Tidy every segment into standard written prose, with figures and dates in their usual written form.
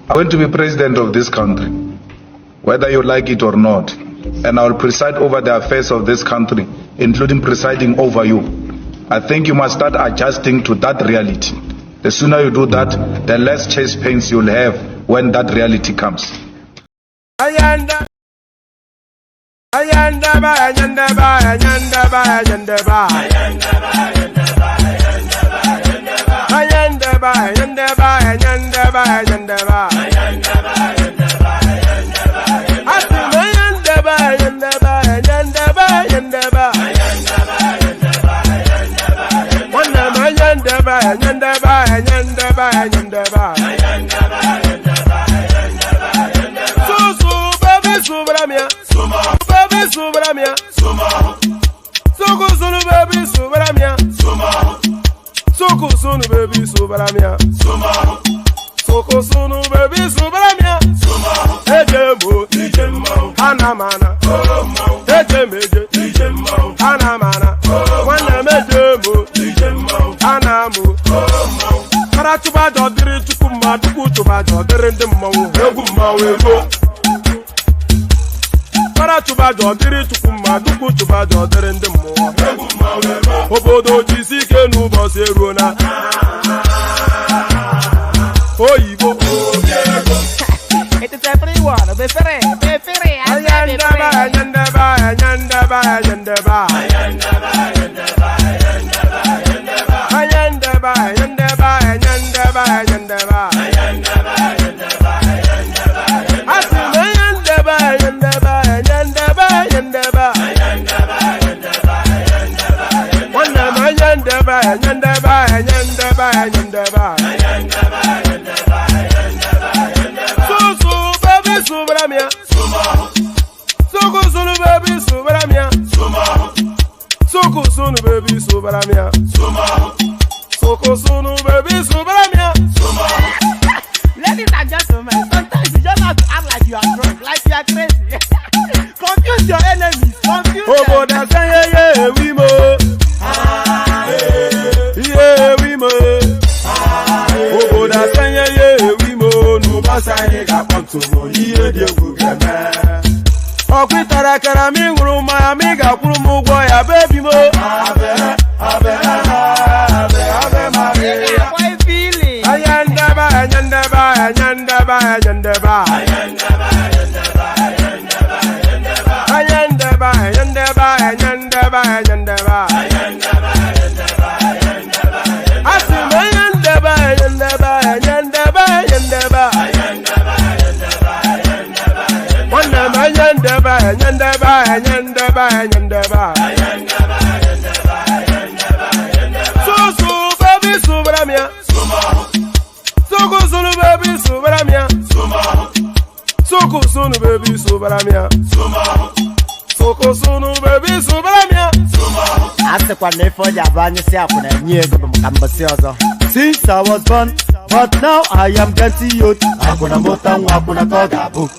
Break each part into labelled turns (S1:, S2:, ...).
S1: I'm going to be president of this country, whether you like it or not, and I will preside over the affairs of this country, including presiding over you. I think you must start adjusting to that reality. The sooner you do that, the less chest pains you'll have when that reality comes.
S2: Ladies and gentlemen, sometimes you just have to act like you are drunk, like you are crazy. Confuse your enemies, confuse them.
S3: Since I was born, but now I am getting youth. Hakuna motangu, hakuna kogabu.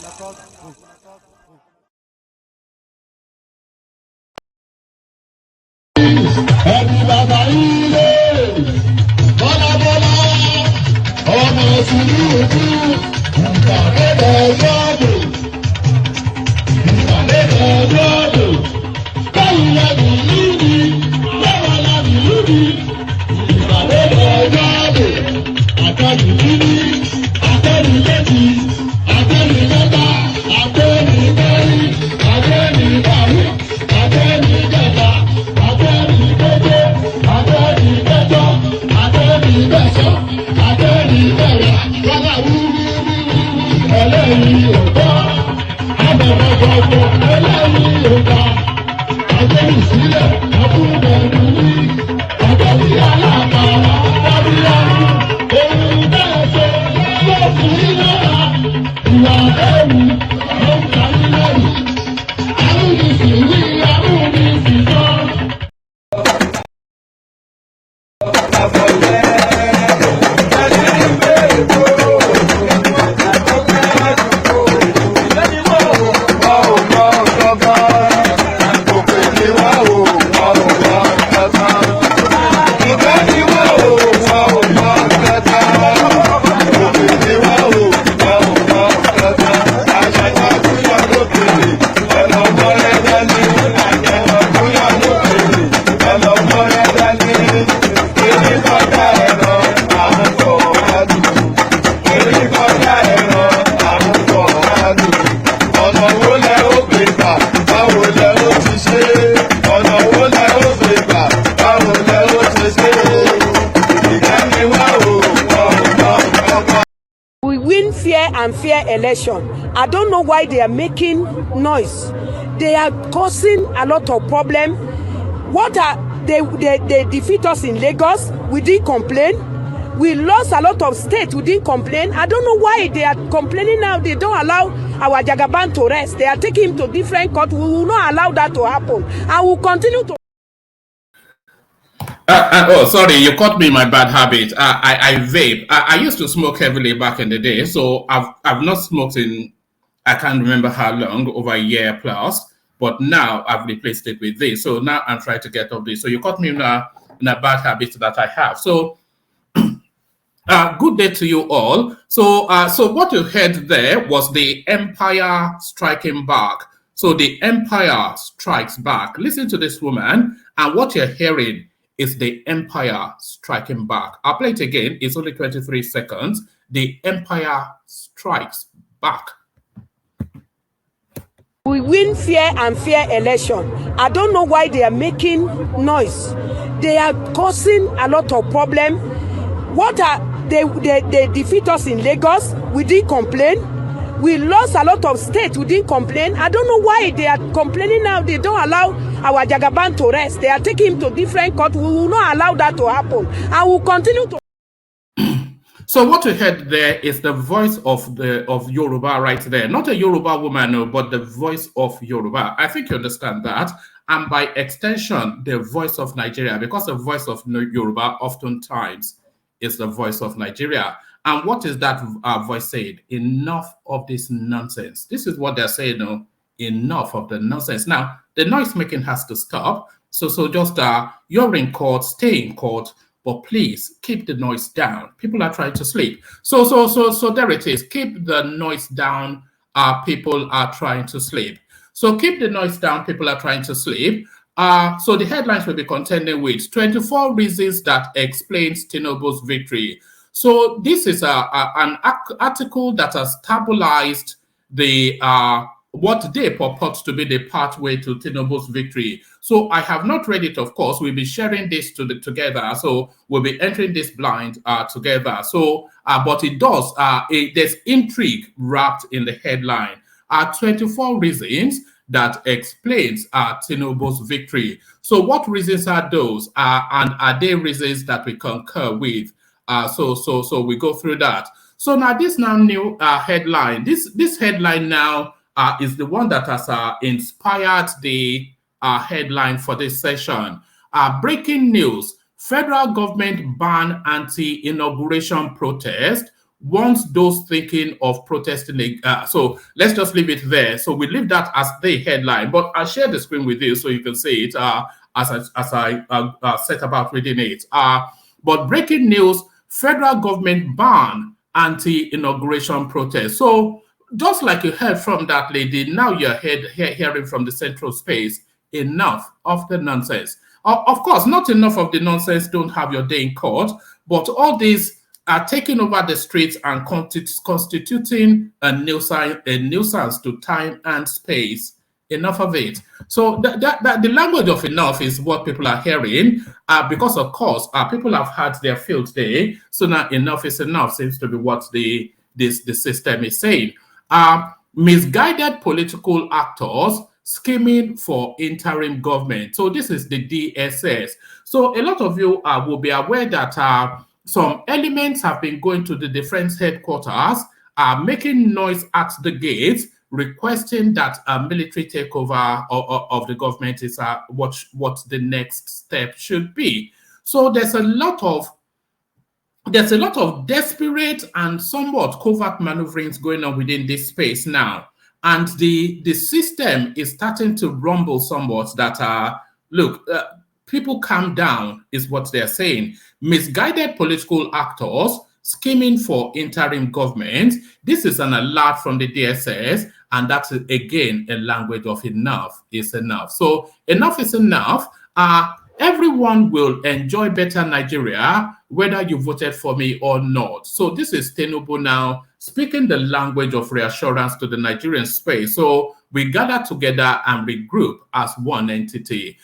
S4: fair and fair election. I don't know why they are making noise. They are causing a lot of problem. They defeat us in Lagos. We didn't complain. We lost a lot of states. We didn't complain. I don't know why they are complaining now. They don't allow our Jagaban to rest. They are taking him to different courts. We will not allow that to happen. And we will continue to.
S5: Oh, sorry, you caught me in my bad habit. I vape. I used to smoke heavily back in the day, so I've not smoked in, I can't remember how long, over a year plus. But now I've replaced it with this. So now I'm trying to get off this. So you caught me in a bad habit that I have. So good day to you all. So what you heard there was the empire striking back. So the empire strikes back. Listen to this woman, and what you're hearing is the empire striking back. I'll play it again. It's only 23 seconds. The empire strikes back.
S4: We win fair and fair election. I don't know why they are making noise. They are causing a lot of problem. They defeat us in Lagos. We didn't complain. We lost a lot of states. We didn't complain. I don't know why they are complaining now. They don't allow our Jagaban to rest. They are taking him to different courts. We will not allow that to happen. And we will continue to.
S5: So what we heard there is the voice of Yoruba right there. Not a Yoruba woman, no, but the voice of Yoruba. I think you understand that. And by extension, the voice of Nigeria, because the voice of Yoruba oftentimes is the voice of Nigeria. And what is that voice saying? Enough of this nonsense. This is what they're saying, no? Enough of the nonsense. Now, the noise making has to stop. So just you're in court, stay in court, but please keep the noise down. People are trying to sleep. So there it is. Keep the noise down. People are trying to sleep. So keep the noise down. People are trying to sleep. So the headlines will be contending with 24 reasons that explains Tinubu'S victory. So this is an article that has stabilized the what they purport to be the pathway to Tinubu'S victory. So I have not read it, of course. We'll be sharing this together. So we'll be entering this blind together. So, but it does, there's intrigue wrapped in the headline. 24 reasons that explains Tinubu'S victory. So what reasons are those? And are they reasons that we concur with? So we go through that. So now this new headline, this headline now is the one that has inspired the headline for this session. Breaking news, federal government ban anti-inauguration protest, warns those thinking of protesting. So let's just leave it there. So we leave that as the headline, but I'll share the screen with you so you can see it as I set about reading it. But breaking news, federal government ban anti-inauguration protest. So just like you heard from that lady, now you're hearing from the central space, enough of the nonsense. Of course, not enough of the nonsense, don't have your day in court, but all these are taking over the streets and constituting a nuisance to time and space. Enough of it. So the language of enough is what people are hearing because, of course, people have had their field day. So now enough is enough seems to be what the system is saying. Misguided political actors scheming for interim government. So this is the DSS. So a lot of you will be aware that some elements have been going to the defense headquarters, making noise at the gates, requesting that a military takeover of the government is what the next step should be. So there's a lot of desperate and somewhat covert maneuverings going on within this space now. And the system is starting to rumble somewhat that, people calm down is what they're saying. Misguided political actors scheming for interim government. This is an alert from the DSS, and that's, again, a language of enough is enough. So enough is enough. Everyone will enjoy better Nigeria, whether you voted for me or not. So this is Tinubu now speaking the language of reassurance to the Nigerian space. So we gather together and regroup as one entity.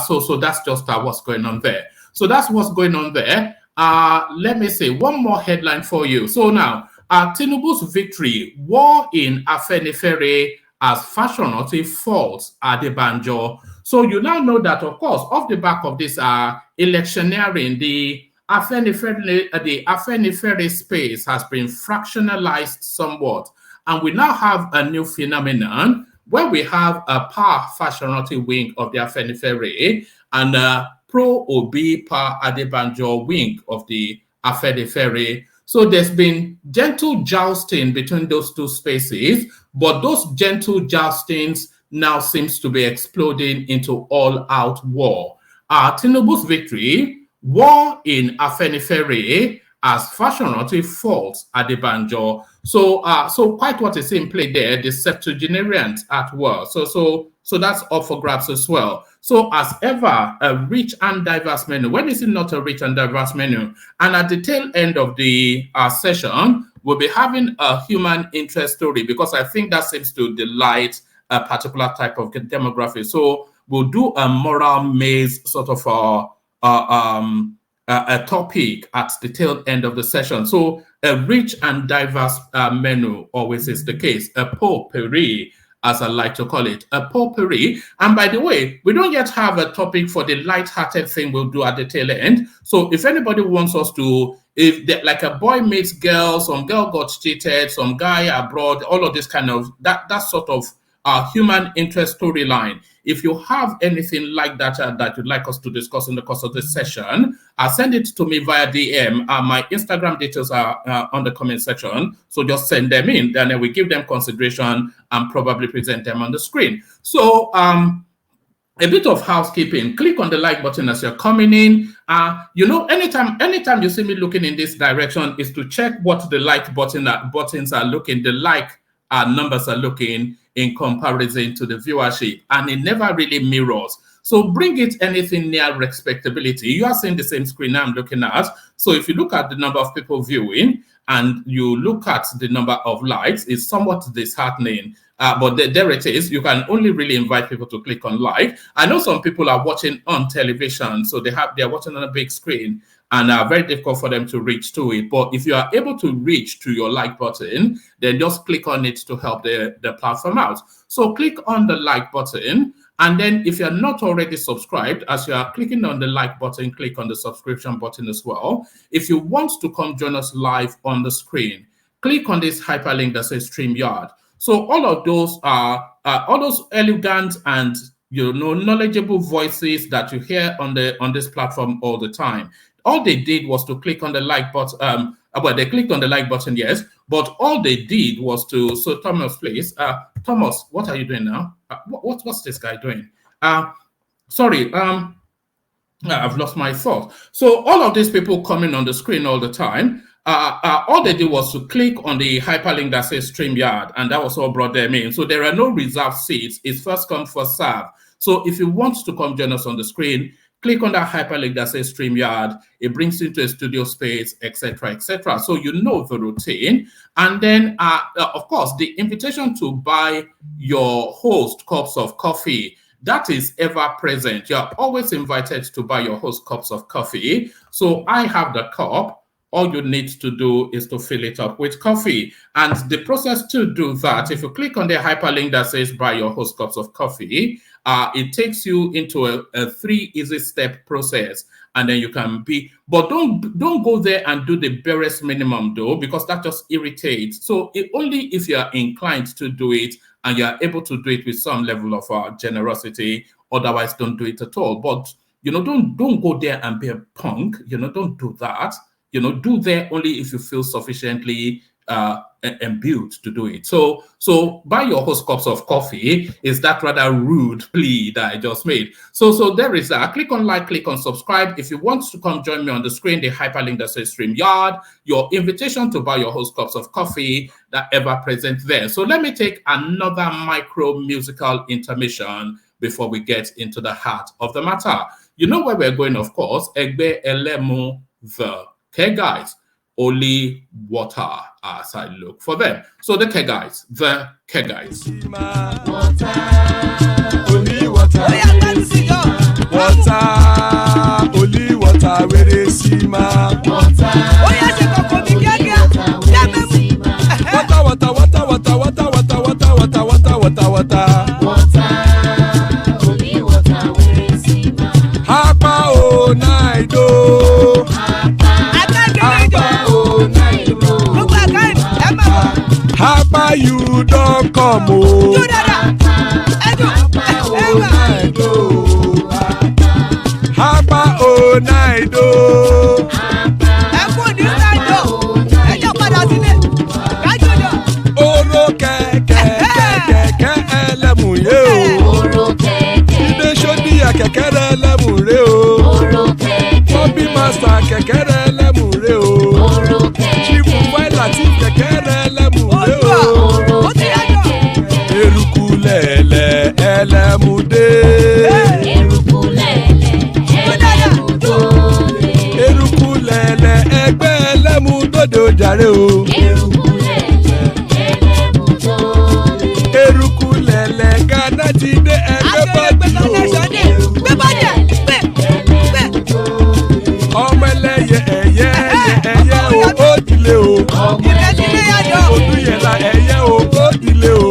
S5: So that's just what's going on there. So that's what's going on there. Let me say one more headline for you. So now, Tinubu's victory, war in AFENIFERE'S as Fasoranti falls Adebanjo. So you now know that, of course, off the back of this electioneering, the AFENIFERE'S space has been fractionalized somewhat. And we now have a new phenomenon where we have a Fasoranti wing of the AFENIFERE'S and a pro-Obi Adebanjo wing of the AFENIFERE'S. So there's been gentle jousting between those two spaces, but those gentle joustings now seems to be exploding into all-out war. Tinubu's victory, war in AFENIFERE'S as Fasoranti falls Adebanjo. So quite what is in play there, the septuagenarians at war. So that's up for grabs as well. So as ever, a rich and diverse menu. When is it not a rich and diverse menu? And at the tail end of the session, we'll be having a human interest story because I think that seems to delight a particular type of demography. So we'll do a moral maze sort of a topic at the tail end of the session. So a rich and diverse menu always is the case. A potpourri, as I like to call it, a potpourri. And by the way, we don't yet have a topic for the light-hearted thing we'll do at the tail end. So if anybody wants us to, like a boy meets girl, some girl got cheated, some guy abroad, all of this kind of, that sort of human interest storyline. If you have anything like that that you'd like us to discuss in the course of this session, send it to me via DM. My Instagram details are on the comment section, so just send them in. Then we give them consideration and probably present them on the screen. So a bit of housekeeping. Click on the like button as you're coming in. Anytime you see me looking in this direction is to check what the like buttons are looking, the like numbers are looking in comparison to the viewership, and it never really mirrors. So bring it anything near respectability. You are seeing the same screen I'm looking at. So if you look at the number of people viewing and you look at the number of likes, it's somewhat disheartening. But there it is. You can only really invite people to click on like. I know some people are watching on television, so they're watching on a big screen and very difficult for them to reach to it. But if you are able to reach to your like button, then just click on it to help the platform out. So click on the like button. And then if you're not already subscribed, as you are clicking on the like button, click on the subscription button as well. If you want to come join us live on the screen, click on this hyperlink that says StreamYard. So all of those are all those elegant and knowledgeable voices that you hear on this platform all the time. All they did was to click on the like button. Well, they clicked on the like button, yes, but all they did was to. So Thomas, please, Thomas, what are you doing now? What's this guy doing? Sorry, I've lost my thought. So all of these people coming on the screen all the time. All they did was to click on the hyperlink that says StreamYard, and that was all brought them in. So there are no reserved seats. It's first come, first serve. So if you want to come join us on the screen, click on that hyperlink that says StreamYard. It brings you into a studio space, etc., etc. So you know the routine. And then, of course, the invitation to buy your host cups of coffee, that is ever present. You're always invited to buy your host cups of coffee. So I have the cup. All you need to do is to fill it up with coffee. And the process to do that, if you click on the hyperlink that says buy your host cups of coffee, it takes you into a 3 easy step process. And then you can but don't go there and do the barest minimum though, because that just irritates. So only if you are inclined to do it and you are able to do it with some level of generosity, otherwise don't do it at all. But, don't go there and be a punk, don't do that. Do there only if you feel sufficiently imbued to do it. So buy your host cups of coffee is that rather rude plea that I just made. So there is that. Click on like, click on subscribe. If you want to come join me on the screen, the hyperlink that says StreamYard, your invitation to buy your host cups of coffee that ever present there. So let me take another micro musical intermission before we get into the heart of the matter. You know where we're going, of course. Egbe Elemu the K guys, only water as I look for them. So the K guys, the K guys.
S6: Water, only water, water, only water, where they see my water. Apa you don't come oh.
S2: Do that.
S6: Apa oh night oh. Oro kẹ̀kẹ́ ẹlẹ́mù yé o. Ilé sọ́dí àkẹ́kẹ́ ẹlẹ́mù rẹ o. Bobby master kẹ̀kẹ́ ẹlẹ́mù rẹ o. Chief Wáìlà tí kẹ̀kẹ́ ẹlẹ́mù rẹ o. Eruku lẹ̀lẹ̀ ẹlẹ́mù dé. Eruku lẹ̀lẹ̀ ẹgbẹ́ ẹlẹ́mù dòde ojàre o. Eruku lẹ̀lẹ̀ Ghana ti dé ẹgbẹ́ bọ́dì o. Ọmọ ẹlẹ́yẹ ẹyẹ o ó dilé o. Olúyẹ̀lá ẹyẹ o ó dilé o.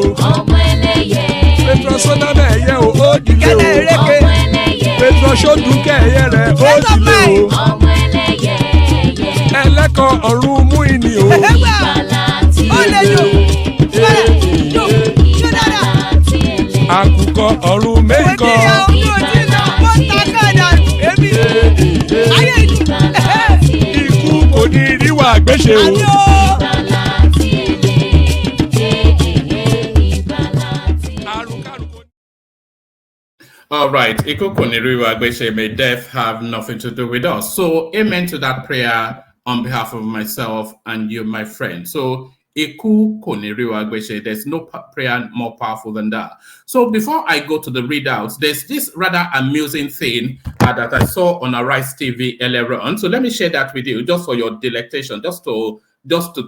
S6: Petrosodana ẹyẹ o ó dilé o. Petrosodunke ẹyẹ rẹ̀ ó dilé o. Ẹlẹ́kọ̀ ọ̀run mú ìní o. Àkùkọ ọ̀run méjìkọ. Ikú kò ní ríwà gbéṣe o.
S5: All right, may death have nothing to do with us. So, amen to that prayer on behalf of myself and you, my friend. So, there's no prayer more powerful than that. So, before I go to the readouts, there's this rather amusing thing that I saw on Arise TV earlier on. So, let me share that with you just for your delectation, just to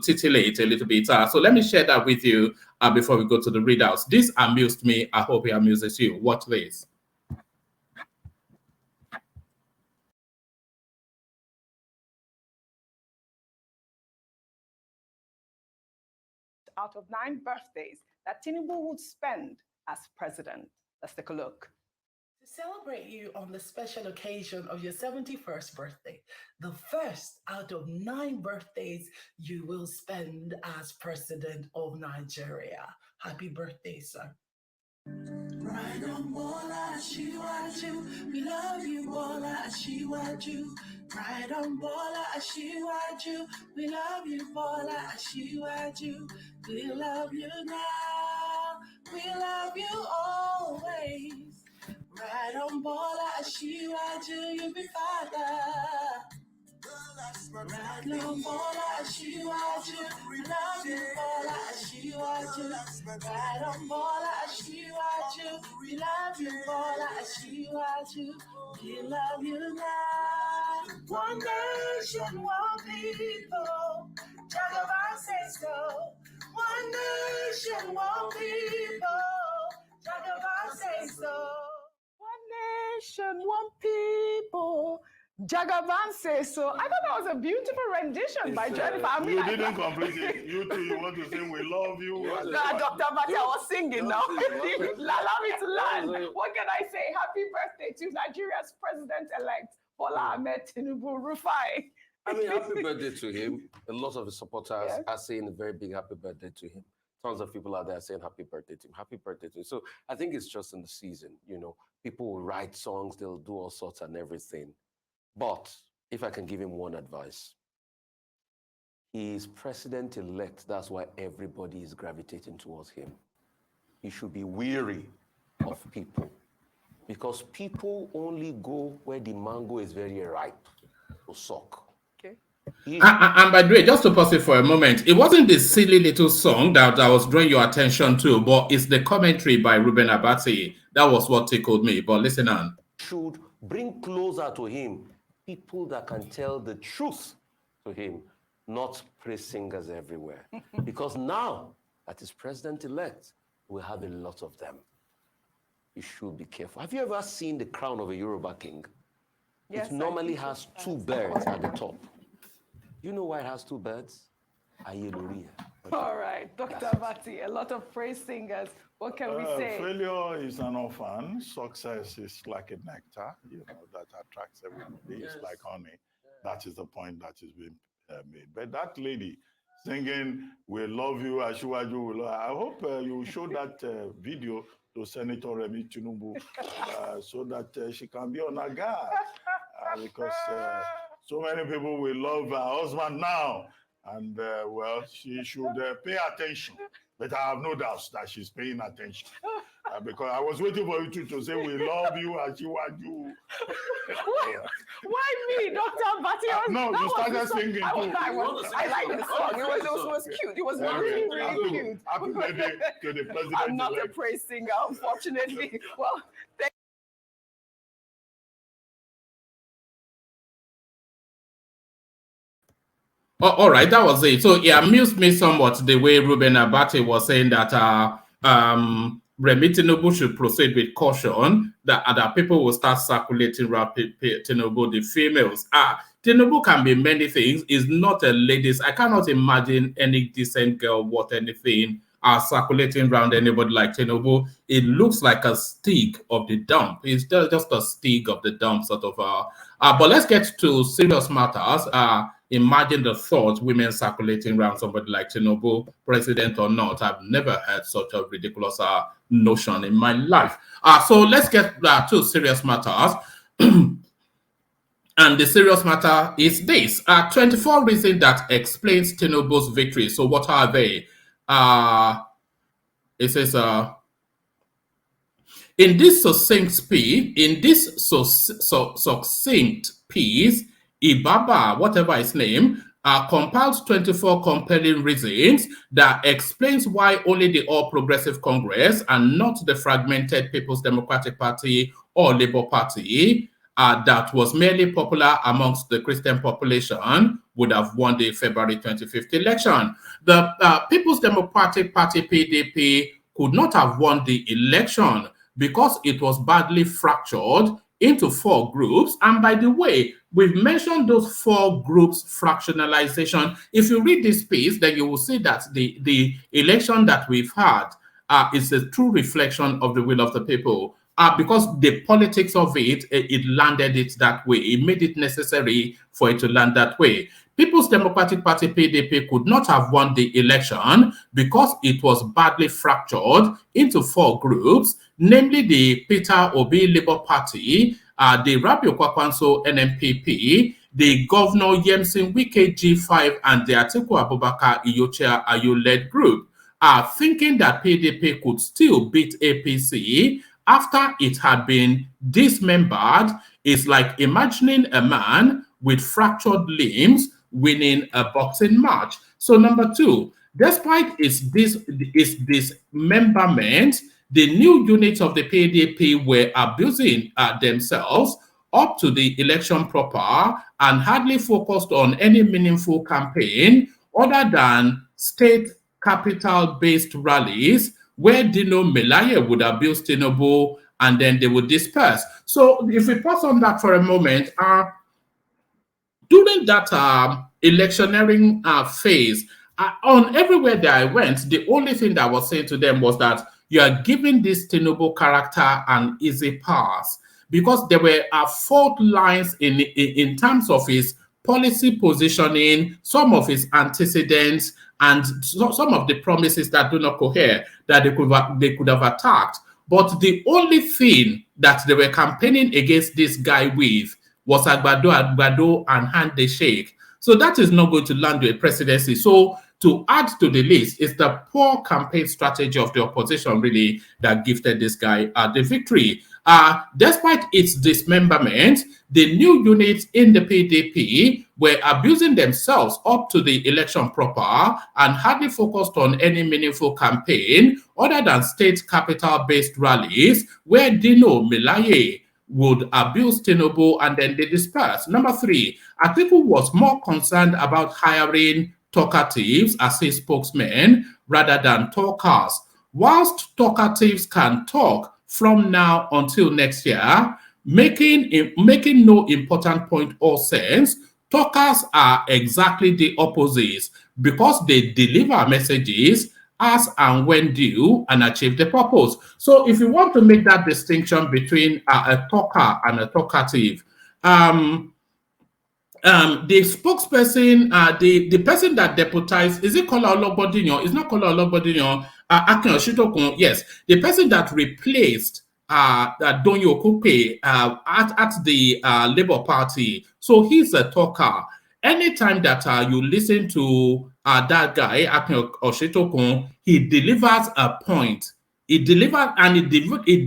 S5: titillate a little bit. So, let me share that with you before we go to the readouts. This amused me. I hope it amuses you. Watch this.
S7: Out of 9 birthdays that Tinubu would spend as president. Let's take a look.
S8: To celebrate you on the special occasion of your 71st birthday, the first out of 9 birthdays you will spend as president of Nigeria. Happy birthday, sir. Right on Bola Ashiwaju, we love you, Bola Ashiwaju. Right on Bola Ashiwaju, we love you, Bola Ashiwaju. We love you now, we love you always. Right on Bola Ashiwaju, you be father. Right on Bola Ashiwaju, we love you, Bola Ashiwaju. Right on Bola Ashiwaju, we love you, Bola Ashiwaju. We love you now. One nation, one people. Jagaban says so. One nation, one people. Jagaban says so.
S7: One nation, one people. Jagaban says so. I thought that was a beautiful rendition by Jennifer. I mean,
S9: you didn't complete it. You too, you want to sing "We Love You."
S7: Dr. Bati, I was singing now. Allow me to learn. What can I say? Happy birthday to Nigeria's president-elect, Bola Ahmed Tinubu Rufai.
S10: I mean, happy birthday to him. A lot of his supporters are saying a very big happy birthday to him. Tons of people out there saying happy birthday to him, happy birthday to him. So I think it's just in the season, you know. People will write songs, they'll do all sorts and everything. But if I can give him one advice, he is president-elect. That's why everybody is gravitating towards him. He should be weary of people, because people only go where the mango is very ripe to suck.
S5: And by the way, just to pause it for a moment, it wasn't the silly little song that I was drawing your attention to, but it's the commentary by Ruben Abati. That was what tickled me. But listen on.
S10: Should bring closer to him people that can tell the truth to him, not praise singers everywhere. Because now that he's president-elect, we have a lot of them. You should be careful. Have you ever seen the crown of a Yoruba king?
S7: Yes,
S10: it normally has 2 birds at the top. You know why it has 2 birds?
S7: All right, Dr. Bati, a lot of praise singers. What can we say?
S9: Failure is an orphan. Success is like a nectar, you know, that attracts everybody. Yes. It's like honey. That is the point that is being made. But that lady, singing "We Love You, Asiwaju." I hope you show that video to Senator Remi Tinubu so that she can be on her guard because so many people will love her husband now, and well, she should pay attention. But I have no doubts that she's paying attention because I was waiting for you to say "We love you, Asiwaju."
S7: Why me, Dr. Bati?
S9: No, you started singing too.
S7: I like the song. It was cute. It was really, really cute.
S9: Happy birthday to the president.
S7: I'm not a praise singer, unfortunately. Well,
S5: all right, that was it. So it amused me somewhat the way Ruben Abate was saying that Remi Tinubu should proceed with caution, that other people will start circulating around Tinubu, the females. Tinubu can be many things. Is not a ladies. I cannot imagine any decent girl worth anything circulating around anybody like Tinubu. It looks like a stick of the dump. It's just a stick of the dump sort of. But let's get to serious matters. Imagine the thought, women circulating around somebody like Tinubu, president or not. I've never heard such a ridiculous notion in my life. So let's get to serious matters. And the serious matter is this. 24 reasons that explains Tinubu's victory. So what are they? It says, in this succinct piece, Ibaba, whatever his name, compiled 24 compelling reasons that explains why only the All Progressive Congress and not the fragmented People's Democratic Party or Labour Party that was merely popular amongst the Christian population would have won the February 25th election. The People's Democratic Party, PDP, could not have won the election because it was badly fractured into 4 groups. And by the way, we've mentioned those 4 groups fractionalization. If you read this piece, then you will see that the election that we've had is a true reflection of the will of the people. Because the politics of it landed it that way. It made it necessary for it to land that way. People's Democratic Party, PDP, could not have won the election because it was badly fractured into 4 groups, namely the Peter Obi Labour Party, the Rabiu Kwakwanso NMPP, the Governor Yemsin Wike G5, and the Atiku Abubakar Iyochia Ayu-led group, thinking that PDP could still beat APC after it had been dismembered. Is like imagining a man with fractured limbs winning a boxing match. So number 2, despite its dismemberment, the new units of the PDP were abusing themselves up to the election proper and hardly focused on any meaningful campaign other than state capital-based rallies where Dino Melaye would abuse Tinubu and then they would disperse. So if we pause on that for a moment, during that electioneering phase, on everywhere that I went, the only thing that I was saying to them was that you are giving this Tinubu character an easy pass, because there were fault lines in terms of his policy positioning, some of his antecedents, and some of the promises that do not cohere that they could have attacked. But the only thing that they were campaigning against this guy with was Agbado and hand the shake. So that is not going to land with a presidency. So to add to the list, it's the poor campaign strategy of the opposition really that gifted this guy the victory. Despite its dismemberment, the new units in the PDP were abusing themselves up to the election proper and hardly focused on any meaningful campaign other than state capital-based rallies where Dino Melaye would abuse Tinubu and then they disperse. Number 3, Atiku was more concerned about hiring talkatives as his spokesmen rather than talkers. Whilst talkatives can talk from now until next year, making no important point or sense, talkers are exactly the opposites because they deliver messages as and when due and achieve the purpose. So if you want to make that distinction between a talker and a talkative, the spokesperson, the person that deputized, is it Kola Olobodinyo? It's not Kola Olobodinyo. Akin Oshitokun, yes, the person that replaced Donyo Kupe at the Labour Party. So he's a talker. Anytime that you listen to that guy, Akin Oshitokun, he delivers a point. It delivers, and it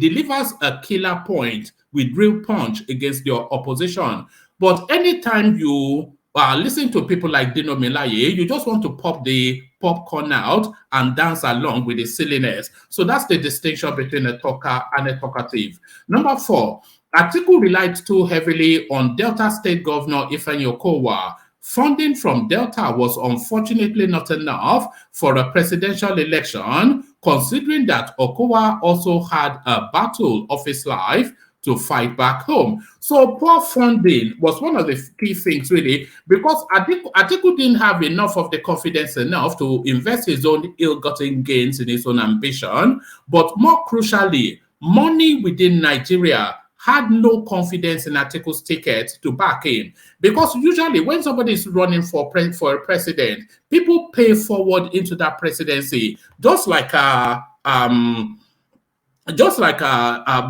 S5: delivers a killer point with real punch against your opposition. But anytime you listen to people like Dino Melaye, you just want to pop the popcorn out and dance along with the silliness. So that's the distinction between a talker and a talkative. Number 4, Atiku relied too heavily on Delta State Governor Ifeanyi Okowa. Funding from Delta was unfortunately not enough for a presidential election, considering that Okowa also had a battle of his life to fight back home. So poor funding was one of the key things, really, because Atiku didn't have enough of the confidence enough to invest his own ill-gotten gains in his own ambition. But more crucially, money within Nigeria had no confidence in Atiku's ticket to back him. Because usually when somebody is running for a president, people pay forward into that presidency, just like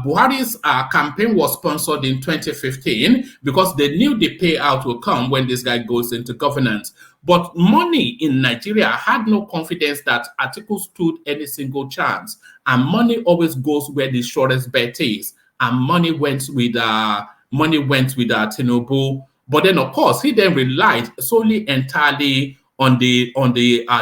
S5: Buhari's campaign was sponsored in 2015 because they knew the payout will come when this guy goes into governance. But money in Nigeria had no confidence that Atiku stood any single chance. And money always goes where the shortest bet is. And money went with Tinubu. But then, of course, he then relied solely entirely on the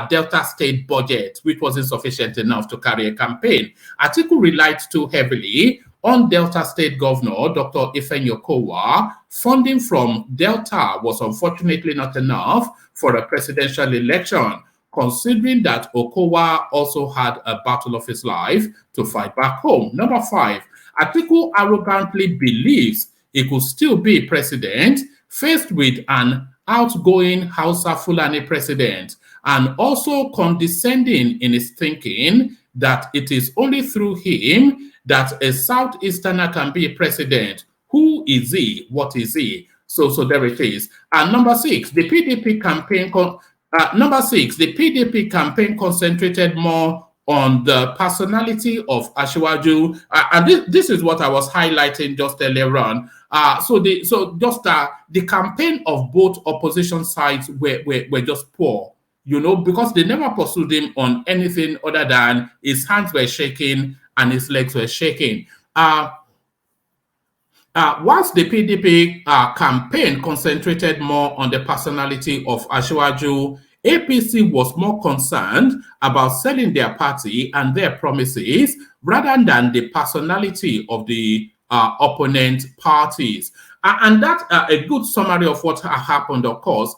S5: Delta State budget, which wasn't sufficient enough to carry a campaign. Atiku relied too heavily on Delta State Governor Dr. Ifeanyi Okowa. Funding from Delta was unfortunately not enough for a presidential election, considering that Okowa also had a battle of his life to fight back home. Number 5, Atiku arrogantly believes he could still be president faced with an outgoing Hausa Fulani president, and also condescending in his thinking that it is only through him that a Southeasterner can be president. Who is he? What is he? So there it is. And number 6, the PDP campaign concentrated more on the personality of Asiwaju, and this is what I was highlighting just earlier on. The campaign of both opposition sides were just poor, because they never pursued him on anything other than his hands were shaking and his legs were shaking. Whilst the PDP campaign concentrated more on the personality of Asiwaju, APC was more concerned about selling their party and their promises rather than the personality of the opponent parties. And that's a good summary of what happened, of course.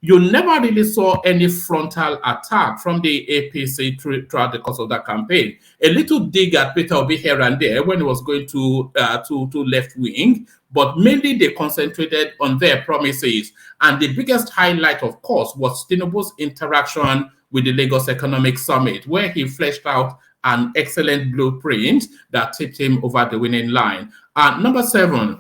S5: You never really saw any frontal attack from the APC throughout the course of that campaign. A little dig at Peter Obi here and there when he was going to left wing, but mainly they concentrated on their promises. And the biggest highlight, of course, was Tinubu's interaction with the Lagos Economic Summit, where he fleshed out an excellent blueprint that tipped him over the winning line. Number 7,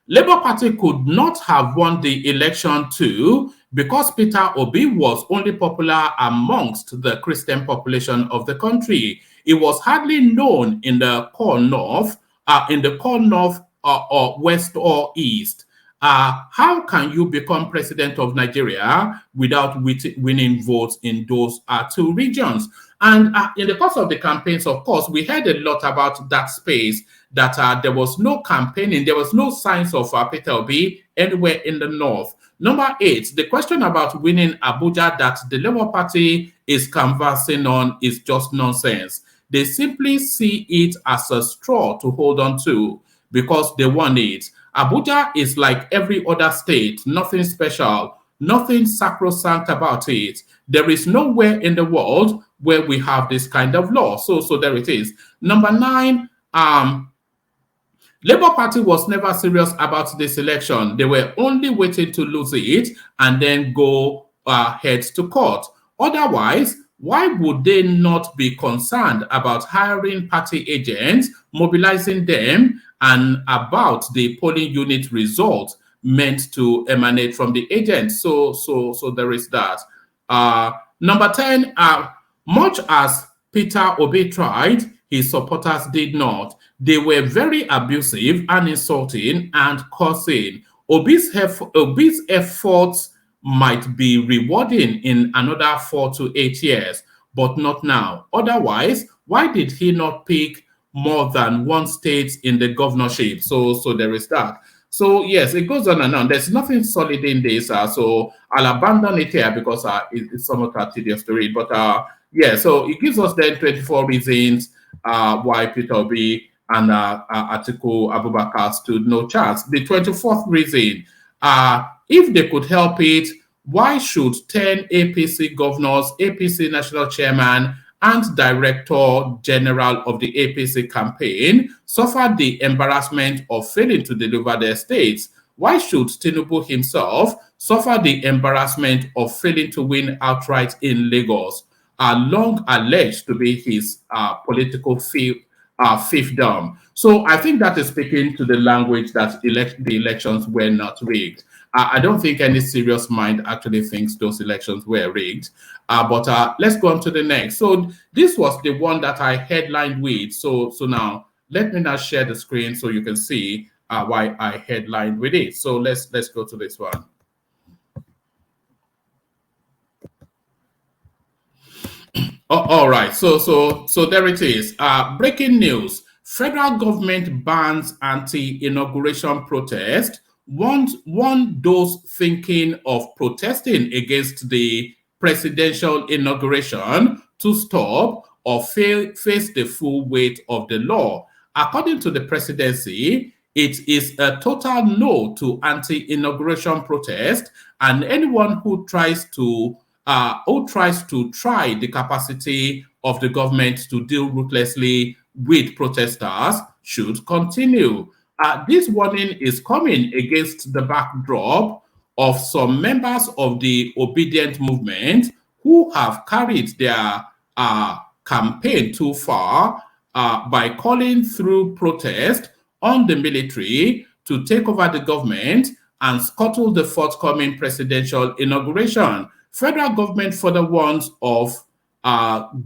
S5: Labour Party could not have won the election too because Peter Obi was only popular amongst the Christian population of the country. It was hardly known in the core north, or west or east. How can you become president of Nigeria without winning votes in those 2 regions? And in the course of the campaigns, of course, we heard a lot about that space, that there was no campaigning, there was no signs of Peter Obi anywhere in the north. Number 8, the question about winning Abuja that the Labour Party is canvassing on is just nonsense. They simply see it as a straw to hold on to because they won it. Abuja is like every other state, nothing special, nothing sacrosanct about it. There is nowhere in the world where we have this kind of law. So there it is. Number 9, Labour Party was never serious about this election. They were only waiting to lose it and then go head to court. Otherwise, why would they not be concerned about hiring party agents, mobilizing them, and about the polling unit results? meant to emanate from the agent. So there is that. Number 10, much as Peter Obi tried, his supporters did not. They were very abusive and insulting and cursing. Obi's efforts might be rewarding in another 4 to 8 years, but not now. Otherwise, why did he not pick more than one state in the governorship? So there is that. So yes, it goes on and on. There's nothing solid in this, so I'll abandon it here because it's somewhat tedious to read. But yeah, so it gives us then 24 reasons why Peter Obi and Atiku Abubakar stood no chance. The 24th reason, if they could help it, why should 10 APC governors, APC national chairman, and director general of the APC campaign suffer the embarrassment of failing to deliver their states? Why should Tinubu himself suffer the embarrassment of failing to win outright in Lagos, long alleged to be his political fiefdom? So I think that is speaking to the language that the elections were not rigged. I don't think any serious mind actually thinks those elections were rigged. But let's go on to the next. So this was the one that I headlined with. So now let me now share the screen so you can see why I headlined with it. So let's go to this one. All right. So there it is. Breaking news: federal government bans anti-inauguration protest. Warned those thinking of protesting against the presidential inauguration to stop or face the full weight of the law. According to the presidency, it is a total no to anti-inauguration protest, and anyone who tries to try the capacity of the government to deal ruthlessly with protesters should continue. This warning is coming against the backdrop of some members of the obedient movement who have carried their campaign too far by calling through protest on the military to take over the government and scuttle the forthcoming presidential inauguration. Federal government further warns of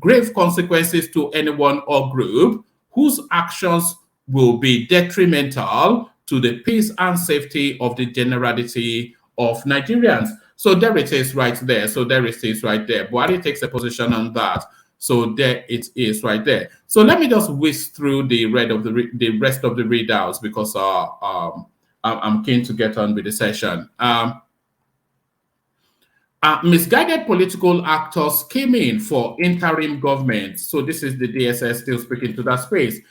S5: grave consequences to anyone or group whose actions will be detrimental to the peace and safety of the generality of Nigerians. So there it is right there. So there it is right there. Buhari takes a position on that. So there it is right there. So let me just whisk through the rest of the readouts because I'm keen to get on with the session. Misguided political actors came in for interim government. So this is the DSS still speaking to that space.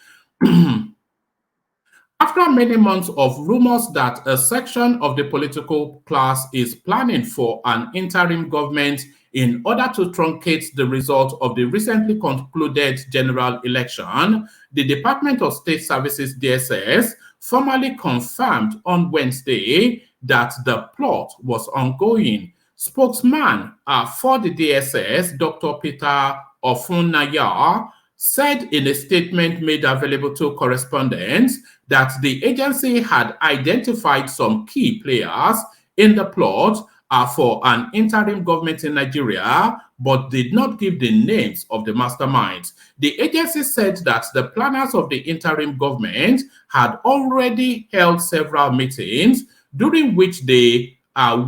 S5: After many months of rumors that a section of the political class is planning for an interim government in order to truncate the result of the recently concluded general election, the Department of State Services, DSS, formally confirmed on Wednesday that the plot was ongoing. Spokesman for the DSS, Dr. Peter Ofunaya, said in a statement made available to correspondents that the agency had identified some key players in the plot for an interim government in Nigeria, but did not give the names of the masterminds. The agency said that the planners of the interim government had already held several meetings during which they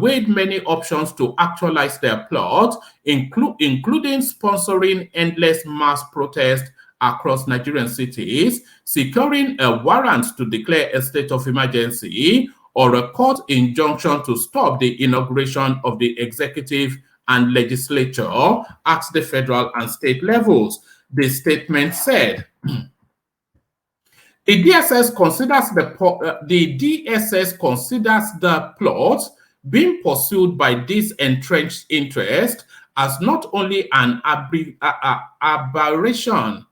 S5: weighed many options to actualize their plot, including sponsoring endless mass protests across Nigerian cities, securing a warrant to declare a state of emergency, or a court injunction to stop the inauguration of the executive and legislature at the federal and state levels. The statement said, the DSS considers the plot being pursued by this entrenched interest as not only an aberration,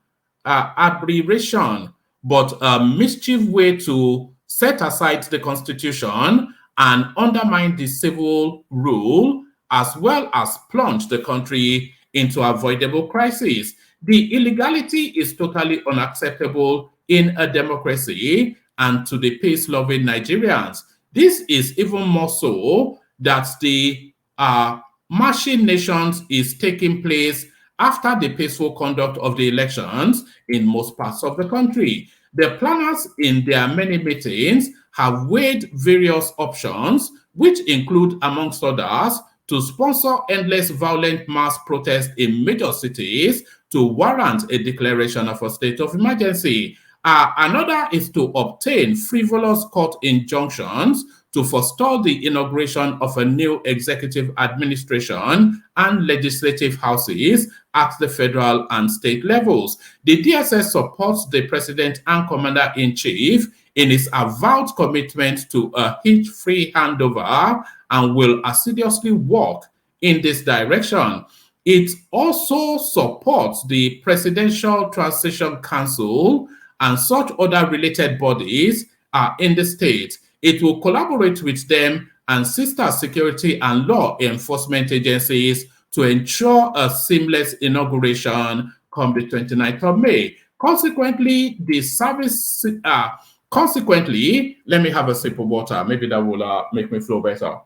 S5: but a mischief way to set aside the Constitution and undermine the civil rule, as well as plunge the country into avoidable crisis. The illegality is totally unacceptable in a democracy and to the peace-loving Nigerians. This is even more so that the marching nations is taking place after the peaceful conduct of the elections in most parts of the country. The planners in their many meetings have weighed various options, which include, amongst others, to sponsor endless violent mass protests in major cities to warrant a declaration of a state of emergency. Another is to obtain frivolous court injunctions to forestall the inauguration of a new executive administration and legislative houses at the federal and state levels. The DSS supports the president and commander-in-chief in his avowed commitment to a hitch-free handover and will assiduously work in this direction. It also supports the Presidential Transition Council and such other related bodies in the state. It will collaborate with them and sister security and law enforcement agencies to ensure a seamless inauguration come the 29th of May. Consequently, the service, let me have a sip of water. Maybe that will make me flow better.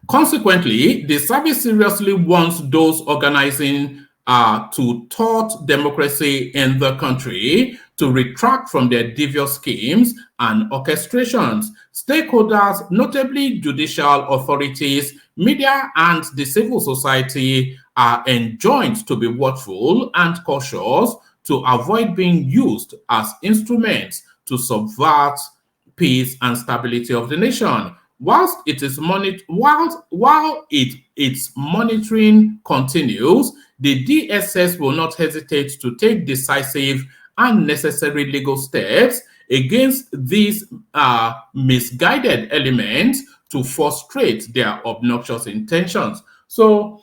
S5: Consequently, the service seriously wants those organizing to thwart democracy in the country to retract from their devious schemes and orchestrations. Stakeholders, notably judicial authorities, media, and the civil society, are enjoined to be watchful and cautious to avoid being used as instruments to subvert peace and stability of the nation. Whilst it is its monitoring continues, the DSS will not hesitate to take decisive and necessary legal steps against these misguided elements to frustrate their obnoxious intentions. So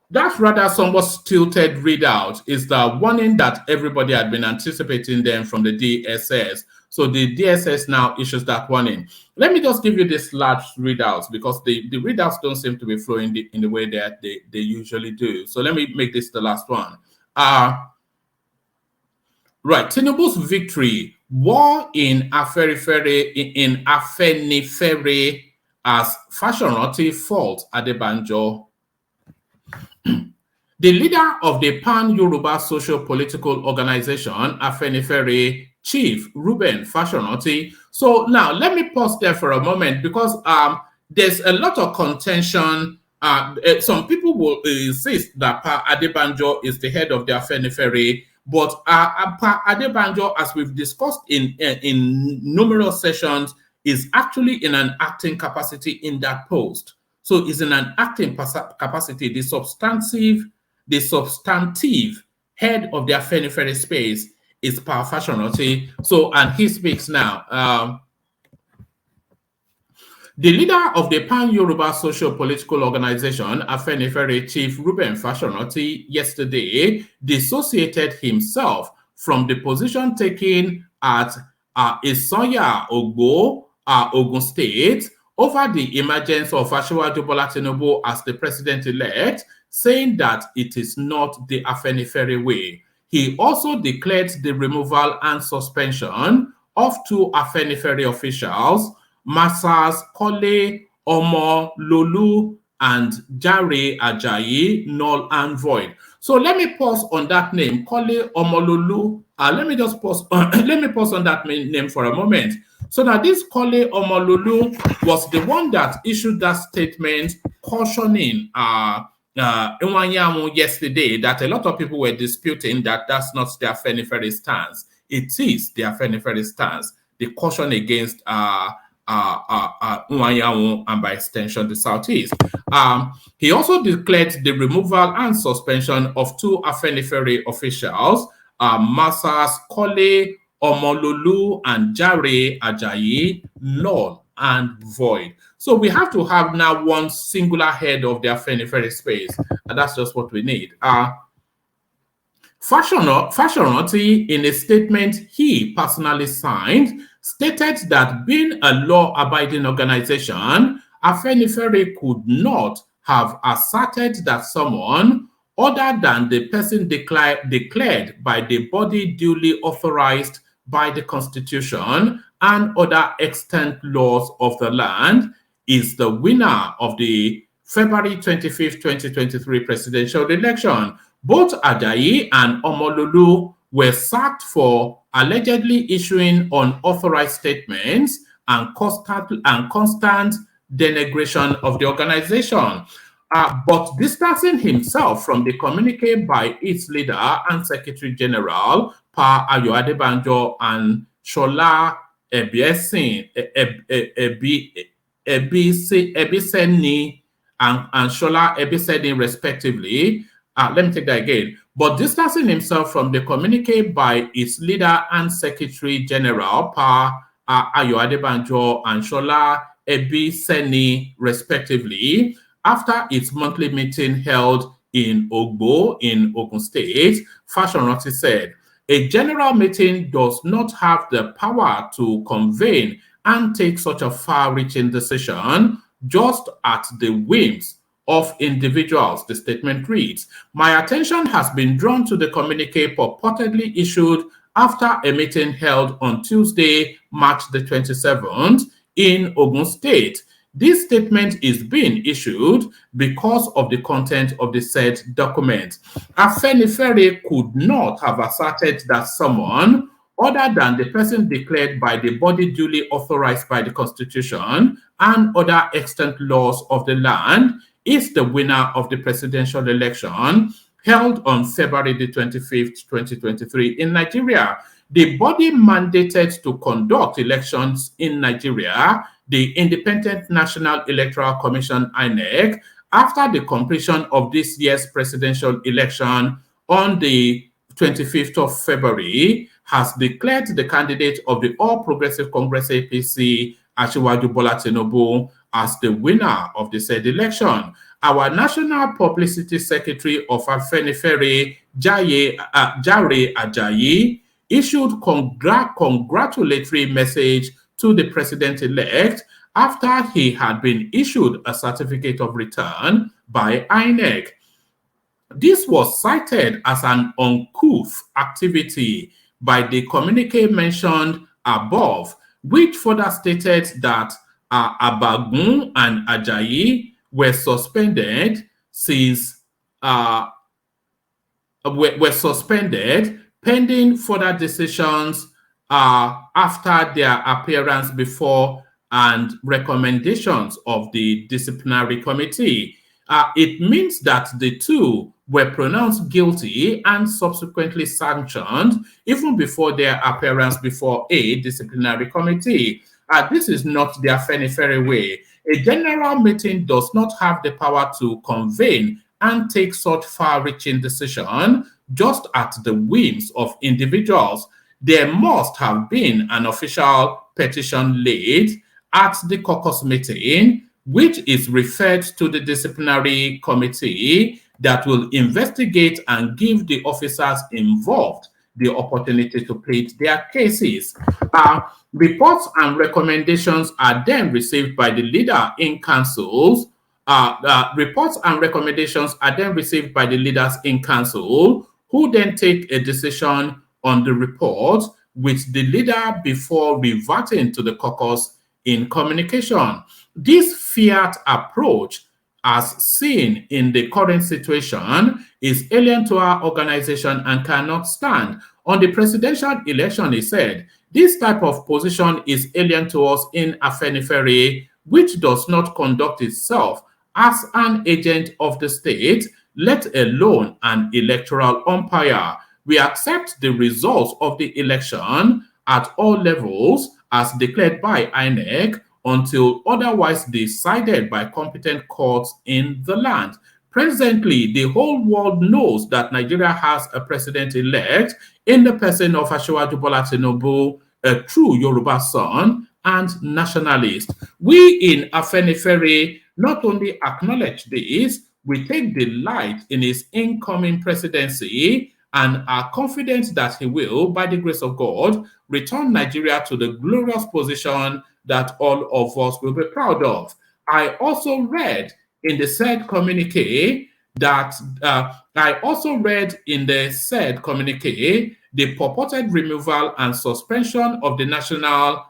S5: that rather somewhat stilted readout is the warning that everybody had been anticipating them from the DSS. So the DSS now issues that warning. Let me just give you this last readouts because the readouts don't seem to be flowing in the way that they usually do. So let me make this the last one. Right, Tinubu'S victory, war in AFENIFERE as Fasoranti fault Adebanjo. The leader of the Pan-Yoruba Socio-Political Organization, AFENIFERE, Chief Reuben Fasoranti. So now let me pause there for a moment because there's a lot of contention. Some people will insist that Pa Adebanjo is the head of the AFENIFERE, but Pa Adebanjo, as we've discussed in numerous sessions, is actually in an acting capacity in that post. So he's in an acting capacity. The substantive head of the AFENIFERE space is Pa Fasoranti. So, and he speaks now. The leader of the Pan-Yoruba Socio-Political Organization, AFENIFERE, Chief Reuben Fasoranti, yesterday dissociated himself from the position taken at Isanya Ogbo, Ogun State, over the emergence of Asiwaju Bola Tinubu as the president-elect, saying that it is not the AFENIFERE way. He also declared the removal and suspension of two AFENIFERE officials, Masas Kole Omololu and Jare Ajayi, null and void. So let me pause on that name, Kole Omololu. Let me just pause. Let me pause on that name for a moment. So now this Kole Omololu was the one that issued that statement cautioning Iwanyamu yesterday that a lot of people were disputing that that's not the AFENIFERE stance. It is the AFENIFERE stance, the caution against Iwanyamu and by extension the Southeast. He also declared the removal and suspension of two AFENIFERE officials, Masas Kole Omololu and Jare Ajayi, null and void. So we have to have now one singular head of the AFENIFERE space, and that's just what we need. Fasoranti, in a statement he personally signed, stated that being a law-abiding organization, AFENIFERE could not have asserted that someone other than the person declared by the body duly authorized by the Constitution and other extant laws of the land, is the winner of the February 25th, 2023 presidential election. Both Ajayi and Omololu were sacked for allegedly issuing unauthorized statements and constant denigration of the organization. But distancing himself from the communique by its leader and Secretary General, Pa Ayo Adebanjo and Shola Ebiseni and Shola Ebiseni, respectively. Let me take that again. But distancing himself from the communique by its leader and Secretary General, Pa Ayo Adebanjo and Shola Ebiseni, respectively, after its monthly meeting held in Ogbo in Ogun State, Fasoranti said, a general meeting does not have the power to convene and take such a far-reaching decision just at the whims of individuals. The statement reads, my attention has been drawn to the communique purportedly issued after a meeting held on Tuesday, March the 27th in Ogun State. This statement is being issued because of the content of the said document. AFENIFERE could not have asserted that someone other than the person declared by the body duly authorized by the Constitution and other extant laws of the land is the winner of the presidential election held on February the 25th, 2023 in Nigeria. The body mandated to conduct elections in Nigeria, the Independent National Electoral Commission, INEC, after the completion of this year's presidential election on the 25th of February, has declared the candidate of the All Progressive Congress APC, Asiwaju Bola Tinubu, as the winner of the said election. Our National Publicity Secretary of AFENIFERE, Jare Ajayi, issued congratulatory message to the president-elect after he had been issued a certificate of return by INEC. This was cited as an uncouth activity by the communique mentioned above, which further stated that Abagun and Ajayi were suspended pending further decisions after their appearance before and recommendations of the disciplinary committee. It means that the two were pronounced guilty and subsequently sanctioned even before their appearance before a disciplinary committee. This is not the AFENIFERE way. A general meeting does not have the power to convene and take such far-reaching decision just at the whims of individuals. There must have been an official petition laid at the caucus meeting, which is referred to the disciplinary committee that will investigate and give the officers involved the opportunity to plead their cases. Reports and recommendations are then received by the leader in councils. Reports and recommendations are then received by the leaders in council, who then take a decision on the report with the leader before reverting to the caucus in communication. This fiat approach, as seen in the current situation, is alien to our organization and cannot stand. On the presidential election, he said, this type of position is alien to us in AFENIFERE, which does not conduct itself as an agent of the state, let alone an electoral umpire. We accept the results of the election at all levels as declared by INEC until otherwise decided by competent courts in the land. Presently, the whole world knows that Nigeria has a president-elect in the person of Asiwaju Bola Tinubu, a true Yoruba son and nationalist. We in AFENIFERE not only acknowledge this, we take delight in his incoming presidency and are confident that he will, by the grace of God, return Nigeria to the glorious position that all of us will be proud of. I also read in the said communique that I also read in the said communique the purported removal and suspension of the National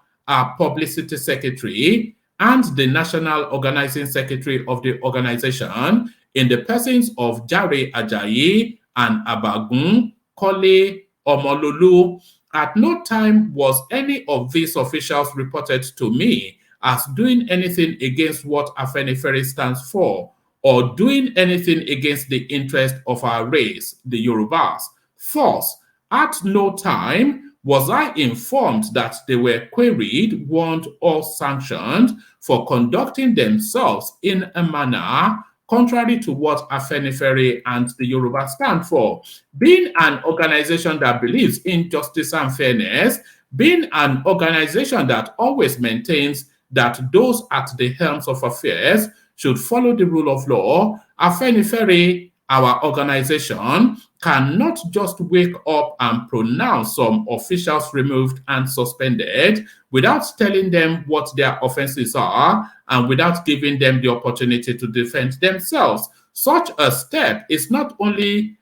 S5: Publicity Secretary and the National Organizing Secretary of the organization in the persons of Jare Ajayi and Abagun Kole Omololu. At no time was any of these officials reported to me as doing anything against what AFENIFERE stands for or doing anything against the interest of our race, the Yorubas. First, at no time was I informed that they were queried, warned, or sanctioned for conducting themselves in a manner contrary to what AFENIFERE and the Yoruba stand for. Being an organization that believes in justice and fairness, being an organization that always maintains that those at the helms of affairs should follow the rule of law, AFENIFERE, our organization, cannot just wake up and pronounce some officials removed and suspended without telling them what their offenses are and without giving them the opportunity to defend themselves. Such a step is not only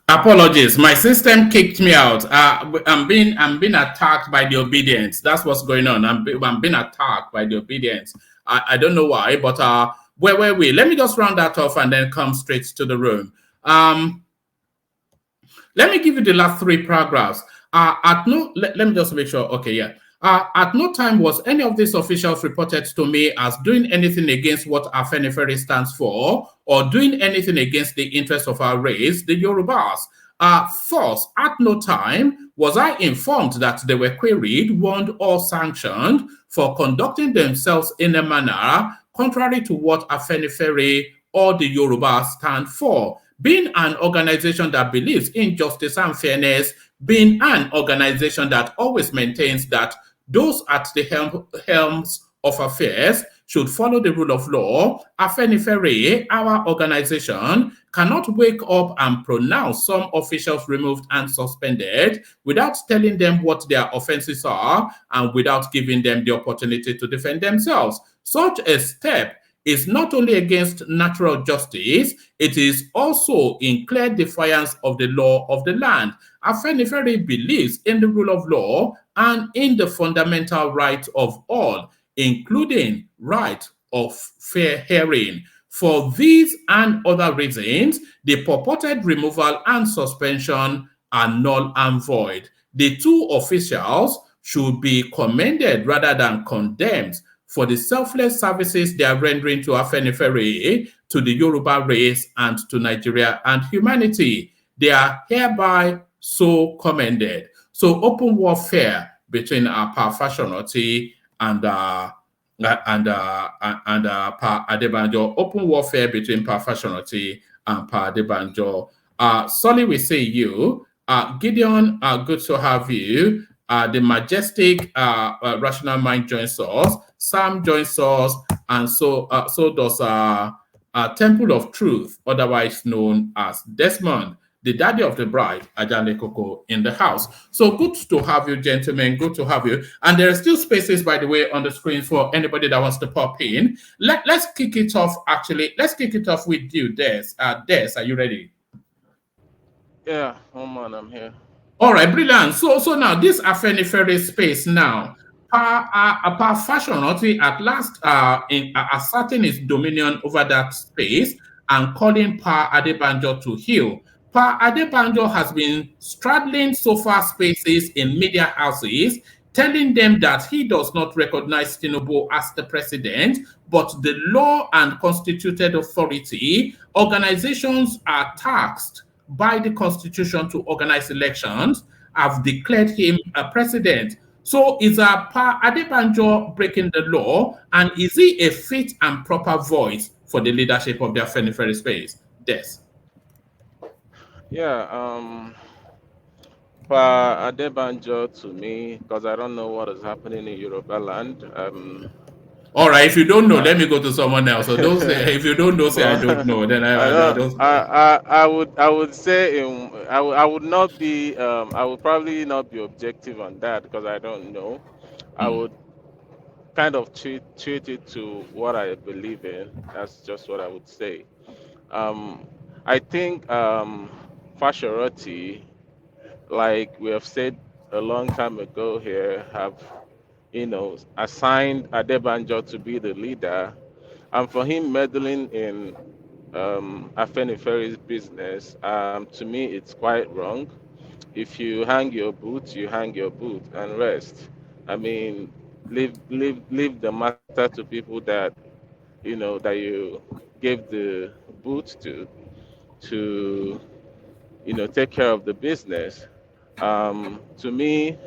S5: apologies, my system kicked me out. I'm being attacked by the obedience. That's what's going on. I'm being attacked by the obedience. I don't know why, but where were we? Let me just round that off and then come straight to the room. Let me give you the last three paragraphs. Let me just make sure. Okay, yeah. At no time was any of these officials reported to me as doing anything against what AFENIFERE stands for or doing anything against the interests of our race, the Yorubas. First, at no time was I informed that they were queried, warned, or sanctioned for conducting themselves in a manner contrary to what AFENIFERE or the Yorubas stand for. Being an organization that believes in justice and fairness, being an organization that always maintains that those at the helms of affairs should follow the rule of law, AFENIFERE, our organization, cannot wake up and pronounce some officials removed and suspended without telling them what their offenses are and without giving them the opportunity to defend themselves. Such a step is not only against natural justice, it is also in clear defiance of the law of the land. AFENIFERE believes in the rule of law and in the fundamental right of all, including right of fair hearing. For these and other reasons, the purported removal and suspension are null and void. The two officials should be commended rather than condemned for the selfless services they are rendering to AFENIFERE, to the Yoruba race, and to Nigeria and humanity. They are hereby so commended. So open warfare between Fasoranti and Pa Adebanjo. Open warfare between Fasoranti and Pa Adebanjo. Solly, we say you. Gideon, good to have you. The majestic Rational Mind joins us. Sam joins us, and so does Temple of Truth, otherwise known as Desmond, the daddy of the bride, Ajane Koko, in the house. So good to have you, gentlemen. Good to have you. And there are still spaces, by the way, on the screen for anybody that wants to pop in. Let's kick it off. Actually, let's kick it off with you, Des. Des, are you ready?
S11: Yeah, hold on, I'm here.
S5: All right, brilliant. So now this AFENIFERE space now, Fasoranti at last asserting its dominion over that space and calling Pa Adebanjo to heel. Pa Adebanjo has been straddling sofa spaces in media houses, telling them that he does not recognize Tinubu as the president, but the law and constituted authority. Organizations are tasked by the constitution to organize elections have declared him a president. So is Pa Adebanjo breaking the law, and is he a fit and proper voice for the leadership of the AFENIFERE space? Yes.
S11: Yeah, Pa Adebanjo to me, because I don't know what is happening in Yoruba land.
S5: All right, if you don't know, let me go to someone else. So don't say if you don't know, say I don't know. Then I don't.
S11: I would say I would not be I would probably not be objective on that because I don't know. I would kind of treat it to what I believe in. That's just what I would say. I think Fasharoti, like we have said a long time ago here, have assigned Adebanjo to be the leader, and for him meddling in AFENIFERE'S business, to me it's quite wrong. If you hang your boot, you hang your boot and rest. I mean, leave the matter to people that that you gave the boot to take care of the business. To me,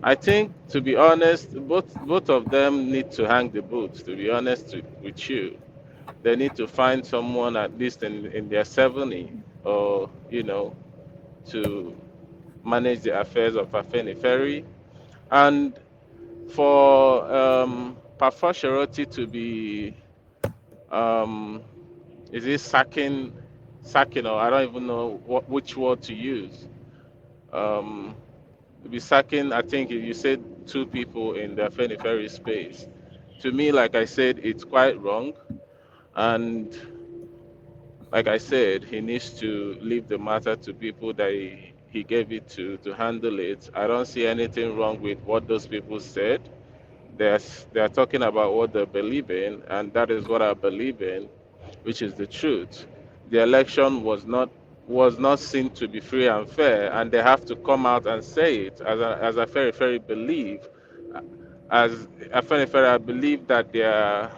S11: I think, to be honest, both of them need to hang the boots. To be honest with you, they need to find someone at least in their 70 or to manage the affairs of AFENIFERE. And for Papa Sheroti to be is it sacking, or I don't even know which word to use. To be sacking, I think you said two people in the AFENIFERE space. To me, like I said, it's quite wrong. And like I said, he needs to leave the matter to people that he gave it to handle it. I don't see anything wrong with what those people said. They're talking about what they believe in, and that is what I believe in, which is the truth. The election was not seen to be free and fair, and they have to come out and say it. As a very believe, as a very I believe that their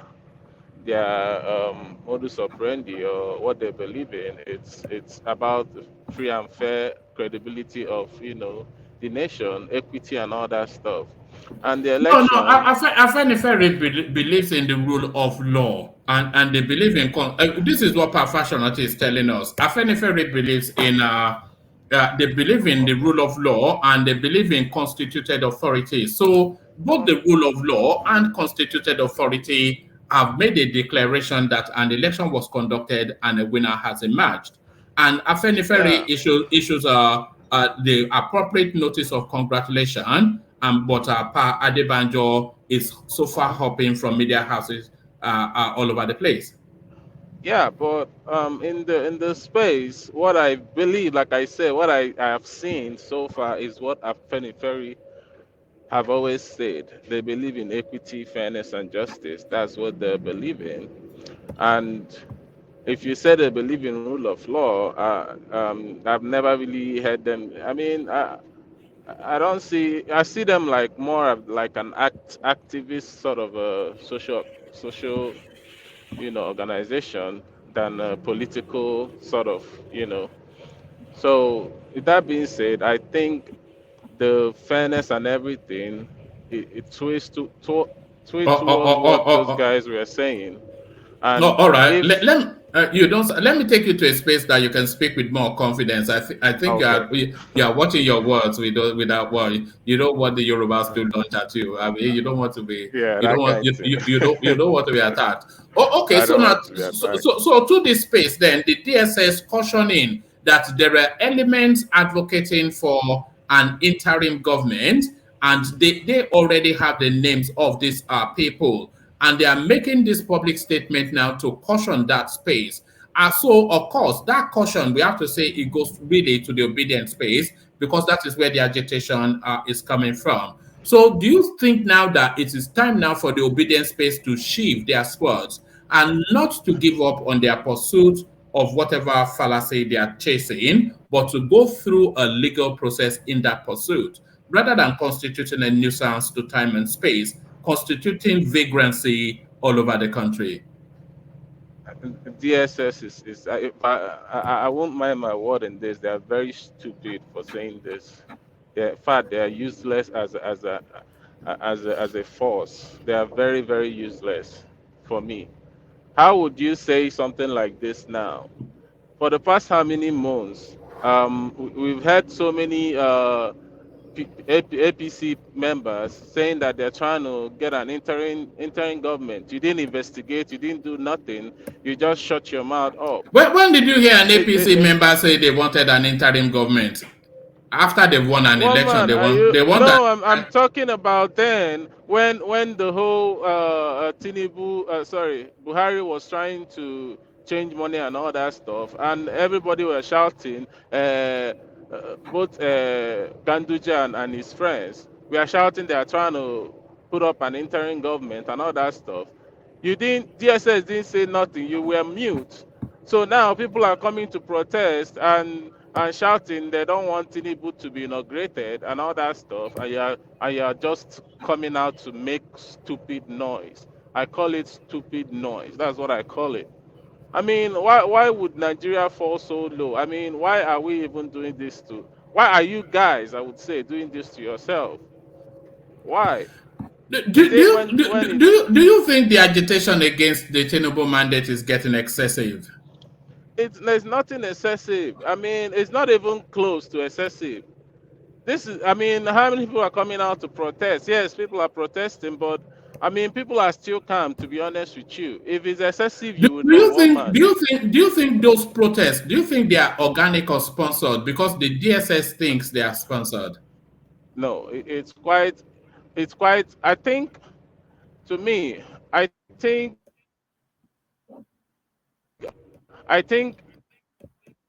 S11: modus operandi or what they believe in, it's about free and fair credibility of the nation, equity, and all that stuff. And the
S5: No,
S11: election,
S5: AFENIFERE believes in the rule of law, and they believe in. This is what Fashionati is telling us. AFENIFERE believes in. They believe in the rule of law, and they believe in constituted authority. So both the rule of law and constituted authority have made a declaration that an election was conducted and a winner has emerged. And AFENIFERE issues the appropriate notice of congratulation. But Pa Adebanjo is so far hopping from media houses all over the place.
S11: yeah, but in the space, what I believe, like I said, what I have seen so far is what AFENIFERE have always said. They believe in equity, fairness, and justice. That's what they believe in. And if you say they believe in rule of law, I've never really heard them. I mean, I don't see. I see them like more of like an activist sort of a social organization than a political sort of So with that being said, I think the fairness and everything it twists towards what those guys were saying.
S5: No,
S11: And
S5: all right.
S11: if
S5: Let me take you to a space that you can speak with more confidence. I think
S11: okay,
S5: you are watching your words without worry. You don't want the Yorubas to launch at you. I mean, you don't want to be.
S11: yeah,
S5: You don't
S11: that
S5: want
S11: kind of thing.
S5: you don't want to be attacked. Oh, okay.
S11: I
S5: So
S11: don't
S5: now,
S11: want to be attacked.
S5: so to this space, then the DSS cautioning that there are elements advocating for an interim government, and they already have the names of these people. And they are making this public statement now to caution that space. So, of course, that caution, we have to say it goes really to the obedient space because that is where the agitation is coming from. So, do you think now that it is time now for the obedient space to shift their swords and not to give up on their pursuit of whatever fallacy they are chasing, but to go through a legal process in that pursuit, rather than constituting a nuisance to time and space, constituting vagrancy all over the country?
S11: DSS is I won't mind my word in this. They are very stupid for saying this. In fact, they are useless as a force. They are very, very useless for me. How would you say something like this now? For the past how many months, we've had so many APC members saying that they're trying to get an interim government. You didn't investigate, you didn't do nothing, you just shut your mouth up.
S5: When did you hear an APC member say they wanted an interim government? After they've won an election, they want
S11: No, I'm talking about then when the whole Buhari was trying to change money and all that stuff, and everybody was shouting, both Ganduja and his friends, we are shouting they are trying to put up an interim government and all that stuff. DSS didn't say nothing, you were mute. So now people are coming to protest and shouting they don't want Tinubu to be inaugurated and all that stuff, and you are just coming out to make stupid noise. I call it stupid noise. That's what I call it. I mean, why would Nigeria fall so low? I mean, why are we even doing this to? Why are you guys, I would say, doing this to yourself? Why?
S5: Do you think the agitation against the Tinubu mandate is getting excessive?
S11: There's nothing excessive. I mean, it's not even close to excessive. I mean, how many people are coming out to protest? Yes, people are protesting, but I mean, people are still calm, to be honest with you. If it's excessive,
S5: do you think those protests, do you think they are organic or sponsored? Because the DSS thinks they are sponsored.
S11: No, it's quite, I think, to me, I think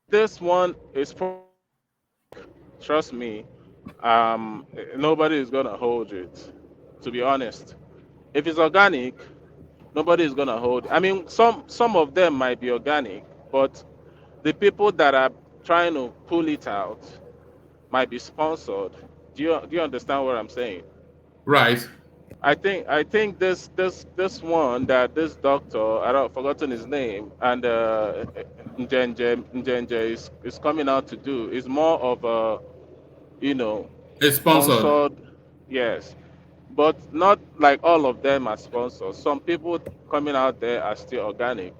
S11: this one is, trust me, nobody is going to hold it, to be honest. If it's organic, nobody is going to hold it. I mean, some of them might be organic, but the people that are trying to pull it out might be sponsored. Do you understand what I'm saying?
S5: Right.
S11: I think this one that this doctor, I've forgotten his name, and Njenje is coming out to do is more of a,
S5: it's sponsored.
S11: Yes, but not like all of them are sponsored. Some people coming out there are still organic,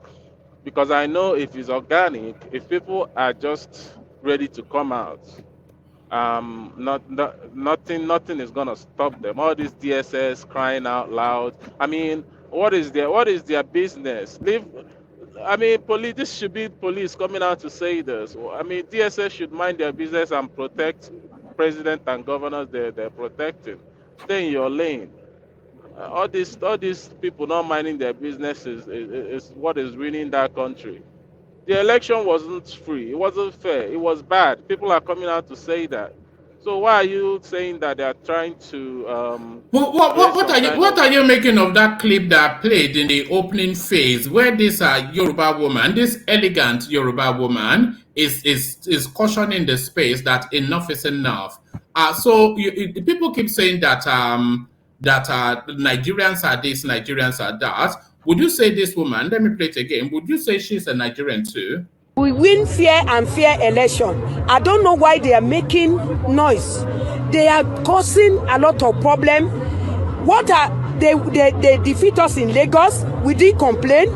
S11: because I know if it's organic, if people are just ready to come out, nothing is gonna stop them. All this DSS crying out loud. I mean, what is their business? This should be police coming out to say this. I mean, DSS should mind their business and protect president and governors they're protecting. Stay in your lane. All these people not minding their business is what is ruining that country. The election wasn't free. It wasn't fair. It was bad. People are coming out to say that. So why are you saying that they are trying to?
S5: What are you making of that clip that played in the opening phase, where this Yoruba woman, this elegant Yoruba woman, is cautioning the space that enough is enough. So people keep saying that Nigerians are this, Nigerians are that. Would you say this woman, let me play it again, would you say she's a Nigerian too?
S4: We win fair and fair election. I don't know why they are making noise. They are causing a lot of problem. They defeat us in Lagos. We didn't complain.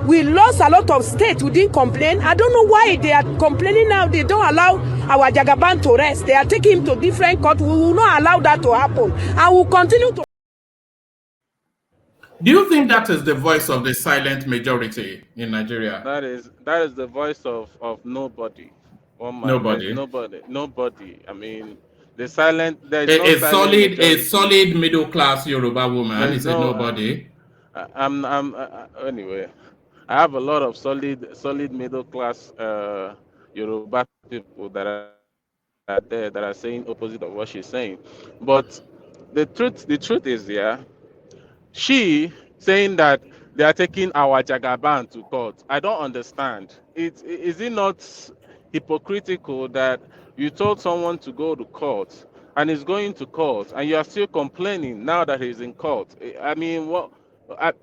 S4: We lost a lot of states. We didn't complain. I don't know why they are complaining now. They don't allow our Jagaban to rest. They are taking him to different court. We will not allow that to happen. And we will continue to.
S5: Do you think that is the voice of the silent majority in Nigeria?
S11: That is the voice of nobody. Nobody. I mean, the silent.
S5: A solid middle class Yoruba woman is a nobody.
S11: Anyway, I have a lot of solid middle class Yoruba people that are there that are saying opposite of what she's saying. But the truth is, yeah, she saying that they are taking our Jagaban to court. I don't understand. Is it not hypocritical that you told someone to go to court and he's going to court and you are still complaining now that he's in court? I mean, what?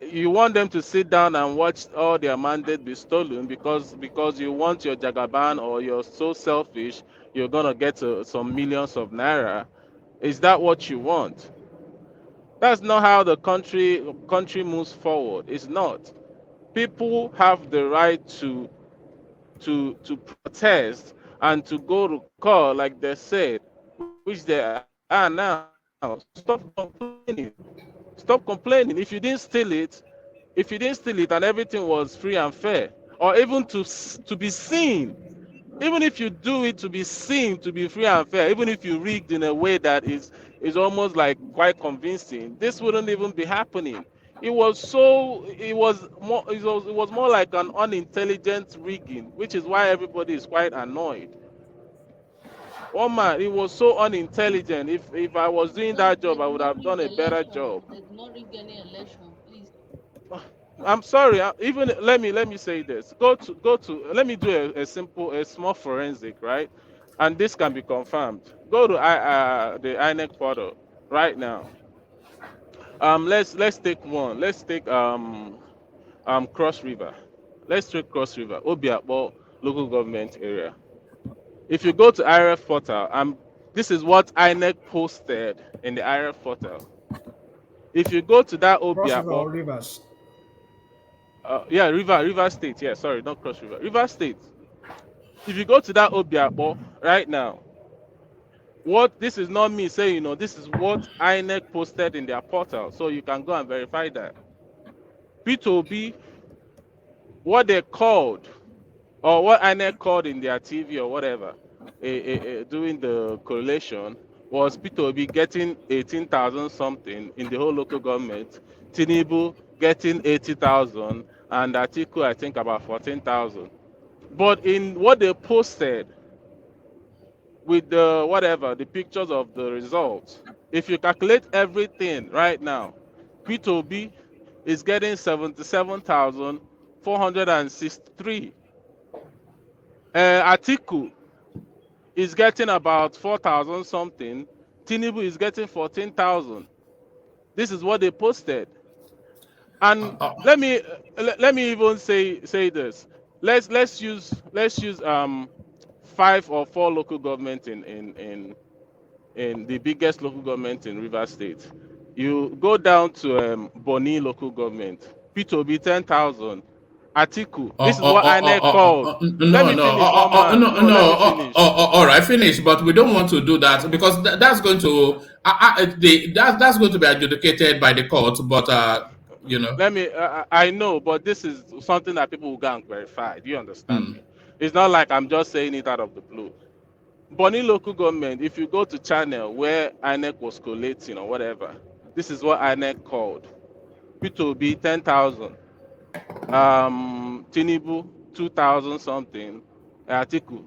S11: You want them to sit down and watch all their mandate be stolen because you want your Jagaban, or you're so selfish you're gonna get some millions of naira? Is that what you want? That's not how the country moves forward. It's not. People have the right to protest and to go to court, like they said, which they are now. Stop complaining. Stop complaining. If you didn't steal it and everything was free and fair, or even to be seen, even if you do it to be seen to be free and fair, even if you rigged in a way that is almost like quite convincing, this wouldn't even be happening. It was more like an unintelligent rigging, which is why everybody is quite annoyed. Oh man, it was so unintelligent. If I was doing that job, I would have done a better job.
S12: They did not rig any election, please.
S11: I'm sorry. Even let me say this. Go to. Let me do a small forensic, right? And this can be confirmed. Go to the INEC portal right now. Let's take one. Let's take Cross River. Let's take Cross River, Obiakpo local government area. If you go to IRF portal, this is what INEC posted in the IRF portal. If you go to that Obiakpo,
S13: Rivers.
S11: Yeah, River State. Yeah, sorry, not Cross River. River State. If you go to that Obiakpo right now, this is not me saying, this is what INEC posted in their portal, so you can go and verify that. P2B, what they called, or what INEC called in their TV or whatever, doing the correlation, was P2B getting 18,000 something in the whole local government, Tinubu getting 80,000, and Atiku, I think, about 14,000. But in what they posted with the pictures of the results, if you calculate everything right now, P2B is getting 77,463. Atiku is getting about 4,000 something. Tinubu is getting 14,000. This is what they posted. And let me even say this. Let's use 5 or 4 local government in the biggest local government in River State. You go down to Boni local government, P2B 10,000. Atiku. This is what INEC called. Let me finish.
S5: All right, finish. But we don't want to do that because that's going to that's going to be adjudicated by the court. But
S11: let me. I know, but this is something that people will go and verify. Do you understand me? It's not like I'm just saying it out of the blue. Boni local government. If you go to channel where INEC was collating or whatever, this is what INEC called. P2B 10,000. Tinubu 2,000 something, Atiku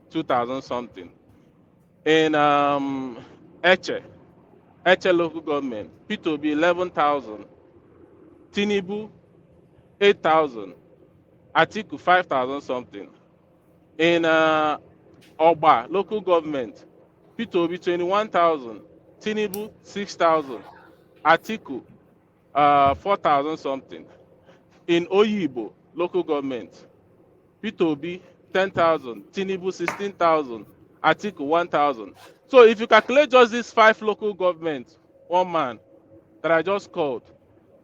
S11: 2,000 something. In Eche local government, P2B 11,000, Tinubu 8,000, Atiku 5,000 something. In Oba local government, P2B 21,000, Tinubu 6,000, Atiku 4,000 something. In Oyibo local government, P2B 10,000, Tinubu 16,000, Atiku 1,000. So if you calculate just these 5 local governments, one man that I just called,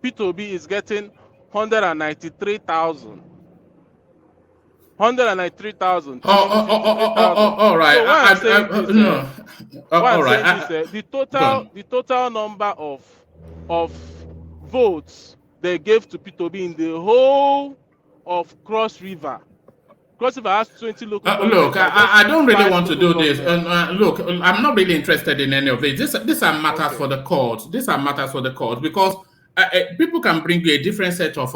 S11: P2B is getting 193,000. 193,000.
S5: All right.
S11: The total number of votes they gave to P2B in the whole of Cross River. Cross River has 20 local governments.
S5: Look, I don't really want to do this. Look, I'm not really interested in any of this. These are matters for the court. These are matters for the court because people can bring you a different set of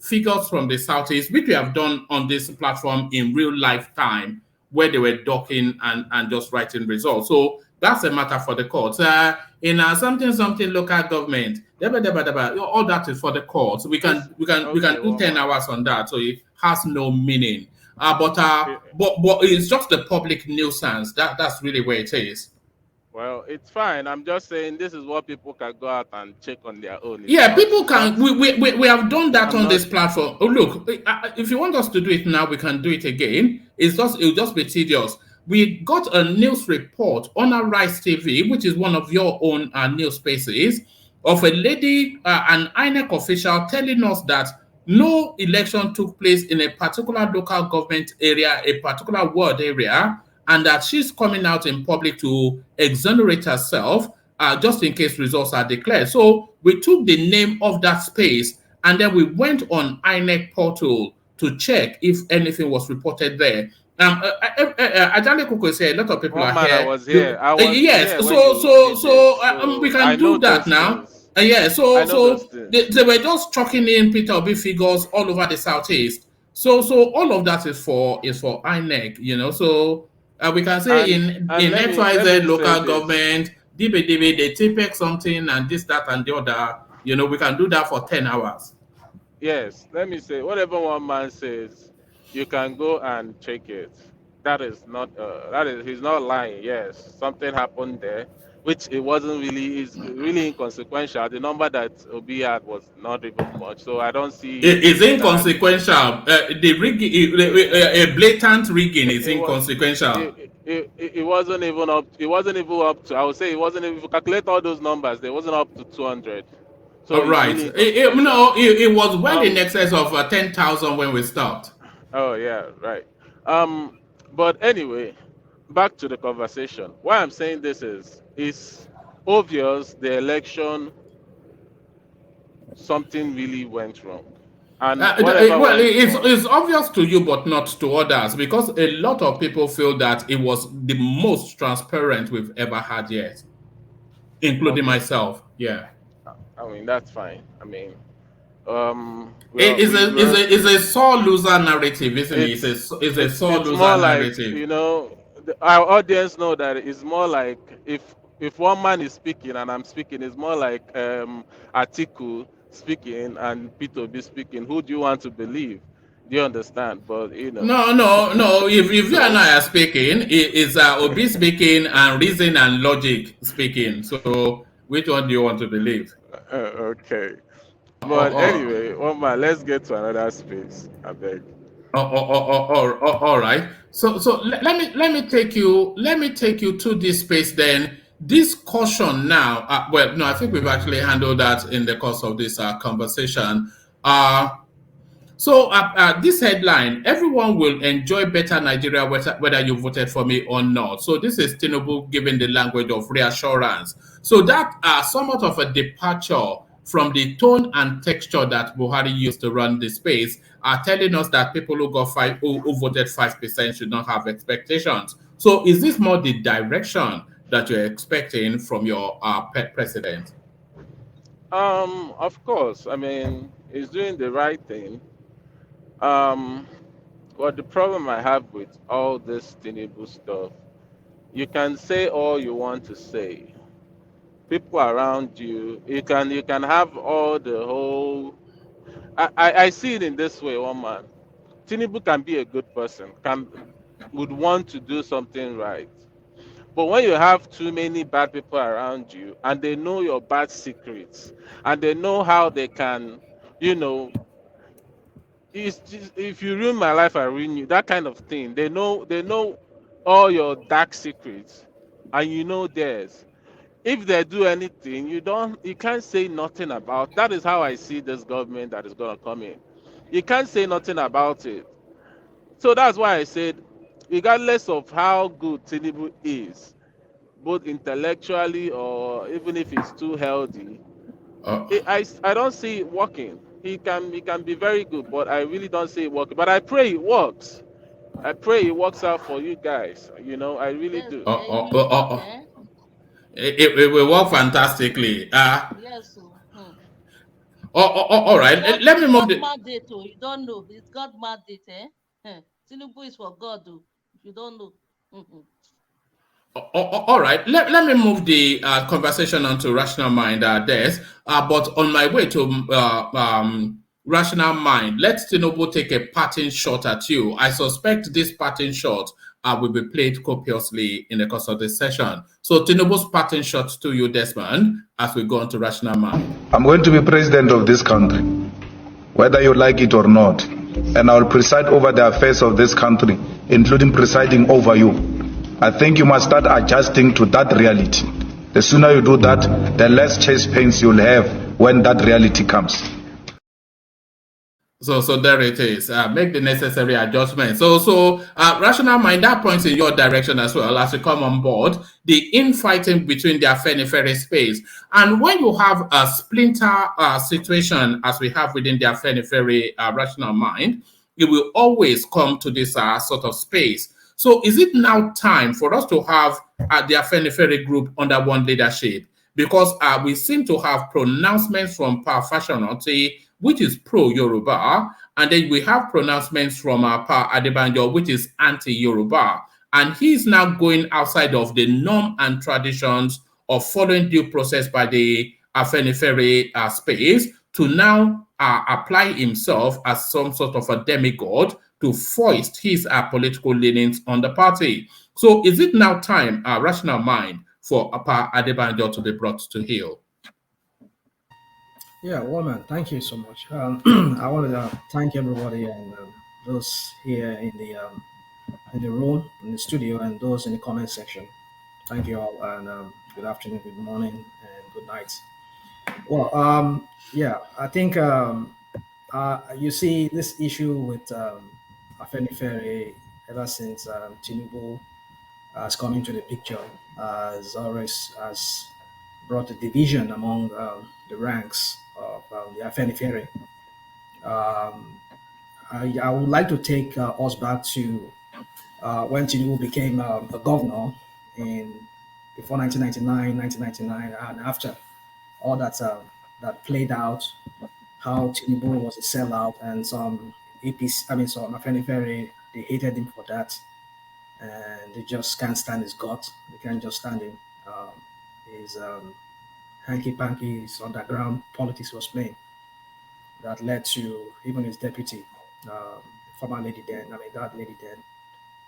S5: figures from the Southeast, which we have done on this platform in real life time, where they were docking and just writing results. So that's a matter for the courts. In something local government, all that is for the courts. We can do 10 hours on that, so it has no meaning. But it's just the public nuisance. That's really where it is.
S11: Well, it's fine. I'm just saying this is what people can go out and check on their own.
S5: People can. We have done that on this platform. Oh, look, if you want us to do it now, we can do it again. It'll just be tedious. We got a news report on our Rice TV, which is one of your own news spaces, of a lady, an INEC official, telling us that no election took place in a particular local government area, a particular ward area, and that she's coming out in public to exonerate herself just in case results are declared. So we took the name of that space and then we went on INEC portal to check if anything was reported there. Ajale Kuko said a lot of people are here.
S11: I was here.
S5: Yes, we can do that now. They were just chucking in Peter Obi figures all over the Southeast. So all of that is for INEC, you know. So we can say in XYZ local government, DBDB, they TPEC something and this, that, and the other. You know, we can do that for 10 hours.
S11: Yes, let me say, whatever one man says, you can go and check it. That is not, he's not lying. Yes, something happened there, which it wasn't really, is really inconsequential. The number that Obi had was not even much, so I don't see.
S5: It's inconsequential. The rigging, a blatant rigging is inconsequential.
S11: It wasn't even up. It wasn't even up to. I would say it wasn't even. If you calculate all those numbers, it wasn't up to 200. So
S5: right. It was well in excess of 10,000 when we stopped.
S11: Oh yeah, right. But anyway, back to the conversation. Why I'm saying this is obvious. The election, something really went wrong. And
S5: it's obvious to you, but not to others, because a lot of people feel that it was the most transparent we've ever had yet, including myself. Yeah.
S11: I mean, that's fine. I mean,
S5: it's a sore loser narrative, isn't it? It's a sore loser narrative.
S11: You know, our audience know that it's more like if one man is speaking and I'm speaking, it's more like Atiku speaking and Peter be speaking. Who do you want to believe? Do you understand? But you know.
S5: No. If you and I are speaking, it's Obi speaking and reason and logic speaking. So which one do you want to believe?
S11: Okay. But anyway, one man, let's get to another space. I beg.
S5: All right. So let me take you to this space then. This caution now. I think we've actually handled that in the course of this conversation. So this headline: everyone will enjoy better Nigeria whether you voted for me or not. So this is Tinubu giving the language of reassurance. So that somewhat of a departure from the tone and texture that Buhari used to run the space, are telling us that people who voted 5% should not have expectations. So is this more the direction that you're expecting from your pet president?
S11: Of course. I mean, he's doing the right thing. But the problem I have with all this Tinubu stuff, you can say all you want to say. People around you, you can have all the whole. I see it in this way, one man. Tinubu can be a good person, would want to do something right. But when you have too many bad people around you and they know your bad secrets and they know how they can, you know, it's just, if you ruin my life, I ruin you, that kind of thing. They know all your dark secrets and you know theirs. If they do anything, you can't say nothing about. That is how I see this government that is going to come in. You can't say nothing about it. So that's why I said, regardless of how good Tinubu is, both intellectually or even if he's too healthy, I don't see it working. He can be very good, but I really don't see it working. But I pray it works. I pray it works out for you guys. You know, I really do.
S5: It will work fantastically.
S12: Yes.
S5: All right.
S12: God,
S5: Let me
S12: it's
S5: move
S12: God
S5: the.
S12: mandate. Oh, you don't know. It's God mandate, eh? Tinubu is for God, oh. If you don't know. Mhm.
S5: All right, let me move the conversation onto rational mind, Des. But on my way to rational mind, let Tinubu take a parting shot at you. I suspect this parting shot will be played copiously in the course of this session. So Tinubu's parting shot to you, Desmond, as we go on to rational mind.
S1: I'm going to be president of this country, whether you like it or not. And I will preside over the affairs of this country, including presiding over you. I think you must start adjusting to that reality. The sooner you do that, the less chest pains you'll have when that reality comes.
S5: So there it is. Make the necessary adjustments. So rational mind, that points in your direction as well as you come on board. The infighting between the AFENIFERE'S space, and when you have a splinter situation as we have within the AFENIFERE rational mind, it will always come to this sort of space. So is it now time for us to have the AFENIFERE group under one leadership? Because we seem to have pronouncements from Fasoranti, which is pro-Yoruba, and then we have pronouncements from Adebanjo, which is anti-Yoruba. And he's now going outside of the norm and traditions of following due process by the AFENIFERE space to now apply himself as some sort of a demigod to foist his political leanings on the party. So is it now time, rational mind, for Adebanjo to be brought to heel?
S13: Yeah, Woman, thank you so much. I wanted to thank everybody and those here in the room, in the studio, and those in the comment section. Thank you all, and good afternoon, good morning, and good night. Well, yeah, I think you see this issue with AFENIFERE ever since Tinubu has come into the picture, has always has brought a division among the ranks of the AFENIFERE. I would like to take us back to when Tinubu became a governor in before 1999, 1999, and after all that played out, how Tinubu was a sellout, and some APC, I mean, some AFENIFERE, they hated him for that, and they just can't stand his guts. They can't just stand him. His hanky-panky, his underground politics was playing that led to even his deputy, former lady then, I mean, that lady then,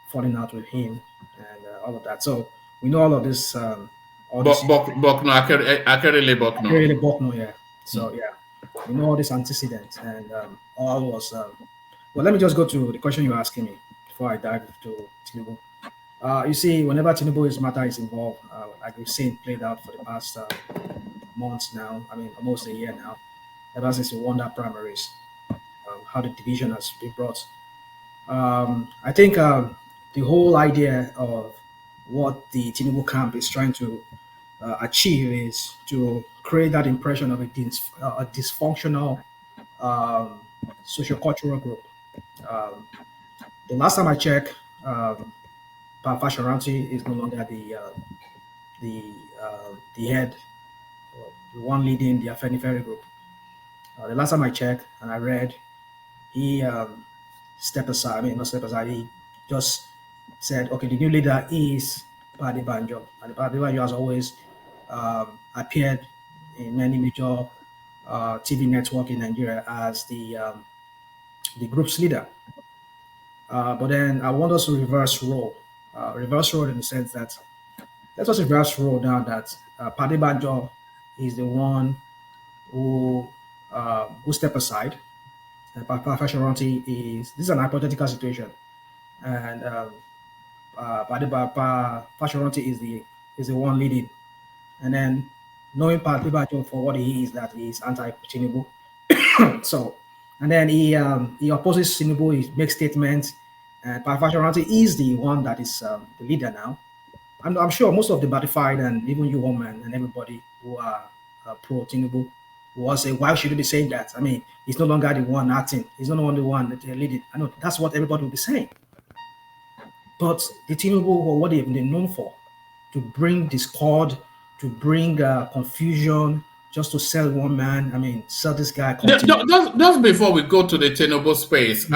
S13: falling out with him and all of that. So we know all of this.
S5: Akerele
S13: Bokno, yeah. So yeah, we know all this antecedents, and all was. Well, let me just go to the question you're asking me before I dive to Tinubu. You see, whenever Tinubu's matter is involved, like we've seen played out for the past months now, I mean, almost a year now, ever since we won that primaries, how the division has been brought. I think the whole idea of what the Tinubu camp is trying to achieve is to create that impression of a dysfunctional socio-cultural group. The last time I checked, Fasoranti is no longer the head, the one leading the AFENIFERE group. The last time I checked and I read, he stepped aside. I mean, not stepped aside. He just said, "Okay, the new leader is Adebanjo." And Adebanjo has always appeared in many major TV network in Nigeria as the group's leader. But then I want us to reverse role in the sense that let us reverse role now that Adebanjo is the one who stepped aside. And Fasoranti is this is an hypothetical situation, and Fasoranti is the one leading, and then knowing Adebanjo for what he is, that he is anti-Tinubu. So, and then he opposes Tinubu. He makes statements, and Fasoranti is the one that is the leader now. I'm sure most of the Batified and even you, woman, and everybody who are pro Tinubu will all say, why should you be saying that? I mean, he's no longer the one acting. He's not the only one that they're leading. I know that's what everybody will be saying. But the Tinubu, what they've been known for, to bring discord, to bring confusion, just to sell one man. I mean, sell this guy.
S5: Just before we go to the Tinubu space,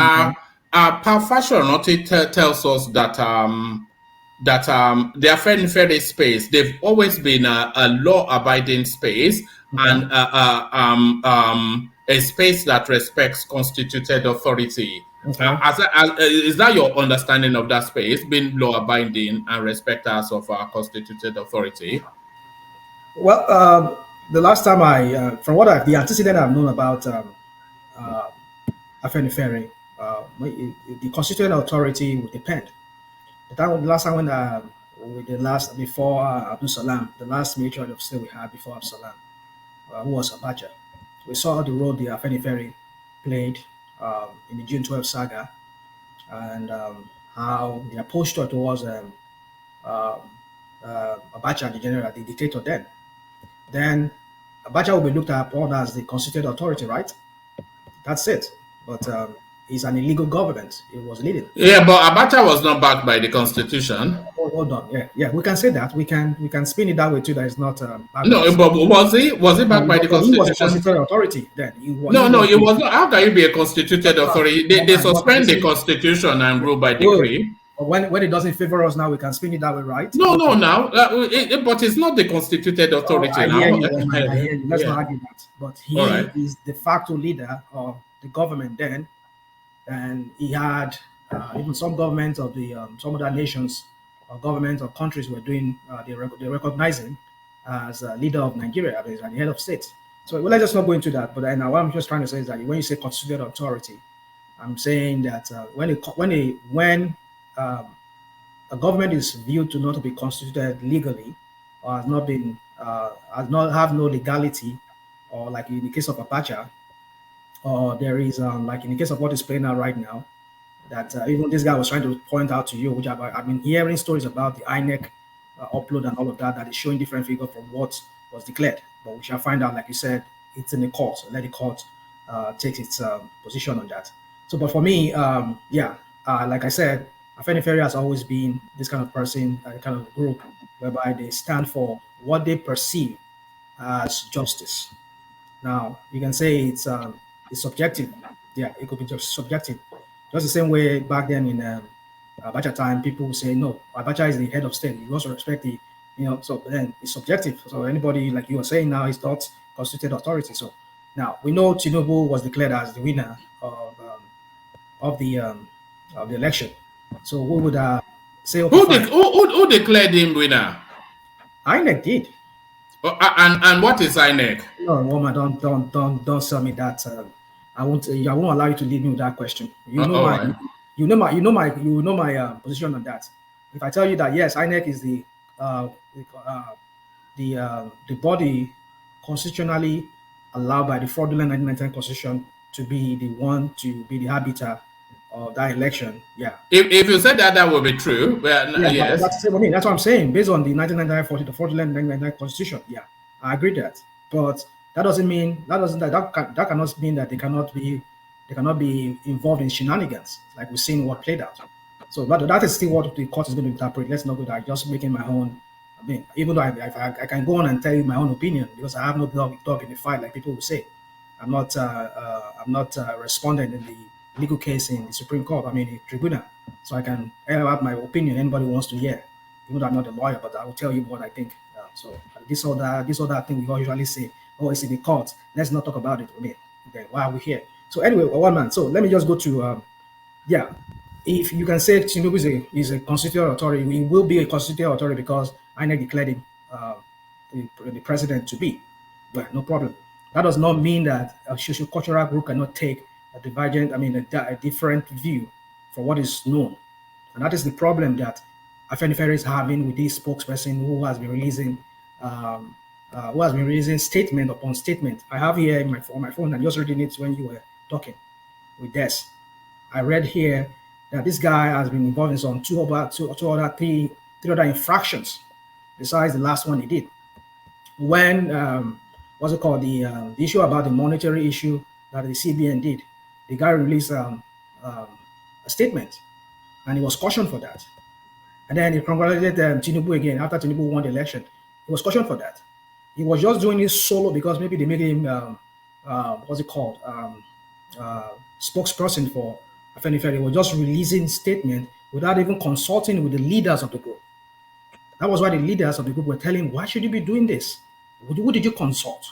S5: Fasoranti tells us that the AFENIFERE'S space, they've always been a law-abiding space and a space that respects constituted authority. Is that your understanding of that space, being law-abiding and respecters of our constituted authority?
S13: Well, the last time from the antecedent I've known about AFENIFERE, the constituted authority would depend. The last time before Abdul Salam, the last major of state we had before Abdul Salam, who was Abacha, we saw the role the AFENIFERE played in the June 12 saga, and how their posture towards Abacha, the general, the dictator then Abacha will be looked upon as the constituted authority, right? That's it. But it's an illegal government. It was leading.
S5: Yeah, but Abacha was not backed by the constitution.
S13: Hold on. Yeah. We can say that. We can spin it that way too. That is not.
S5: No, but was he backed by the constitution?
S13: He was a constituted authority then.
S5: He was not. How can you be a constituted authority? They suspend the constitution and rule by decree.
S13: When it doesn't favor us now, we can spin it that way, right?
S5: No, but it's not the constituted authority now.
S13: I hear you. Let's not argue that. But he is the de facto leader of the government then, and he had even some governments of the some other nations or governments or countries were doing they recognize him as a leader of Nigeria, as the head of state. So let's just not go into that. But what I'm just trying to say is that when you say constituted authority, I'm saying that when a government is viewed to not be constituted legally, or has not have no legality, or like in the case of Abacha, or there is like in the case of what is playing out right now, that even this guy was trying to point out to you, which I've been hearing stories about the INEC upload and all of that is showing different figures from what was declared. But we shall find out, like you said, it's in the court. So let the court take its position on that. So, but for me, like I said, AFENIFERE has always been this kind of person, kind of group, whereby they stand for what they perceive as justice. Now, you can say it's subjective. Yeah, it could be just subjective. Just the same way back then in Abacha time, people would say, no, Abacha is the head of state. You also respect the, so then it's subjective. So anybody, like you were saying now, is not constituted authority. So now we know Tinubu was declared as the winner of the election. So we would say, okay,
S5: who declared him winner?
S13: INEC did.
S5: And what is INEC?
S13: No, woman, don't sell me that. I won't allow you to lead me with that question. You know my position on that. If I tell you that yes, INEC is the body constitutionally allowed by the fraudulent 1999 constitution to be the one to be the arbiter of that election, yeah.
S5: If you said that would be true, yes.
S13: That's what I'm saying. Based on the 1999 the fraudulent 1999 constitution, yeah, I agree that. But that cannot mean that they cannot be involved in shenanigans, like we've seen what played out. So, but that is still what the court is going to interpret. Let's not go there. Just making my own. I mean, even though I can go on and tell you my own opinion because I have no dog in the fight, like people will say. I'm not responding in the legal case in the Supreme Court. I mean, the tribunal. So I can air out my opinion. Anybody wants to hear. Even though I'm not a lawyer, but I will tell you what I think. So this or that thing we all usually say. Oh, it's in the court. Let's not talk about it. Okay, why are we here? So anyway, one man. So let me just go to if you can say Tinubu is a constitutional authority, he will be a constitutional authority because INEC declared him the president to be. But no problem. That does not mean that a socio-cultural group cannot take a different view for what is known. And that is the problem that AFENIFERE is having with this spokesperson who has been releasing statement upon statement. I have here on my phone, and just reading it when you were talking with Des. I read here that this guy has been involved in some three other infractions besides the last one he did. When what's it called, the issue about the monetary issue that the CBN did, the guy released a statement, and he was cautioned for that. And then he congratulated Tinubu again after Tinubu won the election. He was cautioned for that. He was just doing it solo because maybe they made him what's it called, spokesperson for AFENIFERE. He was just releasing statement without even consulting with the leaders of the group. That was why the leaders of the group were telling him, why should you be doing this? Who did you consult?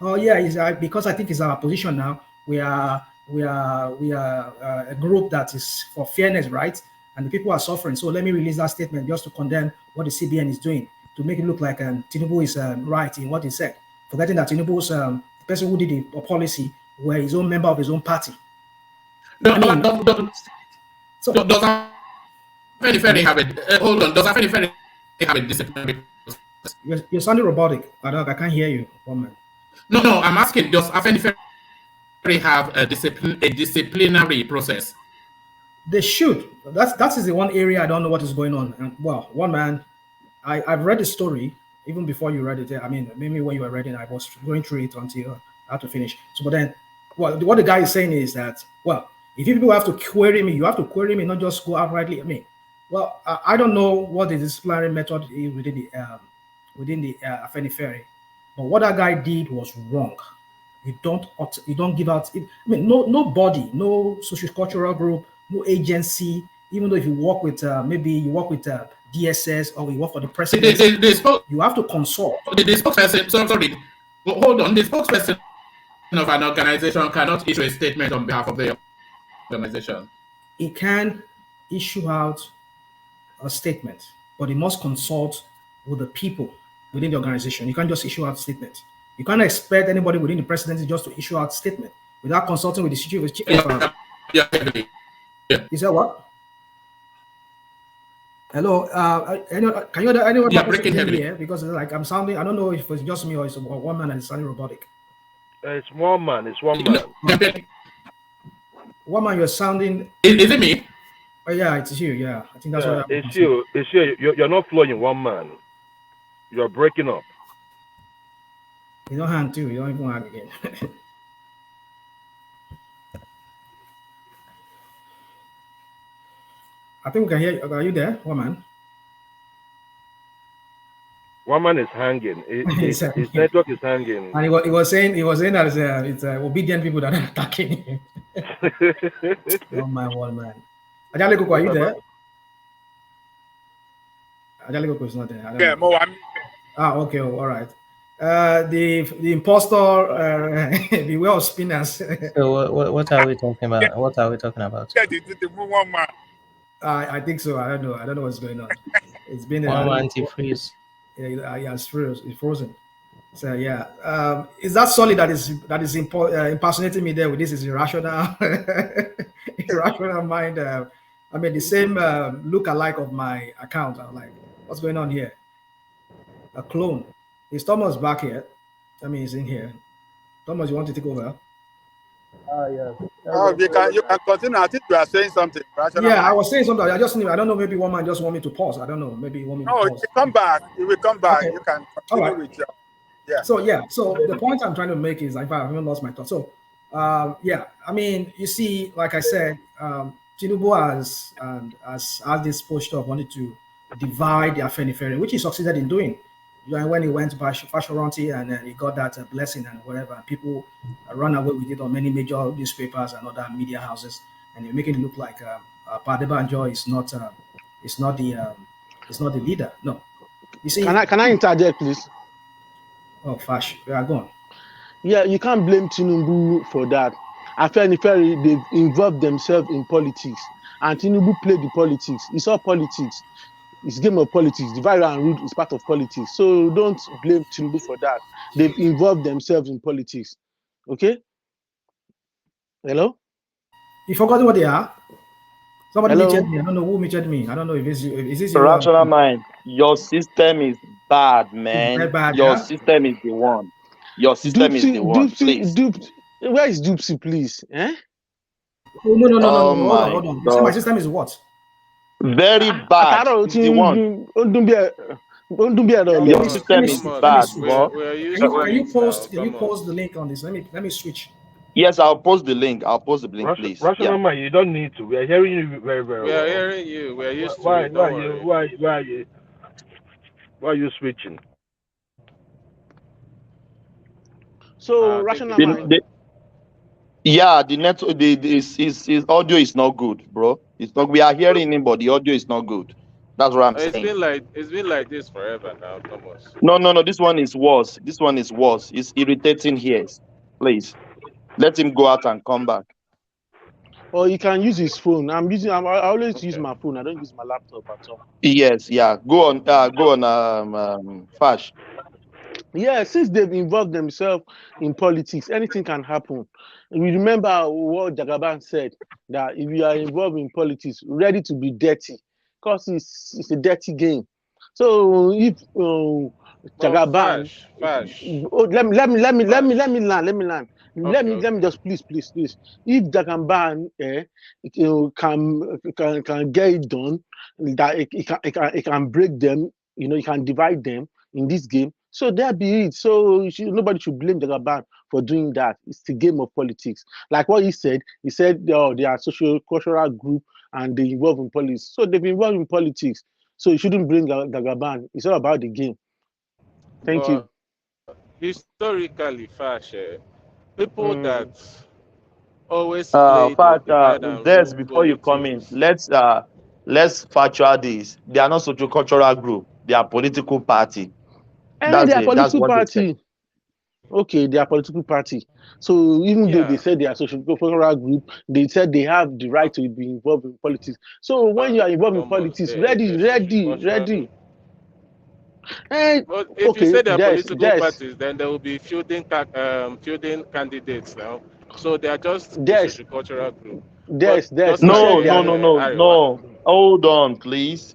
S13: Oh yeah, because I think it's our position now. We are a group that is for fairness, right? And the people are suffering. So let me release that statement just to condemn what the CBN is doing, to make it look like Tinubu is right in what he said, forgetting that Tinubu's the person who did the policy were his own member of his own party.
S5: Does AFENIFERE have a hold on? Does AFENIFERE have a disciplinary process?
S13: You're sounding robotic. I can't hear you, woman.
S5: No, I'm asking, does AFENIFERE have a disciplinary process?
S13: They should. That is the one area I don't know what is going on. And well, one man, I've read the story even before you read it. I mean, maybe when you were reading, I was going through it until I had to finish. So, but then, well, what the guy is saying is that, well, if people have to query me, you have to query me, not just go outrightly at me. Well, I don't know what the disciplinary method is within the AFENIFERE, but what that guy did was wrong. You don't give out. I mean, nobody, no socio-cultural group, no agency. Even though if you work with maybe you work with DSS or you work for the president, you have to consult.
S5: The spokesperson, sorry, hold on. The spokesperson of an organization cannot issue a statement on behalf of the organization.
S13: He can issue out a statement, but he must consult with the people within the organization. You can't just issue out a statement. You can't expect anybody within the presidency just to issue out a statement without consulting with the chief. Is that what? Hello, can you anyone
S5: breaking
S13: here? Because it's like I'm sounding. I don't know if it's just me or it's one man and it's sounding robotic.
S14: It's one man. It's one man.
S13: One man, you're sounding.
S5: Is it me?
S13: Oh yeah, it's you. Yeah, I think that's what.
S14: It's you. It's you. You're not flowing, one man. You're breaking up.
S13: You don't hang too. You don't even hang again. I think we can hear you. Are you there, woman?
S14: One man is hanging. His network is hanging.
S13: And he was saying that it's obedient people that are attacking him. One man. Ajale Koko, are you there? Ajale Koko is not there.
S15: Yeah,
S13: okay, all right. The impostor, beware of spinners.
S16: So what are we talking about? What are we talking about?
S13: I think so. I don't know what's going on. It's been
S16: anti-freeze.
S13: Yeah, it's frozen. So yeah, is that solid that is impersonating me there with this is irrational, irrational mind? I mean the same look-alike of my account. I'm like, what's going on here? A clone. Is Thomas back here? I mean, he's in here. Thomas, you want to take over?
S15: Yeah. You can continue. I think you are saying something.
S13: Yeah, I was saying something. I don't know. Maybe one man just want me to pause. I don't know. Maybe you want me to pause.
S15: No, you come back. You will come back. Okay. You can continue with your. Yeah.
S13: So the point I'm trying to make is, I haven't lost my thought. So, yeah, I mean, you see, like I said, Tinubu has this posture of wanting to divide the AFENIFERE, which he succeeded in doing. When he went to Fasoranti and he got that blessing and whatever, and people run away with it on many major newspapers and other media houses, and they're making it look like Adebanjo is not the leader. No, you see.
S17: Can I interject, please?
S13: Oh, Fash, yeah, go on.
S17: Yeah, you can't blame Tinubu for that. AFENIFERE, they've involved themselves in politics, and Tinubu played the politics. It's all politics. It's a game of politics. Divide and rule is part of politics. So don't blame Tinubu for that. They've involved themselves in politics. Okay? Hello?
S13: You forgot what they are? Somebody mentioned me. I don't know who mentioned me. I don't know if it's you. Is this
S18: rational mind? Your system is bad, man.
S13: Bad,
S18: your system is the one. Your system is the one. Please.
S17: Where is Dupsy, please? Eh?
S13: Oh, no. Hold on. You say my system is what?
S18: Very bad. The one. Your system is bad, bro.
S13: Can you post the link on this? Let me switch.
S18: Yes, I'll post the link. Please.
S14: Rational man, you don't need to. We are hearing you very, very well.
S11: We are hearing you. We are used to
S14: why,
S11: it.
S14: Why are you switching?
S17: So rational
S18: The,
S17: mind.
S18: the, yeah, the net his audio is not good, bro. It's not. We are hearing him, but the audio is not good. That's what I'm
S11: It's
S18: saying.
S11: been like this forever now, Thomas.
S18: No. This one is worse. This one is worse. It's irritating ears. Please let him go out and come back.
S17: Or he can use his phone. I always use my phone. I don't use my laptop at all.
S18: Yes, yeah. Go on. Fash.
S17: Yeah, since they've involved themselves in politics, anything can happen. We remember what Jagaban said, that if you are involved in politics, ready to be dirty, because it's a dirty game. So if
S11: But
S17: Jagaban,
S11: Fash.
S17: let me land.
S11: Okay,
S17: Let me
S11: okay.
S17: just please. If Jagaban can get it done, that it can break them, it can divide them in this game. So there be it. So nobody should blame Jagaban for doing that. It's the game of politics. Like what he said oh, they are social cultural group and they involve in politics. So they've been involved in politics. So you shouldn't blame Jagaban. It's all about the game. Thank you.
S11: Historically, Fash, people that always play the
S18: Fact,
S11: divide and
S18: Des,
S11: rule
S18: before you come in,
S11: politics.
S18: let's factual this. They are not social cultural group. They are political party.
S17: They are
S18: That's
S17: political
S18: what they said.
S17: party. Okay, they are political party. So even though they
S11: Yeah.
S17: said they are social cultural group, they said they have the right to be involved in politics. So when you are involved in politics, ready.
S11: But if you
S17: Okay,
S11: say they are political
S17: Des,
S11: parties, then there will be fielding candidates now. So they are just a
S17: Des,
S11: social cultural group. But
S17: Des.
S11: just
S17: He
S11: like
S17: said they are not.
S11: Iowa.
S18: No. Hold on, please.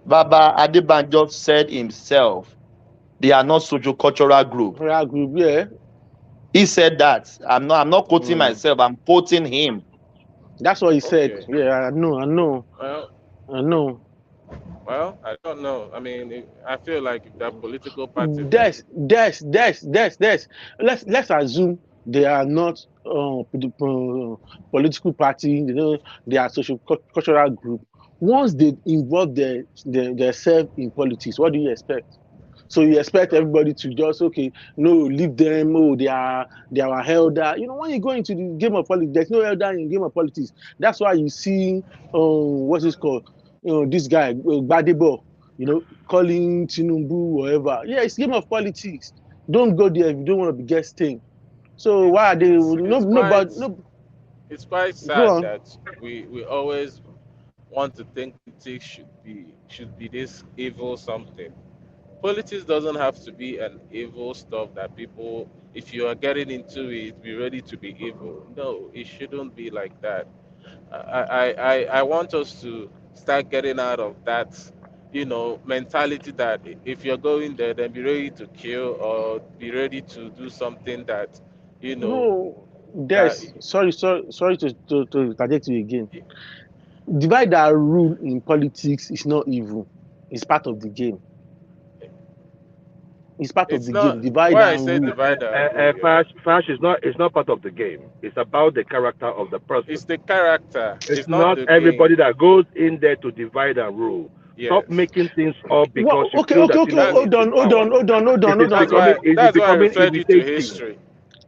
S18: Baba Adebanjo said himself, they are not social cultural group.
S17: Yeah.
S18: He said that. I'm not quoting myself. I'm quoting him.
S17: That's what he said.
S11: Okay.
S17: Yeah, I know.
S11: Well, I don't know. I mean, I feel like if they're political parties, then
S17: Des. Let's assume they are not political party. They are social cultural group. Once they involve themselves in politics, what do you expect? So you expect everybody to just leave them. Oh, they are our elder. When you go into the game of politics, there's no elder in game of politics. That's why you see what's this called? This guy Gbadebo, calling Tinubu whatever. Yeah, it's game of politics. Don't go there if you don't want to be guesting. So why are they nobody?
S11: it's quite
S17: Go
S11: sad
S17: on.
S11: that we always want to think politics should be this evil something. Politics doesn't have to be an evil stuff that people, if you are getting into it, be ready to be evil. No, it shouldn't be like that. I want us to start getting out of that, mentality that if you're going there, then be ready to kill or be ready to do something that,
S17: No, Des.
S11: that
S17: Sorry to interject you again. Divide and rule in politics is not evil. It's part of the game. It's part of
S11: it's
S17: the game.
S11: not.
S17: Divide
S11: Why I
S17: and
S11: say
S17: rule.
S11: divide and rule,
S14: Fash is not part of the game. It's about the character of the person.
S11: it's the character.
S14: It's
S11: It's not
S14: not
S11: the game.
S14: everybody that goes in there to divide and rule.
S11: Yes.
S14: Stop making things up because you
S17: Okay.
S14: feel that
S17: Hold on.
S14: It is
S11: That's
S14: becoming
S11: why I referred you to
S14: irritating.
S11: history.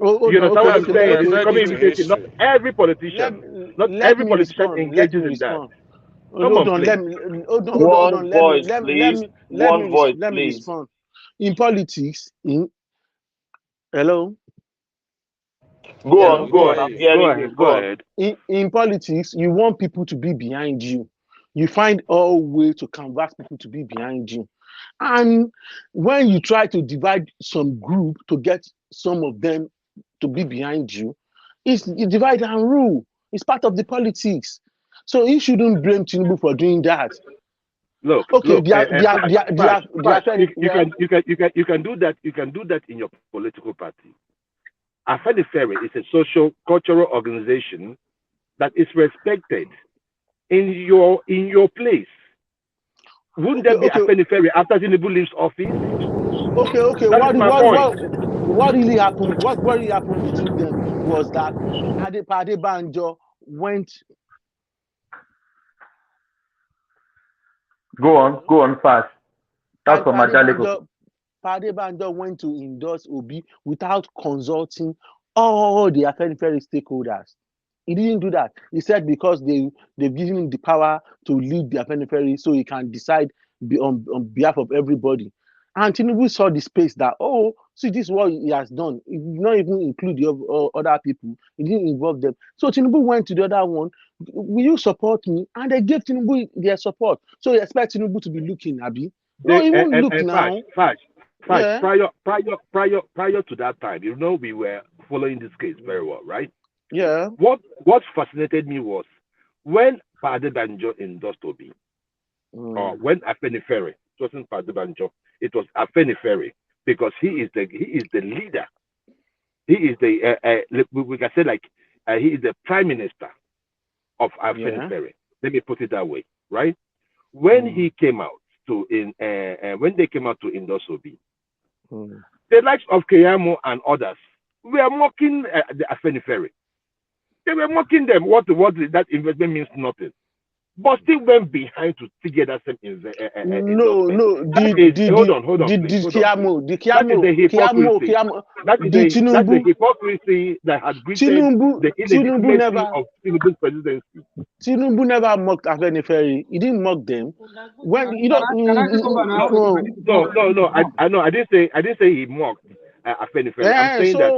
S14: You understand what I'm saying? It is
S11: referred you
S14: becoming
S11: to
S14: irritating. Not
S11: history.
S14: every politician,
S17: Let me respond.
S14: engages in that. Come
S17: Hold
S14: on,
S17: on.
S14: please.
S17: Hold on. Let me
S18: One voice, please.
S17: respond. In politics, hello.
S18: Go
S17: Hello?
S18: on. I'm hearing you. Go ahead.
S17: In politics, you want people to be behind you. You find all way to canvas people to be behind you. And when you try to divide some group to get some of them to be behind you, it's divide and rule. It's part of the politics. So you shouldn't blame Tinubu for doing that.
S14: Look,
S17: you can
S14: do that. You can do that in your political party. AFENIFERE is a social cultural organization that is respected in your place. Wouldn't there be AFENIFERE after Tinubu leaves office?
S17: Okay.
S14: That is my point.
S17: What really happened? What really happened between them was that Adebanjo went.
S16: Go on fast. That's from Madaligo.
S17: Adebanjo went to endorse Obi without consulting all the AFENIFERE stakeholders. He didn't do that. He said because they've given him the power to lead the AFENIFERE so he can decide on behalf of everybody. And Tinubu saw the space that, oh, see, this is what he has done. He did not even include the other people. He didn't involve them. So Tinubu went to the other one. Will you support me? And they gave Tinubu their support. So you expect Tinubu to be looking, Abi? No, he won't look now.
S14: Prior to that time, we were following this case very well, right?
S17: Yeah.
S14: What fascinated me was when Adebanjo endorsed Obi, or when AFENIFERE, it wasn't Adebanjo, it was AFENIFERE, because he is the leader. He is we can say he is the prime minister of AFENIFERE. Yeah. Let me put it that way, right? When he came out when they came out to endorse Obi, the likes of Keyamo and others were mocking the AFENIFERE. They were mocking them. What that investment means nothing. But still went behind to get that same investment.
S17: No. Hold on. The
S14: hypocrisy that had greeted the illegitimacy of Tinubu's presidency.
S17: Tinubu never mocked AFENIFERE. He didn't mock them. When you don't.
S14: No. I know. I didn't say he mocked AFENIFERE. I'm saying that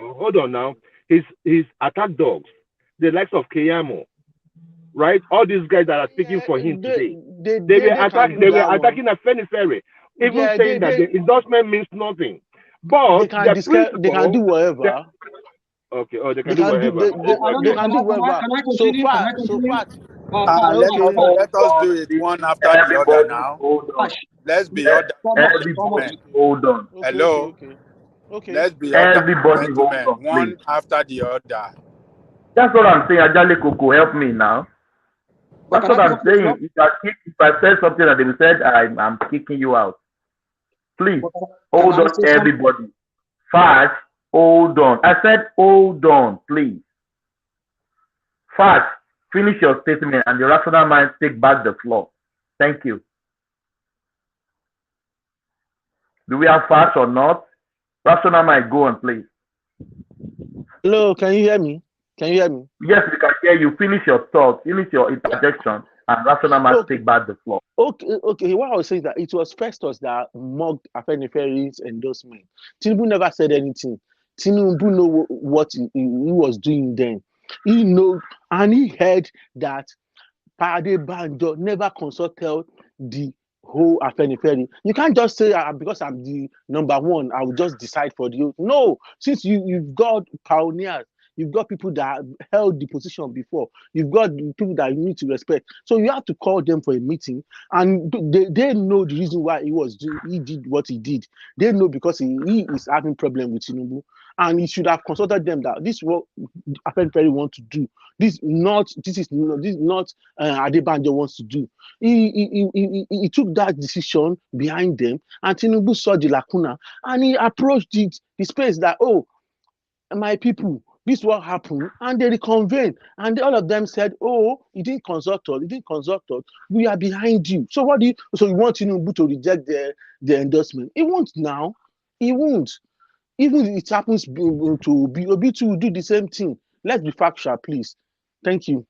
S14: hold on now. His attack dogs, the likes of Keyamo, right? All these guys that are speaking for him today, they were attacking AFENIFERE, even saying that the endorsement means nothing. But
S17: they can do whatever.
S14: They can do whatever.
S17: They can do whatever. So far.
S15: Let us do it one after the other now. Let's be ordered.
S19: Everybody hold on.
S15: Hello.
S17: Okay.
S15: Let's be
S19: everybody hold on,
S15: one after the other.
S19: That's what I'm saying. Ajale Koko, help me now. That's what I'm saying. If I said something that they said, I'm kicking you out. Please hold on, everybody. Fast, hold on. I said hold on, please. Fast, finish your statement and the rational mind take back the floor. Thank you. Do we have fast or not? Rational mind, go on, please.
S17: Hello, can you hear me?
S19: Yes, we can hear you. Finish your thoughts, finish your interjection, and rational mind take back the floor.
S17: Okay. What I was saying that it was Festus that mocked AFENIFERE'S endorsement. Tinubu never said anything. Tinubu know what he was doing then. He know, and he heard that Adebanjo never consulted the whole AFENIFERE. You can't just say because I'm the number one, I will just decide for you. No, since you've got pioneers, you've got people that held the position before, you've got people that you need to respect. So you have to call them for a meeting, and they know the reason why he did what he did. They know because he is having problem with Tinubu, and he should have consulted them that this is what AFENIFERE want to do. This is not Adebanjo wants to do. He took that decision behind them, and Tinubu saw the lacuna, and he approached the space that, oh, my people, this is what happened, and they reconvened, and all of them said, oh, he didn't consult us, we are behind you. So you want Tinubu to reject the endorsement? He won't now. He won't. Even if it happens to Obi to do the same thing. Let's be factual, please. Thank you.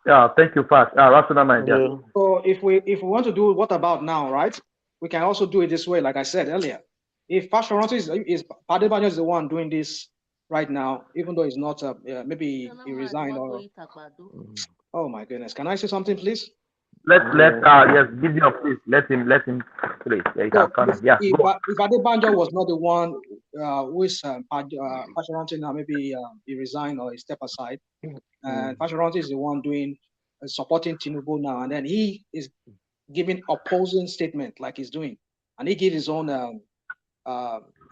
S19: Yeah, thank you, Fast. Rational mind. Yeah.
S20: So if we want to do what about now, right? We can also do it this way, like I said earlier. If Fasoranti is Adebanjo is the one doing this right now, even though he's not, maybe he resigned or. Oh my goodness! Can I say something, please?
S19: Yes, give your please. Let him please. Yeah,
S20: if Adebanjo was not the one who is Fasoranti now, maybe he resigned or he step aside, and Fasoranti is the one doing supporting Tinubu now, and then he is giving opposing statement like he's doing, and he gave his own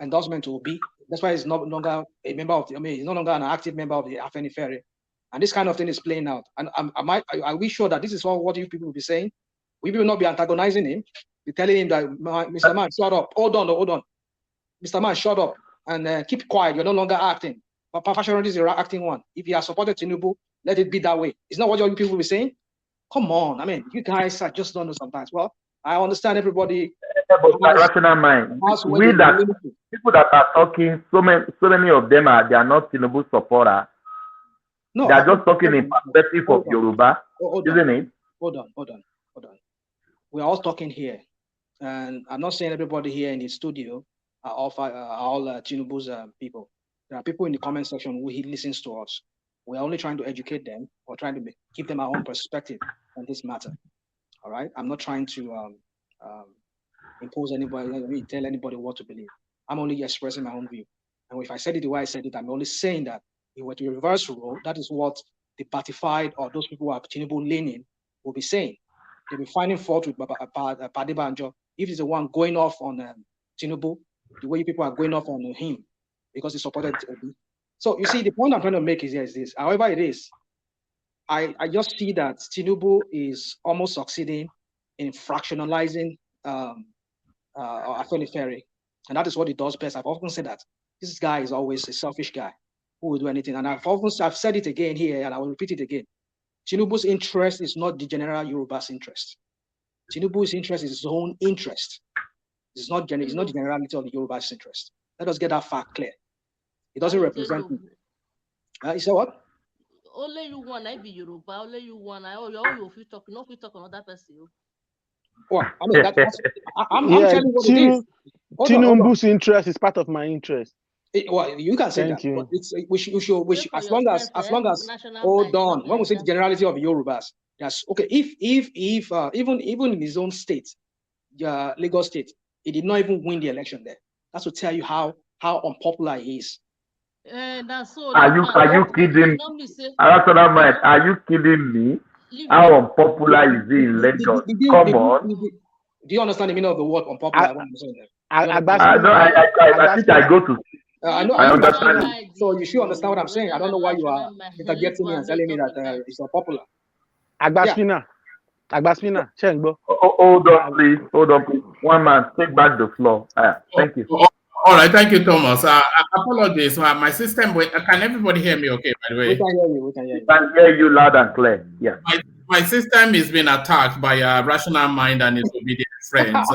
S20: endorsement to Obi. That's why he's no longer a member of he's no longer an active member of the AFENIFERE. And this kind of thing is playing out. And are we sure that this is what you people will be saying? We will not be antagonizing him, be telling him that, Mr. Man, shut up. Hold on. Mr. Man, shut up and keep quiet. You're no longer acting. But Fasoranti is the acting one. If you have supported Tinubu, let it be that way. It's not what you people will be saying. Come on. I mean, you guys just don't know sometimes. Well, I understand everybody.
S19: But my rational mind, we that people that are talking, so many of them they are not Tinubu supporter.
S20: No,
S19: they are just talking in perspective of Yoruba, isn't it?
S20: Hold on. We are all talking here, and I'm not saying everybody here in the studio are all Tinubu's people. There are people in the comment section who listens to us. We are only trying to educate them or trying to give them our own perspective on this matter. All right, I'm not trying to impose anybody, tell anybody what to believe. I'm only expressing my own view. And if I said it the way I said it, I'm only saying that if we're to reverse role, that is what the partyfied or those people who are Tinubu leaning will be saying. They'll be finding fault with Adebanjo if he's the one going off on Tinubu, the way people are going off on him because he supported Obi. So you see, the point I'm trying to make is this. However it is, I just see that Tinubu is almost succeeding in fractionalizing AFENIFERE, and that is what he does best. I've often said that this guy is always a selfish guy who will do anything, and I've said it again here, and I will repeat it again. Tinubu's interest is not the general Yoruba's interest. Tinubu's interest is his own interest. It's not the generality of the Yoruba's interest. Let us get that fact clear. It doesn't represent me. You say what?
S12: Only you want I be Yoruba. Only you want I. You feel talk. No, feel talk another person.
S20: Well, I mean I'm telling you what it is.
S17: Tinubu's interest is part of my interest.
S20: Well, you can say
S17: Thank
S20: that,
S17: you.
S20: but it's we should as long as hold on. When we say the generality of Yorubas, that's okay. If even in his own state, Lagos State, he did not even win the election there. That's to tell you how unpopular he is.
S12: That's so.
S19: Are you kidding? Are you kidding me? How unpopular is he in Lagos? Come on.
S20: Do you understand the meaning of the word unpopular?
S19: I think I go to.
S20: I know.
S19: I understand.
S20: So you should understand what I'm saying. I don't know why you are interjecting me and telling me that it's unpopular.
S17: Agbaspina, Chengbo.
S19: Hold on, please. One man, take back the floor. Thank you.
S5: All right, thank you, Thomas. Apologies. My system. Can everybody hear me? Okay, by the way.
S20: We can hear you. We can hear you.
S19: We can hear you loud and clear. Yeah.
S5: My system is being attacked by Rational Mind and his obedient friends.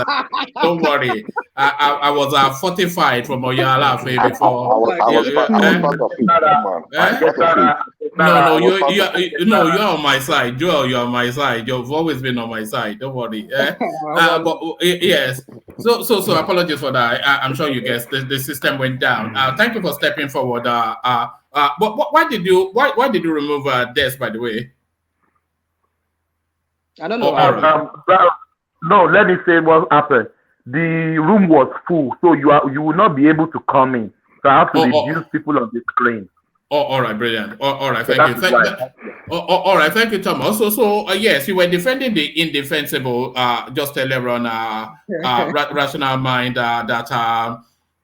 S5: Don't worry. I was fortified from Oyala before.
S21: I was part of it.
S5: No, you're on my side. Joel, you're on my side. You've always been on my side. Don't worry. But yes. So apologies for that. I'm sure you guessed the system went down. Thank you for stepping forward. But why did you remove Des, by the way?
S20: I don't know.
S19: No, let me say what happened. The room was full, so you will not be able to come in. So I have to reduce people on the screen.
S5: Oh, all right, brilliant. All right, thank you. All right, thank you, Thomas. So yes, you were defending the indefensible just earlier on Rational Mind that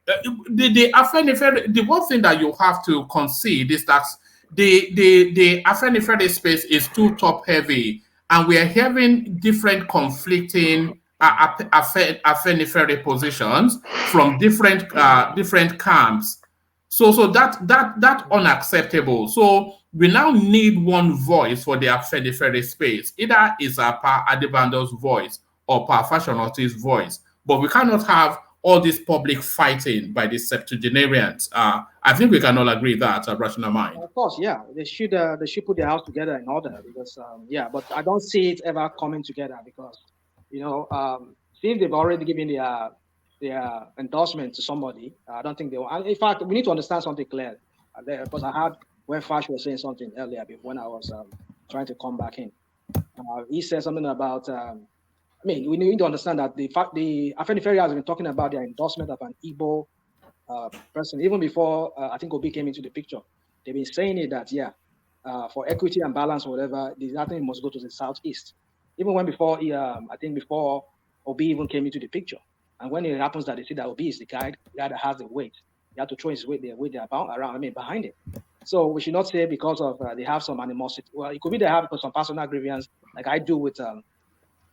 S5: the AFENIFERE, the one thing that you have to concede is that the AFENIFERE space is too top heavy. And we are having different conflicting AFENIFERE positions from different camps. So that unacceptable. So we now need one voice for the AFENIFERE space. Either it's Pa Adebanjo's voice or Pa Fasoranti's voice. But we cannot have all this public fighting by the septuagenarians. I think we can all agree that Rational Mind.
S20: Of course, yeah, they should put their house together in order because but I don't see it ever coming together because since they've already given their endorsement to somebody, I don't think they will. In fact, we need to understand something clear because I heard when Fash was saying something earlier when I was trying to come back in. He said something about. We need to understand that the AFENIFERE has been talking about their endorsement of an Igbo person even before I think Obi came into the picture. They've been saying it that for equity and balance or whatever, the thing must go to the southeast. Even before Obi even came into the picture, and when it happens that they see that Obi is the guy that has the weight, they have to throw his weight behind it. So we should not say because of they have some animosity. Well, it could be they have some personal grievance, like I do with.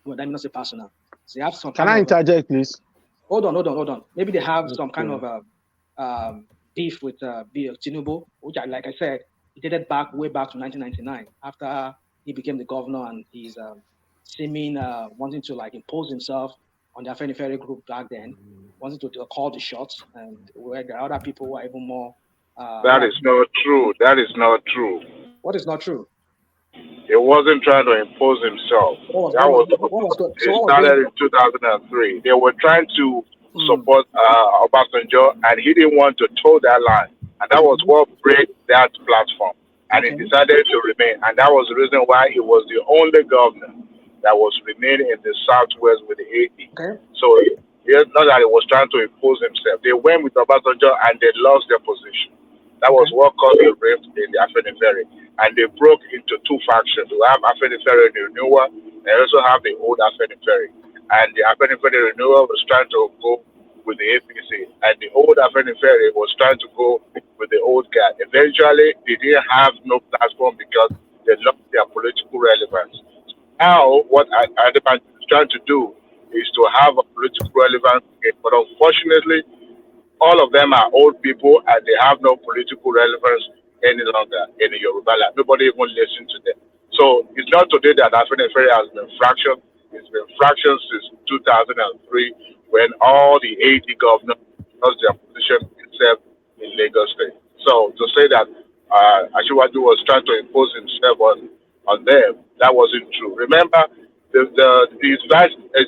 S20: Well, let me not say personal. So you have some.
S17: Can I interject, please?
S20: Hold on. Maybe they have some kind of beef with Tinubu, which, like I said, he dated way back to 1999 after he became the governor and his seeming wanting to like impose himself on the AFENIFERE group back then, wanting to call the shots, and where the other people were even more.
S3: That is not true. That is not true.
S20: What is not true?
S3: He wasn't trying to impose himself.
S20: What was good?
S3: It started in 2003. They were trying to support Obasanjo, and he didn't want to toe that line. And that was what break that platform. And he decided to remain. And that was the reason why he was the only governor that was remaining in the Southwest with the 80. So it's not that he was trying to impose himself. They went with Obasanjo and they lost their position. That was what caused the rift in the AFENIFERE. And they broke into two factions. We have AFENIFERE Renewal, and they also have the old AFENIFERE. And the AFENIFERE Renewal was trying to go with the APC, and the old AFENIFERE was trying to go with the old guy. Eventually, they didn't have no platform because they lost their political relevance. Now, what Adebanjo is trying to do is to have a political relevance again. But unfortunately, all of them are old people and they have no political relevance any longer in the Yoruba land. Nobody even listens to them. So it's not today that AFENIFERE has been fractured. It's been fractured since 2003 when all the 80 governors lost their position except in Lagos State. So to say that Asiwaju was trying to impose himself on them, that wasn't true. Remember, his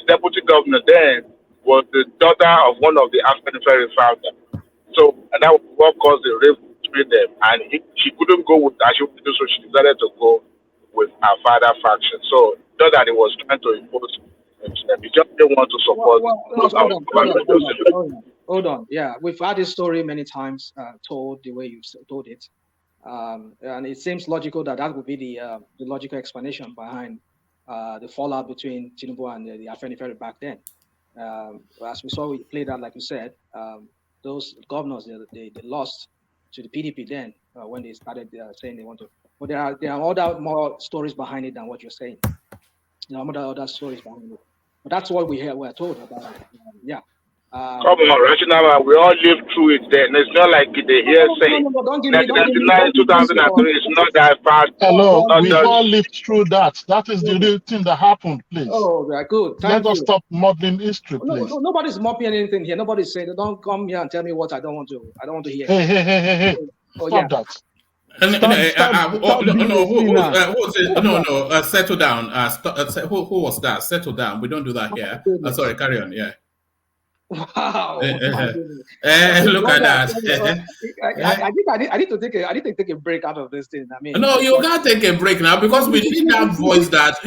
S3: deputy governor then was the daughter of one of the AFENIFERE founders. So, and that was what caused the rift between them. And she couldn't go with Asiwaju, so she decided to go with her father faction. So, not that he was trying to impose himself. He just didn't want to support.
S20: Hold on. Yeah, we've had this story many times told the way you told it. And it seems logical that would be the logical explanation behind the fallout between Tinubu and the AFENIFERE back then. As we saw, it played out, like you said, those governors, they lost to the PDP then when they started saying they want to. But there are other more stories behind it than what you're saying. There are other stories behind it. But that's what we're told about it. Yeah.
S3: Come on, Rational, we all lived through it then. It's not like they hear saying 1999, 2003 is not that far.
S22: Hello, we all lived through that. That is the real thing that happened, please.
S20: Oh, very good.
S22: Let us stop modeling history, please.
S20: No, nobody's mopping anything here. Nobody's saying, don't come here and tell me what I don't want to hear.
S22: Hey. Stop that.
S5: Settle down. Who was that? Settle down. We don't do that here. Sorry, carry on. Yeah.
S20: Wow.
S5: Look at that.
S20: I need to take a break out of this thing. I mean,
S5: no, you can't take a break now because we need that voice that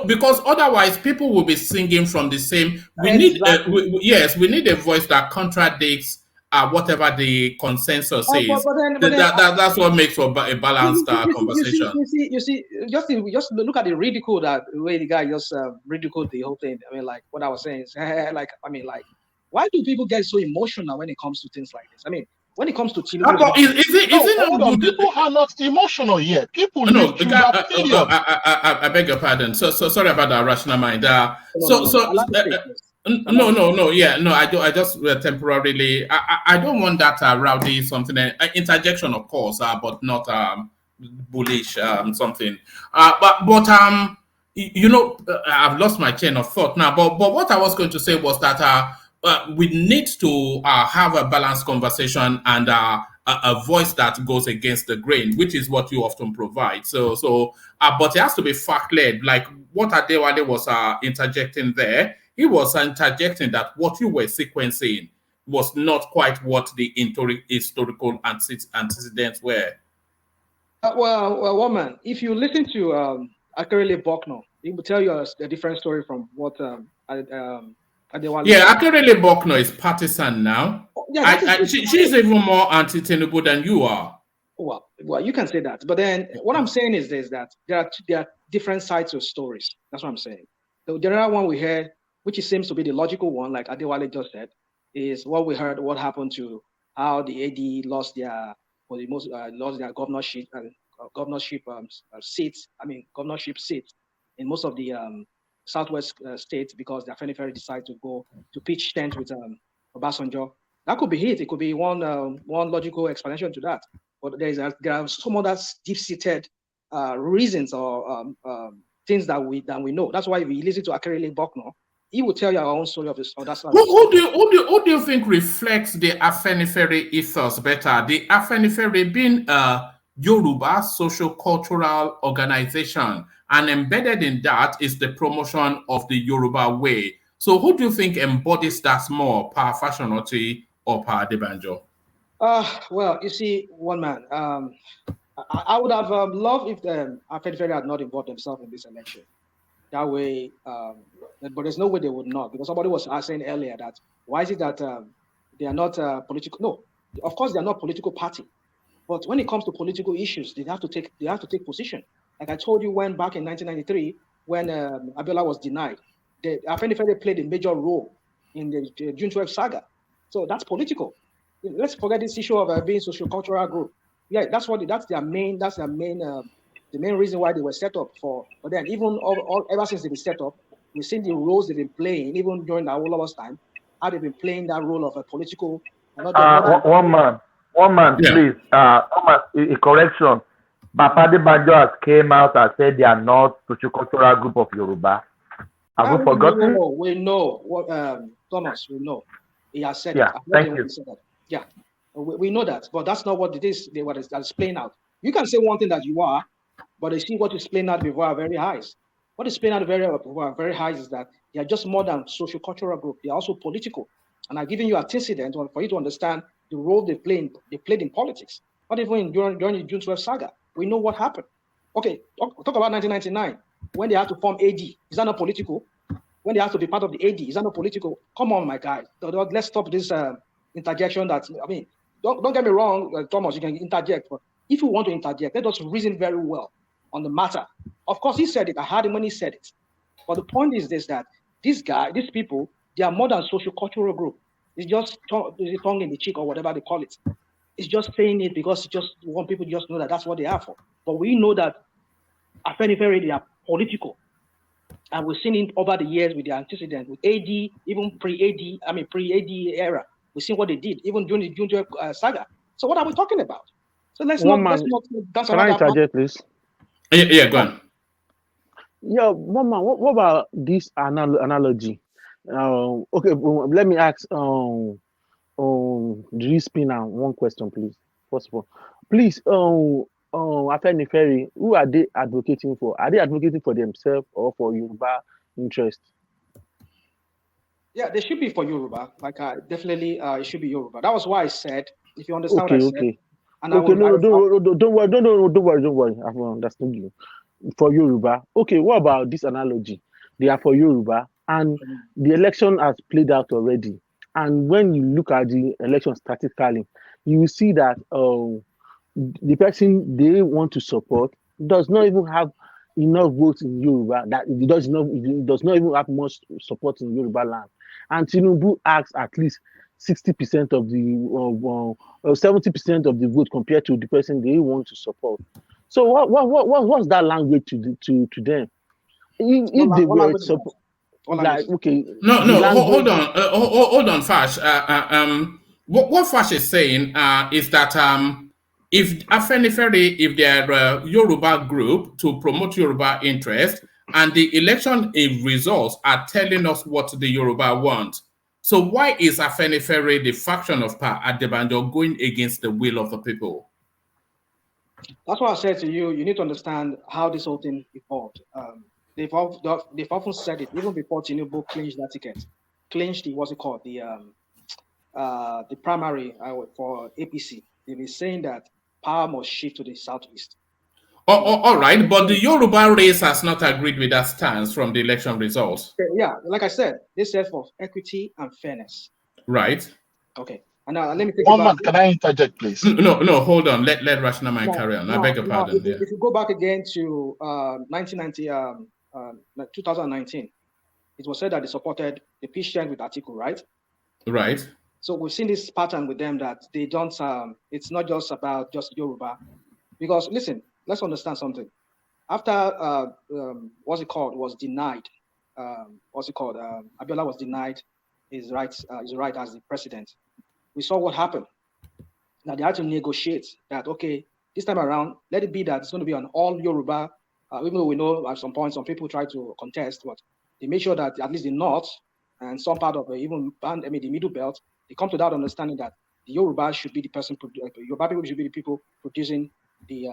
S5: because otherwise people will be singing from the same. We need a voice that contradicts whatever the consensus says. That's what makes for a balanced conversation.
S20: You see, just look at the ridicule that way the guy just ridiculed the whole thing. I mean, like what I was saying is, why do people get so emotional when it comes to things like this? I mean, when it comes to Tinubu,
S22: people are not emotional yet. People live through that period.
S5: I beg your pardon. So sorry about that, Rational Mind. I just temporarily. I don't want that rowdy something. Interjection, of course, but not bullish something. But I've lost my chain of thought now. But what I was going to say was that we need to have a balanced conversation and a voice that goes against the grain, which is what you often provide. But it has to be fact-led. Like what Adewale was interjecting there, he was interjecting that what you were sequencing was not quite what the historical antecedents were.
S20: Well, woman, if you listen to Akerele Bokno, he will tell you a different story from what Adewale.
S5: Yeah, Akerele Bokno is partisan now. She's even more anti-Tinubu than you are.
S20: Well, you can say that. But then what I'm saying is this, that there are different sides of stories. That's what I'm saying. The general one we heard, which seems to be the logical one, like Adewale just said, is what we heard, what happened to how the AD lost their governorship seats. I mean, governorship seats in most of the Southwest states because the AFENIFERE decided to go to pitch tent with Obasanjo. That could be it. It could be one logical explanation to that. But there are some other deep-seated reasons or things that we know. That's why if you listen to Akerele Bokno, he will tell you our own story of this. Who
S5: do you think reflects the Afenifere ethos better? The Afenifere being a Yoruba social cultural organization, and embedded in that is the promotion of the Yoruba way. So who do you think embodies that more, Pa Fasoranti or Pa Adebanjo?
S20: Well, you see, one man. I would have loved if the Afenifere had not involved themselves in this election. That way, but there's no way they would not, because somebody was saying earlier that why is it that they are not political? No, of course they are not political party, but when it comes to political issues, they have to take position. Like I told you, when back in 1993, when Abiola was denied, the Afenifere played a major role in the June 12 saga. So that's political. Let's forget this issue of being socio-cultural group. Yeah, that's their main the main reason why they were set up for. But then even ever since they've been set up, we've seen the roles they've been playing, even during the Awolowo's time, how they've been playing that role of a political.
S19: One man,
S5: Yeah.
S19: please. A correction. Papa Adebanjo has came out and said they are not sociocultural group of Yoruba. Have you forgotten?
S20: We know what Thomas. We know he has said.
S19: Yeah, thank you.
S20: Yeah, we know that, but that's not what it is. That's playing out. You can say one thing that you are, but you see what is playing out before are very highs. What is playing out very high is that they are just more than socio-cultural group. They are also political. And I'm giving you antecedent for you to understand the role they played in politics. Not even during the June 12 saga. We know what happened. Okay, talk about 1999, when they had to form AD. Is that not political? When they have to be part of the AD, is that not political? Come on, my guy. Let's stop this interjection. Don't get me wrong, Thomas, you can interject. But if you want to interject, let us reason very well on the matter. Of course, he said it. I heard him when he said it. But the point is this, that these people, they are more than socio-cultural group. It's just tongue in the cheek or whatever they call it. It's just saying it because it's just want people to just know that that's what they are for. But we know that Afenifere, they are political. And we've seen it over the years with the antecedent, with AD, even pre-AD era. We've seen what they did, even during the June 12 saga. So what are we talking about? So let's not
S17: can I interject, please?
S5: Yeah, go on.
S17: Yeah, one man, what about this analogy? Okay, let me ask the spinner one question, please. First of all, please, Afenifere, who are they advocating for? Are they advocating for themselves or for Yoruba interest?
S20: Yeah, they should be for Yoruba. Definitely, it should be Yoruba. That was why I said, if you understand what I said.
S17: Okay. Don't worry. I've understood you. For Yoruba. Okay, what about this analogy? They are for Yoruba, and the election has played out already. And when you look at the election statistically, you will see that the person they want to support does not even have enough votes in Yoruba, that it does not even have much support in Yoruba land. And Tinubu asks at least 60% of the 70% of the vote compared to the person they want to support. So what's that language to them? If they were support, like, okay,
S5: hold on, Fash. What Fash is saying is that if Afenifere, if they are a Yoruba group to promote Yoruba interest, and the election results are telling us what the Yoruba want, so why is Afenifere, the faction of Pa Adebanjo, going against the will of the people?
S20: That's why I said to you, you need to understand how this whole thing evolved. They've often said it, even before Tinubu clinched that ticket, the primary for APC. They've been saying that power must shift to the southeast.
S5: All right, but the Yoruba race has not agreed with that stance from the election results.
S20: Yeah, like I said, they said for equity and fairness.
S5: Right.
S20: Okay. And now let me take
S22: one man. Can I interject, please?
S5: No, hold on. Let Rashnaman carry on. I beg your pardon.
S20: If you go back again to 2019, it was said that they supported the peace strength with Atiku, right?
S5: Right.
S20: So we've seen this pattern with them that they don't. It's not just about just Yoruba, because listen, let's understand something. After was denied. Abiola was denied his right as the president. We saw what happened. Now they had to negotiate that, okay, this time around, let it be that it's going to be an all Yoruba even though we know at some point some people try to contest, but they make sure that at least the North and some part of even the Middle Belt, they come to that understanding that the Yoruba should be the person, Yoruba people should be the people producing the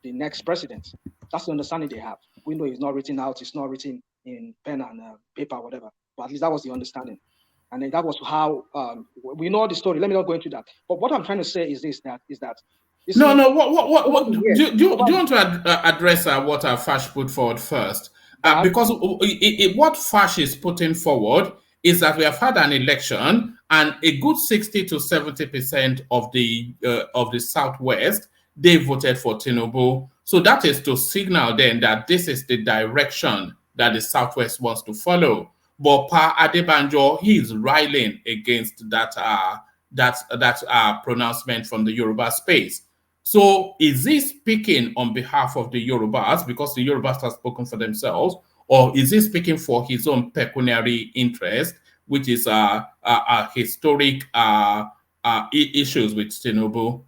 S20: next president. That's the understanding they have. We know it's not written out, it's not written in pen and paper, whatever. But at least that was the understanding. And then that was how we know the story. Let me not go into that. But what I'm trying to say is this: what
S5: do you want to address what Fash put forward first? Because what Fash is putting forward is that we have had an election, and a good 60 to 70% of the Southwest, they voted for Tinubu. So that is to signal then that this is the direction that the Southwest wants to follow. But Pa Adebanjo, he is riling against that pronouncement from the Yoruba space. So is he speaking on behalf of the Yorubas because the Yorubas have spoken for themselves, or is he speaking for his own pecuniary interest, which is historic issues with Tinubu?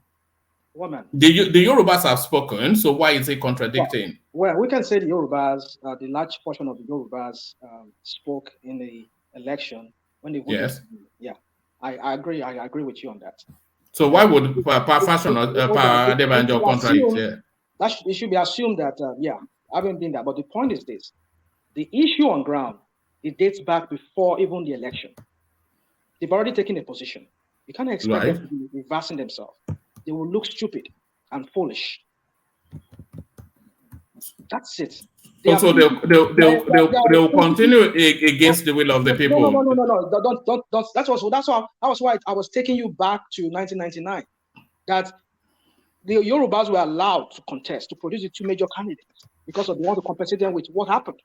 S20: Woman.
S5: The Yorubas have spoken, so why is he contradicting?
S20: Well, we can say the Yorubas, the large portion of the Yorubas spoke in the election when they voted.
S5: Yes.
S20: Yeah, I agree. I agree with you on that.
S5: So why would Pa Adebanjo contradict here?
S20: It should be assumed that, I haven't been there. But the point is this. The issue on ground, it dates back before even the election. They've already taken a position. You can't expect them to be reversing themselves. They will look stupid and foolish. That's it.
S5: Also, they'll continue against the will of the people.
S20: No. Don't. That was why I was taking you back to 1999. That the Yorubas were allowed to contest, to produce the two major candidates because they want to compensate them with what happened.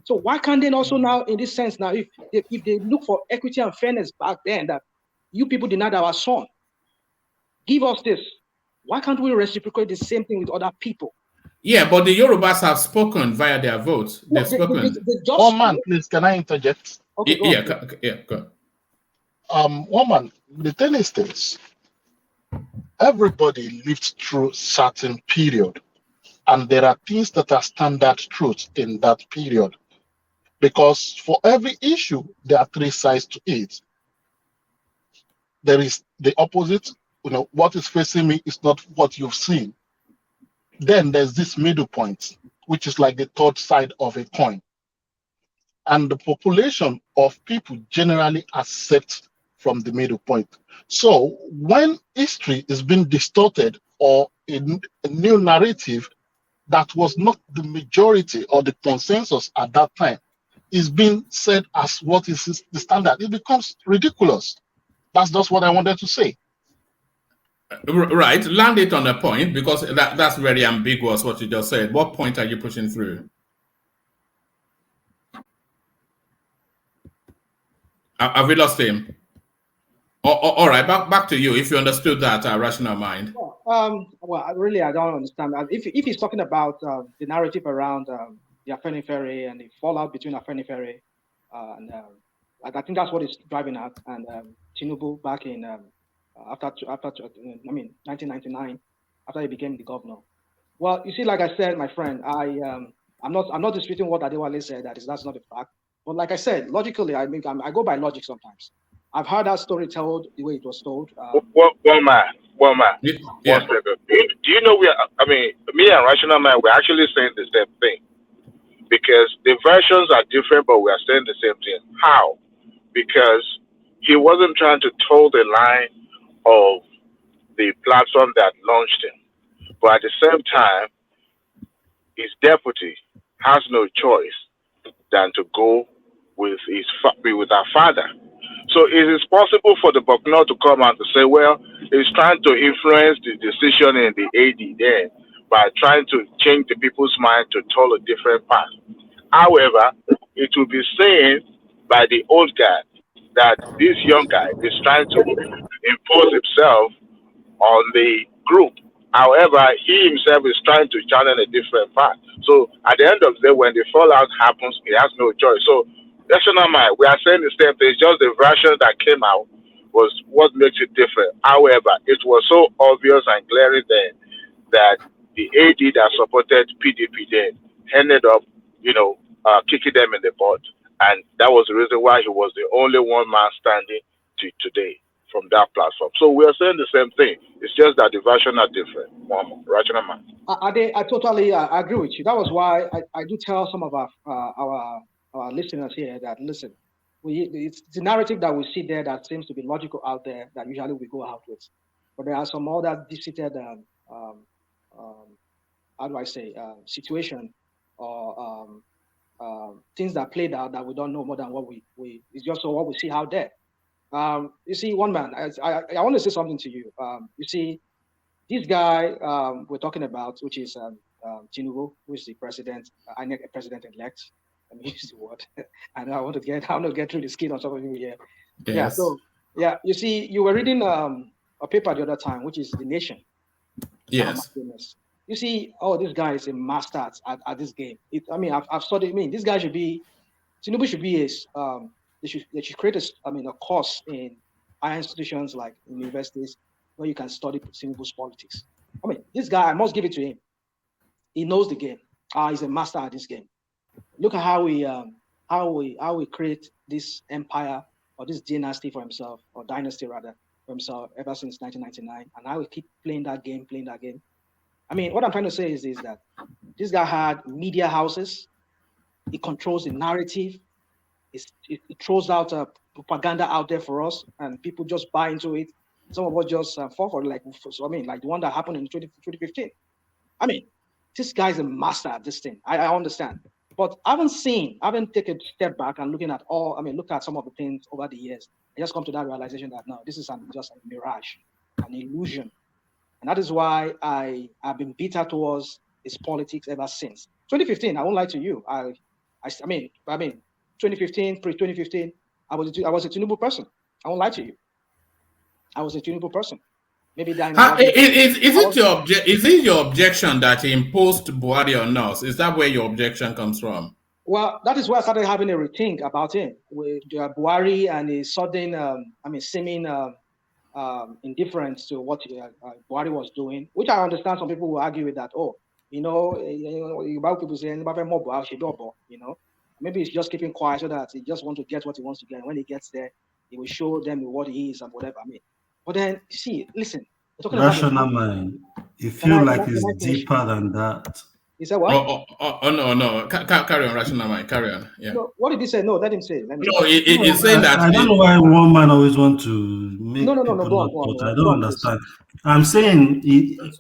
S20: So why can't they also now, in this sense, now, if they look for equity and fairness back then, that you people denied our son, give us this. Why can't we reciprocate the same thing with other people?
S5: Yeah, but the Yorubas have spoken via their votes. They've spoken.
S22: One man, please, can I interject?
S20: Okay,
S5: go.
S22: One man, the thing is this. Everybody lived through certain period, and there are things that are standard truth in that period. Because for every issue, there are three sides to it. There is the opposite. What is facing me is not what you've seen. Then there's this middle point, which is like the third side of a coin. And the population of people generally accept from the middle point. So when history is being distorted or a new narrative that was not the majority or the consensus at that time is being said as what is the standard, it becomes ridiculous. That's just what I wanted to say.
S5: Right, land it on a point, because that's very ambiguous what you just said. What point are you pushing through? Have we lost him? All right, back to you. If you understood that rational mind.
S20: Well, really, I don't understand. If he's talking about the narrative around the AFENIFERE and the fallout between AFENIFERE and I think that's what he's driving at. And Tinubu back in after 1999, after he became the governor. Well, you see, like I said, my friend, I'm not disputing what Adewale said. That's not a fact. But like I said, logically, I go by logic sometimes. I've heard that story told the way it was told.
S3: One man. Yeah. 1 second. Do you know me and Rational Man, we're actually saying the same thing. Because the versions are different, but we are saying the same thing. How? Because he wasn't trying to toe the line of the platform that launched him. But at the same time, his deputy has no choice than to go with our father. So it is possible for the Bucknell to come out to say, well, he's trying to influence the decision in the AD there by trying to change the people's mind to tell a different path. However, it will be seen by the old guy that this young guy is trying to impose himself on the group. However, he himself is trying to channel a different path. So at the end of the day, when the fallout happens, he has no choice. So that's not mine. We are saying the same thing. It's just the version that came out was what makes it different. However, it was so obvious and glaring then that the AD that supported PDP then ended up, kicking them in the butt. And that was the reason why he was the only one man standing to today from that platform. So we are saying the same thing. It's just that the version are different. Rational man.
S20: I totally agree with you. That was why I do tell some of our listeners here that, listen, it's the narrative that we see there that seems to be logical out there that usually we go out with. But there are some other deep-seated, how do I say, situation or things that played out that we don't know more than what it's just what we see out there. You see, one man, I want to say something to you. You see, this guy we're talking about, which is Tinubu, who is the president, president-elect. Let me use the word. I know I want to get through the skin on some of you here.
S5: Yes.
S20: Yeah. So yeah, you see, you were reading a paper the other time, which is The Nation.
S5: Yes.
S20: Oh my goodness. You see, this guy is a master at this game. I've studied. This guy should be, Tinubu should be they should create a course in higher institutions like universities where you can study Tinubu's politics. This guy, I must give it to him. He knows the game. He's a master at this game. Look at how we create this empire or this dynasty for himself, or dynasty rather, for himself ever since 1999, and I will keep playing that game. What I'm trying to say is that this guy had media houses. He controls the narrative. It throws out propaganda out there for us, and people just buy into it. Some of us just fall for it, like the one that happened in 2015. This guy's a master at this thing. I understand, but I haven't taken a step back and looked at some of the things over the years. I just come to that realization that no, this is just a mirage, an illusion. And that is why I have been bitter towards his politics ever since 2015. I won't lie to you. 2015, pre-2015, I was a Tinubu person. I won't lie to you. I was a Tinubu person. Maybe that.
S5: Is it your objection that he imposed Buhari on us? Is that where your objection comes from?
S20: Well, that is why I started having a rethink about him with Buhari and his sudden, seeming indifference to what Buhari was doing, which I understand. Some people will argue with that. About people saying maybe he's just keeping quiet so that he just wants to get what he wants to get. And when he gets there, he will show them what he is and whatever. But then, listen.
S2: Rational mind. You feel like it's deeper than that.
S20: He said what?
S5: No. Carry on, rational mind. Carry on. Yeah.
S20: No, what did he say? No, let him say.
S5: He's saying that.
S2: I don't know why one man always want to make
S20: no.
S2: I don't understand. I'm saying,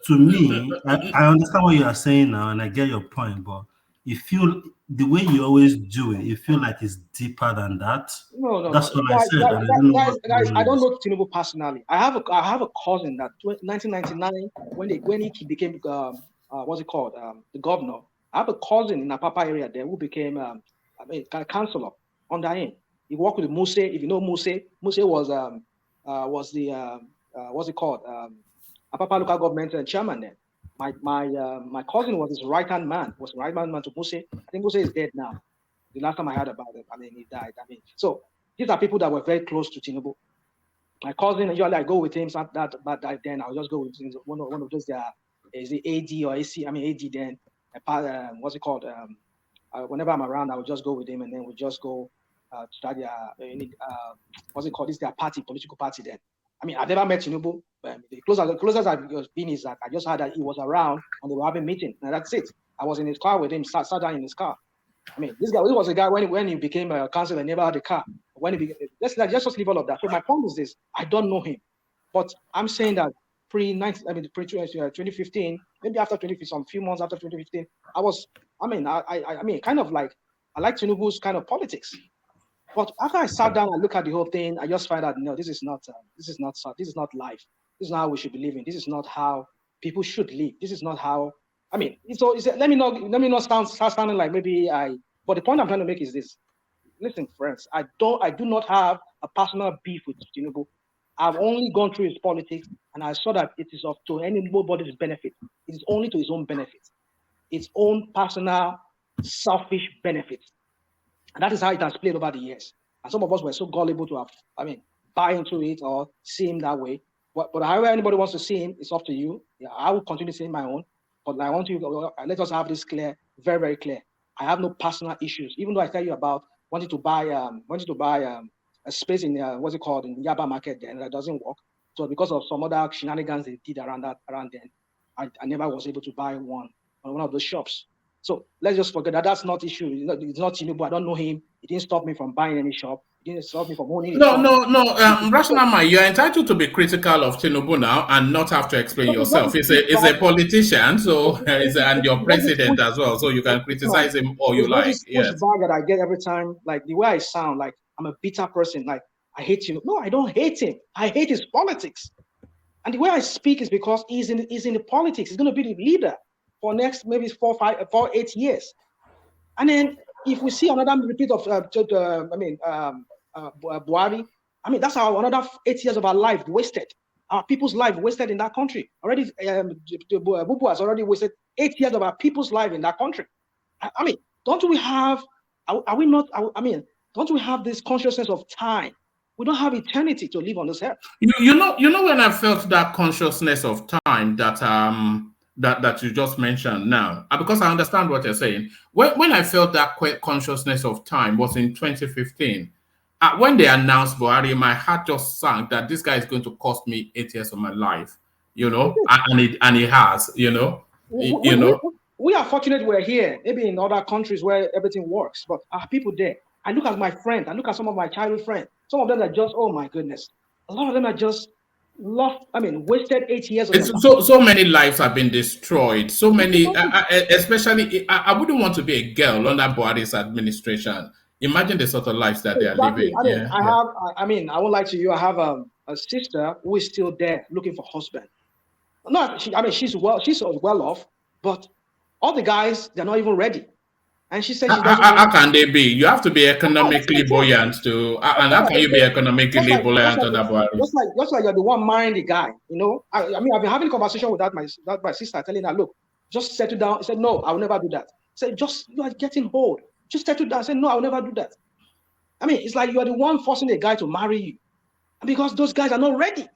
S2: to me, I understand what you are saying now, and I get your point, but you feel the way you always do it, you feel like it's deeper than that.
S20: No.
S2: That's what I said.
S20: Guys, I don't know Tinubu personally. I have a cousin that 1999 when he became the governor. I have a cousin in Apapa area there who became councillor under him. He worked with Muse. If you know Muse was the Apapa local government chairman there. My cousin was his right-hand man, to Muse. I think Muse is dead now. The last time I heard about it, he died. So these are people that were very close to Tinubu. My cousin, usually I go with him, but then I'll just go with one of those is the AD or AC, AD then, whenever I'm around, I will just go with him, and then we just go to start this their party, political party then. I've never met Tinubu. The closest I've been is that I just heard that he was around and they were having a meeting, and that's it. I was in his car with him, sat down in his car. This was a guy when he became a councillor, never had a car. Let's just leave all of that. So my point is this: I don't know him, but I'm saying that pre-2015, maybe after 2015, some few months after 2015, I like Tinubu's kind of politics. But after I sat down and looked at the whole thing, I just find out, no, this is not life. This is not how we should be living. This is not how people should live. This is not how. Let me not start sounding like maybe I. But the point I'm trying to make is this: listen, friends, I do not have a personal beef with Tinubu. I've only gone through his politics, and I saw that it is to anybody's benefit. It is only to his own benefit, its own personal, selfish benefit. And that is how it has played over the years. And some of us were so gullible to buy into it or see him that way. But however anybody wants to see him, it's up to you. Yeah, I will continue seeing my own. But I want you to let us have this clear very, very clear. I have no personal issues, even though I tell you about wanting to buy a space in what's it called in Yaba Market, then that doesn't work. So because of some other shenanigans they did around then, I never was able to buy one of those shops. So let's just forget that. That's not issue. It's not Tinubu. I don't know him. It didn't stop me from buying any shop. It didn't stop me from owning a shop.
S5: No. Rational man, you're entitled to be critical of Tinubu now and not have to explain yourself. He's a politician, so and your president as well, so you can criticize him all you like. Yes.
S20: Pushback that I get every time, like the way I sound, like I'm a bitter person. Like I hate Tinubu. No, I don't hate him. I hate his politics. And the way I speak is because he's in the politics. He's going to be the leader for next maybe 4, 8 years. And then if we see another repeat of Buhari, that's another 8 years of our life wasted. Our people's life wasted in that country. Already, Bubu has already wasted 8 years of our people's life in that country. Don't we have? Are we not? Don't we have this consciousness of time? We don't have eternity to live on this earth.
S5: You know when I felt that consciousness of time that you just mentioned now, because I understand what you're saying. When I felt that consciousness of time was in 2015. When they announced Buhari, my heart just sank that this guy is going to cost me 8 years of my life, and he has,
S20: We are fortunate we're here. Maybe in other countries where everything works, but our people there. I look at my friends. I look at some of my childhood friends. Some of them are just, oh my goodness. A lot of them are just lost. Wasted 8 years of their life.
S5: So many lives have been destroyed. So many, especially, I wouldn't want to be a girl under Buhari's administration. Imagine the sort of lives that they are living.
S20: I won't lie to you. I have a sister who is still there looking for husband. She's well off, but all the guys, they're not even ready. And she said she doesn't.
S5: How can they be? You have to be economically buoyant to, and how can you be economically buoyant under Buhari?
S20: Just like you're the one marrying the guy, I've been having a conversation with my sister, telling her, look, just settle down. She said, no, I will never do that. I said, you are getting old. Just settle down. I said, no, I will never do that. It's like you are the one forcing a guy to marry you, because those guys are not ready.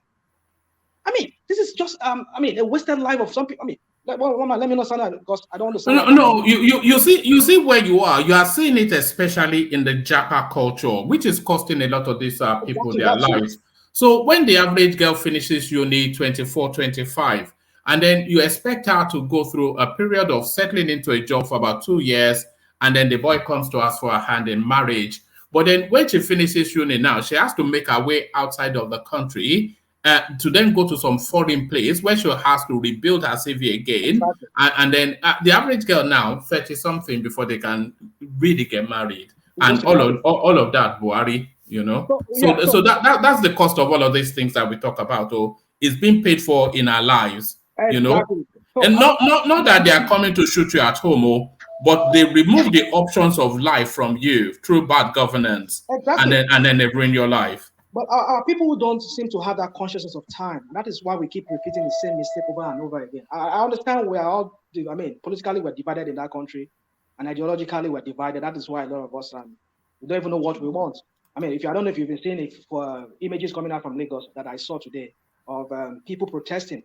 S20: This is just a wasted life of some people. Let me not sound that, because I don't understand.
S5: No. You see where you are. You are seeing it especially in the Japa culture, which is costing a lot of these people their lives. So when the average girl finishes uni 24, 25, and then you expect her to go through a period of settling into a job for about 2 years, and then the boy comes to ask for a hand in marriage. But then when she finishes uni now, she has to make her way outside of the country to then go to some foreign place where she has to rebuild her CV again. Exactly. And then the average girl now, 30-something before they can really get married. And all of that, Buhari, So that's the cost of all of these things that we talk about. It's being paid for in our lives,
S20: exactly.
S5: And not that they are coming to shoot you at home, but they remove the options of life from you through bad governance.
S20: Exactly.
S5: And then they ruin your life.
S20: But our people who don't seem to have that consciousness of time, that is why we keep repeating the same mistake over and over again. I understand we are all, politically we're divided in that country, and ideologically we're divided. That is why a lot of us, we don't even know what we want. I don't know if you've been seeing it for images coming out from Lagos that I saw today of people protesting.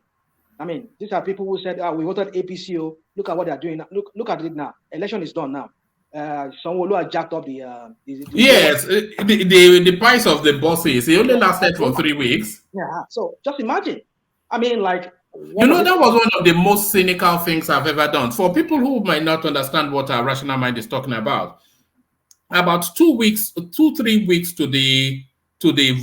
S20: These are people who said, we voted APCO. Look at what they're doing. Look at it now. Election is done now. Sanwo-Olu has jacked up the
S5: yes, the price of the buses. It only lasted for 3 weeks.
S20: Yeah, so just imagine. That
S5: was one of the most cynical things I've ever done. For people who might not understand what our rational mind is talking about 3 weeks to the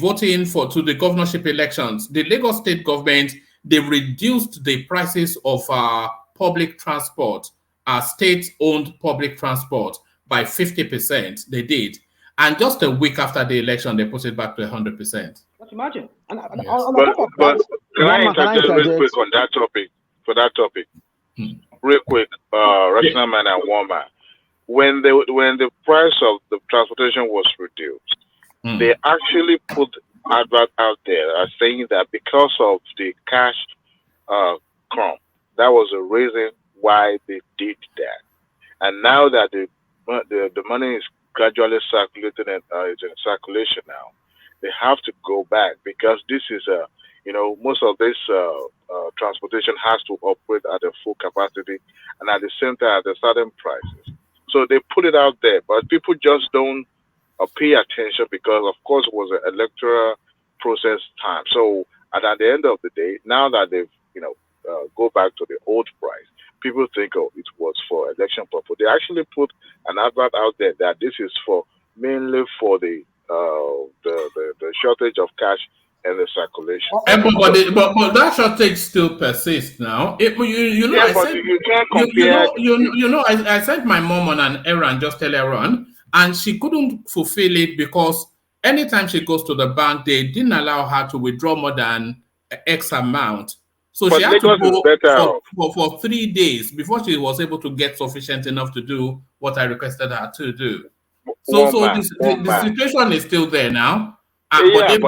S5: voting to the governorship elections, the Lagos state government, they reduced the prices of public transport, state-owned public transport, by 50%. They did. And just a week after the election, they put it back to 100%.
S20: Just imagine.
S3: But can I interject real quick on that topic? For that topic, real quick, rational man and woman. When the price of the transportation was reduced, they actually put advert out there saying that because of the cash crumb, that was a reason why they did that. And now that the money is gradually circulating and is in circulation now, they have to go back, because this is most of this transportation has to operate at a full capacity and at the same time at a certain prices. So they put it out there, but people just don't pay attention because, of course, it was an electoral process time. So, and at the end of the day, now that they've, go back to the old price, people think, oh, it was for election purpose. They actually put an advert out there that this is for mainly for the shortage of cash and the circulation.
S5: But that shortage still persists now. I sent my mom on an errand just earlier on, and she couldn't fulfill it because anytime she goes to the bank, they didn't allow her to withdraw more than X amount. So she had to go for 3 days before she was able to get sufficient enough to do what I requested her to do. The situation is still there now.
S3: But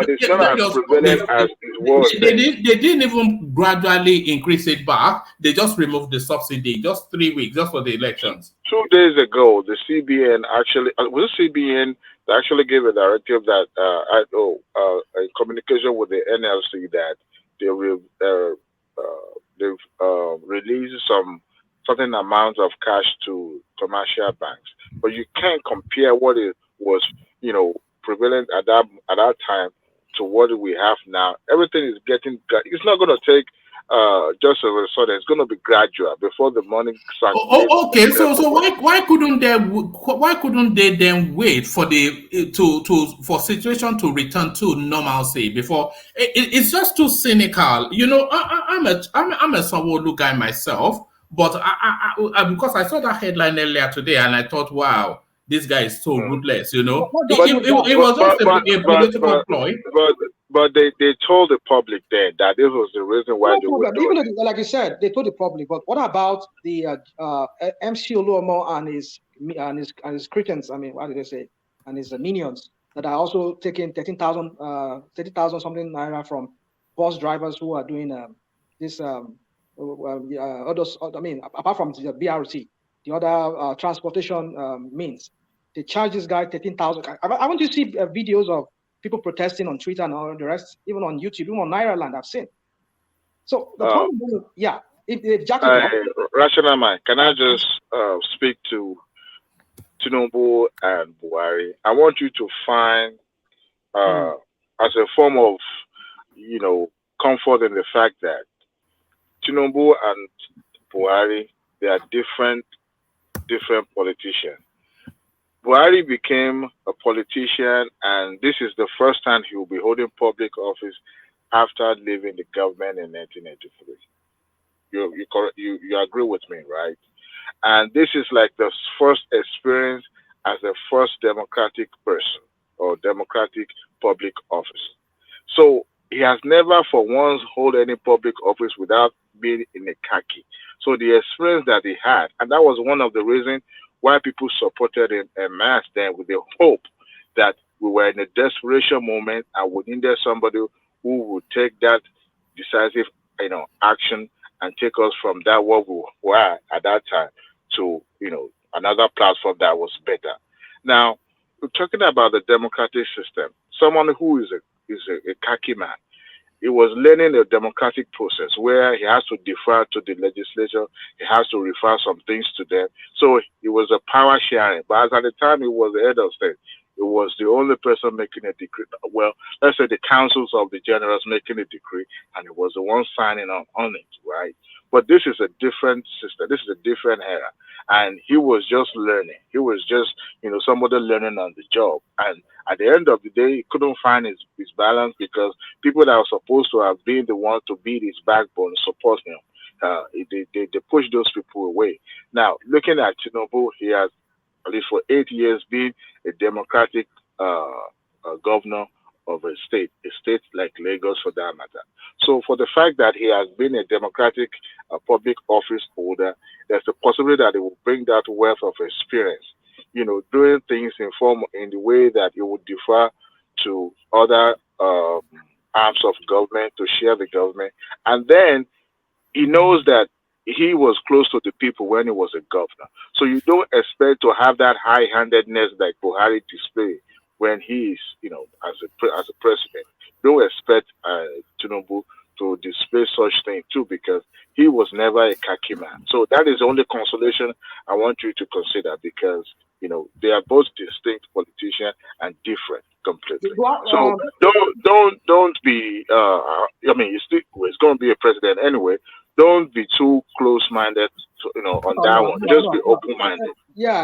S3: it's not as prevalent as it was.
S5: They didn't even gradually increase it back. They just removed the subsidy, just 3 weeks, just for the elections.
S3: 2 days ago, the CBN actually, CBN that actually gave a directive that, in communication with the NLC, that they will release certain amount of cash to commercial banks. But you can't compare what it was, prevalent at that time to what we have now. Everything is getting. It's not going to take just a result. It's going to be gradual before the money.
S5: Okay, so why couldn't they then wait for for situation to return to normalcy before? It's just too cynical. I'm a Sanwo-Olu guy myself, but I because I saw that headline earlier today and I thought, wow, this guy is so ruthless. It was just a political ploy.
S3: But they told the public then that this was the reason why they were doing it.
S20: Like you said, they told the public. But what about the MC Oluomo and his Christians? I mean, what did they say? And his minions that are also taking 30,000 something naira from bus drivers who are doing this. Others, I mean, apart from the BRT, the other transportation means, they charge this guy 13,000. I want to see videos of people protesting on Twitter and all the rest, even on YouTube, even on Nairaland, I've seen. So the problem is,
S3: Rational Mind, can I just speak to Tinubu and Buhari? I want you to find, as a form of, comfort in the fact that Tinubu and Buhari, they are different politicians. Buhari became a politician, and this is the first time he will be holding public office after leaving the government in 1983. You agree with me, right? And this is like the first experience as a first democratic person or democratic public office. So he has never for once hold any public office without being in a khaki. So the experience that he had, and that was one of the reasons why people supported him en masse then, with the hope that we were in a desperation moment and we needed somebody who would take that decisive, action and take us from that what we were at that time to, another platform that was better. Now, we're talking about the democratic system. Someone who is a khaki man, he was learning a democratic process where he has to defer to the legislature, he has to refer some things to them. So he was a power sharing. But at the time he was the head of state, he was the only person making a decree. Well, let's say the councils of the generals making a decree, and he was the one signing on it, right? But this is a different system. This is a different era. And he was just learning. He was just, somebody learning on the job. And at the end of the day, he couldn't find his balance because people that were supposed to have been the ones to be his backbone, support him, they pushed those people away. Now, looking at Tinubu, he has, at least for 8 years, been a democratic governor of a state like Lagos for that matter. So for the fact that he has been a democratic public office holder, there's a possibility that he will bring that wealth of experience, doing things in the way that he would defer to other arms of government to share the government. And then he knows that he was close to the people when he was a governor. So you don't expect to have that high-handedness like Buhari displayed when he is, as a president. Don't expect Tinubu thing too, because he was never a khaki man. So that is the only consolation I want you to consider, because they are both distinct politicians and different completely. So don't be. I mean, it's going to be a president anyway. Don't be too close-minded, on that one. Just be open-minded.
S20: Yeah.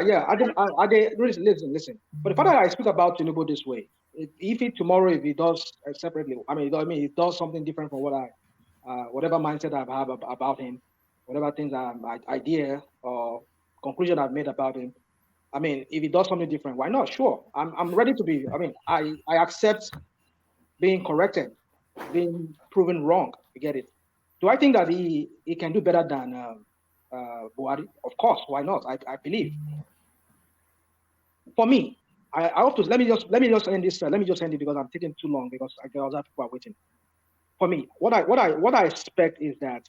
S20: Listen. But the fact that I speak about Tinubu this way, if he does separately, he does something different from whatever mindset I have about him, whatever things idea or conclusion I've made about him. If he does something different, why not? Sure, I'm ready to be. I accept being corrected, being proven wrong. You get it? Do I think that he can do better than Buhari? Of course, why not? I believe. For me, I hope to let me just end this. Let me just end it because I'm taking too long because other people are waiting. For me, what I expect is that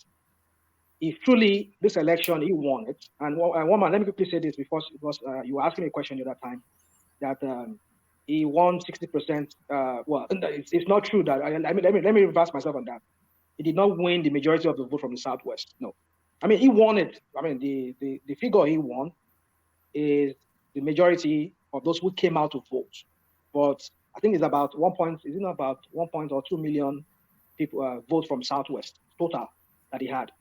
S20: if truly this election he won it, and one man, let me quickly say this because you were asking me a question the other time that he won 60%. Well, it's not true that. Let me reverse myself on that. He did not win the majority of the vote from the Southwest. No, he won it. The figure he won is the majority of those who came out to vote. But I think it's about 1 or 2 million people vote from Southwest total that he had.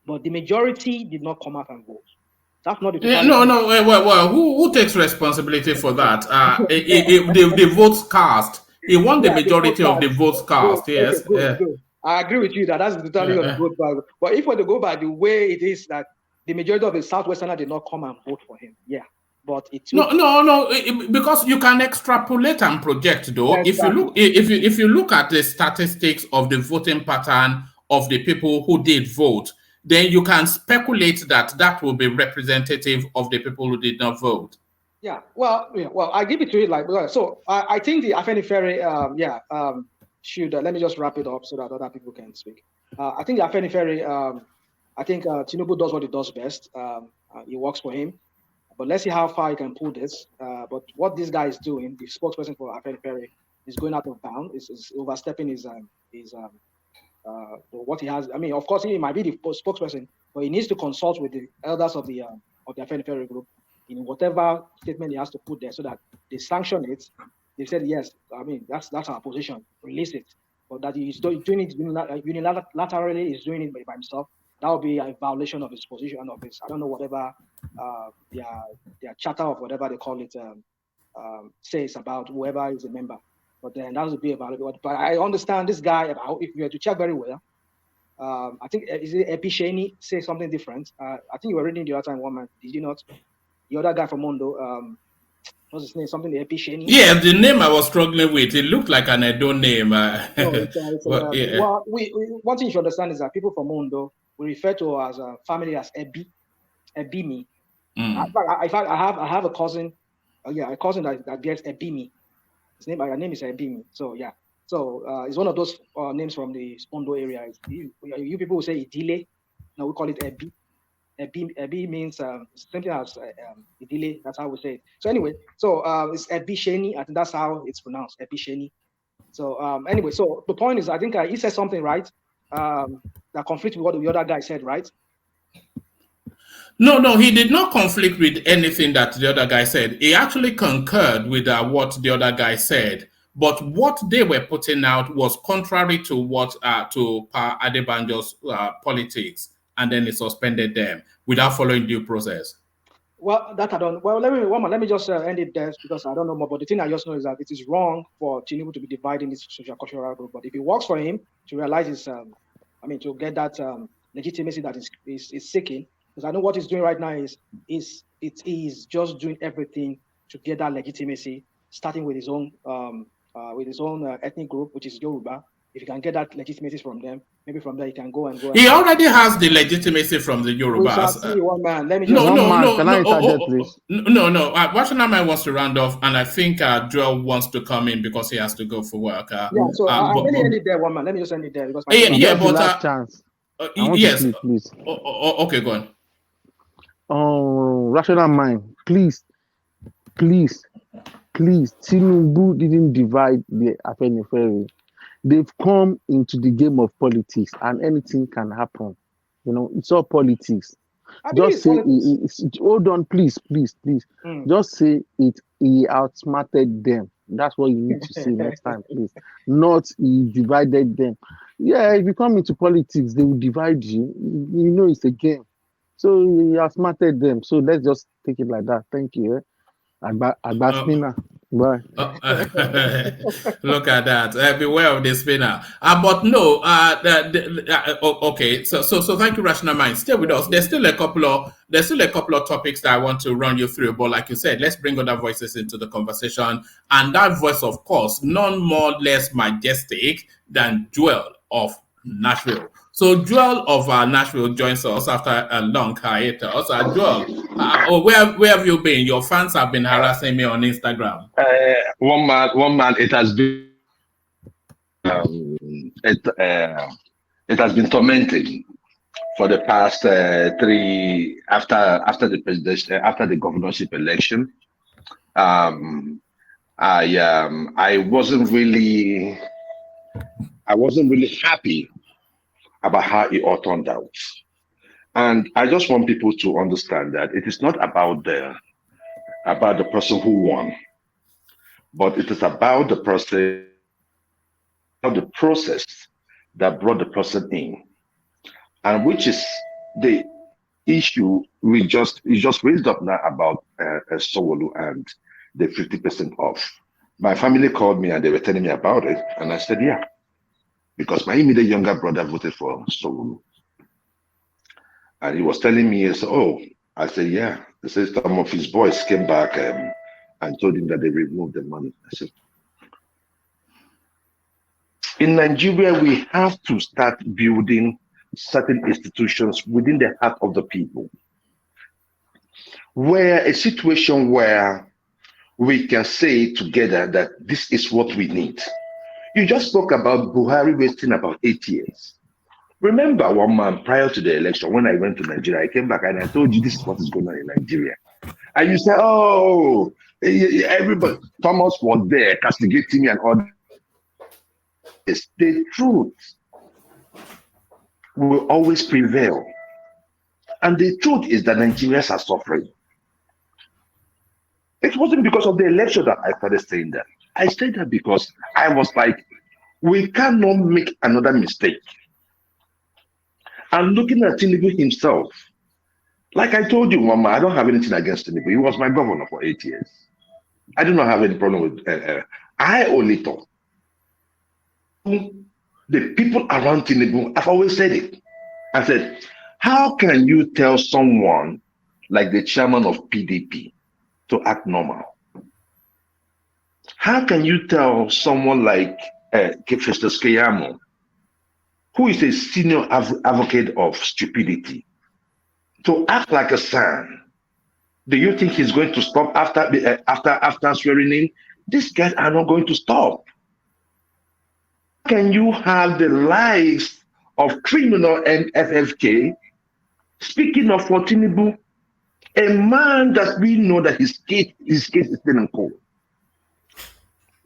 S20: But the majority did not come out and vote. That's not the
S5: well, who takes responsibility for that? The votes cast. He won the majority of the votes cast. Yes.
S20: Good. I agree with you that's the totality of the vote. But if we were to go by the way it is that the majority of the Southwesterners did not come and vote for him, yeah. But it's
S5: no, because you can extrapolate and project though. Exactly. If you look at the statistics of the voting pattern of the people who did vote, then you can speculate that will be representative of the people who did not vote.
S20: Yeah. Well, I give it to you so. I think the AFENIFERE, should let me just wrap it up so that other people can speak. I think the AFENIFERE, I think Tinubu does what he does best. It works for him, but let's see how far he can pull this. But what this guy is doing, the spokesperson for AFENIFERE, is going out of bounds. Is overstepping his what he has. Of course, he might be the spokesperson, but he needs to consult with the elders of the AFENIFERE group in whatever statement he has to put there, so that they sanction it. They said yes. That's our position. Release it, but that he's doing it unilaterally. He's doing it by himself. That would be a violation of his position of his. I don't know whatever their charter of whatever they call it says about whoever is a member. But then that would be a violation. But I understand this guy. If you were to check very well, I think is it Episheni say something different. I think you were reading the other time, one man. Did you not? The other guy from Mondo. What's his name? Something Episheni.
S5: Yeah, the name I was struggling with. It looked like an Edo name.
S20: Well, one thing you should understand is that people from Mondo we refer to as a family as Ebimi. In fact, I have a cousin. A cousin that bears Ebimi. Her name is Ebimi. So yeah. So it's one of those names from the Mondo area. You people will say Idile. Now we call it Ebi. Ebi means something as Idile. That's how we say it. So anyway, it's Ebisheni. I think that's how it's pronounced. Ebisheni. So anyway, so the point is, I think he said something right that conflicts with what the other guy said, right?
S5: No, he did not conflict with anything that the other guy said. He actually concurred with what the other guy said. But what they were putting out was contrary to what to Adebanjo's politics, and then he suspended them without following due process.
S20: Well, that I don't. Well, let me just end it there because I don't know more. But the thing I just know is that it is wrong for Tinubu to be dividing this social cultural group. But if it works for him to realize his, to get that legitimacy that is seeking, because I know what he's doing right now is just doing everything to get that legitimacy, starting with his own ethnic group, which is Yoruba. If you can get that legitimacy from them, maybe from there you can go.
S5: He already has the legitimacy from the Yorubas.
S20: Let me just
S17: Can I interject, please?
S5: No. Washanamai wants to round off, and I think Joel wants to come in because he has to go for work.
S20: Let me end it there, one man. Let me just end it there because
S17: last chance.
S5: Yes.
S17: Please.
S5: Okay, go on.
S17: Rational mind, please. Tinubu didn't divide the AFENIFERE. They've come into the game of politics, and anything can happen. You know, it's all politics. Just say, hold on, please. Just say it. He outsmarted them. That's what you need to say next time, please. Not he divided them. Yeah, if you come into politics, they will divide you. You know, it's a game. So he outsmarted them. So let's just take it like that. Thank you. Spinner. Bye.
S5: Look at that. Beware of the spinner. But no. Okay. So thank you, Rational Mind. Stay with us. There's still a couple of topics that I want to run you through. But like you said, let's bring other voices into the conversation. And that voice, of course, none more less majestic than Joel of Nashville. So Joel of Nashville joins us after a long hiatus. Joel, where have you been? Your fans have been harassing me on Instagram.
S21: One man. It has been it has been tormenting for the past three after the presidential after the governorship election. I wasn't really happy about how it all turned out. And I just want people to understand that it is not about the person who won, but it is about the process that brought the person in, and which is the issue you just raised up now about Sowolu and the 50% off. My family called me and they were telling me about it, and I said, yeah, because my immediate younger brother voted for Sowolu. And he was telling me, I said, yeah. He said some of his boys came back and told him that they removed the money. I said, in Nigeria, we have to start building certain institutions within the heart of the people, where a situation where we can say together that this is what we need. You just spoke about Buhari wasting about 8 years. Remember one man prior to the election, when I went to Nigeria, I came back and I told you this is what is going on in Nigeria. And you said, oh, everybody, Thomas was there castigating me and all. It's the truth will always prevail. And the truth is that Nigerians are suffering. It wasn't because of the election that I started saying that. I said that because I was like, we cannot make another mistake. And looking at Tinubu himself, like I told you, Mama, I don't have anything against Tinubu. He was my governor for 8 years. I do not have any problem with I only thought the people around Tinubu, I've always said it. I said, how can you tell someone like the chairman of PDP to act normal? How can you tell someone like Festus Keyamo, who is a senior advocate of stupidity, to act like a son? Do you think he's going to stop after swearing in? These guys are not going to stop. Can you have the lives of criminal and FFK speaking of for Tinubu, a man that we know that his case is still in court?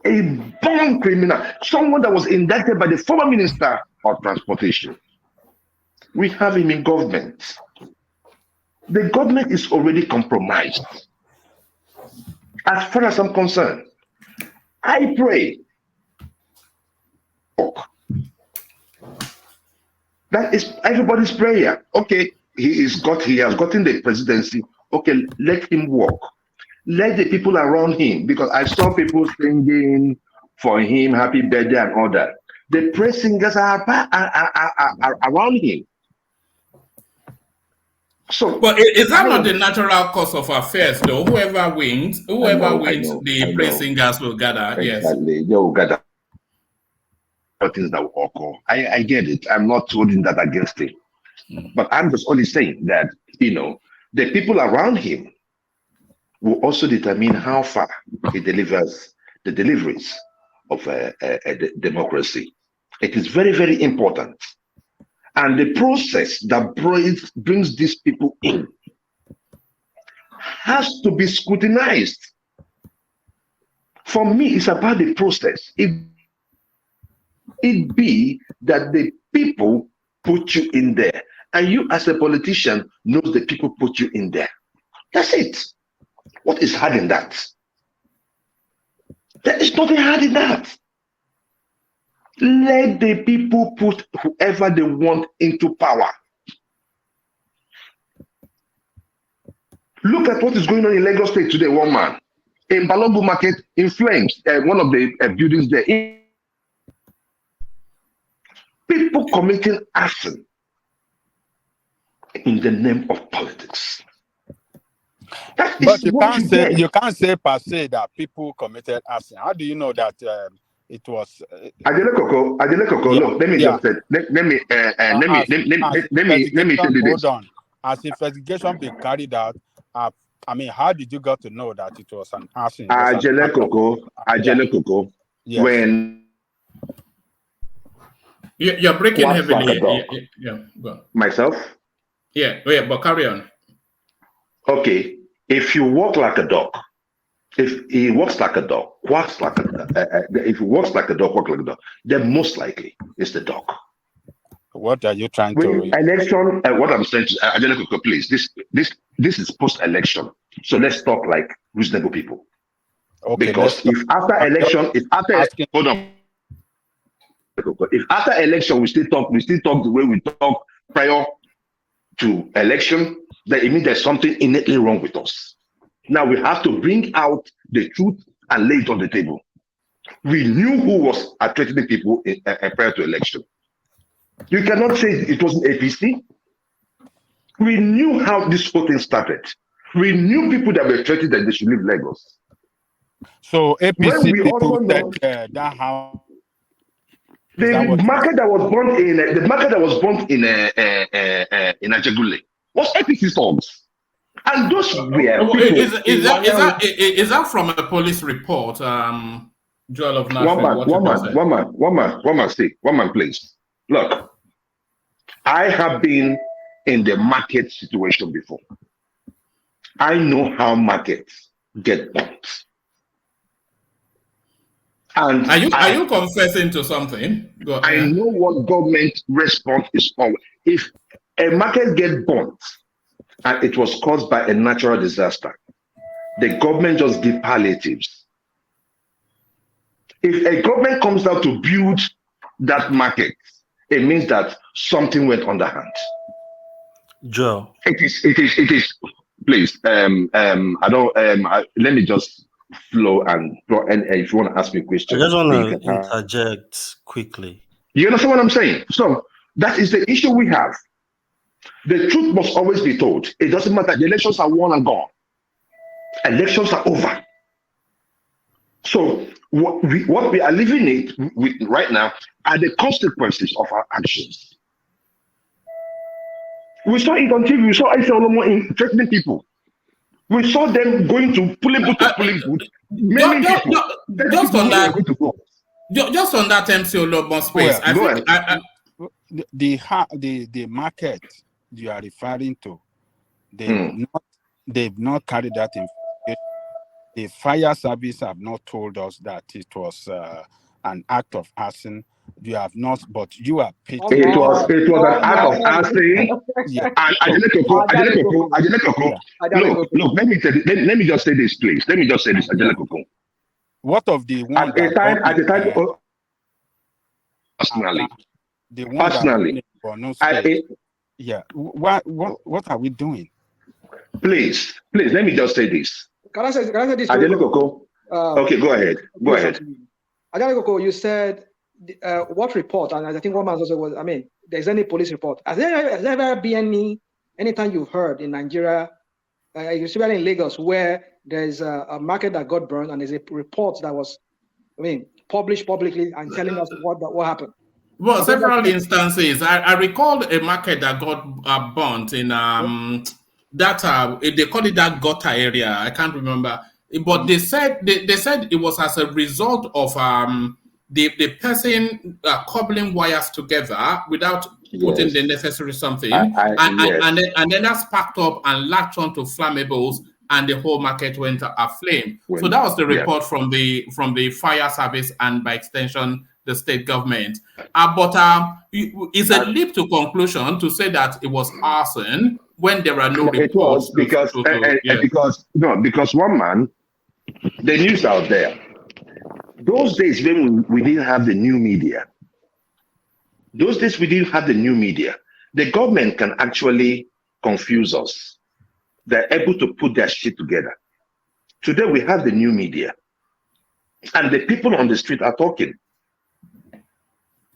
S21: A born criminal, someone that was indicted by the former minister of transportation. We have him in government. The government is already compromised. As far as I'm concerned, I pray that is everybody's prayer. Okay, he has gotten the presidency. Okay, let him work. Let the people around him, because I saw people singing for him, happy birthday and all that. The praise singers are around him. So,
S5: but is that not the natural course of affairs, though? Whoever wins, the praise singers will gather.
S21: Exactly.
S5: Yes,
S21: they will gather. Things that will occur. I get it. I'm not holding that against him, but I'm just only saying that the people around him will also determine how far he delivers the deliveries of a democracy. It is very, very important. And the process that brings these people in has to be scrutinized. For me, it's about the process. If it be that the people put you in there, and you as a politician knows the people put you in there? That's it. What is hard in that? There is nothing hard in that. Let the people put whoever they want into power. Look at what is going on in Lagos State today, one man. In Balogu Market, in flames, one of the buildings there. People committing arson in the name of politics.
S15: But you can't say per se that people committed arson. How do you know that it was?
S21: Adele Coco, look, let me just say, let me say this.
S15: Hold on. As investigation being carried out, I mean, how did you get to know that it was an arson?
S21: Adele Coco,
S15: yes.
S21: When
S5: you're breaking heavily. Yeah, go on.
S21: Myself?
S5: Yeah, but carry on.
S21: Okay, if you walk like a dog, if he walks like a dog, quacks like a dog, if he walks like a dog, quacks like a dog, then most likely it's the dog.
S15: What are you trying to?
S21: Election, what I'm saying to Angelica, please, this is post-election, so let's talk like reasonable people.
S15: Okay.
S21: Because if after election, hold on. If after election we still talk the way we talk prior to election, then it means there's something innately wrong with us. Now we have to bring out the truth and lay it on the table. We knew who was threatening people prior to election. You cannot say it wasn't APC. We knew how this whole thing started. We knew people that were threatened that they should leave Lagos.
S15: So APC people said that how
S21: the market that was burnt in Ajegule was APC songs, and those were people.
S5: Is that from a police report? Joel of Nashville.
S21: One man, please. Look, I have been in the market situation before. I know how markets get burnt. And
S5: are you confessing to something?
S21: I know what government response is on. If a market gets burnt and it was caused by a natural disaster, the government just give palliatives. If a government comes out to build that market, it means that something went underhand.
S2: Joe.
S21: It is. Please, let me just flow and if you want to ask me a question.
S2: I just want to interject quickly.
S21: You understand what I'm saying? So that is the issue we have. The truth must always be told. It doesn't matter. The elections are won and gone. Elections are over. So what we are living with right now are the consequences of our actions. We saw it on TV. We saw Olomo threatening people. We saw them going to pulling booth.
S5: Just on that MC Olomo space.
S15: The market you are referring to, they've not carried that information. The fire service have not told us that it was an act of arson. You have not, but you are pitching.
S21: It was an act of arson.
S15: Yeah.
S21: Look. Let me just say this, please. Let me just say this, Angelica.
S15: What of the one
S21: at the time? Personally,
S15: yeah. What are we doing?
S21: Please, let me just say this.
S20: Can I say this?
S21: Okay, go ahead.
S20: Adele, you said what report? And I think one man also was. I mean, there's any police report? Has there ever been anytime you've heard in Nigeria, especially in Lagos, where there's a market that got burned and there's a report that was, published publicly and telling us what happened?
S5: Well, several instances. I recall a market that got burnt in they call it that gutter area. I can't remember, but they said it was as a result of the person coupling wires together without putting the necessary something, and then that sparked up and latched onto flammables, and the whole market went aflame. So that was the report from the fire service and by extension the state government. But it's a leap to conclusion to say that it was arson when there are no reports.
S21: It was because one man, the news out there. Those days when we didn't have the new media. The government can actually confuse us. They're able to put their shit together. Today we have the new media. And the people on the street are talking.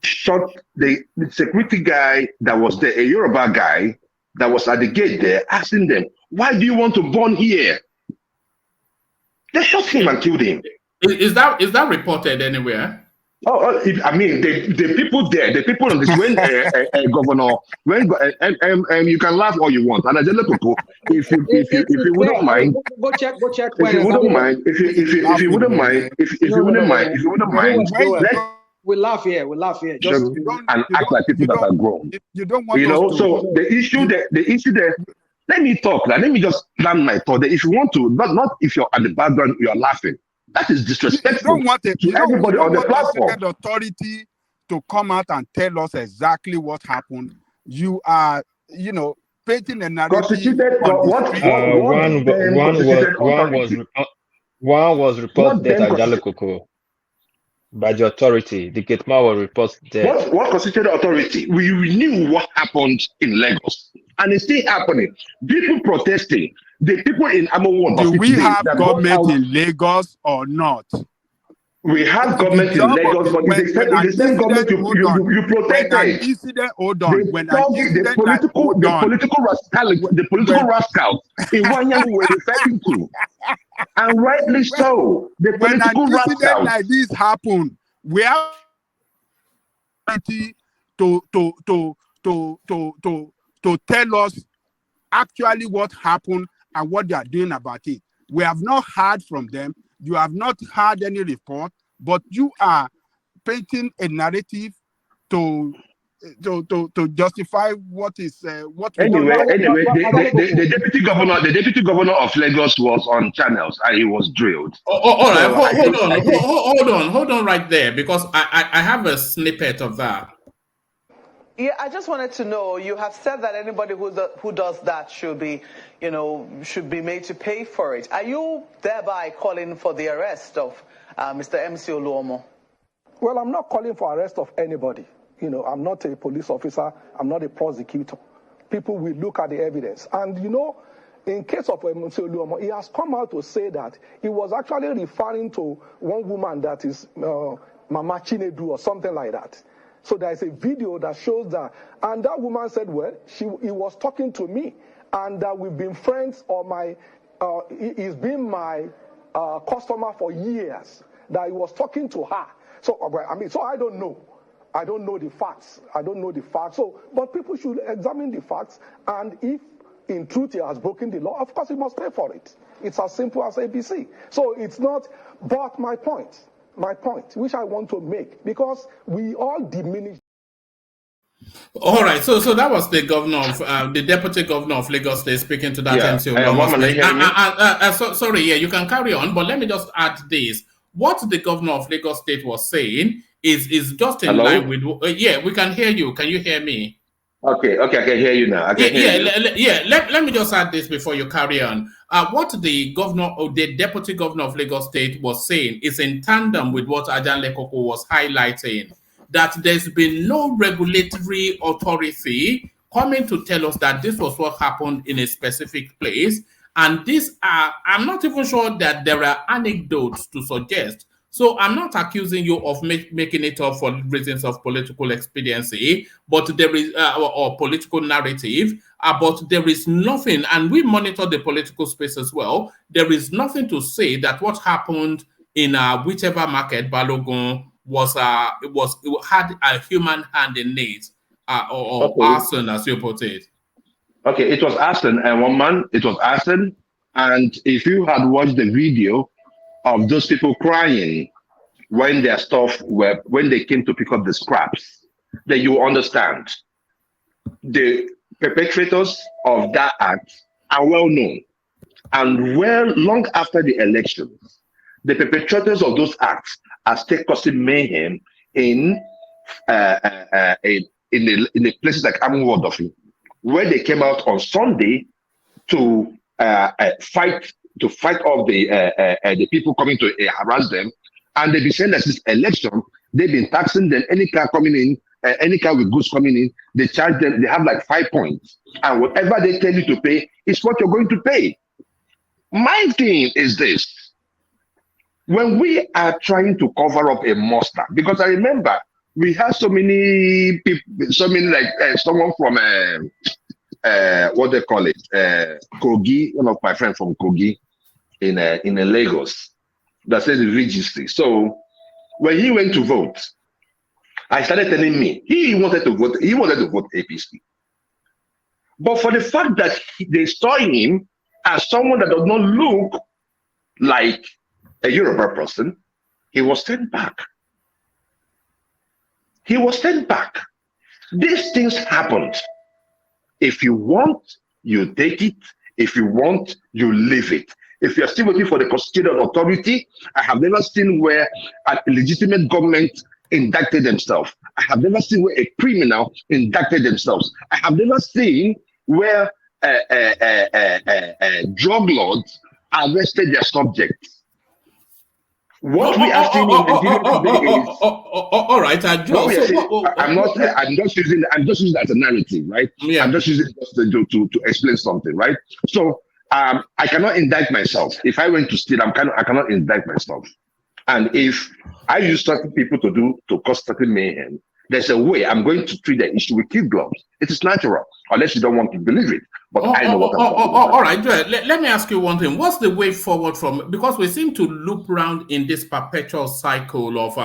S21: Shot the security guy that was there, a Yoruba guy that was at the gate there, asking them, why do you want to burn here? They shot him and killed him.
S5: Is that reported anywhere?
S21: The people there, the people on this, when governor, when you can laugh all you want, and I just let people, if you wouldn't mind,
S20: go check.
S21: If you wouldn't mind, if you wouldn't mind,
S20: we laugh here.
S21: Just and act like people that are grown.
S15: You don't want
S21: So the issue there. Let me talk. Let me just plan my thought. If you want to, not if you're at the background, you're laughing. That is disrespectful to everybody on the platform.
S15: The authority to come out and tell us exactly what happened. You are, painting a narrative.
S6: One was reported at Jalekoko by the authority. The Gateman will report there.
S21: What constituted authority? We knew what happened in Lagos, and it's still happening. People protesting. The people in Amowon.
S15: Do we have government in Lagos or not?
S21: We have government in Lagos, but it's the same government you protected. The political rascals in Wanyan were referring to, and rightly so. The political rascals.
S15: When an incident like this happen, we have to tell us actually what happened and what they are doing about it. We have not heard from them. You have not heard any report, but you are painting a narrative to justify what is what.
S21: Anyway, the deputy governor of Lagos was on channels and he was drilled.
S5: All right, hold on right there, because I have a snippet of that.
S8: Yeah, I just wanted to know, you have said that anybody who does that should be made to pay for it. Are you thereby calling for the arrest of Mr. MC Oluomo?
S23: Well, I'm not calling for arrest of anybody. I'm not a police officer. I'm not a prosecutor. People will look at the evidence. And, in case of MC Oluomo, he has come out to say that he was actually referring to one woman that is Mama Chinedu or something like that. So there is a video that shows that. And that woman said, well, he was talking to me and that we've been friends, or he's been my customer for years, that he was talking to her. So, so I don't know. I don't know the facts. So, but people should examine the facts. And if in truth he has broken the law, of course he must pay for it. It's as simple as ABC. So it's not, but my point, which I want to make, because we all diminish.
S5: All right, so that was the governor of the deputy governor of Lagos State speaking to that MC. Sorry, you can carry on, but let me just add this. What the governor of Lagos State was saying is just in line with. We can hear you. Can you hear me?
S21: Okay, I can hear you now.
S5: Let me just add this before you carry on. What the governor or the deputy governor of Lagos State was saying is in tandem with what Ajan Lekoko was highlighting, that there's been no regulatory authority coming to tell us that this was what happened in a specific place. And I'm not even sure that there are anecdotes to suggest. So I'm not accusing you of making it up for reasons of political expediency, but there is or political narrative. But there is nothing, and we monitor the political space as well. There is nothing to say that what happened in whichever market Balogun had a human hand in it, or arson, as you put it.
S21: Okay, it was arson, and one man, it was arson. And if you had watched the video of those people crying when their stuff when they came to pick up the scraps, then you understand. The perpetrators of that act are well known. And long after the elections, the perpetrators of those acts are still causing mayhem in the places like Amuwodofi, where they came out on Sunday to fight off the people coming to harass them, and they've been saying that this election they've been taxing them. Any car coming in, any car with goods coming in, they charge them. They have like 5 points, and whatever they tell you to pay is what you're going to pay. My thing is this: when we are trying to cover up a monster, because I remember we had so many people, someone from what they call it, Kogi, one of my friends from Kogi in Lagos, that said the registry. So when he went to vote, I started telling me he wanted to vote APC. But for the fact that they saw him as someone that does not look like a Yoruba person, he was sent back. He was sent back. These things happened. If you want, you take it. If you want, you leave it. If you're still waiting for the constitutional authority, I have never seen where a legitimate government indicted themselves. I have never seen where a criminal indicted themselves. I have never seen where drug lords arrested their subjects. What we are seeing in Nigeria today is
S5: all right. I'm
S21: just using that as a narrative, right? Yeah. I'm just using it just to explain something, right? So I cannot indict myself. If I went to steal, I cannot indict myself. And if I use certain people to cause certain mayhem, there's a way I'm going to treat the issue with kid gloves. It is natural, unless you don't want to believe it. But I know what I'm talking about.
S5: All right, Joel, let me ask you one thing. What's the way forward from, because we seem to loop around in this perpetual cycle of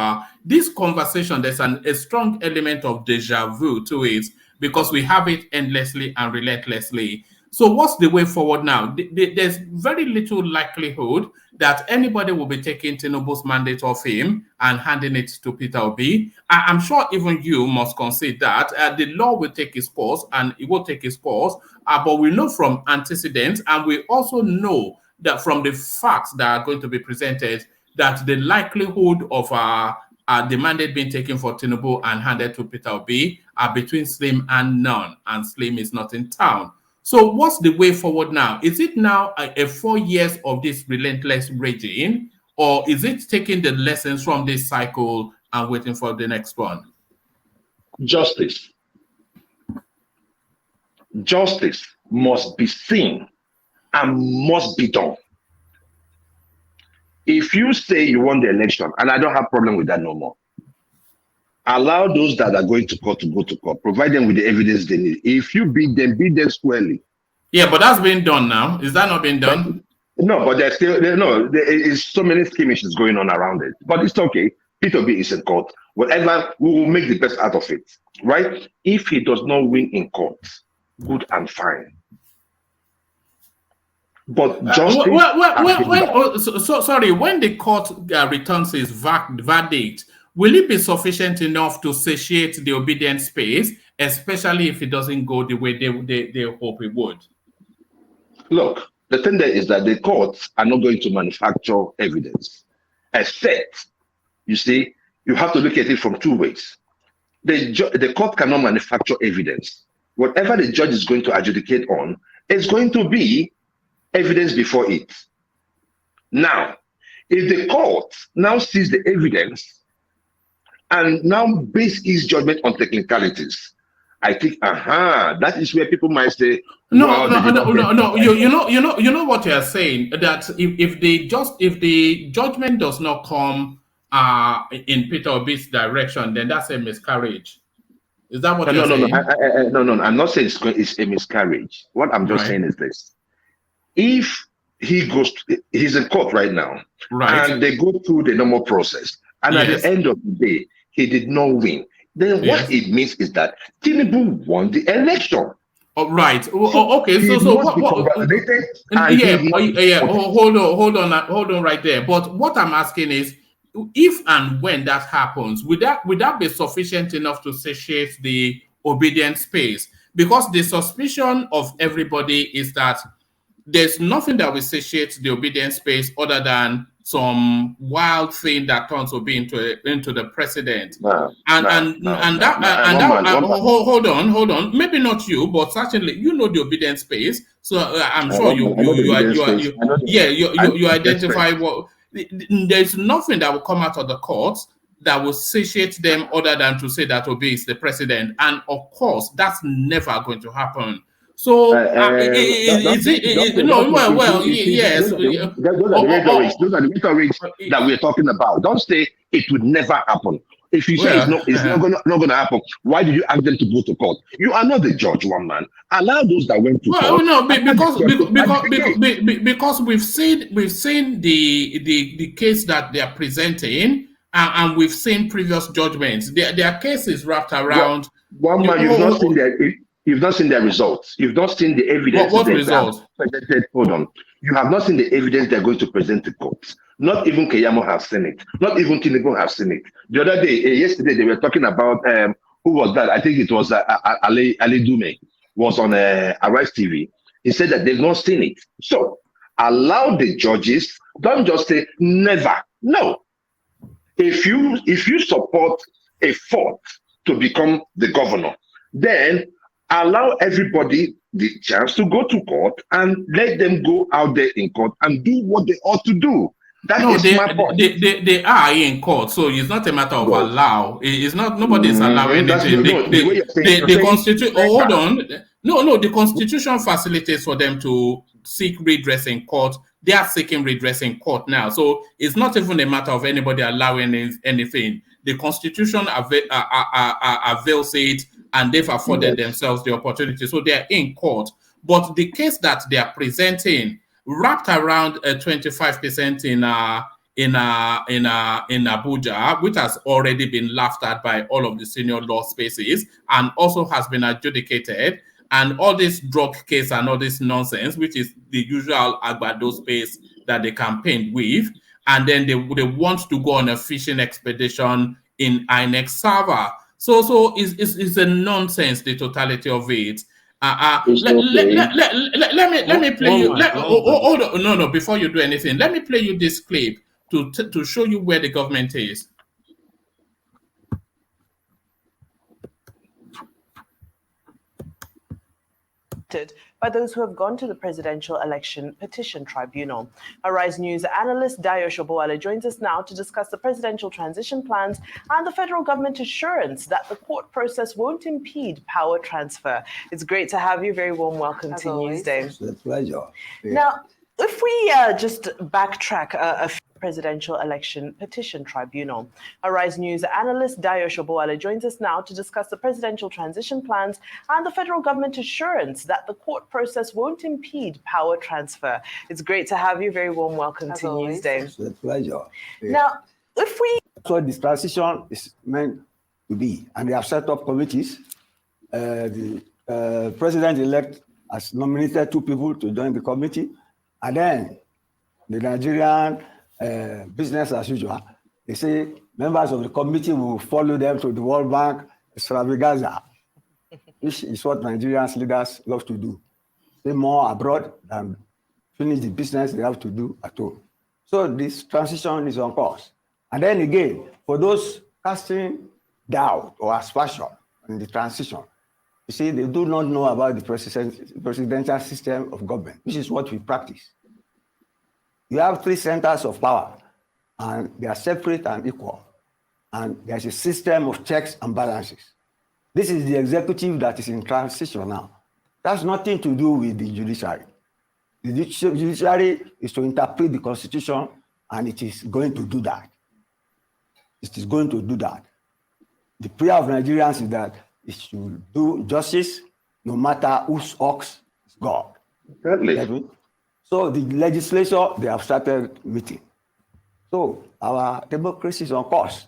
S5: this conversation. There's a strong element of deja vu to it, because we have it endlessly and relentlessly. So what's the way forward now? There's very little likelihood that anybody will be taking Tinubu's mandate off him and handing it to Peter Obi. I'm sure even you must concede that the law will take its course, and it will take its course. But we know from antecedents, and we also know that from the facts that are going to be presented, that the likelihood of the mandate being taken for Tinubu and handed to Peter Obi are between slim and none, and slim is not in town. So what's the way forward now? Is it now a 4 years of this relentless raging, or is it taking the lessons from this cycle and waiting for the next one?
S21: Justice. Justice must be seen and must be done. If you say you won the election, and I don't have problem with that no more, allow those that are going to court to go to court. Provide them with the evidence they need. If you beat them squarely.
S5: Yeah, but that's been done now. Is that not been done?
S21: No, but there is so many skirmishes going on around it. But it's okay. Peter B is in court. Whatever, we will make the best out of it, right? If he does not win in court, good and fine. But justice.
S5: Sorry, when the court returns its verdict, will it be sufficient enough to satiate the obedient space, especially if it doesn't go the way they hope it would?
S21: Look, the thing there is that the courts are not going to manufacture evidence, except, you see, you have to look at it from two ways. The court cannot manufacture evidence. Whatever the judge is going to adjudicate on is going to be evidence before it. Now, if the court now sees the evidence and now base its judgment on technicalities, I think, that is where people might say,
S5: no. You know what you are saying, that if the judgment does not come in Peter Obi's direction, then that's a miscarriage. Is that what you're saying?
S21: No. I'm not saying it's a miscarriage. What I'm just saying is this: if he's in court right now, right, and they go through the normal process, and at the end of the day, he did not win, then what it means is that Tinubu won the election.
S5: Right. Okay. So hold on right there. But what I'm asking is, if and when that happens, would that be sufficient enough to satiate the obedient space? Because the suspicion of everybody is that there's nothing that will satiate the obedient space other than some wild thing that turns to be into the president. Hold on. Maybe not you, but certainly you know the obedience space. So I'm sure you identify what. There's nothing that will come out of the courts that will satiate them other than to say that Obi is the president, and of course that's never going to happen. So
S21: Those are the rhetorics that we're talking about. Don't say it would never happen. If you say it's not gonna happen, why did you ask them to go to court? You are not the judge, one man. Allow those that went to court.
S5: No, because we've seen the case that they are presenting, and we've seen previous judgments. Their case is wrapped around.
S21: One man, you've not seen their results. You've not seen the evidence.
S5: What results?
S21: Hold on. You have not seen the evidence they're going to present to courts. Not even Keyamo have seen it. Not even Tinubu have seen it. The other day, yesterday, they were talking about who was that? I think it was Ali Dume was on Arise TV. He said that they've not seen it. So allow the judges. Don't just say never. No. If you support a fourth to become the governor, then allow everybody the chance to go to court and let them go out there in court and do what they ought to do. They
S5: are in court, so it's not a matter of allow. It's not, nobody's allowing anything. The Constitution. Hold on. No. The Constitution facilitates for them to seek redress in court. They are seeking redress in court now, so it's not even a matter of anybody allowing anything. The Constitution avails it, and they've afforded themselves the opportunity, so they are in court. But the case that they are presenting, wrapped around 25% in Abuja, which has already been laughed at by all of the senior law spaces, and also has been adjudicated, and all this drug case and all this nonsense, which is the usual Agbado space that they campaigned with, and then they want to go on a fishing expedition in INEC server. So it's a nonsense, the totality of it. Let me play you. No, before you do anything, let me play you this clip to show you where the government is.
S7: By those who have gone to the Presidential Election Petition Tribunal. Arise News analyst Dayo Shobowale joins us now to discuss the presidential transition plans and the federal government assurance that the court process won't impede power transfer. It's great to have you. Very warm welcome to Newsday.
S9: It's a pleasure. Yeah.
S7: Now, if we just backtrack a Presidential Election Petition Tribunal. Arise News analyst Dayo Shobowale joins us now to discuss the presidential transition plans and the federal government assurance that the court process won't impede power transfer. It's great to have you. Very warm welcome to Newsday.
S9: It's a pleasure. Yeah.
S7: Now, if we...
S9: So this transition is meant to be, and they have set up committees. The president-elect has nominated 2 people to join the committee, and then the Nigerian business as usual, they say members of the committee will follow them to the World Bank extravaganza, which is what Nigerian leaders love to do. Stay more abroad than finish the business they have to do at home. So this transition is on course. And then again, for those casting doubt or aspersion in the transition, you see, they do not know about the presidential system of government, which is what we practice. You have 3 centers of power, and they are separate and equal. And there's a system of checks and balances. This is the executive that is in transition now. That's nothing to do with the judiciary. The judiciary is to interpret the Constitution, and it is going to do that. It is going to do that. The prayer of Nigerians is that it should do justice no matter whose ox is God. Certainly. So the legislature, they have started meeting. So our democracy is on course,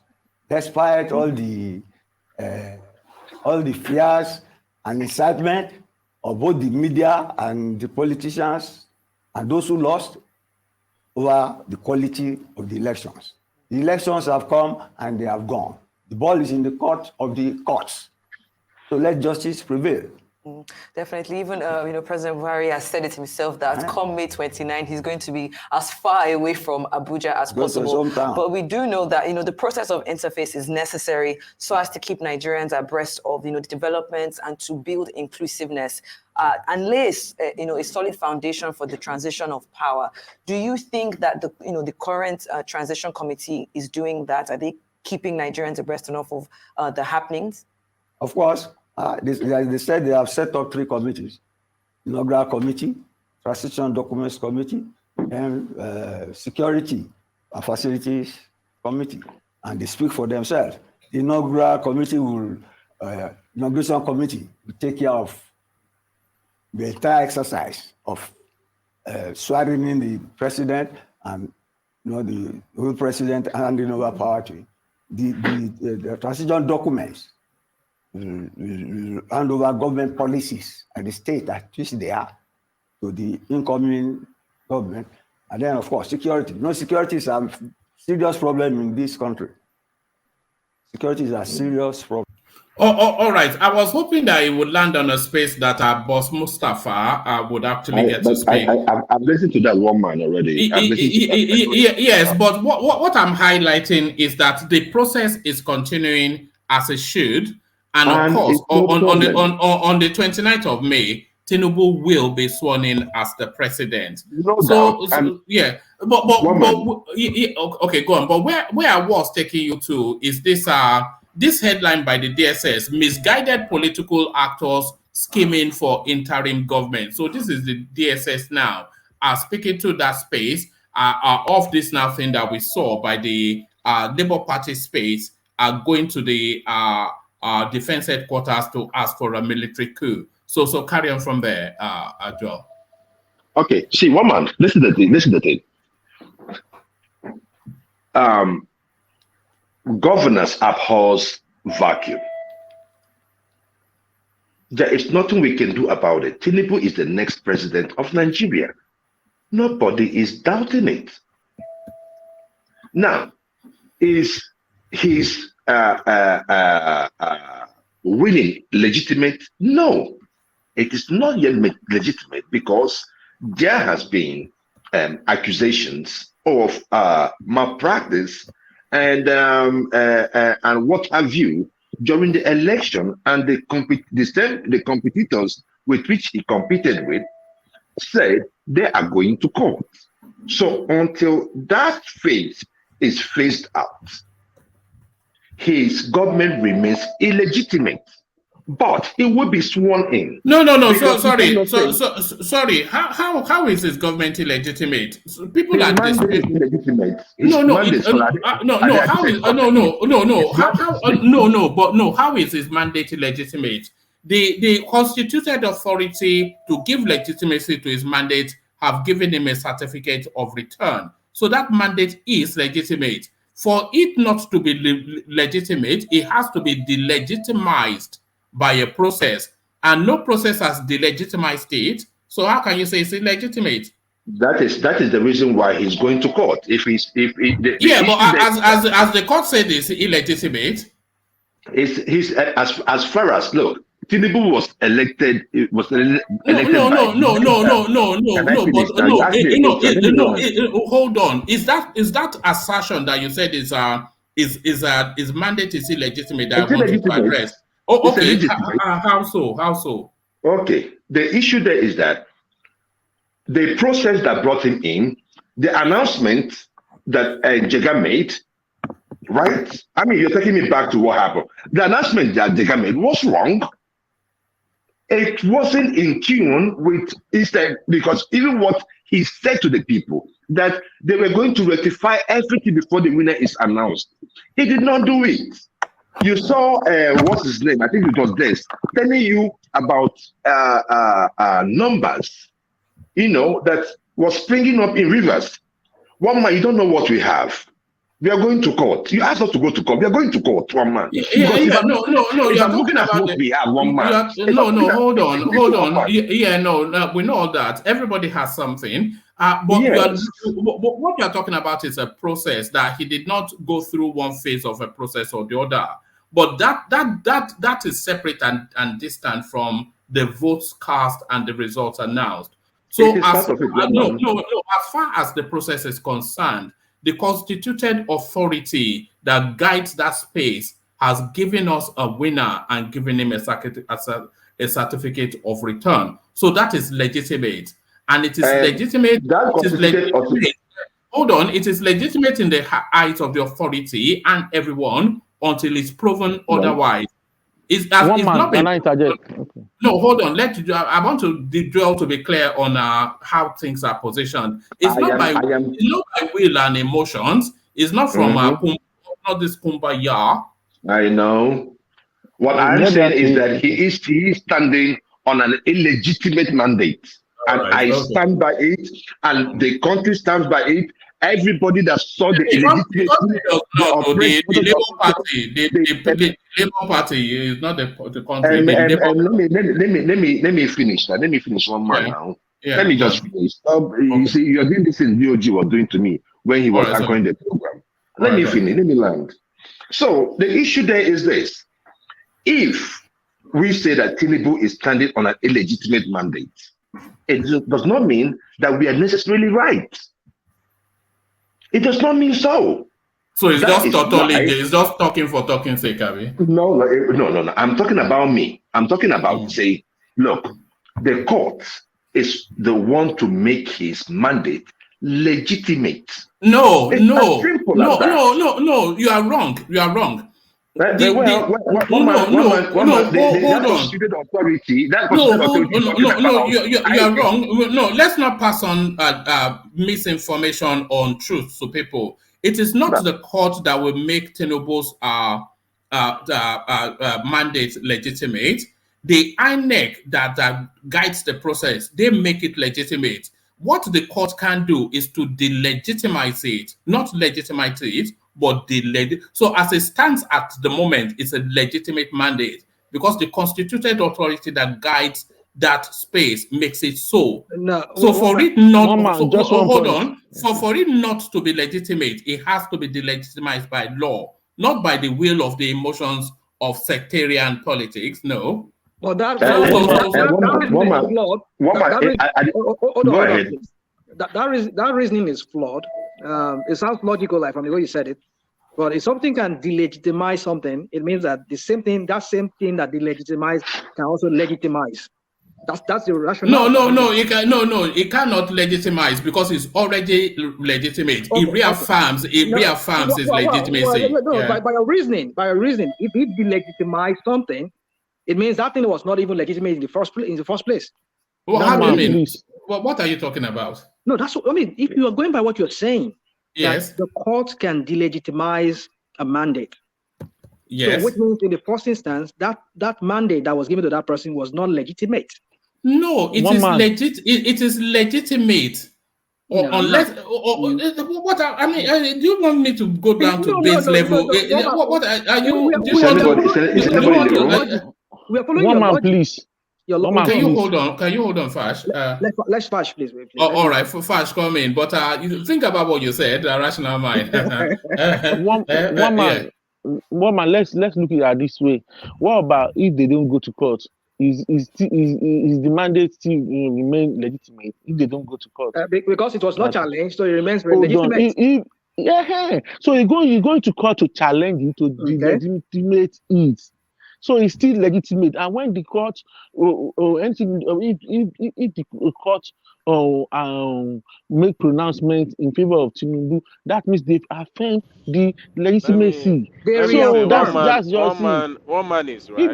S9: despite all the fears and incitement of both the media and the politicians and those who lost over the quality of the elections. The elections have come and they have gone. The ball is in the court of the courts. So let justice prevail.
S1: Definitely. Even President Buhari has said it himself that come May 29, he's going to be as far away from Abuja as possible. But we do know that the process of interface is necessary so as to keep Nigerians abreast of the developments and to build inclusiveness and lay a solid foundation for the transition of power. Do you think that the current transition committee is doing that? Are they keeping Nigerians abreast enough of the happenings?
S9: Of course. They said they have set up 3 committees: inaugural committee, transition documents committee, and security and facilities committee. And they speak for themselves. The inaugural committee inauguration committee will take care of the entire exercise of swearing in the president and the whole president and handing over power to him. The transition documents hand over government policies at the state at which they are to the incoming government. And then, of course, security. Security is a serious problem in this country. Security is a serious problem.
S5: All right. I was hoping that it would land on a space that our boss Mustafa would actually get to speak.
S21: I've listened to that one man already.
S5: Yes, but what I'm highlighting is that the process is continuing as it should. And of course, on the 29th of May, Tinubu will be sworn in as the president. Okay, go on. But where I was taking you to is this headline by the DSS: misguided political actors scheming for interim government. So this is the DSS now speaking to that space of this now thing that we saw by the Labour Party space going to the defense headquarters to ask for a military coup. So carry on from there, Joel.
S21: Okay, see, one man, listen to the thing. Governance abhors vacuum. There is nothing we can do about it. Tinubu is the next president of Nigeria. Nobody is doubting it. Now, is his winning legitimate? No, it is not yet legitimate because there has been accusations of malpractice and what have you during the election, and the competitors with which he competed with said they are going to court. So until that phase is phased out, his government remains illegitimate, but he will be sworn in.
S5: No. Sorry. How is his government illegitimate? People
S21: his
S5: are
S21: illegitimate.
S5: How is his mandate illegitimate? The constituted authority to give legitimacy to his mandate have given him a certificate of return. So that mandate is legitimate. For it not to be legitimate, it has to be delegitimized by a process, and no process has delegitimized it. So how can you say it's illegitimate?
S21: That is the reason why he's going to court. As
S5: the court said, it's illegitimate.
S21: As far as look, Tinubu was elected.
S5: Hold on. Is that assertion that you said is mandate is illegitimate that I want you to address? Oh, okay. How so?
S21: Okay. The issue there is that the process that brought him in, the announcement that Jega made, right? I mean, you're taking me back to what happened. The announcement that Jega made was wrong. It wasn't in tune with instead, because even what he said to the people, that they were going to rectify everything before the winner is announced. He did not do it. You saw, what's his name? I think it was this, telling you about numbers, that was springing up in rivers. One man, you don't know what we have. We are going to court. You asked us to go to court. We are going to court, one man.
S5: No. You're
S21: looking at what we have, one man.
S5: Hold on. We know all that. Everybody has something. But yes. What you're talking about is a process that he did not go through one phase of a process or the other. But that is separate and distant from the votes cast and the results announced. So as far as the process is concerned, the constituted authority that guides that space has given us a winner and given him a certificate of return. So that is legitimate. And it is legitimate. Hold on, it is legitimate in the eyes of the authority and everyone until it's proven otherwise. No, hold on. I want to dwell to be clear on how things are positioned. It's not by will and emotions. It's not from not this kumbaya.
S21: I know. What I'm saying is that he is standing on an illegitimate mandate. And I stand by it, and the country stands by it. Everybody that saw the illegitimate
S5: the Labour Party is not the country.
S21: Let me finish that. Let me finish one more now. Let me just finish. You see, you're doing this in DOG was doing to me when he was anchoring the program. Let me finish. Let me land. So the issue there is this: if we say that Tinubu is standing on an illegitimate mandate, it does not mean that we are necessarily right. It does not mean so.
S5: So it's just totally, it's just talking for talking sake, Abi.
S21: No. I'm talking about me. I'm talking about say, look, the court is the one to make his mandate legitimate.
S5: No. You are wrong. You are wrong. You are wrong. No, let's not pass on misinformation on truth to people. It is not the court that will make Tinubu's mandate legitimate. The INEC that guides the process, they make it legitimate. What the court can do is to delegitimize it, not legitimize it, but so as it stands at the moment, it's a legitimate mandate because the constituted authority that guides that space makes it so. For it not to be legitimate, it has to be delegitimized by law, not by the will of the emotions of sectarian politics. No.
S20: Well, that reasoning is flawed. It sounds logical, like from the way you said it. But if something can delegitimize something, it means that that same thing that delegitimize can also legitimize. That's the rationale.
S5: It cannot legitimize because it's already legitimate. It reaffirms its legitimacy.
S20: By your reasoning, if it delegitimize something, it means that thing was not even legitimate in the first place.
S5: Well, how do you mean? Well, what are you talking about?
S20: No, that's what I mean. If you are going by what you're saying,
S5: yes,
S20: the court can delegitimize a mandate.
S5: Yes.
S20: So which means in the first instance, that mandate that was given to that person was not legitimate.
S5: No, it is legit. It is legitimate. Unless, I mean, do you want me to go down to base level? What are you?
S20: We are following your logic.
S17: Please.
S5: Can you hold on, Fash?
S20: Let's Fash, please.
S5: All right, for Fash, come in. But you think about what you said, a rational mind.
S17: One man, let's look at it this way. What about if they don't go to court? Is the mandate still remain legitimate if they don't go to court?
S20: Because it was not challenged, so it remains legitimate.
S17: So you're going to court to challenge it, to legitimate it. So it's still legitimate. And when the court if the court make pronouncement in favor of Tinubu, that means they've affirmed the legitimacy.
S11: One man is right.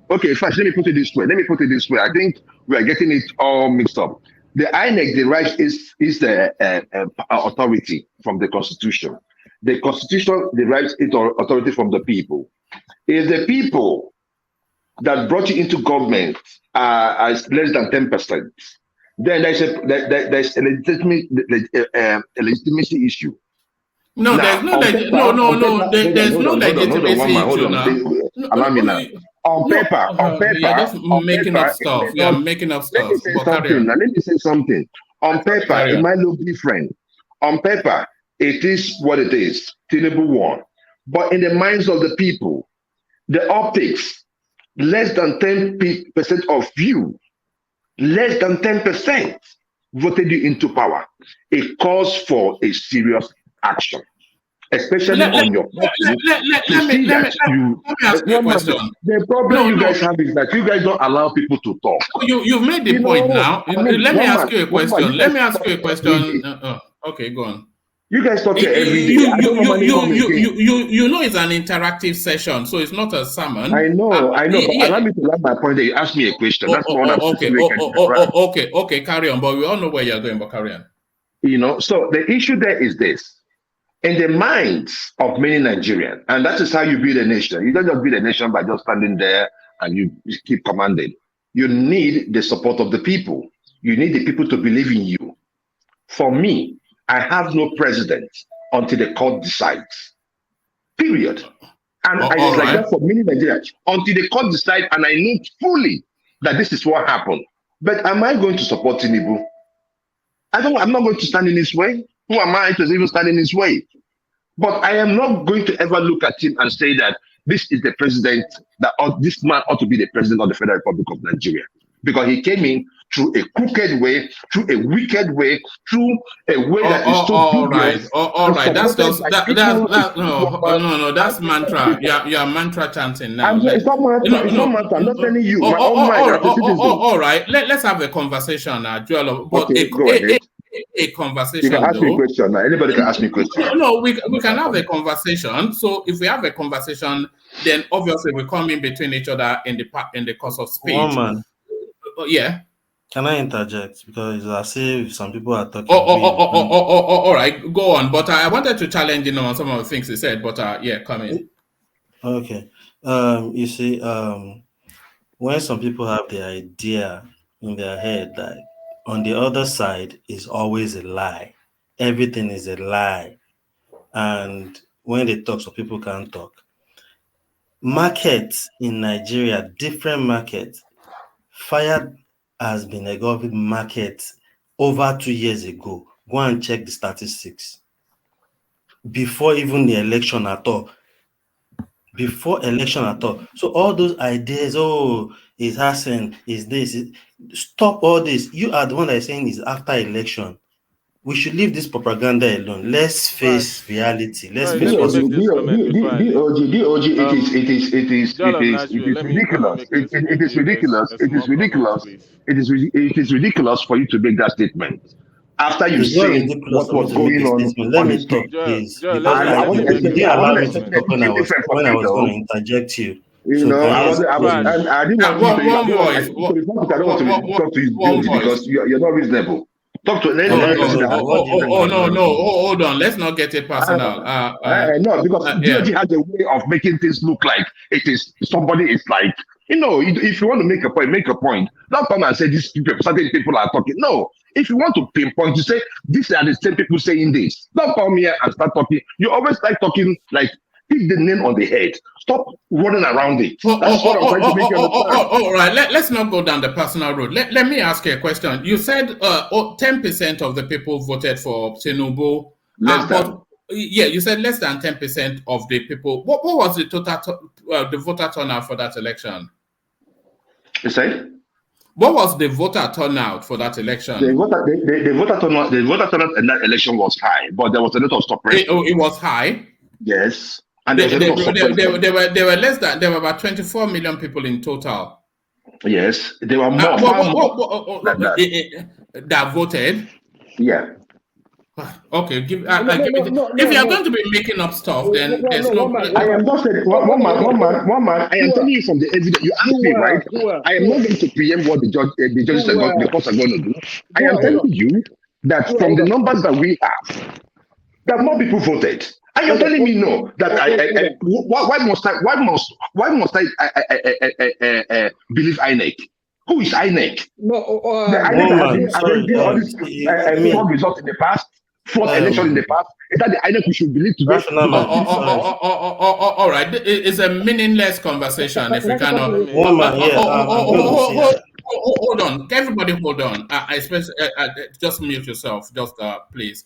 S21: Okay, Fash, let me put it this way. I think we are getting it all mixed up. The INEC, the right is the authority from the Constitution. The Constitution derives its authority from the people. If the people that brought you into government are less than 10%, then there's a legitimacy issue.
S5: No, there's no legitimacy issue now.
S21: Allow me now. On paper,
S5: you're just making up stuff. You're making up stuff.
S21: Let me say something. On paper, it might look different. On paper, it is what it is. Tinubu won. But in the minds of the people, the optics less than 10% of you, less than 10% voted you into power. It calls for a serious action, especially on your party.
S5: Let me ask you a question.
S21: The problem you guys have is that you guys don't allow people to talk.
S5: You've made the point now. Let me ask you a question. Let me ask you a question. Okay, go on.
S21: You guys talk here every day.
S5: You know it's an interactive session, so it's not a sermon.
S21: I know, but allow me to land my point there. You asked me a question. That's what I'm
S5: saying. Okay, carry on. But we all know where you're going, but carry on.
S21: You know, so the issue there is this. In the minds of many Nigerians, and that is how you build a nation. You don't just build a nation by just standing there and you keep commanding. You need the support of the people. You need the people to believe in you. For me, I have no president until the court decides. Period. And it's like that for many Nigerians. Until the court decides and I know fully that this is what happened. But am I going to support Tinubu? I'm not going to stand in his way. Who am I to even stand in his way? But I am not going to ever look at him and say that this is the president, this man ought to be the president of the Federal Republic of Nigeria. Because he came in through a crooked way, through a wicked way, through a way that is so
S5: all right. That's just no. That's mantra. You're mantra chanting now.
S21: It's not mantra. I'm not telling you.
S5: All right. Let's have a conversation now, Joel. But
S21: go ahead.
S5: A conversation.
S21: You can ask me a question now. Anybody can ask me a question.
S5: No, we can have a conversation. So if we have a conversation, then obviously we come in between each other in the course of speech.
S2: Woman.
S5: Yeah.
S2: Can I interject? Because I see some people are talking.
S5: All right, go on. But I wanted to challenge on some of the things he said. But come in.
S2: Okay. You see, when some people have the idea in their head that on the other side is always a lie, everything is a lie, and when they talk, some people can't talk. Markets in Nigeria, different markets. Fire has been a government market over 2 years ago. Go and check the statistics. Before even the election at all. So all those ideas, it's Hassan, is this, stop all this. You are the one that is saying is after election. We should leave this propaganda alone. Let's face reality. Let's face what's
S21: DOG, it is ridiculous. It is ridiculous for you to make that statement. After you say what was going on.
S2: Let me talk, please. Because you didn't allow me to talk when I was going to interject you.
S21: You know, I didn't want you to. I don't want to talk to his building because you're not reasonable. Talk to
S5: no, hold on. Let's not get it personal.
S21: No, because DOG has a way of making things look like it is somebody is like, if you want to make a point, make a point. Don't come and say these people, certain people are talking. No, if you want to pinpoint, you say these are the same people saying this. Don't come here and start talking. You always like talking like hit the name on the head. Stop running around it. That's what I'm trying to make you understand.
S5: All right, let's not go down the personal road. Let me ask you a question. You said 10% of the people voted for Tinubu. You said less than 10% of the people. What was the total the voter turnout for that election?
S21: You say?
S5: What was the voter turnout for that election?
S21: The voter turnout in that election was high, but there was a lot of suppression.
S5: It was high?
S21: Yes. And
S5: there were less than, there were about 24 million people in total.
S21: Yes, there were more.
S5: That voted.
S21: Yeah.
S5: Okay. If you are going to be making up stuff, then there's no.
S21: I am just saying, one man. I am telling you from the evidence. You asked me, right? I am not going to preempt what the judges are going to do. I am telling you that from the numbers that we have, that more people voted. And you're telling me no, that why must I believe INEC? Who is INEC?
S20: No,
S21: INEC has been all these results in the past, fourth election in the past. Is that the INEC we should believe today?
S5: All right, it's a meaningless conversation if we cannot. Hold on, everybody, hold on. Just mute yourself, just please.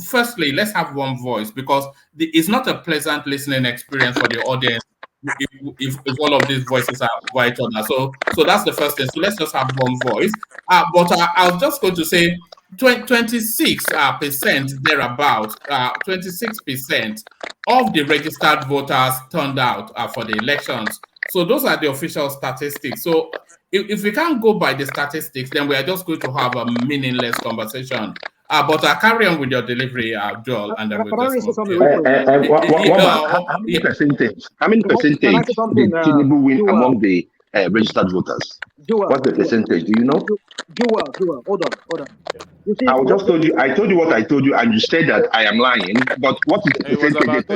S5: Firstly, let's have one voice because it's not a pleasant listening experience for the audience if all of these voices are white or not. So that's the first thing. So let's just have one voice. But I was just going to say 26% thereabout, 26% of the registered voters turned out for the elections. So those are the official statistics. So if we can't go by the statistics, then we are just going to have a meaningless conversation. But carry on with your delivery, Joel, and then we'll just move.
S21: How many percentage? How many percentage did Tinubu win among the registered voters? What's the percentage? Do you know?
S20: Joel, hold on. You see,
S21: I told you what I told you, and you said that I am lying. But what is the percentage?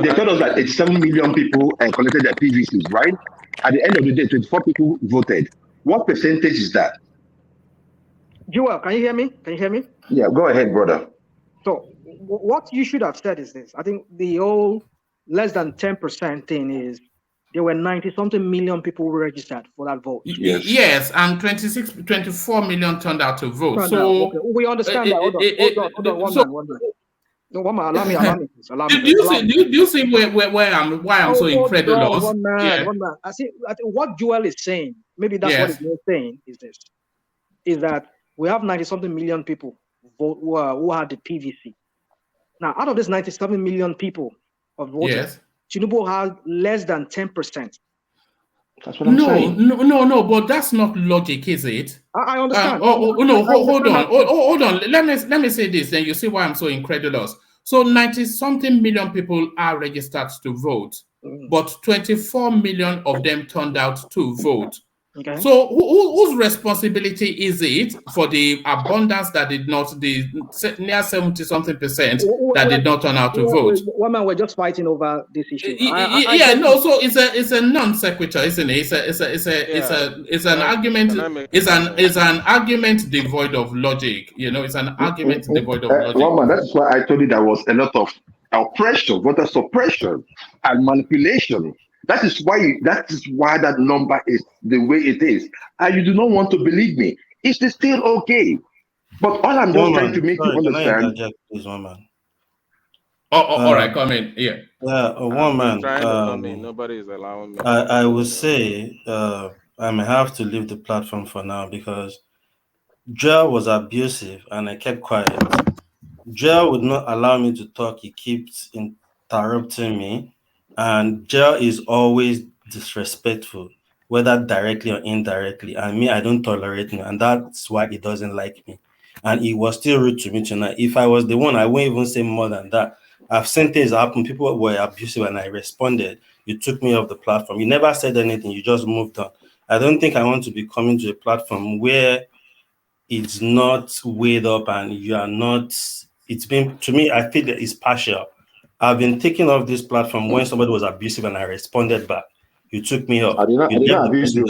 S21: They told us 87 million people collected their PVCs, right? At the end of the day, 24 people voted. What percentage is that?
S20: Joel, can you hear me?
S21: Yeah, go ahead, brother.
S20: So what you should have said is this. I think the whole less than 10% thing is there were 90-something million people registered for that vote.
S5: Yes, and 24 million turned out to vote.
S20: Okay. We understand that. Hold on, one minute. No, one minute. Allow me.
S5: Do you see why I'm so incredulous?
S20: One man. I think what Joel is saying, maybe that's what he's saying, is this: is that we have 90-something million people vote who had the PVC. Now, out of this 97 million people of voters, Tinubu has less than 10%.
S21: That's what I'm saying.
S5: No, but that's not logic, is it?
S20: I understand.
S5: Hold on. Let me say this, then you see why I'm so incredulous. So 90-something million people are registered to vote, but 24 million of them turned out to vote.
S20: Okay.
S5: So whose responsibility is it for the abundance that did not, the near 70-something% that did not turn out to vote?
S20: One man, we're just fighting over this issue.
S5: So it's a non sequitur, isn't it? It's an argument. It's an argument devoid of logic. It's an argument devoid of logic.
S21: Well, man, that's why I told you there was a lot of oppression, voter suppression, and manipulation. That is why that number is the way it is. And you do not want to believe me. It's still okay. But all I'm just trying to make you understand.
S2: Please, one man.
S5: All right, come in. Yeah.
S2: One man.
S11: Trying to come in. Nobody is allowing me.
S2: I would say I may have to leave the platform for now because Joel was abusive and I kept quiet. Joel would not allow me to talk. He keeps interrupting me. And Joel is always disrespectful, whether directly or indirectly. And me, I don't tolerate him. And that's why he doesn't like me. And he was still rude to me tonight. If I was the one, I wouldn't even say more than that. I've seen things happen. People were abusive and I responded. You took me off the platform. You never said anything. You just moved on. I don't think I want to be coming to a platform where it's not weighed up and you are not. It's been, to me, I feel that it's partial. I've been taken off this platform when somebody was abusive and I responded back. You took me off.
S21: I did not abuse you.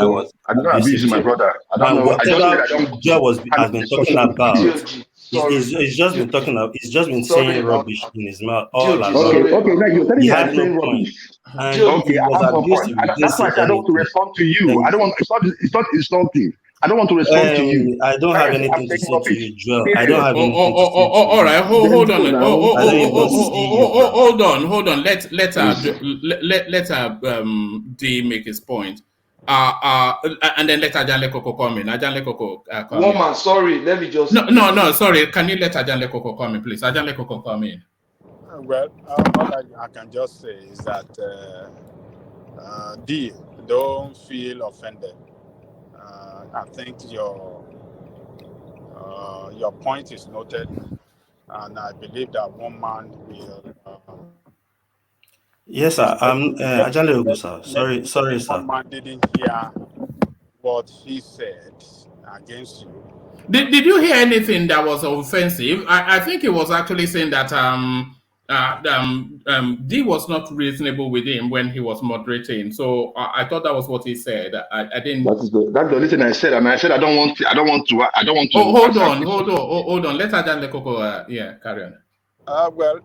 S21: I did not abuse you, my brother. I don't know.
S2: Whatever Joe has been talking about, he's just been talking about. He's just been saying rubbish in his mouth all along.
S21: Okay. Now you're telling me I'm saying rubbish. Okay, I have no point. That's why I don't want to respond to you. I don't want. It's not insulting. I don't want to respond to you.
S2: I don't have anything to say to you, Joel. I don't have anything to say to you.
S5: All right, hold on. Let D make his point. And then let Ajanle Koko come in. Ajanle Koko come in.
S4: Woman, sorry, let me just.
S5: No, sorry. Can you let Ajanle Koko come in, please? Ajanle Koko come in.
S15: Well, all I can just say is that D, don't feel offended. I think your point is noted, and I believe that one man will.
S2: Yes, sir. Ajanle Ogu, sir. Sorry, sir.
S15: One man didn't hear what he said against you.
S5: Did you hear anything that was offensive? I think he was actually saying that D was not reasonable with him when he was moderating. So I thought that was what he said. I didn't.
S21: That's the only thing I said, and I said I don't want to.
S5: Oh, hold on. Let Ajanle Koko. Carry on.
S15: Well,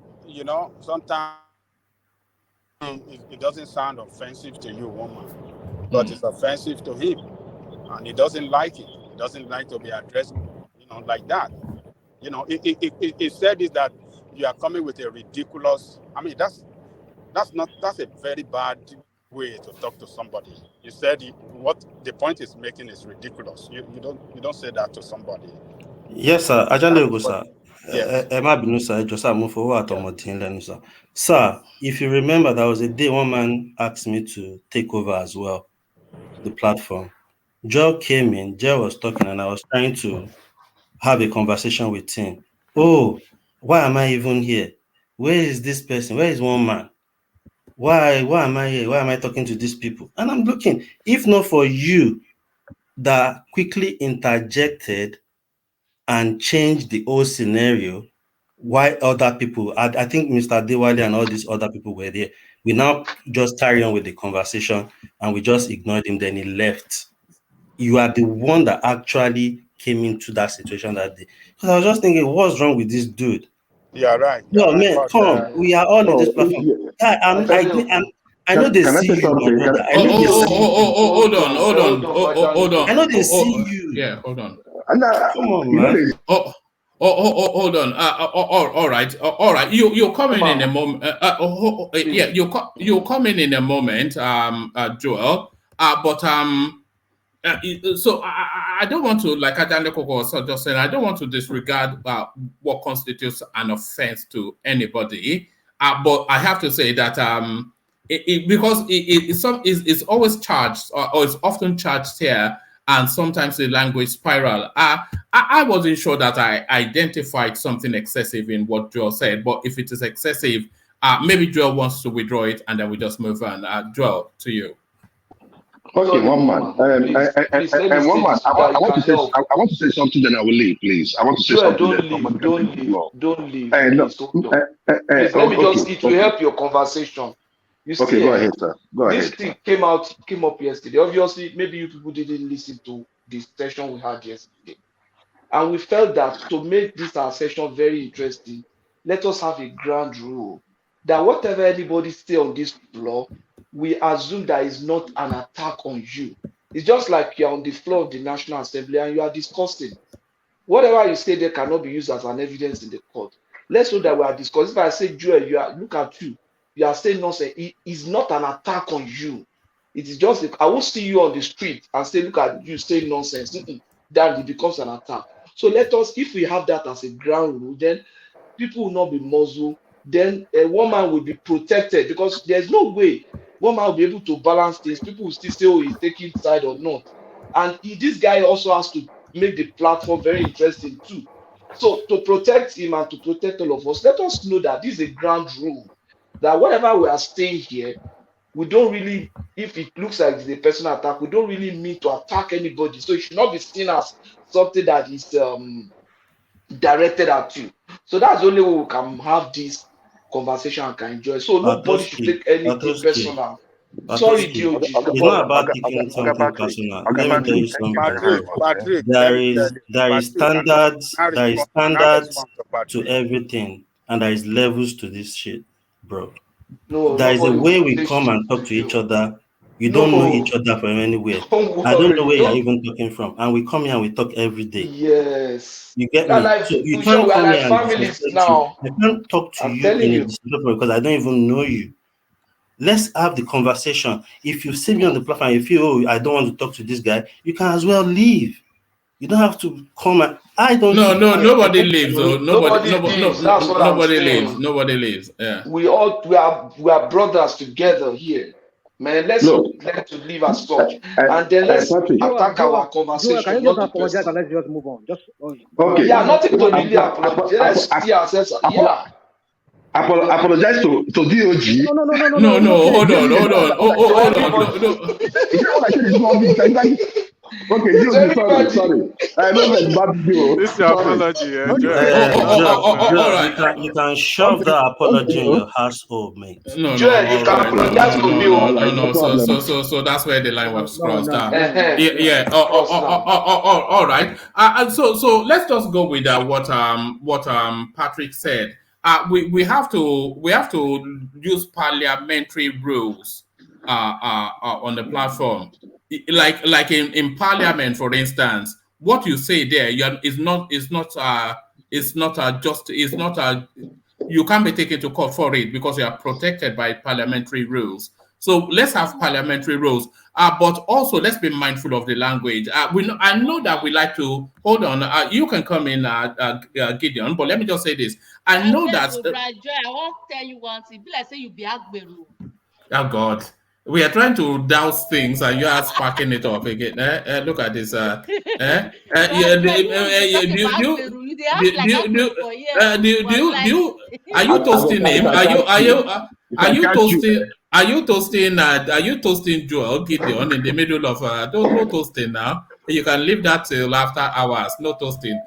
S15: sometimes it doesn't sound offensive to you, woman, but it's offensive to him, and he doesn't like it. He doesn't like to be addressed, like that. It said is that you are coming with a ridiculous. I mean, that's That's a very bad way to talk to somebody. You said what the point is making is ridiculous. You don't say that to somebody.
S2: Yes, sir. Ajale, sir.
S15: Yes.
S2: Sir, if you remember, there was a day one man asked me to take over as well, the platform. Joe came in, Joe was talking, and I was trying to have a conversation with him. Oh, why am I even here? Where is this person? Where is one man? Why am I here? Why am I talking to these people? And I'm looking, if not for you that quickly interjected and changed the whole scenario, why other people, I think Mr. Dewali and all these other people were there. We now just carry on with the conversation and we just ignored him, then he left. You are the one that actually came into that situation that day. Because I was just thinking, what's wrong with this dude?
S15: Yeah, right.
S2: No, man, come. We are all in this platform. I know they see you, my brother. I know they see you.
S5: Hold on.
S2: I know they see you.
S5: Yeah, hold on.
S2: Come on, man.
S5: Hold on. All right. You're coming in a moment. Yeah, you're coming in a moment, Joel. So I don't want to, like Adane Koko was just saying, I don't want to disregard what constitutes an offense to anybody. But I have to say that because it's always charged or it's often charged here, and sometimes the language spiral. I wasn't sure that I identified something excessive in what Joel said, but if it is excessive, maybe Joel wants to withdraw it, and then we just move on. Joel, to you.
S21: Okay, one man. And one man. I want to say something, then I will leave, please. I want to say something.
S4: Don't leave. Please, let me just. It will help your conversation. You see,
S21: okay, go ahead, sir. Go ahead.
S4: This thing came up yesterday. Obviously, maybe you people didn't listen to the session we had yesterday, and we felt that to make this our session very interesting, let us have a ground rule that whatever anybody say on this floor, we assume that is not an attack on you. It's just like you're on the floor of the National Assembly and you are discussing. Whatever you say there cannot be used as an evidence in the court. Let's know that we are discussing. If I say, Joel, look at you. You are saying nonsense. It is not an attack on you. It is just, I won't see you on the street and say, look at you saying nonsense. Then it becomes an attack. So let us, if we have that as a ground rule, then people will not be muzzled. Then a woman will be protected, because there's no way one man will be able to balance things. People will still say, oh, he's taking side or not. And this guy also has to make the platform very interesting too. So to protect him and to protect all of us, let us know that this is a ground rule, that whatever we are saying here, we don't really, if it looks like it's a personal attack, we don't really mean to attack anybody. So it should not be seen as something that is directed at you. So that's the only way we can have this conversation and can enjoy. So nobody should take anything personal. Sorry, DOG.
S2: It's not about taking something personal. Let me tell you something. There is standards to everything, and there is levels to this shit, bro.
S4: No,
S2: there is a way we come and talk to each other. You don't know each other from anywhere. I don't know where you're even talking from. And we come here and we talk every day.
S4: Yes.
S2: You get me?
S4: Like,
S2: so you can't come here and
S4: families now.
S2: I can't talk to you in a disrespectful way because I don't even know you. Let's have the conversation. If you see me on the platform and you feel, oh, I don't want to talk to this guy, you can as well leave. You don't have to come and
S5: nobody leaves. Nobody leaves. Nobody leaves. Yeah.
S4: We are brothers together here. Man, let's learn to live as such. And then let's attack our conversation.
S20: Can you just apologize and let's just move on?
S4: Okay. Yeah, nothing to really apologize. Let's see ourselves. Yeah.
S21: Apologize to DOG.
S5: No. Hold on.
S21: Okay, sorry. I know that bad deal.
S10: This is your apology.
S2: You can shove that apology in your household, mate.
S5: No. So that's where the line was crossed down. Yeah. All right. So let's just go with what Patrick said. We have to use parliamentary rules on the platform. Like in Parliament, for instance, what you say there is not you can't be taken to court for it because you are protected by parliamentary rules. So let's have parliamentary rules, but also let's be mindful of the language. I know that we like to hold on. You can come in, Gideon, but let me just say this. I know that.
S12: I won't tell you one thing. Be like say you be Agberu.
S5: Oh God, we are trying to douse things, and you are sparking it up again. Look at this. Are you toasting him? Are you toasting Joel Gideon in the middle of no toasting now? You can leave that till after hours. No toasting.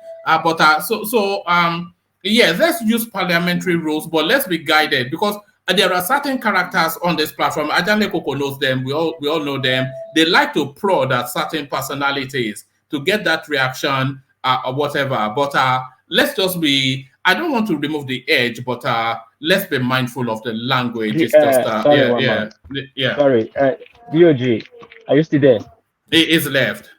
S5: Yeah, let's use parliamentary rules, but let's be guided because there are certain characters on this platform. Ajane Koko knows them. We all know them. They like to prod at certain personalities to get that reaction or whatever. But let's just be. I don't want to remove the edge, but let's be mindful of the language. It's just yeah.
S6: Sorry, DOG, are you still there?
S5: He is left.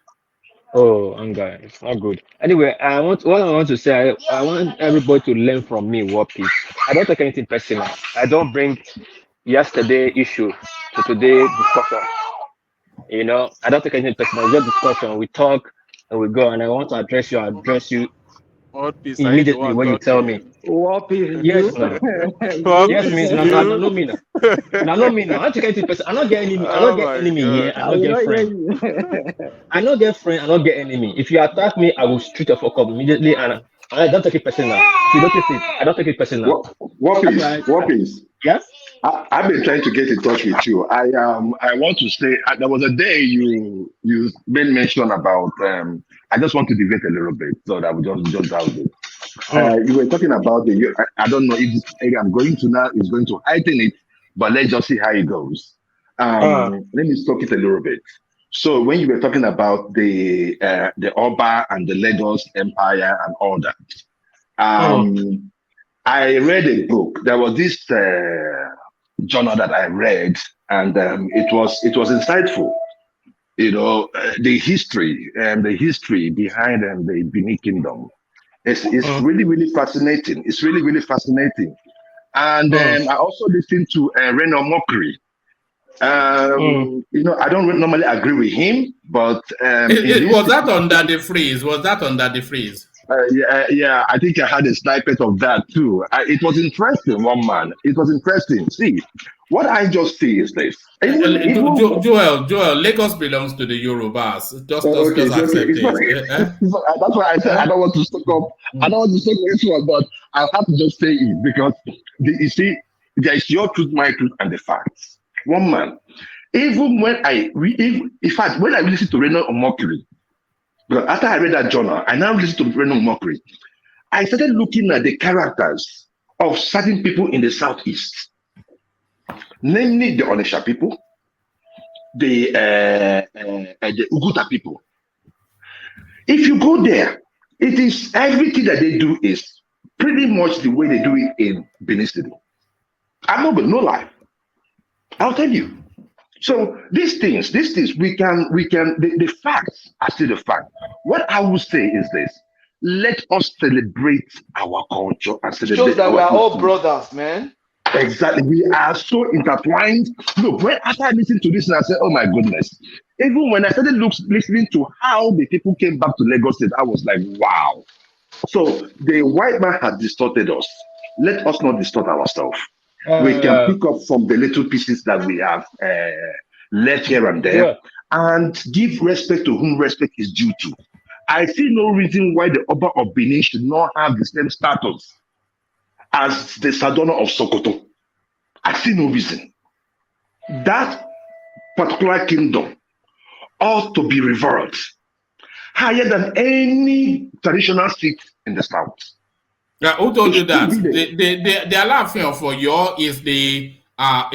S6: Oh, anger, it's not good. Anyway, I want to say, I want everybody to learn from me what peace. I don't take anything personal. I don't bring yesterday issue to today discussion. You know, I don't take anything personal. It's just discussion. We talk and we go. And I want to address you immediately when you tell me.
S20: What peace?
S6: Yes, no. Yes, me. No, me. No, me. I don't take anything personal. I don't get enemy. I don't get enemy here. I don't get friend. I don't get friend. I don't get enemy. If you attack me, I will shoot your fuck up immediately. And I don't take it personal. If you notice it, I don't take it personal.
S21: What peace?
S6: Yes.
S21: I've been trying to get in touch with you. I want to say there was a day you made mention about. I just want to debate a little bit so that we just have it. You were talking about I don't know if this area I'm going to now is going to heighten it, but let's just see how it goes. Let me talk it a little bit. So when you were talking about the Oba and the Lagos Empire and all that, I read a book. There was this journal that I read, and it was insightful. You know, the history behind the Benin Kingdom. It's really fascinating. It's really fascinating. And I also listened to Reno Mokri. You know, I don't normally agree with him, but
S5: was that under the freeze?
S21: Yeah, I think I had a snippet of that too. It was interesting, one man. It was interesting. See, what I just see is this.
S5: Joel, Lagos belongs to the Yorubas. Just accept it.
S21: That's why I said I don't want to stock up. I don't want to stock this one, but I have to just say it because you see, there is your truth, my truth, and the facts. One man. Even when in fact, when I listened to Reno Omokri, because after I read that journal, I now listen to Reno Mokri. I started looking at the characters of certain people in the southeast, namely the Onisha people, the Uguta people. If you go there, it is everything that they do is pretty much the way they do it in Benin City. I'm not going to lie. I'll tell you. So these things, we can, the facts are still the fact. What I would say is this: let us celebrate our culture and celebrate.
S4: Shows that
S21: our
S4: we are all
S21: history.
S4: brothers, man.
S21: Exactly, we are so intertwined. Look, when after I listened to this, and I said, "Oh my goodness!" Even when I started listening to how the people came back to Lagos State, I was like, "Wow!" So the white man has distorted us. Let us not distort ourselves. We can pick up from the little pieces that we have left here and there, and give respect to whom respect is due to. I see no reason why the Oba of Benin should not have the same status as the Sadona of Sokoto. I see no reason. That particular kingdom ought to be revered higher than any traditional seat in the south.
S5: Yeah, who told you that? The Alaafin for you is not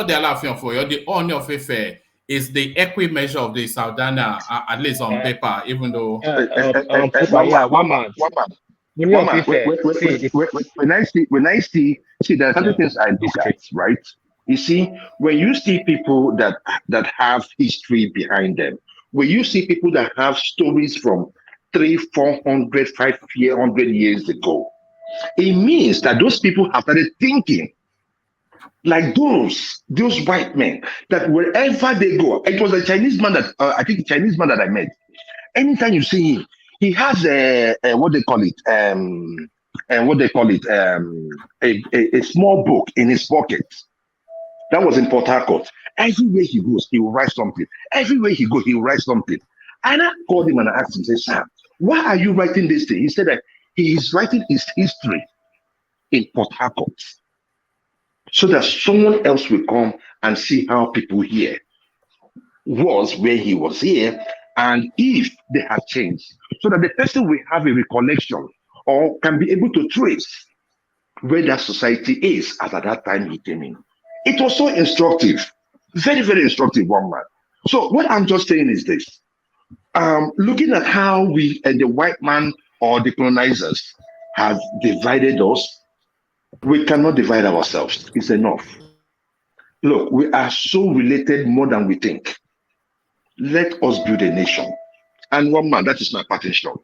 S5: the Alaafin for you. The Ooni of Ife is the equi-measure of the Saldana, at least on paper, even though.
S21: One man. When I see, there are certain things I look at, right? You see, when you see people that have history behind them, when you see people that have stories from 300, 400, 500 years ago, It means that those people have started thinking like those white men, that wherever they go, it was a Chinese man that I think a Chinese man that I met. Anytime you see him, he has a what they call it, a small book in his pocket. That was in Port Harcourt. Everywhere he goes, he will write something. Everywhere he goes, he will write something. And I called him and I asked him, say, "Sir, why are you writing this thing?" He said that he is writing his history in Port Harcourt, so that someone else will come and see how people here was when he was here, and if they have changed, so that the person will have a recollection or can be able to trace where that society is as at that time he came in. It was so instructive, very, very instructive, one man. So what I'm just saying is this, looking at how we and the white man or the colonizers have divided us, we cannot divide ourselves. It's enough. Look, we are so related more than we think. Let us build a nation. And one man, that is my parting shot.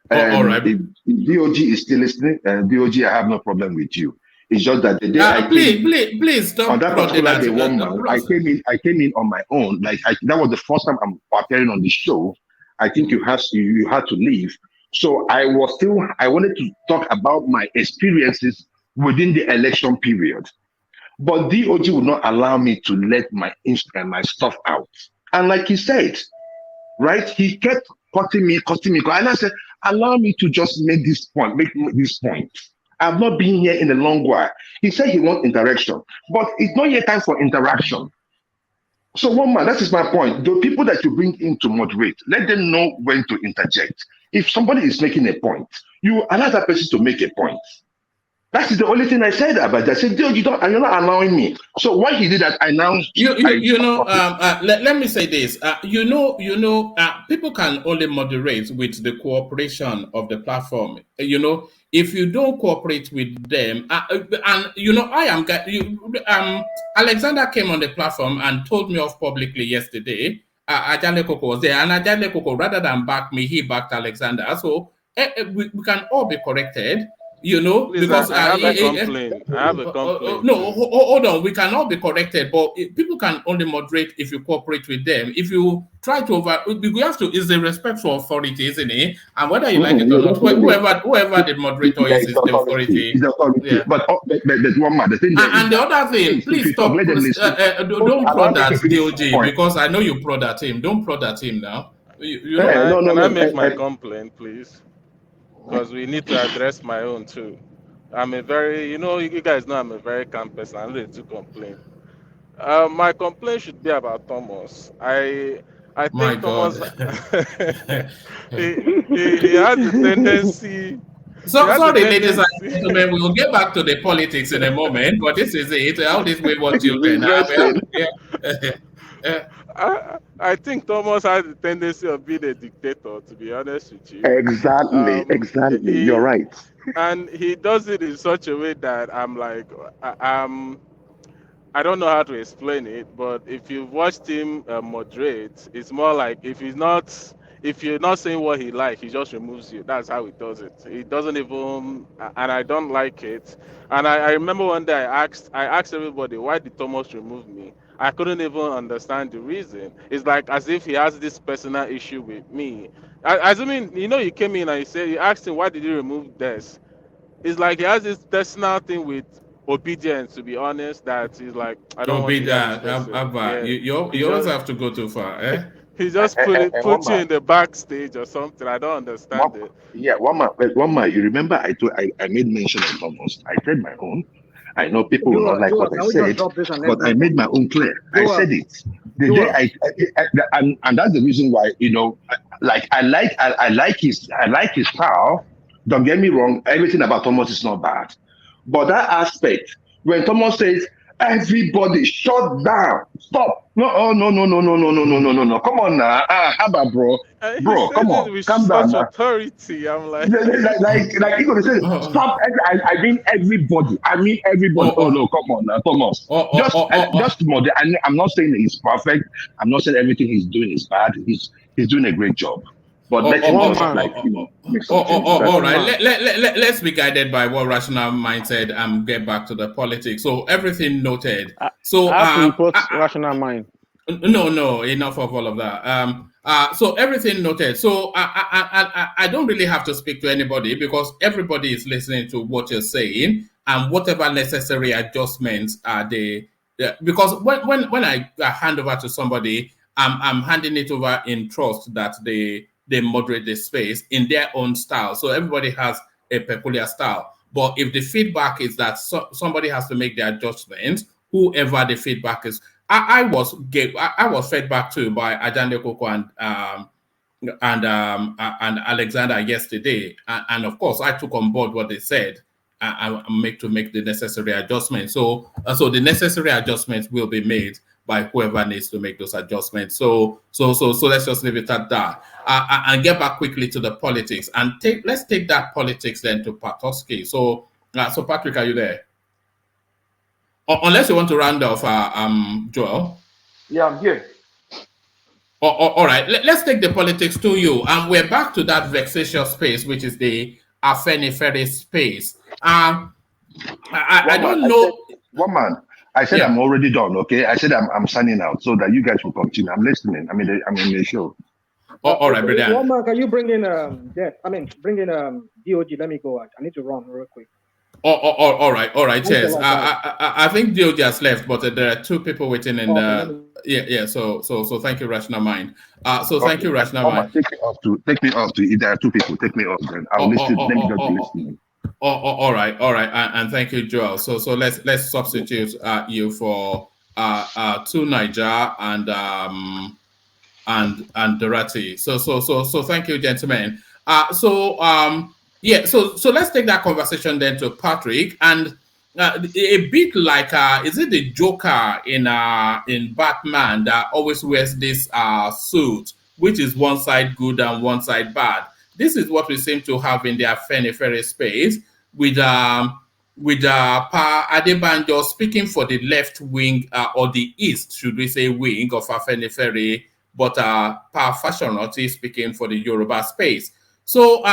S5: All right.
S21: If DOG is still listening, DOG, I have no problem with you. It's just that the day
S5: please stop.
S21: On that particular day, one man, I came in on my own. Like that was the first time I'm appearing on the show. I think you had to leave. So I wanted to talk about my experiences within the election period. But DOG would not allow me to let my stuff out. And like he said, right, he kept cutting me. And I said, allow me to just make this point. I've not been here in a long while. He said he wants interaction, but it's not yet time for interaction. So one man, that is my point. The people that you bring in to moderate, let them know when to interject. If somebody is making a point, you allow that person to make a point. That is the only thing I said about that. I said, you're not allowing me. So why he did that, I now...
S5: let me say this. People can only moderate with the cooperation of the platform. If you don't cooperate with them, Alexander came on the platform and told me off publicly yesterday. Ajale Koko was there, and Ajale Koko, rather than back me, he backed Alexander. So we can all be corrected. Because
S11: I have a complaint.
S5: No, hold on. We cannot be corrected, but people can only moderate if you cooperate with them. If you try to we have to. Is the respect for authority, isn't it? And whether you like it or not, whoever the moderator is the authority.
S21: Yeah. But one man, the thing.
S5: And the other thing, please stop. Don't prod that DOG, because I know you prod at him. Don't prod at him now.
S11: Can I make my complaint, please? Because we need to address my own too. I'm a very, you guys know I'm a very calm person. I'm ready to complain. My complaint should be about Thomas. I think Thomas, he has a tendency.
S5: Sorry, ladies and gentlemen, we will get back to the politics in a moment, but this is it. How this wayward children.
S11: I think Thomas has a tendency of being a dictator, to be honest with you.
S21: Exactly. You're right.
S11: And he does it in such a way that I'm like, I don't know how to explain it, but if you've watched him moderate, it's more like if you're not saying what he likes, he just removes you. That's how he does it. He doesn't even, and I don't like it. And I remember one day I asked everybody, why did Thomas remove me? I couldn't even understand the reason. It's like as if he has this personal issue with me. He came in and you asked him, why did you remove this? It's like he has this personal thing with obedience, to be honest, that he's like, I don't want to
S5: you always have to go too far, eh?
S11: He just put you in the backstage or something. I don't understand it.
S21: Yeah, one man. You remember I made mention of Thomas. I said my own. I know people will not like what I said, but I made my own clear. I said it. The day and that's the reason why, I like his style. Don't get me wrong, everything about Thomas is not bad. But that aspect, when Thomas says, everybody shut down, stop. No. Come on now. How about bro? Bro, come on. Calm down.
S11: Authority. I'm like,
S21: like you're gonna say, stop. I mean everybody. Oh no, come on now, Thomas. Just model. I'm not saying he's perfect. I'm not saying everything he's doing is bad. He's doing a great job. But let him just like make some changes.
S5: All right. Let's be guided by what rational mind said and get back to the politics. So everything noted. So
S17: I have to report rational mind.
S5: No, enough of all of that. So everything noted. So I don't really have to speak to anybody because everybody is listening to what you're saying and whatever necessary adjustments are they. Because when I hand over to somebody, I'm handing it over in trust that they moderate the space in their own style. So everybody has a peculiar style. But if the feedback is that somebody has to make the adjustments, whoever the feedback is, I was fed back to by Ajande Koko and Alexander yesterday, and of course I took on board what they said. I make the necessary adjustments. So the necessary adjustments will be made by whoever needs to make those adjustments. So let's just leave it at that. And get back quickly to the politics and let's take that politics then to Patoski. So Patrick, are you there? Unless you want to round off, Joel.
S4: Yeah, I'm here.
S5: All right, let's take the politics to you. And we're back to that vexatious space, which is the AFENIFERE'S space. I don't know.
S21: One man. I said I'm already done. Okay, I said I'm signing out so that you guys will continue. I'm listening. I'm in the show.
S5: All right, brother.
S20: One man, can you bring in bring in DOG? Let me go. I need to run real quick.
S5: All right. Yes, I think DOG has left, but there are two people waiting in the. Yeah. So thank you, Rational Mind. Thank you, Rational Mind.
S21: Take me off to. If there are two people, take me off. Then I'll listen. Let me just be listening.
S5: All right, and thank you, Joel. So let's substitute you for to Niger and Dorati. So thank you, gentlemen. So let's take that conversation then to Patrick, and a bit like is it the Joker in Batman that always wears this suit, which is one side good and one side bad. This is what we seem to have in the AFENIFERE'S space with Pa Adebanjo speaking for the left wing or the east, should we say, wing of AFENIFERE, but Pa Fasoranti speaking for the Yoruba space. So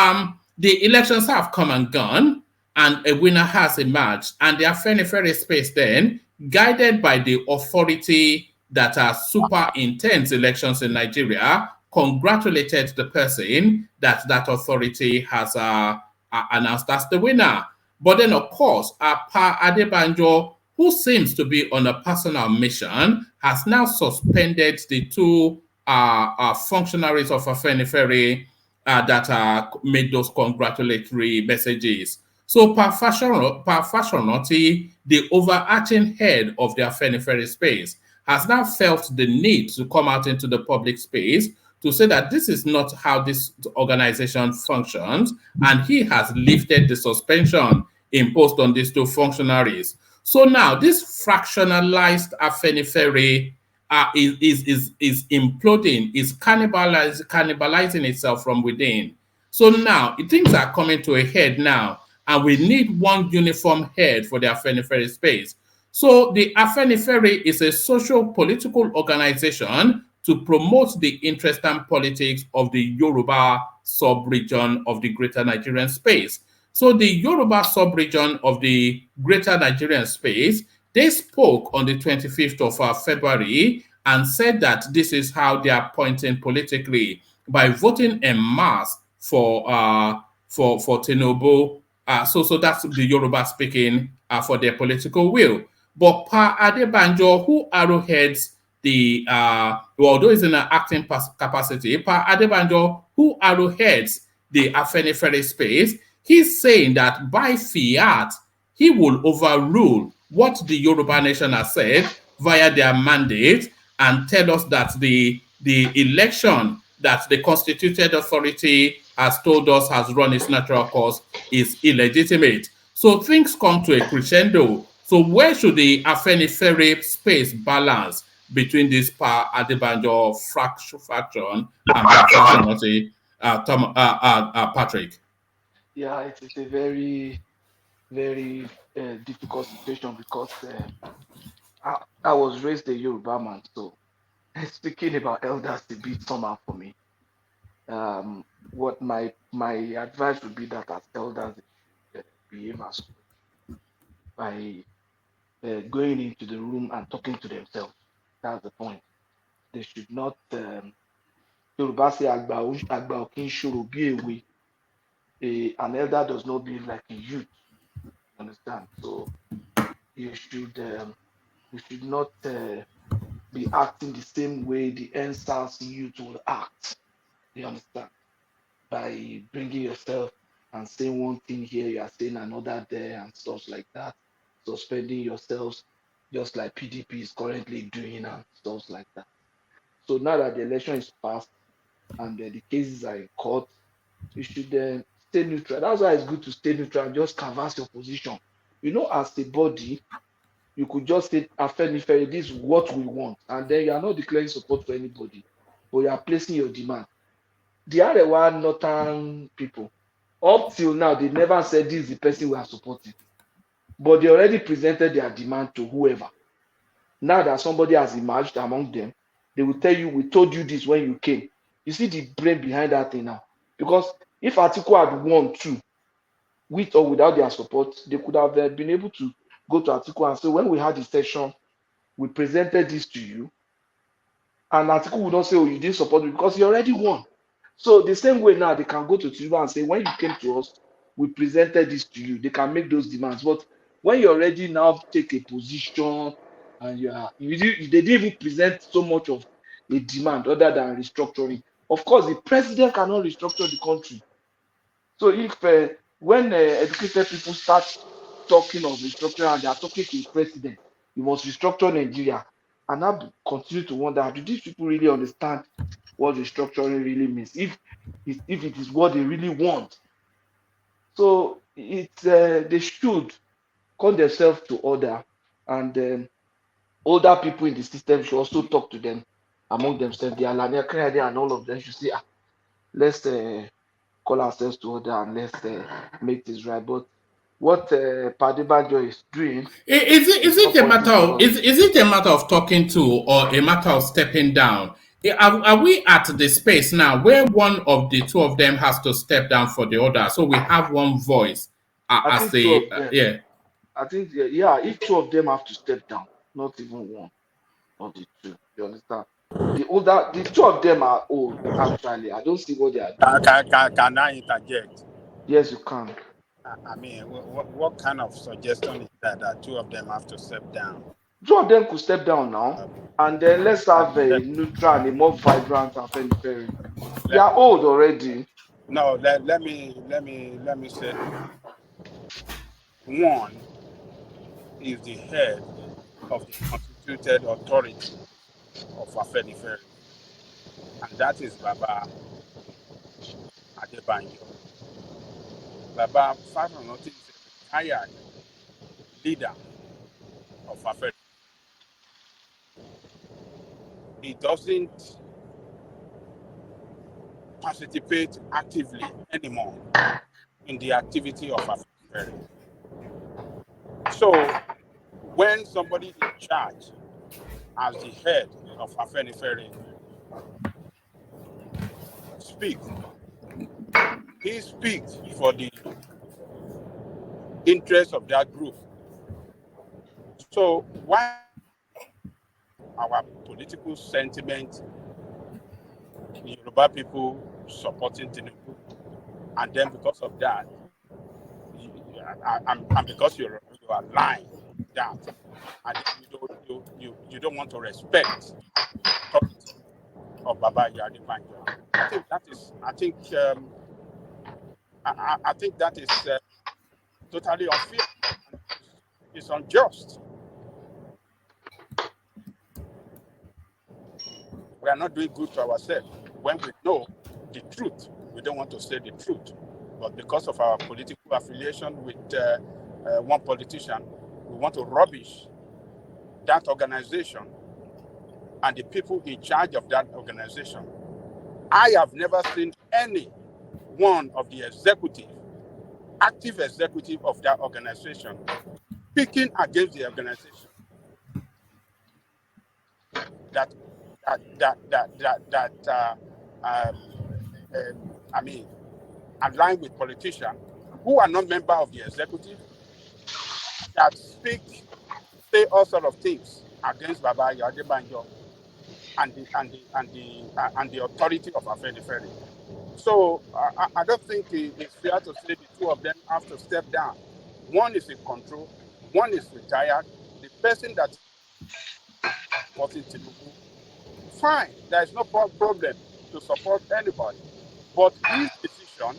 S5: the elections have come and gone, and a winner has emerged, and the AFENIFERE'S space then, guided by the authority that superintends elections in Nigeria, congratulated the person that authority has announced as the winner. But then, of course, Pa Adebanjo, who seems to be on a personal mission, has now suspended the two functionaries of AFENIFERE that made those congratulatory messages. So Pa Fasoranti, the overarching head of the AFENIFERE space, has now felt the need to come out into the public space to say that this is not how this organization functions, and he has lifted the suspension imposed on these two functionaries. So now this fractionalized AFENIFERE is imploding, is cannibalizing itself from within. So now things are coming to a head now, and we need one uniform head for the AFENIFERE space. So the AFENIFERE is a social political organization to promote the interest and politics of the Yoruba sub-region of the Greater Nigerian space. So the Yoruba sub-region of the Greater Nigerian space, they spoke on the 25th of February and said that this is how they are pointing politically by voting en masse for Tinubu. So that's the Yoruba speaking for their political will. But Pa Adebanjo, who arrowheads although he's in an acting capacity, Pa Adebanjo, who arrowheads the AFENIFERE space, he's saying that by fiat, he will overrule what the Yoruba nation has said via their mandate and tell us that the election that the constituted authority has told us has run its natural course is illegitimate. So things come to a crescendo. So where should the AFENIFERE space balance between this Pa Adebanjo faction and Patrick?
S4: Yeah, it is a very, very difficult situation because I was raised a Yoruba man, so speaking about elders a bit somehow for me. What my advice would be that as elders, they should behave as by going into the room and talking to themselves. That's the point. They should not. Yoruba say "Agba ò kí ń ṣòro bí èwe." An elder does not behave like a youth. Understand? So you should not be acting the same way the NSAS youth will act. You understand? By bringing yourself and saying one thing here, you are saying another there, and stuff like that. Suspending yourselves, just like PDP is currently doing, and stuff like that. So now that the election is passed and the cases are in court, you should stay neutral. That's why it's good to stay neutral and just canvass your position. You know, as a body, you could just say, "Afenifere, this is what we want," and then you are not declaring support for anybody, but you are placing your demand. The Arewa Northern people, up till now, they never said this is the person we are supporting, but they already presented their demand to whoever. Now that somebody has emerged among them, they will tell you, "We told you this when you came." You see the brain behind that thing now. Because if Atiku had won too, with or without their support, they could have been able to go to Atiku and say, "When we had the session, we presented this to you." And Atiku would not say, "Oh, you didn't support me," because he already won. So the same way now, they can go to Tinubu and say, "When you came to us, we presented this to you." They can make those demands. But when you already now take a position and they didn't even present so much of a demand other than restructuring. Of course, the president cannot restructure the country. So if when educated people start talking of restructuring and they are talking to the president, you must restructure Nigeria. And I continue to wonder, do these people really understand what restructuring really means? If it is what they really want. So it's they should call themselves to order, and older people in the system should also talk to them among themselves. The Alania Kennedy and all of them should say, let's call ourselves to order and let's make this right. But what Adebanjo is doing
S5: Is it a matter of talking to or a matter of stepping down? Are we at the space now where one of the two of them has to step down for the other? So we have one voice
S4: I think if two of them have to step down, not even one of the two. You understand? The two of them are old, actually. I don't see what they are doing.
S15: Can I interject?
S4: Yes, you can.
S15: I mean, what kind of suggestion is that two of them have to step down?
S4: Two of them could step down now, and then let's have a neutral and a more vibrant AFENIFERE. They are old already.
S15: No, let me say, one is the head of the constituted authority of AFENIFERE, and that is Baba Adebanjo. Baba Fasoranti is a retired leader of AFENIFERE. He doesn't participate actively anymore in the activity of AFENIFERE. So when somebody in charge as the head of AFENIFERE speaks, he speaks for the interest of that group. So why our political sentiment, Yoruba people supporting Tinubu, and then because of that, and because you are lying that, and you don't want to respect authority of Baba Adebanjo. I think that is totally unfair. It's unjust. We are not doing good to ourselves when we know the truth. We don't want to say the truth, but because of our political affiliation with one politician, we want to rubbish that organization and the people in charge of that organization. I have never seen any one of the active executive of that organization speaking against the organization. aligned with politicians who are not members of the executive that say all sort of things against Baba Adebanjo and the authority of AFENIFERE'S. So I don't think it's fair to say the two of them have to step down. One is in control, one is retired. The person that's supporting Tinubu, fine, there is no problem to support anybody. But his decision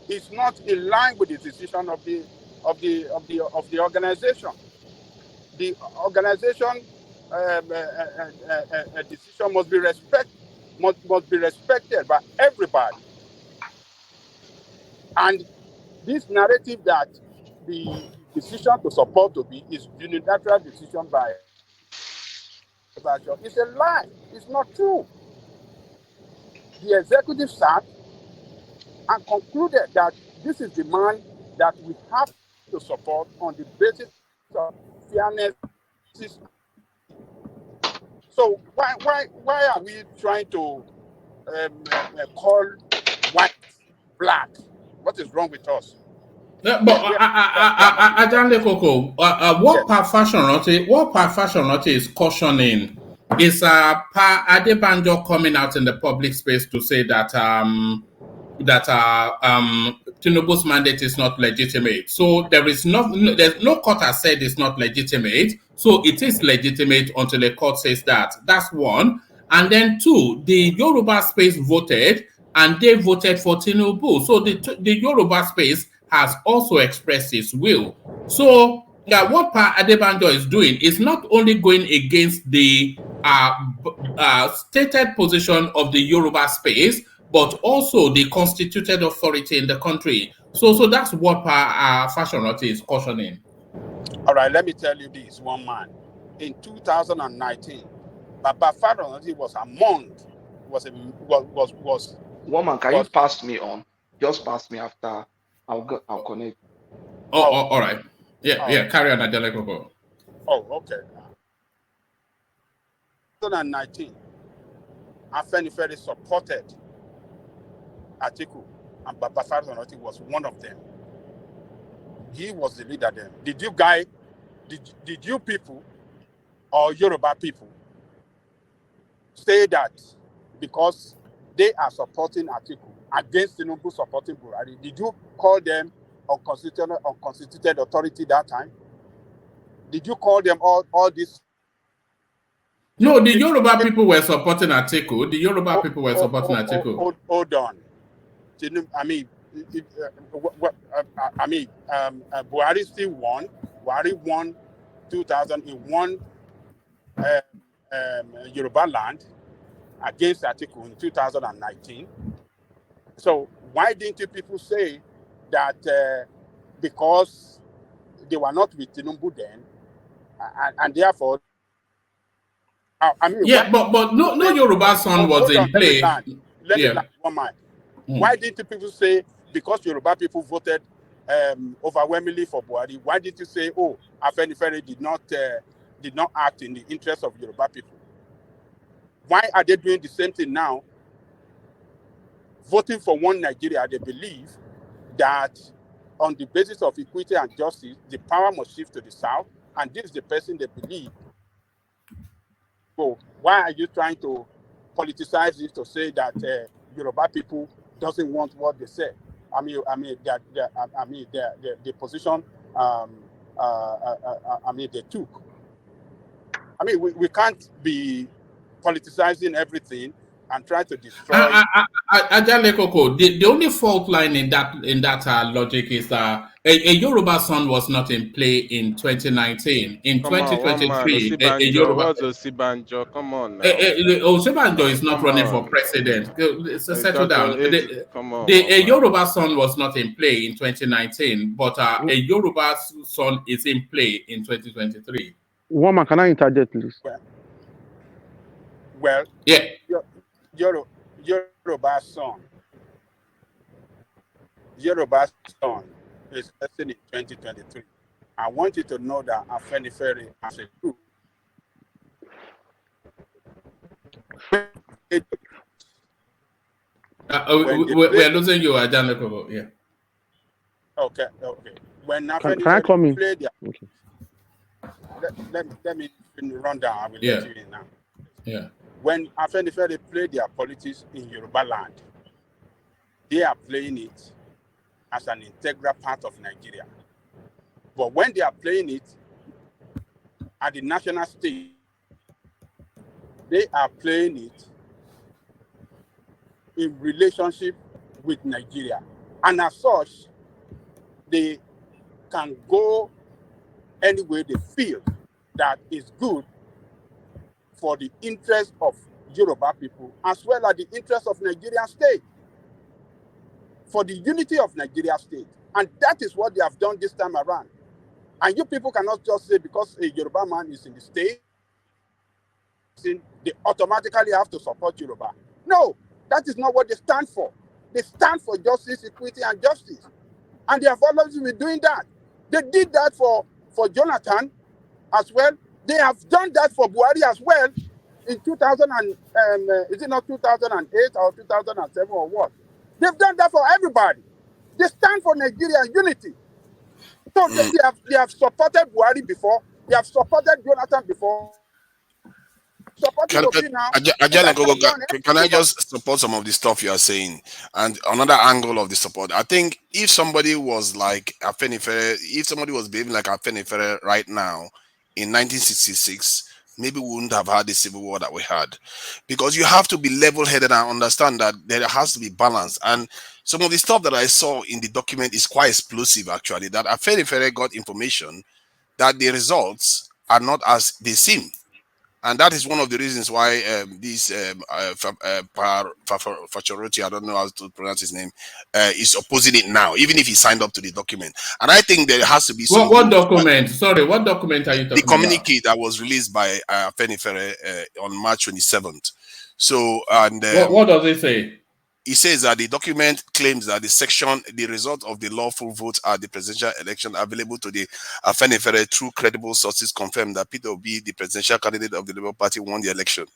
S15: is not in line with the decision of the organization. The organization decision must be respected by everybody. And this narrative that the decision to support Obi is unilateral decision by Adebanjo is a lie. It's not true. The executive sat and concluded that this is the man that we have to support on the basis of fairness. So why are we trying to call white black? What is wrong with us?
S5: But Ajale Koko, what Fasoranti is cautioning is Pa Adebanjo coming out in the public space to say that Tinubu's mandate is not legitimate. So there's no court has said it's not legitimate. So it is legitimate until the court says that. That's one. And then two, the Yoruba space voted and they voted for Tinubu. So the Yoruba space has also expressed its will. So what Pa Adebanjo is doing is not only going against the stated position of the Yoruba space, but also the constituted authority in the country. So that's what Fasoranti is cautioning.
S15: All right, let me tell you this, one man. In 2019, Baba Fasoranti was
S4: Woman, can you pass me on? Just pass me after. I'll connect.
S5: All right. Yeah. Carry on, Ajale Koko.
S15: Oh, okay. 2019, AFENIFERE'S supported Atiku, and Baba Fasoranti was one of them. He was the leader then. Did you people or Yoruba people say that because they are supporting Atiku against Tinubu supporting Buhari, did you call them unconstituted authority that time? Did you call them all this?
S5: No, the Yoruba people were supporting Atiku. The Yoruba people were supporting Atiku.
S15: Hold on. Buhari still won. Buhari won 2001 Yoruba land against Atiku in 2019. So why didn't you people say that because they were not with Tinubu then, and therefore?
S5: But no Yoruba son was in play.
S15: Let me land one mind. Why didn't people say because Yoruba people voted overwhelmingly for Buhari? Why did you say, oh, AFENIFERE did not act in the interest of Yoruba people? Why are they doing the same thing now? Voting for one Nigeria, they believe that on the basis of equity and justice, the power must shift to the South, and this is the person they believe. So why are you trying to politicize this to say that Yoruba people doesn't want what they say? The position they took. We can't be politicizing everything and try to destroy.
S5: Ajale Koko, the only fault line in that logic is that a Yoruba son was not in play in 2019. In 2023, a Yoruba.
S11: What's Adebanjo? Come on now.
S5: Adebanjo is not running for president. Settle down. A Yoruba son was not in play in 2019, but a Yoruba son is in play in 2023.
S17: Woman, can I interject, please?
S15: Well,
S5: yeah.
S15: Yoruba son is elected in 2023. I want you to know that AFENIFERE as a group
S5: We're losing you, Ajanle. Yeah.
S15: Okay. When
S17: Can I come in?
S15: play their,
S17: Okay.
S15: let me run down. I will
S5: Yeah.
S15: let you in now.
S5: Yeah.
S15: When AFENIFERE play their politics in Yoruba land, they are playing it as an integral part of Nigeria. But when they are playing it at the national stage, they are playing it in relationship with Nigeria. And as such, they can go any way they feel that is good for the interest of Yoruba people, as well as the interest of Nigerian state, for the unity of Nigeria state. And that is what they have done this time around. And you people cannot just say because a Yoruba man is in the state, they automatically have to support Yoruba. No, that is not what they stand for. They stand for justice, equity, and justice. And they have always been doing that. They did that for Jonathan as well. They have done that for Buhari as well in 2000 and, is it not 2008 or 2007 or what? They've done that for everybody. They stand for Nigerian unity. So they have supported Buhari before. They have supported Jonathan before.
S10: Can I just support some of the stuff you are saying? And another angle of the support. I think if somebody was like AFENIFERE, if somebody was behaving like AFENIFERE right now in 1966, maybe we wouldn't have had the civil war that we had. Because you have to be level-headed and understand that there has to be balance. And some of the stuff that I saw in the document is quite explosive, actually, that AFENIFERE got information that the results are not as they seem. And that is one of the reasons why Fasoranti, I don't know how to pronounce his name, is opposing it now, even if he signed up to the document. And I think there has to be some...
S5: What document? Sorry, what document are you talking about?
S10: The communique that was released by AFENIFERE on March 27th. So, and...
S5: what does it say?
S10: He says that the document claims that the result of the lawful vote at the presidential election available to the AFENIFERE through credible sources confirmed that Peter Obi, the presidential candidate of the Labour Party, won the election.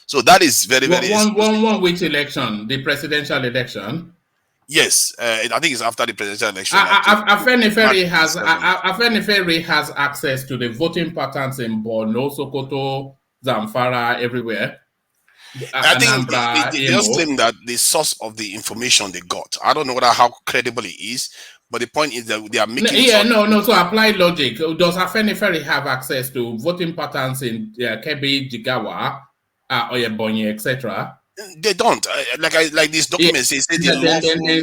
S10: So that is very, very...
S5: One which election? The presidential election?
S10: Yes, I think it's after the presidential election.
S5: AFENIFERE has access to the voting patterns in Borno, Sokoto, Zamfara, everywhere.
S10: I think they just claim that the source of the information they got. I don't know how credible it is, but the point is that they are making...
S5: So apply logic. Does AFENIFERE have access to voting patterns in Kebbi, Jigawa, Oyebonyi, etc.?
S10: They don't. Like this document says,
S5: it's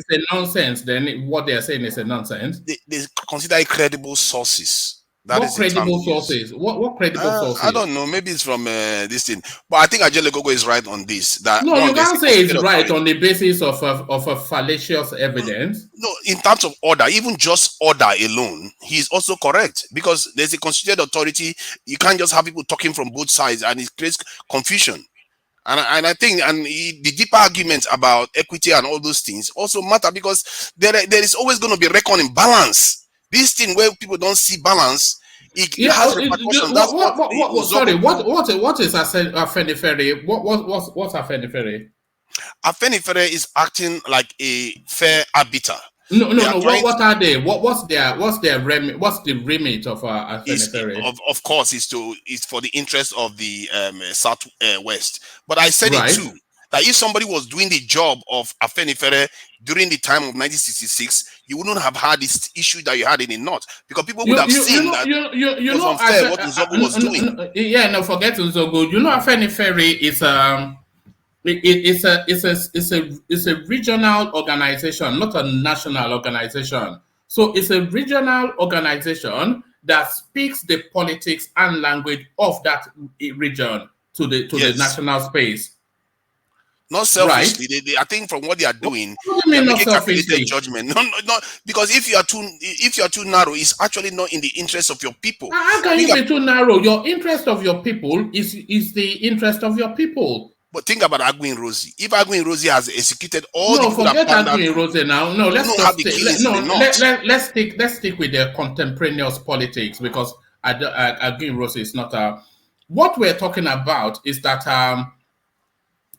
S5: a nonsense. Then what they are saying is a nonsense.
S10: They consider it credible sources.
S5: What credible sources? What credible sources?
S10: I don't know. Maybe it's from this thing. But I think Ajanle Gogo is right on this. That
S5: no, you can't say it's right on the basis of a fallacious evidence.
S10: No, in terms of order, even just order alone, he's also correct. Because there's a constituted authority. You can't just have people talking from both sides and it creates confusion. And I think the deeper arguments about equity and all those things also matter because there is always going to be reckoning balance. This thing where people don't see balance, it has repercussions.
S5: What is AFENIFERE? What's AFENIFERE?
S10: AFENIFERE is acting like a fair arbiter.
S5: No. What are they? What's the remit of AFENIFERE?
S10: Of course, it's for the interest of the Southwest. But I said it too. That if somebody was doing the job of AFENIFERE during the time of 1966, you wouldn't have had this issue that you had in the North because people would have seen that it was unfair what Nzogu was doing.
S5: Forget Nzogu. AFENIFERE is a regional organization, not a national organization. So it's a regional organization that speaks the politics and language of that region to the national space.
S10: Not selfishly. I think from what they are doing,
S5: they're making
S10: calculated judgment. No, because if you are too narrow, it's actually not in the interest of your people.
S5: How can you be too narrow? Your interest of your people is the interest of your people.
S10: But think about Aguin Rosie. If Aguin Rosie has executed all the
S5: forget Aguin Rosie now. No, let's stick with the contemporaneous politics because Aguin Rosie is not a. What we're talking about is that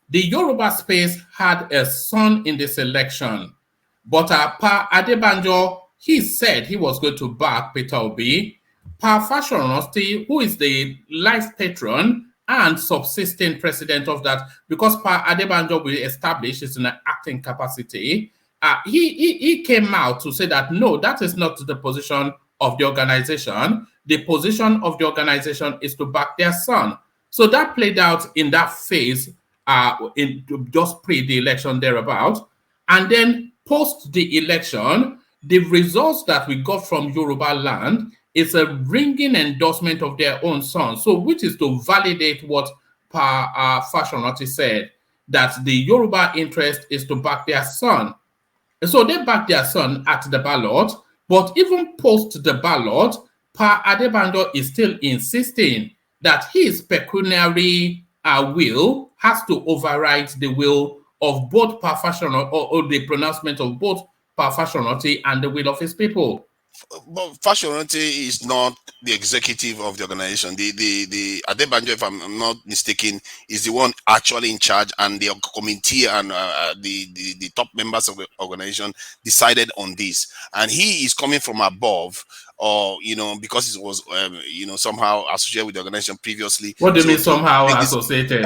S5: the Yoruba space had a son in this election, but Pa Adebanjo, he said he was going to back Peter Obi. Pa Fasoranti, who is the life patron and subsisting president of that, because Pa Adebanjo will establish is in an acting capacity, he came out to say that no, that is not the position of the organization. The position of the organization is to back their son. So that played out in that phase, in just pre the election thereabout, and then post the election, the results that we got from Yoruba land is a ringing endorsement of their own son. So, which is to validate what Pa Fasoranti said, that the Yoruba interest is to back their son. So they backed their son at the ballot, but even post the ballot, Pa Adebanjo is still insisting that his pecuniary will has to override the will of both Pa Fasoranti, or the pronouncement of both Pa Fasoranti and the will of his people.
S10: But Fasoranti is not the executive of the organization. The Adebanjo, if I'm not mistaken, is the one actually in charge, and the committee and the top members of the organization decided on this. And he is coming from above, or because it was somehow associated with the organization previously.
S5: What do you mean somehow associated?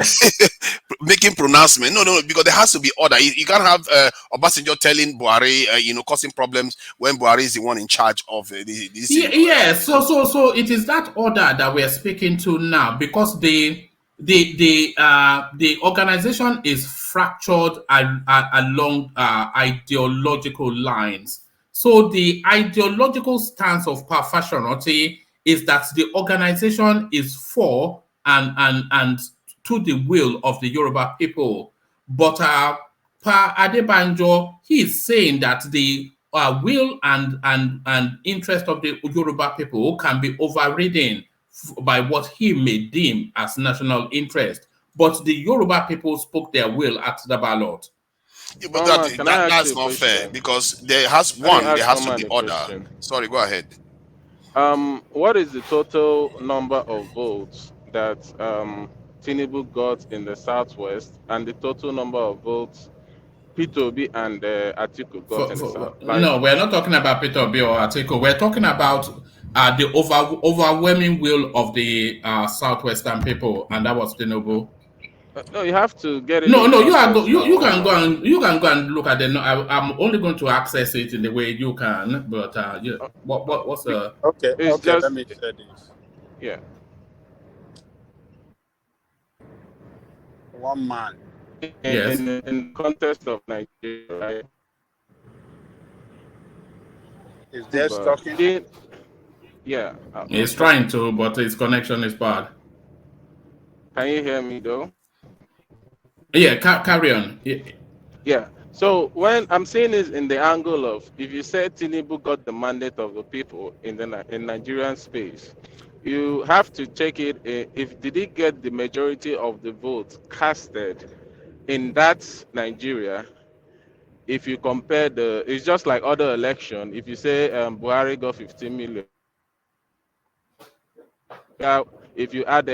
S10: Making pronouncement. No, because there has to be order. You can't have Obasanjo telling Buhari, causing problems when Buhari is the one in charge of this.
S5: Yes. So it is that order that we are speaking to now, because the organization is fractured along ideological lines. So the ideological stance of Pa Fasoranti is that the organization is for and to the will of the Yoruba people. But Pa Adebanjo, he is saying that the will and interest of the Yoruba people can be overridden by what he may deem as national interest. But the Yoruba people spoke their will at the ballot.
S10: Yeah, but that's not fair, because there has to be order. Sorry, go ahead.
S11: What is the total number of votes that Tinubu got in the Southwest, and the total number of votes Peter Obi and Atiku got in the South?
S5: No, we're not talking about Peter Obi or Atiku. We're talking about the overwhelming will of the Southwestern people, and that was Tinubu.
S11: No, you have to get it.
S5: No, you can go and look at it. No, I'm only going to access it in the way you can. But what's the?
S15: Okay,
S11: just,
S15: let me say this.
S11: Yeah.
S15: One man.
S5: Yes.
S11: In the context of Nigeria, right?
S15: Is there talking?
S11: Yeah.
S5: He's trying to, but his connection is bad.
S11: Can you hear me though?
S5: Yeah, carry on.
S11: Yeah. So when I'm saying this in the angle of, if you say Tinubu got the mandate of the people in Nigerian space, you have to check it. If did he get the majority of the votes casted in that Nigeria? If you compare it's just like other election. If you say Buhari got 15 million, if you add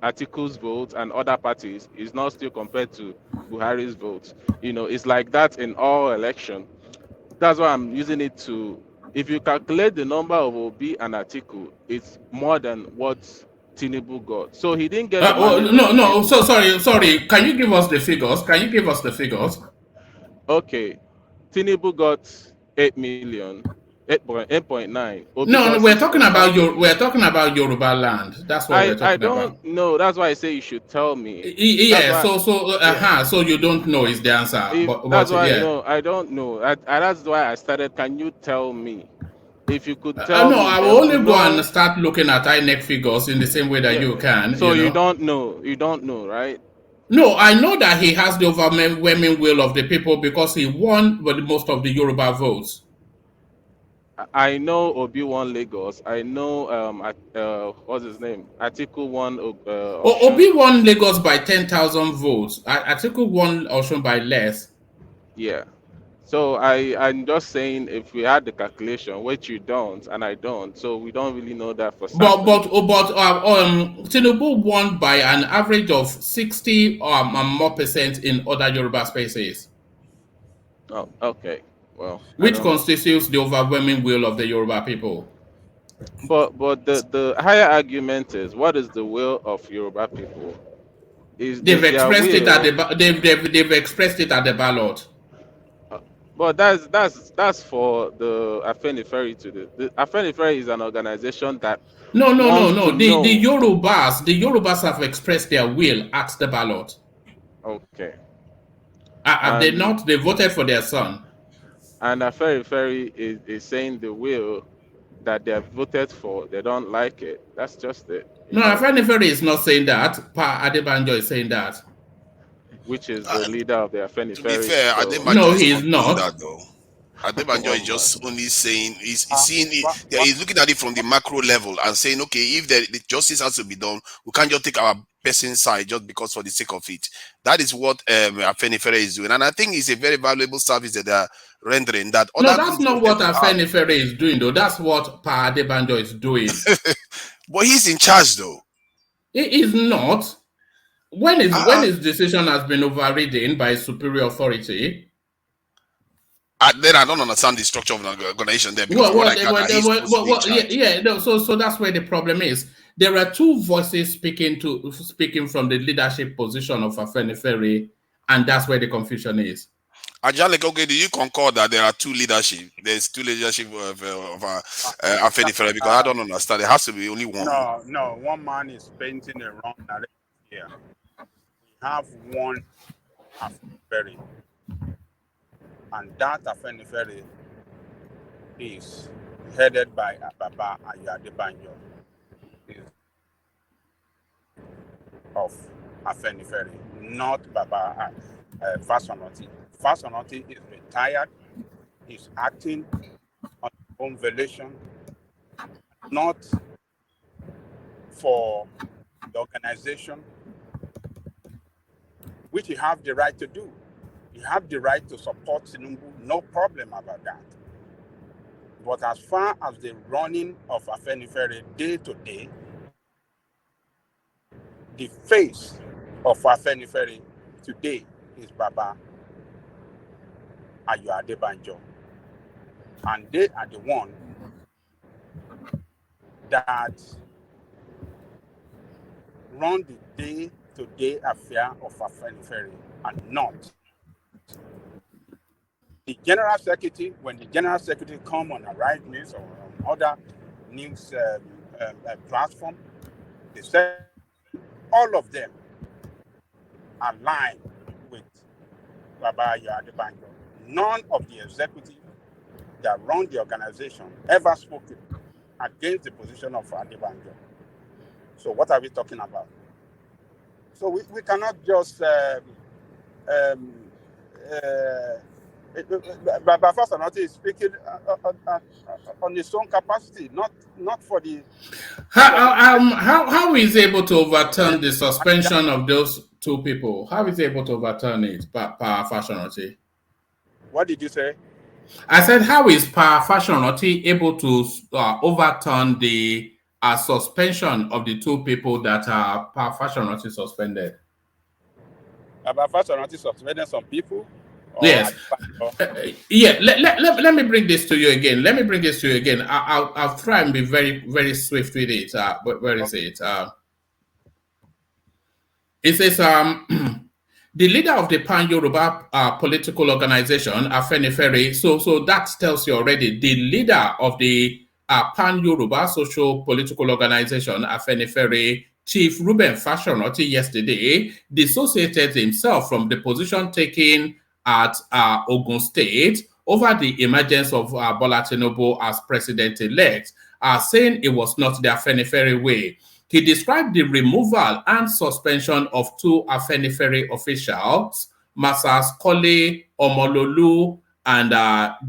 S11: Atiku's votes and other parties, is not still compared to Buhari's votes. It's like that in all election. That's why I'm using it to. If you calculate the number of Obi and Atiku, it's more than what Tinubu got. So he didn't get.
S5: No. So sorry. Can you give us the figures?
S11: Okay, Tinubu got 8 million. 8.9.
S5: No, we're talking about Yoruba land. That's what we're talking about.
S11: I don't know. That's why I say you should tell me.
S5: Yeah. So you don't know is the answer.
S11: That's why I don't know. That's why I started. Can you tell me? If you could tell me.
S5: No, I will only go and start looking at INEC figures in the same way that you can.
S11: So you don't know. You don't know, right?
S5: No, I know that he has the overwhelming will of the people because he won with most of the Yoruba votes.
S11: I know Obi won Lagos. I know what's his name? Atiku won.
S5: Obi won Lagos by 10,000 votes. Atiku won Osun by less.
S11: Yeah. So I'm just saying, if we had the calculation, which you don't and I don't, so we don't really know that for certain.
S5: But Tinubu won by an average of 60 and more percent in other Yoruba spaces.
S11: Oh, okay. Well,
S5: which constitutes the overwhelming will of the Yoruba people.
S11: But the higher argument is, what is the will of Yoruba people?
S5: They've expressed it at the they've expressed it at the ballot.
S11: But that's for the AFENIFERE to do. The AFENIFERE is an organization that
S5: No. The Yorubas have expressed their will at the ballot.
S11: Okay.
S5: Have they not? They voted for their son.
S11: And AFENIFERE is saying the will that they have voted for, they don't like it. That's just it.
S5: No, AFENIFERE is not saying that. Pa Adebanjo is saying that.
S11: Which is the leader of the AFENIFERE.
S10: To be fair,
S11: so.
S10: Adebanjo
S5: no,
S10: is
S5: he is not.
S10: That, though. Adebanjo is just only saying he's seeing it. He's looking at it from the macro level and saying, okay, if the justice has to be done, we can't just take our person's side just because for the sake of it. That is what AFENIFERE is doing, and I think it's a very valuable service that they are rendering. That
S5: no, that's not what AFENIFERE is doing, though. That's what Pa Adebanjo is doing.
S10: But he's in charge, though.
S5: He is not. When his decision has been overridden by superior authority.
S10: Then I don't understand the structure of the organization there. Because
S5: so that's where the problem is. There are two voices speaking from the leadership position of AFENIFERE, and that's where the confusion is.
S10: Ajale, okay, do you concur that there are two leadership? There's two leadership of AFENIFERE, because I don't understand. There has to be only one.
S15: No, one man is painting a wrong narrative here. We have one AFENIFERE, and that AFENIFERE is headed by Baba Adebanjo of AFENIFERE, not Baba Fasoranti. Fasoranti is retired. He's acting on his own volition, not for the organization, which you have the right to do. You have the right to support Tinubu, no problem about that. But as far as the running of AFENIFERE day to day, the face of AFENIFERE today is Baba Adebanjo. And they are the one that run the day-to-day affair of AFENIFERE, and not the general secretary. When the general secretary come on Arise News or on other news platform, they say all of them align with Baba Adebanjo. None of the executive that run the organization ever spoke against the position of Adebanjo. So what are we talking about? So we cannot just Baba Fasoranti is speaking on his own capacity, not for the.
S5: How is he able to overturn the suspension of those two people? How is he able to overturn it, Pa Fasoranti?
S15: What did you say?
S5: I said, how is Pa Fasoranti able to overturn the suspension of the two people that Pa Fasoranti suspended?
S15: Baba Fasoranti suspended some people.
S5: Yes. Let me bring this to you again. I'll try and be very, very swift with it. Where is it? It says the leader of the Pan-Yoruba political organization, AFENIFERE. So that tells you already the leader of the Pan-Yoruba social political organization, AFENIFERE, Chief Reuben Fasoranti, yesterday dissociated himself from the position taken at Ogun State over the emergence of Bola Tinubu as president-elect, saying it was not the AFENIFERE way. He described the removal and suspension of two AFENIFERE officials, Masas Kole Omololu and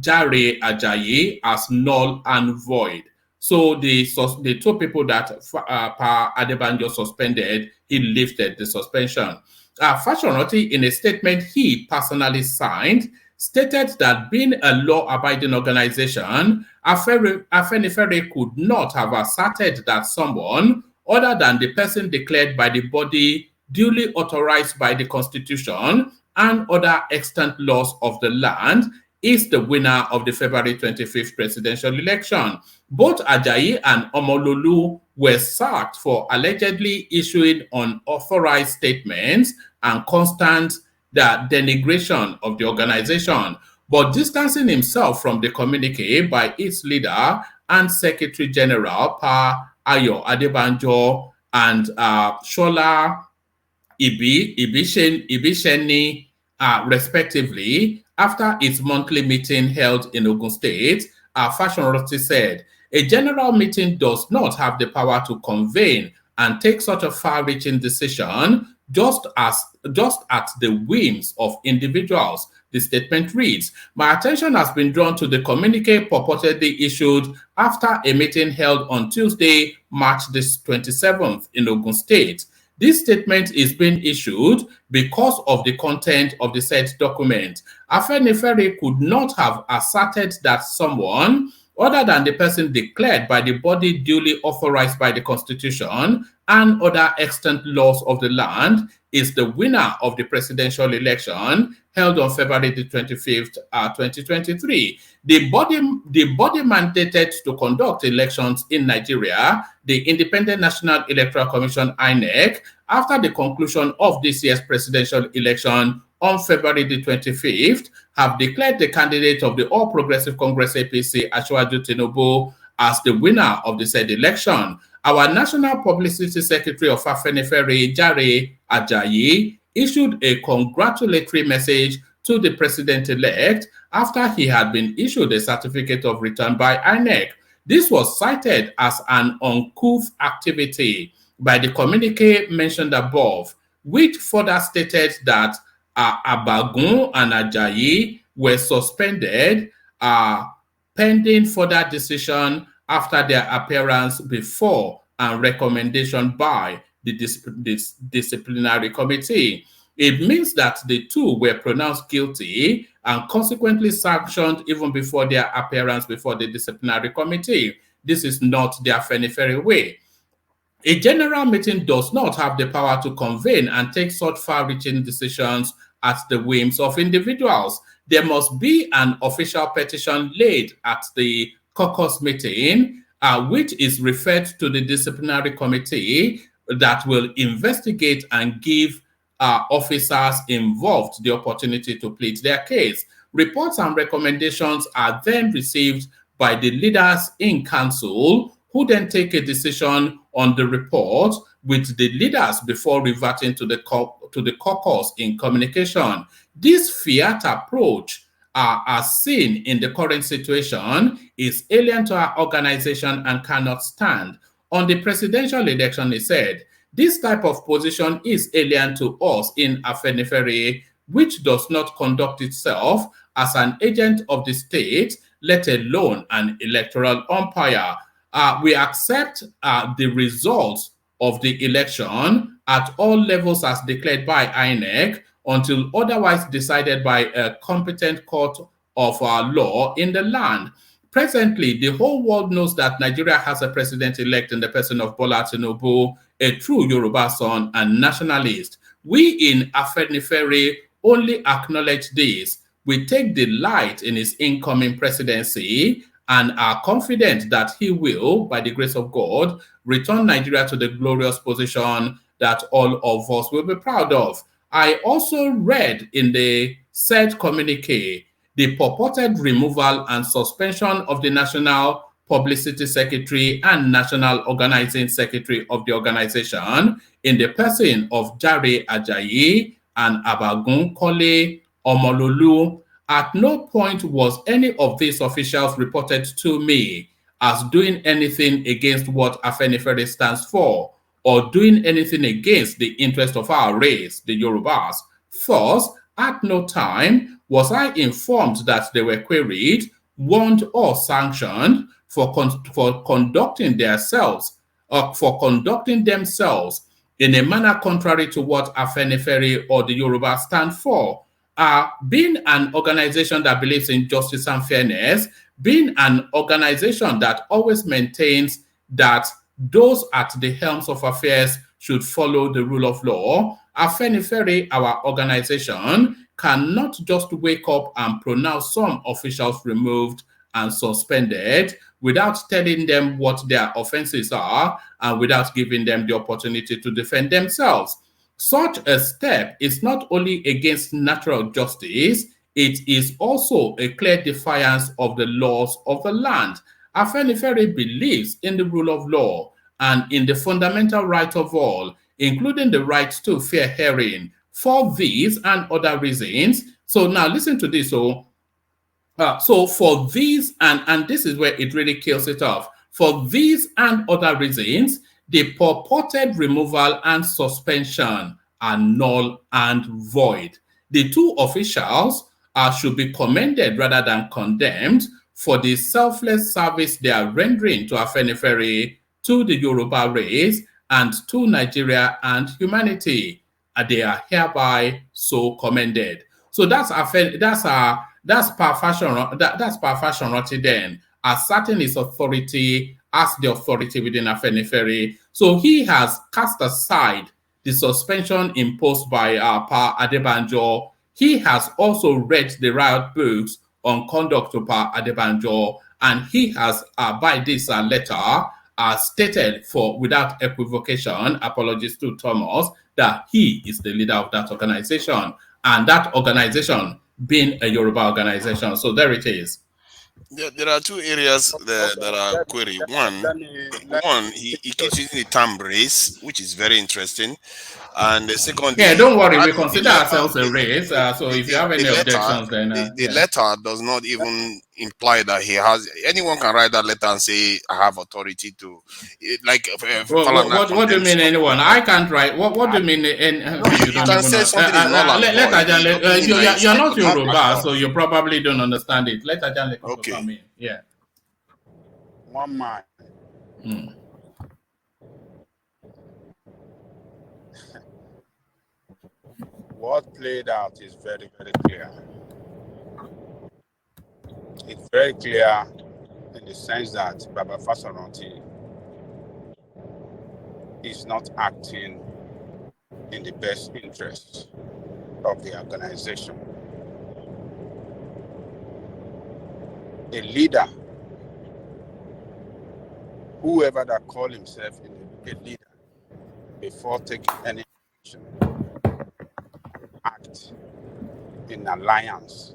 S5: Jare Ajayi, as null and void. So the two people that Pa Adebanjo suspended, he lifted the suspension. Fasoranti, in a statement he personally signed, stated that being a law-abiding organization, AFENIFERE could not have asserted that someone other than the person declared by the body duly authorized by the Constitution and other extant laws of the land is the winner of the February 25th presidential election. Both Ajayi and Omololu were sacked for allegedly issuing unauthorized statements and constant denigration of the organization, but distancing himself from the communique by its leader and Secretary General Pa Ayo Adebanjo and Shola Ibisheni, respectively, after its monthly meeting held in Ogun State. Fasoranti said, a general meeting does not have the power to convene and take such a far-reaching decision just at the whims of individuals. The statement reads, my attention has been drawn to the communique purportedly issued after a meeting held on Tuesday, March 27th in Ogun State. This statement is being issued because of the content of the said document. AFENIFERE could not have asserted that someone other than the person declared by the body duly authorized by the Constitution and other extant laws of the land is the winner of the presidential election held on February the 25th, 2023. The body mandated to conduct elections in Nigeria, the Independent National Electoral Commission, INEC, after the conclusion of this year's presidential election on February the 25th, have declared the candidate of the All Progressive Congress APC, Asiwaju Tinubu, as the winner of the said election. Our National Publicity Secretary of AFENIFERE, Jare Ajayi, issued a congratulatory message to the president-elect after he had been issued a certificate of return by INEC. This was cited as an uncouth activity by the communique mentioned above, which further stated that Abagun and Ajayi were suspended pending further decision after their appearance before and recommendation by the disciplinary committee. It means that the two were pronounced guilty and consequently sanctioned even before their appearance before the disciplinary committee. This is not the AFENIFERE way. A general meeting does not have the power to convene and take such far-reaching decisions at the whims of individuals. There must be an official petition laid at the caucus meeting, which is referred to the disciplinary committee that will investigate and give officers involved the opportunity to plead their case. Reports and recommendations are then received by the leaders in council, who then take a decision on the report with the leaders before reverting to the caucus in communication. This fiat approach, as seen in the current situation, is alien to our organization and cannot stand. On the presidential election, he said, this type of position is alien to us in AFENIFERE, which does not conduct itself as an agent of the state, let alone an electoral umpire. We accept the results of the election at all levels as declared by INEC until otherwise decided by a competent court of law in the land. Presently, the whole world knows that Nigeria has a president-elect in the person of Bola Tinubu, a true Yoruba son and nationalist. We in AFENIFERE only acknowledge this. We take delight in his incoming presidency and are confident that he will, by the grace of God, return Nigeria to the glorious position that all of us will be proud of. I also read in the said communique the purported removal and suspension of the National Publicity Secretary and National Organizing Secretary of the organization in the person of Jare Ajayi and Abagun Kole Omololu. At no point was any of these officials reported to me as doing anything against what AFENIFERE stands for or doing anything against the interest of our race, the Yorubas. Thus, at no time was I informed that they were queried, warned, or sanctioned for conducting themselves in a manner contrary to what AFENIFERE or the Yoruba stand for. being an organization that believes in justice and fairness, being an organization that always maintains that those at the helms of affairs should follow the rule of law, AFENIFERE, our organization, cannot just wake up and pronounce some officials removed and suspended without telling them what their offenses are and without giving them the opportunity to defend themselves. Such a step is not only against natural justice, it is also a clear defiance of the laws of the land. AFENIFERE believes in the rule of law and in the fundamental right of all, including the right to fair hearing. For these and other reasons, so now listen to this. So for these, and this is where it really kills it off. For these and other reasons, the purported removal and suspension are null and void. The two officials should be commended rather than condemned for the selfless service they are rendering to AFENIFERE, to the Yoruba race, and to Nigeria and humanity. They are hereby so commended. So that's Pa Fasoranti then, asserting his authority as the authority within AFENIFERE. So he has cast aside the suspension imposed by Pa Adebanjo. He has also read the riot books on conduct to Pa Adebanjo, and he has, by this letter, stated without equivocation, apologies to Thomas, that he is the leader of that organization, and that organization being a Yoruba organization. So there it is.
S10: There are two areas that are query. One, he keeps using the term race, which is very interesting. And the second,
S5: don't worry, we consider ourselves a race. So if you have any objections, then
S10: the letter does not even imply that he has. Anyone can write that letter and say, "I have authority to." Like,
S5: what do you mean, anyone? I can't write. What do you mean? You
S10: can say something is null and void.
S5: You're not Yoruba, so you probably don't understand it. Let Ajanle come in. Yeah.
S15: One man. What played out is very, very clear. It's very clear in the sense that Baba Fasoranti is not acting in the best interest of the organization. A leader, whoever that call himself a leader, before taking any action, act in alliance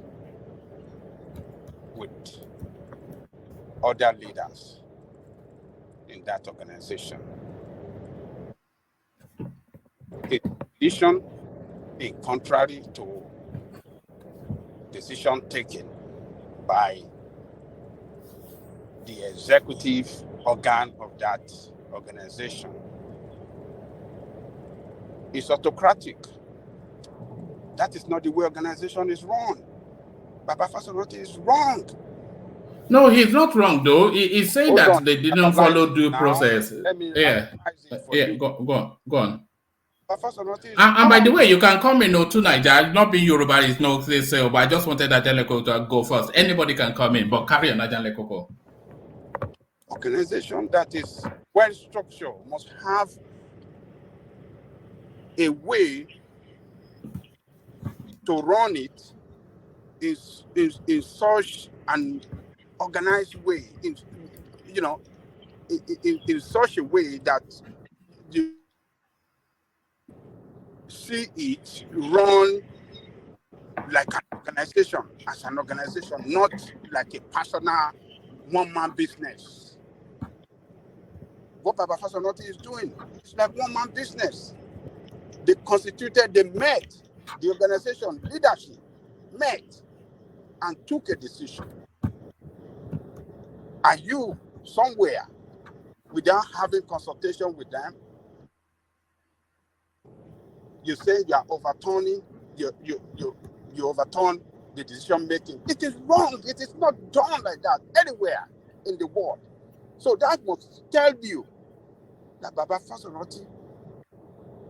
S15: with other leaders in that organization. A decision in contrary to decision taken by the executive organ of that organization is autocratic. That is not the way organization is run. Baba Fasoranti is wrong.
S5: No, he's not wrong though. He's saying that they didn't follow due process. Go on. And by the way, you can come in to Nigeria. Not being Yoruba is no say, but I just wanted Ajanle to go first. Anybody can come in, but carry on, Ajanle Koko.
S15: Organization that is well structured must have a way to run it in such an organized way, in such a way that you see it run like an organization, as an organization, not like a personal one-man business. What Baba Fasoranti is doing, it's like one-man business. They met, the organization leadership met and took a decision. Are you somewhere without having consultation with them? You say you are overturning, you overturn the decision making. It is wrong. It is not done like that anywhere in the world. So that must tell you that Baba Fasoranti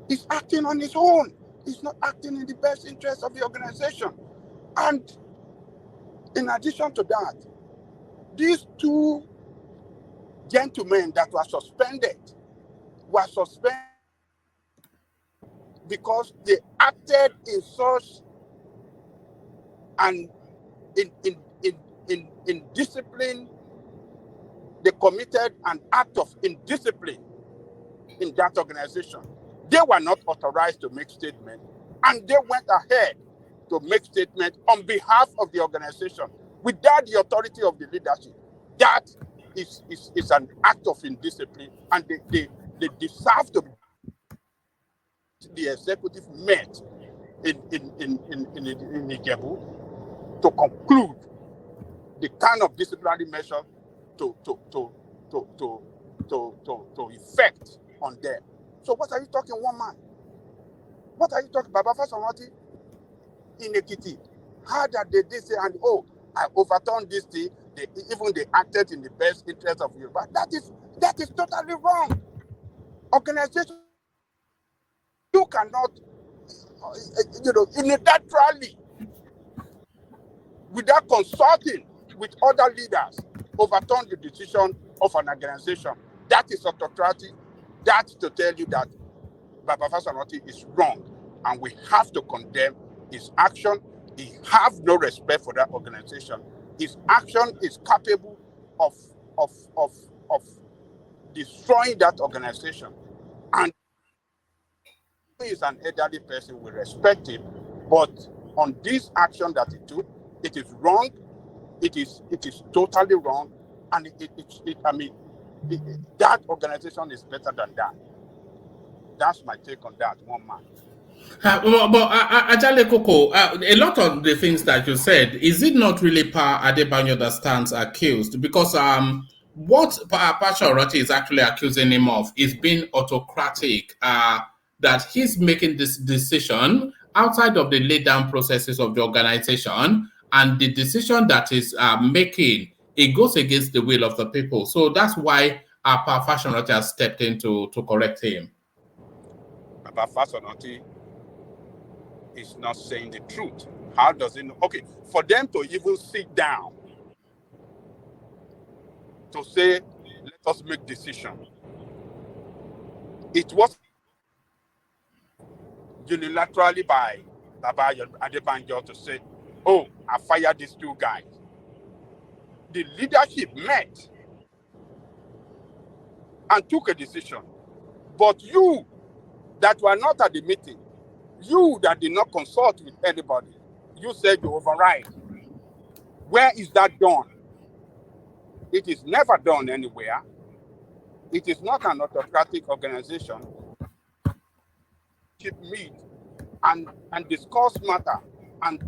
S15: is acting on his own. is not acting in the best interest of the organization. And in addition to that, these two gentlemen that were suspended because they acted in such an in discipline. They committed an act of indiscipline in that organization. They were not authorized to make statements, and they went ahead to make statements on behalf of the organization without the authority of the leadership. That is an act of indiscipline, and they deserve to be. The executive met in Ijebu to conclude the kind of disciplinary measure to effect on them. So what are you talking, one man? What are you talking, Baba Fasoranti in Ekiti? How that they say, and I overturned this thing, they acted in the best interest of Yoruba. That is totally wrong. Organization, you cannot, unilaterally, without consulting with other leaders, overturn the decision of an organization. That is autocratic. That's to tell you that Baba Fasoranti is wrong, and we have to condemn his action. He has no respect for that organization. His action is capable of destroying that organization. And he is an elderly person, we respect him, but on this action that he took, it is wrong. It is totally wrong, and that organization is better than that. That's my take on that, one man.
S5: Ajale Koko, a lot of the things that you said, is it not really Pa Adebanjo that stands accused? Because what Pa Fasoranti is actually accusing him of is being autocratic, that he's making this decision outside of the laid-down processes of the organization, and the decision that is making, it goes against the will of the people. So that's why Pa Fasoranti has stepped in to correct him.
S15: Pa Fasoranti is not saying the truth. How does it know? Okay, for them to even sit down to say, let us make decision. It was unilaterally by Baba Adebanjo to say, I fired these two guys. The leadership met and took a decision. But you that were not at the meeting, you that did not consult with anybody, you said you override. Where is that done? It is never done anywhere. It is not an autocratic organization. Keep meet and discuss matter and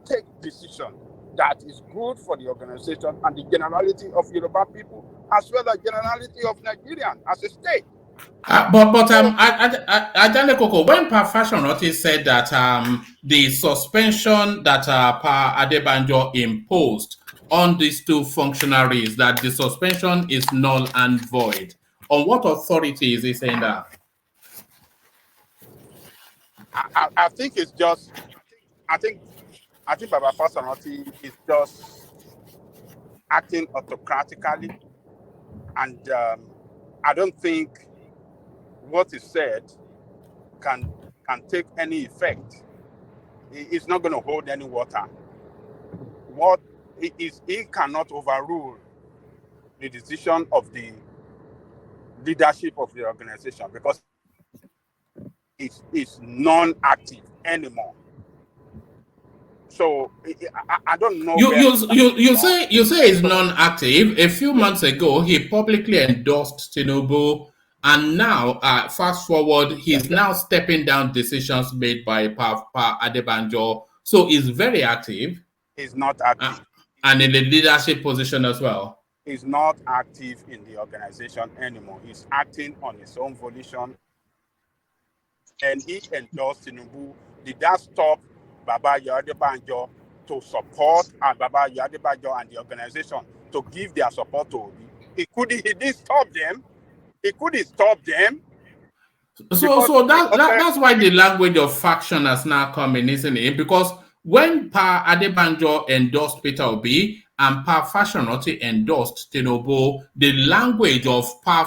S15: take decision that is good for the organization and the generality of Yoruba people, as well as generality of Nigerians as a state.
S5: Ajale Koko, when Pa Fasoranti said that the suspension that Pa Adebanjo imposed on these two functionaries, that the suspension is null and void, on what authority is he saying that?
S15: I think it's just, I think Baba Fasoranti is just acting autocratically, and I don't think what is said can take any effect. It's not going to hold any water. What is, he cannot overrule the decision of the leadership of the organization, because it's non-active anymore. So I don't know.
S5: You say it's non-active. A few months ago, he publicly endorsed Tinubu, and now, fast forward, he's now stepping down decisions made by Pa Adebanjo. So he's very active.
S15: He's not active,
S5: and in the leadership position as well.
S15: He's not active in the organization anymore. He's acting on his own volition, and he endorsed Tinubu. Did that stop Baba Adebanjo to support Baba Adebanjo and the organization to give their support to Obi? He didn't stop them. He couldn't stop them.
S5: So that's why the language of faction has now come in, isn't it? Because when Pa Adebanjo endorsed Peter Obi and Pa Fasoranti endorsed Tinubu, the language of Pa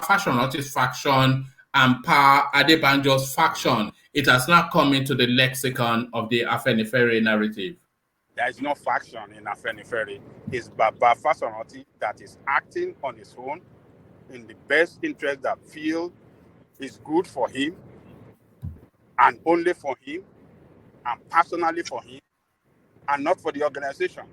S5: Fasoranti's faction and Pa Adebanjo's faction, it has now come into the lexicon of the AFENIFERE narrative.
S15: There is no faction in AFENIFERE. It's Baba Fasoranti that is acting on his own in the best interest that feel is good for him and only for him and personally for him and not for the organization.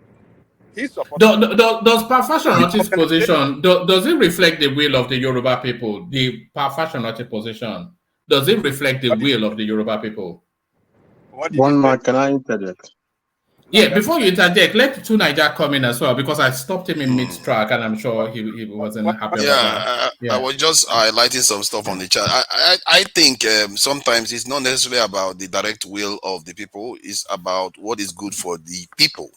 S15: Does
S5: Pa Fasoranti's position, does it reflect the will of the Yoruba people? The Pa Fasoranti position, does it reflect the will of the Yoruba people?
S13: One man, can I interject?
S5: Yeah, before you interject, let Tunaija come in as well, because I stopped him in mid-track and I'm sure he wasn't happy about that.
S10: I was just highlighting some stuff on the chat. I think sometimes it's not necessarily about the direct will of the people, it's about what is good for the people.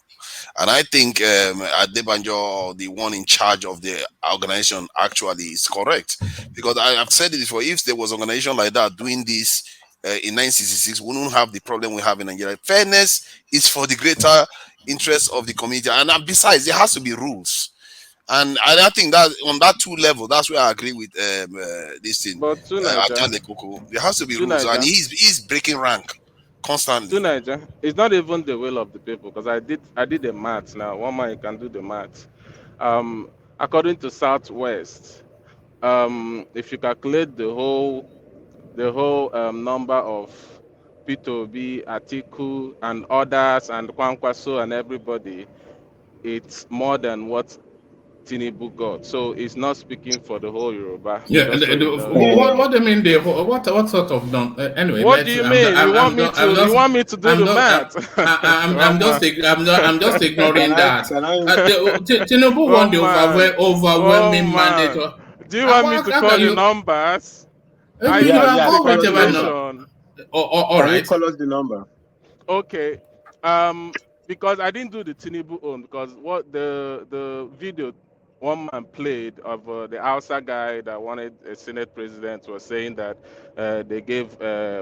S10: And I think Adebanjo, the one in charge of the organization, actually is correct. Because I have said it before, if there was an organization like that doing this in 1966, we wouldn't have the problem we have in Nigeria. Fairness is for the greater interest of the community. And besides, there has to be rules. And I think that on that two level, that's where I agree with this thing.
S11: But
S10: there has to be rules. And he's breaking rank constantly.
S11: It's not even the will of the people, because I did the maths now. One man, you can do the maths. According to Southwest, if you calculate the whole number of P2B, Atiku, and others, and Kwankwaso and everybody, it's more than what Tinubu got. So it's not speaking for the whole Yoruba.
S5: Yeah, what do you mean? What sort of anyway?
S11: What do you mean? You want me to do the math?
S5: I'm just ignoring that. Tinubu won the overwhelming mandate.
S11: Do you want me to call the numbers?
S5: All right.
S13: Call us the number.
S11: Okay. Because I didn't do the Tinubu own, because what the video one man played of the Hausa guy that wanted a Senate president was saying that they gave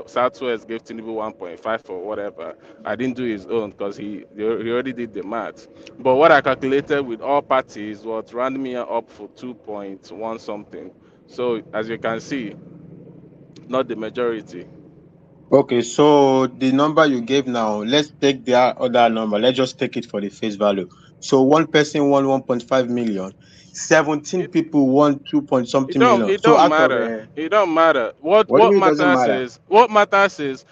S11: Southwest gave Tinubu 1.5 or whatever. I didn't do his own because he already did the math. But what I calculated with all parties was round me up for 2.1 something. So as you can see, not the majority.
S13: Okay, so the number you gave now, let's take the other number. Let's just take it for the face value. So one person won 1.5 million. 17 people won 2-point-something million.
S11: It don't matter. It don't matter. What matters is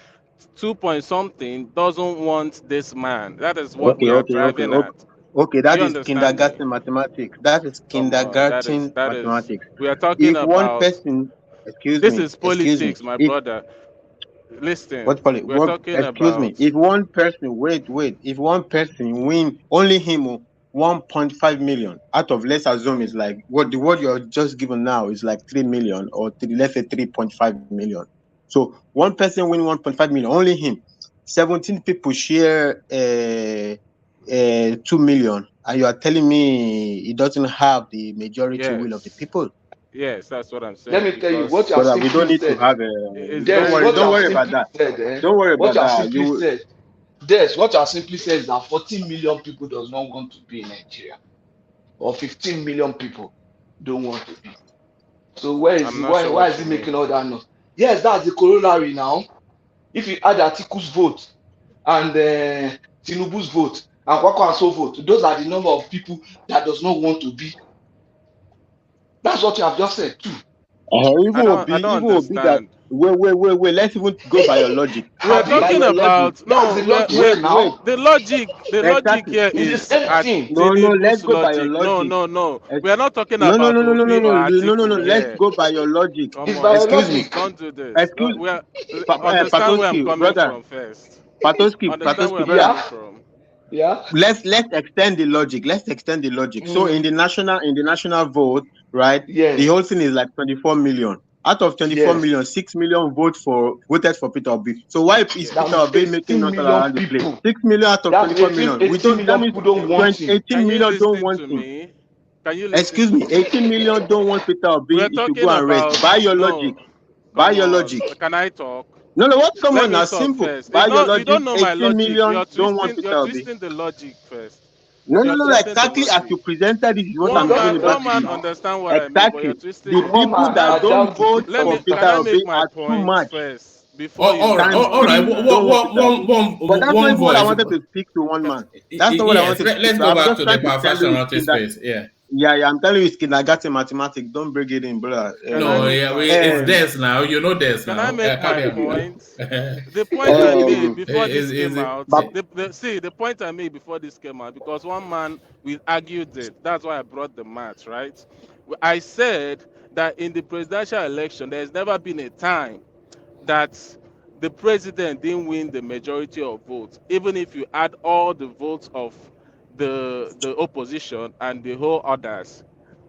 S11: 2-point-something doesn't want this man. That is what we are driving at.
S13: Okay, that is kindergarten mathematics. That is kindergarten mathematics.
S11: We are talking about
S13: one person.
S11: This is politics, my brother. Listen, we're talking
S13: about. If one person, if one person win, only him 1.5 million out of, let's assume is like what you're just given now is like 3 million or let's say 3.5 million. So one person win 1.5 million, only him. 17 people share 2 million, and you are telling me he doesn't have the majority will of the people.
S11: Yes, that's what I'm saying.
S4: Let me tell you what you have
S13: we don't need to have don't worry about that. Don't worry about that.
S4: What you simply said is that 14 million people does not want to be in Nigeria, or 15 million people don't want to be. So why is he making all that noise? Yes, that's the corollary now. If you add Atiku's vote and Tinubu's vote and Kwakwanso vote, those are the number of people that does not want to be. That's what you have just said too.
S13: Even will be that. Wait. Let's even go by your logic.
S11: We're talking about the logic here is
S13: let's go by your logic.
S11: No. We are not talking about
S13: no. Let's go by your logic.
S11: Excuse me. Don't do this. Understand where I'm coming from first.
S13: Patoski, yeah. Let's extend the logic. So in the national vote, right? Yes. The whole thing is like 24 million. Out of 24 million, 6 million voted for Peter Obi. So why is Peter Obi making not around the place? 6 million out of 24 million. We don't. That means 18 million don't want him.
S11: Can you
S13: excuse me? 18 million don't want Peter Obi to go and rest. By your logic. By your logic.
S11: Can I talk?
S13: No, what? Come
S11: Let
S13: on
S11: me
S13: now,
S11: talk
S13: simple.
S11: first.
S13: By your
S11: You don't
S13: logic,
S11: know my
S13: 18
S11: logic.
S13: million don't want
S11: You're
S13: Peter Obi.
S11: twisting the logic first.
S13: No,
S11: You're twisting the
S13: exactly as
S11: logic.
S13: you presented it is what
S11: One
S13: I'm giving
S11: man,
S13: it back to you.
S11: understand what I mean, but you're
S13: Exactly.
S11: twisting
S13: The
S11: it.
S13: people that don't vote for
S11: Can
S13: Peter
S11: I
S13: Obi
S11: make my
S13: are too
S11: point
S13: much.
S11: first before you?
S5: All right.
S13: Times
S5: All right.
S13: three don't want Peter Obi. But that's not
S5: One
S13: even what I
S5: voice.
S13: wanted to speak to one man. That's not what I
S5: Yes.
S13: wanted to speak
S5: Let's
S13: to.
S5: go
S13: I'm
S5: back
S13: just
S5: to the
S13: trying to tell you
S5: Fasoranti space. Yeah.
S13: Yeah, I'm telling you, it's kindergarten mathematics. Don't bring it in, brother.
S5: No, it's this now. You know this now.
S11: Can I make my
S5: Carry on.
S11: point? The point I made before this came out.
S5: But
S11: The point I made before this came out, because one man we argued it. That's why I brought the math, right? I said that in the presidential election, there's never been a time that the president didn't win the majority of votes, even if you add all the votes of the opposition and the whole others.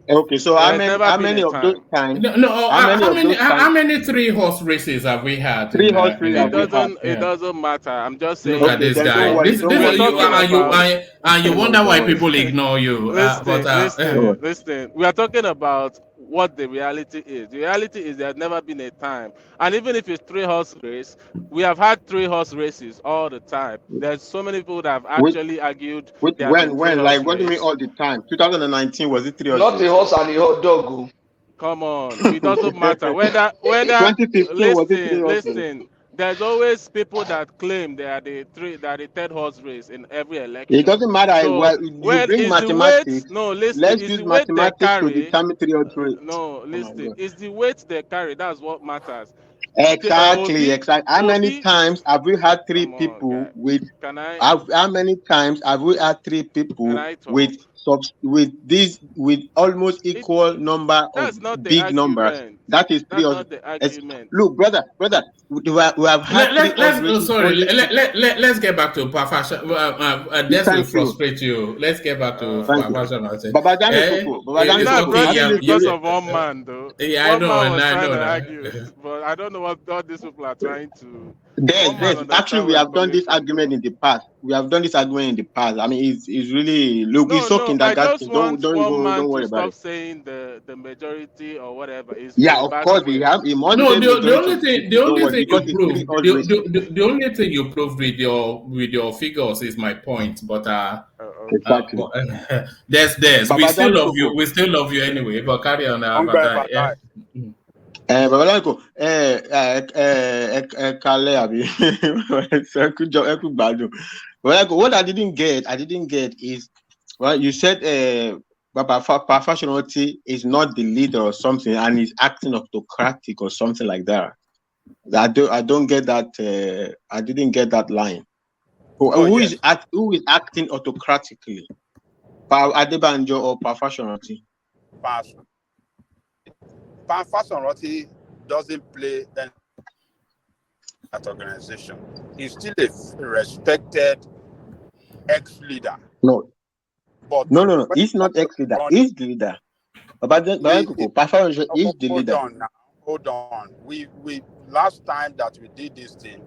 S13: Okay, so how many of those times?
S5: How many 3-horse races have we had?
S13: 3-horse races have we had?
S11: It doesn't matter. I'm just saying.
S5: Look at this guy. You wonder why people ignore you.
S11: Listen. We are talking about what the reality is. The reality is there's never been a time, and even if it's 3-horse race, we have had 3-horse races all the time. There's so many people that have actually argued.
S13: When? Like, what do you mean all the time? 2019 was it 3-horse?
S4: Not a horse and a hot dog.
S11: Come on, it doesn't matter whether
S13: 2015
S11: listen. There's always people that claim they are the third horse race in every election.
S13: It doesn't matter.
S11: So,
S13: you bring mathematics. Let's use mathematics to determine 3-horse race.
S11: No, listen. It's the weight they carry. That's what matters.
S13: Exactly. How many times have we had 3 people with? How many times have we had 3 people with almost equal number of big numbers? That is 3. Look, brother, we have had.
S5: Let's get back to Pafasha. This will frustrate you. Let's get back to Pafasha.
S11: Because of one man, though.
S5: Yeah, I know.
S11: But I don't know what all these people are trying to.
S13: Actually, we have done this argument in the past. I mean, it's really it's shocking that don't worry about it.
S11: Stop saying the majority or whatever is.
S13: Yeah, of course we have.
S5: The only thing you proved with your figures is my point, but
S13: exactly.
S5: We still love you anyway. But carry on.
S13: Babalanko, what I didn't get is, well, you said Fasoranti is not the leader or something, and is acting autocratic or something like that. I don't get that. I didn't get that line. Who is acting autocratically? Adebanjo or Fasoranti?
S15: Fasoranti doesn't play that organization. He's still a respected ex-leader.
S13: No. He's not ex-leader. He's the leader. Fasoranti is the leader.
S15: Hold on. We last time that we did this thing,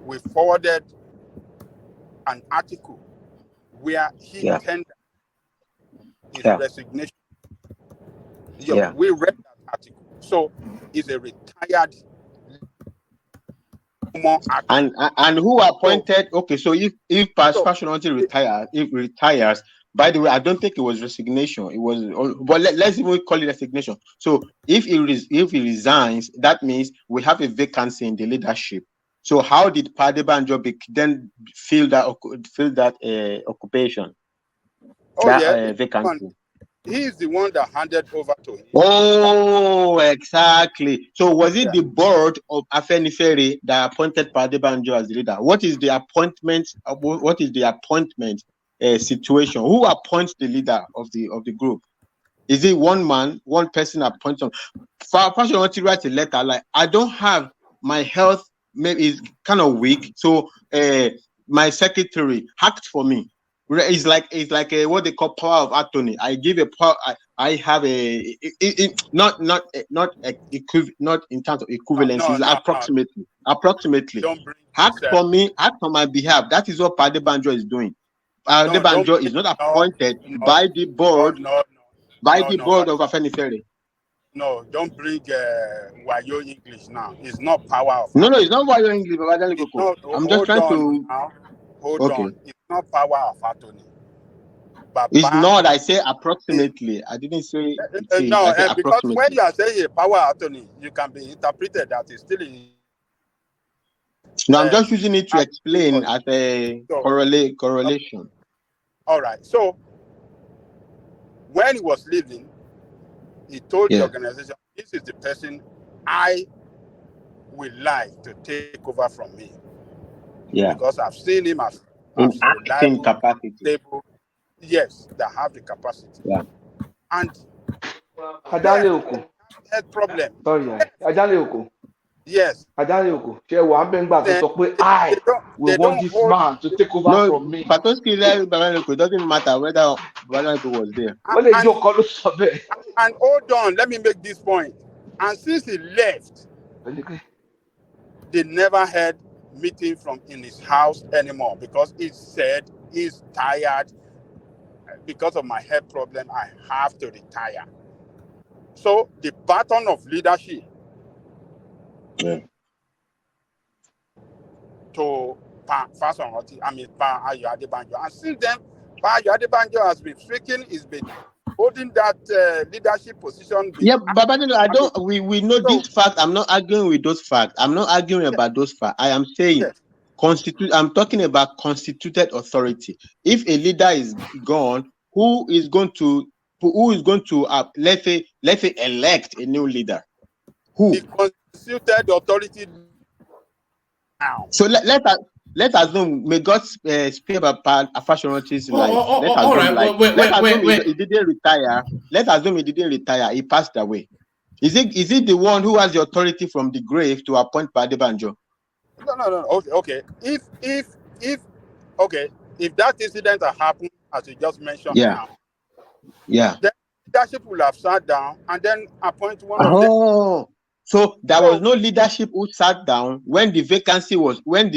S15: we forwarded an article where he tendered his resignation. We read that article. So he's a retired
S13: and who appointed? Okay, so if Fasoranti retires, by the way, I don't think it was resignation. It was, but let's even call it resignation. So if he resigns, that means we have a vacancy in the leadership. So how did Adebanjo then fill that occupation? Vacancy.
S15: He is the one that handed over to him.
S13: Oh, exactly. So was it the board of AFENIFERE'S that appointed Adebanjo as the leader? What is the appointment? Situation? Who appoints the leader of the group? Is it one man, one person appoints him? Fasoranti writes a letter like, I don't have my health, maybe is kind of weak, so my secretary act for me. It's like what they call power of attorney. I give a power. I have a not in terms of equivalence. Approximately. Act for me. Act on my behalf. That is what Adebanjo is doing. Adebanjo is not appointed by the board. By the board of AFENIFERE'S.
S15: No, don't bring Wayo English now. It's not power of
S13: No,
S15: attorney.
S13: it's not why you're English, Baba Jale Koko. I'm just trying to.
S15: Hold on. It's not power of attorney.
S13: It's not. I say approximately. I didn't say it is.
S15: No,
S13: I say
S15: because when
S13: approximately.
S15: you are saying a power attorney, you can be interpreted that it's still in.
S13: No, I'm just using it to explain as a correlation.
S15: All right. So when he was leaving, he told the organization, "This is the person I would like to take over from me."
S13: Yeah.
S15: Because I've seen him as
S13: in acting capacity.
S15: Stable, yes, that have the capacity.
S13: Yeah.
S15: And
S4: Adaleoko.
S15: Head problem.
S4: Sorry, Adaleoko.
S15: Yes.
S4: Adaleoko. Ṣé wàá bẹ́ngbà tó sọ pé we want this man to take over from me.
S13: Patoski it doesn't matter whether Balanko was there.
S15: And hold on, let me make this point. And since he left, they never had meeting from in his house anymore because he said he's tired. Because of my health problem, I have to retire. So the baton of leadership to Fasoranti, Adebanjo. And since then, Adebanjo has been speaking, he's been holding that leadership position.
S13: Yeah, but I don't. We know this fact. I'm not arguing with those facts. I'm not arguing about those facts. I am saying I'm talking about constituted authority. If a leader is gone, who is going to let's say elect a new leader? Who?
S15: The constituted authority now.
S13: So let's assume, may God speak about Fasoranti's life. Let's assume he didn't retire. Let's assume he didn't retire. He passed away. Is it the one who has the authority from the grave to appoint Adebanjo?
S15: No. Okay. If that incident had happened, as you just mentioned now, then leadership will have sat down and then appoint one of them.
S13: So there was no leadership who sat down when the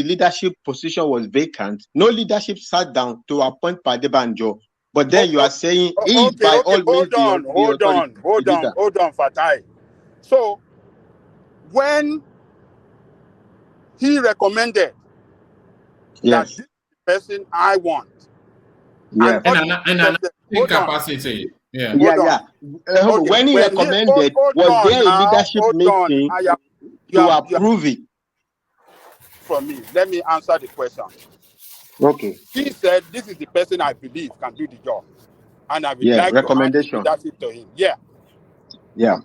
S13: leadership position was vacant. No leadership sat down to appoint Adebanjo. But then you are saying, by all means,
S15: hold on, Fatai. So when he recommended that this person I want,
S5: and an capacity.
S13: Yeah. When he recommended, was there a leadership meeting to approve it?
S15: From me, let me answer the question.
S13: Okay.
S15: He said, "This is the person I believe can do the job, and I would like
S13: recommendation.
S15: to hand leadership to him."
S13: Yeah.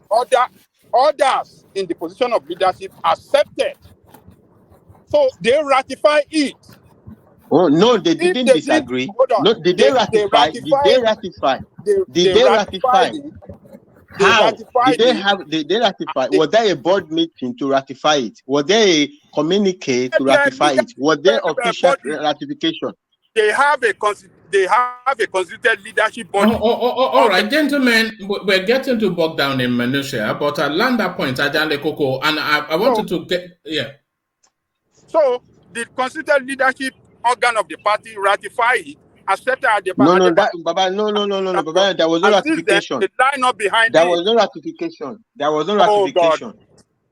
S15: Others in the position of leadership accepted, so they ratify it.
S13: Oh no, they didn't disagree. No, did they ratify? Did they ratify? How did they have? Did they ratify? Was there a board meeting to ratify it? Was there a communique to ratify it? Was there official ratification?
S15: They have a constituted leadership body.
S5: All right, gentlemen, we're getting to bog down in minutiae, but I land that point, Ajale Koko, and I wanted to get
S15: So the constituted leadership organ of the party ratified it, accepted at the
S13: No, Baba, there was no ratification.
S15: The line up behind
S13: there was no ratification. There was no ratification.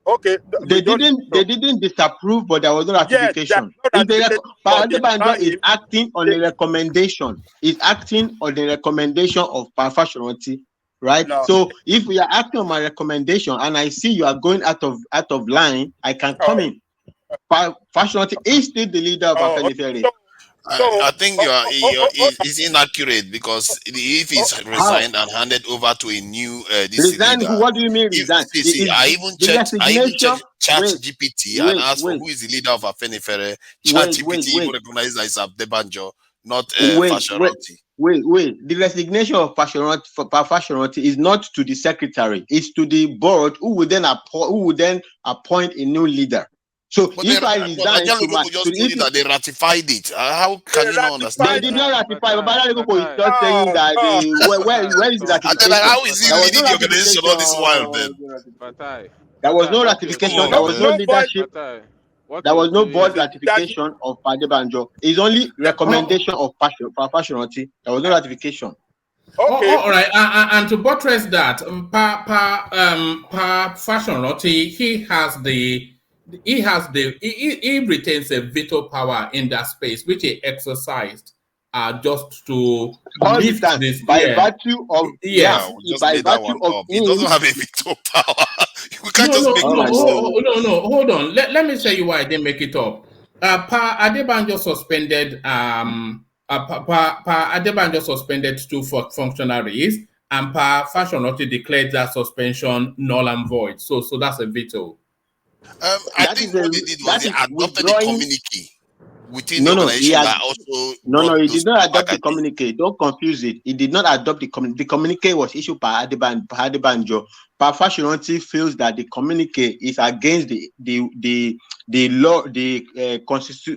S15: Okay.
S13: They didn't disapprove, but there was no ratification. Adebanjo is acting on the recommendation. Is acting on the recommendation of Fasoranti, right?
S15: No.
S13: So if we are acting on my recommendation and I see you are going out of line, I can come in. Fasoranti is still the leader of AFENIFERE'S.
S10: I think it's inaccurate because if he's resigned and handed over to a new
S13: resign,
S10: leader,
S13: what do you mean resign?
S10: I even checked ChatGPT and asked for who is the leader of AFENIFERE. ChatGPT even recognizes that it's Adebanjo, not Fasoranti.
S13: Wait. The resignation of Fasoranti is not to the secretary; it's to the board, who would then appoint a new leader. So if I resign
S10: that they ratified it. How can you not understand?
S13: They did not ratify. Baba is just saying that where is the ratification?
S10: How is he leading the organization all this while then?
S13: There was no ratification. There was no leadership. There was no board ratification of Adebanjo. It's only recommendation of Fasoranti. There was no ratification.
S15: Okay.
S5: All right, and to buttress that, Fasoranti, he retains a veto power in that space, which he exercised just to
S13: all the
S5: lift
S13: time
S5: this.
S13: by
S5: Yeah,
S13: virtue of
S5: yes.
S10: We just
S13: by
S10: made that
S13: virtue
S10: one
S13: of
S10: up. He doesn't
S13: him.
S10: have a veto power. We can't
S5: No,
S10: just
S5: no,
S10: make
S5: no,
S10: up stuff.
S5: no. Hold on. Let me tell you why I didn't make it up. Pa Adebanjo suspended Pa Adebanjo suspended two functionaries, and Pa Fasoranti declared that suspension null and void. So that's a veto.
S10: I think what they did was
S13: that
S10: they
S13: is
S10: adopted the
S13: withdrawing.
S10: communique within the
S13: No, he
S10: organization
S13: has
S10: that also
S13: no.
S10: brought
S13: He
S10: those
S13: did not
S10: people
S13: adopt
S10: back.
S13: the communique. Don't confuse it. He did not adopt the communique. The communique was issued by Adebanjo. Pa Fasoranti feels that the communique is against the law, the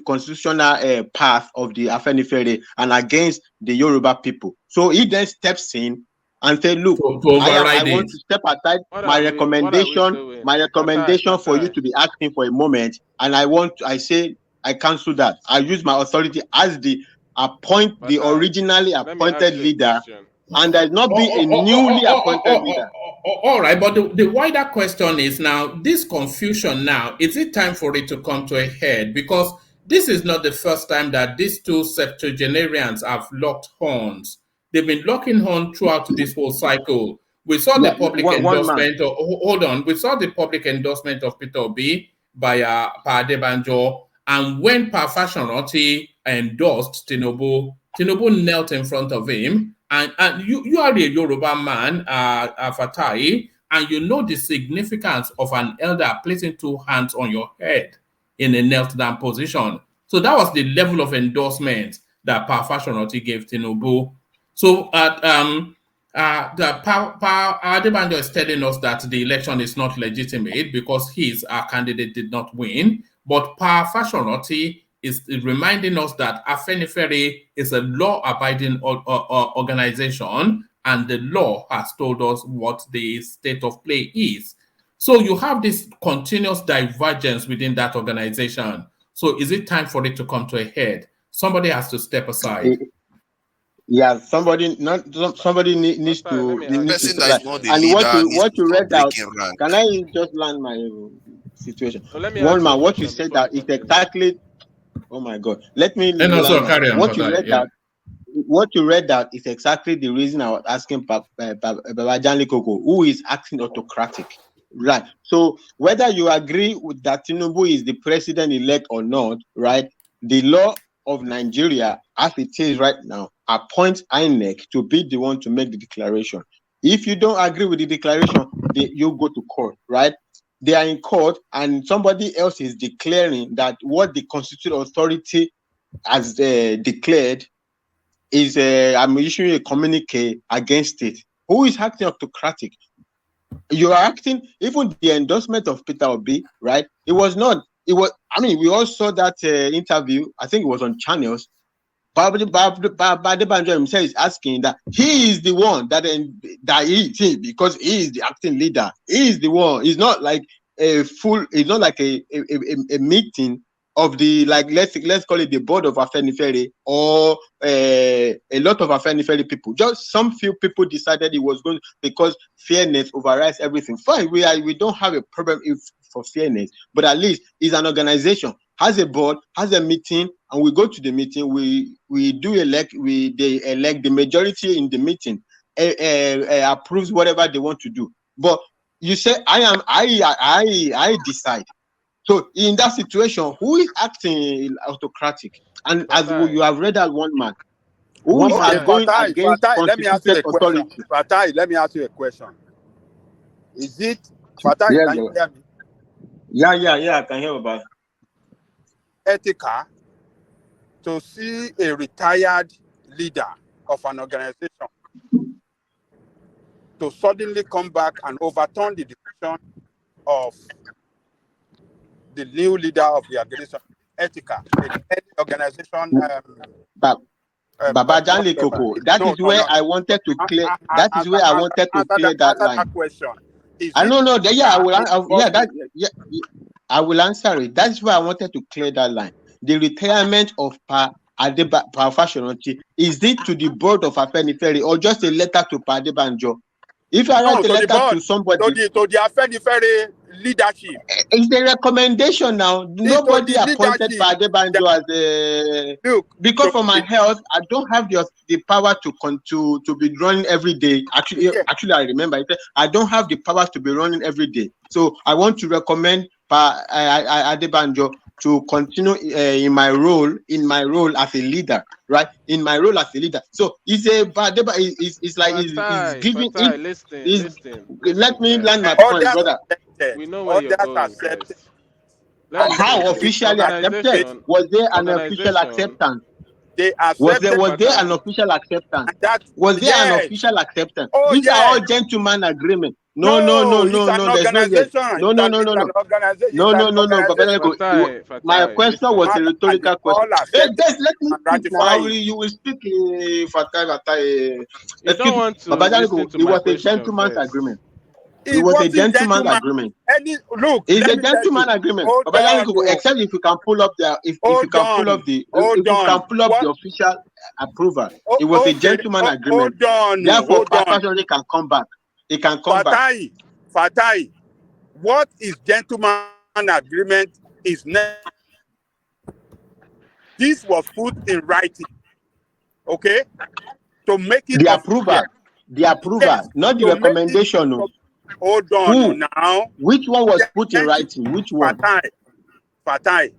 S13: constitutional path of the Afenifere and against the Yoruba people. So he then steps in and say, "Look, I want to step aside my recommendation. My recommendation for you to be acting for a moment, and I say." I cancel that. I use my authority as the originally appointed leader, and there not be a newly appointed leader.
S5: All right, but the wider question is now, this confusion now, is it time for it to come to a head? Because this is not the first time that these two septuagenarians have locked horns. They've been locking horns throughout this whole cycle. We saw the public endorsement. Hold on. We saw the public endorsement of Peter Obi by Pa Adebanjo. And when Pa Fasoranti endorsed Tinubu, Tinubu knelt in front of him. And you are a Yoruba man, Fatai, and you know the significance of an elder placing two hands on your head in a knelt down position. So that was the level of endorsement that Pa Fasoranti gave Tinubu. So the Pa Adebanjo is telling us that the election is not legitimate because our candidate did not win. But Pa Fasoranti is reminding us that AFENIFERE is a law-abiding organization, and the law has told us what the state of play is. So you have this continuous divergence within that organization. So is it time for it to come to a head? Somebody has to step aside.
S13: Yeah, somebody needs to step aside. And what you read out, can I just land my situation? One man, what you said that is exactly. Oh my God! Let me. What you read out. What you read out is exactly the reason I was asking Babajani Koko, who is acting autocratic, right? So whether you agree with that Tinubu is the president-elect or not, right? The law of Nigeria, as it is right now, appoints INEC to be the one to make the declaration. If you don't agree with the declaration, you go to court, right? They are in court, and somebody else is declaring that what the constitutional authority has declared is I'm issuing a communique against it. Who is acting autocratic? You are acting, even the endorsement of Peter Obi, right? It was, I mean, we all saw that interview, I think it was on channels. Adebanjo himself is asking that he is the one because he is the acting leader. He is the one. It's not like it's not like a meeting of the, like, let's call it the board of AFENIFERE or a lot of AFENIFERE people. Just some few people decided it was going because fairness overrides everything. Fine, we don't have a problem for fairness, but at least it's an organization, has a board, has a meeting, and we go to the meeting. They elect the majority in the meeting, approves whatever they want to do. But you say I decide. So in that situation, who is acting autocratic? And as you have read that one man, who is going against constituted authority?
S15: Fatai, let me ask you a question. Is it Fatai?
S13: Yes,
S15: can you hear me?
S13: Yeah, I can hear about
S15: ethical to see a retired leader of an organization to suddenly come back and overturn the decision of the new leader of the organization? Ethical, any organization.
S13: Babajani Koko. That is where I wanted to clear. That is where I wanted to clear that line.
S15: That question.
S13: I don't know. I will answer it. That's why I wanted to clear that line. The retirement of Pa Fasoranti, is it to the board of AFENIFERE or just a letter to Adebanjo? If I write a letter to somebody,
S15: to the AFENIFERE leadership,
S13: it's the recommendation now. Nobody appointed Adebanjo as a because for my health, I don't have the power to be running every day. Actually, I remember I don't have the power to be running every day. So I want to recommend Adebanjo to continue in my role as a leader, right? In my role as a leader. So it's like he's giving it.
S11: Listen,
S13: Let me land my point, brother.
S11: We know where you're going.
S13: How officially accepted? Was there an official acceptance? Was there an official acceptance? Was there an official acceptance? These are all gentleman agreement. No. There's no. My question was a rhetorical question. Let me speak now. You will speak. It was a gentleman's agreement. It was a gentleman's agreement. It's a gentleman's agreement. Except if you can pull up the official approval. It was a gentleman's agreement. Therefore, Fasoranti can come back. It can come back.
S15: Fatai, what is gentleman agreement is not. This was put in writing, okay? To make it
S13: the approval, yes, not the recommendation.
S15: Hold on now.
S13: Which one was put in writing? Which one?
S15: Fatai.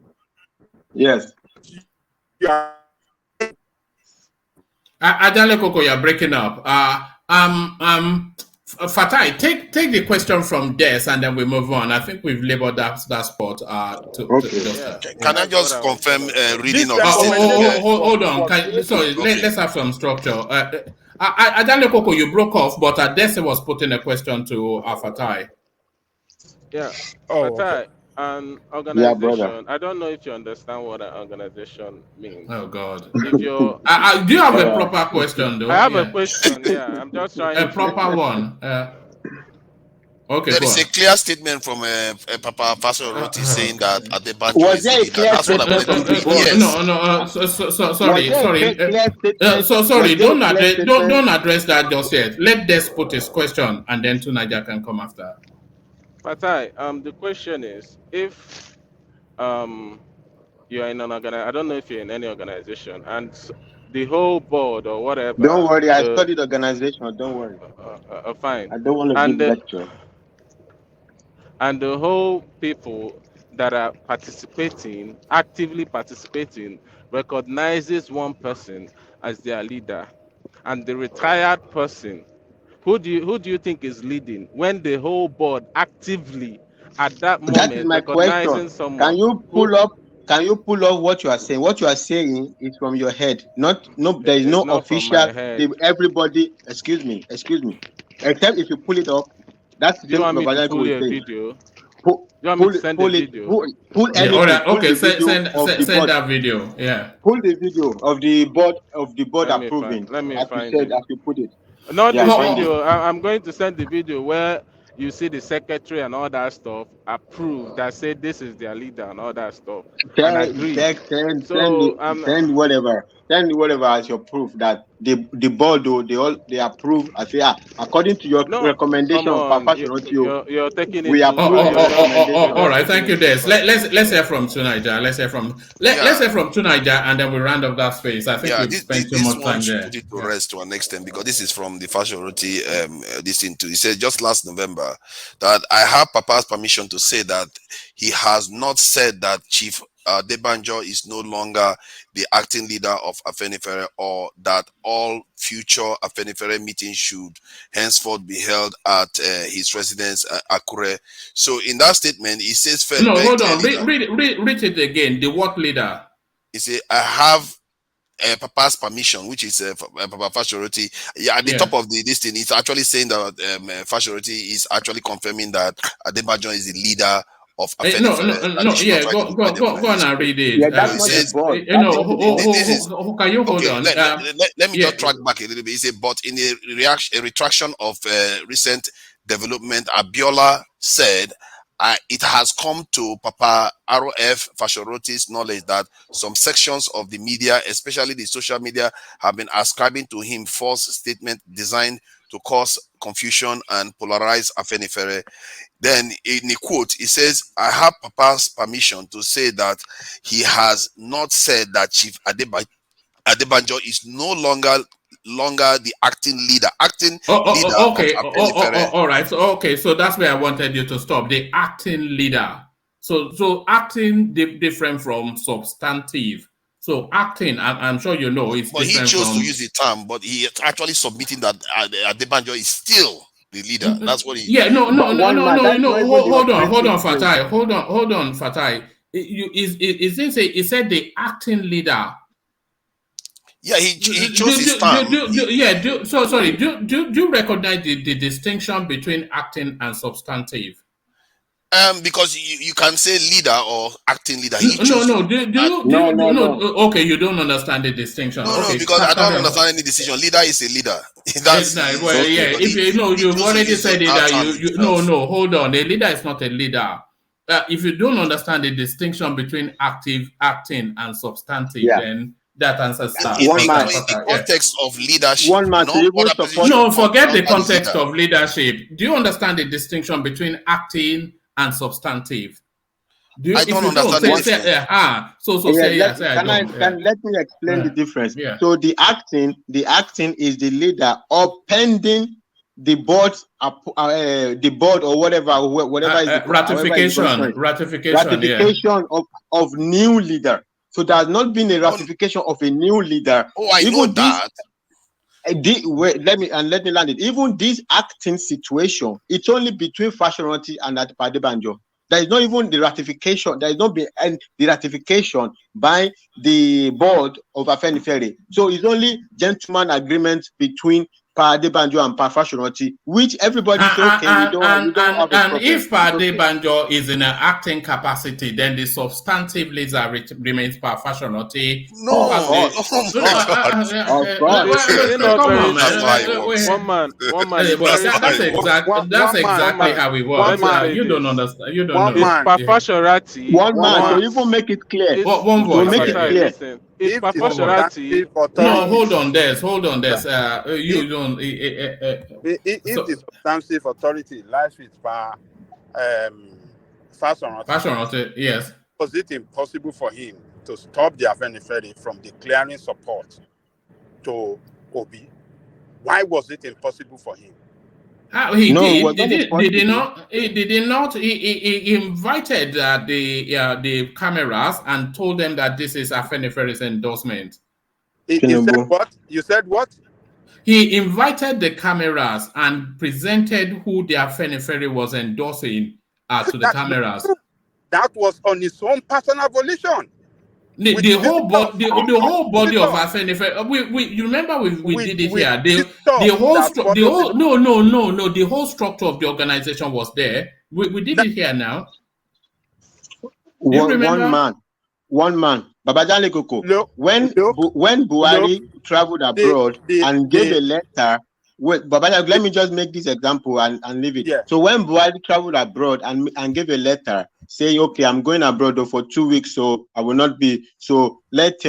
S13: Yes.
S5: Adale Koko, you're breaking up. Fatai, take the question from Des and then we move on. I think we've labored that spot.
S10: Can I just confirm reading of the
S5: statement? Hold on. Let's have some structure. Adale Koko, you broke off, but Adese was putting a question to Fatai.
S11: Yeah, Fatai, an organization. I don't know if you understand what an organization means.
S5: Oh God!
S11: If you're,
S5: do you have a proper question though?
S11: I have a question. Yeah, I'm just trying.
S5: A proper one. Okay.
S10: There is a clear statement from Papa Fasoranti saying that Adebanjo
S13: was there a clear
S10: statement?
S5: Sorry. Don't address that just yet. Let Des put his question, and then Tunaja can come after.
S11: Fatai, the question is, if you're in an organization, I don't know if you're in any organization, and the whole board or whatever.
S13: Don't worry, I studied organization. Don't worry.
S11: Fine.
S13: I don't want to give lecture.
S11: And the whole people that are actively participating, recognizes one person as their leader, and the retired person. Who do you think is leading when the whole board actively at that moment?
S13: That is my question.
S11: Someone?
S13: Can you pull up what you are saying? What you are saying is from your head. There is no official. Everybody, excuse me. Except if you pull it up. That's
S11: do you want me to pull a video? You want me to send a video?
S13: Pull anything.
S5: Okay, send that video. Yeah.
S13: Pull the video of the board approving.
S11: Let me find
S13: it. As you put it.
S11: Not the video. I'm going to send the video where you see the secretary and all that stuff approve that said this is their leader and all that stuff.
S13: Send whatever. Send whatever as your proof that the board they approve. I say according to your recommendation of Papa Fasoranti.
S11: You're taking it.
S13: We approve.
S5: All right, thank you, Des. Let's hear from Tunaja. Let's hear from Tunaja, and then we round up that space. I think we've spent too much time there.
S10: Put it to rest to an extent because this is from the Fasoranti. He said just last November that I have Papa's permission to say that he has not said that Chief Adebanjo is no longer the acting leader of AFENIFERE, or that all future AFENIFERE meetings should henceforth be held at his residence, Akure. So in that statement, he says...
S5: hold on. Read it again. The what leader?
S10: He said, I have Papa's permission, which is Papa Fasoranti. At the top of this thing, it's actually saying that Fasoranti is actually confirming that Adebanjo is the leader of
S5: AFENIFERE. Go on and read it.
S13: Yeah, that's not the board.
S5: Can you hold on?
S10: Let me just track back a little bit. He said, but in a retraction of recent development, Abiola said, it has come to Papa ROF Fasoranti's knowledge that some sections of the media, especially the social media, have been ascribing to him false statements designed to cause confusion and polarize AFENIFERE. Then in a quote, he says, I have Papa's permission to say that he has not said that Chief Adebanjo is no longer the acting leader.
S5: Okay.
S10: Of AFENIFERE.
S5: All right. So that's where I wanted you to stop. The acting leader. So acting different from substantive. So acting, I'm sure you know, is
S10: but
S5: different.
S10: He chose to use the term, but he is actually submitting that Adebanjo is still the leader. That's what he.
S5: Yeah. No. Hold on, Fatai. He said the acting leader.
S10: Yeah, he chose his term.
S5: Do you recognize the distinction between acting and substantive?
S10: Because you can say leader or acting leader.
S5: No. Okay, you don't understand the distinction.
S10: No, because I don't understand any decision. Leader is a leader.
S5: If you've already said it that no, hold on. A leader is not a leader. If you don't understand the distinction between acting, and substantive, then that answers that.
S10: In the context of leadership.
S5: Forget the context of leadership. Do you understand the distinction between acting and substantive?
S10: I don't understand the difference.
S13: Let me explain the difference. Yeah. So the acting is the leader pending the board or whatever is the ratification of new leader. So there has not been a ratification of a new leader.
S10: Oh, I know that.
S13: Let me land it. Even this acting situation, it's only between Fasoranti and Adebanjo. There is not even the ratification. There is not been the ratification by the board of AFENIFERE. So it's only gentleman agreement between Adebanjo and Fasoranti, which everybody says okay.
S5: And if Adebanjo is in an acting capacity, then the substantive leader remains Fasoranti. That's exactly how it works. You don't understand. You don't know.
S11: Fasoranti.
S13: One man. So you will make it clear.
S5: One voice.
S13: Make it clear.
S11: If Fasoranti.
S5: No, hold on this. You don't.
S15: If the substantive authority lies with
S5: Fasoranti, yes.
S15: Was it impossible for him to stop the AFENIFERE from declaring support to Obi? Why was it impossible for him?
S5: He did not. He invited the cameras and told them that this is AFENIFERE'S endorsement.
S15: He said what? You said what?
S5: He invited the cameras and presented who the AFENIFERE was endorsing to the cameras.
S15: That was on his own personal volition.
S5: The whole body of AFENIFERE. You remember we did it here. The whole structure of the organization was there. We did it here now.
S13: One man. Babajale Koko. When Buhari traveled abroad and gave a letter. Wait, Babajale, let me just make this example and leave it. Yeah. So when Buhari traveled abroad and gave a letter saying, okay, I'm going abroad for 2 weeks, so I will not be. So let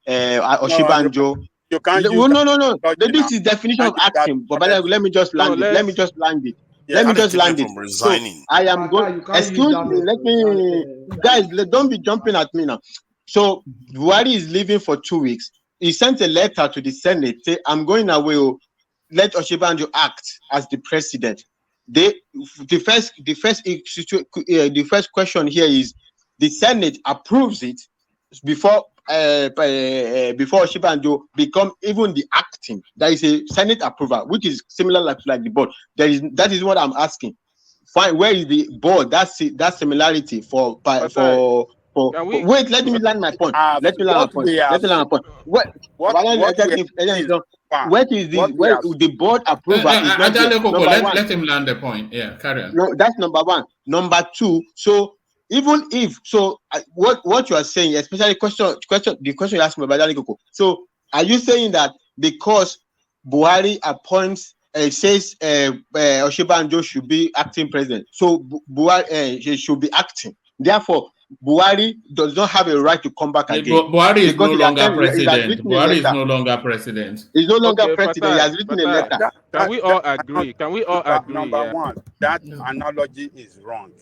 S13: Oshibanjo.
S15: You can't.
S13: No. This is definition of acting. Babajale, let me just land it. Let me just land it. So I am going. Excuse me. Let me, guys. Don't be jumping at me now. So Buhari is leaving for 2 weeks. He sent a letter to the Senate. Say, I'm going away. Let Oshibanjo act as the president. The first question here is the Senate approves it before Oshibanjo become even the acting. There is a Senate approval, which is similar like the board. That is what I'm asking. Fine, where is the board? That's similarity for. Wait, let me land my point. Let me land my point. Where is this? Where the board approval is not
S5: let him land the point. Yeah, carry on.
S13: No, that's number one. Number two. So even if what you are saying, especially the question you asked me about Koko. So are you saying that because Buhari appoints says Adebanjo should be acting president. So Buhari he should be acting. Therefore, Buhari does not have a right to come back again.
S5: Buhari is no longer president.
S13: Buhari
S5: is no longer president.
S13: He's no longer president.
S11: Fatai,
S13: He has written a letter.
S11: Can we all agree? Can we all agree?
S15: Number one, that analogy is wrong.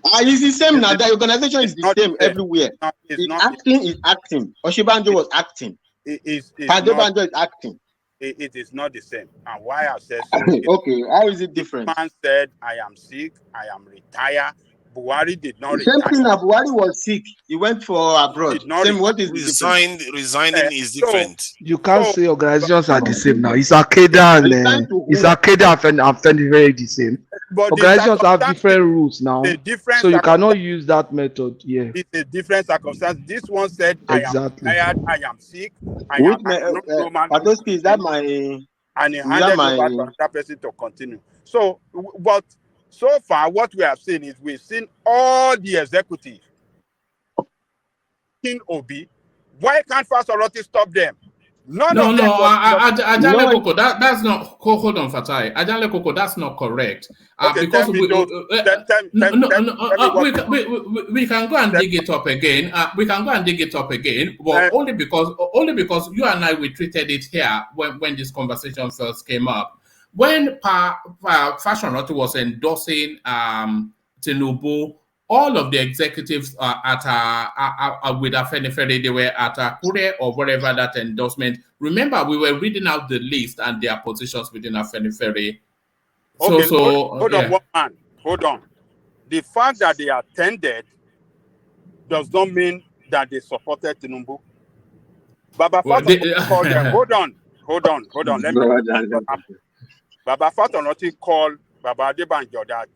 S13: It's the same now. The organization is the same everywhere. Acting is acting. Adebanjo was acting. Adebanjo is acting.
S15: It is not the same. And why I said so?
S13: Okay, how is it different?
S15: Man said, I am sick, I am retired. Buhari did not
S13: retire. Same thing that Buhari was sick. He went for abroad. Same, what is
S10: resigning is different.
S4: You can't say organizations are the same now. It's Al-Qaeda and AFENIFERE the same. But organizations have different rules now. So you cannot use that method. Yeah.
S15: It's a different circumstance. This one said,
S4: exactly.
S15: I am tired, I am sick, I
S13: am
S15: Patoski,
S13: is that my
S15: and he handed over to that person to continue. So what so far what we have seen is we've seen all the executives in Obi. Why can't Fasoranti stop them?
S5: Ajale Koko, that's not. Hold on, Fatai. Ajale Koko, that's not correct. Because we can go and dig it up again. But only because you and I we treated it here when this conversation first came up. When Fasoranti was endorsing Tinubu, all of the executives with AFENIFERE, they were at Akure or wherever that endorsement. Remember, we were reading out the list and their positions within AFENIFERE.
S15: Hold on. The fact that they attended does not mean that they supported Tinubu. Baba Fasoranti called them. Hold on. Let me. Baba Fasoranti called Baba Adebanjo that,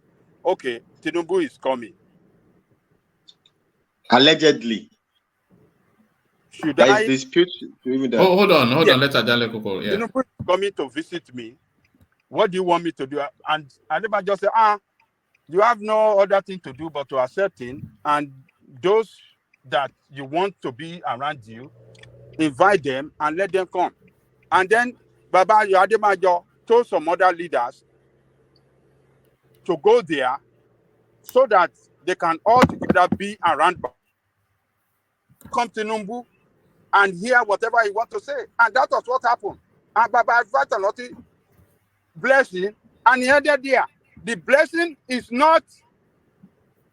S15: okay, Tinubu is coming.
S13: Allegedly.
S15: Should I
S13: dispute?
S5: Hold on. Let Ajale Koko. Yeah.
S15: Tinubu is coming to visit me. What do you want me to do? And Adebanjo said, you have no other thing to do but to accept him. And those that you want to be around you, invite them and let them come. And then Baba Adebanjo told some other leaders to go there so that they can all together be around. Come to Tinubu and hear whatever he wants to say. And that was what happened. And Baba Fasoranti blessing, and he headed there. The blessing is not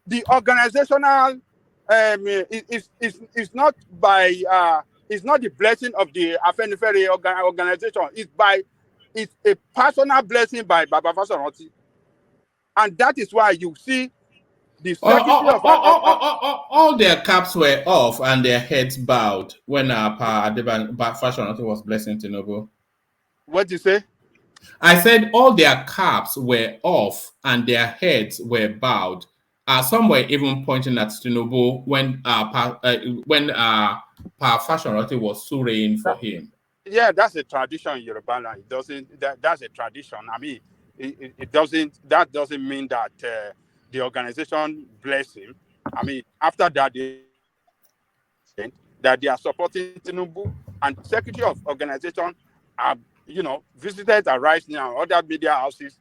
S15: the organizational, it's not by, it's not the blessing of the AFENIFERE organization. It's a personal blessing by Baba Fasoranti. And that is why you see the
S5: all their caps were off and their heads bowed when Fasoranti was blessing Tinubu.
S15: What did you say?
S5: I said all their caps were off and their heads were bowed. Some were even pointing at Tinubu when Fasoranti was surreying for him.
S15: Yeah, that's a tradition in Yoruba land. It doesn't. That's a tradition. I mean, it doesn't. That doesn't mean that the organization bless him. I mean, after that, they are supporting Tinubu, and Secretary of Organization have, visited Arise now, other media houses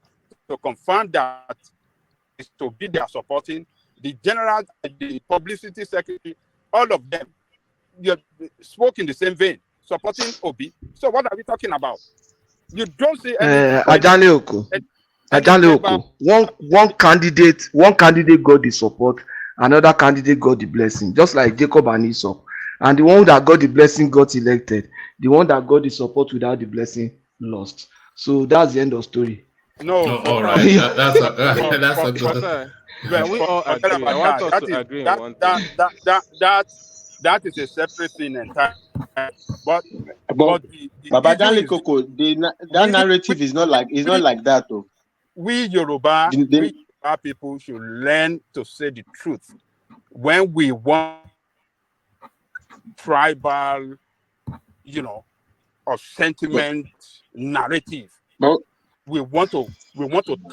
S15: to confirm that is to be there supporting the general, the publicity secretary, all of them. You spoke in the same vein, supporting Obi. So what are we talking about? You don't see any.
S4: Ajale Oko. One candidate got the support, another candidate got the blessing, just like Jacob and Esau. And the one that got the blessing got elected. The one that got the support without the blessing lost. So that's the end of story.
S15: No,
S5: all right. That's a good.
S11: Can we all agree? I want us to agree on one thing.
S15: That is a separate thing entirely. But
S13: Ajale Koko, that narrative is not like that though.
S15: We Yoruba people should learn to say the truth when we want tribal, or sentiment narrative. We want to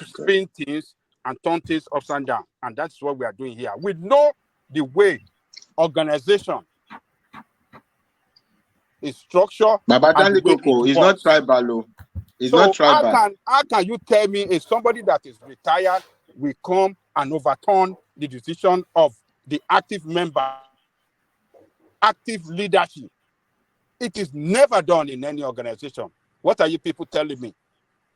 S15: spin things and turn things upside down, and that's what we are doing here. We know the way organization is structured.
S13: Ajale Koko is not tribal. It's
S15: So
S13: not tribal.
S15: how can you tell me if somebody that is retired will come and overturn the decision of the active member, active leadership? It is never done in any organization. What are you people telling me?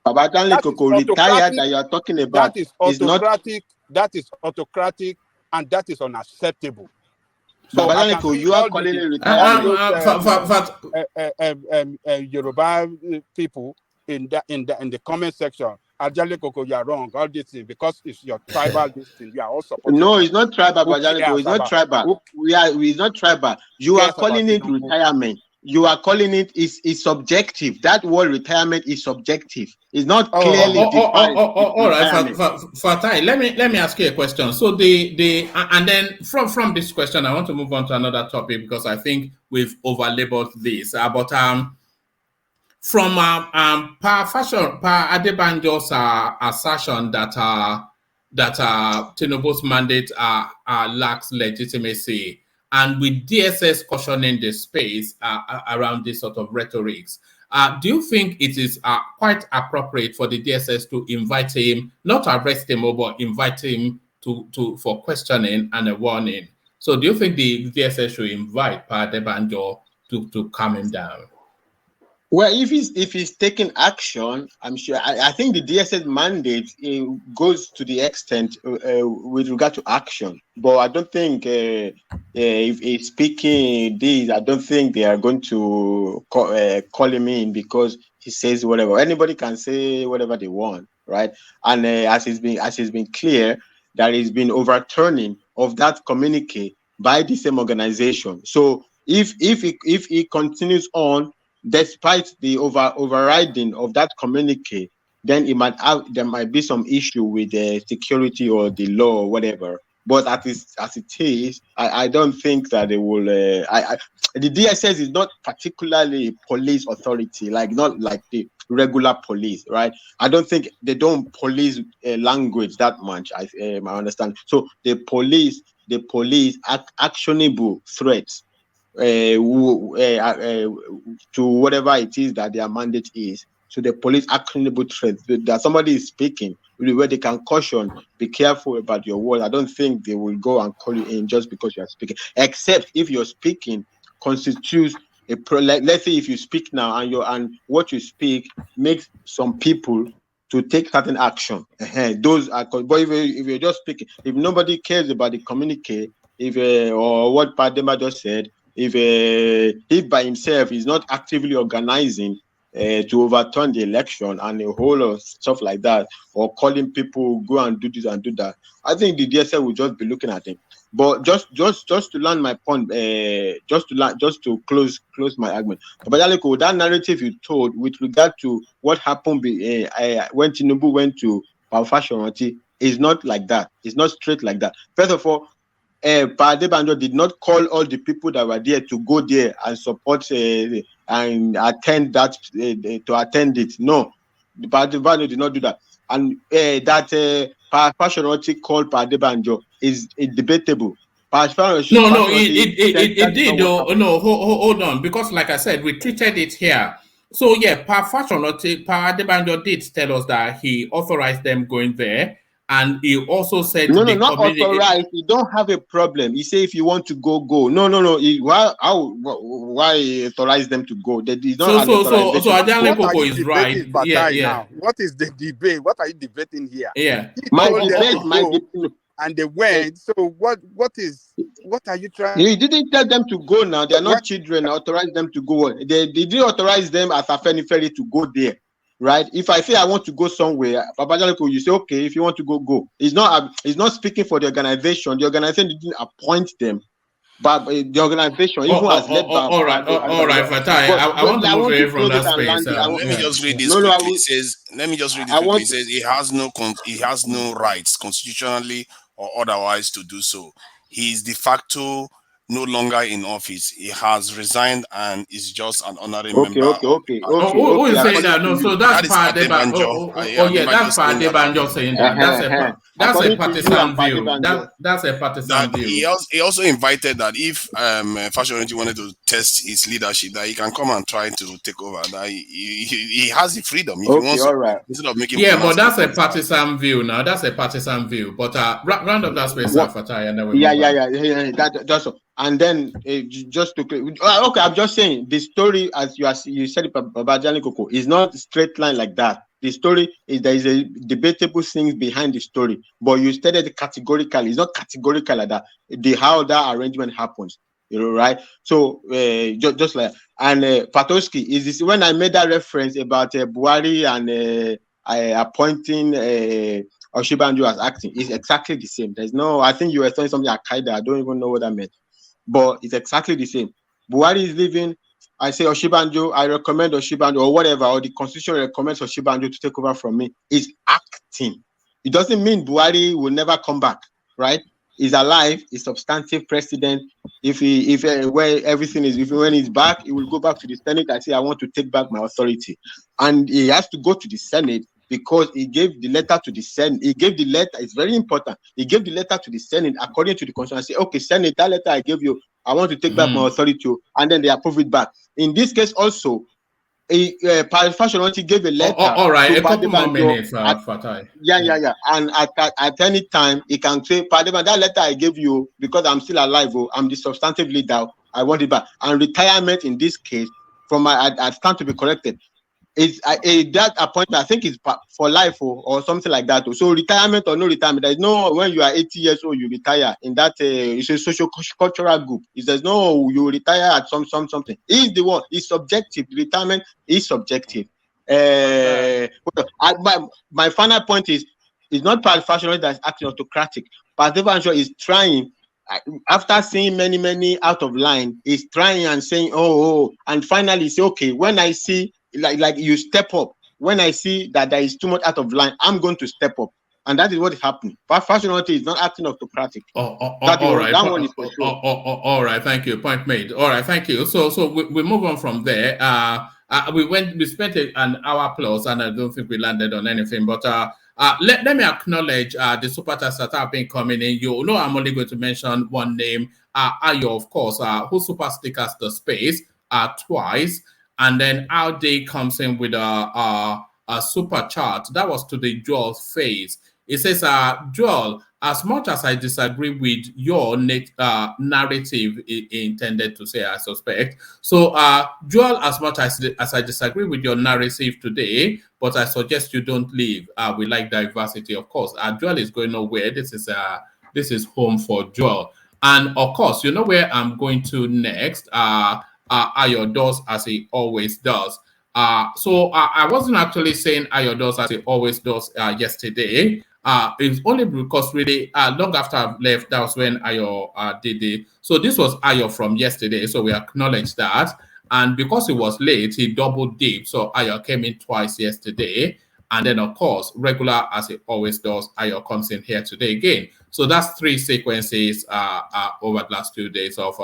S13: That is retired that you are talking about.
S15: That is autocratic. That is autocratic, and that is unacceptable. So
S13: you are calling it retirement.
S15: Yoruba people in the comment section. Ajale Koko, you are wrong. All this thing because it's your tribal this thing. You are all supporting.
S13: No, it's not tribal, Ajale Koko. It's not tribal. It's not tribal. You are calling it retirement. You are calling it is subjective. That word retirement is subjective. It's not clearly defined.
S5: All right, Fatai, let me ask you a question. So and then from this question, I want to move on to another topic because I think we've overlabeled this. But from Adebanjo's assertion that Tinubu's mandate lacks legitimacy, and with DSS cautioning the space around this sort of rhetorics, do you think it is quite appropriate for the DSS to invite him, not arrest him, but invite him for questioning and a warning? So do you think the DSS should invite Adebanjo to calm him down?
S13: Well, if he's taking action, I'm sure. I think the DSS mandate goes to the extent with regard to action. But I don't think if he's speaking this, I don't think they are going to call him in because he says whatever. Anybody can say whatever they want, right? And as it's been clear, there has been overturning of that communique by the same organization. So if he continues on, despite the overriding of that communique, then there might be some issue with the security or the law or whatever. But as it is, I don't think that they will. The DSS is not particularly a police authority, not like the regular police, right? I don't think they don't police language that much. I understand. So the police actionable threats to whatever it is that their mandate is. So the police actionable threats that somebody is speaking, really, where they can caution, be careful about your words. I don't think they will go and call you in just because you are speaking, except if your speaking constitutes let's say if you speak now and what you speak makes some people to take certain action. Those are. But if you're just speaking, if nobody cares about the communique, or what Padema just said, if by himself is not actively organizing to overturn the election and a whole lot of stuff like that, or calling people go and do this and do that, I think the DSL will just be looking at him. But just to land my point, just to close my argument, that narrative you told with regard to what happened when Tinubu went to Fasoranti is not like that. It's not straight like that. First of all, Adebanjo did not call all the people that were there to go there and support and attend that to attend it. No, Adebanjo did not do that. And that Fasoranti called Adebanjo is debatable.
S5: No, it did. No, hold on, because like I said, we treated it here. So yeah, Adebanjo did tell us that he authorized them going there. And he also said,
S13: not authorized. You don't have a problem. He said, if you want to go, go. No. Why authorize them to go? That is not
S5: so Ajale Koko is right.
S15: Now. What is the debate? What are you debating here?
S5: Yeah.
S13: My debate.
S15: And they went. So what are you trying?
S13: He didn't tell them to go now. They are not children. Authorize them to go. They didn't authorize them as AFENIFERE to go there. Right? If I say I want to go somewhere, you say, okay, if you want to go, go. He's not speaking for the organization. The organization didn't appoint them, but the organization, even as led by.
S5: All right, Fatai. I want to move away from that space.
S10: Let me just read this quickly. It says he has no rights constitutionally or otherwise to do so. He is de facto no longer in office. He has resigned and is just an honorary member.
S13: Okay.
S5: Who is saying that? No, so that's Adebanjo. That's Adebanjo saying that. That's a partisan view. That's a partisan view.
S10: He also invited that if Fasoranti wanted to test his leadership, that he can come and try to take over. That he has the freedom if
S13: Okay,
S10: he wants
S13: all
S10: to,
S13: right.
S10: instead of making
S5: but that's a
S10: pronouncements.
S5: partisan view now. That's a partisan view. But round up that space, Fatai, and then we
S13: Yeah,
S5: move on.
S13: that's all. And then just to okay, I'm just saying the story, as you said it about Jali Coco, is not straight line like that. The story is there is a debatable things behind the story, but you stated it categorically. It's not categorical like that. How that arrangement happens, right? So just like, and Patoski is this when I made that reference about Buhari and appointing Oshibanjo as acting, is exactly the same. There's no, I think you were saying something Al-Qaeda. I don't even know what that meant, but it's exactly the same. Buhari is leaving. I say Oshibanjo, I recommend Oshibanjo or whatever, or the constitution recommends Oshibanjo to take over from me. Is acting. It doesn't mean Buhari will never come back, right? He's alive. He's substantive president. Where everything is, when he's back, he will go back to the Senate and say, I want to take back my authority, and he has to go to the Senate because he gave the letter to the Senate. He gave the letter. It's very important. He gave the letter to the Senate according to the constitution. I say, okay, Senate, that letter I gave you, I want to take back my authority, and then they approve it back. In this case, also, Fasoranti gave a letter.
S5: All right,
S13: to
S5: a couple more
S13: Adebanjo
S5: minutes, Fatai.
S13: Yeah. And at any time, he can say, Adebanjo, that letter I gave you, because I'm still alive, I'm the substantive leader, I want it back. And retirement in this case, I stand to be corrected. Is that appointment, I think it's for life or something like that. So retirement or no retirement, there's no, when you are 80 years old, you retire in that, it's a social cultural group. There's no, you retire at something. He's the one, it's subjective. Retirement is subjective. My final point is, it's not Fasoranti that's acting autocratic. But Adebanjo is trying, after seeing many out of line, is trying and saying, and finally say, okay, when I see, like you step up. When I see that there is too much out of line, I'm going to step up, and that is what is happening. But Fasoranti is not acting autocratic.
S5: All right. That one is for sure. All right, thank you. Point made. All right, thank you. So we move on from there. We spent an hour plus, and I don't think we landed on anything. But let me acknowledge the super chats that have been coming in. You know, I'm only going to mention one name, Ayo, of course, who super stickers the space twice. And then our day comes in with a super chart. That was to the Joel phase. It says, Joel, as much as I disagree with your narrative intended to say, I suspect. So, Joel, as much as I disagree with your narrative today, but I suggest you don't leave. We like diversity, of course. Joel is going nowhere. This is home for Joel. And of course, you know where I'm going to next. Ayo does as he always does. So I wasn't actually saying Ayo does as he always does yesterday. It's only because really long after I've left, that was when Ayo did it. So this was Ayo from yesterday. So we acknowledge that. And because he was late, he double dipped. So Ayo came in twice yesterday. And then, of course, regular as he always does, Ayo comes in here today again. So that's three sequences over the last 2 days of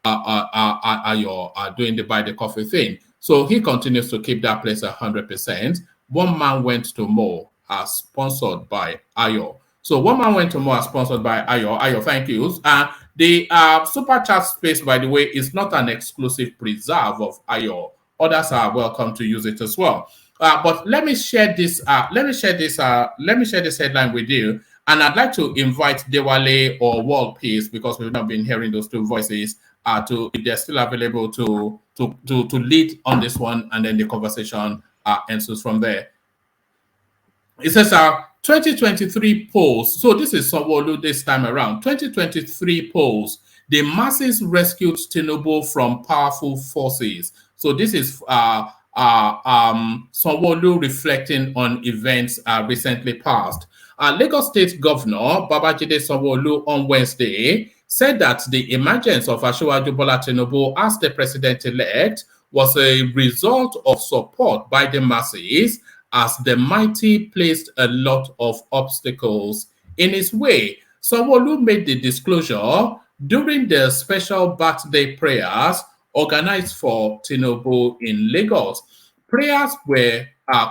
S5: Ayo doing the buy the coffee thing. So he continues to keep that place 100%. One man went to Mo, sponsored by Ayo. So one man went to Mo, sponsored by Ayo. Ayo, thank you. The super chat space, by the way, is not an exclusive preserve of Ayo. Others are welcome to use it as well. But let me share this. Let me share this headline with you. And I'd like to invite Dewale or World Peace, because we've not been hearing those two voices, if they're still available to lead on this one, and then the conversation ensues from there. It says 2023 polls. So this is Sanwo-Olu this time around. 2023 polls. The masses rescued Tinubu from powerful forces. So this is Sanwo-Olu reflecting on events recently passed. Lagos State Governor Babajide Sanwo-Olu on Wednesday said that the emergence of Asiwaju Bola Tinubu as the president-elect was a result of support by the masses, as the mighty placed a lot of obstacles in his way. Sanwo-Olu made the disclosure during the special birthday prayers organized for Tinubu in Lagos. Prayers were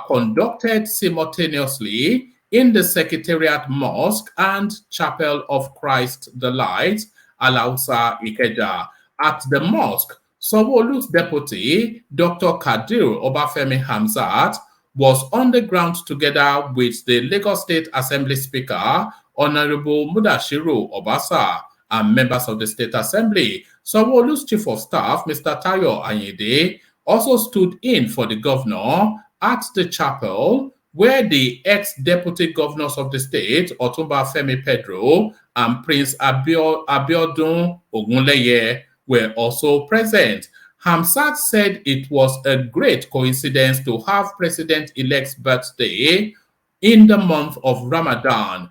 S5: conducted simultaneously in the Secretariat Mosque and Chapel of Christ the Light, Alausa, Ikeja. At the mosque, Sanwo-Olu's deputy, Dr. Kadir Obafemi Hamzat, was on the ground together with the Lagos State Assembly Speaker, Honorable Mudashiru Obasa, and members of the State Assembly. Sanwo-Olu's Chief of Staff, Mr. Tayo Anyede, also stood in for the governor at the chapel, where the ex-deputy governors of the state, Otumba Femi Pedro and Prince Abiodun Ogunleye, were also present. Hamzat said it was a great coincidence to have President-elect's birthday in the month of Ramadan,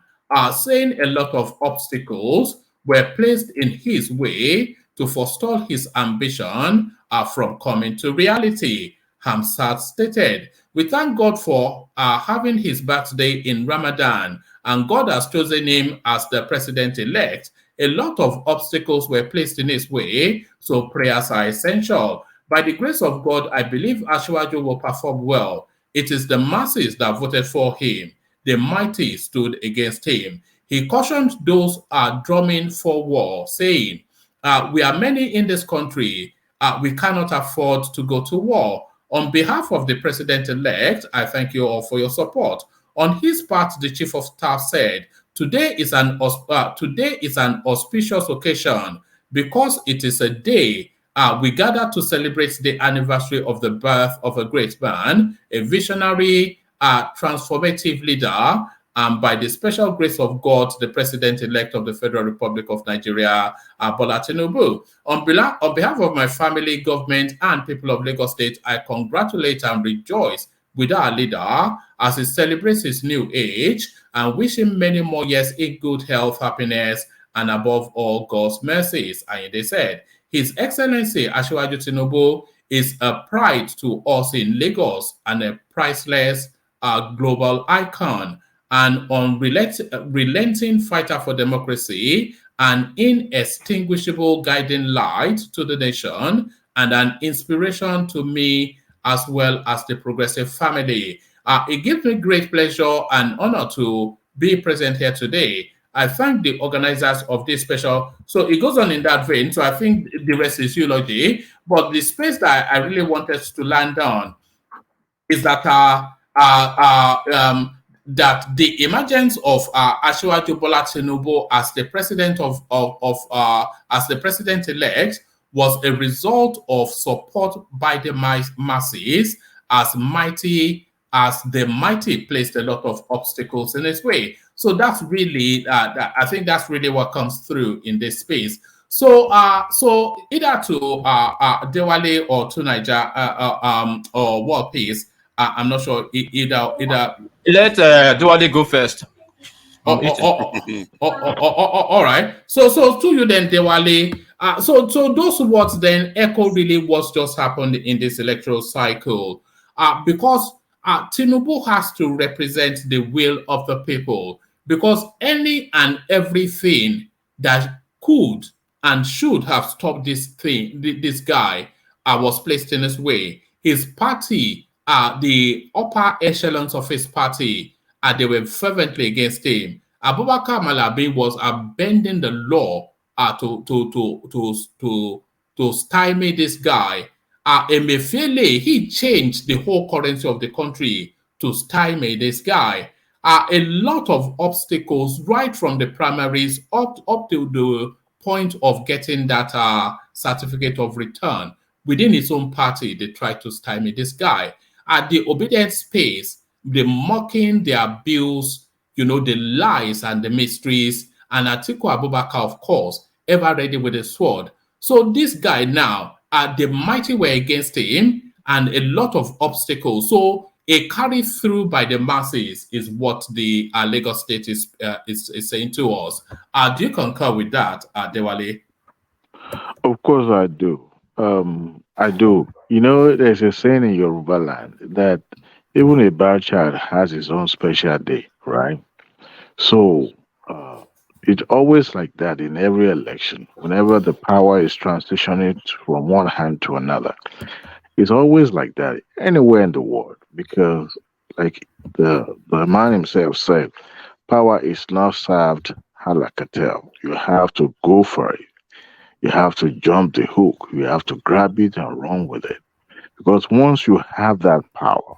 S5: saying a lot of obstacles were placed in his way to forestall his ambition from coming to reality. Hamzat stated, "We thank God for having his birthday in Ramadan, and God has chosen him as the president-elect. A lot of obstacles were placed in his way, so prayers are essential. By the grace of God, I believe Asiwaju will perform well. It is the masses that voted for him. The mighty stood against him." He cautioned those drumming for war, saying, "We are many in this country. We cannot afford to go to war. On behalf of the president-elect, I thank you all for your support." On his part, the chief of staff said, today is an auspicious occasion because it is a day we gather to celebrate the anniversary of the birth of a great man, a visionary, transformative leader, and by the special grace of God, the President-elect of the Federal Republic of Nigeria, Bola Tinubu. On behalf of my family, government, and people of Lagos State, I congratulate and rejoice with our leader as he celebrates his new age and wish him many more years in good health, happiness, and above all, God's mercies. And they said, His Excellency Asiwaju Tinubu is a pride to us in Lagos and a priceless global icon, an unrelenting fighter for democracy, an inextinguishable guiding light to the nation, and an inspiration to me as well as the Progressive family. It gives me great pleasure and honor to be present here today. I thank the organizers of this special. So it goes on in that vein. So I think the rest is eulogy. But the space that I really wanted to land on is that that the emergence of Asiwaju Bola Tinubu as the president as the president-elect was a result of support by the masses, as the mighty placed a lot of obstacles in his way. So that's really, I think that's really what comes through in this space. So, so either to Dewale or to Niger or World Peace, I'm not sure either.
S14: Let Dewale go first.
S5: All right. So to you then, Dewale. So those words then echo really what just happened in this electoral cycle, because Tinubu has to represent the will of the people, because any and everything that could and should have stopped this guy was placed in his way. His party, the upper echelons of his party, they were fervently against him. Abubakar Malami was bending the law to stymie this guy. Emefiele, he changed the whole currency of the country to stymie this guy. A lot of obstacles right from the primaries up to the point of getting that certificate of return. Within his own party, they tried to stymie this guy. At the obedience space, the mocking, the abuse, the lies and the mysteries, and Atiku Abubakar, of course, ever ready with a sword. So this guy now, the mighty were against him, and a lot of obstacles. So a carry through by the masses is what the Lagos State is saying to us. Do you concur with that, Dewale?
S22: Of course I do. I do. There's a saying in Yoruba land that even a bad child has his own special day, right? So it's always like that in every election. Whenever the power is transitioning from one hand to another, it's always like that anywhere in the world, because, like the man himself said, power is not served a la cartel. You have to go for it.
S21: You have to jump the hook. You have to grab it and run with it. Because once you have that power,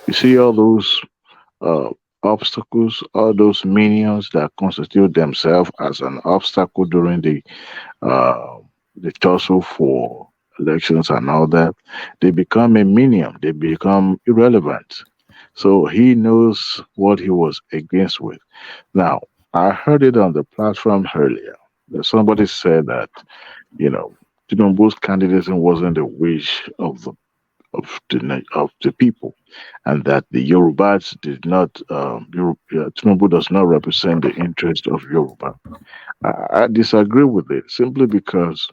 S21: you see all those uh, obstacles, all those minions that constitute themselves as an obstacle during uh, the tussle for elections and all that, they become a minion. They become irrelevant. So he knows what he was against with. Now, I heard it on the platform earlier. That somebody said that, you know, Tinubu's candidacy wasn't the wish of the people, and that the Yorubas did not. Tinubu does not represent the interest of Yoruba. I disagree with it simply because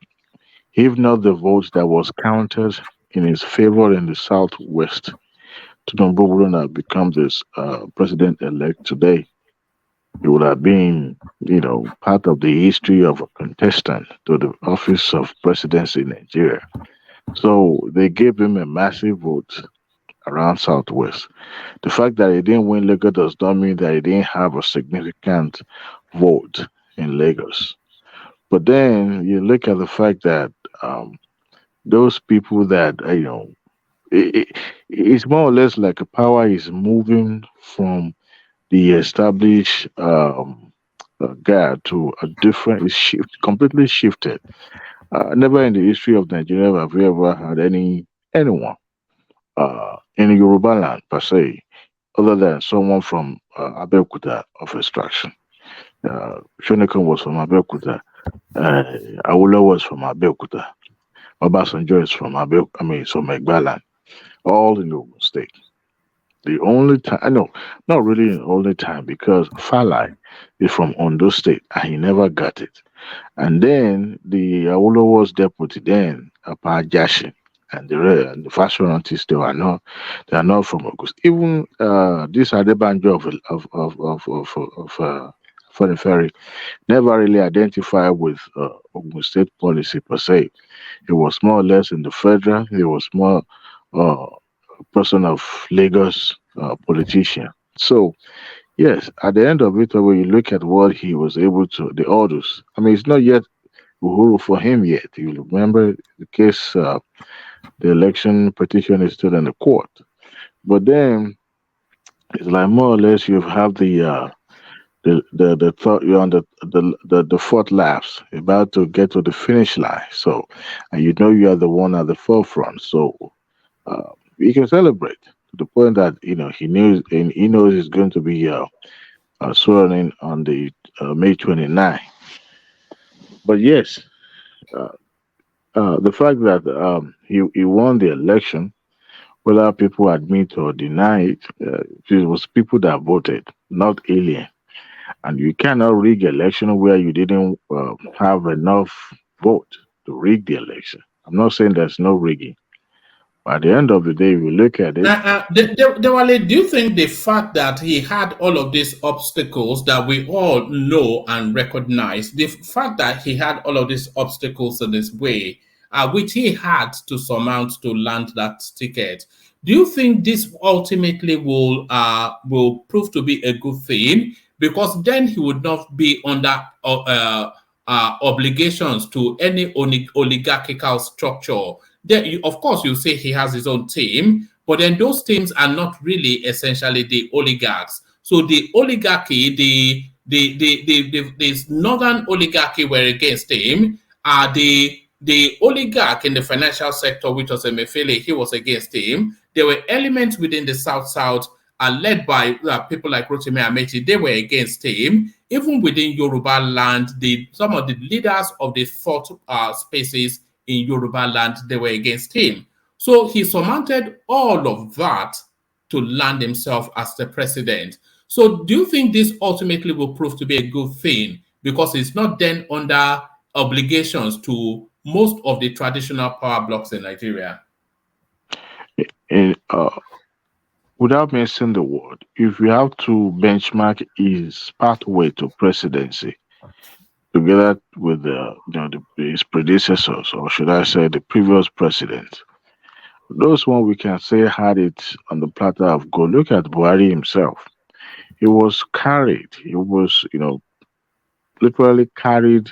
S21: if not the votes that was counted in his favor in the southwest, Tinubu wouldn't have become this president elect today. He would have been, part of the history of a contestant to the office of presidency in Nigeria. So they gave him a massive vote around Southwest. The fact that he didn't win Lagos does not mean that he didn't have a significant vote in Lagos. But then you look at the fact that those people that, it's more or less like a power is moving from the established guard to a different, completely shifted. Never in the history of Nigeria have we ever had anyone in Yoruba land per se, other than someone from Abeokuta of extraction. Shonekan was from Abeokuta. Awula was from Abeokuta. Obasanjo is from from Egbaland. All in Ogun State. The only time, no, not really the only time, because Falai is from Ondo State and he never got it. And then the Awolowo's deputy then, Jashin, and the Fasorantis, they are not from August. Even this Adebanjo of AFENIFERE'S never really identified with Ogun State policy per se. He was more or less in the federal. He was more uh, person of Lagos politician. So yes, at the end of it, when you look at what he was able to, the orders. I mean, it's not yet Uhuru for him yet. You remember the case, the election petition is still in the court. But then it's like more or less you have the thought you're on the fourth laps, about to get to the finish line. So, and you know you are the one at the forefront. So we can celebrate to the point that he knows he's going to be sworn in on the May 29. But yes, uh, the fact that he won the election, whether people admit or deny it, it was people that voted, not alien. And you cannot rig election where you didn't have enough vote to rig the election. I'm not saying there's no rigging. At the end of the day, we look at it.
S5: Dewale, do you think the fact that he had all of these obstacles that we all know and recognize, the fact that he had all of these obstacles in his way, which he had to surmount to land that ticket, do you think this ultimately will prove to be a good thing? Because then he would not be under obligations to any oligarchical structure. Then, of course, you say he has his own team, but then those teams are not really essentially the oligarchs. So the oligarchy, the northern oligarchy were against him. The oligarch in the financial sector, which was Emefiele, he was against him. There were elements within the South led by people like Rotimi Amechi. They were against him. Even within Yoruba land, some of the leaders of the thought spaces in Yoruba land, they were against him. So he surmounted all of that to land himself as the president. So do you think this ultimately will prove to be a good thing? Because it's not then under obligations to most of the traditional power blocks in Nigeria.
S21: Without mentioning the word, if you have to benchmark his pathway to presidency, together with his predecessors, or should I say the previous president, those one we can say had it on the platter of gold. Look at Buhari himself. He was carried. He was, literally carried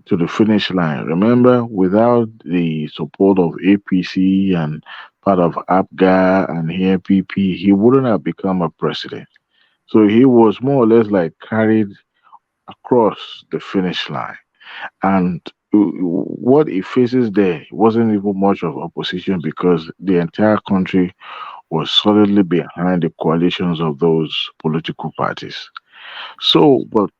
S21: to the finish line. Remember, without the support of APC and part of APGA and ANPP, he wouldn't have become a president. So he was more or less like carried across the finish line. And what he faces there wasn't even much of opposition because the entire country was solidly behind the coalitions of those political parties. So, but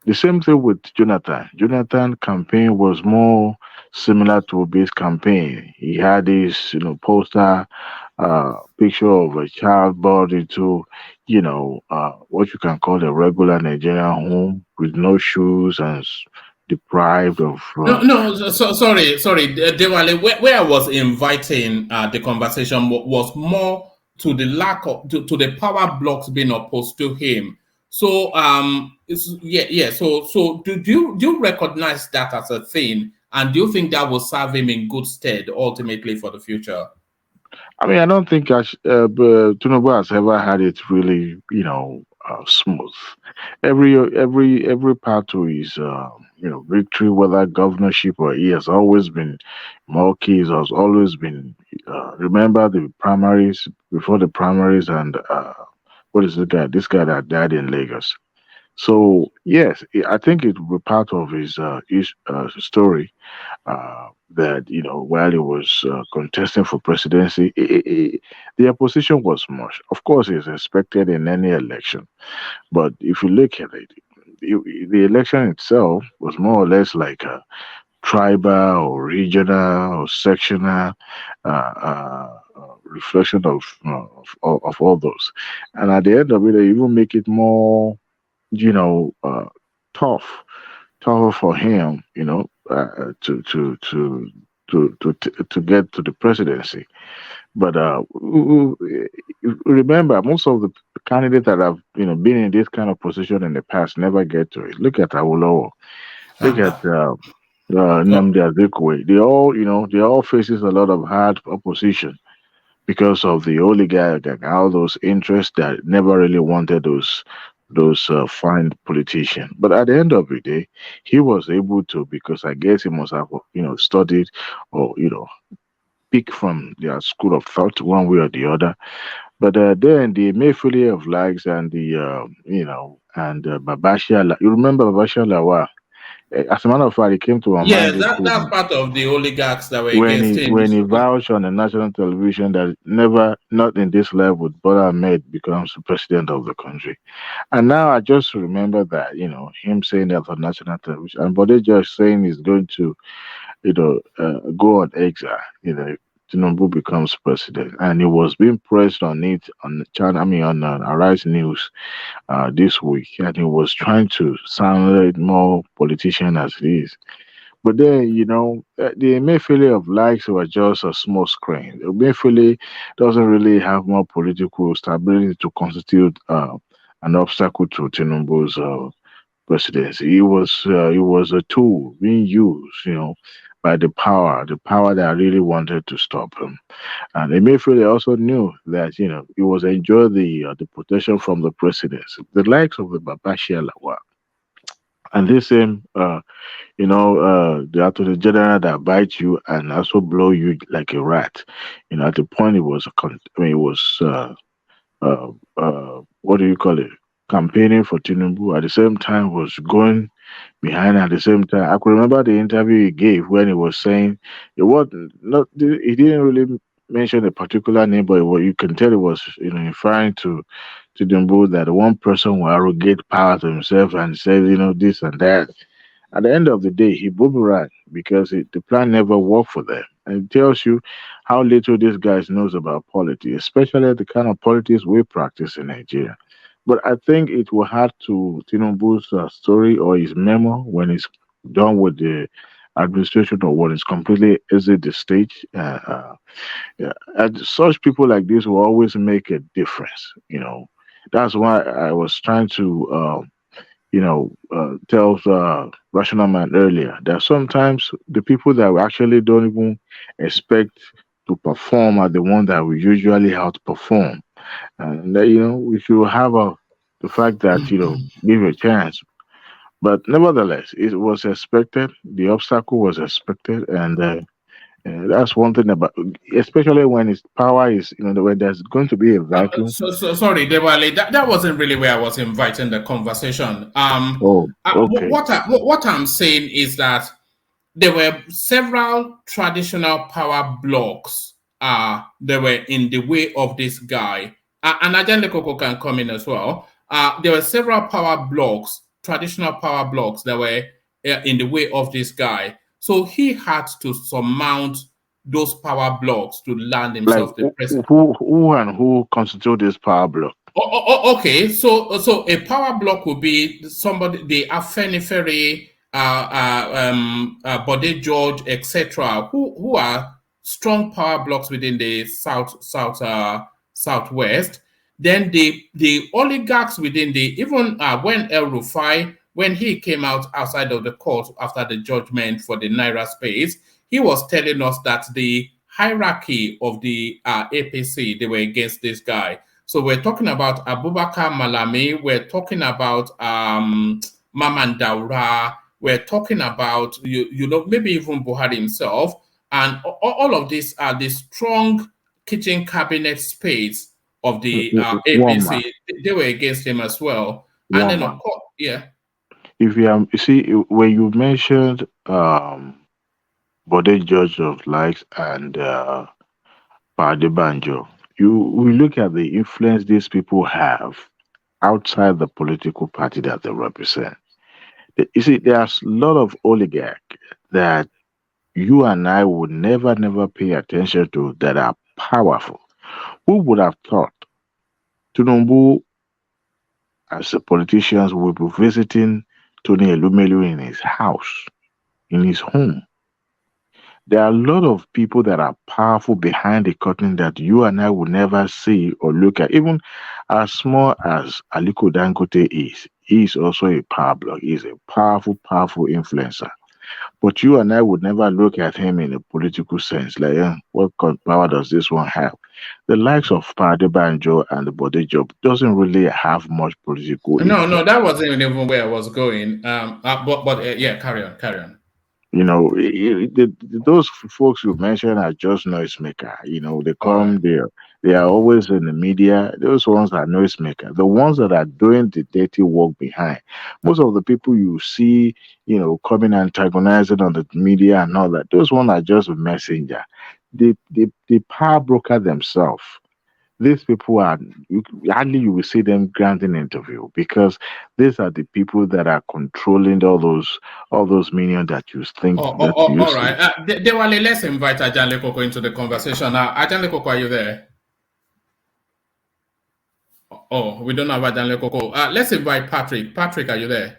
S21: the same thing with Jonathan. Jonathan campaign was more similar to Obi's campaign. He had this, poster picture of a child brought into, what you can call a regular Nigerian home with no shoes and deprived of.
S5: Sorry, Dewale. Where I was inviting the conversation was more to the lack of to the power blocks being opposed to him. So So do you recognize that as a thing, and do you think that will serve him in good stead ultimately for the future?
S21: I mean, I don't think Tinubu has ever had it really, smooth. Every path to his, victory, whether governorship or he has always been murky. Has always been. Remember the primaries before the primaries, and what is the guy? This guy that died in Lagos. So yes, I think it will be part of his story that while he was contesting for presidency, the opposition was much. Of course, it's expected in any election, but if you look at it, the election itself was more or less like a tribal or regional or sectional reflection of all those, and at the end of it, they even make it more, tough tougher for him, to get to the presidency. But remember, most of the candidates that have been in this kind of position in the past never get to it. Look at Awolowo. Look at Nnamdi Azikiwe. They all faces a lot of hard opposition because of the oligarch and all those interests that never really wanted those fine politicians. But at the end of the day, he was able to, because I guess he must have studied or pick from their school of thought one way or the other. But then the Mayfield of likes and the Babashia. You remember Babashia Lawal? As a matter of fact, it came to my
S5: Yeah,
S21: mind
S5: that's part of the oligarchs that were
S21: when
S5: against
S21: he
S5: him.
S21: when he vouched on the national television that never, not in this level, would Bola Ahmed becomes the president of the country. And now I just remember that, him saying that on national television, and Bode just saying he's going to, go on exile, Tinubu becomes president. And he was being pressed on it on the channel, on Arise News this week, and he was trying to sound more politician as it is. But then, the Emefiele of likes were just a small screen. Emefiele doesn't really have more political stability to constitute an obstacle to Tinubu's presidency. He was a tool being used, by the power that really wanted to stop him. And Emefiele also knew that, he was enjoying the protection from the presidency. The likes of the Babashia Lawal and this same the attorney general that bites you and also blow you like a rat. At the point it was it was what do you call it? Campaigning for Tinubu. At the same time was going behind. At the same time, I could remember the interview he gave when he was saying it was not. He didn't really mention a particular name, but you can tell it was referring to Tinubu, that one person will arrogate power to himself and say this and that. At the end of the day, he boomerang because the plan never worked for them. And it tells you how little these guys knows about politics, especially the kind of politics we practice in Nigeria. But I think it will add to Tinubu's story or his memo when it's done with the administration or when it's completely exit the stage. Yeah. And such people like this will always make a difference. That's why I was trying to tells Rational Man earlier that sometimes the people that we actually don't even expect to perform are the ones that we usually outperform. And we should have the fact that give a chance.
S22: But nevertheless, it was expected. The obstacle was expected, and that's one thing about, especially when its power is, when there's going to be a vacuum.
S5: So sorry, Dewale, that wasn't really where I was inviting the conversation.
S22: Oh, okay.
S5: What I'm saying is that there were several traditional power blocks that were in the way of this guy. And Ajahn Koko can come in as well. There were several power blocks, traditional power blocks that were in the way of this guy. So he had to surmount those power blocks to land himself the president.
S22: Who constitute this power block?
S5: Okay, so a power block would be somebody, the AFENIFERE, Bode George, etc., who are strong power blocks within the southwest. Then the oligarchs within even when El Rufai, when he came outside of the court after the judgment for the Naira space, he was telling us that the hierarchy of the APC, they were against this guy. So we're talking about Abubakar Malami, we're talking about Maman Daura, we're talking about, maybe even Buhari himself, and all of these are the strong kitchen cabinet space of the APC. They were against him as well. And then, of course, yeah.
S22: If you see, when you mentioned Bode George of Likes and Adebanjo, we look at the influence these people have outside the political party that they represent. You see, there's a lot of oligarchs that you and I would never pay attention to that are powerful. Who would have thought Tinubu, as a politician, will be visiting Tony Elumelu in his house, in his home? There are a lot of people that are powerful behind the curtain that you and I will never see or look at. Even as small as Aliko Dangote is, he is also a power block. He is a powerful influencer. But you and I would never look at him in a political sense. Like, what power does this one have? The likes of Adebanjo and the Bode Job doesn't really have much political influence.
S5: No, that wasn't even where I was going. Yeah, carry on.
S22: Those folks you mentioned are just noisemaker. They come there. They are always in the media. Those ones are noisemaker. The ones that are doing the dirty work behind. Most of the people you see, coming antagonizing on the media and all that, those ones are just a messenger. The power broker themselves. These people hardly you will see them granting interview, because these are the people that are controlling all those minions that you think.
S5: All right. Dewale, let's invite Ajahn Lekoko into the conversation. Ajahn Lekoko, are you there? Oh, we don't have Ajahn Lekoko. Let's invite Patrick. Patrick, are you there?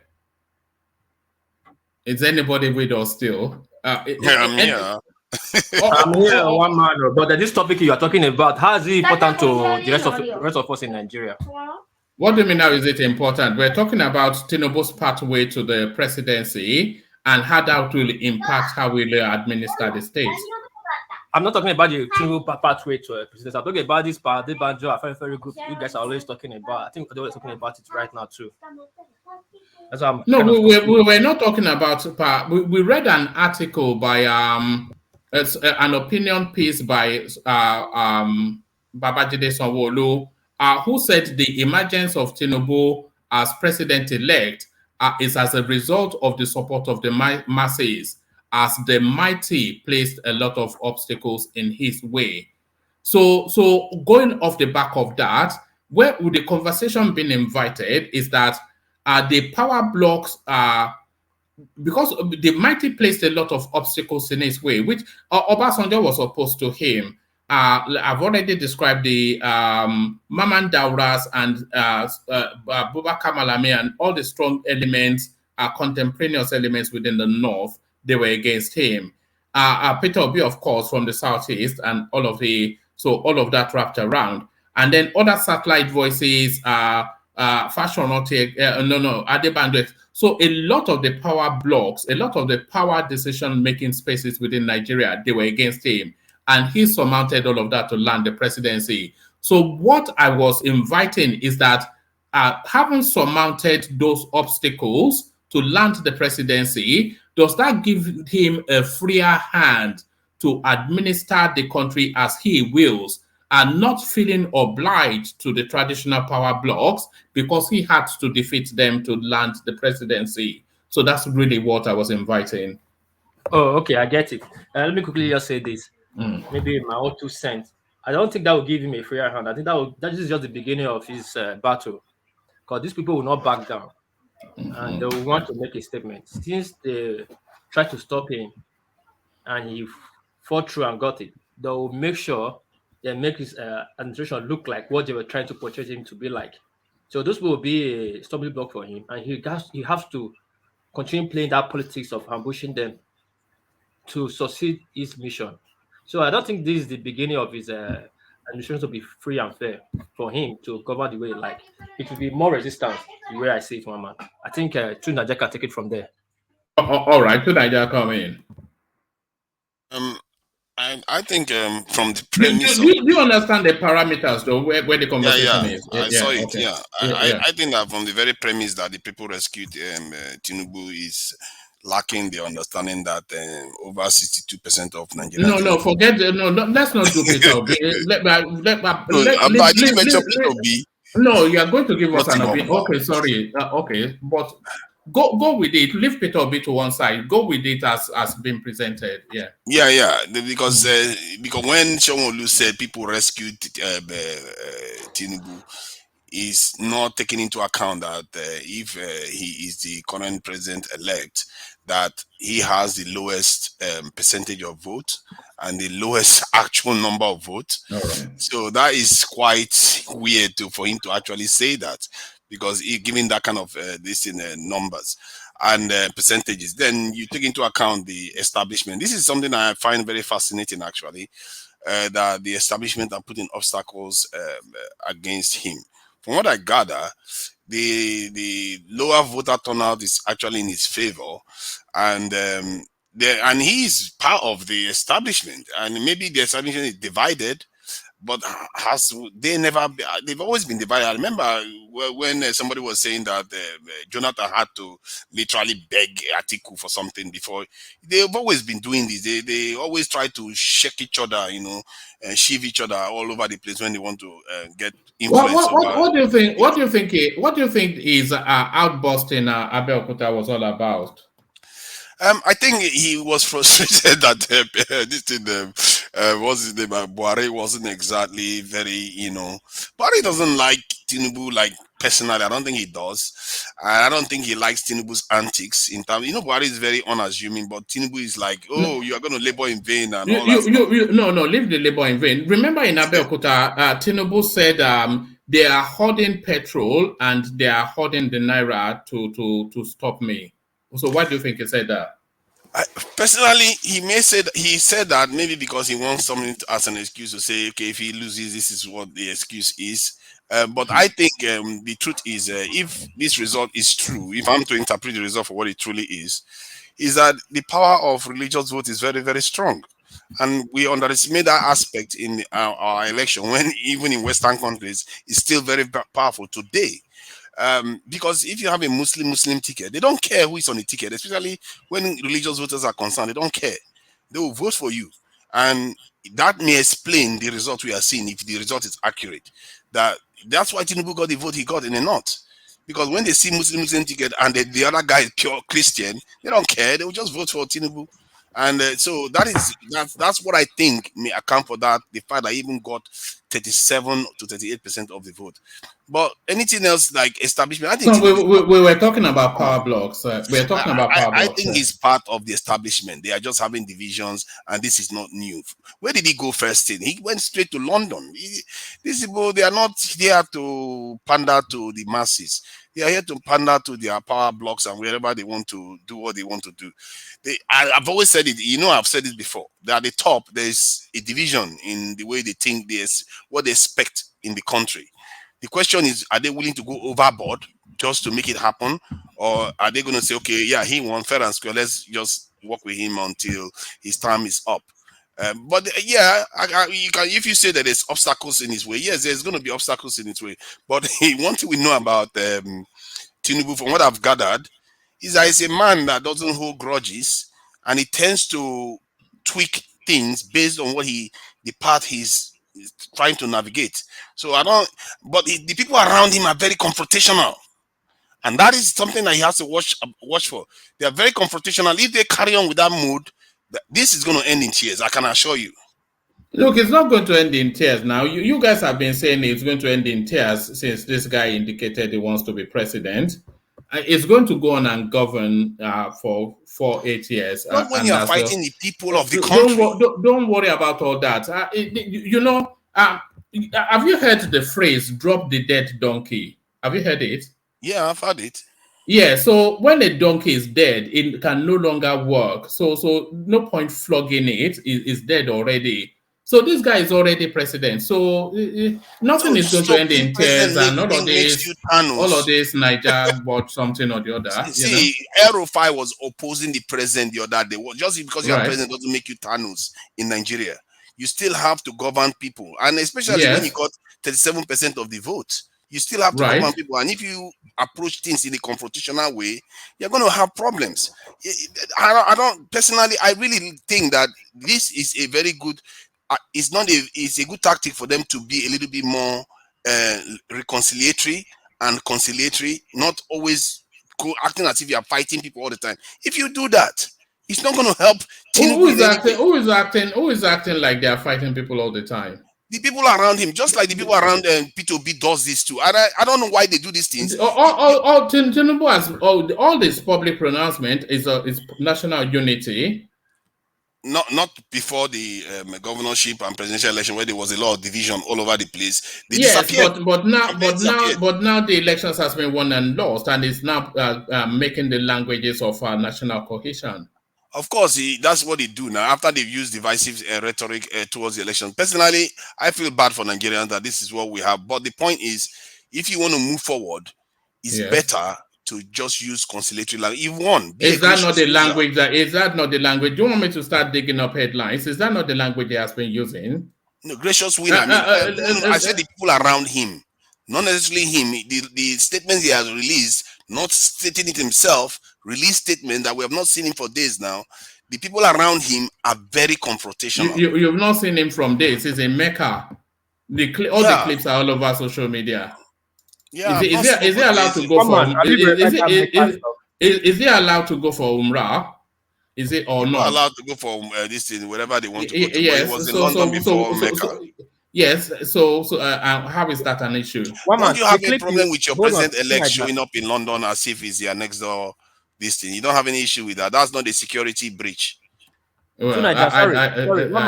S5: Is anybody with us still?
S10: I'm here.
S14: I'm here, one man, but this topic you are talking about, how is it important to the rest of us in Nigeria?
S5: What do you mean now is it important? We're talking about Tinubu's pathway to the presidency and how that will impact how we administer the state.
S14: I'm not talking about the Tinubu pathway to presidency. I'm talking about this part, Adebanjo, very good. You guys are always talking about. I think they're always talking about it right now too. That's
S5: we were not talking about. We read an article by an opinion piece by Babajide Sanwo-Olu, who said the emergence of Tinubu as president-elect is as a result of the support of the masses, as the mighty placed a lot of obstacles in his way. So going off the back of that, where would the conversation been invited is that the power blocks because the mighty placed a lot of obstacles in his way, which Obasanjo was opposed to him. I've already described the Maman Dauras and Abubakar Malami and all the strong elements, contemporaneous elements within the north. They were against him. Peter Obi, of course, from the southeast, and all of that wrapped around. And then other satellite voices, Fasoranti, Adebanjo. So a lot of the power blocks, a lot of the power decision-making spaces within Nigeria, they were against him. And he surmounted all of that to land the presidency. So what I was inviting is that having surmounted those obstacles, to land the presidency, does that give him a freer hand to administer the country as he wills and not feeling obliged to the traditional power blocks because he had to defeat them to land the presidency? So that's really what I was inviting.
S14: Oh, okay, I get it. Let me quickly just say this. Maybe my own 2 cents. I don't think that will give him a freer hand. I think that is just the beginning of his battle, because these people will not back down, and they will want to make a statement. Since they tried to stop him, and he fought through and got it, they will make sure they make his administration look like what they were trying to portray him to be like. So this will be a stumbling block for him, and he has to continue playing that politics of ambushing them to succeed his mission. So I don't think this is the beginning of his administration to be free and fair for him to govern the way he like. It will be more resistance, the way I see it, Mama. I think Tunaja can take it from there.
S5: All right, Tunaja, come in.
S10: I think from the premise
S5: do you understand the parameters though, where the conversation is?
S10: I saw it.
S5: Okay.
S10: I think that from the very premise that the people rescued Tinubu is lacking the understanding that over 62% of Nigerians.
S5: No, forget let's not do Peter Obi.
S10: I didn't mention Peter Obi.
S5: No, you are going to give us an opinion. Okay, sorry. Okay, but go with it. Leave Peter Obi to one side. Go with it as been presented.
S10: Yeah. Because when Shomolu said people rescued Tinubu, is not taking into account that if he is the current president-elect, that he has the lowest percentage of votes and the lowest actual number of votes.
S5: All right.
S10: So that is quite weird for him to actually say that, because given that kind of this in numbers and percentages, then you take into account the establishment. This is something I find very fascinating, actually, that the establishment are putting obstacles against him. From what I gather, the lower voter turnout is actually in his favor, and he is part of the establishment, and maybe the establishment is divided, but they've always been divided. I remember when somebody was saying that Jonathan had to literally beg Atiku for something before. They've always been doing this. They always try to shake each other, shiv each other all over the place when they want to get influence.
S5: What do you think? What do you think is outburst in Abeokuta was all about?
S10: I think he was frustrated that this thing, what's his name, Buhari wasn't exactly very, Buhari doesn't like Tinubu, like, personally. I don't think he does. I don't think he likes Tinubu's antics in terms, Buhari is very unassuming, but Tinubu is like, you are going to labor in vain and all that.
S5: No, leave the labor in vain. Remember in Abeokuta, Tinubu said they are hoarding petrol and they are hoarding the naira to stop me. So why do you think he said that?
S10: Personally, he said that maybe because he wants something as an excuse to say, okay, if he loses, this is what the excuse is. But I think the truth is, if this result is true, if I'm to interpret the result for what it truly is that the power of religious vote is very, very strong. And we underestimate that aspect in our election, when even in Western countries, it's still very powerful today. Because if you have a Muslim ticket, they don't care who is on the ticket, especially when religious voters are concerned. They don't care. They will vote for you. And that may explain the result we are seeing, if the result is accurate. That's why Tinubu got the vote he got in the north. Because when they see Muslim ticket and the other guy is pure Christian, they don't care. They will just vote for Tinubu. And so that's what I think may account for that. The fact that he even got 37 to 38% of the vote. But anything else like establishment, I think.
S5: So we were talking about power blocks. We're talking about power blocks.
S10: I think he's part of the establishment. They are just having divisions, and this is not new. Where did he go first? He went straight to London. These people, they are not here to pander to the masses. They are here to pander to their power blocks and wherever they want to do what they want to do. I've always said it, I've said it before, that at the top, there's a division in the way they think, there's what they expect in the country. The question is, are they willing to go overboard just to make it happen? Or are they going to say, okay, yeah, he won fair and square, let's just work with him until his time is up? But yeah, if you say that there's obstacles in his way, yes, there's going to be obstacles in his way. But one thing we know about Tinubu, from what I've gathered, is that he's a man that doesn't hold grudges, and he tends to tweak things based on the path he's trying to navigate. So but the people around him are very confrontational. And that is something that he has to watch for. They are very confrontational. If they carry on with that mood, this is going to end in tears, I can assure you.
S5: Look, it's not going to end in tears now. You guys have been saying it's going to end in tears since this guy indicated he wants to be president. It's going to go on and govern for 8 years.
S10: Not when you are fighting the people of the country.
S5: Don't worry about all that. Have you heard the phrase, drop the dead donkey? Have you heard it?
S10: Yeah, I've heard it.
S5: Yeah, so when a donkey is dead, it can no longer work. So no point flogging it. It's dead already. So this guy is already president. So nothing is going to end in tears, and all of this Niger bought something or the other.
S10: See, El-Rufai was opposing the president the other day. Just because you're president doesn't make you Thanos in Nigeria. You still have to govern people, and especially when you got 37% of the vote. You still have to govern people, and if you approach things in a confrontational way, you're going to have problems. I don't personally. I really think that this is a very good. It's a good tactic for them to be a little bit more reconciliatory and conciliatory, not always acting as if you are fighting people all the time. If you do that, it's not going to help.
S5: Who is acting like they are fighting people all the time?
S10: The people around him, just like the people around P2B does this too. I don't know why they do these things.
S5: Tinubu'S, all this public pronouncement is national unity.
S10: Not before the governorship and presidential election, where there was a lot of division all over the place. They disappeared.
S5: but now the elections has been won and lost, and it's now making the languages of national cohesion.
S10: Of course, that's what they do now after they've used divisive rhetoric towards the election. Personally, I feel bad for Nigerians that this is what we have. But the point is, if you want to move forward, it's better to just use conciliatory language. You've won.
S5: Is that not the language? Is that not the language? Do you want me to start digging up headlines? Is that not the language he has been using?
S10: No, gracious winner. I said the people around him, not necessarily him. The statements he has released, not stating it himself, release statement that we have not seen him for days now. The people around him are very confrontational.
S5: You've not seen him from days. He's in Mecca. The clips are all over social media.
S10: Yeah,
S5: is he allowed to go for? Is he allowed to go for Umrah? Is it or not?
S10: Allowed to go for this thing, wherever they want to go to. Yes. It was in London before Mecca.
S5: Yes, so how is that an issue?
S10: Don't you have a problem with your president-elect showing up in London as if he's your next door? This thing, you don't have any issue with that. That's not a security breach.
S5: Well, I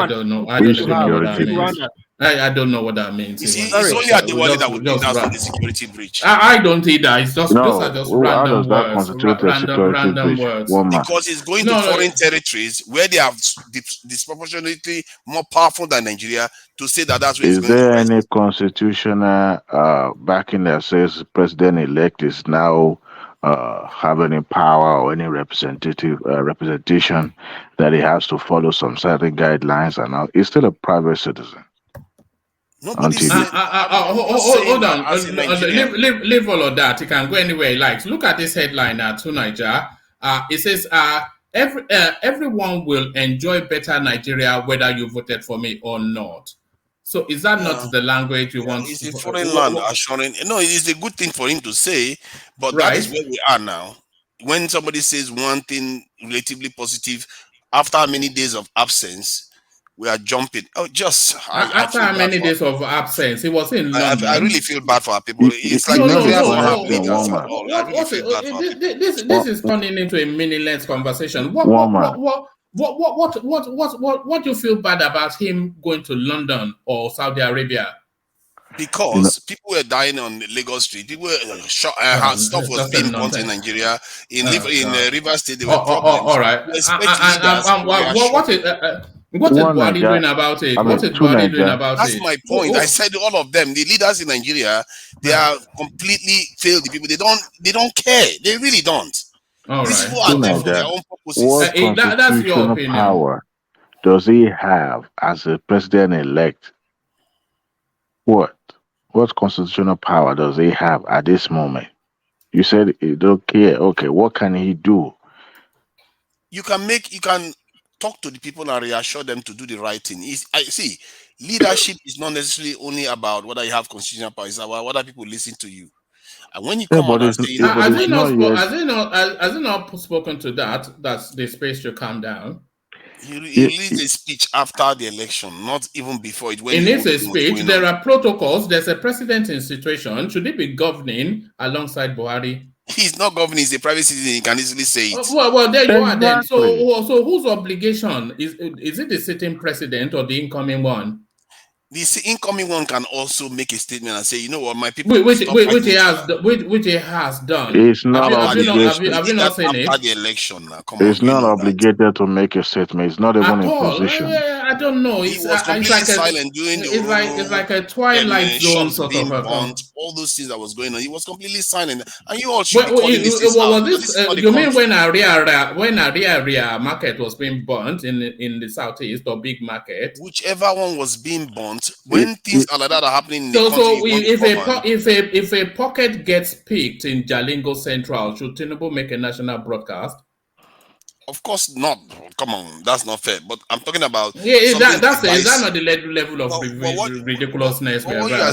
S5: don't know. I don't know what that means. I don't know what that means.
S10: It's only at the one that would think that's not a security breach.
S5: I don't either. It's just those are just random words.
S10: Because it's going to foreign territories where they are disproportionately more powerful than Nigeria to say that that's where
S16: it's going to. Is there any constitutional backing that says president-elect is now have any power or any representation that he has to follow some certain guidelines, and now he's still a private citizen?
S5: Hold on. Leave all of that. He can go anywhere he likes. Look at this headline to Niger. It says everyone will enjoy better Nigeria whether you voted for me or not. So is that not the language you want?
S10: It's a foreign land assuring. No, it is a good thing for him to say, but that is where we are now. When somebody says one thing relatively positive, after many days of absence, we are jumping.
S5: After how many days of absence? He was in London.
S10: I really feel bad for our people. It's like
S5: this is turning into a meaningless conversation. What do you feel bad about him going to London or Saudi Arabia?
S10: Because people were dying on Lagos Street. People were shot. Stuff was being burnt in Nigeria. In Rivers State, there were problems.
S5: All right. What is Buhari doing about it? What is Buhari doing about it?
S10: That's my point. I said all of them, the leaders in Nigeria, they are completely failed. The people, they don't care. They really don't.
S16: All
S10: These
S16: right.
S10: people are there for their own purposes.
S16: What constitutional power does he have as a president-elect? What constitutional power does he have at this moment? You said you don't care. Okay, what can he do?
S10: You can talk to the people and reassure them to do the right thing. I see leadership is not necessarily only about whether you have constitutional power, it's about whether people listen to you. And when you
S16: Yeah,
S10: come out
S16: but
S10: and
S16: it's,
S10: say,
S5: Has he
S16: not yet.
S5: not spoken to that? That's the space to calm down.
S10: He released a speech after the election, not even before it. When
S5: In
S10: the whole
S5: his
S10: thing was
S5: speech,
S10: going
S5: there
S10: on.
S5: are protocols. There's a president in situation. Should he be governing alongside Buhari?
S10: He's not governing. He's a private citizen. He can easily say it.
S5: Well, there you are then.
S16: Exactly.
S5: So whose obligation is it? The sitting president or the incoming one?
S10: The incoming one can also make a statement and say, you know what, my people,
S5: Which
S10: stop
S5: he
S10: fighting each
S5: has
S10: other.
S5: which he has done.
S16: It's not
S10: After the election,
S16: obligation.
S10: he
S5: Have you
S10: did
S5: not
S10: that
S5: seen
S10: after
S5: it?
S10: the election. Now, come on,
S16: It's
S10: you
S16: not
S10: know that.
S16: obligated to make a statement. It's not even
S5: At
S16: in
S5: all.
S16: position.
S5: I don't know.
S10: He was completely silent during the
S5: It's like a Twilight Zone
S10: shops
S5: sort of
S10: being
S5: a
S10: burnt, all those things that was going on. He was completely silent, and you all should
S5: Well,
S10: be calling these things out.
S5: was
S10: Because
S5: this?
S10: this is not the
S5: You mean
S10: country.
S5: when Area market was being burnt in the southeast or big market?
S10: Whichever one was being burnt, when things like that are happening in the country,
S5: So
S10: you want to govern.
S5: if a pocket gets picked in Jalingo Central, should Tinubu make a national broadcast?
S10: Of course not. Come on, that's not fair. But I'm talking about
S5: Yeah,
S10: something
S5: is that
S10: divisive.
S5: not the level of ridiculousness we are
S10: What you are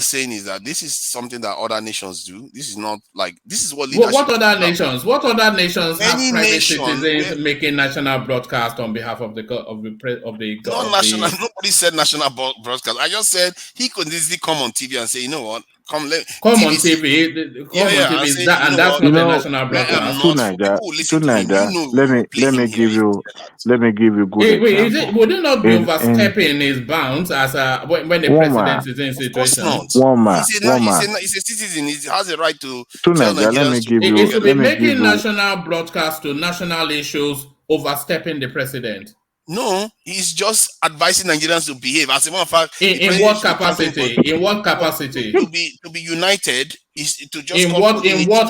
S10: saying is that this is something that other nations do. This is not like this is what leadership.
S5: What other nations? What other nations have
S10: Any
S5: private
S10: nation
S5: citizens making national broadcast on behalf of the
S10: not national. Nobody said national broadcast. I just said he could easily come on TV and say, you know what, come
S5: on TV.
S10: and say,
S5: That's not a national
S10: I am
S5: broadcast.
S10: not. People will listen to him. You know,
S16: let me give you good example.
S5: Would it not be overstepping his bounds as when the president is in situation?
S10: Of course not. He's a citizen. He has a right to tell Nigerians to go.
S5: It should be making national broadcast to national issues, overstepping the president.
S10: No, he's just advising Nigerians to behave. As a matter of fact,
S5: in what capacity? In what capacity?
S10: To be united is to just
S5: in what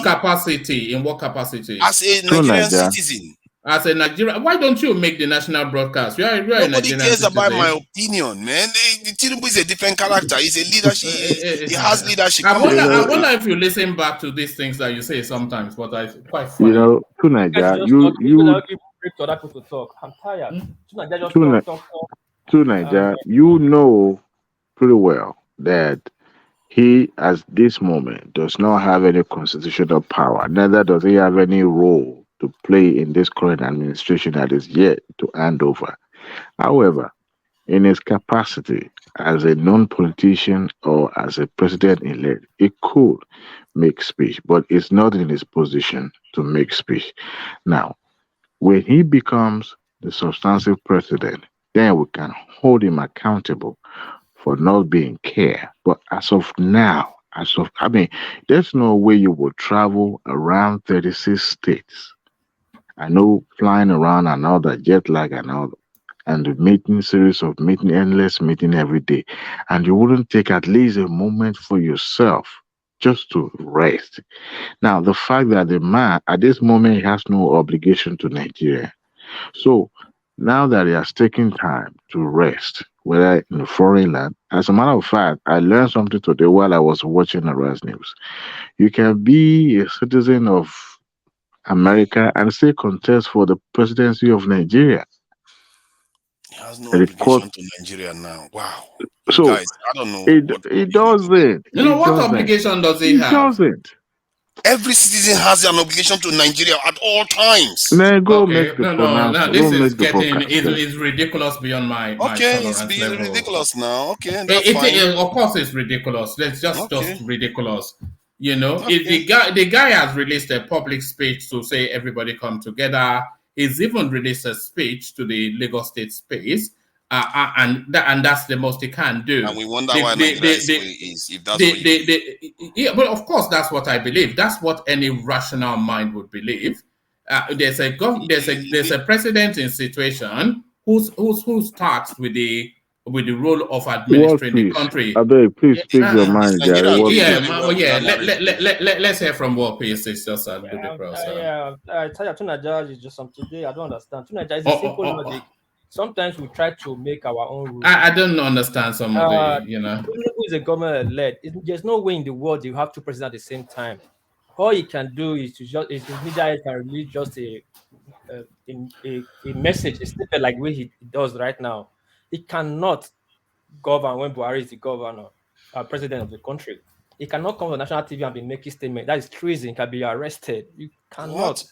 S5: capacity? In what capacity?
S10: As a Nigerian citizen.
S5: As a Nigerian, why don't you make the national broadcast?
S10: Nobody cares about my opinion, man. The Tinubu is a different character. He's a leadership. He has leadership.
S5: I wonder if you listen back to these things that you say sometimes, but I quite funny.
S16: You know, to Nigeria, you
S14: to other people to talk. I'm tired.
S16: To Nigeria, you know pretty well that he, at this moment, does not have any constitutional power. Neither does he have any role to play in this current administration that is yet to hand over. However, in his capacity as a non-politician or as a president-elect, he could make speech, but it's not in his position to make speech. Now, when he becomes the substantive president, then we can hold him accountable for not being care. But as of now, there's no way you will travel around 36 states. I know flying around and all that, jet lag and all that, and the series of endless meeting every day. And you wouldn't take at least a moment for yourself just to rest. Now, the fact that the man at this moment he has no obligation to Nigeria. So now that he has taken time to rest, whether in a foreign land, as a matter of fact, I learned something today while I was watching the Rise News. You can be a citizen of America and still contest for the presidency of Nigeria.
S10: He has no obligation to Nigeria now. Wow.
S16: So
S10: guys, I don't know.
S16: It doesn't.
S5: You know what obligation does he have?
S16: It doesn't.
S10: Every citizen has an obligation to Nigeria at all times.
S5: This is getting is ridiculous beyond my tolerance level.
S10: Ridiculous now. Okay, that's fine.
S5: Of course, it's ridiculous. It's just ridiculous. You know, the guy has released a public speech to say everybody come together. He's even released a speech to the Lagos State space. And that's the most he can do.
S10: And we wonder why Nigeria is where it is. If that's
S5: yeah, but of course that's what I believe. That's what any rational mind would believe. There's a president in situation who starts with the role of administering the country.
S16: I beg, please speak your mind, Gary.
S5: Let's hear from War Peace. It's just ludicrous.
S14: I tell you, Tunaja is just something today. I don't understand. Tunaja is a simple logic. Sometimes we try to make our own rules.
S5: I don't understand some of the,
S14: Who is a government led? There's no way in the world you have two presidents at the same time. all he can do is to just his media can release just a message, a snippet like way he does right now. He cannot govern when Buhari is the governor, president of the country. He cannot come to national TV and be making statement. That is treason. He can be arrested. You cannot.
S10: What?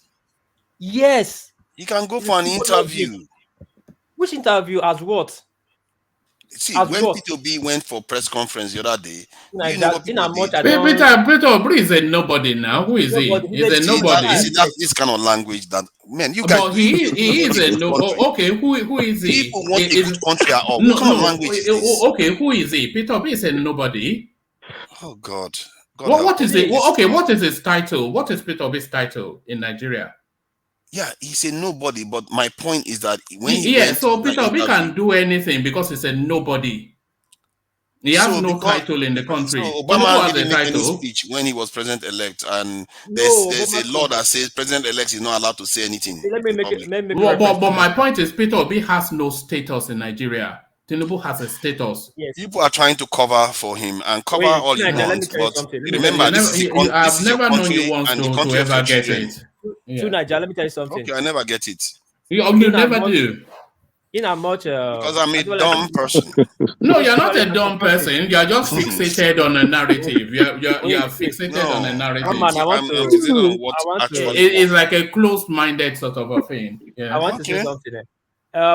S14: Yes.
S10: You can go for an interview.
S14: Which interview? As what?
S10: See, when P2B went for press conference the other day,
S14: Like
S10: you know what
S5: Peter Obi is a nobody now. Who is he? He's a nobody.
S10: See, that's this kind of language that, man, you guys.
S5: But he is a no. Okay, who is he?
S10: People want a good country at all.
S5: No,
S10: What kind of language is this?
S5: Okay, who is he? Peter Obi is a nobody.
S10: Oh God.
S5: What is it? Okay, what is his title? What is Peter Obi's title in Nigeria?
S10: Yeah, he's a nobody. But my point is that when
S5: so Peter Obi can do anything because he's a nobody. He has no title in the country.
S10: So Obama didn't make any speech when he was president-elect, and there's a law that says president-elect is not allowed to say anything.
S14: Let me make it.
S5: But my point is, Peter Obi has no status in Nigeria. Tinubu has a status.
S14: Yes.
S10: People are trying to cover for him and cover all he wants. But remember,
S5: I've never known you once to ever get it.
S14: Nigeria, let me tell you something.
S10: Okay, I never get it.
S5: You never do.
S14: In a much
S10: because I'm a dumb person.
S5: No, you're not a dumb person. You're just fixated on a narrative. You're fixated on a narrative. It's like a closed-minded sort of a thing. Yeah.
S14: I want to say something.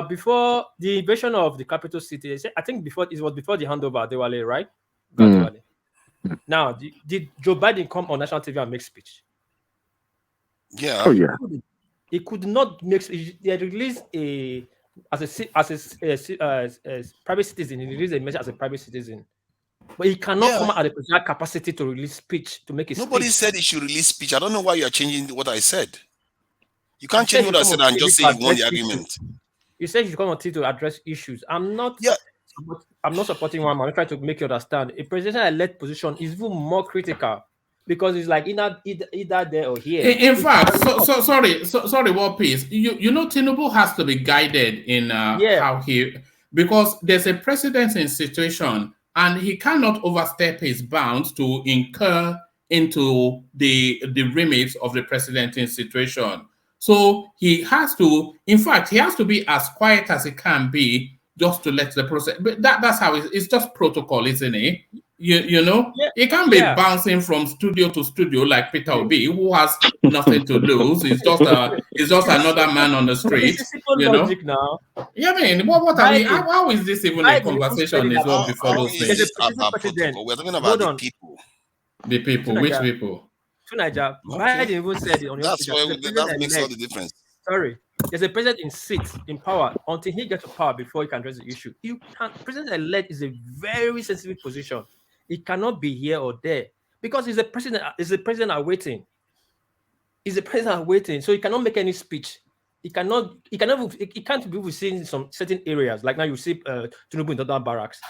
S14: Before the invasion of the capital city, I think it was before the handover, Adewale, right? Now, did Joe Biden come on national TV and make speech?
S10: Yeah.
S16: Oh yeah.
S14: He could not make. They released as a private citizen. He released a message as a private citizen, but he cannot come out at a personal capacity to release speech to make a
S10: Nobody
S14: speech.
S10: said he should release speech. I don't know why you are changing what I said. You can't change what I said and just say you won the argument.
S14: You said you come on TV to address issues. I'm not supporting one man. I'm trying to make you understand. A presidential-elect position is even more critical because it's like either there or here.
S5: In fact, sorry, what piece? You know, Tinubu has to be guided in how he, because there's a presidency situation and he cannot overstep his bounds to incur into the remit of the presidency situation. So he has to, in fact, he has to be as quiet as he can be just to let the process. But that's how it's just protocol, isn't it? You know, he can't be bouncing from studio to studio like Peter Obi, who has nothing to lose. He's just another man on the street. You know?
S14: Now.
S5: Yeah, I mean, what are we? How is this even a conversation? Is what before those things?
S10: We're talking about the people.
S5: The people, which people?
S14: Nigeria, Biden even said it on
S10: That's why that makes all the difference.
S14: Sorry, there's a president in seat, in power, until he gets to power before he can address the issue. President-elect is a very sensitive position. He cannot be here or there because he's a president. He's a president awaiting. He's a president awaiting, so he cannot make any speech. He can't be within some certain areas. Like now, you see Tinubu in Dada Barracks.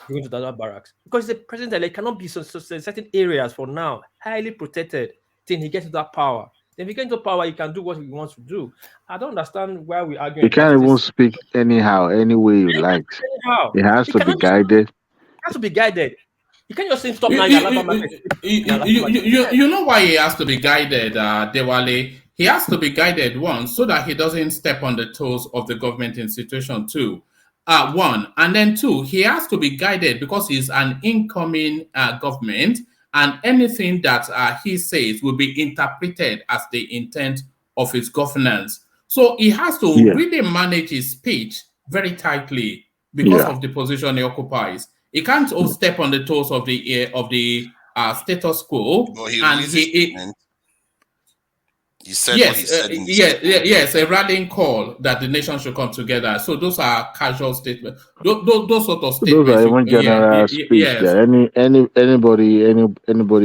S14: Going to Dada Barracks because the president cannot be so certain areas for now, highly protected till he gets to that power. Then if he gets to power, he can do what he wants to do. I don't understand why we argue.
S16: You can't even speak anyhow, any way you like. It has to be guided.
S14: It has to be guided. You can't just say stop now.
S5: You know why he has to be guided, Dewale? He has to be guided, one, so that he doesn't step on the toes of the government institution, too. One, and then two, he has to be guided because he's an incoming government, and anything that he says will be interpreted as the intent of his governance. So he has to really manage his speech very tightly because of the position he occupies. He can't step on the toes of the status quo.
S10: He said what he said.
S5: Yes, a rallying call that the nation should come together. So those are casual statements. Those sort of statements.
S16: Those are even general speech.
S5: Yes.
S16: Anybody,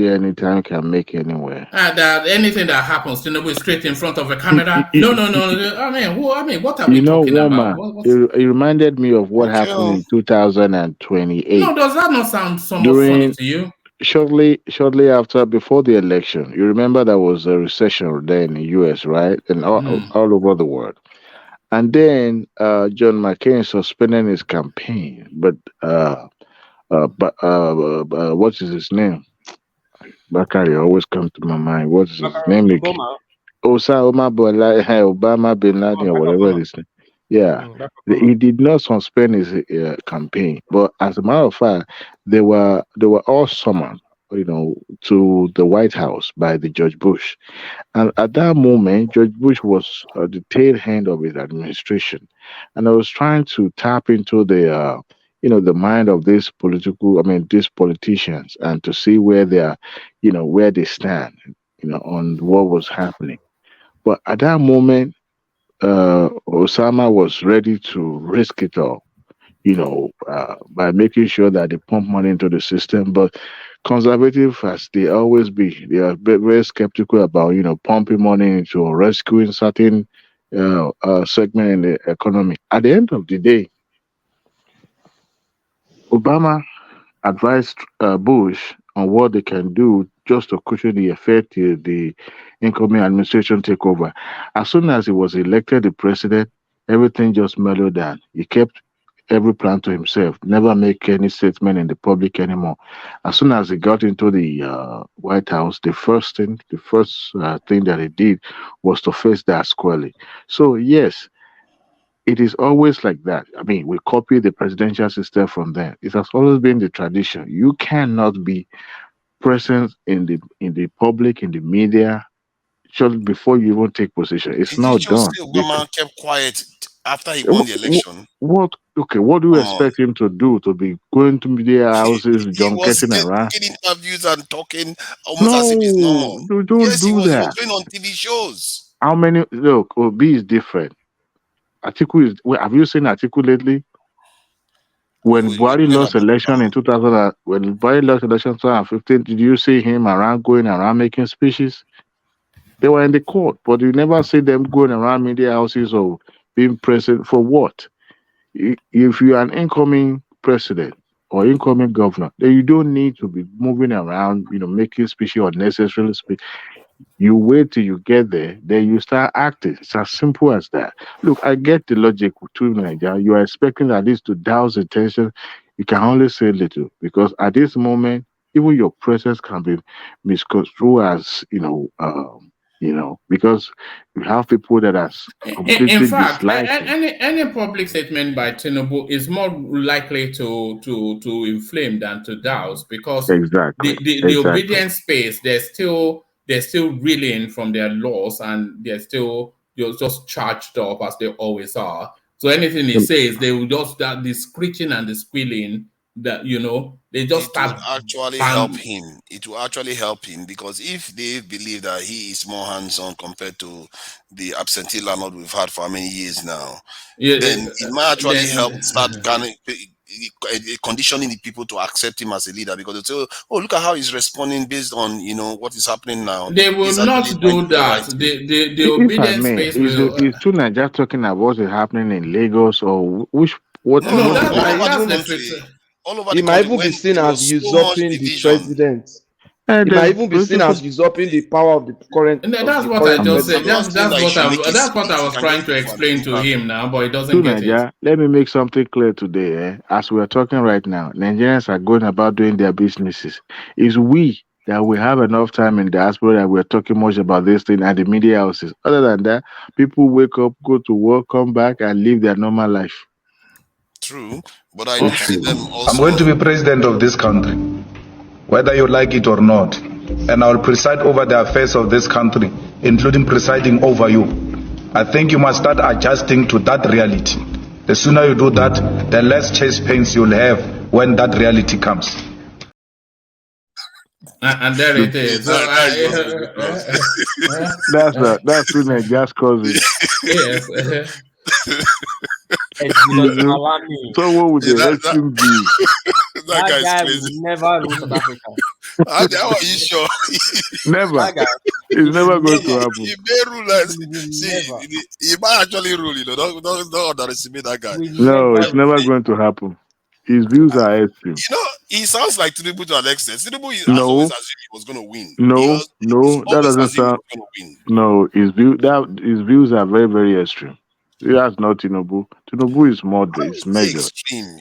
S16: anytime can make anywhere.
S5: That anything that happens, Tinubu is straight in front of a camera. No. I mean, what are we talking about?
S16: It reminded me of what happened in 2028.
S5: No, does that not sound somewhat funny to you?
S16: Shortly after, before the election, you remember there was a recession there in the US, right? And all over the world. And then John McCain suspended his campaign. But what is his name? Bakari always comes to my mind. What is his
S14: Barack
S16: name again?
S14: Obama.
S16: Osama Obama bin Laden or
S14: Barack
S16: whatever
S14: Obama.
S16: it is. Yeah,
S14: Barack Obama.
S16: he did not suspend his campaign, but as a matter of fact, they were all summoned, to the White House by the George Bush. And at that moment, George Bush was the tail end of his administration, and I was trying to tap into the mind of these politicians, and to see where they are, where they stand, on what was happening. But at that moment, Osama was ready to risk it all, by making sure that they pump money into the system. But conservative, as they always be, they are very skeptical about, pumping money into or rescuing certain segment in the economy. At the end of the day, Obama advised Bush on what they can do just to cushion the effect till the incoming administration take over. As soon as he was elected the president, everything just mellowed down. He kept every plan to himself, never make any statement in the public anymore. As soon as he got into the White House, the first thing that he did was to face that squarely. So yes, it is always like that. I mean, we copy the presidential system from them. It has always been the tradition. You cannot be present in the public, in the media, just before you even take position. It's
S10: Did you
S16: not
S10: just
S16: done.
S10: say Obama kept quiet after he won
S16: Wh-
S10: the
S16: wh-
S10: election?
S16: What? Okay, what do you
S10: Come on.
S16: expect him to do? To be going to media houses,
S10: He was
S16: junketing around?
S10: taking interviews and talking almost as if it's
S16: No,
S10: normal.
S16: don't
S10: Yes, he
S16: do
S10: was. He was
S16: that.
S10: going on TV shows.
S16: How many? Look, Obi is different. Atiku is. Have you seen Atiku lately? When
S10: We
S16: Buhari
S10: read
S16: lost
S10: about
S16: election in 2000, when Buhari lost election 2015, did you see him going around making speeches? They were in the court, but you never see them going around media houses or being present for what? If you are an incoming president or incoming governor, then you don't need to be moving around, making speeches or necessarily speak. You wait till you get there, then you start acting. It's as simple as that. Look, I get the logic to Nigeria. You are expecting at least to douse the tension. You can only say little because at this moment, even your presence can be misconstrued as, because you have people that are
S5: In
S16: completely
S5: fact,
S16: disliking.
S5: any public statement by Tinubu is more likely to inflame than to douse, because
S16: Exactly.
S5: the obedient space, they're still reeling from their laws, and they're just charged up as they always are. So anything he says, they will just start the screeching and the squealing, that they just
S10: It will
S5: start
S10: actually help him. It will actually help him because if they believe that he is more hands-on compared to the absentee landlord we've had for how many years now, then it might actually help start conditioning the people to accept him as a leader, because they say, "Oh, look at how he's responding based on what is happening now.
S5: They will
S10: He's actually
S5: not
S10: trying
S5: do
S10: to do the right
S5: that.
S10: thing."
S5: The
S16: If I
S5: obedient
S16: may,
S5: space will.
S16: is Tuna just talking about what's happening in Lagos or what?
S10: No,
S5: No,
S10: no,
S5: that,
S10: all
S5: that
S10: over the
S5: that's the
S10: country, all over the
S20: It might
S10: country,
S20: even be
S10: when
S20: seen
S10: there
S20: as
S10: was so much
S20: usurping the
S10: division.
S20: president. It might even be seen as usurping the power of the current.
S5: And
S20: Of
S5: that's
S20: the
S5: what I
S20: current
S5: just said.
S10: I'm
S20: president.
S10: not
S5: That's
S10: saying
S5: that's
S10: that you
S5: what
S10: should
S5: I
S10: make a
S5: that's what
S10: split.
S5: I
S10: You
S5: was
S10: can
S5: trying
S10: just
S5: to
S10: go for an
S5: explain to
S10: neutral.
S5: him now, but he doesn't get it.
S16: Tunaja, let me make something clear today. As we are talking right now, Nigerians are going about doing their businesses. It's we that we have enough time in diaspora that we're talking much about this thing at the media houses. Other than that, people wake up, go to work, come back, and live their normal life.
S10: True, but I do see them
S3: I'm going to
S10: also.
S3: be president of this country, whether you like it or not. And I will preside over the affairs of this country, including presiding over you. I think you must start adjusting to that reality. The sooner you do that, the less chest pains you'll have when that reality comes.
S5: And there it is. So
S10: That is just ridiculous.
S16: That's Tunaja's cousin.
S5: yes.
S16: Someone with
S10: Yeah,
S16: the extreme views.
S10: that guy is
S14: guy
S10: crazy.
S14: will never rule South Africa.
S10: How are you sure?
S16: Never.
S14: That guy,
S16: It's never going to
S10: He
S16: happen.
S10: may rule us.
S14: he will
S10: See,
S14: never,
S10: he might actually rule. Don't underestimate that guy.
S14: will
S16: No,
S14: never
S16: it's
S14: rule.
S16: never going to happen. His views are extreme.
S10: He sounds like Tinubu to an extent. Tinubu has always
S16: No,
S10: assumed he was going to win. He's
S16: no, that
S10: always
S16: doesn't
S10: assumed he
S16: sound.
S10: was going to win.
S16: No, his views are very, very extreme. That's not Tinubu. Tinubu is moderate, it's measured.
S10: Extreme.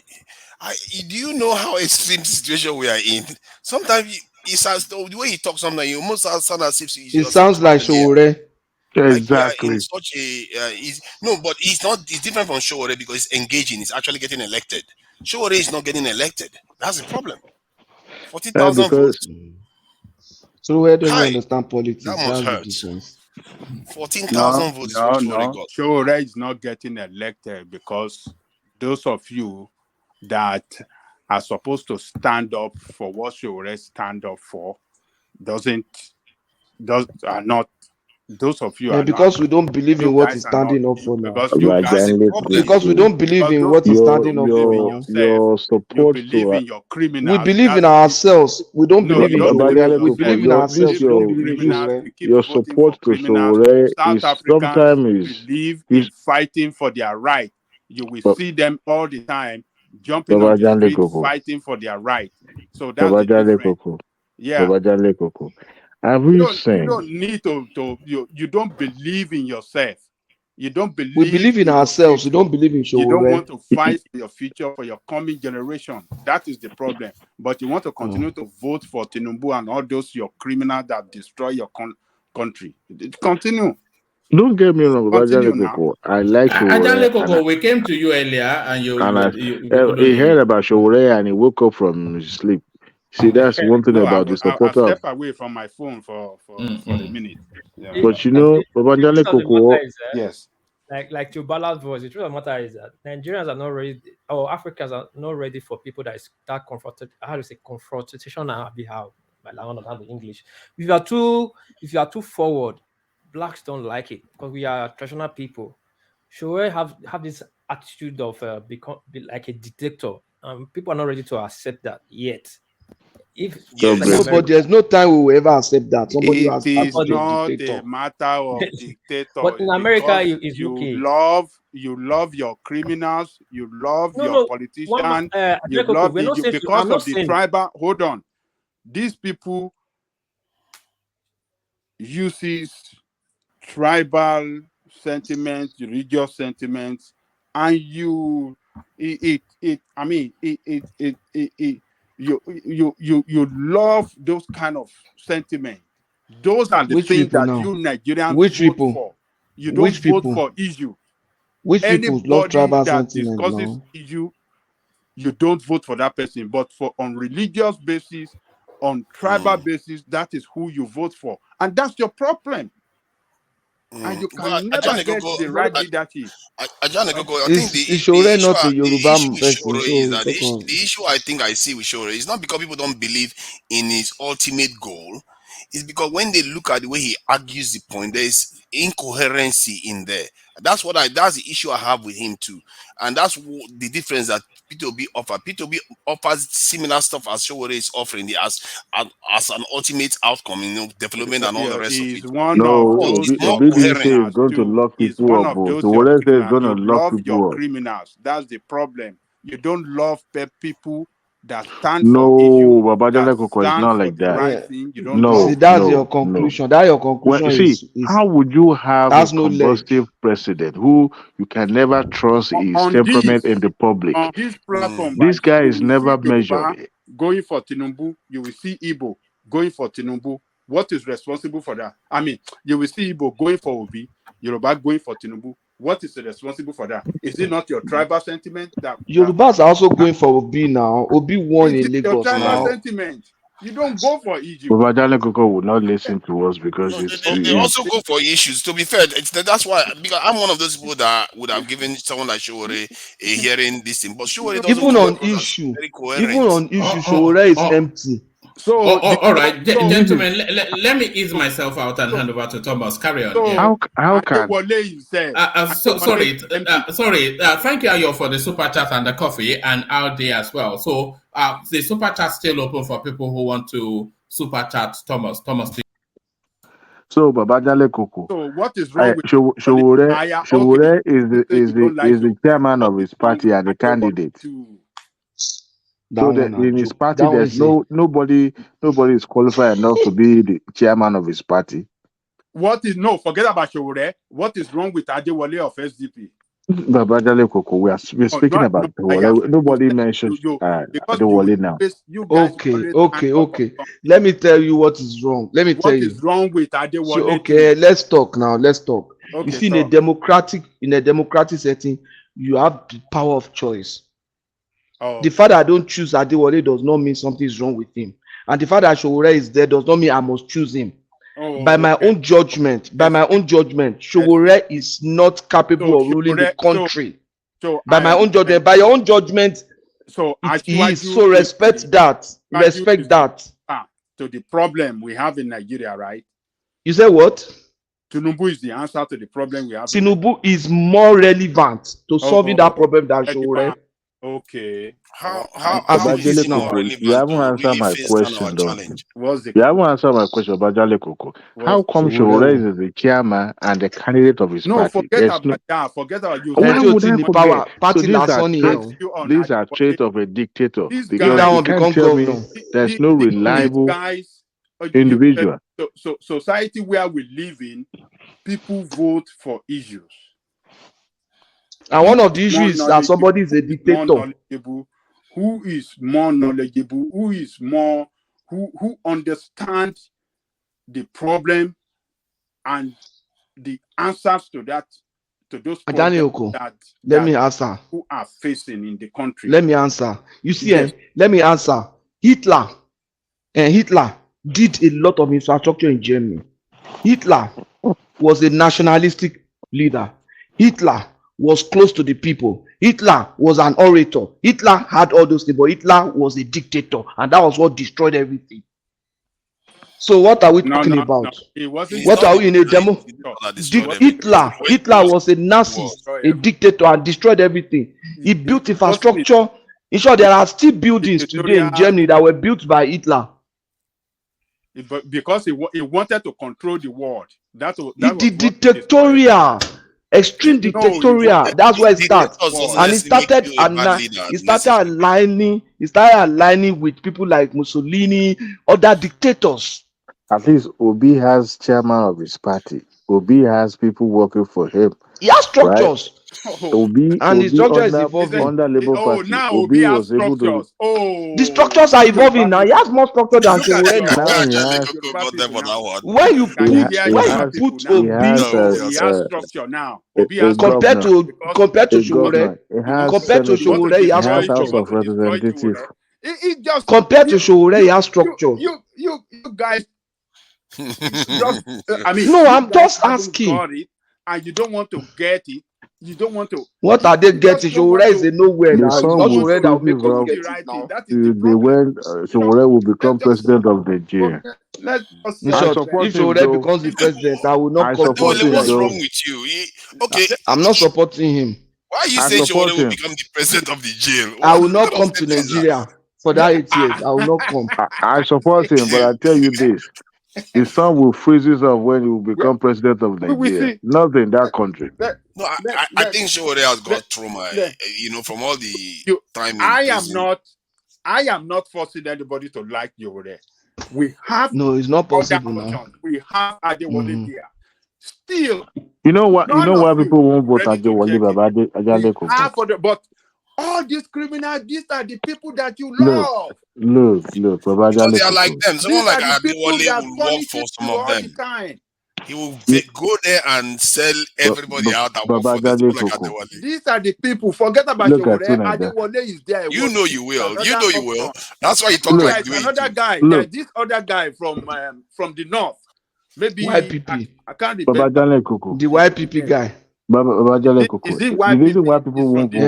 S10: Do you know how extreme situation we are in? Sometimes the way he talks sometimes, you almost sound as if
S4: It sounds like Showore.
S10: Like we are in
S16: Exactly.
S10: such a but he's not. It's different from Showore because he's engaging. He's actually getting elected. Showore is not getting elected. That's the problem. 40,000
S16: Because
S10: votes.
S4: Showore doesn't
S10: Hi,
S4: understand politics.
S10: that must
S4: That's the
S10: hurt.
S4: difference.
S10: 14,000 votes is what Showore got.
S15: Showore is not getting elected because those of you that are supposed to stand up for what Showore stand up for are not. Those of you are
S4: because
S15: not.
S4: we don't believe
S15: You
S4: in what
S15: guys
S4: he's
S15: are not.
S4: standing up for now.
S15: Because you guys.
S10: That's the problem.
S4: Because we don't believe in what he's standing up for now.
S16: your
S15: You
S16: support
S15: believe
S16: to
S15: in your criminals.
S4: We believe in ourselves. We don't
S15: No,
S4: believe
S15: you
S4: in
S15: don't believe
S4: Showore.
S15: in
S4: We
S15: yourself.
S4: believe in
S15: You
S4: ourselves. We don't believe in
S15: criminals.
S4: Showore.
S15: You keep
S16: your
S15: voting
S16: support
S15: for
S16: to
S15: criminals.
S16: Showore
S15: South
S16: is
S15: Africans
S16: sometimes
S15: believe in fighting for their right. You will see them all the time jumping on the street fighting for their right. So that's the difference. Yeah.
S16: Have
S15: You
S16: you
S15: don't
S16: seen?
S15: need to you don't believe in yourself. You don't believe
S4: We believe in
S15: your
S4: ourselves.
S15: future.
S4: We don't believe in
S15: You don't
S4: Showore.
S15: want to fight for your future, for your coming generation. That is the problem. But you want to continue to vote for Tinubu and all those your criminals that destroy your country. Continue.
S16: Don't get me wrong,
S15: Continue now.
S16: I like Showore,
S5: Ajale we came to you earlier and you couldn't
S16: he
S5: hear
S16: heard
S5: me.
S16: about Showore and he woke up from his sleep. See, that's one thing
S15: No,
S16: about the
S15: I
S16: supporter of.
S15: step away from my phone for a minute. Yeah.
S16: But you know,
S14: The truth of the matter is,
S15: yes.
S14: like to Bala's voice, the truth of the matter is that Nigerians are not ready, or Africans are not ready for people that is that confrontation on our behalf. Like I don't know the English. If you are too forward, blacks don't like it because we are traditional people. Should have this attitude of be like a dictator. People are not ready to accept that yet. If
S4: But there's no time we will ever accept that somebody
S15: It
S4: has
S15: is
S4: attitude of
S15: not
S4: dictator.
S15: a matter of dictator.
S14: But in America,
S15: Because
S14: it's
S15: you
S14: okay.
S15: love your criminals, you love your politicians, you love because of the tribal. Hold on, these people uses tribal sentiments, religious sentiments, and you you love those kind of sentiments. Those are the things that you Nigerians vote for. You don't vote for issue.
S4: Which people love tribal
S15: that
S4: sentiment
S15: discusses
S4: now?
S15: issue, you don't vote for that person. But on religious basis, on tribal basis, that is who you vote for, and that's your problem. And you can never get the right leadership.
S10: Ajane Gogo, I
S4: Is
S10: think the
S4: Showore
S10: issue
S4: not a Yoruba
S10: with
S4: person?
S10: Showore
S4: So
S10: is that the issue I think I see with Showore is not because people don't believe in his ultimate goal. It's because when they look at the way he argues the point, there's incoherency in there. That's the issue I have with him too. And that's the difference that P2B offers. P2B offers similar stuff as Showore is offering as an ultimate outcome, development and all the rest of it.
S16: Obi didn't say he's going to lock people up. Showore says he's going to lock people up.
S15: Criminals. That's the problem. You don't love people that stand
S16: No,
S15: for issue.
S16: Babajale Koko is not like that.
S15: Right thing. You don't
S16: No,
S15: love.
S4: See, that's your conclusion. That your conclusion is
S16: how would you have a
S4: has no
S16: combustive president who you can never trust his temperament in the public?
S15: On this platform,
S16: This guy is never measured.
S15: Going for Tinubu, you will see Igbo going for Tinubu. What is responsible for that? I mean, you will see Igbo going for Obi, Yoruba going for Tinubu. What is responsible for that? Is it not your tribal sentiment that
S4: Yorubas are also going for Obi now? Obi won in Lagos
S15: your tribal
S4: now.
S15: sentiment? You don't go for Egypt.
S16: Babajale Koko will not listen to us because
S10: They also go for issues. To be fair, that's why, because I'm one of those people that would have given someone like Showore a hearing this thing, but Showore doesn't
S4: even
S10: come
S4: on
S10: across as
S4: issue,
S10: very coherent.
S4: even on issue, Showore is empty.
S5: So, all right, gentlemen, let me ease myself out and hand over to Thomas. Carry on.
S15: So,
S16: how can?
S5: Sorry. Thank you, Ayo, for the super chat and the coffee, and out there as well. So, the super chat still open for people who want to super chat Thomas.
S16: So, Babajale Koko.
S15: So, what is wrong with
S16: Showore is the chairman of his party and the candidate. So in his party, there's nobody is qualified enough to be the chairman of his party.
S15: Forget about Showore. What is wrong with Adewale of SDP?
S16: Babajale Koko, we're speaking about Adewale. Nobody mentioned Adewale now.
S8: Okay. Let me tell you what is wrong. Let me tell you.
S15: What is wrong with Adewale?
S8: So, okay, let's talk now. Let's talk.
S15: Okay,
S8: you see, in a democratic setting, you have the power of choice. The fact that I don't choose Adewale does not mean something is wrong with him. And the fact that Showore is there does not mean I must choose him. By my own judgment, Showore is not capable of ruling the country. By my own judgment, by your own judgment, he is. So respect that. Respect that.
S15: To the problem we have in Nigeria, right?
S8: You say what?
S15: Tinubu is the answer to the problem we have.
S8: Tinubu is more relevant to solving that problem than Showore.
S15: Okay.
S10: How is it more relevant?
S16: You haven't answered my question, though. You haven't answered my question, Bajale Koko. How come Showore is the chairman and the candidate of his party?
S15: Forget about you.
S16: Why would I forget? So these are traits of a dictator. Because you can't tell me there's no reliable individual.
S15: So society where we live in, people vote for issues.
S8: And one of the issues is that somebody is a dictator.
S15: Who is more knowledgeable? Who is more who understands the problem and the answers to that, to those problems
S8: let me answer.
S15: Who are facing in the country.
S8: Let me answer. You see, let me answer. Hitler did a lot of infrastructure in Germany. Hitler was a nationalistic leader. Hitler was close to the people. Hitler was an orator. Hitler had all those things, but Hitler was a dictator, and that was what destroyed everything. So what are we talking about? What are we in a demo? Hitler was a Nazi, a dictator, and destroyed everything. He built infrastructure. In short, there are still buildings today in Germany that were built by Hitler.
S15: Because he wanted to control the world.
S8: Dictatorial. Extreme dictatorial. That's where it starts. And he started aligning with people like Mussolini, other dictators.
S16: At least Obi has chairman of his party. Obi has people working for him.
S8: He has structures.
S16: Right? Obi
S8: his structure is evolving.
S16: Under Labour Party.
S15: Now
S16: Obi
S15: has
S16: was able to.
S8: The structures are evolving now. He has more structure than Showore
S16: now.
S8: When you put Obi,
S15: he has structure now. Obi has
S8: compared to Showore, he has
S16: House
S8: structure.
S16: of Representatives.
S8: Compared to Showore, he has structure.
S15: You guys.
S8: I'm just asking.
S15: And you don't want to get it. You don't want to.
S8: What are they getting? Showore is a nowhere now. It's not Showore that will make us get it now.
S16: When Showore will become president of Nigeria.
S8: If Showore becomes the president, I will not come.
S10: What's wrong with you? Okay.
S8: I'm not supporting him.
S10: Why are you saying Showore will become the president of the jail?
S8: I will not come to Nigeria for that 8 years. I will not come.
S16: I support him, but I tell you this. His son will freeze himself when he will become president of Nigeria. Not in that country.
S10: No, I think Showore has got trauma, from all the time.
S15: I am not forcing anybody to like Showore. We have
S8: it's not possible now.
S15: We have Adewale there. Still,
S16: you know why people won't vote Adewale,
S15: but all these criminals, these are the people that you love.
S16: Look,
S10: because they are like them. Someone like Adewale will work for some of them. He will go there and sell everybody out that work for them. Like Adewale.
S15: These are the people. Forget about Showore. Adewale is there.
S10: You know you will. That's why you talk like you.
S15: Another guy. There's this other guy from the north. Maybe
S8: YPP.
S15: I can't remember.
S8: The YPP guy.
S16: The reason why people won't vote for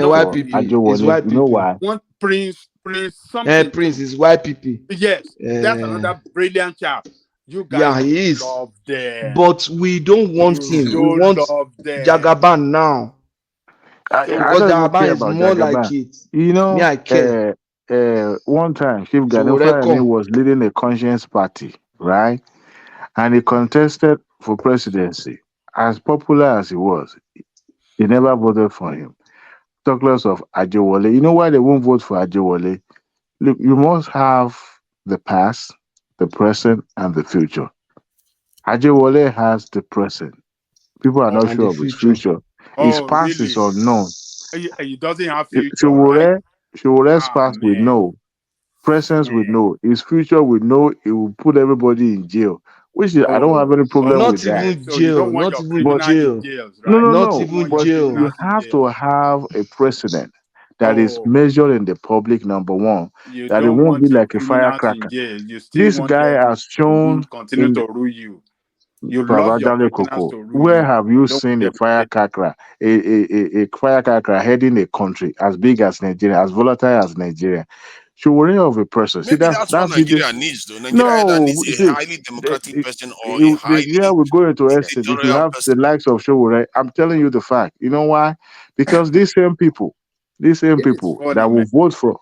S16: Adewale, you know why?
S15: One Prince something.
S8: Prince is YPP.
S15: Yes, that's another brilliant chap. You guys
S8: he is.
S15: Love them.
S8: But we don't want him. We want Jagaban now.
S16: Because
S8: Jagaban is more like it.
S16: You know,
S8: me, I care.
S16: One time, Chief Ganefani was leading a conscience party, right? And he contested for presidency. As popular as he was, they never voted for him. Talk less of Adewale. You know why they won't vote for Adewale? Look, you must have the past, the present, and the future. Adewale has the present. People are not sure of his future.
S15: Oh,
S16: past
S15: really?
S16: is unknown.
S15: He doesn't have future, right?
S16: Showore's
S15: Ah,
S16: past we
S15: man.
S16: know. Presence we know. His future we know. It will put everybody in jail. Which is, I don't have any problem
S15: Oh,
S16: with
S8: Not
S16: that.
S8: even
S15: so you
S8: jail.
S15: don't want
S8: Not
S15: your
S8: even
S16: But
S15: criminal in
S8: jail.
S15: jails,
S16: no,
S15: right?
S16: no,
S15: You
S8: Not
S16: no.
S15: don't
S8: even
S15: want your
S16: But
S8: jail.
S16: you
S15: criminals in
S16: have to
S15: jails.
S16: have a precedent that is
S15: Oh,
S16: measured in the public, number one,
S15: you
S16: that it
S15: don't
S16: won't be
S15: want your
S16: like a
S15: criminals in
S16: firecracker.
S15: jail. You still
S16: This
S15: want
S16: guy
S15: them
S16: has
S15: to
S16: shown
S15: continue
S16: in
S15: to rule you. You love your
S16: Babajale
S15: criminals
S16: Koko,
S15: to rule
S16: where
S15: you.
S16: have you
S15: You don't want
S16: seen a
S15: them in jail.
S16: firecracker, a firecracker heading a country as big as Nigeria, as volatile as Nigeria? Showing of a person. See,
S10: Maybe that's what
S16: that video.
S10: Nigeria needs, though. Nigeria either
S16: No,
S10: needs a
S16: see,
S10: highly democratic person or a
S16: Nigeria
S10: highly
S16: will go into estate if you
S10: dictatorial
S16: have the
S10: person.
S16: likes of Showore. I'm telling you the fact. You know why? Because these same people
S15: It's
S16: that
S15: funny,
S16: will
S15: man.
S16: vote for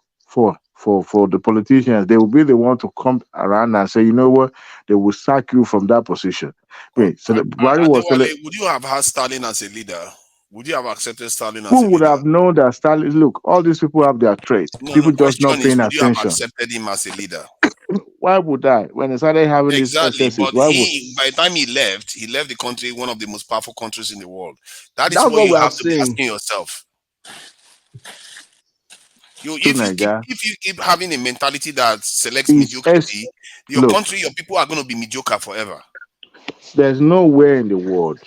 S16: the politicians, they will be the one to come around and say, you know what, they will sack you from that position. Wait, so Buhari was telling,
S10: Adewale, would you have had Stalin as a leader? Would you have accepted Stalin as
S16: who
S10: a
S16: would
S10: leader?
S16: have known that Stalin? Look, all these people have their traits.
S10: No,
S16: People
S10: no.
S16: just not
S10: Question is,
S16: paying
S10: would you have
S16: attention.
S10: accepted him as a leader?
S16: Why would I? When I started having these
S10: Exactly.
S16: excesses,
S10: But
S16: why would?
S10: by the time he left the country, one of the most powerful countries in the world. That is
S8: That's
S10: what
S8: what
S10: you
S8: we are
S10: have to be
S8: saying.
S10: asking yourself.
S16: To Nigeria,
S10: If you keep having a mentality that selects
S16: is
S10: mediocrity, your
S16: look.
S10: country, your people are going to be mediocre forever.
S16: There's nowhere in the world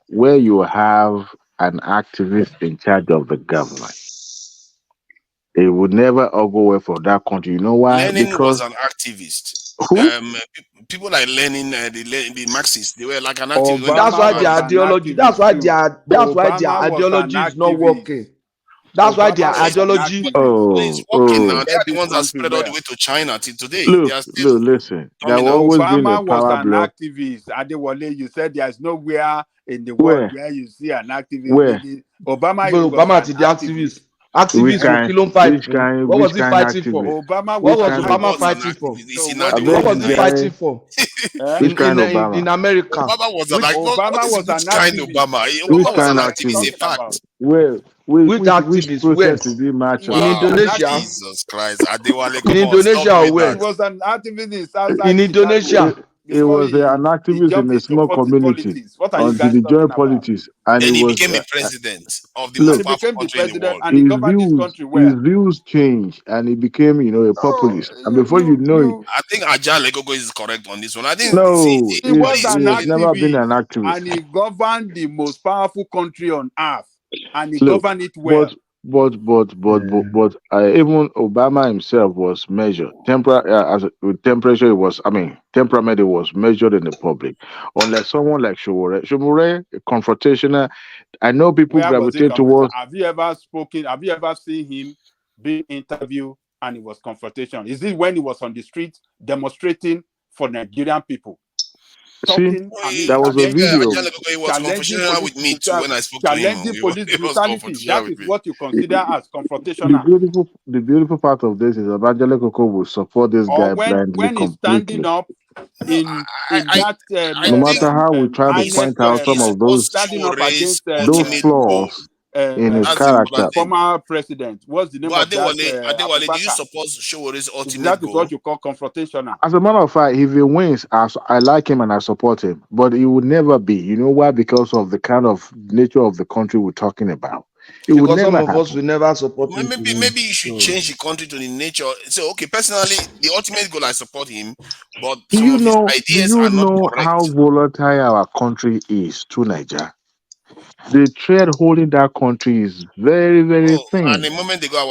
S16: where you have an activist in charge of the government. It would never all go well for that country. You know why?
S10: Lenin was
S16: Because
S10: an activist.
S16: who?
S10: People like Lenin, the Marxists, they were like an activist when they
S8: That's
S10: were
S15: Obama
S8: why
S10: in
S15: was
S8: their
S10: power.
S15: an
S8: ideology. That's
S15: activist
S8: why
S15: too.
S8: their
S15: Obama was an
S8: ideology is not
S15: activist.
S8: working. That's why their
S15: Obama
S10: So
S15: was an
S8: ideology.
S15: activist.
S10: it's
S16: Oh,
S10: working now.
S15: He
S10: They
S15: led
S10: are the
S15: this
S10: ones that
S15: country
S10: spread all the
S15: well.
S10: way to China till today. They
S16: look,
S10: are still
S16: listen. There will
S10: dominant.
S16: always been a
S15: Obama was
S16: power
S15: an
S16: block.
S15: activist. Adewale, you said there's nowhere in the world
S16: Where?
S15: where you see an activist
S16: Where?
S15: leading. Obama
S8: But
S15: was
S8: Obama
S15: an
S8: to the
S15: activist.
S8: activist. Activist for
S15: Eh?
S8: kilo fight
S16: Which
S8: for.
S16: kind,
S8: What
S16: which
S8: was he
S16: kind
S8: fighting for?
S16: activist?
S15: Obama
S8: What
S16: Which
S15: was
S8: was
S15: an
S16: kind of,
S8: Obama
S10: Was an
S8: fighting
S15: activist.
S8: for?
S10: activist.
S15: So
S10: It's in
S15: what do
S16: I
S15: you
S8: What
S16: beg
S15: mean
S8: was
S16: you,
S8: he
S15: now?
S8: fighting
S16: Gary,
S8: for
S15: Eh?
S16: which kind of
S8: in
S16: Obama?
S8: America?
S10: Obama was
S8: Which
S10: what
S15: Obama
S10: is
S15: was
S10: which
S15: an
S10: kind
S15: activist.
S10: Obama?
S15: So
S16: Which
S10: Obama
S15: what
S10: was
S15: are
S10: an
S16: kind
S15: you
S16: of
S10: activist, a
S15: talking
S16: activist?
S15: about?
S10: fact.
S16: Which
S8: activist?
S16: process
S8: Where?
S16: did he march
S8: In
S16: on?
S10: Wow,
S8: Indonesia?
S10: Jesus Christ, Adewale,
S8: In
S10: come on, stop
S8: Indonesia or
S10: doing
S15: He
S10: that.
S8: where?
S15: was an activist in Southside
S8: In
S15: Chicago
S8: Indonesia?
S16: He
S15: before
S16: was an
S15: he
S16: activist in
S15: jumped
S16: a
S15: into
S16: small community
S15: politics. What are you
S16: until
S15: guys
S16: he
S15: talking
S16: joined
S15: about?
S16: politics, and he
S10: Then he
S16: was
S10: became a president of the
S15: And
S10: most
S15: he
S16: look.
S10: powerful
S15: became the
S10: country in the
S15: president
S10: world.
S15: and he governed this country
S16: His
S15: well.
S16: views changed, and he became, a
S15: No,
S16: populist. And before you know it,
S10: I think Ajahn Legogo is correct on this one. I think see,
S16: no,
S15: he
S10: what
S15: was
S10: is
S16: he
S15: an
S16: has
S10: happening?
S16: never been
S15: activist
S16: an activist.
S15: and he governed the most powerful country on earth and he
S16: Look,
S15: governed it
S16: but
S15: well.
S16: even Obama himself was measured. With temperature, it was. I mean, temperament, it was measured in the public. Unless someone like Shomure, confrontational. I know people
S15: Where was he
S16: gravitate
S15: confronted?
S16: towards.
S15: Have you ever spoken? Have you ever seen him being interviewed and it was confrontation? Is it when he was on the street demonstrating for Nigerian people?
S16: See,
S15: Talking, I mean,
S16: there was a
S10: Ajahn
S16: video.
S10: Legogo was
S15: challenging
S10: confrontational
S15: police
S10: with me too when I spoke to him.
S15: challenging police
S10: He was
S15: brutality.
S10: confrontational
S15: That
S10: with
S15: is
S10: me.
S15: what you consider as
S16: The
S15: confrontational.
S16: beautiful part of this is Abajale Koko will support this
S15: Or
S16: guy blindly,
S15: when he's standing
S16: completely.
S15: up in
S10: I
S15: that
S10: I
S16: No
S10: think
S16: matter how we try to
S10: he's
S16: point out some of
S10: what's
S15: standing up
S10: Shore's
S15: against
S16: those
S10: ultimate goal.
S16: flaws in his
S10: That's the
S16: character.
S10: important thing.
S15: former president. What's the name
S10: But
S15: of that?
S10: Adewale, do you
S15: Abubakar.
S10: support Shore's ultimate
S15: That is what
S10: goal?
S15: you call confrontational.
S16: As a matter of fact, if he wins, I like him and I support him. But he would never be. You know why? Because of the kind of nature of the country we're talking about. It would
S8: Because some
S16: never
S8: of us
S16: happen.
S8: will never support him to win.
S10: Maybe you should change the country to the nature. So okay, personally, the ultimate goal I support him, but some of his
S16: Do
S10: ideas
S16: you
S10: are not
S16: know how
S10: correct.
S16: volatile our country is to Nigeria? The thread holding that country is very, very
S10: And
S16: thin.
S10: a moment ago, I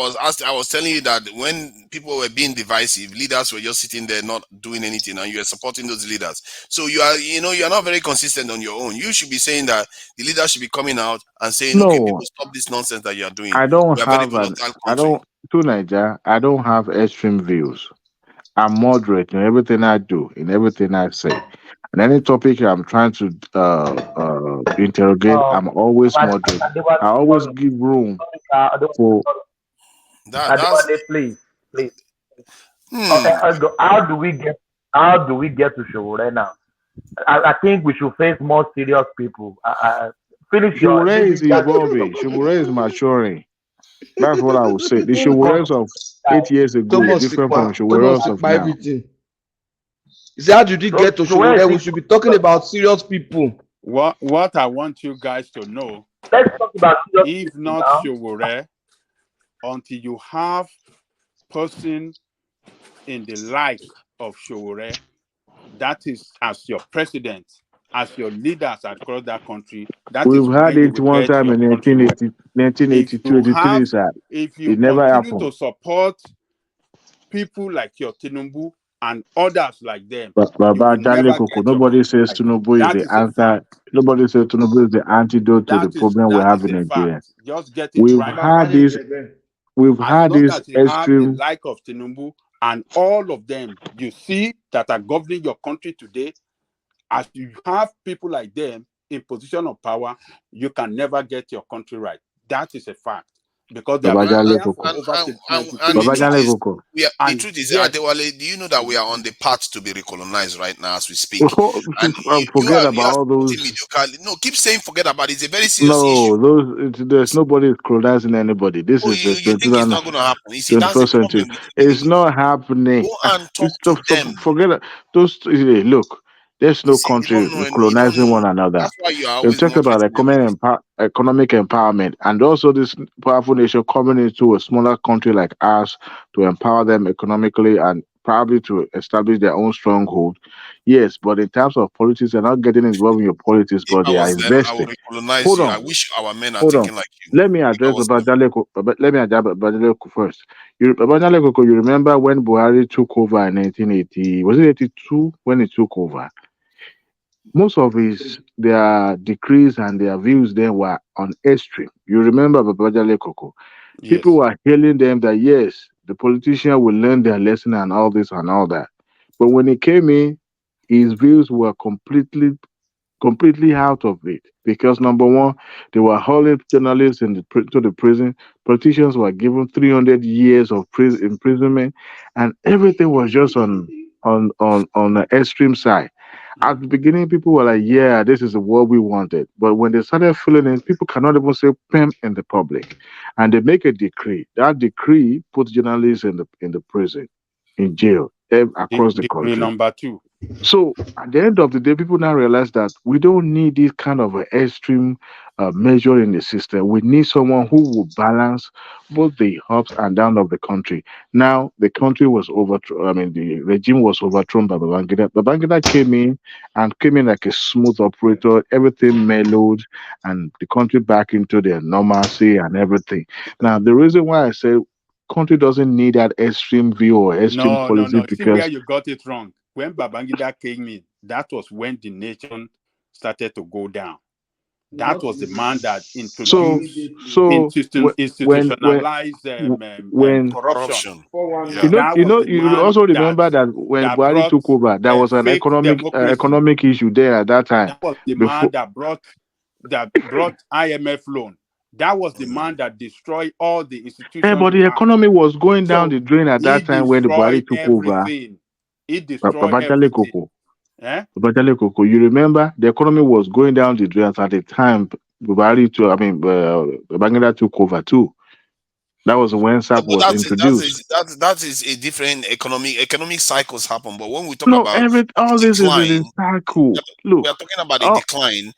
S10: was telling you that when people were being divisive, leaders were just sitting there not doing anything, and you are supporting those leaders. So you are not very consistent on your own. You should be saying that the leaders should be coming out and saying, okay,
S16: No,
S10: people, stop this nonsense that you are doing.
S16: I don't
S10: We are a very
S16: have
S10: volatile
S16: I
S10: country.
S16: don't, to Nigeria, I don't have extreme views. I'm moderate in everything I do, in everything I say. And any topic I'm trying to interrogate, I'm always moderate. I always give room for.
S10: That's
S18: Please, please.
S10: hmm.
S18: How do we get to Showore now? I think we should face more serious people. Finish your
S16: Shomure
S18: maybe
S16: is evolving. Shomure is maturing. That's what I would say. The Shomures of 8 years ago is different from Shomures of now.
S8: Everything. You see, how did we get to Showore? We should be talking about serious people.
S15: What I want you guys to know
S18: Let's talk about serious
S15: If
S18: issues
S15: not
S18: now.
S15: Showore, until you have person in the like of Showore, that is as your president, as your leaders across that country, that is
S16: We've had
S15: when you
S16: it
S15: will
S16: one
S15: get
S16: time
S15: your
S16: in
S15: country well.
S16: 1982, 83, sir.
S15: If you
S16: It never
S15: continue
S16: happened.
S15: to support people like your Tinubu and others like them,
S16: But
S15: you
S16: Baba
S15: will
S16: Dale
S15: never
S16: Koko,
S15: get your
S16: nobody
S15: country
S16: says
S15: right.
S16: Tinubu is
S15: That
S16: the
S15: is a
S16: answer.
S15: fact.
S16: Nobody says Tinubu is the antidote to the problem we
S15: That
S16: have
S15: is
S16: in
S15: a
S16: Nigeria.
S15: fact. Just get it
S16: We've
S15: right.
S16: had this. We've
S15: As
S16: had
S15: long
S16: this
S15: as you have the
S16: extreme.
S15: like of Tinubu and all of them you see that are governing your country today, as you have people like them in position of power, you can never get your country right. That is a fact. Because they have
S16: Baba
S15: been
S16: Dale
S15: there for
S16: Koko.
S15: over 93
S10: And the
S16: Baba
S15: years.
S10: truth
S16: Dale
S10: is,
S16: Koko.
S15: And
S10: the truth is,
S15: yet,
S10: Adewale, do you know that we are on the path to be recolonized right now as we speak? And you
S16: Forget
S10: are
S16: about all
S10: supporting
S16: those.
S10: mediocre. No, keep saying forget about it. It's a very serious issue.
S16: No, there's nobody colonizing anybody. This
S10: Oh,
S16: is the
S10: you think it's not going to happen? You see, that's the
S16: 21st century.
S10: problem with
S16: It's not happening.
S10: go and talk to them.
S16: Forget it. Those. Look, there's no
S10: You
S16: country
S10: don't know, you don't
S16: colonizing
S10: know.
S16: one another.
S10: That's why you are
S16: You
S10: always
S16: talk about
S10: moderating everything.
S16: economic empowerment, and also this powerful nation coming into a smaller country like ours to empower them economically and probably to establish their own stronghold. Yes, but in terms of politics, they're not getting involved in your politics,
S10: If
S16: but
S10: I
S16: they are
S10: was them, I would
S16: investing.
S10: recolonize
S16: Hold
S10: you. I
S16: on.
S10: wish our men are
S16: Hold on.
S10: thinking like you.
S16: Let me address Babajale. Let me address Babajale first. Babajale Koko, you remember when Buhari took over in 1980? Was it 82 when he took over? Most of their decrees and their views then were on extreme. You remember Babajale Koko? People
S15: yes.
S16: were hailing them that yes, the politician will learn their lesson and all this and all that. But when he came in, his views were completely out of it because number one, they were hauling journalists to the prison. Politicians were given 300 years of imprisonment, and everything was just on the extreme side. At the beginning, people were like, "Yeah, this is what we wanted," but when they started feeling it, people cannot even say "pim" in the public, and they make a decree. That decree puts journalists in the prison, in jail, across the
S15: Degree
S16: country.
S15: number 2.
S16: So at the end of the day, people now realize that we don't need this kind of an extreme measure in the system. We need someone who will balance both the ups and downs of the country. Now the country was overthrown. I mean, the regime was overthrown by Babangida. Babangida came in like a smooth operator. Everything mellowed, and the country back into their normalcy and everything. Now the reason why I say country doesn't need that extreme view or extreme policy
S15: No. See where
S16: because
S15: you got it wrong. When Babangida came in, that was when the nation started to go down. That was the man that introduced institutionalized
S16: when
S15: corruption.
S16: you know
S15: That was the
S16: you
S15: man
S16: also remember that when
S15: that
S16: Buhari
S15: brought
S16: took over, there was an
S15: fake democracy.
S16: economic issue there at that time.
S15: That was the
S16: Before
S15: man that brought IMF loan. That was the man that destroyed all the institutions
S16: but
S15: you
S16: the
S15: have.
S16: economy was going down
S15: So
S16: the drain at
S15: he
S16: that time when the Buhari
S15: destroyed
S16: took over.
S15: everything. He destroyed
S16: Babajale
S15: everything.
S16: Koko. Babajale Koko, you remember the economy was going down the drain at the time Babangida took over too. That was when SAP was introduced.
S10: That is a different economic cycles happen. But when we talk
S16: No,
S10: about
S16: all this is
S10: decline,
S16: in a cycle.
S10: we
S16: Look,
S10: are talking about a decline.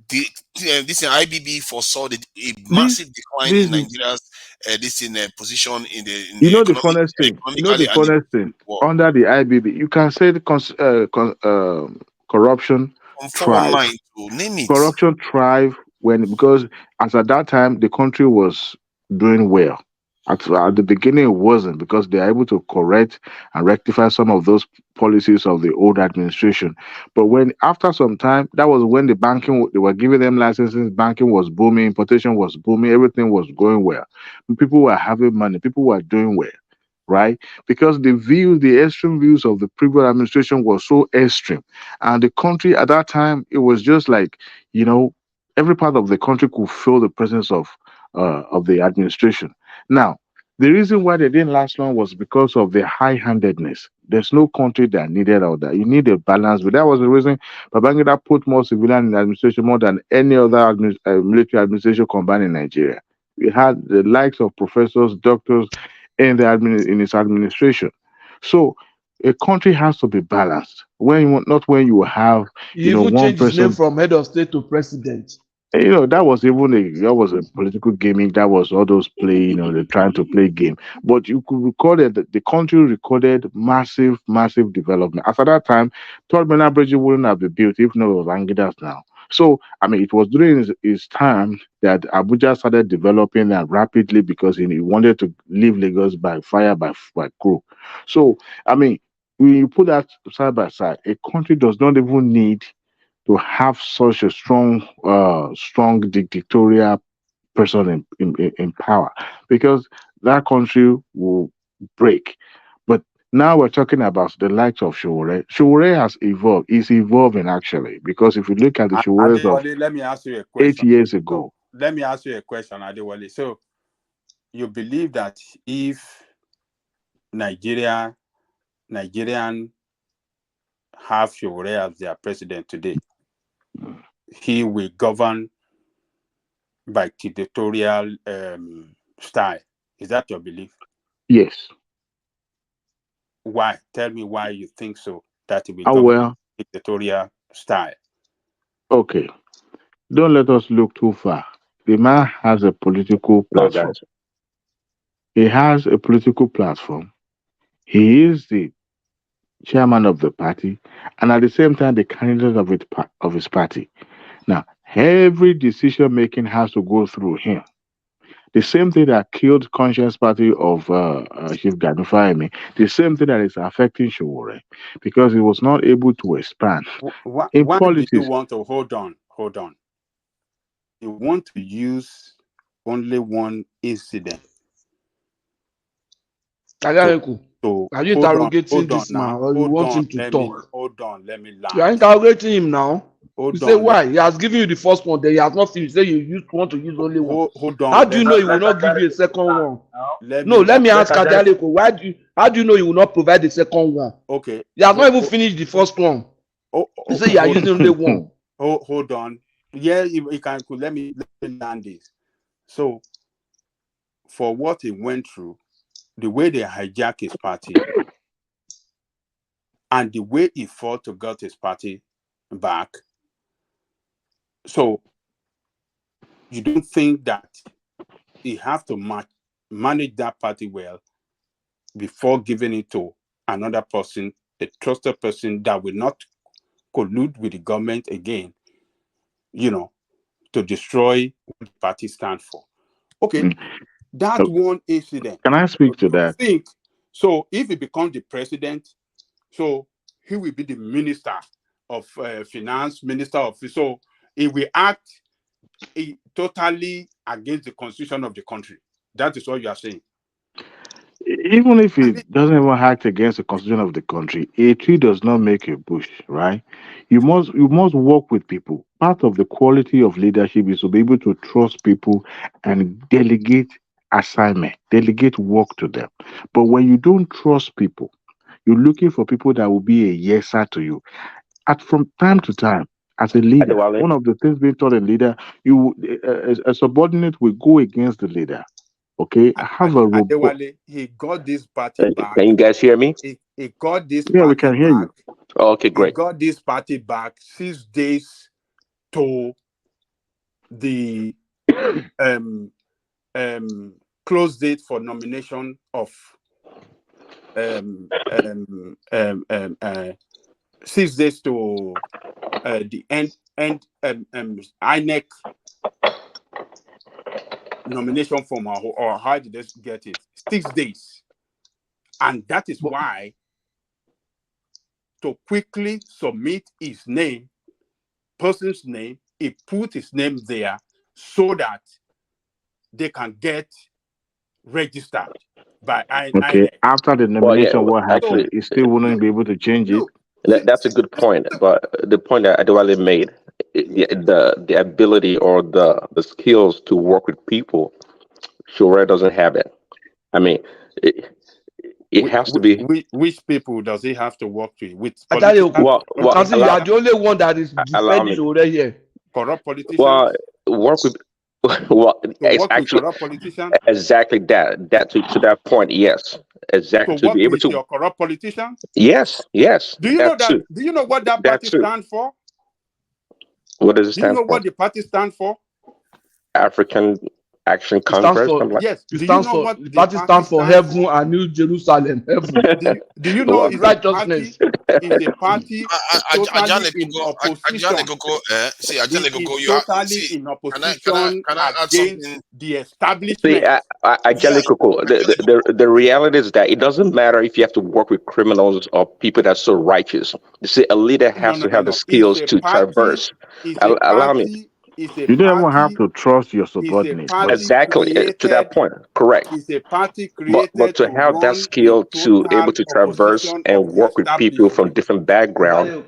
S10: This IBB foresaw a massive decline in
S16: this
S10: Nigeria's position in the
S16: the
S10: economic
S16: funnest thing.
S10: economically
S16: The
S10: and in
S16: funnest
S10: the
S16: thing
S10: world.
S16: under the IBB, you can say the corruption
S10: From
S16: thrive.
S10: 419 to name it.
S16: Corruption thrive because as at that time the country was doing well. At the beginning, it wasn't because they are able to correct and rectify some of those policies of the old administration. But when after some time, that was when the banking they were giving them licenses, banking was booming, importation was booming, everything was going well. People were having money, people were doing well, right? Because the extreme views of the previous administration was so extreme, and the country at that time it was just like every part of the country could feel the presence of the administration. Now, the reason why they didn't last long was because of the high-handedness. There's no country that needed all that. You need a balance. But that was the reason Babangida put more civilian in the administration more than any other military administration combined in Nigeria. We had the likes of professors, doctors in in its administration. So a country has to be balanced. Not when you have
S8: He even
S16: one
S8: changed his name
S16: person.
S8: from head of state to president.
S16: You know, that was a political gaming. That was all those play, you know, they're trying to play game. But you could record it, the country recorded massive, massive development. After that time, Third Mainland Bridge wouldn't have been built if not of Angidas now. So, I mean, it was during his time that Abuja started developing and rapidly because he wanted to leave Lagos by fire, by crew. So, I mean, when you put that side by side, a country does not even need to have such a strong dictatorial person in power because that country will break. But now we're talking about the likes of Showore. Showore has evolved. It's evolving actually because if you look at the Showores of
S15: Adewale, let me ask you a
S16: 8
S15: question.
S16: years ago,
S15: Let me ask you a question, Adewale. So, you believe that if Nigerian have Showore as their president today, he will govern by dictatorial style? Is that your belief?
S16: yes.
S15: Why? Tell me why you think so. That he will
S16: Oh
S15: govern
S16: well,
S15: dictatorial style.
S16: okay. Don't let us look too far. The man has a political platform. He has a political platform. He is the chairman of the party, and at the same time, the candidate of his party. Now, every decision making has to go through him. The same thing that killed Conscience Party of Chief Ganufayemi, the same thing that is affecting Showore, because he was not able to expand.
S15: Why
S16: In
S15: do you
S16: politics,
S15: want to hold on? You want to use only one incident
S8: Are you interrogating this man or you want him to talk?
S15: Hold on, let me land.
S8: You are interrogating him now.
S15: Hold
S8: You say
S15: on,
S8: why? He has given you the first one, then he has not finished. Say you want to use only one.
S15: Hold on.
S8: How do you know he will not give you a second one? Let me ask Adaleko. How do you know he will not provide the second one?
S15: Okay.
S8: He has not even finished the first one. You say you are using only one.
S15: Hold on. Yeah, you can. Let me land this. So, for what he went through, the way they hijacked his party, and the way he fought to get his party back, so you don't think that he have to manage that party well before giving it to another person, a trusted person that will not collude with the government again, you know, to destroy what the party stands for. Okay, that one incident.
S16: Can I speak to that?
S15: Think so. If he becomes the president, so he will be the minister of finance, minister of. So he will act totally against the constitution of the country. That is what you are saying.
S16: Even if it doesn't even act against the constitution of the country, a tree does not make a bush, right? You must work with people. Part of the quality of leadership is to be able to trust people and delegate assignment, delegate work to them. But when you don't trust people, you're looking for people that will be a yeser to you. From time to time, as a leader, one of the things being taught a leader, a subordinate will go against the leader. Okay, have a robot.
S15: Adewale, he got this party back.
S7: Can you guys hear me?
S15: He got this
S16: Yeah,
S15: party
S16: we can hear
S15: back.
S16: you.
S7: Oh, okay, great.
S15: He got this party back 6 days to the close date for nomination of 6 days to the end INEC nomination form, or how did they get it? 6 days. And that is why, to quickly submit his name, person's name, he put his name there so that they can get registered by
S16: Okay, after the nomination, what happened?
S7: actually,
S16: He still wouldn't be able to change it.
S7: That's a good point. But the point that Adewale made, the ability or the skills to work with people, Showore doesn't have that. I mean, it has to be.
S15: Which people does he have to work with?
S8: I tell you,
S7: well,
S8: you are the only one that is defending Showore here.
S15: Corrupt politicians.
S7: Well, work with. Well, it's actually
S15: corrupt politicians.
S7: Exactly that to that point. Yes, exactly.
S15: To
S7: To be able to
S15: your corrupt politicians.
S7: Yes.
S15: Do you know that? Do you know what that party stands for?
S7: What does it
S15: Do you
S7: stand
S15: know
S7: for?
S15: what the party stands for?
S7: African Action
S8: It stands
S7: Congress,
S8: for
S7: something like.
S15: Yes.
S8: it
S15: Do you
S8: stands
S15: know
S8: for
S15: what
S8: the
S15: the
S8: party
S15: party
S8: stands for
S15: stands
S8: heaven
S15: for?
S8: and New Jerusalem. Heaven.
S15: Do you know
S7: Well,
S15: it's a
S8: Righteousness.
S15: party? Is a party totally
S10: Ajale
S15: in
S10: Koko, Ajale
S15: opposition.
S10: Koko, see,
S15: It
S10: Ajale
S15: is
S10: Koko,
S15: totally
S10: see,
S15: in
S10: can I,
S15: opposition
S10: can I add
S15: against
S10: something?
S15: the
S7: see,
S15: establishment.
S10: Yeah,
S7: Angelico, the reality is that it doesn't matter if you have to work with criminals or people that are so righteous. You see, a leader
S15: No,
S7: has
S15: no,
S7: to
S15: no,
S7: have the
S15: no. It's
S7: skills
S15: a
S7: to
S15: party.
S7: traverse.
S15: It's a
S7: Allow me.
S15: party. It's a
S16: You don't even have
S15: party.
S16: to trust your
S15: It's a
S16: subordinates, bro.
S15: party
S7: Exactly, to that
S15: created.
S7: point, correct.
S15: It's a party
S7: But
S15: created
S7: to
S15: to
S7: have that
S15: run in
S7: skill to able
S15: total
S7: to traverse
S15: opposition
S7: and
S15: of the
S7: work with people from
S15: establishment.
S7: different background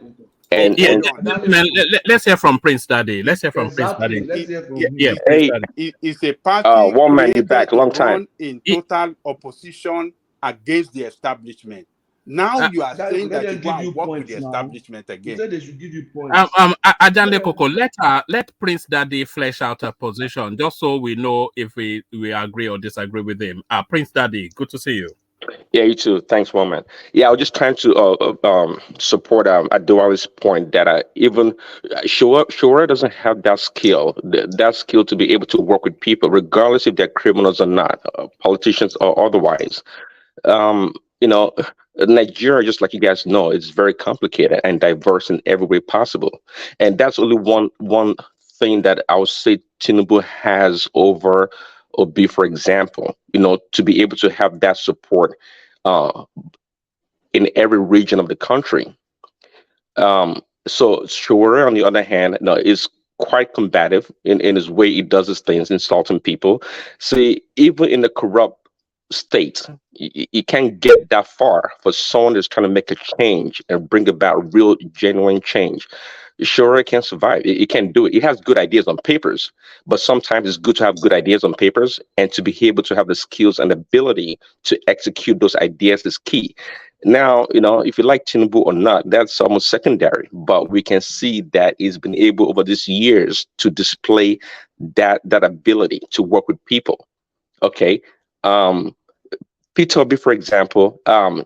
S7: and
S5: Yeah,
S15: Hold
S7: and
S15: on.
S5: gentlemen, let's hear from Prince Daddy. Let's hear from Prince Daddy. Yeah, yeah,
S15: It,
S5: Prince
S7: hey,
S5: Daddy.
S15: it's a party
S7: one man, you back
S15: created to
S7: long time.
S15: run in total opposition against the establishment. Now
S5: Uh,
S15: you are
S8: That,
S15: saying
S8: let
S15: that
S8: them
S15: you go
S8: give
S15: and
S8: you
S15: work with the
S8: points now.
S15: establishment
S8: You
S15: again.
S8: said they should give you points.
S5: Ajande Koko, let Prince Daddy flesh out a position just so we know if we agree or disagree with him. Prince Daddy, good to see you.
S7: Yeah, you too. Thanks, woman. Yeah, I was just trying to support Aduali's point that even Shura doesn't have that skill, that skill to be able to work with people, regardless if they're criminals or not, politicians or otherwise. You know, Nigeria, just like you guys know, is very complicated and diverse in every way possible, and that's only one thing that I would say Tinubu has over Obi, for example. You know, to be able to have that support uh, in every region of the country. So Sure, on the other hand, no, is quite combative in his way he does his things, insulting people. See, even in the corrupt state, you can't get that far for someone that's trying to make a change and bring about real, genuine change. Sure, it can't survive. It can't do it. It has good ideas on papers, but sometimes it's good to have good ideas on papers and to be able to have the skills and ability to execute those ideas is key. Now, you know, if you like Tinubu or not, that's almost secondary. But we can see that he's been able over these years to display that ability to work with people. Okay. Um, Peter Obi, for example,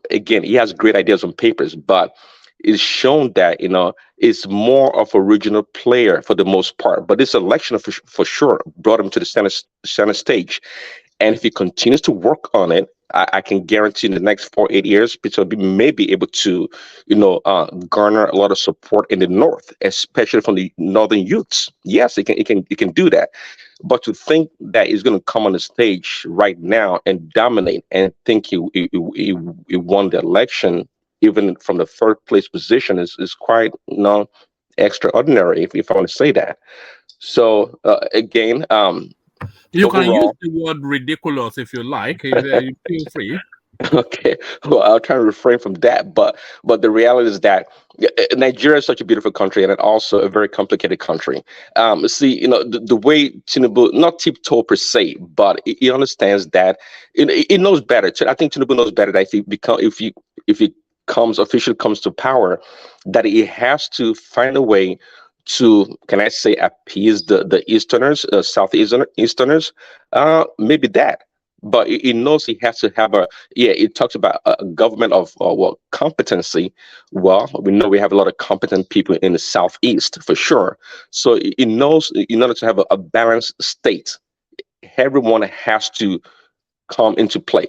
S7: again, he has great ideas on papers, but it's shown that is more of a regional player for the most part. But this election, for sure, brought him to the center stage. And if he continues to work on it, I can guarantee in the next 4 8 years, Peter Obi may be able to, garner a lot of support in the north, especially from the northern youths. Yes, he can do that. But to think that he's going to come on the stage right now and dominate and think he won the election, even from the third place position, is quite extraordinary, if I want to say that. So again,
S5: you can use
S7: overall.
S5: the word ridiculous if you like. You feel free.
S7: Okay, well, I'll try to refrain from that, but the reality is that Nigeria is such a beautiful country and it also a very complicated country. See, the way Tinubu, not tiptoe per se, but he understands that he knows better. I think Tinubu knows better that if he officially comes to power, that he has to find a way to, can I say, appease the Easterners, Easterners, maybe that. But he knows he has to have it talks about a government of competency. Well, we know we have a lot of competent people in the Southeast for sure. So he knows in order to have a balanced state, everyone has to come into play.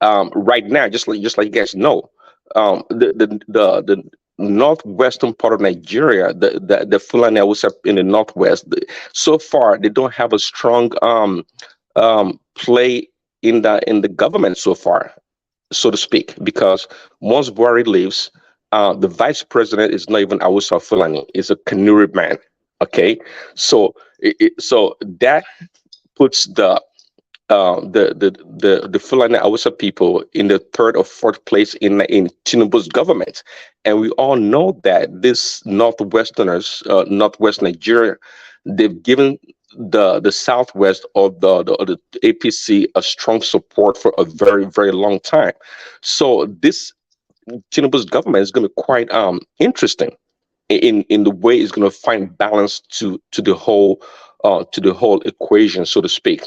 S7: Right now, just like you guys know, the northwestern part of Nigeria, the Fulani Hausa in the northwest, so far they don't have a strong play in the government so far, so to speak, because once Buhari leaves, the vice president is not even Hausa Fulani; is a Kanuri man. Okay, so that puts the Fulani Hausa people in the third or fourth place in Tinubu's government, and we all know that this northwest Nigeria, they've given the southwest or the APC a strong support for a very very long time. So this Tinubu's government is going to be quite interesting in the way it's going to find balance to the whole equation, so to speak.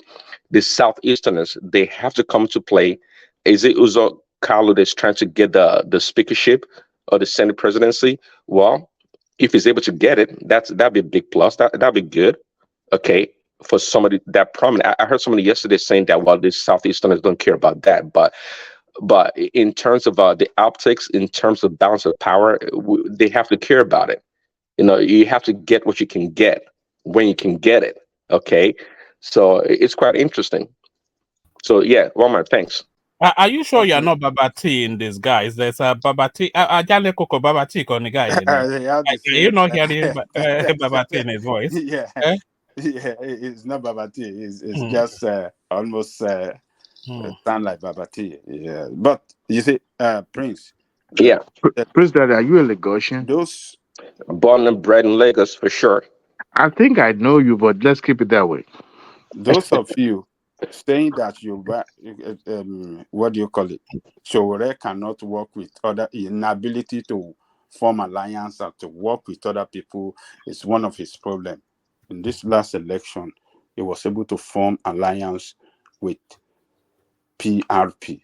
S7: The Southeasterners, they have to come to play. Is it Uzo Kalu that's trying to get the speakership or the Senate presidency? Well, if he's able to get it, that'd be a big plus. That'd be good. Okay. for somebody that prominent. I heard somebody yesterday saying that, well, the Southeasterners don't care about that, but in terms of the optics, in terms of balance of power, they have to care about it. You know, you have to get what you can get when you can get it. Okay, so it's quite interesting. So yeah, Walmart, thanks.
S5: Are you sure you're not Babati in this, guys? There's a Babati, Ajale Koko Babati on the guy.
S15: They have the
S5: Are you
S15: same.
S5: not hearing Babati in his voice?
S15: Yeah,
S5: Eh?
S15: yeah. It's not Babati. It's
S5: Hmm.
S15: just almost sound like Babati. Yeah, but you see, Prince.
S7: Yeah,
S16: President, are you a Lagosian?
S15: Those
S7: born and bred in Lagos for sure.
S16: I think I know you, but let's keep it that way.
S15: those of you saying that what do you call it? Showore cannot work with other inability to form alliance and to work with other people is one of his problems. In this last election, he was able to form alliance with PRP.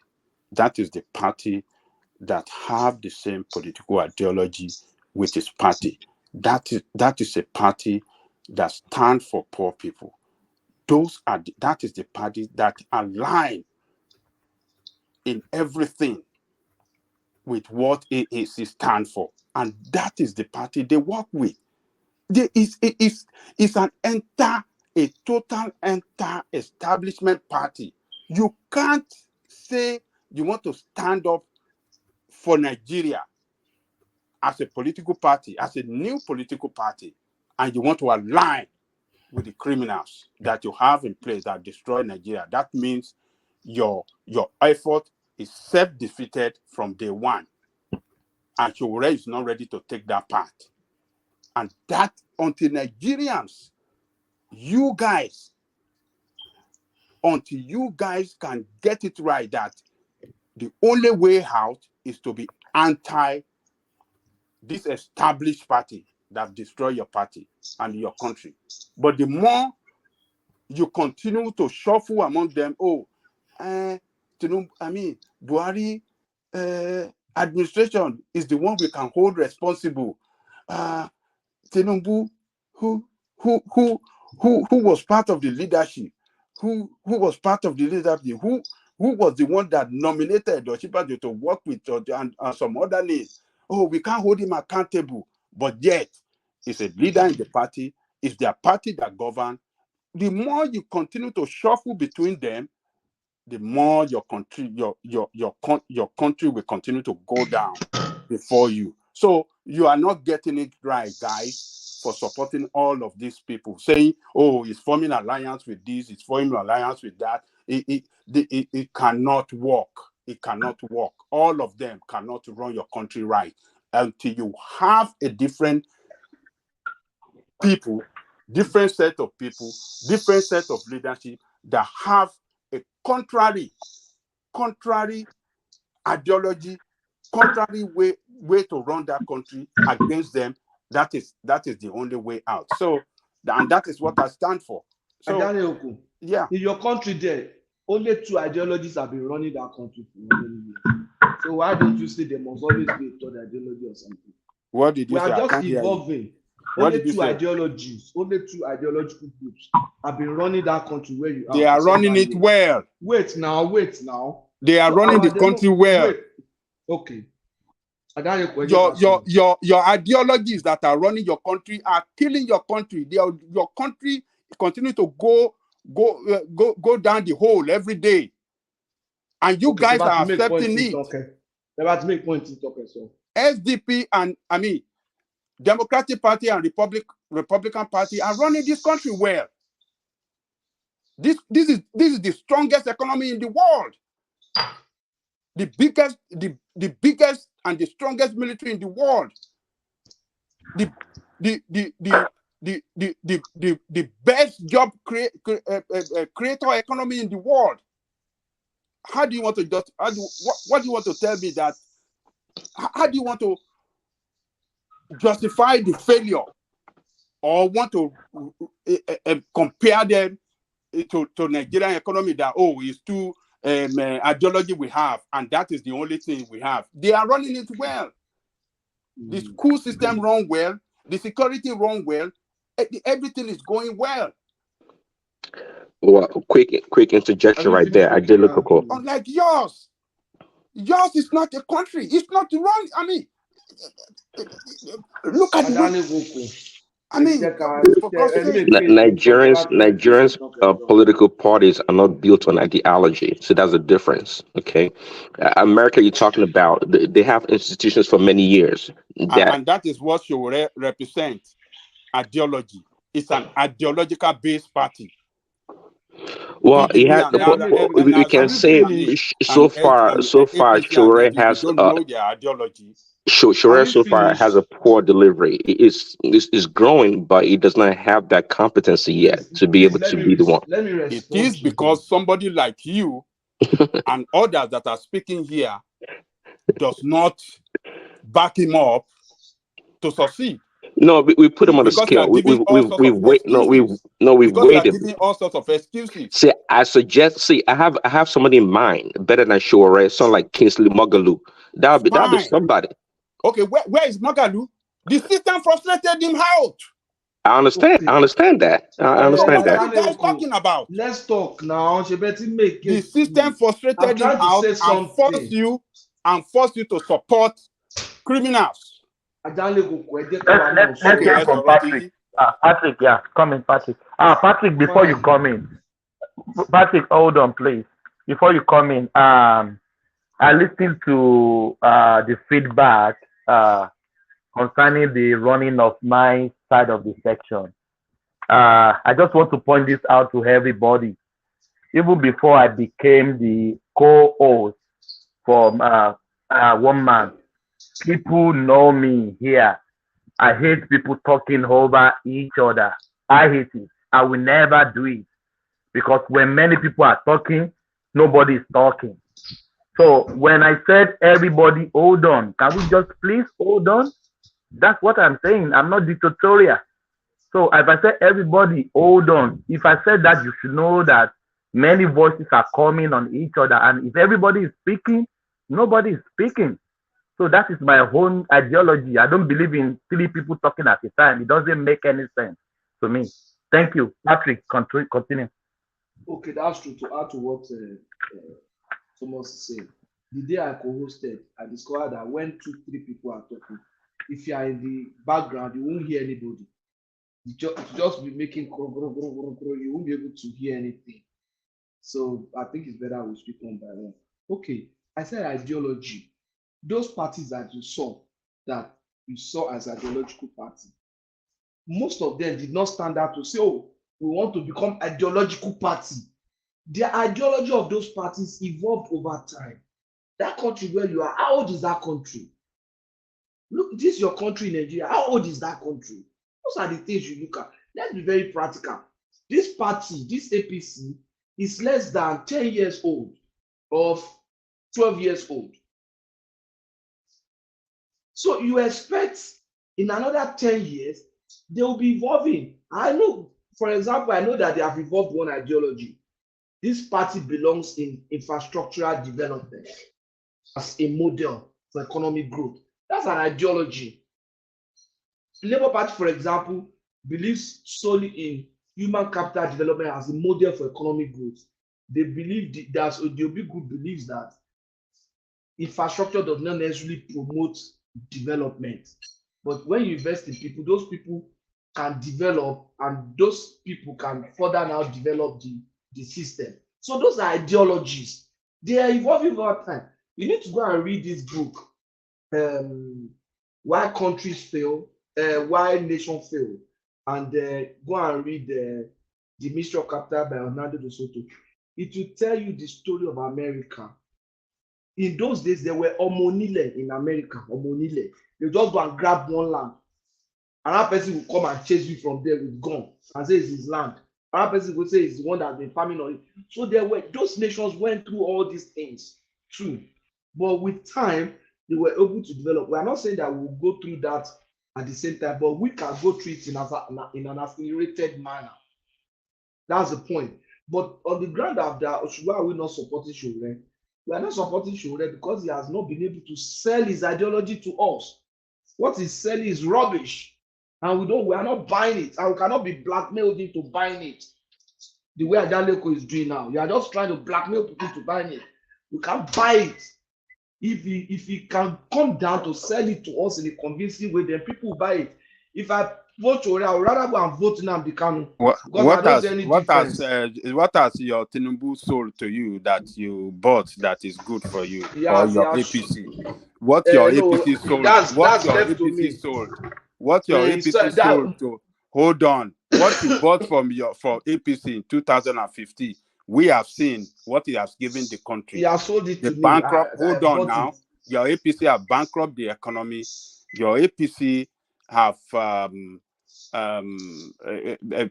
S15: That is the party that have the same political ideology with his party. That is a party that stands for poor people. That is the party that align in everything with what AAC stands for, and that is the party they work with. It's a total establishment party. You can't say you want to stand up for Nigeria as a political party, as a new political party, and you want to align with the criminals that you have in place that destroy Nigeria. That means your effort is self-defeated from day one. And Showore is not ready to take that part. And that until Nigerians, until you guys can get it right that the only way out is to be anti this established party that destroy your party and your country. But the more you continue to shuffle among them, Buhari administration is the one we can hold responsible. Tinubu, who was part of the leadership, who was part of the leadership, who was the one that nominated Oshibajo to work with and some other names. Oh, we can't hold him accountable, but yet he's a leader in the party. It's their party that governs. The more you continue to shuffle between them, the more your country will continue to go down before you. So you are not getting it right, guys, for supporting all of these people, saying, oh, he's forming alliance with this, he's forming alliance with that. It cannot work. It cannot work. All of them cannot run your country right until you have a different people, different set of people, different set of leadership that have a contrary ideology, contrary way to run that country against them. That is the only way out. So, and that is what I stand for. So, yeah.
S4: In your country there, only two ideologies have been running that country for many years. So why don't you say there must always be a third ideology or something?
S15: What did you say?
S4: We are just evolving. Only two ideologies, only two ideological groups have been running that country where you are.
S15: They are running it well.
S4: Wait now.
S15: They are running the country well.
S4: Okay.
S15: Your ideologies that are running your country are killing your country. Your country continue to go down the hole every day, and you guys are accepting it.
S4: Okay. Let's make points. So
S15: SDP and Democratic Party and Republican Party are running this country well. This is the strongest economy in the world. The biggest and the strongest military in the world. The best job creator economy in the world. What do you want to tell me that? How do you want to justify the failure or want to compare them to Nigerian economy that it's too ideology we have, and that is the only thing we have? They are running it well. The school system run well, the security run well, everything is going well.
S7: Well, quick interjection right there. I did look a call.
S15: Unlike yours. Yours is not a country. It's not wrong. I mean, look at the way. I mean, for God's sake.
S7: Nigerians political parties are not built on ideology, so that's a difference. Okay, America, you're talking about, they have institutions for many years.
S15: And that is what you represent. Ideology. It's an ideological based party.
S7: Well,
S15: PDP
S7: we can say so far, Shore has
S15: don't know their ideology.
S7: Shore so far has a poor delivery. It's growing, but it does not have that competency yet to be able to be the one.
S15: It is because somebody like you and others that are speaking here does not back him up to succeed.
S7: No, we put him on the scale. We've waited.
S15: Giving all sorts of excuses.
S7: See, I have somebody in mind better than Shore, someone like Kingsley Moghalu. That'll be somebody.
S15: Okay, where is Moghalu? The system frustrated him out.
S7: I understand that. I understand that.
S15: What are you guys talking about?
S4: Let's talk now.
S15: The system frustrated him out and forced you to support criminals.
S18: Let's hear from Patrick. Patrick, yeah, come in, Patrick. Patrick, before you come in, Patrick, hold on, please. Before you come in, I listened to the feedback concerning the running of my side of the section. I just want to point this out to everybody. Even before I became the co-host for One Man, people know me here. I hate people talking over each other. I hate it. I will never do it. Because when many people are talking, nobody is talking. So when I said everybody hold on, can we just please hold on? That's what I'm saying. I'm not dictatorial. So if I say everybody hold on, if I said that, you should know that many voices are coming on each other. And if everybody is speaking, nobody is speaking. So that is my own ideology. I don't believe in 3 people talking at a time. It doesn't make any sense to me. Thank you. Patrick, continue.
S4: Okay, that's true. To add to what Thomas said, the day I co-hosted, I discovered that when 2-3 people are talking, if you are in the background, you won't hear anybody. You just be making you won't be able to hear anything. So I think it's better we speak one by one. Okay, I said ideology. Those parties that you saw as ideological party, most of them did not stand out to say, oh, we want to become ideological party. The ideology of those parties evolved over time. That country where you are, how old is that country? Look, this is your country in Nigeria. How old is that country? Those are the things you look at. Let's be very practical. This party, this APC, is less than 10 years old or 12 years old. So you expect in another 10 years, they will be evolving. I know, for example, I know that they have evolved one ideology. This party belongs in infrastructural development as a model for economic growth. That's an ideology. The Labour Party, for example, believes solely in human capital development as a model for economic growth. They believe that the Obi Group believes that infrastructure does not necessarily promote development. But when you invest in people, those people can develop, and those people can further now develop the system. So those are ideologies. They are evolving over time. You need to go and read this book, Why Countries Fail, Why Nations Fail, and go and read The Mystery of Capital by Hernando de Soto. It will tell you the story of America. In those days, there were omonile in America. Omonile. They just go and grab one land. Another person will come and chase you from there with gun and say it's his land. Another person will say it's the one that's been farming on it. So those nations went through all these things too. But with time, they were able to develop. We are not saying that we'll go through that at the same time, but we can go through it in an accelerated manner. That's the point. But on the ground of that, why are we not supporting Showore? We are not supporting Showore because he has not been able to sell his ideology to us. What he's selling is rubbish. And we are not buying it. And we cannot be blackmailed into buying it. the way Adebanjo is doing now. You are just trying to blackmail people to buy it. You can't buy it. If he can come down to sell it to us in a convincing way, then people will buy it. If I vote Showore, I would rather go and vote Nnamdi Kanu because I don't see any difference.
S15: What has your Tinubu sold to you that you bought that is good for you, or
S4: Yes,
S15: your APC? What your APC sold? What your APC sold? What your APC sold to? Hold on. What you bought for APC in 2015, we have seen what he has given the country.
S4: He has sold it
S15: the
S4: to
S15: bankrupt.
S4: me.
S15: Hold on now. Your APC have bankrupt the economy. Your APC have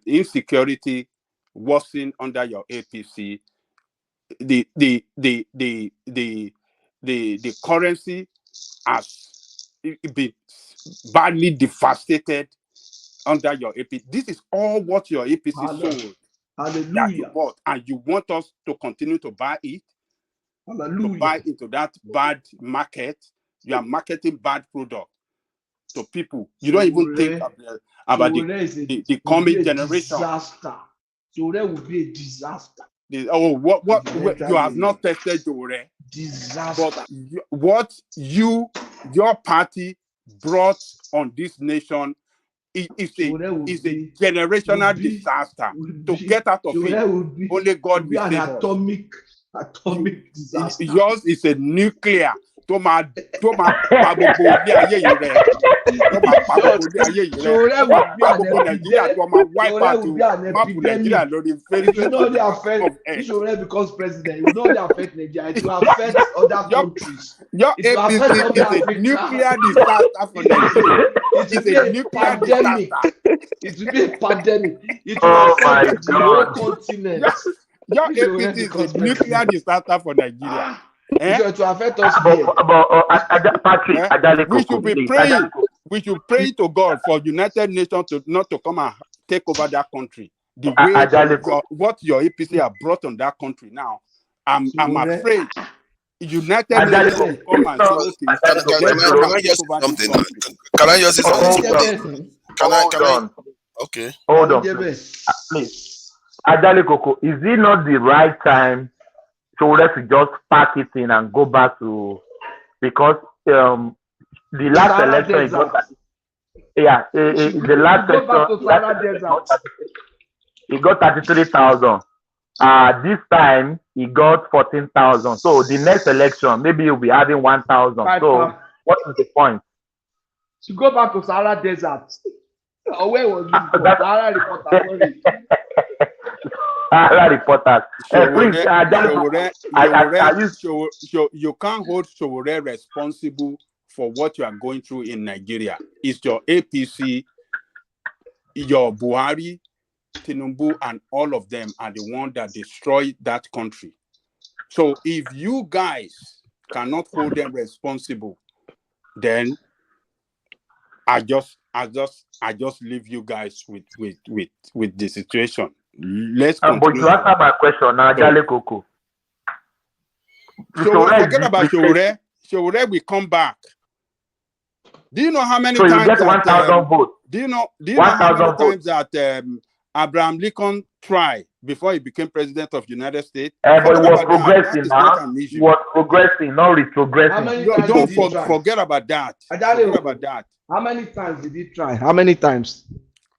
S15: insecurity worsened under your APC. The currency has been badly devastated under your APC. This is all what your APC sold.
S4: Hallelujah.
S15: That you bought, and you want us to continue to buy it.
S4: Hallelujah.
S15: To buy into that bad market. You are marketing bad product to people. You don't even think about the coming generation.
S4: Disaster. Showore will be a disaster.
S15: What you have not tested Showore.
S4: Disaster.
S15: But what your party brought on this nation is a generational disaster. To get out of it, only God will save us.
S4: Atomic disaster.
S15: Yours is a nuclear.
S4: If Showore becomes president, it will not only affect Nigeria, it will affect other countries.
S15: Your APC is a nuclear disaster for Nigeria.
S4: It will be a pandemic. It will be a pandemic. It will affect the whole continent.
S15: Your APC is a nuclear disaster for Nigeria.
S4: It will affect us here.
S15: Patrick, we should be praying. We should pray to God for United Nations not to come and take over that country. The way what your APC have brought on that country now, I'm afraid United Nations will come and say, okay,
S10: can I just say something? Can I? Okay.
S18: Hold on, please. Adebanjo, is it not the right time Showore to just pack it in and go back to, because the last election the last election he got 33,000. This time he got 14,000. So the next election maybe he'll be having 1,000. So what is the point?
S4: To go back to Sahara Desert. Where was you? Sahara reporter.
S18: Reporters.
S15: You can't hold Showore responsible for what you are going through in Nigeria. It's your APC, your Buhari, Tinubu, and all of them are the ones that destroyed that country. So if you guys cannot hold them responsible, then I just leave you guys with the situation. Let's continue.
S18: But you answer my question now, Adebanjo.
S15: Forget about Showore. Showore will come back. Do you know how many times?
S18: So you get 1,000 votes.
S15: Do you know how many times that Abraham Lincoln tried before he became president of the United States?
S18: But it was progressing now. It was progressing, not retrogressing.
S15: Don't forget about that. Forget about that.
S4: How many times did he try? How many times?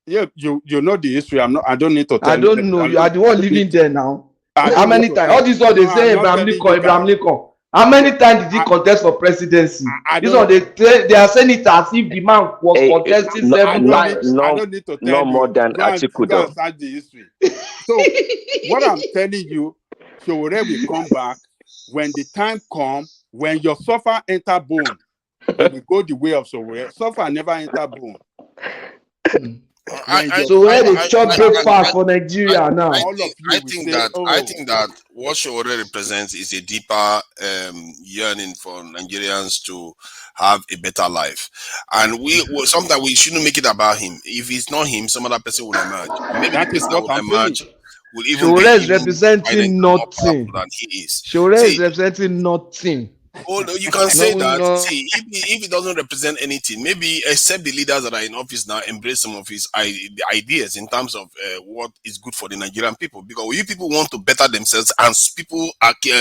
S15: Yeah, you know the history. I don't need to tell
S4: you. I don't know. You are the one living there now. How many times? All this one they say Abraham Lincoln. How many times did he contest for presidency? This one they are saying it as if the man was contesting 7 times.
S15: I don't need to tell
S7: no more than Atiku.
S15: Go and search the history. So what I'm telling you, Showore will come back when the time comes, when your suffer enter bone. You will go the way of Showore. Suffer never enter bone.
S4: So where they chop breakfast for Nigeria now?
S10: I think that what Showore represents is a deeper yearning for Nigerians to have a better life, and sometimes we shouldn't make it about him. If it's not him, some other person will emerge. Maybe
S15: that is what I'm saying.
S4: Showore is representing nothing.
S10: Than he is.
S4: Showore is representing nothing.
S10: Oh, no, you can say
S8: No,
S10: that.
S8: no.
S10: See, if it doesn't represent anything, maybe except the leaders that are in office now embrace some of his the ideas in terms of what is good for the Nigerian people. Because you people want to better themselves, and people,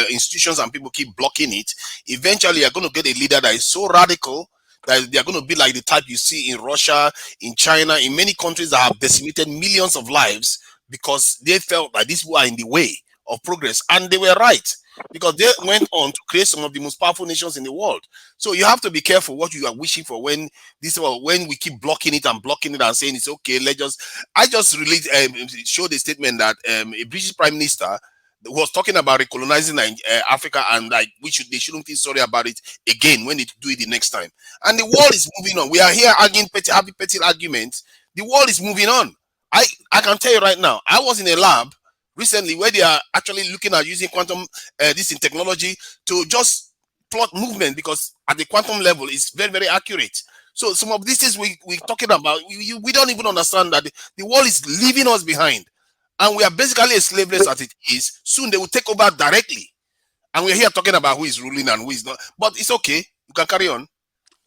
S10: institutions, and people keep blocking it. Eventually, you're going to get a leader that is so radical that they are going to be like the type you see in Russia, in China, in many countries that have decimated millions of lives because they felt that these people are in the way of progress, and they were right because they went on to create some of the most powerful nations in the world. So you have to be careful what you are wishing for when when we keep blocking it and saying it's okay. I just released showed a statement that a British Prime Minister was talking about recolonizing Africa, and like they shouldn't feel sorry about it again when they do it the next time. And the world is moving on. We are here arguing having petty arguments. The world is moving on. I can tell you right now. I was in a lab recently where they are actually looking at using quantum this in technology to just plot movement, because at the quantum level it's very, very accurate. So some of these things we're talking about, we don't even understand that the world is leaving us behind, and we are basically a slave race as it is. Soon they will take over directly, and we're here talking about who is ruling and who is not. But it's okay, you can carry on.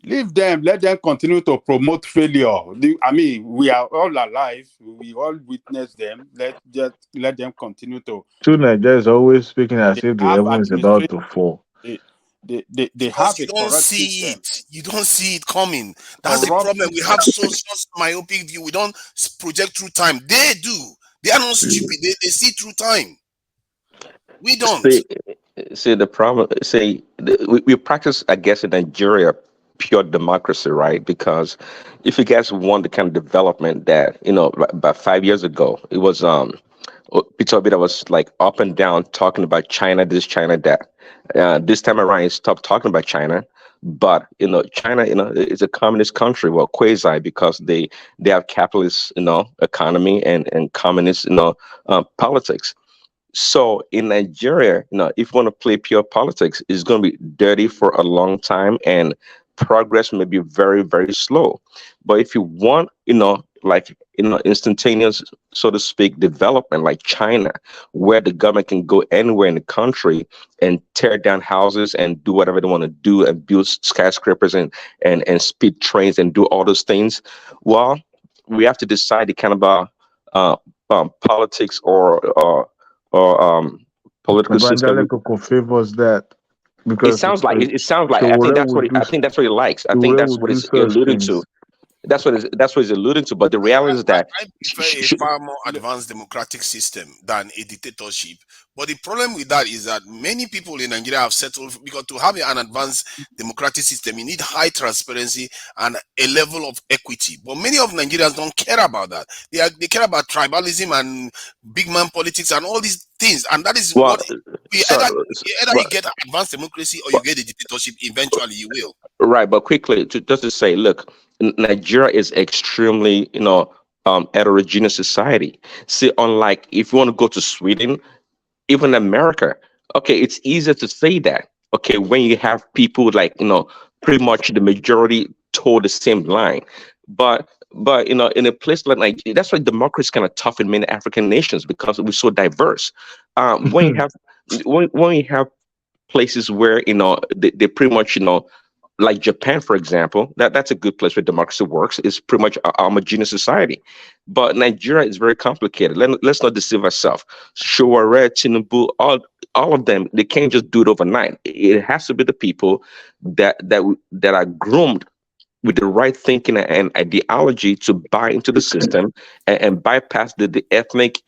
S15: Leave them, let them continue to promote failure. I mean, we are all alive, we all witness them. Let them continue to.
S16: Nigeria is always speaking as if the
S15: have
S16: heaven is about to fall.
S15: They
S10: Because
S15: have
S10: you
S15: a
S10: don't
S15: correct
S10: see
S15: system.
S10: it. You don't see it coming. That's the
S15: Corrupt
S10: problem. We
S15: system.
S10: have such myopic view. We don't project through time. They do. They are not stupid. They see through time. We don't.
S7: See the problem. We practice, I guess, in Nigeria, pure democracy, right? Because if you guys want the kind of development that about 5 years ago, it was Peter Obi that was like up and down talking about China this, China that. This time around, he stopped talking about China. But China, is a communist country, well, quasi, because they have capitalist, economy and communist, politics. So in Nigeria, if you want to play pure politics, it's going to be dirty for a long time, and progress may be very, very slow. But if you want, instantaneous, so to speak, development like China, where the government can go anywhere in the country and tear down houses and do whatever they want to do and build skyscrapers and speed trains and do all those things, well, we have to decide the kind of politics or political system.
S16: Evangelical favors that
S7: It
S16: because
S7: sounds like I think
S16: Sowore
S7: that's what
S16: would do
S7: he likes. I think
S16: Sowore
S7: that's
S16: would
S7: what
S16: do
S7: he's
S16: such
S7: alluding to.
S16: things.
S7: That's what he's alluding to. But the reality is that
S10: I prefer a far more advanced democratic system than a dictatorship. But the problem with that is that many people in Nigeria have settled, because to have an advanced democratic system, you need high transparency and a level of equity. But many of Nigerians don't care about that. They care about tribalism and big man politics and all these things. And that is
S7: well,
S10: what either you get advanced democracy or you get a dictatorship. Eventually, you will.
S7: right. But quickly, just to say, look, Nigeria is extremely, heterogeneous society. See, unlike if you want to go to Sweden, even America, okay, it's easier to say that. Okay, when you have people like, pretty much the majority toe the same line. But in a place like Nigeria, that's why democracy is kind of tough in many African nations because we're so diverse. When you have when you have places where they pretty much like Japan, for example, that's a good place where democracy works. It's pretty much a homogeneous society. But Nigeria is very complicated. Let's not deceive ourselves. Sowore, Tinubu, all of them, they can't just do it overnight. It has to be the people that are groomed with the right thinking and ideology to buy into the system and bypass the ethnic,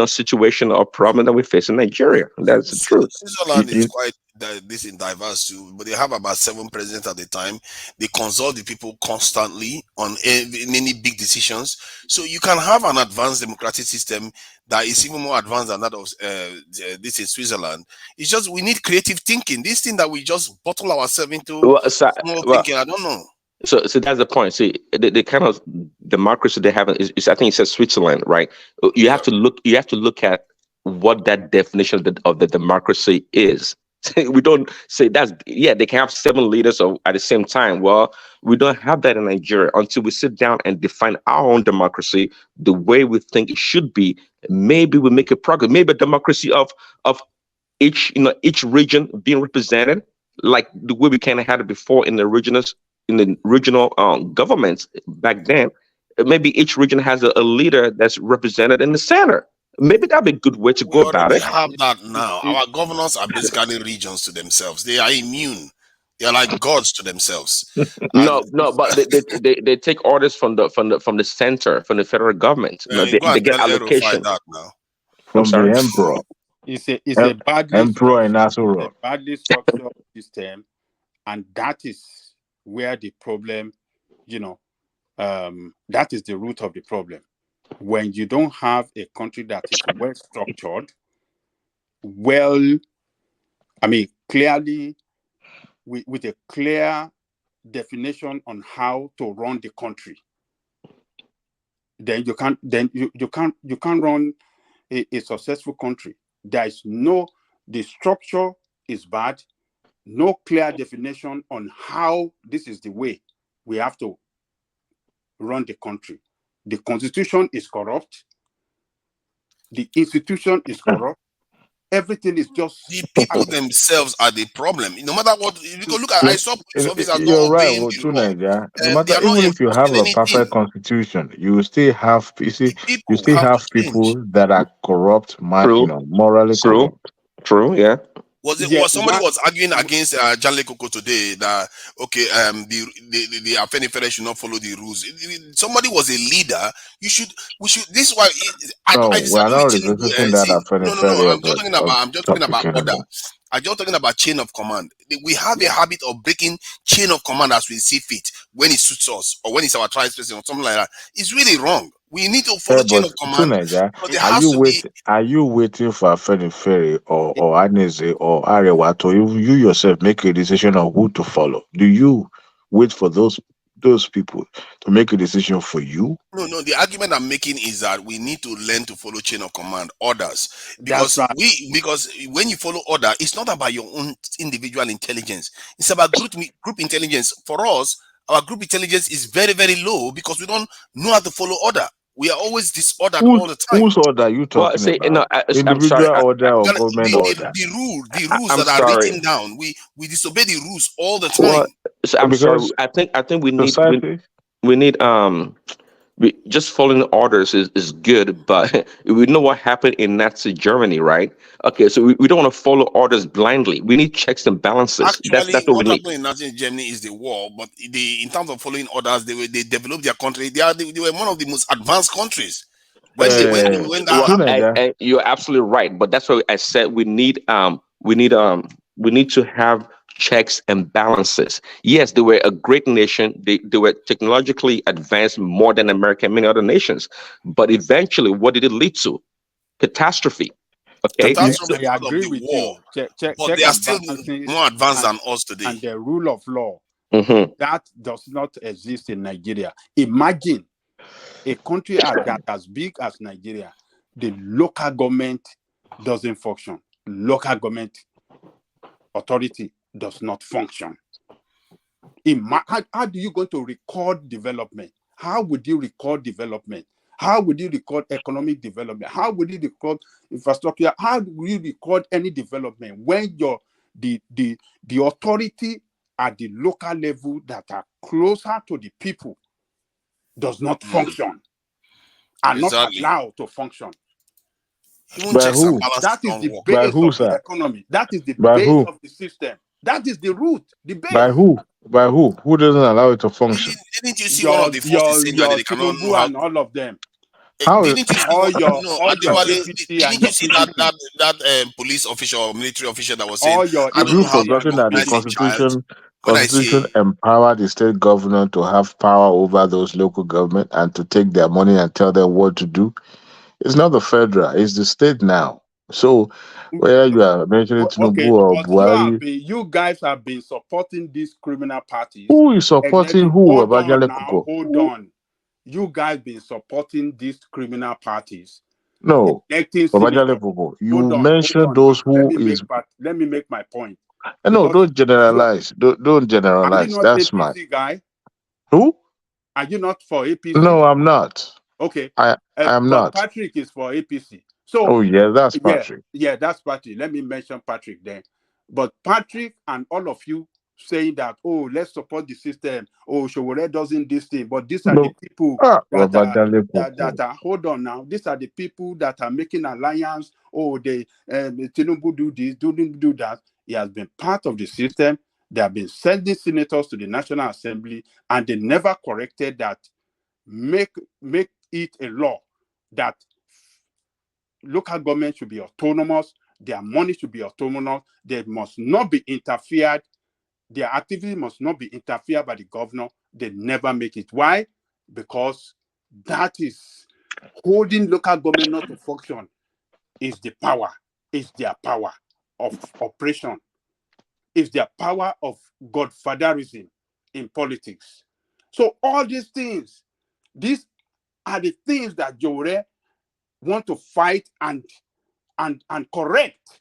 S7: situation or problem that we face in Nigeria. That's the truth.
S10: Switzerland is quite this in diverse too, but they have about 7 presidents at the time. They consult the people constantly on any big decisions. So you can have an advanced democratic system that is even more advanced than that of this in Switzerland. It's just we need creative thinking. This thing that we just bottle ourselves into small thinking, I don't know.
S7: So that's the point. See, the kind of democracy they have is I think it says Switzerland, right? You have to look at what that definition of the democracy is. We don't say they can have 7 leaders at the same time. Well, we don't have that in Nigeria until we sit down and define our own democracy the way we think it should be. Maybe we make a progress. Maybe a democracy of each region being represented, like the way we kind of had it before in the regional governments back then. Maybe each region has a leader that's represented in the center. Maybe that'd be a good way to
S10: We
S7: go about
S10: already
S7: it.
S10: have that now. Our governors are basically regions to themselves. They are immune. They are like gods to themselves. And
S7: No, but they take orders from the center, from the federal government.
S10: you go
S7: They
S10: and
S7: get
S10: tell Erufai
S7: allocation.
S10: that now.
S7: I'm
S16: From
S7: sorry.
S16: the emperor.
S15: It's a badly
S16: Emperor in
S15: structured,
S16: Asuro.
S15: system, and that is where the problem, that is the root of the problem. When you don't have a country that is well structured, clearly with a clear definition on how to run the country, then you can't run a successful country. The structure is bad, no clear definition on how this is the way we have to run the country. The constitution is corrupt, the institution is corrupt, everything is just
S10: The people themselves are the problem. No matter what, because look at I saw police officers not
S16: You're right,
S10: obeying the law.
S16: Nigeria. No
S10: They
S16: matter,
S10: are not
S16: even if you have
S10: enforcing
S16: a perfect
S10: anything.
S16: constitution, you still have you
S10: People
S16: still
S10: have to
S16: have
S10: change.
S16: people that are corrupt, morally corrupt.
S7: True, yeah.
S10: Was somebody was arguing against Janle Koko today that the AFENIFERE'S should not follow the rules. Somebody was a leader. We should. This is why
S16: No,
S10: I
S16: we are
S10: disagree
S16: not
S10: with Tinubu.
S16: revisiting that
S10: No.
S16: affair
S10: I'm just talking
S16: topic
S10: about order.
S16: anymore.
S10: I'm just talking about chain of command. We have a habit of breaking chain of command as we see fit when it suits us or when it's our tribe person or something like that. It's really wrong. We need to follow chain
S16: But
S10: of command.
S16: Nigeria,
S10: But there has to be.
S16: are you waiting for Afenifere or Aneze or Arewa to you yourself make a decision on who to follow? Do you wait for those people to make a decision for you?
S10: No. The argument I'm making is that we need to learn to follow chain of command orders
S15: That's
S10: because
S15: right.
S10: because when you follow order, it's not about your own individual intelligence. It's about group intelligence. For us, our group intelligence is very, very low because we don't know how to follow order. We are always disordered all the time.
S16: Whose order are you talking about?
S7: I'm sorry.
S16: Individual order or
S10: Well,
S16: government order?
S10: the rules
S7: I'm
S10: that are
S7: sorry.
S10: written down, we disobey the rules all the
S7: Well,
S10: time.
S7: I'm sorry.
S16: Because
S7: I think we need
S16: society.
S7: we need just following orders is good, but we know what happened in Nazi Germany, right? Okay, so we don't want to follow orders blindly. We need checks and balances.
S10: Actually,
S7: That's what we
S10: what
S7: need.
S10: happened in Nazi Germany is the war, but in terms of following orders, they developed their country. They were one of the most advanced countries. When that
S7: Well,
S10: happened,
S7: you're absolutely right, but that's why I said we need to have checks and balances. Yes, they were a great nation. They were technologically advanced more than America and many other nations. But eventually, what did it lead to? Catastrophe. Okay.
S10: catastrophe
S15: I
S10: because of
S15: agree
S10: the
S15: with
S10: war.
S15: you. Check
S10: But they are
S15: and
S10: still
S15: balances
S10: more advanced
S15: and,
S10: than us today.
S15: and the rule of law.
S7: Mm-hmm.
S15: That does not exist in Nigeria. Imagine a country that as big as Nigeria, the local government doesn't function. Local government authority does not function. How do you going to record development? How would you record development? How would you record economic development? How would you record infrastructure? How do you record any development when the authority at the local level that are closer to the people does not function and not allowed to function?
S10: Even checks and balances
S15: That is
S10: don't
S15: the
S10: work.
S15: base of the economy. That is the base of the system. That is the root, the base.
S16: By who? By who? Who doesn't allow it to function?
S10: Didn't you see one of the forces saying that they cannot know
S15: Tinubu
S10: how?
S15: and all of them.
S16: How?
S10: Didn't you see
S15: all
S10: one?
S15: your
S10: No,
S15: APC
S10: didn't
S15: and
S10: you
S15: your
S10: see
S15: PDP.
S10: that police official or military official that was saying,
S15: All your
S10: I
S16: Have
S10: don't
S16: you
S10: know how to
S16: forgotten that the
S10: recognize a child when I see
S16: Constitution empowered the state governor to have power over those local government and to take their money and tell them what to do? It's not the federal, it's the state now. So whether you are mentioning Tinubu
S15: Okay,
S16: or
S15: but
S16: Buhari,
S15: you guys have been supporting these criminal parties.
S16: who is supporting who?
S15: Hold on
S16: Abajale
S15: now,
S16: Koko?
S15: hold on. You guys been supporting these criminal parties.
S16: No,
S15: Electing
S16: Babajale
S15: senators.
S16: Koko. You
S15: Hold on
S16: mentioned those who is.
S15: let me make my point.
S16: No,
S15: Because
S16: don't generalize. Don't
S15: are you
S16: generalize.
S15: not
S16: That's my
S15: APC guy?
S16: who?
S15: Are you not for APC?
S16: No, I'm not.
S15: Okay.
S16: I am
S15: But
S16: not.
S15: Patrick is for APC. So
S16: Oh yeah, that's
S15: yeah,
S16: Patrick.
S15: yeah, that's Patrick. Let me mention Patrick then. But Patrick and all of you saying that, oh, let's support the system. Oh, Showore doesn't this thing. But these are the
S16: No,
S15: people that are
S16: Babajale
S15: that
S16: Koko.
S15: are hold on now. These are the people that are making alliance. Oh, they Tinubu do this, do that. He has been part of the system. They have been sending senators to the National Assembly, and they never corrected that. Make it a law that local government should be autonomous, their money should be autonomous, they must not be interfered, their activity must not be interfered by the governor. They never make it. Why? Because that is holding local government not to function is the power, is their power of operation, is their power of godfatherism in politics. So all these are the things that Jore want to fight and correct,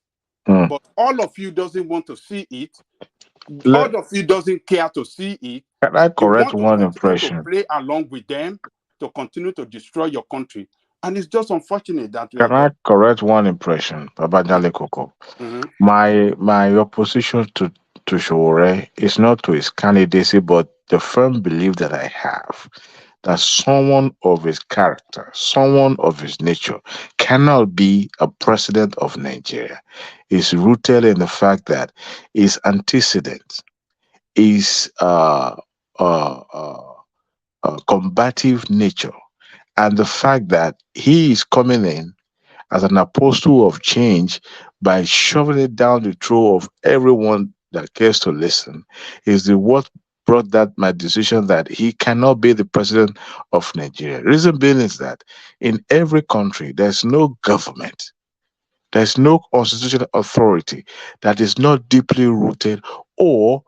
S15: but all of you doesn't want to see it. All of you doesn't care to see it.
S16: Can I
S15: You
S16: correct
S15: want to
S16: one
S15: continue to
S16: impression?
S15: play along with them, to continue to destroy your country, and it's just unfortunate that we are
S16: Can I
S15: just.
S16: correct one impression, Babajale Koko?
S15: Mhm.
S16: My opposition to Shore is not to his candidacy, but the firm belief that I have that someone of his character, someone of his nature, cannot be a president of Nigeria is rooted in the fact that his antecedents, his combative nature, and the fact that he is coming in as an apostle of change by shoving it down the throat of everyone that cares to listen is the what brought that my decision that he cannot be the president of Nigeria. Reason being is that in every country there's no government, there's no constitutional authority that is not deeply rooted or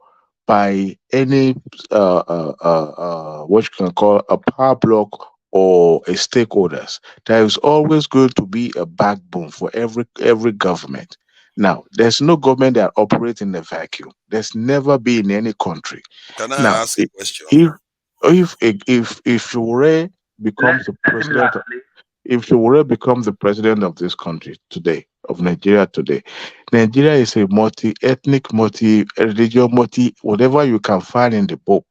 S16: by any what you can call a power block or a stakeholders. There is always going to be a backbone for every government. Now, there's no government that operates in a vacuum. There's never been in any country.
S10: Can I
S16: Now,
S10: ask a question?
S16: if Shure becomes the president, if Shure becomes the president of this country today, of Nigeria today, Nigeria is a multi-ethnic, multi-religion, whatever you can find in the book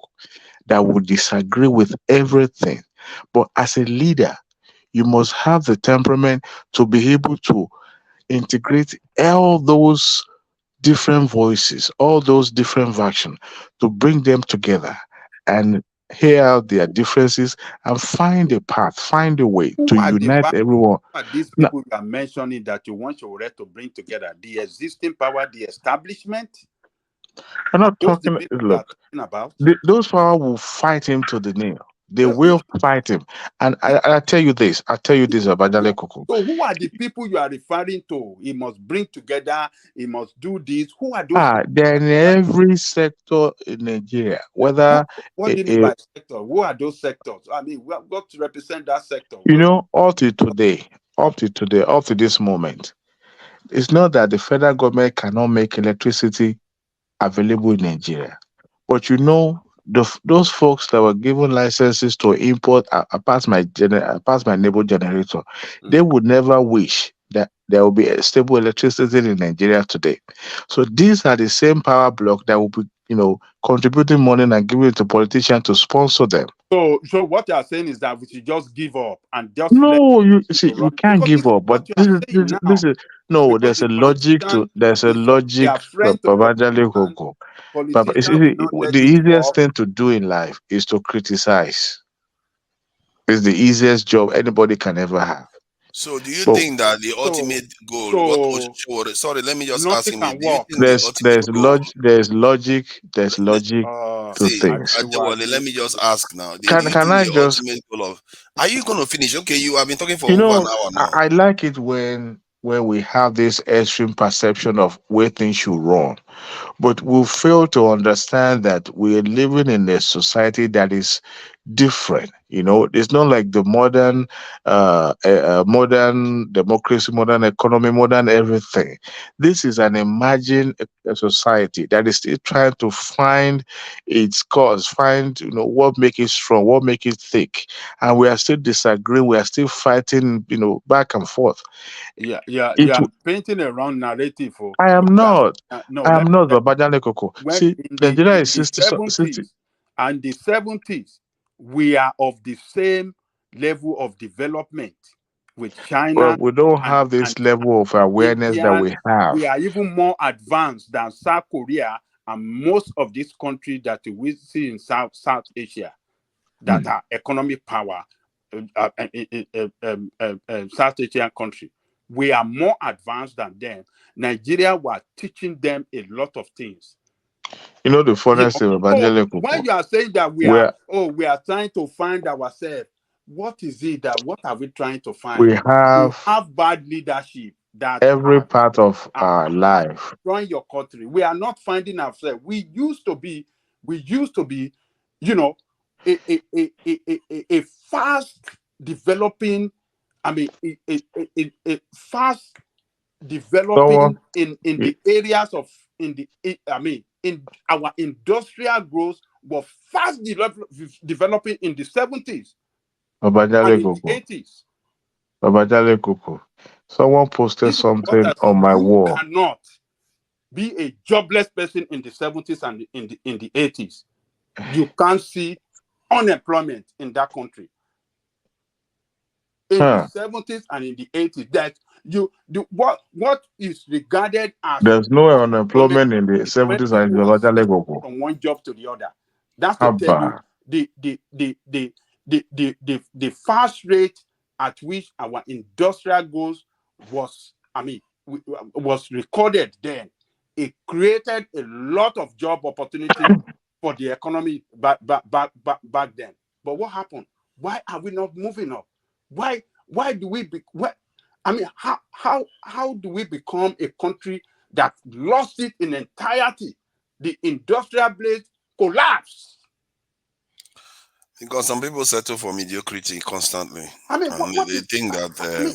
S16: that would disagree with everything. But as a leader, you must have the temperament to be able to integrate all those different voices, all those different factions, to bring them together and hear out their differences and find a path, find a way
S15: Who
S16: to
S15: are the
S16: unite everyone.
S15: who are these
S16: Now,
S15: people you are mentioning that you want your to bring together? The existing power, the establishment?
S16: I'm
S15: Are
S16: not
S15: those the
S16: talking,
S15: people you are
S16: look,
S15: talking about?
S16: those power will fight him to the nail. They
S15: So,
S16: will fight him. And I tell you this, Abadale Koko.
S15: so who are the people you are referring to? He must bring together, he must do this. Who are those people?
S16: They're in every sector in Nigeria,
S15: Who,
S16: whether
S15: what do you mean by sector? Who are those sectors? I mean, we have got to represent that sector.
S16: up to this moment, it's not that the federal government cannot make electricity available in Nigeria. But those folks that were given licenses to import past my neighbor generator, they would never wish that there will be a stable electricity in Nigeria today. So these are the same power block that will be, contributing money and giving it to politicians to sponsor them.
S15: So what you are saying is that we should just give up and just let
S16: No, you
S15: it
S16: see,
S15: to
S16: you
S15: run
S16: can't
S15: because
S16: give
S15: this is
S16: up. But
S15: what you are saying now.
S16: this is no.
S15: Because
S16: There's
S15: the
S16: a logic
S15: politician
S16: to there's a
S15: they
S16: logic.
S15: are friends to
S16: Babajale
S15: politicians.
S16: Koko. But
S15: Politicians will not
S16: the
S15: let it
S16: easiest
S15: work.
S16: thing to do in life is to criticize. It's the easiest job anybody can ever have.
S10: So, do you
S16: But
S10: think that the
S15: So
S10: ultimate goal, what
S15: so
S10: sorry, let me just ask
S15: nothing
S10: him,
S15: can
S10: do you
S15: work.
S10: think the ultimate goal,
S16: there's logic to
S10: see,
S16: things.
S10: Adewale, let me just ask now, do you
S16: Can
S10: think
S16: I
S10: the
S16: just
S10: ultimate goal of, are you going to finish? Okay, you have been talking for over an hour now.
S16: I like it when we have this extreme perception of where things should run. but we fail to understand that we are living in a society that is different. It's not like the modern democracy, modern economy, modern everything. This is an emerging society that is still trying to find its cause, find what make it strong, what make it thick, and we are still disagreeing. We are still fighting, back and forth.
S15: Yeah, painting a wrong narrative.
S16: I am not.
S15: No,
S16: I
S15: let
S16: am
S15: me
S16: not
S15: tell you.
S16: Babajale Koko.
S15: When
S16: See,
S15: in the
S16: Nigeria
S15: in
S16: is
S15: the
S16: 60.
S15: 70s and the 70s, we are of the same level of development with
S16: Well,
S15: China
S16: we don't
S15: and
S16: have this level of awareness that
S15: India.
S16: we have.
S15: We are even more advanced than South Korea and most of these countries that we see in South Asia that are economic power, South Asian country. We are more advanced than them. Nigeria was teaching them a lot of things.
S16: The funniest thing,
S15: So
S16: Babajale
S15: when
S16: Koko,
S15: you are saying that we
S16: we
S15: are,
S16: are,
S15: we are trying to find ourselves, what is it what are we trying to find?
S16: we
S15: We
S16: have
S15: have bad leadership that
S16: every part of our life.
S15: destroying your country. We are not finding ourselves. We used to be, a fast developing, a fast developing
S16: Someone,
S15: in the areas of in our industrial growth was fast developing in the 70s and
S16: Babajale
S15: in the
S16: Koko,
S15: 80s.
S16: Babajale Koko. Someone posted
S15: This is what
S16: something
S15: I
S16: on
S15: said.
S16: my
S15: You
S16: wall.
S15: cannot be a jobless person in the 70s and in the 80s. You can't see unemployment in that country. In the 70s and in the 80s, that what is regarded as
S16: There's no
S15: unemployment
S16: unemployment in the
S15: is when
S16: 70s and
S15: people are
S16: Babajale
S15: switching
S16: Koko.
S15: from one job to the other. That's to tell you
S16: Haba.
S15: the fast rate at which our industrial growth was was recorded then. It created a lot of job opportunities for the economy back then. But what happened? Why are we not moving up? Why do we how do we become a country that lost it in entirety? The industrial base collapsed.
S10: Because some people settle for mediocrity constantly, and
S15: What
S10: they
S15: is?
S10: think that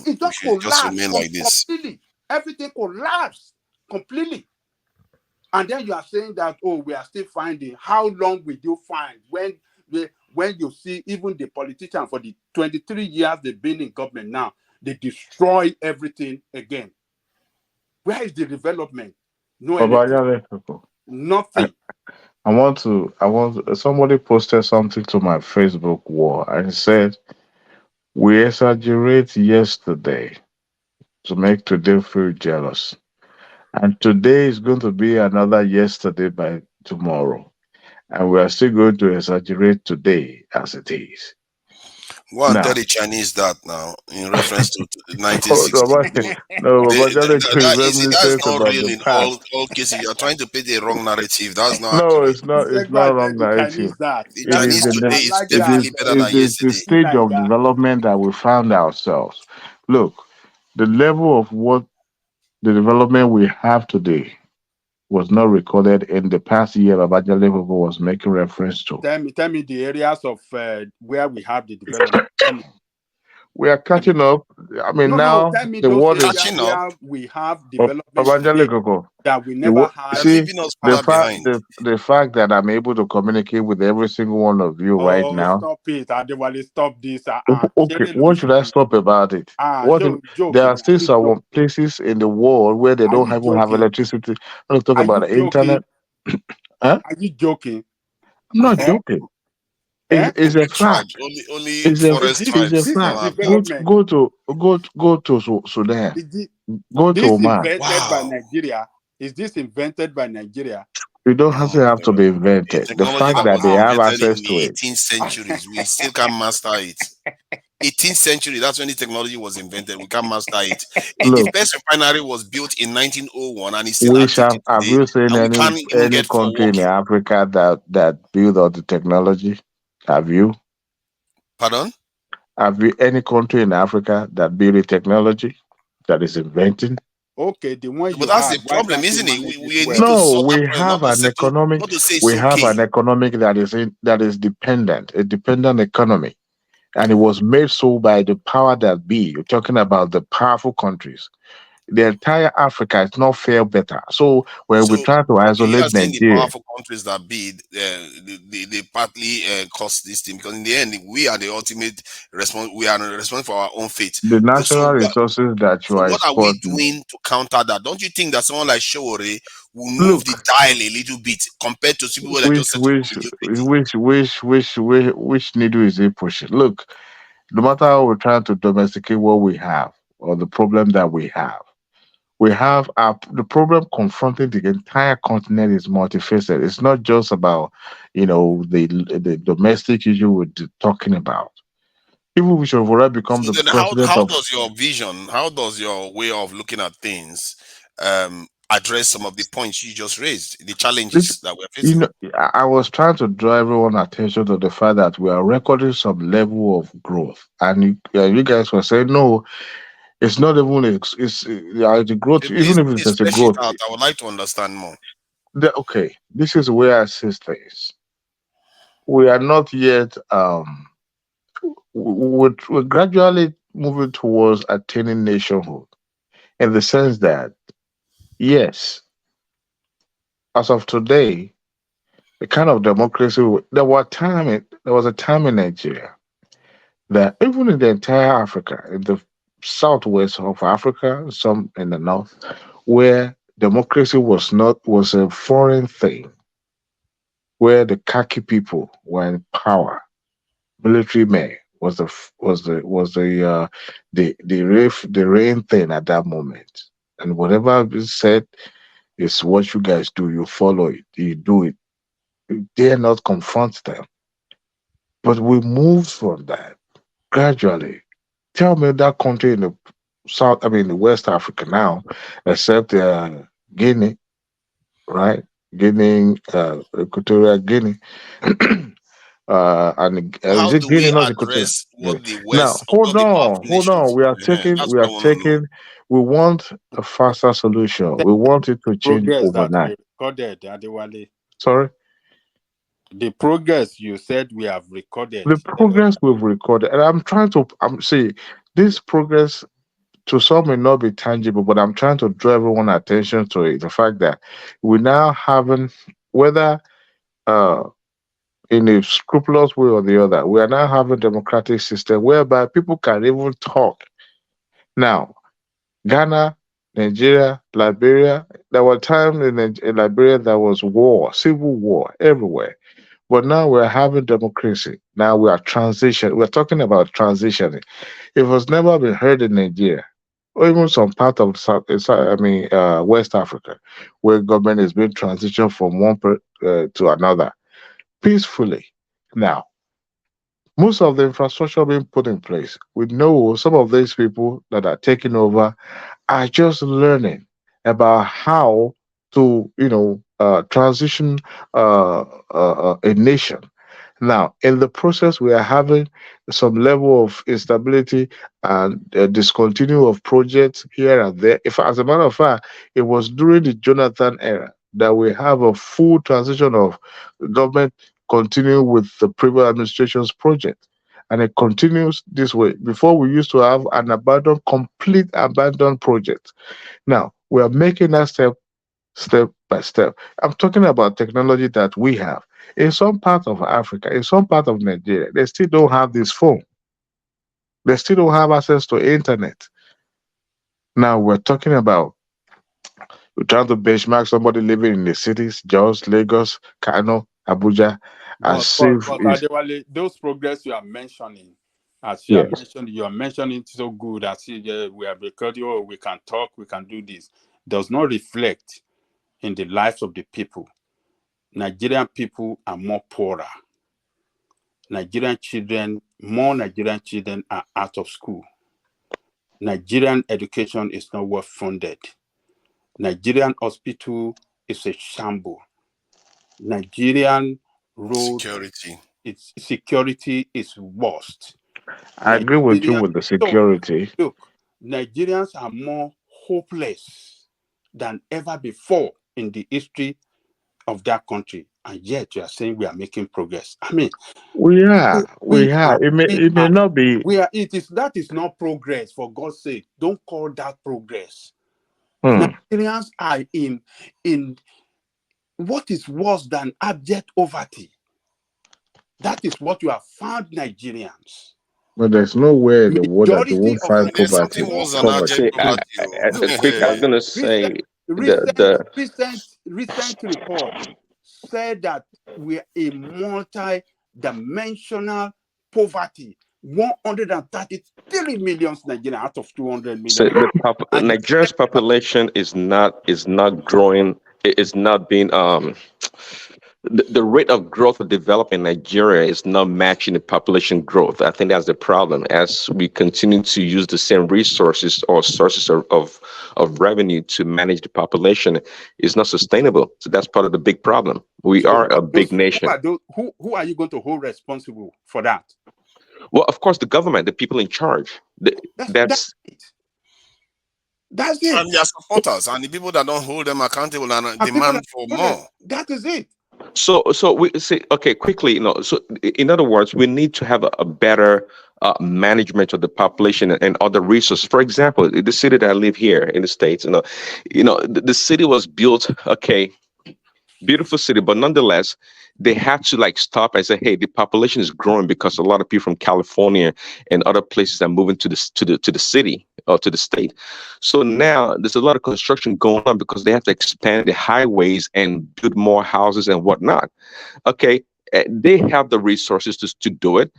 S15: It
S10: we
S15: just
S10: should just
S15: collapsed
S10: remain like this.
S15: completely. Everything collapsed completely. And then you are saying that, we are still finding. How long will you find when you see even the politicians for the 23 years they've been in government now, they destroy everything again? Where is the development? No electricity,
S16: Babajale Koko.
S15: nothing.
S16: Somebody posted something to my Facebook wall and said, we exaggerate yesterday to make today feel jealous. And today is going to be another yesterday by tomorrow. And we are still going to exaggerate today as it is.
S10: Go and tell
S16: Now,
S10: the Chinese that now in reference to
S16: oh,
S10: 1960.
S16: no, Babajale Koko is
S10: That's
S16: reminiscent
S10: not
S16: about
S10: real
S16: the
S10: in
S16: past.
S10: all cases. You are trying to paint a wrong narrative. That's not
S16: No,
S10: accurate.
S16: it's not.
S15: He
S16: It's
S15: said, go
S16: not
S15: and tell
S16: wrong
S15: the
S16: narrative.
S15: Chinese that.
S10: The
S16: It is
S10: Chinese
S16: in
S10: today
S16: the.
S15: I
S10: is
S15: like
S16: It
S15: that.
S16: is.
S10: definitely better
S16: It
S10: than
S16: is the
S10: yesterday.
S16: stage of
S15: Naija.
S16: development that we found ourselves. Look, the level of what the development we have today was not recorded in the past year Babajale Koko was making reference to.
S15: Tell me the areas of where we have the development. Tell me.
S16: We are catching up. I mean,
S15: No.
S16: now
S15: Tell me
S16: the
S15: those
S16: world is.
S15: areas
S10: Catching up.
S15: where we have development
S16: Babajale
S15: today
S16: Koko.
S15: that we
S16: The
S15: never
S16: wo-
S10: You're
S15: had in
S16: see
S10: leaving us
S15: the
S16: the
S15: past.
S10: further
S16: fact
S10: behind.
S16: the fact that I'm able to communicate with every single one of you right
S15: Oh,
S16: now.
S15: stop it. Adewale, stop this.
S16: Okay, what should I stop about it? What if
S15: Show
S16: there are
S15: joking. Are
S16: still
S15: you joking?
S16: some places in the world where they
S15: Are
S16: don't
S15: you
S16: even have
S15: joking?
S16: electricity? Let's talk
S15: Are
S16: about
S15: you
S16: the
S15: joking?
S16: internet. Huh?
S15: Are you joking?
S16: I'm not
S15: Eh?
S16: joking.
S15: Eh?
S16: It's a
S10: Only
S16: fact.
S10: tribes, only
S16: It's a
S10: forest
S16: it's a
S10: tribes
S15: This is
S10: don't
S16: fact.
S10: have that.
S15: development.
S16: Go to Sudan.
S15: Is this,
S16: Go to
S15: this
S16: Oman.
S15: invented by
S10: Wow.
S15: Nigeria? Is this invented by Nigeria?
S16: You don't
S10: No,
S16: have to be
S10: the
S16: invented. The
S10: technology
S16: fact
S10: that
S16: that
S10: was
S16: they have
S10: invented in
S16: access to
S10: the
S16: it.
S10: 18th centuries, we still can't master it. 18th century, that's when the technology was invented. We can't master it. The
S16: Look,
S10: first refinery was built in 1901 and it's still
S16: we
S10: active
S16: shall
S10: till
S16: have
S10: today,
S16: you seen
S10: and we can't even
S16: any
S10: get for
S16: country in
S10: working.
S16: Africa that build all the technology? Have you?
S10: Pardon?
S16: Have you any country in Africa that build a technology that is inventing?
S15: Okay, the one
S10: But
S15: you
S10: that's
S15: had,
S10: the
S15: why
S10: problem,
S15: can't you
S10: isn't it?
S15: manage
S10: We
S15: it
S10: need
S15: well?
S10: to
S16: No,
S10: solve that
S16: we
S10: problem,
S16: have an economic.
S10: not to say it's
S16: We have
S10: okay.
S16: an economic that is dependent, a dependent economy, and it was made so by the power that be. You're talking about the powerful countries. The entire Africa is not fare better. So when we
S10: So,
S16: try to
S10: okay, you are
S16: isolate
S10: saying the
S16: Nigeria,
S10: powerful countries that bid, they partly cause this thing, because in the end, we are the ultimate response. We are responsible for our own fate.
S16: the
S10: So,
S16: natural resources that you
S10: so
S16: are
S10: what are we
S16: exporting.
S10: doing to counter that? Don't you think that someone like Showore will move the
S16: Look,
S10: dial a little bit compared to people that just settle for mediocrity?
S16: which needle is it pushing? Look, no matter how we're trying to domesticate what we have or the problem that we have the problem confronting the entire continent is multifaceted. It's not just about, the domestic issue we're talking about. Even we should have already become
S10: So
S16: the
S10: then,
S16: president
S10: how
S16: of
S10: does your vision, how does your way of looking at things, address some of the points you just raised, the
S16: this.
S10: challenges that we're
S16: You
S10: facing?
S16: know, I was trying to draw everyone's attention to the fact that we are recording some level of growth, and you guys were saying no, it's not even the growth. Even if
S10: Please
S16: it's a
S10: flesh it
S16: growth,
S10: out. I would like to understand more.
S16: okay, this is where I see things. We are not yet. We're gradually moving towards attaining nationhood in the sense that yes, as of today, the kind of democracy there was a time in Nigeria that even in the entire Africa, in the southwest of Africa, some in the north, where democracy was a foreign thing, where the khaki people were in power, military men was the reign thing at that moment, and whatever is said is what you guys do. You follow it. You do it. You dare not confront them. But we moved from that gradually. Tell me that country in the South, I mean, the West Africa now, except Guinea, right? Guinea, Equatorial Guinea.
S10: So
S16: Is
S10: how
S16: it
S10: do we
S16: Guinea, not Equatorial
S10: address
S16: Guinea?
S10: what the
S16: Now,
S10: West, what the powerful
S16: hold
S10: nations?
S16: on. We are taking,
S10: That's
S16: we
S10: what
S16: are
S10: I want to know.
S16: taking, we want a faster solution. We want it to change
S15: Progress that
S16: overnight.
S15: we recorded, Adewale.
S16: Sorry?
S15: The progress you said we have recorded.
S16: The progress we've recorded, and I'm see, this progress to some may not be tangible, but I'm trying to draw everyone's attention to it. The fact that we now having, whether uh, in a scrupulous way or the other, we are now having democratic system whereby people can even talk. Now, Ghana, Nigeria, Liberia, there were times in Liberia there was war, civil war everywhere. But now we're having democracy. Now we are transition. We're talking about transitioning. It was never been heard in Nigeria, or even some part of West Africa, where government is being transitioned from to another peacefully. Now, most of the infrastructure being put in place, we know some of these people that are taking over are just learning about how to, transition a nation. Now, in the process, we are having some level of instability and discontinue of projects here and there. If, as a matter of fact, it was during the Jonathan era that we have a full transition of government continue with the previous administration's project. And it continues this way. Before we used to have an complete abandoned project. Now we are making that step by step. I'm talking about technology that we have. In some part of Africa, in some part of Nigeria, they still don't have this phone. They still don't have access to internet. Now we're trying to benchmark somebody living in the cities, Jos, Lagos, Kano, Abuja,
S15: But
S16: as
S15: but
S16: safe
S15: but
S16: is
S15: Adewale, those progress you are mentioning, as
S16: yes.
S15: you are mentioning so good as if we have recorded, oh, we can talk, we can do this, does not reflect in the lives of the people. Nigerian people are more poorer. More Nigerian children are out of school. Nigerian education is not well funded. Nigerian hospital is a shambles. Nigerian road security is worst.
S16: I agree with you
S15: Nigerian,
S16: with the
S15: so
S16: security.
S15: look, Nigerians are more hopeless than ever before in the history of that country, and yet you are saying we are making progress. I mean,
S16: We are. It may not be.
S15: That is not progress, for God's sake. Don't call that progress.
S16: Hmm.
S15: Nigerians are in what is worse than abject poverty. That is what you have found Nigerians.
S16: But there's no way in the world that you
S15: Majority
S16: won't
S15: of
S16: find
S10: There's
S16: poverty.
S10: something worse than
S16: Poverty.
S10: abject poverty.
S7: Quick, I was gonna say
S15: Recent report said that we're a multi-dimensional poverty. 133 million Nigerians out of 200
S7: so
S15: million.
S7: Nigeria's population is not growing. It's not being the rate of growth of development in Nigeria is not matching the population growth. I think that's the problem. As we continue to use the same resources or sources of revenue to manage the population, it's not sustainable. So that's part of the big problem. We are a big nation.
S15: Who are you going to hold responsible for that?
S7: Well, of course, the government, the people in charge.
S15: That's it.
S10: And their supporters and the people that don't hold them accountable and demand for more.
S15: That is it.
S7: So we say, okay, quickly, so in other words, we need to have a better management of the population and other resources. For example, the city that I live here in the States, the city was built, okay, beautiful city, but nonetheless, they had to stop and say, hey, the population is growing because a lot of people from California and other places are moving to the city or to the state. So now there's a lot of construction going on because they have to expand the highways and build more houses and whatnot. Okay, they have the resources to do it.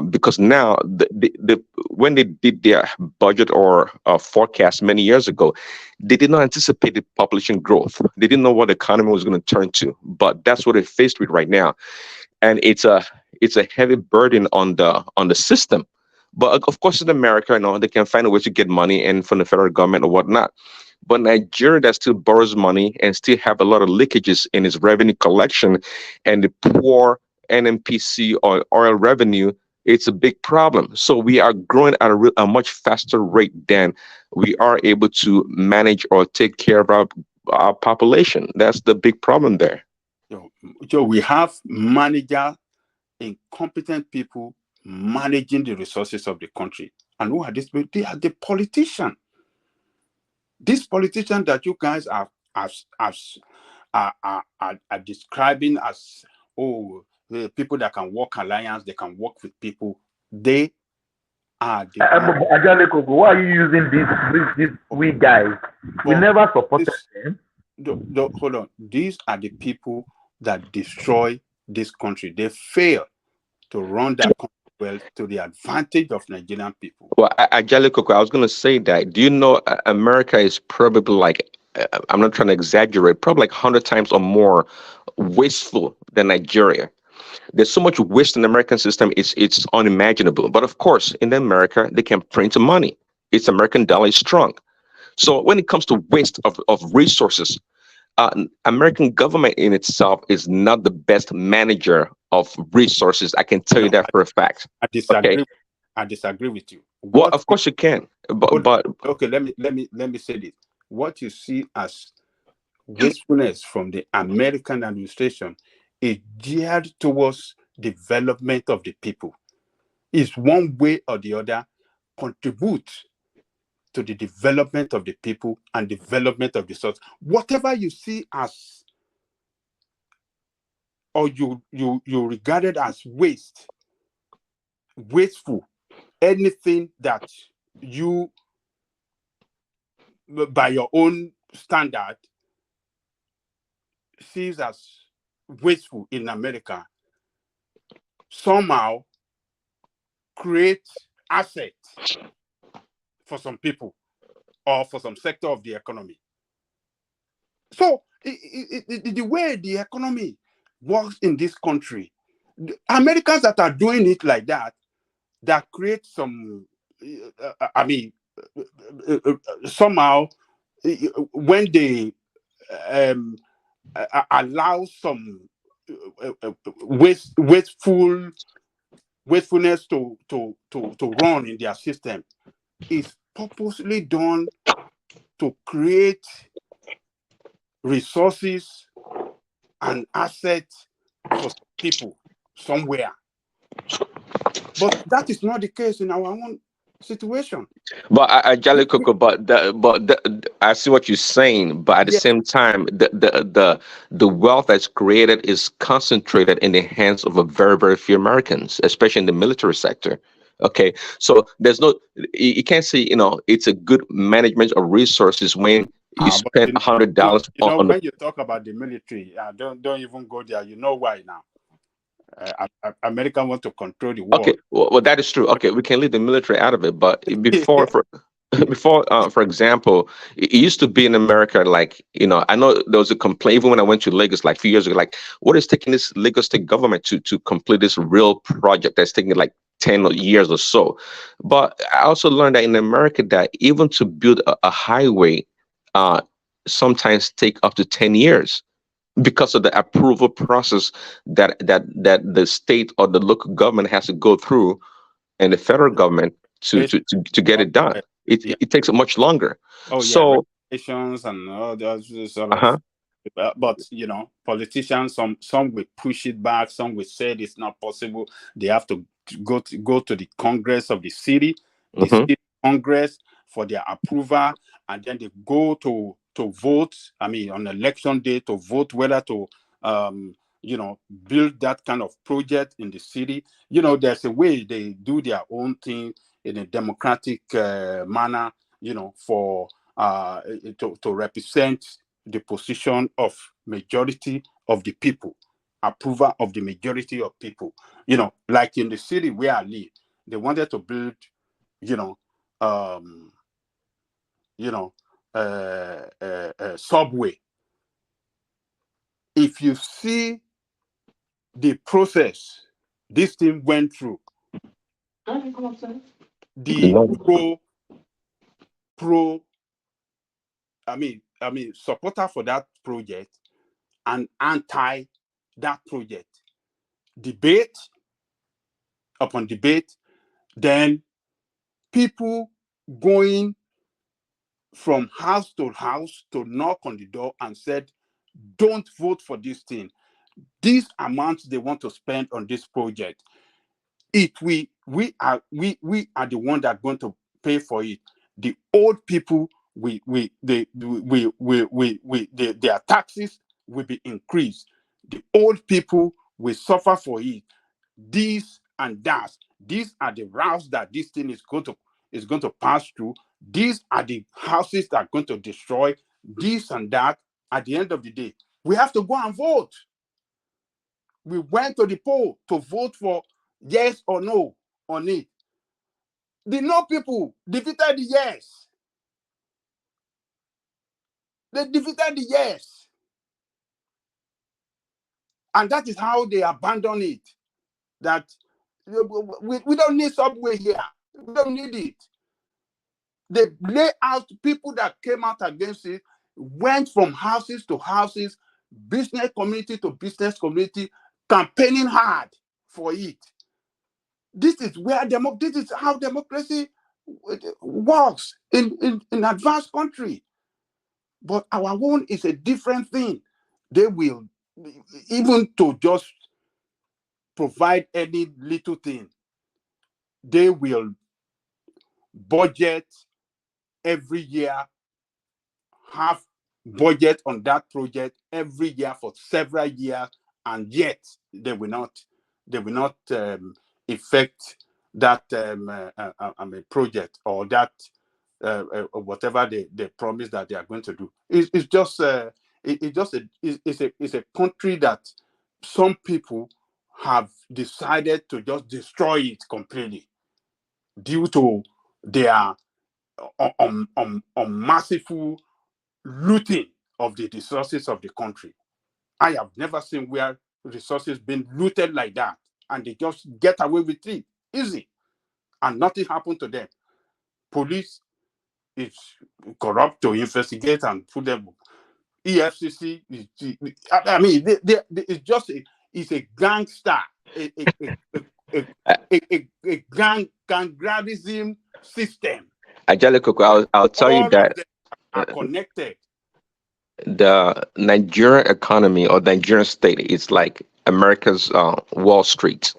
S7: Because now, when they did their budget or forecast many years ago, they did not anticipate the population growth. They didn't know what the economy was going to turn to, but that's what they're faced with right now, and it's a heavy burden on the system. But of course, in America, they can find a way to get money and from the federal government or whatnot. But Nigeria that still borrows money and still have a lot of leakages in its revenue collection, and the poor NMPC or oil revenue, it's a big problem. So we are growing at a much faster rate than we are able to manage or take care of our population. That's the big problem there.
S15: So we have incompetent people managing the resources of the country. And who are these people? They are the politicians. These politicians that you guys are describing as, the people that can work alliance, they can work with people. They are the
S18: Ajaleko, why are you using these we guys? We never supported them.
S15: Hold on. These are the people that destroy this country. They fail to run that country well to the advantage of Nigerian people.
S7: Well, Ajaleko, I was going to say that. Do you know America is probably I'm not trying to exaggerate, probably 100 times or more wasteful than Nigeria. There's so much waste in the American system, it's unimaginable. But of course, in America, they can print money. Its American dollar is strong. So when it comes to waste of resources, American government in itself is not the best manager of resources. I can tell you that for a fact.
S15: I disagree. I disagree with you.
S7: Well, of course you can, but
S15: okay. Let me say this. What you see as wastefulness from the American administration is geared towards development of the people. Is one way or the other contribute to the development of the people and development of the source. Whatever you see as, or you regarded as wasteful, anything that you, by your own standard, sees as wasteful in America, somehow create assets for some people or for some sector of the economy. So the way the economy works in this country, Americans that are doing it like that create some, somehow when they allow some wastefulness to run in their system, is purposely done to create resources and assets for people somewhere. But that is not the case in our own situation.
S7: But I Jolly Coco, I see what you're saying, but at the
S15: Yes.
S7: same time, the wealth that's created is concentrated in the hands of a very, very few Americans, especially in the military sector. Okay, so there's no, you can't say, it's a good management of resources when you
S15: But
S7: spend $100 on the.
S15: when you talk about the military, don't even go there. You know why now? America want to control the world.
S7: Okay, well, that is true. Okay, we can leave the military out of it, but before, for example, it used to be in America, like, I know there was a complaint even when I went to Lagos like a few years ago, like, what is taking this Lagos state government to complete this real project that's taking like 10 years or so? But I also learned that in America that even to build a highway, sometimes take up to 10 years because of the approval process that the state or the local government has to go through, and the federal government to get it done. It takes much longer.
S15: Oh yeah,
S7: So
S15: regulations and all those sort
S7: uh-huh.
S15: of. But politicians, some will push it back, some will say it's not possible. They have to go to the Congress of the city, the city Congress for their approval, and then they go to vote. I mean, on election day to vote whether to build that kind of project in the city. There's a way they do their own thing in a democratic manner. For to represent the position of majority of the people, approval of the majority of people. Like in the city where I live, they wanted to build, subway. If you see the process this thing went through, the pro supporter for that project and anti that project, debate upon debate, then people going from house to house to knock on the door and said, don't vote for this thing. These amounts they want to spend on this project, we are the one that are going to pay for it. The old people, their taxes will be increased. The old people will suffer for it. This and that. These are the routes that this thing is going to pass through. These are the houses that are going to destroy this and that. At the end of the day, we have to go and vote. We went to the poll to vote for yes or no on it. The no people defeated the yes. They defeated the yes. And that is how they abandon it. That we don't need subway here. We don't need it. They lay out people that came out against it, went from houses to houses, business community to business community, campaigning hard for it. This is how democracy works in advanced country. But our own is a different thing. They will, even to just provide any little thing, they will budget every year, have budget on that project every year for several years, and yet they will not effect that project or that whatever they promise that they are going to do. It's just a country that some people have decided to just destroy it completely due to their massive looting of the resources of the country. I have never seen where resources been looted like that and they just get away with it easy and nothing happened to them. Police is corrupt to investigate and put them. EFCC, it's just it's a gangster, a gangsterism system.
S7: Angelico, I'll tell you that
S15: are connected.
S7: The Nigerian economy or Nigerian state is like America's Wall Street.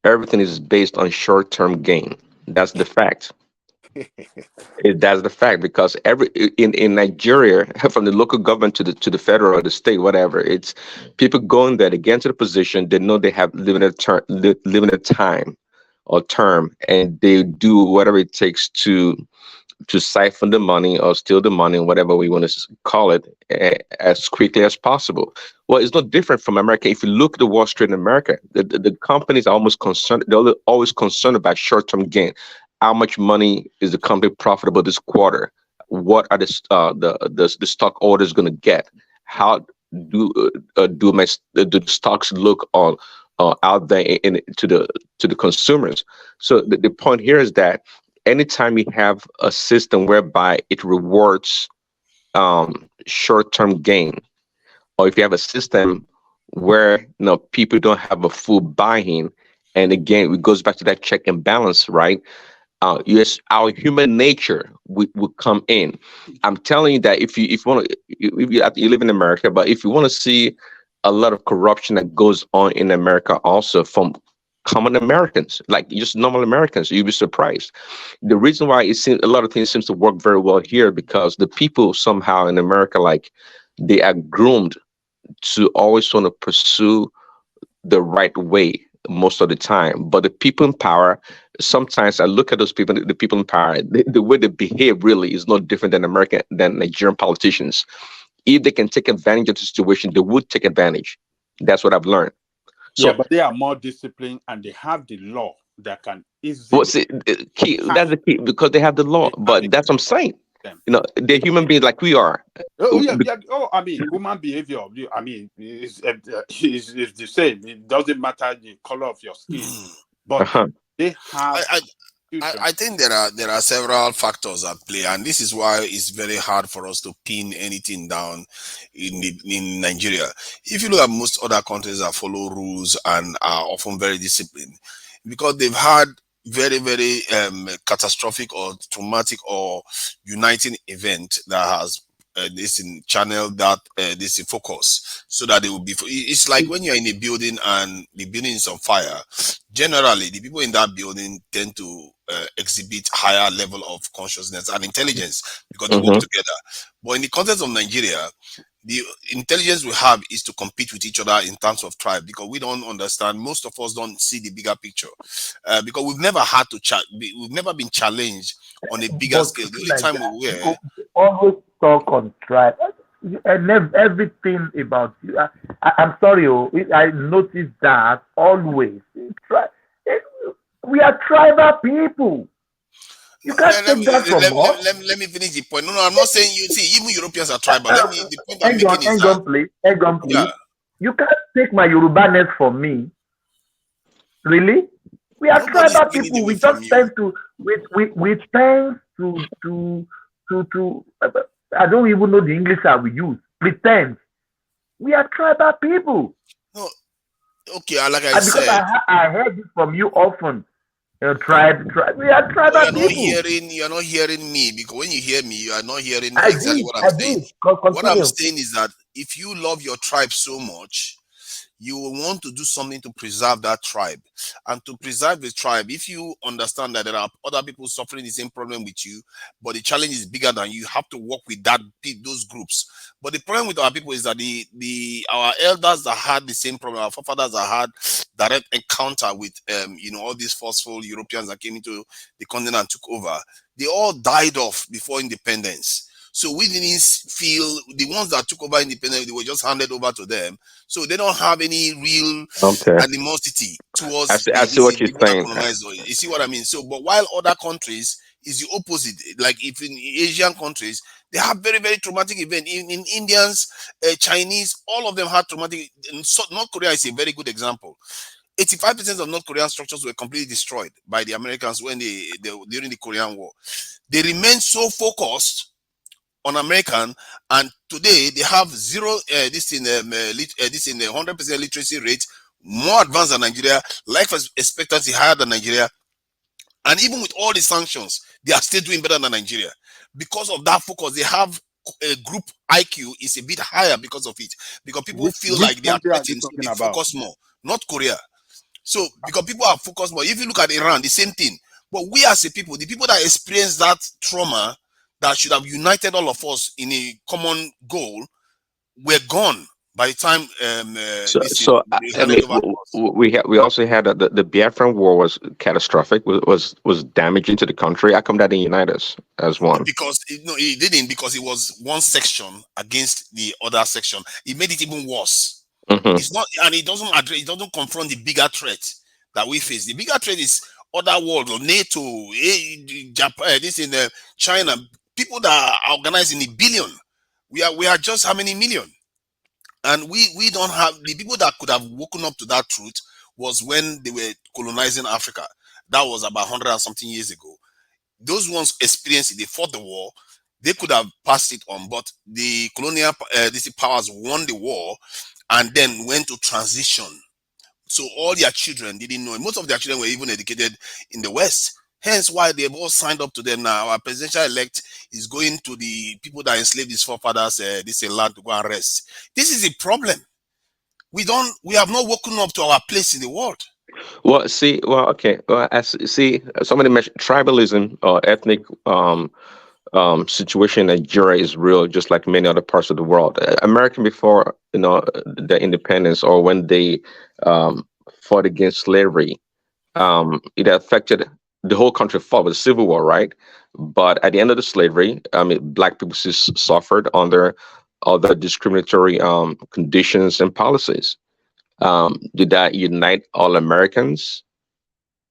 S7: Everything is based on short-term gain. That's the fact. That's the fact because in Nigeria, from the local government to the federal or the state, whatever, it's people going there to get into the position. They know they have limited time or term, and they do whatever it takes to siphon the money or steal the money, whatever we want to call it, as quickly as possible. Well, it's not different from America. If you look at the Wall Street in America, the companies are almost concerned. They're always concerned about short-term gain. How much money is the company profitable this quarter? What are the stock holders going to get? How do the stocks look on out there to the consumers? So the point here is that anytime you have a system whereby it rewards short-term gain, or if you have a system where people don't have a full buy-in, and again, it goes back to that check and balance, right? Yes, our human nature would come in. I'm telling you that if you want to, you live in America, but if you want to see a lot of corruption that goes on in America, also from common Americans, like just normal Americans, you'd be surprised. The reason why a lot of things seems to work very well here because the people somehow in America, like they are groomed to always want to pursue the right way most of the time. But the people in power, sometimes I look at those people, the people in power, the way they behave really is not different than Nigerian politicians. If they can take advantage of the situation, they would take advantage. That's what I've learned. So,
S15: Yeah, but they are more disciplined and they have the law that can easily.
S7: what's the key? That's the key because they have the law. But that's what I'm saying. They're human beings like we are.
S15: Oh yeah, yeah. Oh, I mean, human behavior. I mean, is the same. It doesn't matter the color of your skin, but they have.
S10: I think there are several factors at play, and this is why it's very hard for us to pin anything down in Nigeria. If you look at most other countries that follow rules and are often very disciplined, because they've had very, very catastrophic or traumatic or uniting event that has this in channel that this in focus so that they will be. It's like when you're in a building and the building is on fire. Generally, the people in that building tend to exhibit higher level of consciousness and intelligence because they work together. But in the context of Nigeria, the intelligence we have is to compete with each other in terms of tribe because we don't understand. Most of us don't see the bigger picture because we've never had to we've never been challenged on a bigger scale. The only time we were
S18: always talk on tribe and everything about you. I'm sorry, I noticed that always. We are tribal people. You can't take that from us.
S10: Let me finish the point. No, I'm not saying you see, even Europeans are tribal. The point I'm making is that.
S18: Hang on, please. Yeah. You can't take my Yoruba-ness from me. Really? We are tribal people. We just tend to, we tend to, I don't even know the English that we use. Pretend. We are tribal people.
S10: No. Okay, like I said.
S18: Because I heard this from you often. Tribe. We are tribal people.
S10: You're not hearing me because when you hear me, you are not hearing exactly what I'm saying. What I'm saying is that if you love your tribe so much, you will want to do something to preserve that tribe. And to preserve the tribe, if you understand that there are other people suffering the same problem with you, but the challenge is bigger than you have to work with those groups. But the problem with our people is that our elders that had the same problem, our forefathers that had direct encounter with all these forceful Europeans that came into the continent and took over, they all died off before independence. So we didn't feel the ones that took over independence, they were just handed over to them. So they don't have any real animosity towards
S7: I see what you're saying.
S10: You see what I mean? So, but while other countries is the opposite, like if in Asian countries, they have very, very traumatic event. In Indians, Chinese, all of them had traumatic. North Korea is a very good example. 85% of North Korean structures were completely destroyed by the Americans when during the Korean War. They remained so focused on American, and today they have this in the 100% literacy rate, more advanced than Nigeria, life expectancy higher than Nigeria, and even with all the sanctions, they are still doing better than Nigeria because of that focus. They have group IQ is a bit higher because of it. Because people feel
S22: Which
S10: like they are
S22: country are you
S10: threatened, so
S22: talking
S10: they
S22: about?
S10: focus more. Not Korea. So because people are focused more. If you look at Iran, the same thing. But we as a people, the people that experience that trauma that should have united all of us in a common goal, were gone by the time
S7: So,
S10: this thing
S7: so
S10: they
S7: I
S10: handed
S7: mean,
S10: over to us.
S7: we also had the Biafran War was catastrophic, was damaging to the country. How come that didn't unite us as one?
S10: Because it didn't, because it was one section against the other section. It made it even worse.
S7: Hmm.
S10: It's not, and it doesn't address, it doesn't confront the bigger threat that we face. The bigger threat is other world, or NATO, Japan, this in China, people that are organized in a billion. We are just how many million? And we don't have the people that could have woken up to that truth was when they were colonizing Africa. That was about 100 and something years ago. Those ones experienced it, they fought the war, they could have passed it on, but the colonial these powers won the war and then went to transition. So all their children didn't know it. Most of their children were even educated in the West. Hence why they've all signed up to them now. Our presidential elect is going to the people that enslaved his forefathers, this land to go and rest. This is a problem. We have not woken up to our place in the world.
S7: Well, see, well, okay. Well, as see, somebody mentioned tribalism or ethnic situation in Nigeria is real, just like many other parts of the world. American before the independence, or when they fought against slavery, it affected the whole country. Fought with the Civil War, right? But at the end of the slavery, I mean, black people suffered under other discriminatory conditions and policies. Did that unite all Americans?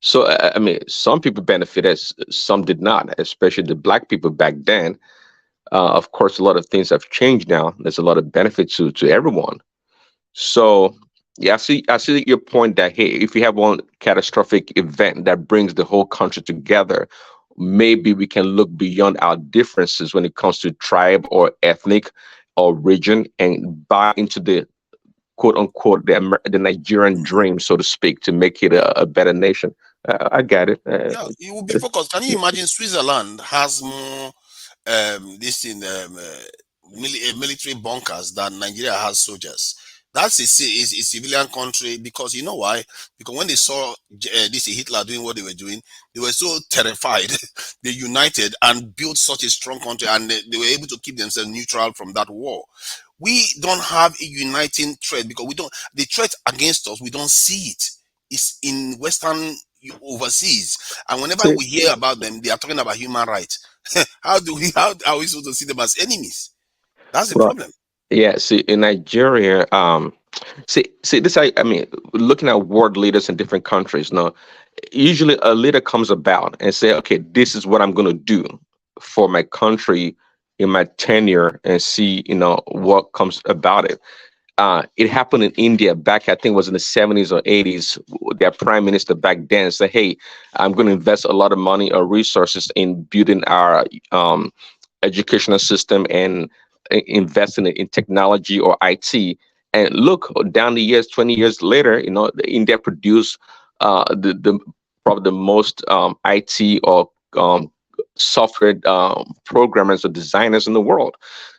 S7: So I mean, some people benefited, some did not, especially the black people back then. Of course, a lot of things have changed now. There's a lot of benefit to everyone. So yeah, I see your point that hey, if you have one catastrophic event that brings the whole country together, maybe we can look beyond our differences when it comes to tribe or ethnic or region and buy into the quote unquote the Nigerian dream, so to speak, to make it a better nation. I got it.
S10: Yeah, it will be focused. Can you imagine Switzerland has more this in military bunkers than Nigeria has soldiers? That's a civilian country, because you know why? Because when they saw this Hitler doing what they were doing, they were so terrified. They united and built such a strong country, and they were able to keep themselves neutral from that war. We don't have a uniting threat because we don't. The threat against us, we don't see it. It's in Western overseas, and whenever
S7: See,
S10: we hear about them, they are talking about human rights. How are we supposed to see them as enemies? That's the
S7: well,
S10: problem.
S7: yeah. See, in Nigeria, see this. I mean, looking at world leaders in different countries. Now, usually a leader comes about and say, okay, this is what I'm going to do for my country in my tenure, and see what comes about it. It happened in India back, I think it was in the 70s or 80s. Their prime minister back then said, hey, I'm going to invest a lot of money or resources in building our educational system and investing in technology or IT. And look, down the years, 20 years later, India produced the probably the most IT or software programmers or designers in the world.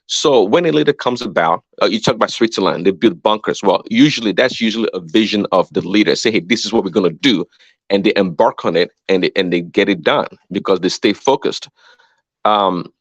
S7: So when a leader comes about, you talk about Switzerland, they build bunkers. Well, that's usually a vision of the leader. Say, hey, this is what we're going to do, and they embark on it, and they get it done because they stay focused. Um,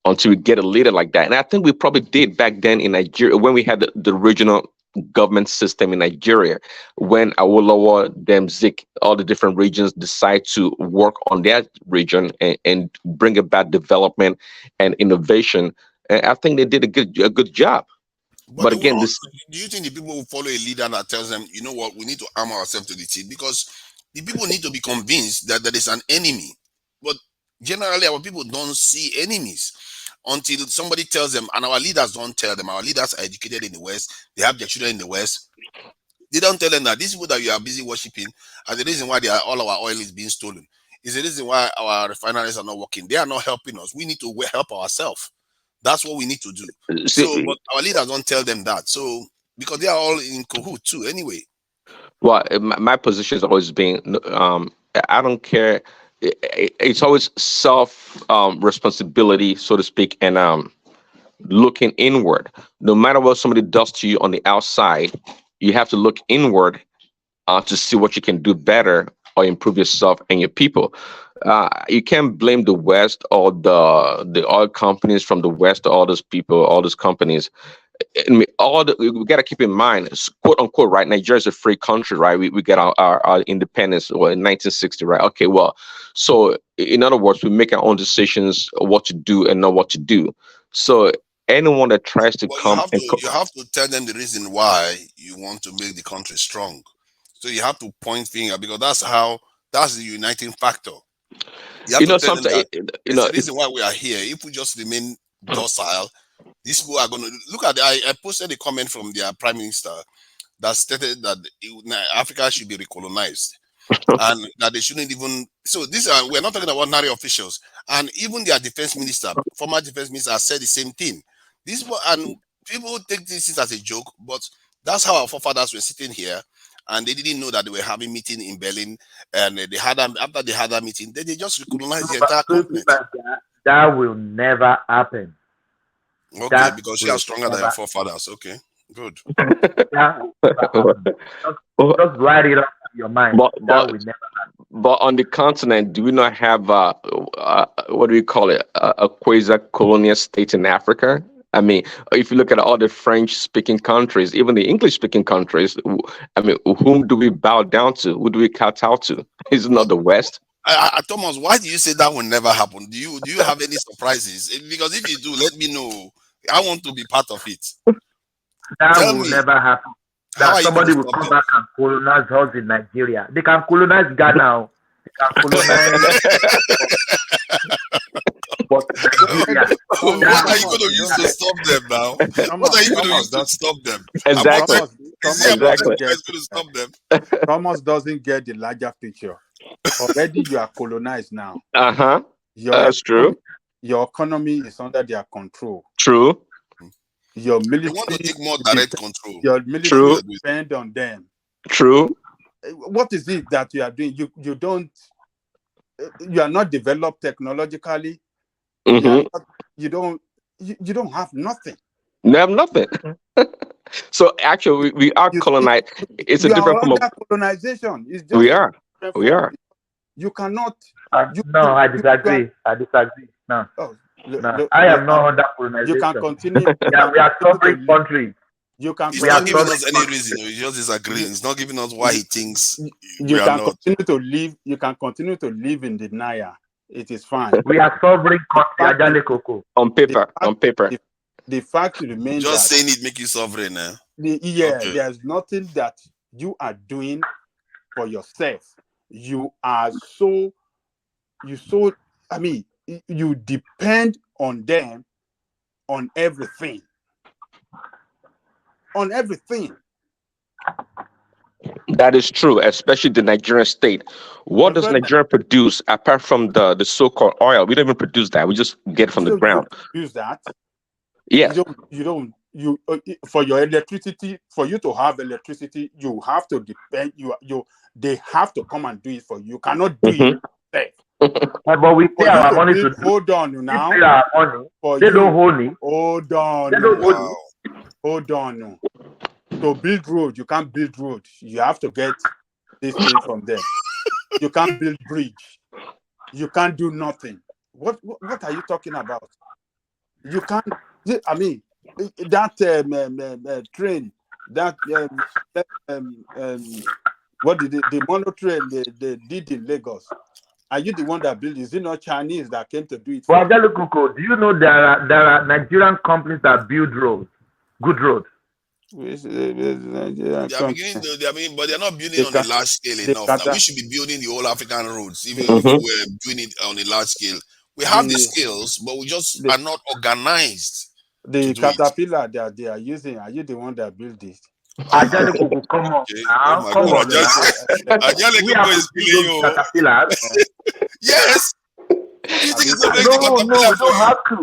S7: until we get a leader like that. And I think we probably did back then in Nigeria when we had the regional government system in Nigeria, when Awolowo, Zik, all the different regions decide to work on their region and bring about development and innovation. And I think they did a good job.
S10: But
S7: But
S10: they will
S7: again,
S10: also,
S7: this
S10: do you think the people will follow a leader that tells them, you know what, we need to arm ourselves to the teeth? Because the people need to be convinced that there is an enemy. But generally, our people don't see enemies until somebody tells them, and our leaders don't tell them. Our leaders are educated in the West, they have their children in the West. They don't tell them that these people that you are busy worshiping are the reason why all our oil is being stolen. Is the reason why our refineries are not working. They are not helping us. We need to help ourselves. That's what we need to do. So,
S7: see,
S10: but our leaders don't tell them that. So, because they are all in cahoot too, anyway.
S7: well, my position has always been, I don't care. It's always self responsibility, so to speak, and looking inward. No matter what somebody does to you on the outside, you have to look inward to see what you can do better or improve yourself and your people. You can't blame the West or the oil companies from the West, all those people, all those companies. I mean, we got to keep in mind, quote unquote, right? Nigeria is a free country, right? We get our independence in 1960, right? Okay, well, so in other words, we make our own decisions what to do and not what to do. So anyone that tries to
S10: But
S7: come and
S10: you have to tell them the reason why you want to make the country strong. So you have to point finger, because that's the uniting factor. You have to tell them that there's a reason why we are here. If we just remain docile, these people are going to look at. I posted a comment from their prime minister that stated that Africa should be recolonized, and that they shouldn't even. So we're not talking about ordinary officials, and even their defense minister, former defense minister, has said the same thing. And people take this as a joke, but that's how our forefathers were sitting here, and they didn't know that they were having meeting in Berlin, and after they had that meeting, they just recolonized the entire continent.
S18: That will never happen.
S10: Okay, because you are stronger than your forefathers. Okay, good.
S18: Just write it up in your mind. That will never happen.
S7: But on the continent, do we not have what do we call it? A quasi-colonial state in Africa? I mean, if you look at all the French-speaking countries, even the English-speaking countries, I mean, whom do we bow down to? Who do we kowtow to? Is it not the West?
S10: Thomas, why do you say that will never happen? Do you have any surprises? Because if you do, let me know. I want to be part of it.
S18: That will never happen. That somebody will come back and colonize us in Nigeria. They can colonize Ghana. They can colonize.
S10: What are you going to use to stop them now? What are you going to use to stop them?
S7: Exactly.
S15: Thomas doesn't get the larger picture. Already you are colonized now.
S7: That's true.
S15: Your economy is under their control.
S7: True.
S15: Your military,
S10: they want to take more direct control.
S15: Your military depend on them.
S7: True.
S15: What is it that you are doing? You are not developed technologically. You don't have nothing.
S7: They have nothing. So actually, we are colonized. It's a different form of
S15: colonization. It's just
S7: we are.
S15: You cannot.
S18: No, I disagree. No. No, I am not under colonization.
S15: You can continue.
S18: Yeah, we are sovereign country.
S10: He's not giving us any reason. He's just disagreeing. He's not giving us why he thinks
S15: you can continue to live. You can continue to live in denial. It is fine.
S18: We are sovereign country.
S7: On paper.
S15: The fact remains.
S10: Just saying it make you sovereign.
S15: There's nothing that you are doing for yourself. You depend on them on everything.
S7: That is true, especially the Nigerian state. What does Nigeria produce apart from the so-called oil? We don't even produce that. We just get it from the ground.
S15: Use that.
S7: Yes.
S15: You for your electricity, for you to have electricity, you have to depend. They have to come and do it for you. You cannot do it yourself.
S18: But we pay our money to
S15: hold on now.
S18: We pay our money. They don't hold it.
S15: Hold on.
S18: They don't hold it.
S15: Hold on. To build road, you can't build road. You have to get this thing from them. You can't build bridge. You can't do nothing. What are you talking about? You can't. I mean, that train, that what did the mono train they did in Lagos? Are you the one that built? Is it not Chinese that came to do it?
S18: Well, do you know there are Nigerian companies that build roads, good roads?
S10: They are beginning to, but they're not building on a large scale enough. We should be building the whole African roads, even if we're doing it on a large scale. We have the skills, but we just are not organized.
S15: The caterpillar that they are using, are you the one that built this?
S18: Come on. Come on.
S10: Yes.
S18: No, don't have to.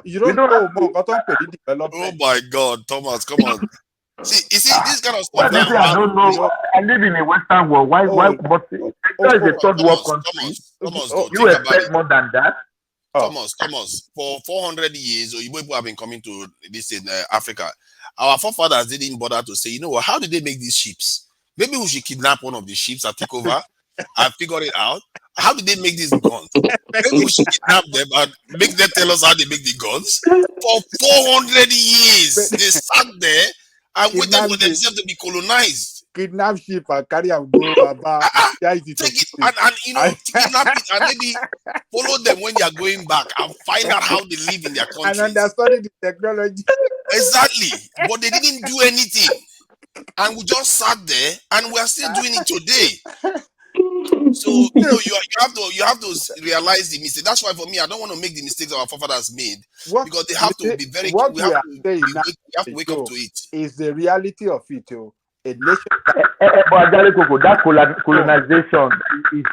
S15: You don't know more.
S10: Oh my God, Thomas, come on. See, you see this kind of stuff.
S18: I don't know. I live in a Western world. Why? But it's a third world country. You expect more than that?
S10: Thomas, for 400 years, Oyibo people have been coming to this in Africa. Our forefathers didn't bother to say, you know what, how did they make these ships? Maybe we should kidnap one of the ships and take over and figure it out. How did they make these guns? Maybe we should kidnap them and make them tell us how they make the guns. For 400 years, they sat there and waited for themselves to be colonized.
S15: Kidnap ship and carry and go about.
S10: Take it and you know, kidnap it and maybe follow them when they are going back and find out how they live in their country.
S15: And understanding the technology.
S10: Exactly. But they didn't do anything. And we just sat there and we are still doing it today. So you know you have to realize the mistake. That's why for me I don't want to make the mistakes our forefathers made because they have to be very we have to wake up to it.
S15: Is the reality of it, too. A nation
S18: that colonization is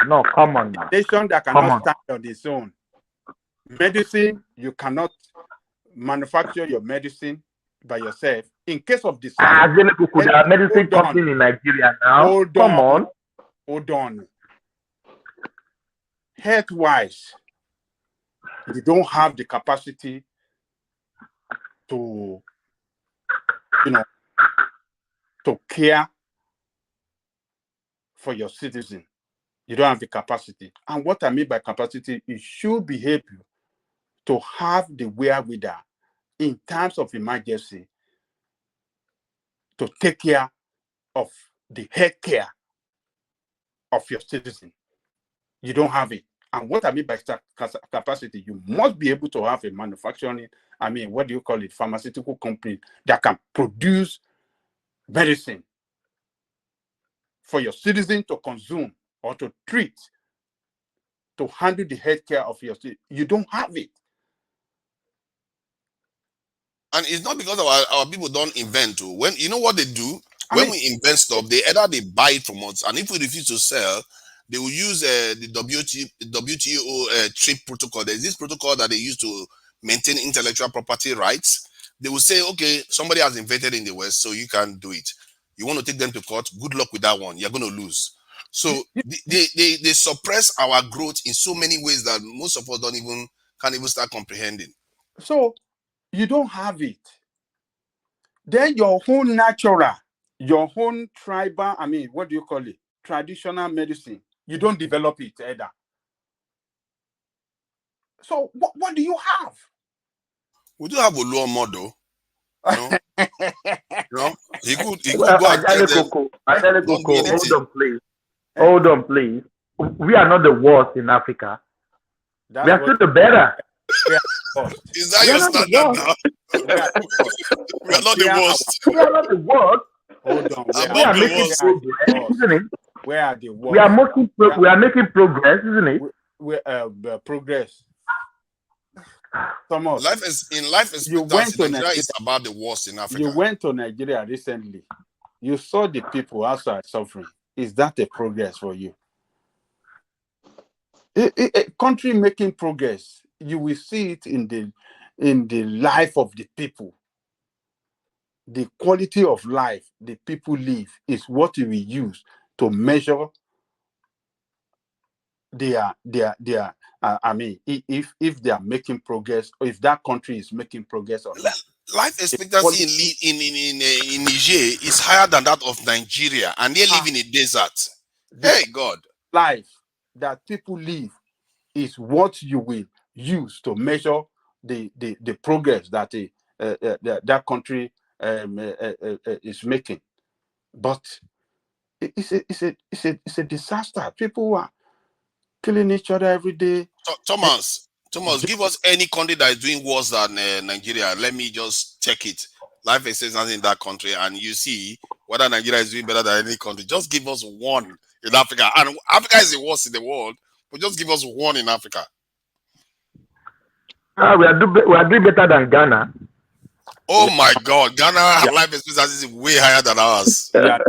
S18: no, come on now.
S15: Nation that cannot stand on its own. Medicine, you cannot manufacture your medicine by yourself. In case of this,
S18: there are medicine companies in Nigeria now.
S15: Hold on. Health-wise, you don't have the capacity to, to care for your citizen. You don't have the capacity. And what I mean by capacity, it should be able to have the wherewithal in times of emergency to take care of the health care of your citizen. You don't have it. And what I mean by capacity, you must be able to have a manufacturing, pharmaceutical company that can produce medicine for your citizen to consume or to treat, to handle the health care of your citizen. You don't have it.
S10: And it's not because our people don't invent. When you know what they do, when we invent stuff, they buy it from us, and if we refuse to sell, they will use the WTO trade protocol. There's this protocol that they use to maintain intellectual property rights. They will say, okay, somebody has invented in the West, so you can do it. You want to take them to court? Good luck with that one. You're going to lose. So they suppress our growth in so many ways that most of us can't even start comprehending.
S15: So you don't have it. Then your own natural, your own tribal, traditional medicine, you don't develop it either. So what do you have?
S10: We do have a low model. You know? He could
S18: Hold on, please. We are not the worst in Africa. We are still the better.
S10: Is that your standard now? We are not the worst.
S18: We are not the worst.
S15: Hold on.
S18: We are making progress, isn't it?
S15: Where are the worst?
S18: We are making progress, isn't it?
S15: Progress. Thomas,
S10: life expectancy in Nigeria is about the worst in Africa.
S15: You went to Nigeria recently. You saw the people outside suffering. Is that a progress for you? A country making progress, you will see it in the life of the people. The quality of life the people live is what we use to measure if they are making progress, or if that country is making progress or not.
S10: Life expectancy in Niger is higher than that of Nigeria, and they live in a desert. Hey God,
S15: life that people live is what you will use to measure the progress that that country is making. But it's a disaster. People are killing each other every day.
S10: Thomas, give us any country that is doing worse than Nigeria. Let me just check it. Life expectancy in that country, and you see whether Nigeria is doing better than any country. Just give us one in Africa. And Africa is the worst in the world, but just give us one in Africa.
S18: We are doing better than Ghana.
S10: Oh my God, Ghana life expectancy is way higher than ours.
S18: Life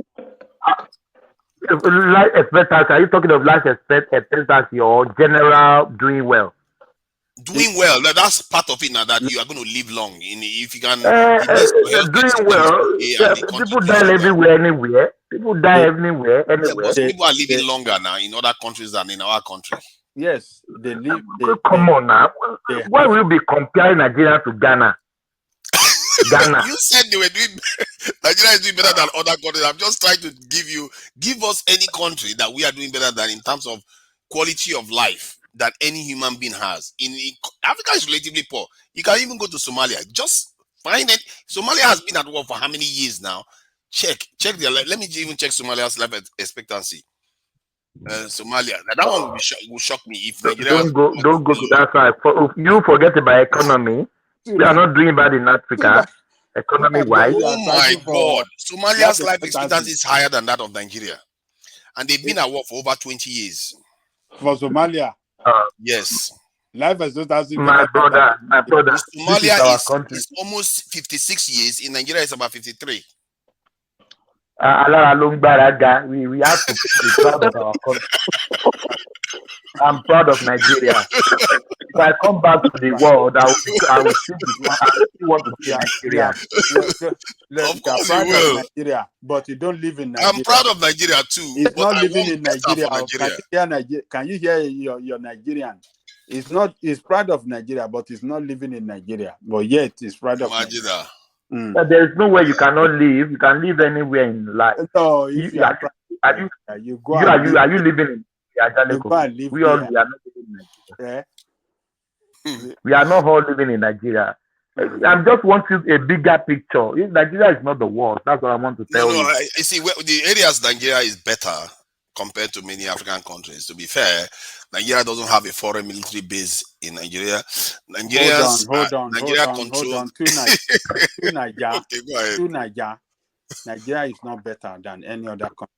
S18: expectancy, are you talking of life expectancy or general doing well?
S10: Doing well, that's part of it now, that you are going to live long. If you can
S18: doing well, people die everywhere, anywhere.
S10: Yeah, but people are living longer now in other countries than in our country.
S15: Yes, they live.
S18: Come on now. Why will you be comparing Nigeria to Ghana? Ghana.
S10: You said they were doing Nigeria is doing better than other countries. I'm just trying to give us any country that we are doing better than in terms of quality of life that any human being has. Africa is relatively poor. You can even go to Somalia. Just find it. Somalia has been at war for how many years now? Check their life. Let me even check Somalia's life expectancy. Somalia. That one will shock me if Nigeria.
S18: Don't go to that side. You forget about economy. We are not doing bad in Africa, economy wise.
S10: Oh my God! Somalia's life expectancy is higher than that of Nigeria, and they've been at war for over 20 years.
S15: For Somalia,
S10: yes.
S15: Life expectancy.
S18: My brother.
S10: Somalia is almost 56 years. In Nigeria, it's about 53.
S18: We have to be proud of our country. I'm proud of Nigeria. If I come back to the world, I will still want to be Nigeria.
S15: Of course you will. Nigeria, but you don't live in Nigeria.
S10: I'm proud of Nigeria too.
S15: He's not living in Nigeria. Can you hear your Nigerian? He's proud of Nigeria, but he's not living in Nigeria. But yet he's proud of Nigeria.
S18: There is no way you cannot live. You can live anywhere in life.
S15: No,
S18: are you living in Nigeria? We all are not living in Nigeria. We are not all living in Nigeria. I just want a bigger picture. Nigeria is not the world. That's what I want to tell you.
S10: You see, the areas Nigeria is better compared to many African countries. To be fair, Nigeria doesn't have a foreign military base in Nigeria.
S15: Hold on. Nigeria is not better than any other country.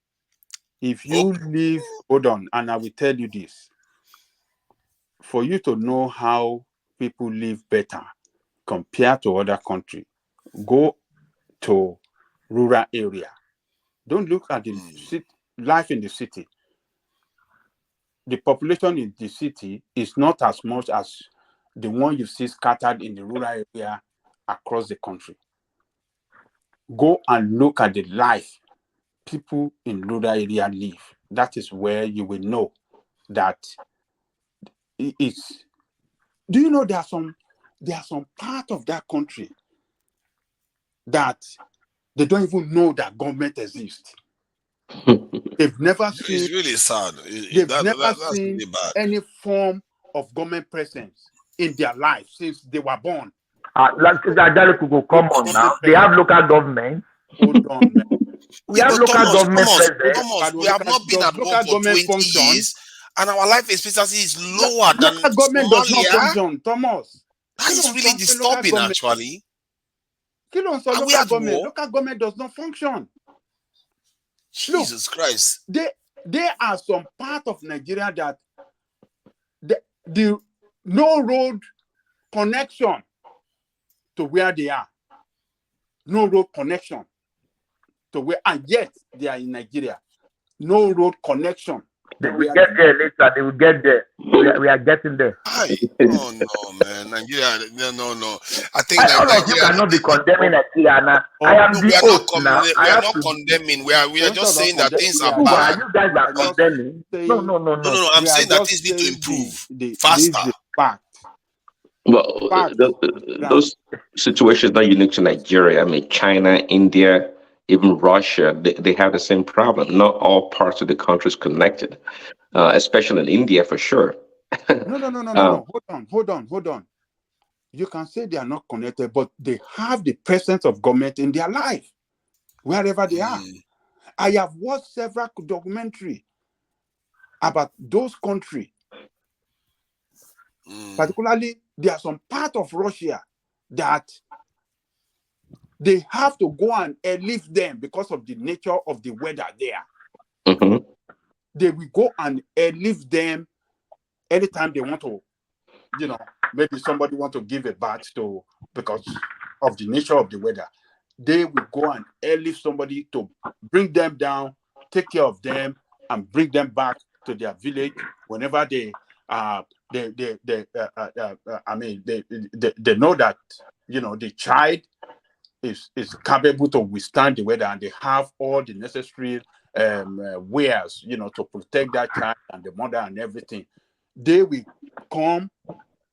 S15: If you live, hold on, and I will tell you this. For you to know how people live better compared to other countries, go to rural area. Don't look at the life in the city. The population in the city is not as much as the one you see scattered in the rural area across the country. Go and look at the life people in rural area live. That is where you will know that it's. Do you know there are some part of that country that they don't even know that government exists. They've never seen.
S10: It's really sad.
S15: They've never seen any form of government presence in their life since they were born.
S18: Come on now. They have local government.
S15: Hold on, man.
S18: We have local government
S10: presence. We have not been at war for 20 years, and our life expectancy is lower than
S15: local government
S10: Somalia.
S15: Does not function, Thomas.
S10: That is really disturbing, actually.
S15: Local government does not function.
S10: Jesus Christ.
S15: There are some part of Nigeria that the no road connection to where they are. No road connection to where, and yet they are in Nigeria. No road connection.
S18: They will get there later. They will get there. We are getting there.
S10: Oh no, man, Nigeria. No. I think
S18: all of you cannot be condemning Nigeria now. I am the host now.
S10: We are not condemning. We are just saying that things are bad.
S18: You guys are condemning. No.
S10: I'm saying that things need to improve faster.
S7: Well, those situations are unique to Nigeria. I mean, China, India, even Russia, they have the same problem. Not all parts of the country is connected, especially in India for sure.
S15: No. Hold on. You can say they are not connected, but they have the presence of government in their life, wherever they are. I have watched several documentaries about those countries. Particularly, there are some part of Russia that they have to go and leave them because of the nature of the weather there.
S7: Mm-hmm.
S15: They will go and leave them anytime they want to, maybe somebody want to give a bath to because of the nature of the weather. They will go and leave somebody to bring them down, take care of them, and bring them back to their village whenever they know that the child is capable to withstand the weather, and they have all the necessary wares to protect that child and the mother and everything. they will come,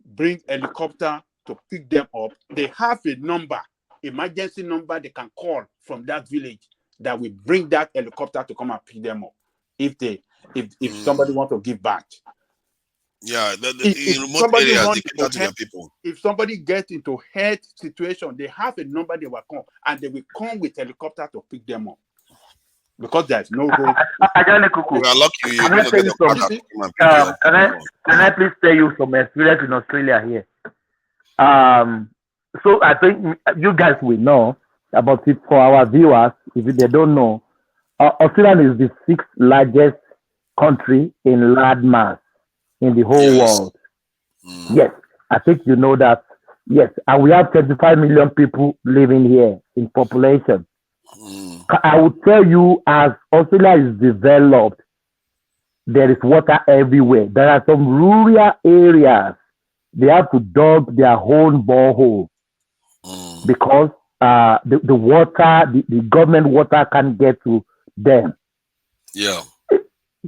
S15: bring helicopter to pick them up. They have a number, emergency number they can call from that village that will bring that helicopter to come and pick them up if somebody want to give back.
S10: Yeah,
S15: If
S10: in remote
S15: somebody
S10: areas,
S15: run
S10: they
S15: into
S10: cater to their
S15: health,
S10: people.
S15: if somebody get into health situation, they have a number they will call, and they will come with helicopter to pick them up because there's no road.
S10: We are lucky you
S18: Can I
S10: don't
S18: tell
S10: get
S18: you
S10: a car
S18: some?
S10: to come and pick you up.
S18: Can I please tell you some experience in Australia here? So I think you guys will know about it. For our viewers, if they don't know, Australia is the 6th largest country in land mass in the whole world. Yes, I think you know that. Yes, and we have 25 million people living here in population. I would tell you, as Australia is developed, there is water everywhere. There are some rural areas they have to dug their own borehole because the water, the government water can't get to them.
S10: Yeah.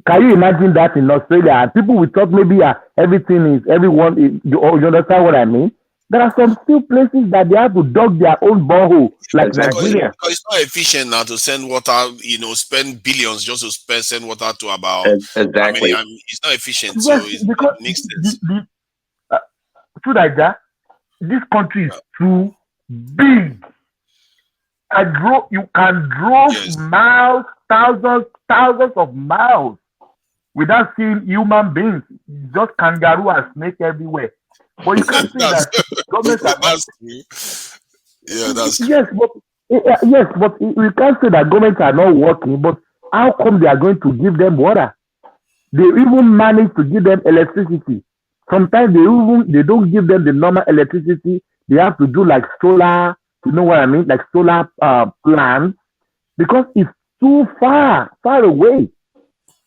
S18: Can you imagine that in Australia? And people will talk maybe everyone is, you understand what I mean? There are some still places that they have to dug their own borehole, like Nigeria.
S10: Because it's not efficient now to send water, spend billions just to send water to about how many? I mean, it's not efficient, so
S18: Yes, because
S10: it makes sense.
S18: This country is too big. You can drove miles, thousands of miles without seeing human beings. Just kangaroo and snake everywhere. But you can't say that governments are not.
S10: Yeah, that's true.
S18: Yes, but we can't say that governments are not working. But how come they are going to give them water? They even manage to give them electricity. Sometimes they don't give them the normal electricity. They have to do like solar. You know what I mean? Like solar plants, because it's too far away.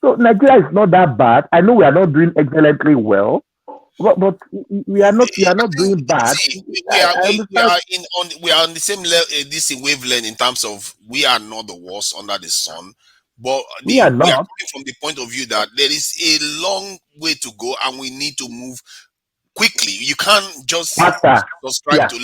S18: So Nigeria is not that bad. I know we are not doing excellently well, but we are not doing bad.
S10: We are on the same level, this wavelength in terms of we are not the worst under the sun, but we are coming from the point of view that there is a long way to go and we need to move quickly. You can't just subscribe to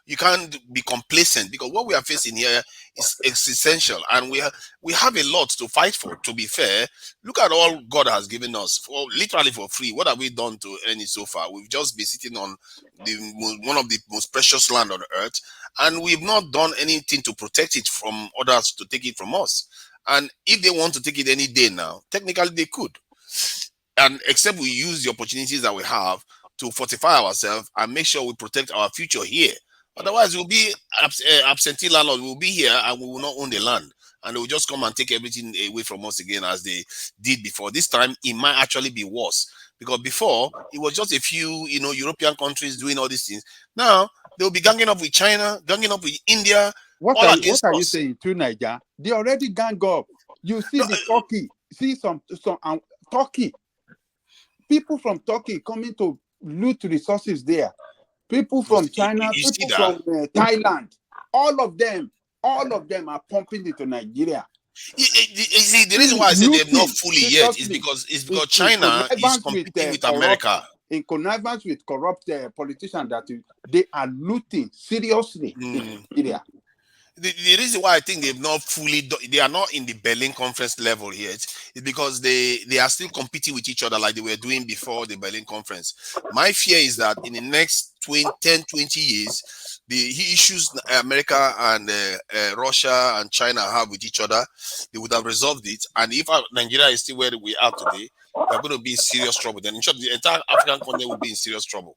S10: you can't be complacent, because what we are facing here is existential, and we have a lot to fight for. To be fair, look at all God has given us literally for free. What have we done to earn it so far? We've just been sitting on one of the most precious land on earth, and we've not done anything to protect it from others to take it from us. And if they want to take it any day now, technically they could. And except we use the opportunities that we have to fortify ourselves and make sure we protect our future here. Otherwise, we'll be absentee landlords. We'll be here and we will not own the land. And they will just come and take everything away from us again as they did before. This time, it might actually be worse. Because before, it was just a few, European countries doing all these things. Now, they'll be ganging up with China, ganging up with India.
S15: What are you saying to Nigeria? They already gang up. You see the Turkey. See some Turkey. People from Turkey coming to loot resources there. People from China, people from Thailand. All of them are pumping into Nigeria.
S10: You see, the reason why I say they're not fully yet is because China is competing with America.
S15: In connivance with corrupt politicians, that they are looting seriously in Nigeria.
S10: The reason why I think they are not in the Berlin conference level yet is because they are still competing with each other like they were doing before the Berlin conference. My fear is that in the next 10, 20 years, the issues America and Russia and China have with each other, they would have resolved it. And if Nigeria is still where we are today, they're going to be in serious trouble. Then in short, the entire African continent will be in serious trouble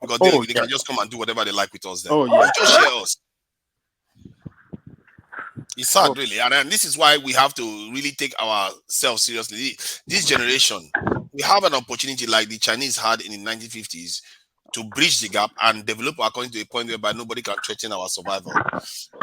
S10: because they can just come and do whatever they like with us. Then they just share us. It's sad, really, and this is why we have to really take ourselves seriously. This generation, we have an opportunity like the Chinese had in the 1950s to bridge the gap and develop our country to a point whereby nobody can threaten our survival.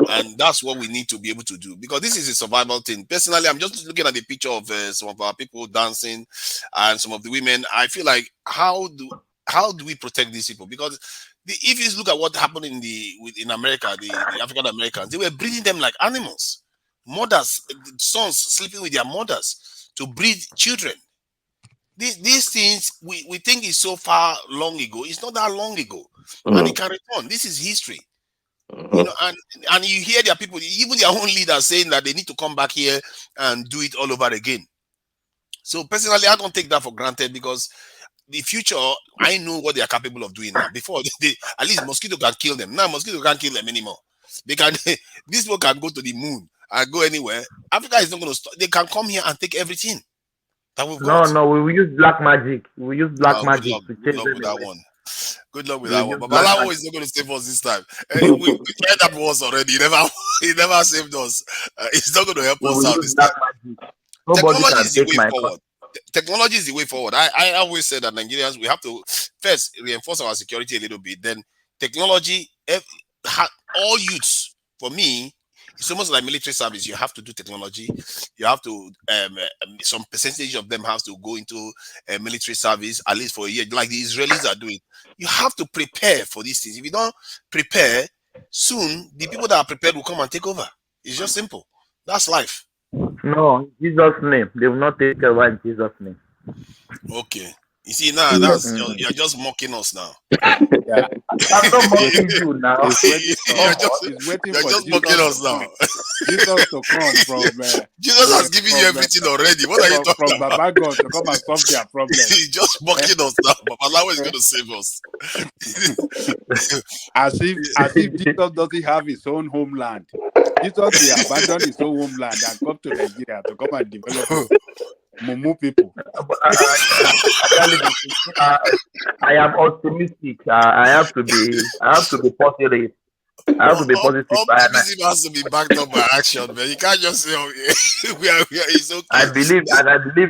S10: And that's what we need to be able to do, because this is a survival thing. Personally, I'm just looking at the picture of some of our people dancing and some of the women. I feel like, how do we protect these people? Because if you look at what happened in America, the African Americans, they were breeding them like animals. Mothers, sons sleeping with their mothers to breed children. These things we think is so far long ago. It's not that long ago, and it can return. This is history. You know, and you hear their people, even their own leaders, saying that they need to come back here and do it all over again. So personally, I don't take that for granted, because the future, I know what they are capable of doing now. Before they at least mosquito can kill them. Now mosquito can't kill them anymore. They can these people can go to the moon and go anywhere. Africa is not going to stop. They can come here and take everything that we've
S18: No,
S10: got.
S18: no, we will use black magic. We will use black
S10: Good
S18: magic
S10: luck.
S18: to
S10: Good
S18: chase
S10: luck
S18: them
S10: with that
S18: away.
S10: one. Good luck with
S18: We
S10: that
S18: will
S10: one.
S18: use
S10: But
S18: black
S10: Balawo
S18: magic.
S10: is not going to save us this time. We tried that once already. He never saved us. It's not going to help
S18: We
S10: us
S18: will
S10: out
S18: use
S10: this
S18: black
S10: time.
S18: magic. Nobody
S10: Technology
S18: can
S10: is the
S18: take
S10: way
S18: my
S10: forward. Technology is the way forward. I always say that Nigerians, we have to first reinforce our security a little bit. Then technology, all youths, for me, it's almost like military service. You have to do technology. You have to some percentage of them have to go into military service at least for a year, like the Israelis are doing. You have to prepare for these things. If you don't prepare, soon the people that are prepared will come and take over. It's just simple. That's life.
S18: No, in Jesus' name. They will not take over in Jesus' name.
S10: Okay. You see now, you're just mocking us now.
S15: Yeah.
S18: I'm not mocking you now.
S10: You're
S15: waiting for
S10: just
S15: Jesus
S10: mocking
S15: to
S10: us now.
S15: come. Jesus to come from
S10: Jesus has given you everything already. What are you talking
S15: from
S10: about?
S15: Baba God to come and solve their problem.
S10: He's just mocking us now. Baba Lawa is going to save us.
S15: as if Jesus doesn't have his own homeland. Jesus he abandoned his own homeland and come to Nigeria to come and develop Mumu people.
S18: I am optimistic. I have to be positive. I have to be positive.
S10: Optimism has to be backed up by action, man. You can't just say, okay, it's okay.
S18: I believe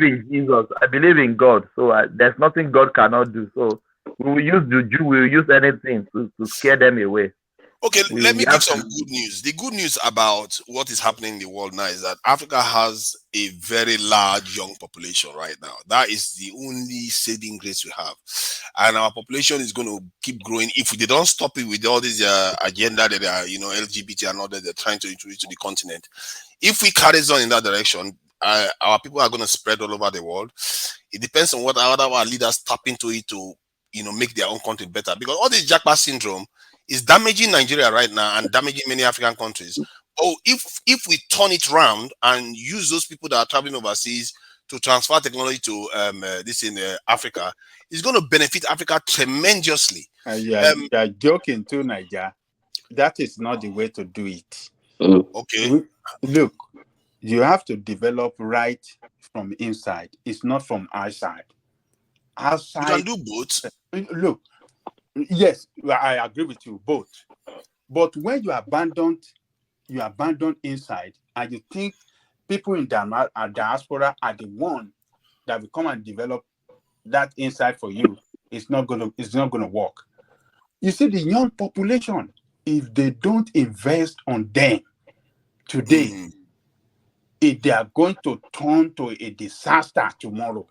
S18: in Jesus. I believe in God. So there's nothing God cannot do. So we will use juju. We will use anything to scare them away.
S10: Okay, let me give some good news. The good news about what is happening in the world now is that Africa has a very large young population right now. That is the only saving grace we have. And our population is going to keep growing if they don't stop it with all this agenda that are, LGBT and all that they're trying to introduce to the continent. If we carry on in that direction, our people are going to spread all over the world. It depends on what our leaders tap into it to, make their own country better. Because all this jackpot syndrome is damaging Nigeria right now and damaging many African countries. Oh, if we turn it around and use those people that are traveling overseas to transfer technology to this in Africa, it's going to benefit Africa tremendously.
S15: You are joking too, Niger. That is not the way to do it.
S10: Okay.
S15: Look, you have to develop right from inside. It's not from outside. Outside.
S10: You can do both.
S15: Look, yes, I agree with you both. But when you abandon inside, and you think people in diaspora are the one that will come and develop that inside for you, it's not gonna work. You see, the young population, if they don't invest on them today, if they are going to turn to a disaster tomorrow.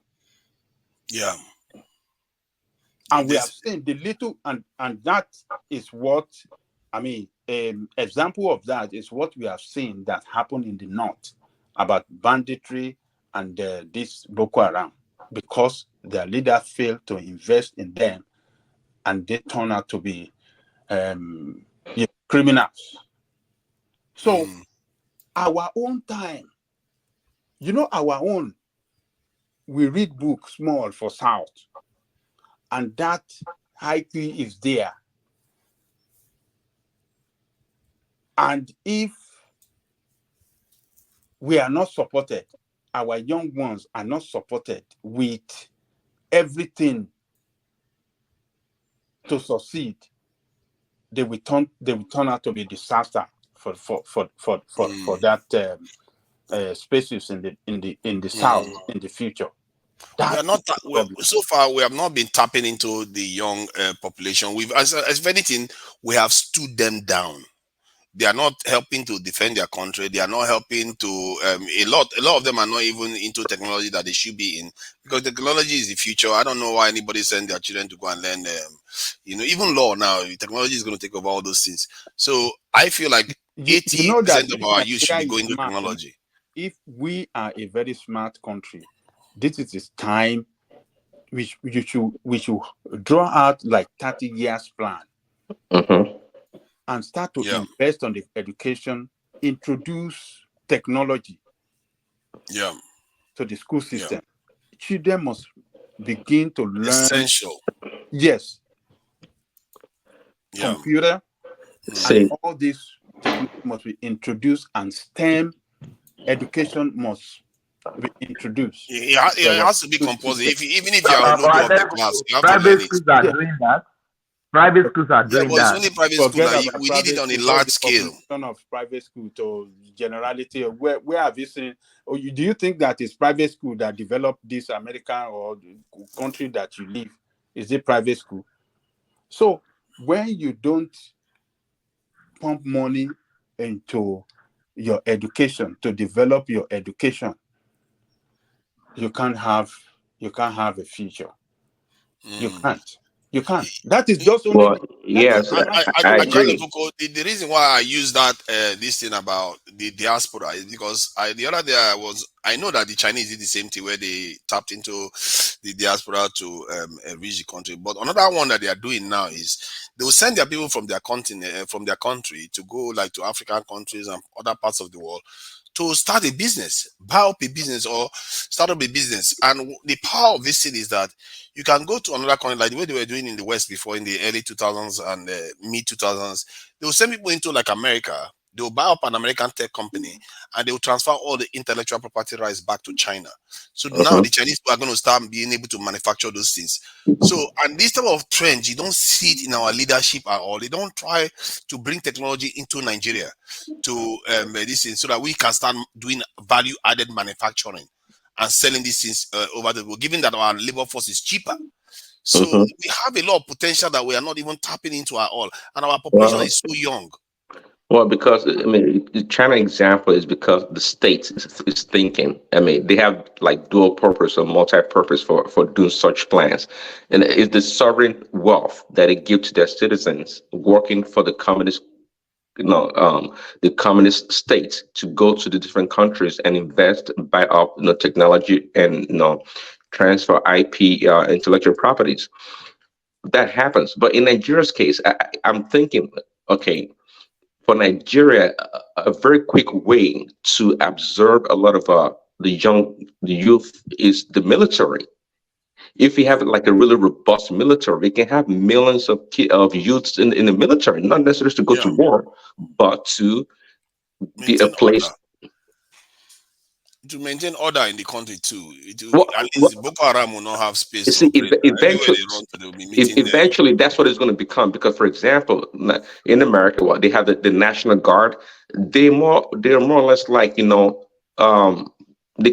S10: Yeah.
S15: And we have seen the little, and that is what, example of that is what we have seen that happened in the north about banditry and this Boko Haram, because their leader failed to invest in them and they turn out to be criminals. So our own time, our own, we read books small for South, and that IP is there. And if we are not supported, our young ones are not supported with everything to succeed, they will turn out to be a disaster for that spaces in the South in the future.
S10: So far we have not been tapping into the young population. We've, as if anything, we have stood them down. They are not helping to defend their country. They are not helping to a lot of them are not even into technology that they should be in, because technology is the future. I don't know why anybody send their children to go and learn even law now. Technology is going to take over all those things. So I feel like 80% of our youth should be going to technology.
S15: If we are a very smart country, this is the time we should draw out like 30 years plan and start to invest on the education, introduce technology to the school system. Children must begin to learn
S10: essential.
S15: Yes. Computer and all these technology must be introduced, and STEM education must be introduced.
S10: It has to be compulsory. Even if you are low of the class, you have to learn it.
S18: Schools are doing that. Private schools are doing
S10: but
S18: that.
S10: it's only private school that we need it on a large scale.
S15: Of private school to generality. Where have you seen? Or do you think that it's private school that developed this American or country that you live? Is it private school? So when you don't pump money into your education to develop your education, you can't have a future. You can't. That is just only.
S7: Well, yes, I agree.
S10: The reason why I use that this thing about the diaspora is because the other day I know that the Chinese did the same thing where they tapped into the diaspora to reach the country. But another one that they are doing now is they will send their people from their continent, from their country, to go like to African countries and other parts of the world to start a business, buy up a business or start up a business. And the power of this thing is that you can go to another country, like the way they were doing in the West before in the early 2000s and mid 2000s. They will send people into like America. They will buy up an American tech company and they will transfer all the intellectual property rights back to China. So now the Chinese people are going to start being able to manufacture those things. So, and this type of trend, you don't see it in our leadership at all. They don't try to bring technology into Nigeria to this thing so that we can start doing value added manufacturing and selling these things over the world, given that our labor force is cheaper. So we have a lot of potential that we are not even tapping into at all. And our population is so young.
S7: Well, because I mean, the China example is because the state is thinking. I mean, they have like dual purpose or multi-purpose for doing such plans, and it's the sovereign wealth that it gives to their citizens working for the communist, the communist states to go to the different countries and invest, buy up, technology and transfer IP, intellectual properties. That happens, but in Nigeria's case, I'm thinking, okay. For Nigeria, a very quick way to absorb a lot of the youth is the military. If you have like a really robust military, we can have millions of youths in the military, not necessarily to go to war, but to be a place.
S10: To maintain order in the country too. At least Boko Haram will not have space to operate.
S7: Eventually, that's what it's going to become. Because, for example, in America, they have the National Guard. They're more or less like they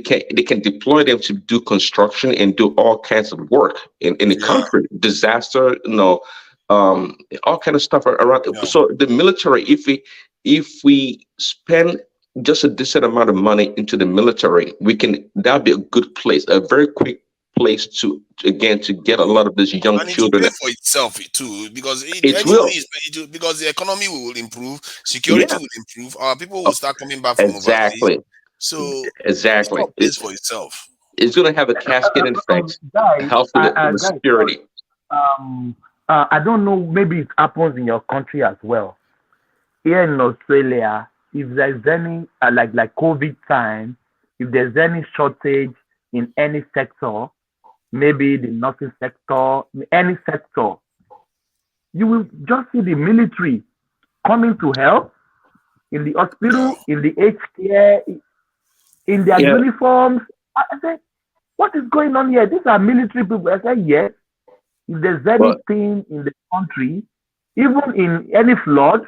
S7: can deploy them to do construction and do all kinds of work in the country, disaster, all kind of stuff around. So the military, if we spend just a decent amount of money into the military, that'd be a good place, a very quick place to get a lot of these young children.
S10: It will pay for itself too, because because the economy will improve, security will improve, our people will start coming back from overseas. So
S7: exactly,
S10: it pays for itself.
S7: It's going to have a cascading effect, help with the security.
S18: I don't know, maybe it happens in your country as well. Here in Australia, if there's any like COVID time, if there's any shortage in any sector, maybe the nursing sector, any sector, you will just see the military coming to help in the hospital, in the aged care, in their uniforms. I said, what is going on here? These are military people. I said, yes. If there's anything in the country, even in any flood,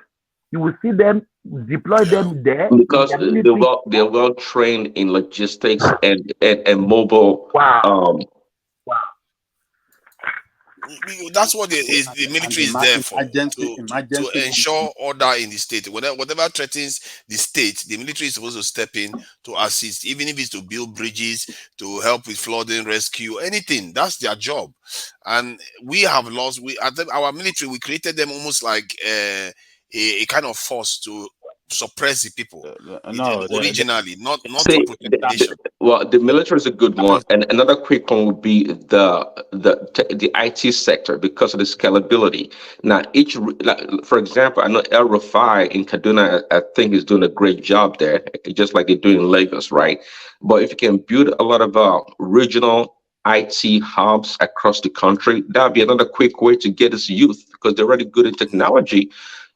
S18: you will see them, deploy them there.
S7: Because they're well trained in logistics and mobile.
S18: Wow.
S10: That's what the military is there for, to ensure order in the state. Whatever threatens the state, the military is supposed to step in to assist, even if it's to build bridges, to help with flooding, rescue, anything. That's their job. And we have lost. Our military, we created them almost like a kind of force to suppress the people.
S16: No,
S10: Originally, not to
S7: See,
S10: protect the nation.
S7: well, the military is a good one, and another quick one would be the IT sector because of the scalability. Now, for example, I know El Rafai in Kaduna, I think is doing a great job there, just like they do in Lagos, right? But if you can build a lot of regional IT hubs across the country, that would be another quick way to get this youth because they're already good in technology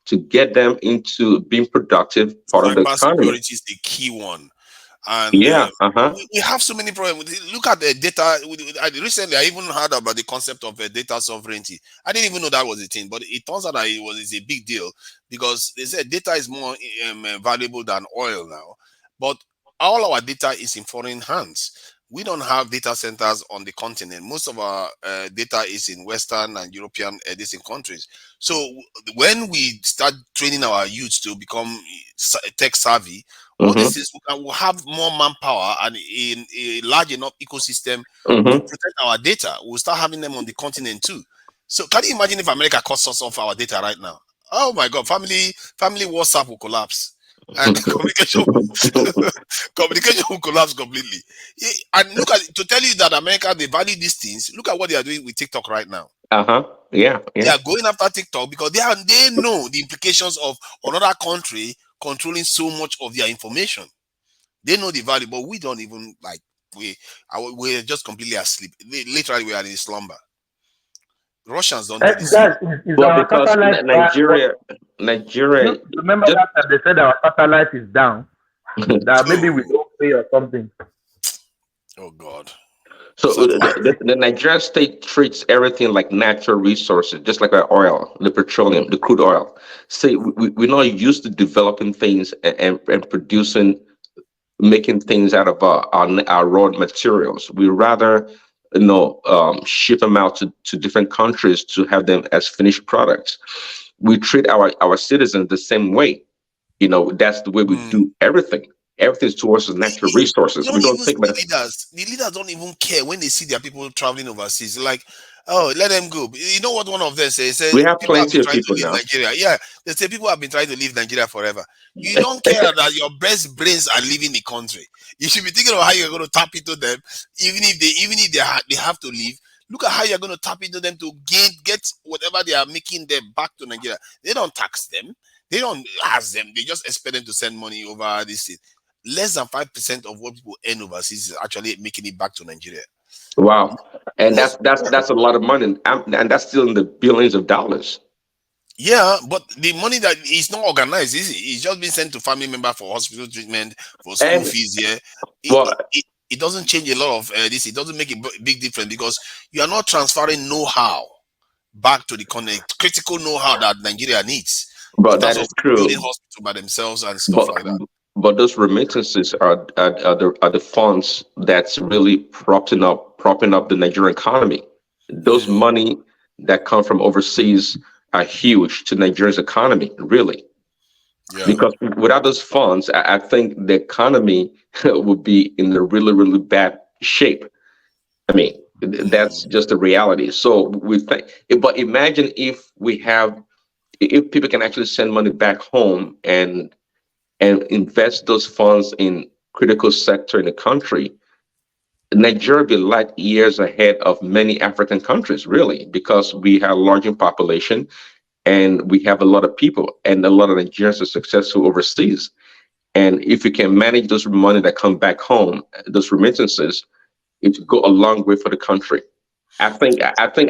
S7: to get them into being productive part of the
S10: Cyber
S7: economy.
S10: security is the key one. And
S7: Yeah,
S10: we have so many problems. Look at the data. Recently, I even heard about the concept of data sovereignty. I didn't even know that was a thing, but it turns out that it's a big deal because they said data is more valuable than oil now. But all our data is in foreign hands. We don't have data centers on the continent. Most of our data is in Western and European distant countries. So when we start training our youths to become tech savvy, all this is we'll have more manpower and in a large enough ecosystem to protect our data. We'll start having them on the continent too. So can you imagine if America cuts us off our data right now? Oh my God, family WhatsApp will collapse. And communication will collapse completely. And look at to tell you that America they value these things. Look at what they are doing with TikTok right now.
S7: Yeah.
S10: They are going after TikTok because they know the implications of another country controlling so much of their information. They know the value, but we don't even like we're just completely asleep. Literally, we are in slumber. Russians don't do this.
S7: Well, because Nigeria.
S18: Remember that time they said our satellite is down. That maybe we don't pay or something.
S10: Oh God.
S7: So the Nigerian state treats everything like natural resources, just like our oil, the petroleum, the crude oil. See, we're not used to developing things and producing, making things out of our raw materials. We rather, ship them out to different countries to have them as finished products. We treat our citizens the same way. That's the way we do everything. Everything's towards the natural resources. We don't think about it.
S10: The leaders don't even care when they see their people traveling overseas. Like, oh, let them go. You know what one of them says?
S7: We have
S10: people have
S7: plenty
S10: been
S7: of
S10: trying
S7: people
S10: to leave
S7: now.
S10: Nigeria. Yeah, they say people have been trying to leave Nigeria forever. You don't care that your best brains are leaving the country. You should be thinking of how you're going to tap into them, even if they have to leave. Look at how you're going to tap into them to get whatever they are making them back to Nigeria. They don't tax them. They don't ask them. They just expect them to send money over this thing. Less than 5% of what people earn overseas is actually making it back to Nigeria.
S7: Wow, and that's a lot of money, and that's still in the billions of dollars.
S10: Yeah, but the money that is not organized, is it? It's just being sent to family member for hospital treatment, for school fees. Yeah, it doesn't change a lot of this. It doesn't make a big difference because you are not transferring know-how back to the continent, critical know-how that Nigeria needs.
S7: But that is true.
S10: Building hospital by themselves and stuff like that.
S7: But those remittances are the funds that's really propping up the Nigerian economy. Those money that come from overseas are huge to Nigeria's economy, really. Yeah. Because without those funds, I think the economy would be in a really, really bad shape. I mean, that's just the reality. So we think, but imagine if people can actually send money back home and invest those funds in critical sector in the country, Nigeria will be light years ahead of many African countries, really, because we have a larger population and we have a lot of people, and a lot of Nigerians are successful overseas. And if you can manage those money that come back home, those remittances, it will go a long way for the country. I think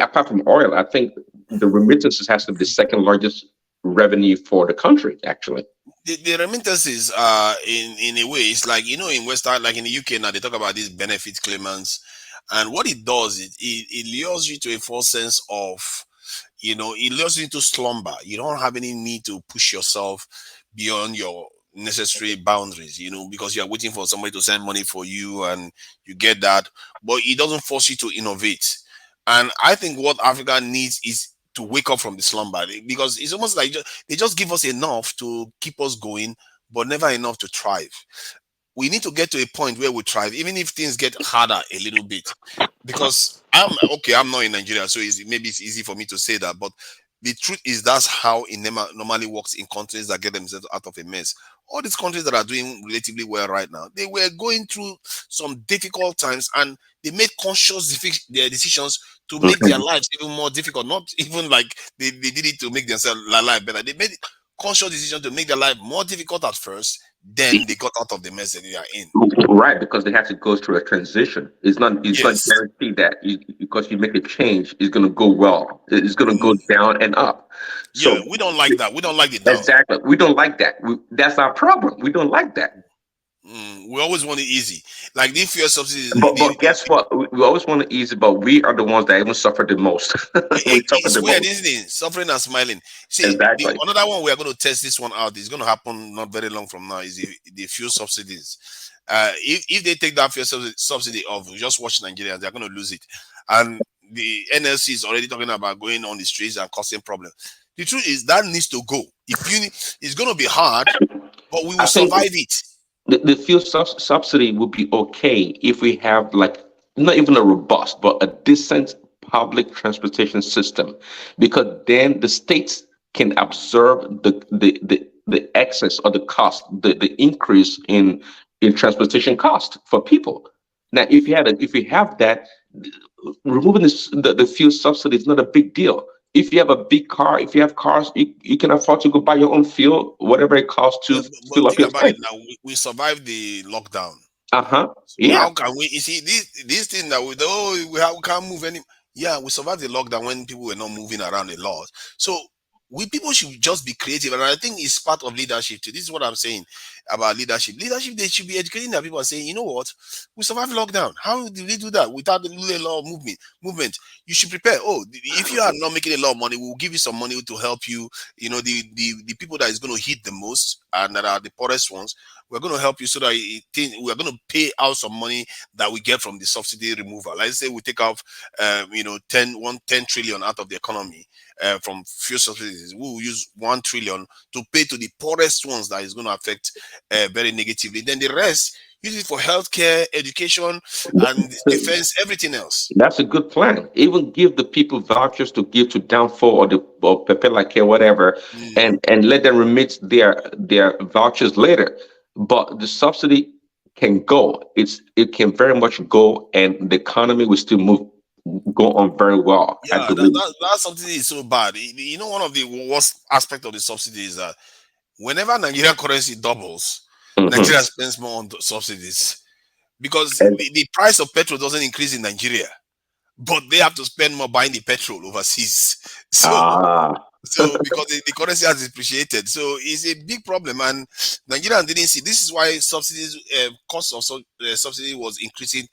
S7: apart from oil, I think the remittances has to be the second largest revenue for the country, actually.
S10: The remittances are in a way, it's like, in Western, like in the UK now, they talk about these benefit claimants, and what it does, it lures you to a false sense of, it lures you into slumber. You don't have any need to push yourself beyond your necessary boundaries, because you are waiting for somebody to send money for you and you get that, but it doesn't force you to innovate. And I think what Africa needs is to wake up from the slumber, because it's almost like they just give us enough to keep us going, but never enough to thrive. We need to get to a point where we thrive, even if things get harder a little bit. Because I'm not in Nigeria, so maybe it's easy for me to say that, but the truth is that's how it normally works in countries that get themselves out of a mess. all these countries that are doing relatively well right now, they were going through some difficult times, and they made conscious their decisions to make their lives even more difficult. Not even like they did it to make themselves life better. They made conscious decision to make their life more difficult at first, then they got out of the mess that they are in.
S7: Right, because they have to go through a transition. It's not
S10: Yes.
S7: guaranteed that because you make a change, it's going to go well. It's going to go down and up.
S10: Yeah,
S7: So
S10: we don't like that. We don't like it down.
S7: exactly, we don't like that. That's our problem. We don't like that.
S10: We always want it easy. Like the fuel subsidies.
S7: But guess what? We always want it easy, but we are the ones that even suffer the most. We suffer
S10: It's
S7: the
S10: weird,
S7: most.
S10: isn't it? Suffering and smiling. See,
S7: Exactly.
S10: another one we are going to test this one out. It's going to happen not very long from now. Is the fuel subsidies. If they take that fuel subsidy off, just watch Nigeria. They're going to lose it, and the NLC is already talking about going on the streets and causing problems. The truth is that needs to go. It's going to be hard, but we will
S7: I think
S10: survive it.
S7: the fuel subsidy would be okay if we have like not even a robust but a decent public transportation system, because then the states can absorb the excess or the cost, the increase in transportation cost for people. Now, if you have that, removing the fuel subsidy is not a big deal. If you have a big car, if you have cars, you can afford to go buy your own fuel, whatever it costs
S10: Yeah,
S7: to
S10: but
S7: fill up
S10: think
S7: your
S10: about it
S7: tank.
S10: now. We survived the lockdown.
S7: Yeah.
S10: How can we? You see, this thing that we can't move any. Yeah, we survived the lockdown when people were not moving around a lot. So we people should just be creative, and I think it's part of leadership too. This is what I'm saying about leadership. Leadership, they should be educating their people and saying, you know what, we survived lockdown. How did we do that without a lot of movement? You should prepare. Oh, if you are not making a lot of money, we'll give you some money to help you. You know, the people that is going to hit the most and that are the poorest ones, we're going to help you so that we're going to pay out some money that we get from the subsidy removal. Let's say we take off, 10 trillion out of the economy from fuel subsidies. We will use 1 trillion to pay to the poorest ones that is going to affect very negatively. Then the rest, use it for healthcare, education, and defense, everything else.
S7: That's a good plan. Even give the people vouchers to give to Downfall or Pepe Like whatever, and let them remit their vouchers later. But the subsidy can go. It can very much go, and the economy will still go on very well. I
S10: Yeah,
S7: believe.
S10: that subsidy is so bad. You know, one of the worst aspect of the subsidy is that whenever Nigerian currency doubles, Nigeria spends more on the subsidies because the price of petrol doesn't increase in Nigeria, but they have to spend more buying the petrol overseas. So because the currency has depreciated, so it's a big problem, and Nigeria didn't see. This is why subsidies, cost of subsidy was increasing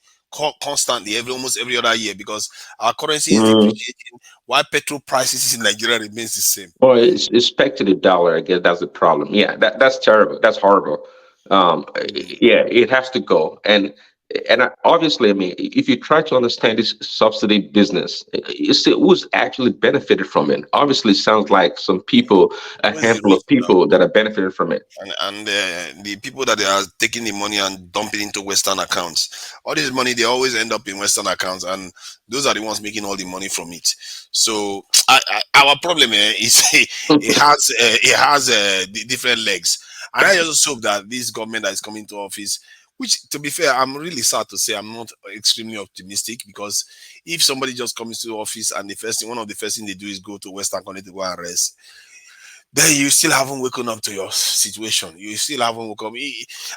S10: constantly, almost every other year, because our currency is depreciating while petrol prices in Nigeria remains the same.
S7: Well, it's pegged to the dollar. I guess that's the problem. Yeah, that's terrible. That's horrible. Yeah, it has to go. Obviously, I mean, if you try to understand this subsidy business, you see who's actually benefited from it. Obviously, it sounds like some people, a handful of people that are benefiting from it.
S10: And the people that they are taking the money and dumping into Western accounts, all this money, they always end up in Western accounts, and those are the ones making all the money from it. So our problem is it has different legs, and I just hope that this government that is coming to office, which, to be fair, I'm really sad to say I'm not extremely optimistic, because if somebody just comes to office and one of the first thing they do is go to Western country to go and rest, then you still haven't woken up to your situation. You still haven't woken up.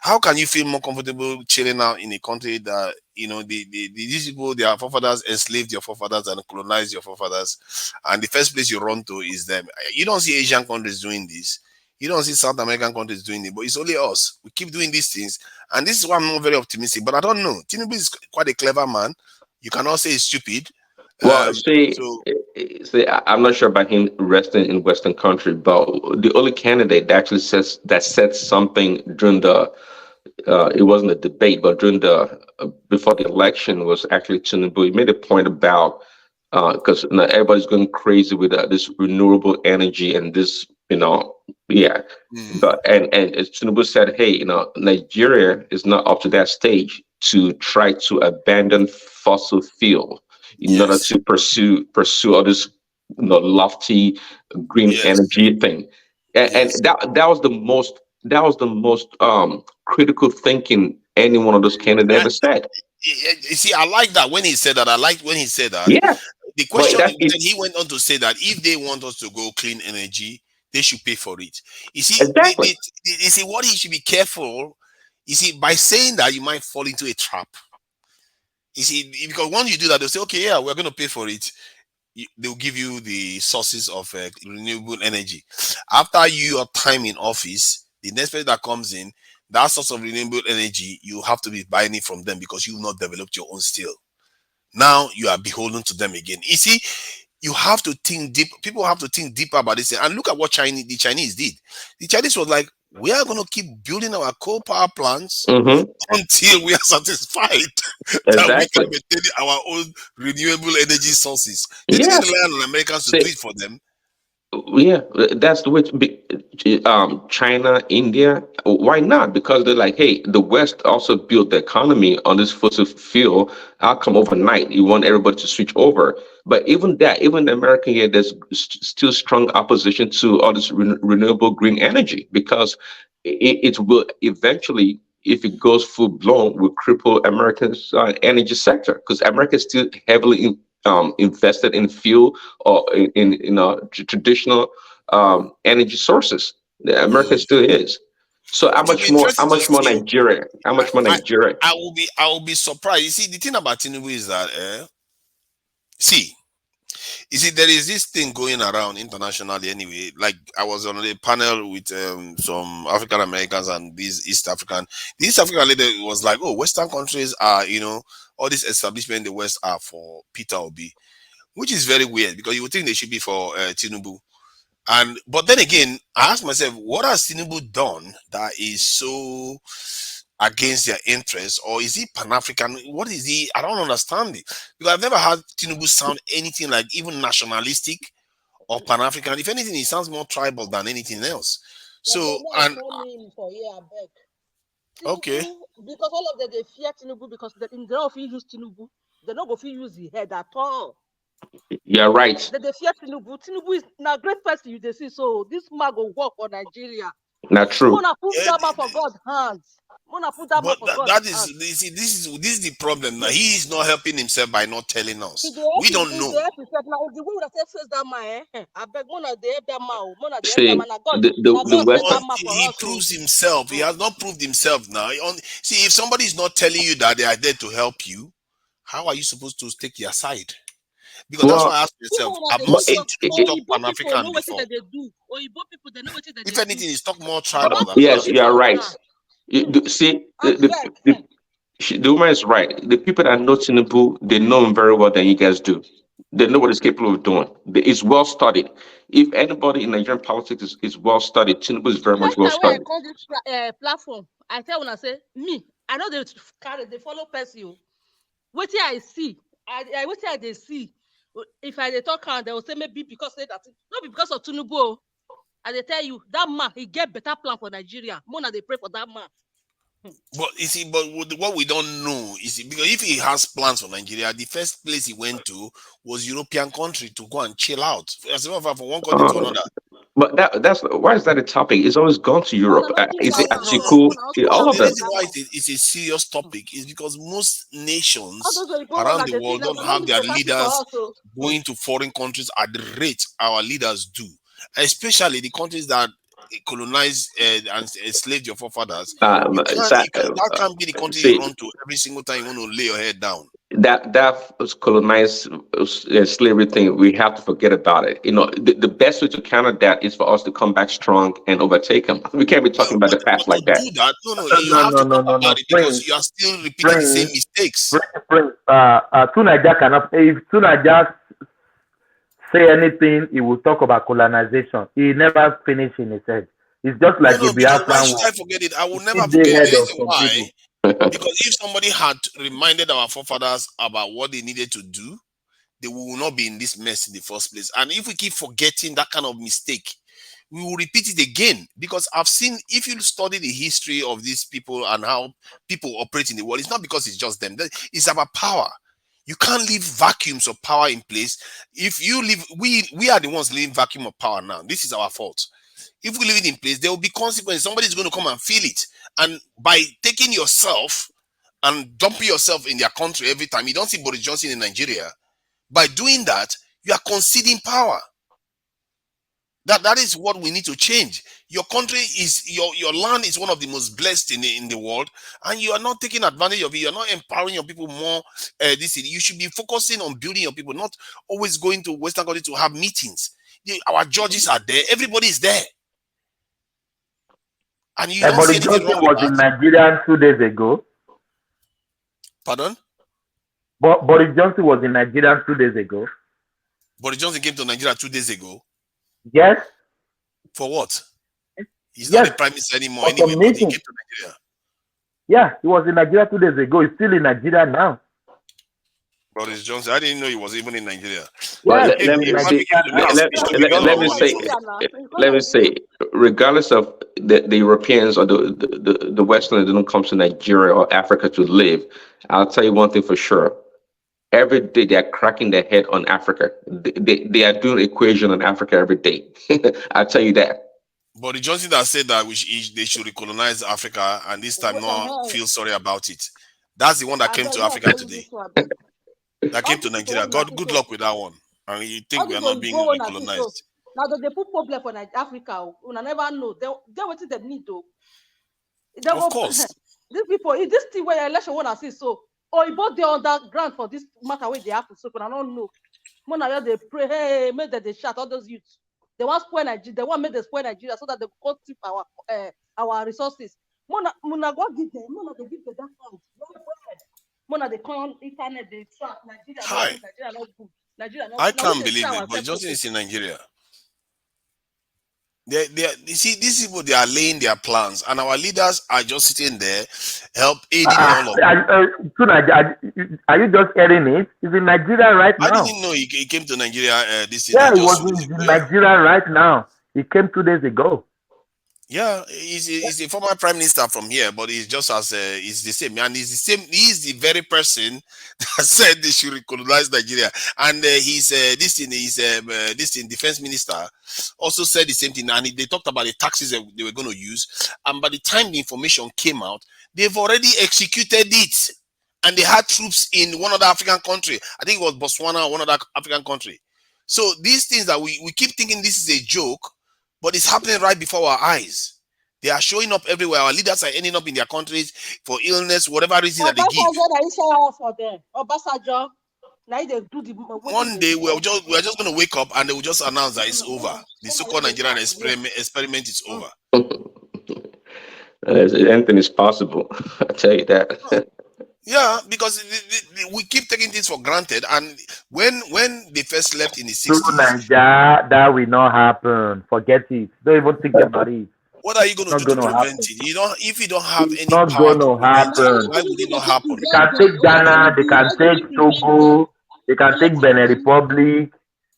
S10: How can you feel more comfortable chilling out in a country that, these people, their forefathers enslaved your forefathers and colonized your forefathers, and the first place you run to is them? You don't see Asian countries doing this. You don't see South American countries doing it, but it's only us. We keep doing these things, and this is why I'm not very optimistic. But I don't know. Tinubu is quite a clever man. You cannot say he's stupid.
S7: Well, see, I'm not sure about him resting in Western country, but the only candidate that actually said something during the it wasn't a debate, but during the before the election was actually Tinubu. He made a point about because everybody's going crazy with this renewable energy and this, but and as Tinubu said, hey, Nigeria is not up to that stage to try to abandon fossil fuel in order to pursue all this lofty green energy thing. And that was the most that was the most critical thinking any one of those candidates ever said.
S10: You see, I like that when he said that. I liked when he said that.
S7: Yeah,
S10: The
S7: but
S10: question,
S7: that's
S10: then he went on to say that if they want us to go clean energy, they should pay for it. You see,
S7: exactly.
S10: you see what he should be careful. You see, by saying that, you might fall into a trap. You see, because once you do that, they'll say, okay, yeah, we're going to pay for it. They'll give you the sources of renewable energy. After your time in office, the next person that comes in, that source of renewable energy, you have to be buying it from them because you've not developed your own still. Now you are beholden to them again. You see, you have to think deep. People have to think deeper about this. And look at what the Chinese did. The Chinese was like, we are going to keep building our coal power plants until we are satisfied that we
S7: Exactly.
S10: can maintain our own renewable energy sources. They
S7: Yeah.
S10: didn't rely on Americans to do it for them.
S7: Yeah, that's the way to be. China, India, why not? Because they're like, hey, the West also built the economy on this fossil fuel. I'll come overnight. You want everybody to switch over. But even that, even the American here, there's still strong opposition to all this renewable green energy because it will eventually, if it goes full blown, will cripple America's energy sector because America is still heavily invested in fuel or traditional energy sources. America still is. So
S10: It will be
S7: how
S10: interesting to
S7: much more
S10: see.
S7: Nigeria? How much more Nigeria?
S10: I will be surprised. You see, the thing about Tinubu is that see, you see, there is this thing going around internationally anyway. Like I was on a panel with some African Americans and these East African. The East African lady was like, "Oh, Western countries are, all these establishments in the West are for Peter Obi," which is very weird because you would think they should be for Tinubu. But then again, I asked myself, what has Tinubu done that is so against their interests, or is he Pan-African? What is he? I don't understand it because I've never heard Tinubu sound anything like even nationalistic or Pan-African. If anything, he sounds more tribal than anything else. So and okay,
S12: because all of them they fear Tinubu because they don't feel use Tinubu. They don't go feel use the head at all.
S7: You're right.
S12: They fear Tinubu. Tinubu is now great person you they see. So this man go work for Nigeria.
S7: Not true.
S12: Mona put that man for God's hands. Mona put that man for God's hands.
S10: This is the problem. Now he is not helping himself by not telling us. We don't know.
S12: Now the way we say face that man, I beg Mona they help that man. Mona they help
S7: See,
S12: that man. God,
S7: the West.
S12: that man for
S10: he
S12: us.
S10: proves himself. He has not proved himself now. See, if somebody is not telling you that they are there to help you, how are you supposed to take their side? Because that's why I asked myself. I've not seen Tinubu talk Pan-African before. If anything, he's talk more tribal than
S7: Yes,
S10: Pan-African.
S7: you are right. See, the woman is right. The people that know Tinubu, they know him very well than you guys do. They know what he's capable of doing. It's well studied. If anybody in Nigerian politics is well studied, Tinubu is very much well studied.
S12: I call this platform. I tell when I say me, I know they follow person. What I see, what they see. If I talk they will say maybe because that not because of Tinubu. And they tell you that man he get better plan for Nigeria. Mona they pray for that man.
S10: But you see, but what we don't know is because if he has plans for Nigeria, the first place he went to was European country to go and chill out. As well from one country to another.
S7: But that's why is that a topic? It's always gone to Europe. Is it Atiku? All of
S10: The
S7: them.
S10: reason why it's a serious topic is because most nations around the world don't have their leaders going to foreign countries at the rate our leaders do, especially the countries that colonized and enslaved your forefathers. That can't be the country you run to every single time you want to lay your head down.
S7: That was colonized slavery thing. We have to forget about it. The best way to counter that is for us to come back strong and overtake them. We can't be talking about the past like that.
S10: Do that. You have to talk about it because you are still repeating the same mistakes.
S18: Tunaja cannot. If Tunaja say anything, he will talk about colonization. He never finish in his head. It's just like the Biafran.
S10: Why should I forget it? I will never forget it. The reason why. Because if somebody had reminded our forefathers about what they needed to do, they will not be in this mess in the first place. And if we keep forgetting that kind of mistake, we will repeat it again. Because I've seen, if you study the history of these people and how people operate in the world, it's not because it's just them. It's about power. You can't leave vacuums of power in place. If you leave, we are the ones leaving vacuum of power now. This is our fault. If we leave it in place, there will be consequences. Somebody's going to come and feel it. And by taking yourself and dumping yourself in their country every time, you don't see Boris Johnson in Nigeria. By doing that, you are conceding power. That is what we need to change. Your country is your land is one of the most blessed in the world, and you are not taking advantage of it. You are not empowering your people more. You should be focusing on building your people, not always going to Western countries to have meetings. Our judges are there. Everybody is there, and you don't see
S18: Boris
S10: anything
S18: Johnson
S10: wrong with
S18: was in
S10: that.
S18: Nigeria 2 days ago.
S10: Pardon?
S18: Boris Johnson was in Nigeria 2 days ago.
S10: Boris Johnson came to Nigeria 2 days ago.
S18: Yes.
S10: For what? He's
S18: Yes.
S10: not the prime minister anymore
S18: For
S10: anyway,
S18: some
S10: but he
S18: meeting.
S10: came to Nigeria.
S18: Yeah, he was in Nigeria 2 days ago. He's still in Nigeria now.
S10: Boris Johnson, I didn't know he was even in Nigeria.
S7: Well,
S18: Yes,
S7: let me see. Let me say, regardless of the Europeans or the Westerners that don't come to Nigeria or Africa to live, I'll tell you one thing for sure. Every day they are cracking their head on Africa. They are doing equation on Africa every day. I'll tell you that.
S10: Boris Johnson has said that they should recolonize Africa and this time not feel sorry about it. That's the one that came to Africa today. That came to Nigeria. Good luck with that one. And you think we are not being recolonized?
S12: Now they put problem for Africa. We never know. They what they need though.
S10: Of course.
S12: These people, this thing where election wanna see so. Or you both they underground for this matter where they have to so I don't know. Mona they pray, hey, make that they shut all those youths. They want spoil Nigeria. They want make them spoil Nigeria so that they can tip our resources. Mona go give them. Mona they give them that fund. Mona they come internet they track Nigeria.
S10: Hi.
S12: Nigeria not good. Nigeria not.
S10: I can't believe it, but Johnson is in Nigeria. You see, these people, they are laying their plans, and our leaders are just sitting there, aiding all of them.
S18: Are you just hearing it? He's in Nigeria right now.
S10: I didn't know he came to Nigeria this year.
S18: Yeah, he was in Nigeria right now. He came 2 days ago.
S10: Yeah, he's a former prime minister from here, but he's just as he's the same, and he's the same. He's the very person that said they should recolonize Nigeria, and he's defense minister also said the same thing, and they talked about the taxes that they were going to use, and by the time the information came out, they've already executed it, and they had troops in one other African country. I think it was Botswana or one other African country. So these things that we keep thinking this is a joke. But it's happening right before our eyes. They are showing up everywhere. Our leaders are ending up in their countries for illness, whatever reason that they give. One day we're just going to wake up and they will just announce that it's over. The so-called Nigerian experiment is over.
S7: Anything is possible. I tell you that.
S10: Yeah, because we keep taking things for granted, and when they first left in the 60s,
S18: Nigeria, that will not happen. Forget it. Don't even think about it.
S10: What are you going to do to prevent it? If you don't have any
S18: not
S10: power
S18: going to happen.
S10: Why would it not happen?
S18: They can take Ghana, they can take Togo, they can take Benin Republic,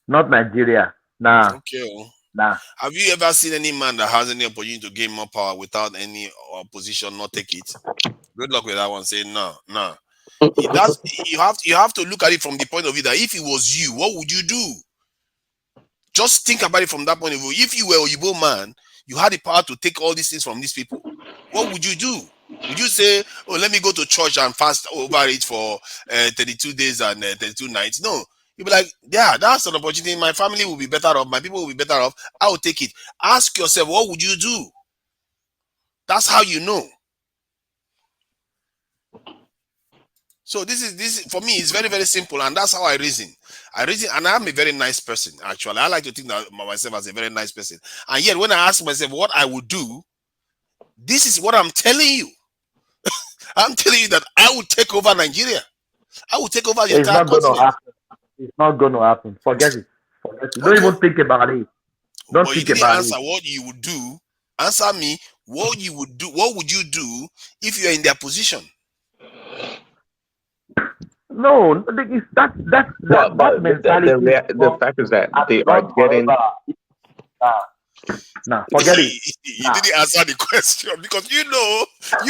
S18: not Nigeria. Nah.
S10: Okay.
S18: Nah.
S10: Have you ever seen any man that has any opportunity to gain more power without any opposition not take it? Good luck with that one. Say no. You have to look at it from the point of view that if it was you, what would you do? Just think about it from that point of view. If you were a Igbo man, you had the power to take all these things from these people. What would you do? Would you say, "Oh, let me go to church and fast over it for 32 days and 32 nights"? No. You'll be like, yeah, that's an opportunity. My family will be better off. My people will be better off. I will take it. Ask yourself, what would you do? That's how you know. So this for me is very, very simple, and that's how I reason. And I'm a very nice person, actually. I like to think of myself as a very nice person. And yet, when I ask myself what I would do, this is what I'm telling you. I'm telling you that I will take over Nigeria. I will take over the entire continent.
S18: It's not going to happen. Forget it. Don't even think about it. Don't think about it.
S10: Answer what you would do. Answer me what you would do. What would you do if you are in their position?
S18: No, that mentality.
S7: The fact is that they are getting.
S18: Nah, forget it.
S10: You didn't answer the question because you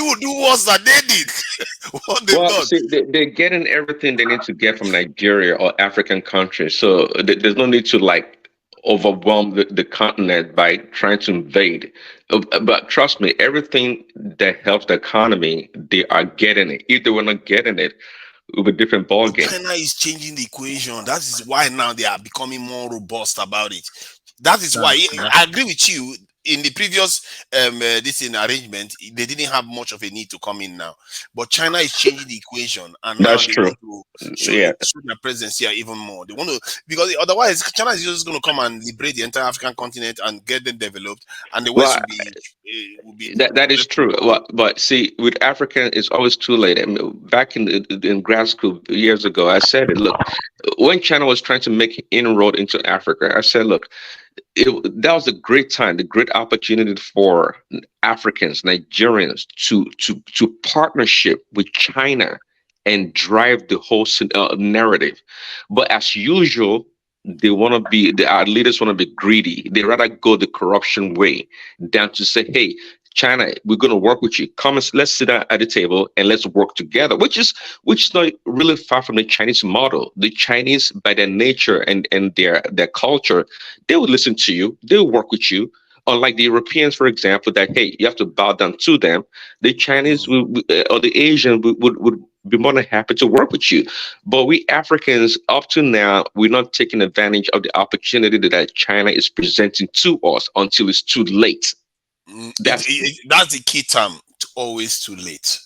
S10: will do worse than they did. What they've done.
S7: See, they're getting everything they need to get from Nigeria or African countries. So there's no need to overwhelm the continent by trying to invade. But trust me, everything that helps the economy, they are getting it. If they were not getting it, it would be a different ball game.
S10: China is changing the equation. That is why now they are becoming more robust about it. That is why I agree with you. In the previous this in arrangement, they didn't have much of a need to come in now. But China is changing the equation, and now
S7: That's
S10: they
S7: true.
S10: want to show,
S7: Yeah.
S10: show their presence here even more. They want to, because otherwise China is just going to come and liberate the entire African continent and get them developed, and the West
S7: Well,
S10: will be
S7: that is true. Well, but see, with African, it's always too late. I mean, back in grad school years ago, I said it. Look, when China was trying to make inroad into Africa, I said, look, that was a great time, the great opportunity for Africans, Nigerians to partnership with China and drive the whole narrative. But as usual, they want to be our leaders want to be greedy. They rather go the corruption way than to say, hey, China, we're going to work with you. Come, let's sit down at the table and let's work together. Which is not really far from the Chinese model. The Chinese, by their nature and their culture, they will listen to you. They will work with you. Unlike the Europeans, for example, that hey, you have to bow down to them. The Chinese or the Asian would be more than happy to work with you. But we Africans, up to now, we're not taking advantage of the opportunity that China is presenting to us until it's too late.
S10: That's the key term. Always too late.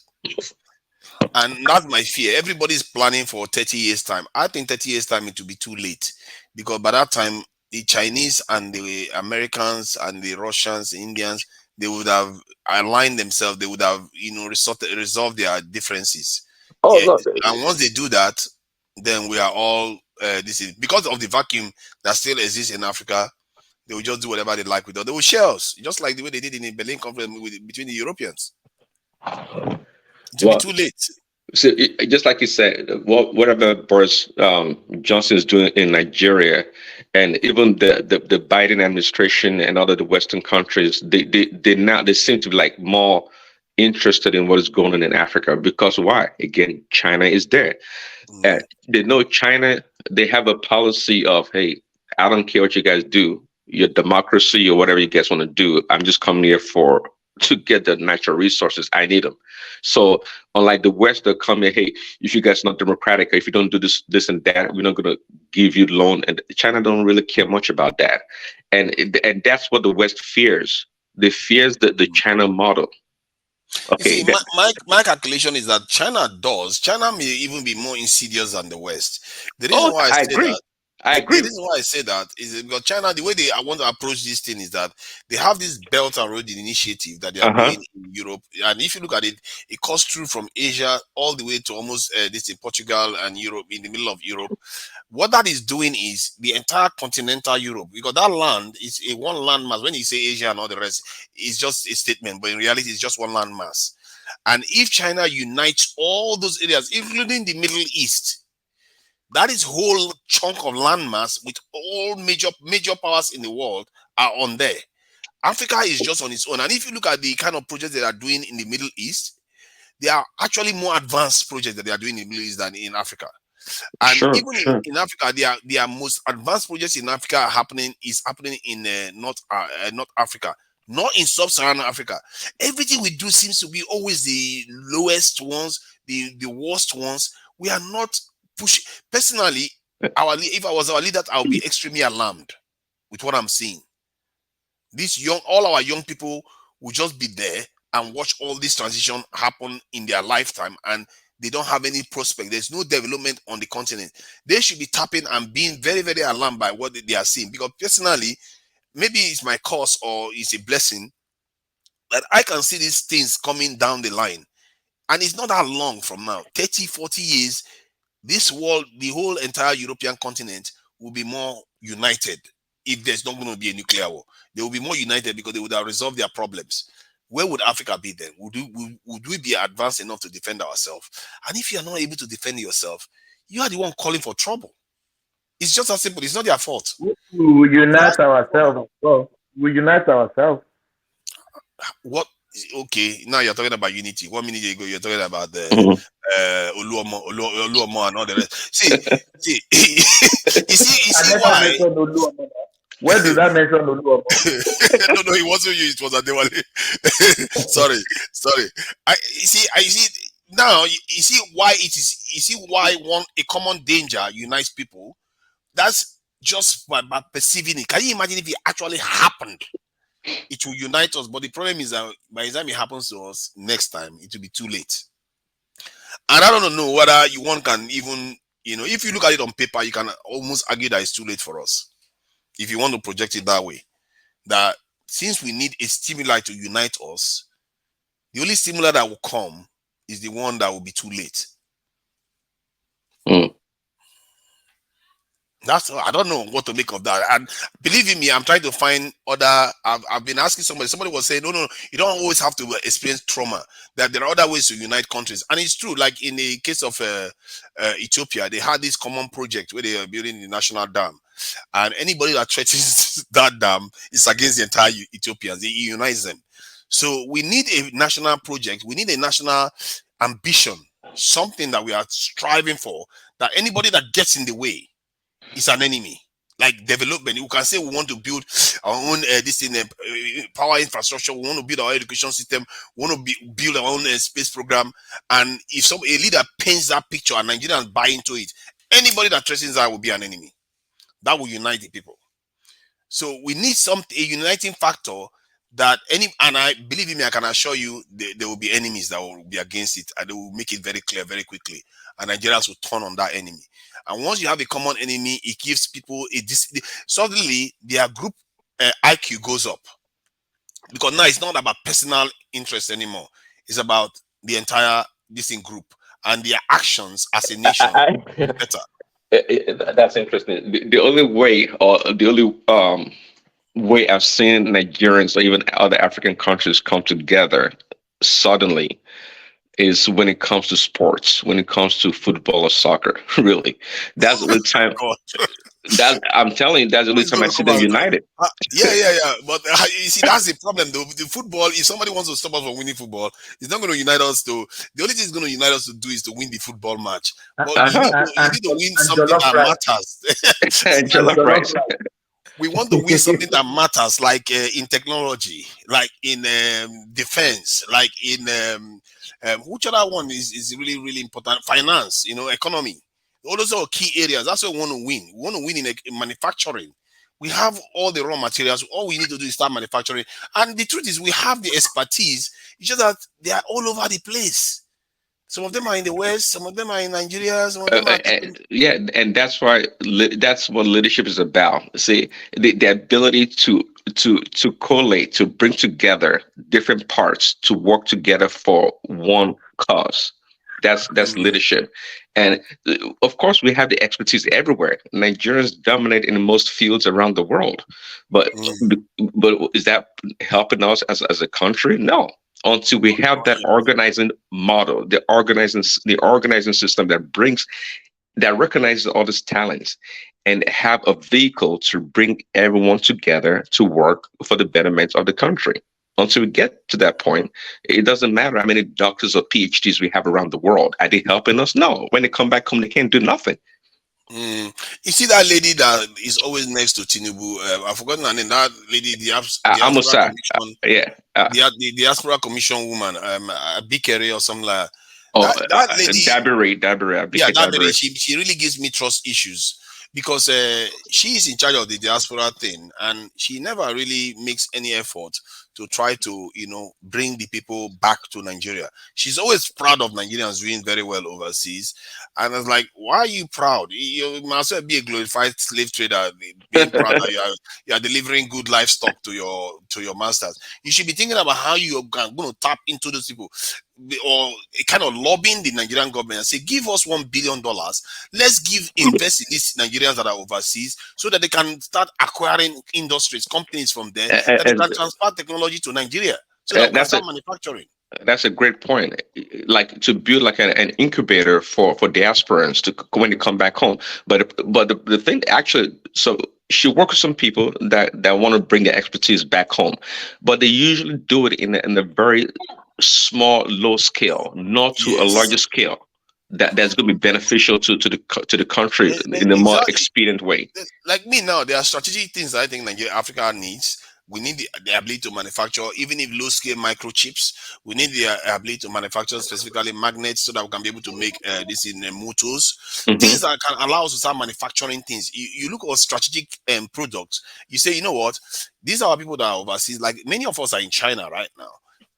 S10: And that's my fear. Everybody's planning for 30 years time. I think 30 years time it will be too late, because by that time the Chinese and the Americans and the Russians, the Indians, they would have aligned themselves. They would have resolved their differences.
S7: Oh no!
S10: And once they do that, then we are all this is because of the vacuum that still exists in Africa. They will just do whatever they like with us. They will share us, just like the way they did in the Berlin Conference between the Europeans. It will be too late.
S7: So just like you said, whatever Boris Johnson is doing in Nigeria, and even the Biden administration and other the Western countries, they seem to be like more interested in what is going on in Africa. Because why? Again, China is there. And they know China, they have a policy of, hey, I don't care what you guys do, your democracy or whatever you guys want to do. I'm just coming here to get the natural resources. I need them. So unlike the West, they'll come here, hey, if you guys are not democratic, or if you don't do this and that, we're not going to give you loan. And China don't really care much about that. And that's what the West fears. They fears the China model. Okay.
S10: You see, my calculation is that China may even be more insidious than the West. The reason why I agree. The reason why I say that is because China, the way I want to approach this thing is that they have this Belt and Road Initiative that they are doing in Europe. And if you look at it, it cuts through from Asia all the way to almost this in Portugal and Europe, in the middle of Europe. What that is doing is the entire continental Europe, because that land is a one land mass. When you say Asia and all the rest, it's just a statement, but in reality, it's just one land mass. And if China unites all those areas, including the Middle East, that is whole chunk of landmass with all major powers in the world are on there. Africa is just on its own. And if you look at the kind of projects they are doing in the Middle East, they are actually more advanced projects that they are doing in the Middle East than in Africa. And in Africa, their most advanced projects in Africa are happening in North Africa, not in sub-Saharan Africa. Everything we do seems to be always the lowest ones, the worst ones. We are not pushing. Personally, if I was our leader, I would be extremely alarmed with what I'm seeing. All our young people will just be there and watch all this transition happen in their lifetime, and they don't have any prospect. There's no development on the continent. They should be tapping and being very, very alarmed by what they are seeing. Because personally, maybe it's my cause or it's a blessing that I can see these things coming down the line. And it's not that long from now, 30, 40 years, this world, the whole entire European continent will be more united. If there's not going to be a nuclear war, they will be more united because they would have resolved their problems. Where would Africa be then? Would we be advanced enough to defend ourselves? And if you're not able to defend yourself, you are the one calling for trouble. It's just as simple. It's not their fault.
S18: We unite ourselves. We unite ourselves.
S10: What? Okay, now you're talking about unity. 1 minute ago, you're talking about the Oluomo and all the rest. See, you see why?
S18: When did I mention Oluomo?
S10: No, it wasn't you. It was Adewale. sorry. I see now. You see why it is. You see why a common danger unites people. That's just by perceiving it. Can you imagine if it actually happened? It will unite us. But the problem is that by the time it happens to us next time, it will be too late. And I don't know whether one can even, if you look at it on paper, you can almost argue that it's too late for us. If you want to project it that way, that since we need a stimuli to unite us, the only stimuli that will come is the one that will be too late. I don't know what to make of that. And believe in me, I'm trying to find other. I've been asking somebody was saying, no, you don't always have to experience trauma, that there are other ways to unite countries. And it's true. Like in the case of Ethiopia, they had this common project where they are building the national dam, and anybody that threatens that dam is against the entire Ethiopians. It unites them. So we need a national project. We need a national ambition, something that we are striving for, that anybody that gets in the way is an enemy. Like development, you can say we want to build our own power infrastructure. We want to build our education system. We want to build our own space program. And if a leader paints that picture and Nigerians buy into it, anybody that threatens that will be an enemy. That will unite the people. So we need a uniting factor that and I believe in me, I can assure you there will be enemies that will be against it, and they will make it very clear very quickly. And Nigerians will turn on that enemy. And once you have a common enemy, it gives people suddenly their group IQ goes up, because now it's not about personal interest anymore. It's about the entire group and their actions as a nation better.
S7: That's interesting. The only way, or the only way I've seen Nigerians or even other African countries come together suddenly is when it comes to sports, when it comes to football or soccer. Really, that's the only time. That I'm telling you, that's the only time I see them united.
S10: Yeah. But you see, that's the problem. The football, if somebody wants to stop us from winning football, it's not going to unite us to. The only thing it's going to unite us to do is to win the football match. But you need to win something that matters. We want to win something that matters, like in technology, like in defense, like in which other one is really, really important? Finance, economy. All those are key areas. That's what we want to win. We want to win in manufacturing. We have all the raw materials. All we need to do is start manufacturing. And the truth is, we have the expertise. It's just that they are all over the place. Some of them are in the West, some of them are in Nigeria, some of them are...
S7: and that's why that's what leadership is about. See, the ability to collate, to bring together different parts to work together for one cause. That's leadership. And of course, we have the expertise everywhere. Nigerians dominate in most fields around the world, but is that helping us as a country? No. Until we have that organizing model, the organizing system that recognizes all these talents and have a vehicle to bring everyone together to work for the betterment of the country. Until we get to that point, it doesn't matter how many doctors or PhDs we have around the world. Are they helping us? No. When they come back home, they can't do nothing.
S10: You see that lady that is always next to Tinubu? I've forgotten her name. That lady, the diaspora commission woman, Bikere or something like that. That lady, that lady, she really gives me trust issues, because she is in charge of the diaspora thing, and she never really makes any effort to try to, bring the people back to Nigeria. She's always proud of Nigerians doing very well overseas. And I was like, why are you proud? You might as well be a glorified slave trader, being proud that you are delivering good livestock to your masters. You should be thinking about how you're going to tap into those people, or kind of lobbying the Nigerian government and say, give us $1 billion. Let's invest in these Nigerians that are overseas, so that they can start acquiring industries, companies from there, that they can transfer technology to Nigeria, so that we can start manufacturing.
S7: That's a great point. Like to build like an incubator for diasporans when they come back home. But the thing actually, so she works with some people that want to bring their expertise back home, but they usually do it in a very small, low scale, not to a larger scale. that's going to be beneficial to the country in a more
S10: Exactly.
S7: expedient way.
S10: Like me now, there are strategic things that I think Africa needs. We need the ability to manufacture, even if low-scale microchips. We need the ability to manufacture specifically magnets so that we can be able to make this in motors. Things that can allow us to start manufacturing things. You look at strategic products. You say, you know what? These are people that are overseas. Like many of us are in China right now,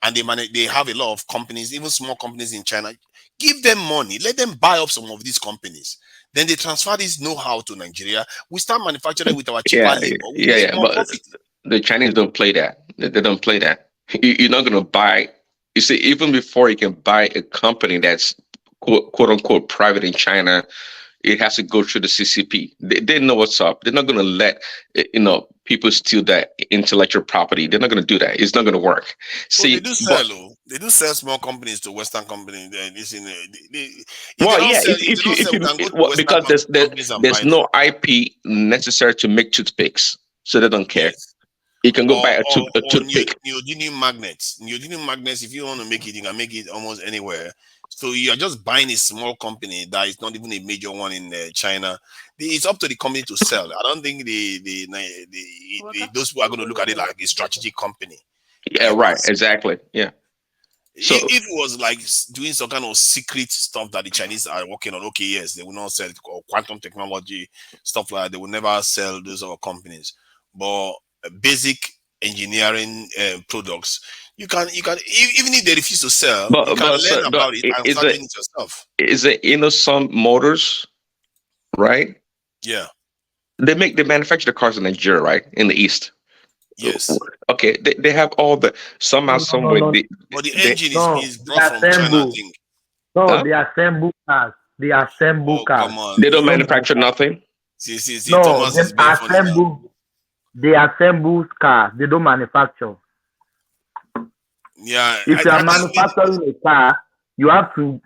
S10: and they have a lot of companies, even small companies in China. Give them money. Let them buy up some of these companies. Then they transfer this know-how to Nigeria. We start manufacturing with our cheaper labor. We make more
S7: But
S10: profit.
S7: the Chinese don't play that. They don't play that. You're not going to buy. You see, even before you can buy a company that's quote unquote private in China, it has to go through the CCP. They know what's up. They're not going to let people steal that intellectual property. They're not going to do that. It's not going to work.
S10: So
S7: See,
S10: they do sell. They do sell small companies to Western companies.
S7: Because there's no IP necessary to make toothpicks, so they don't care. You can go buy a toothpick.
S10: Neodymium magnets. Neodymium magnets, if you want to make it, you can make it almost anywhere. So you are just buying a small company that is not even a major one in China. It's up to the company to sell. I don't think those people are going to look at it like a strategic company.
S7: Yeah, right. Exactly. Yeah. So
S10: if it was like doing some kind of secret stuff that the Chinese are working on, okay, yes, they will not sell it, or quantum technology, stuff like that. They will never sell those other companies. But basic engineering products, you can even if they refuse to sell, you can learn about it and start doing it yourself.
S7: Is it Innocent Motors, right?
S10: Yeah.
S7: They manufacture the cars in Nigeria, right? In the East.
S10: Yes.
S7: Okay. They have all the somewhere.
S10: But the engine is brought from China, I think.
S18: No, they assemble cars. They assemble cars.
S10: Come on.
S7: They don't manufacture nothing.
S10: See,
S18: no,
S10: Thomas is being funny now.
S18: They assemble cars. They don't manufacture.
S10: Yeah.
S18: If you are manufacturing a car, you have to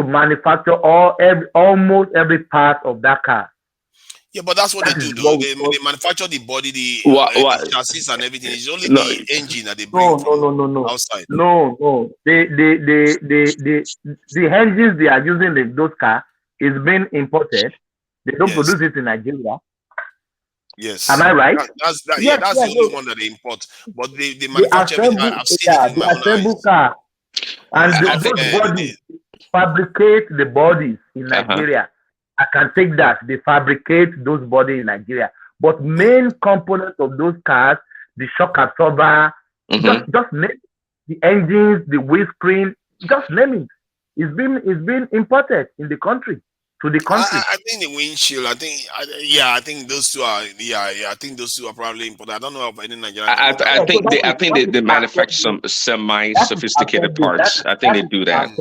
S18: manufacture almost every part of that car.
S10: Yeah, but that's what they do, though. They manufacture the body, the chassis and everything. It's only the engine that they bring from outside.
S18: No. The engines they are using in those cars is being imported. They don't produce it in Nigeria.
S10: Yes.
S18: Am I right?
S10: That's the only one that they import. But they manufacture it. I've seen it in my own eyes.
S18: Car. And those bodies fabricate the bodies in Nigeria. I can take that. They fabricate those bodies in Nigeria. But main components of those cars, the shock absorber, just name it. The engines, the windscreen, just name it. It's been imported in the country. To the country.
S10: I think the windshield. I think those two are. I think those two are probably important. I don't know of any Nigerian.
S7: I think they manufacture some semi-sophisticated parts. I think they do that.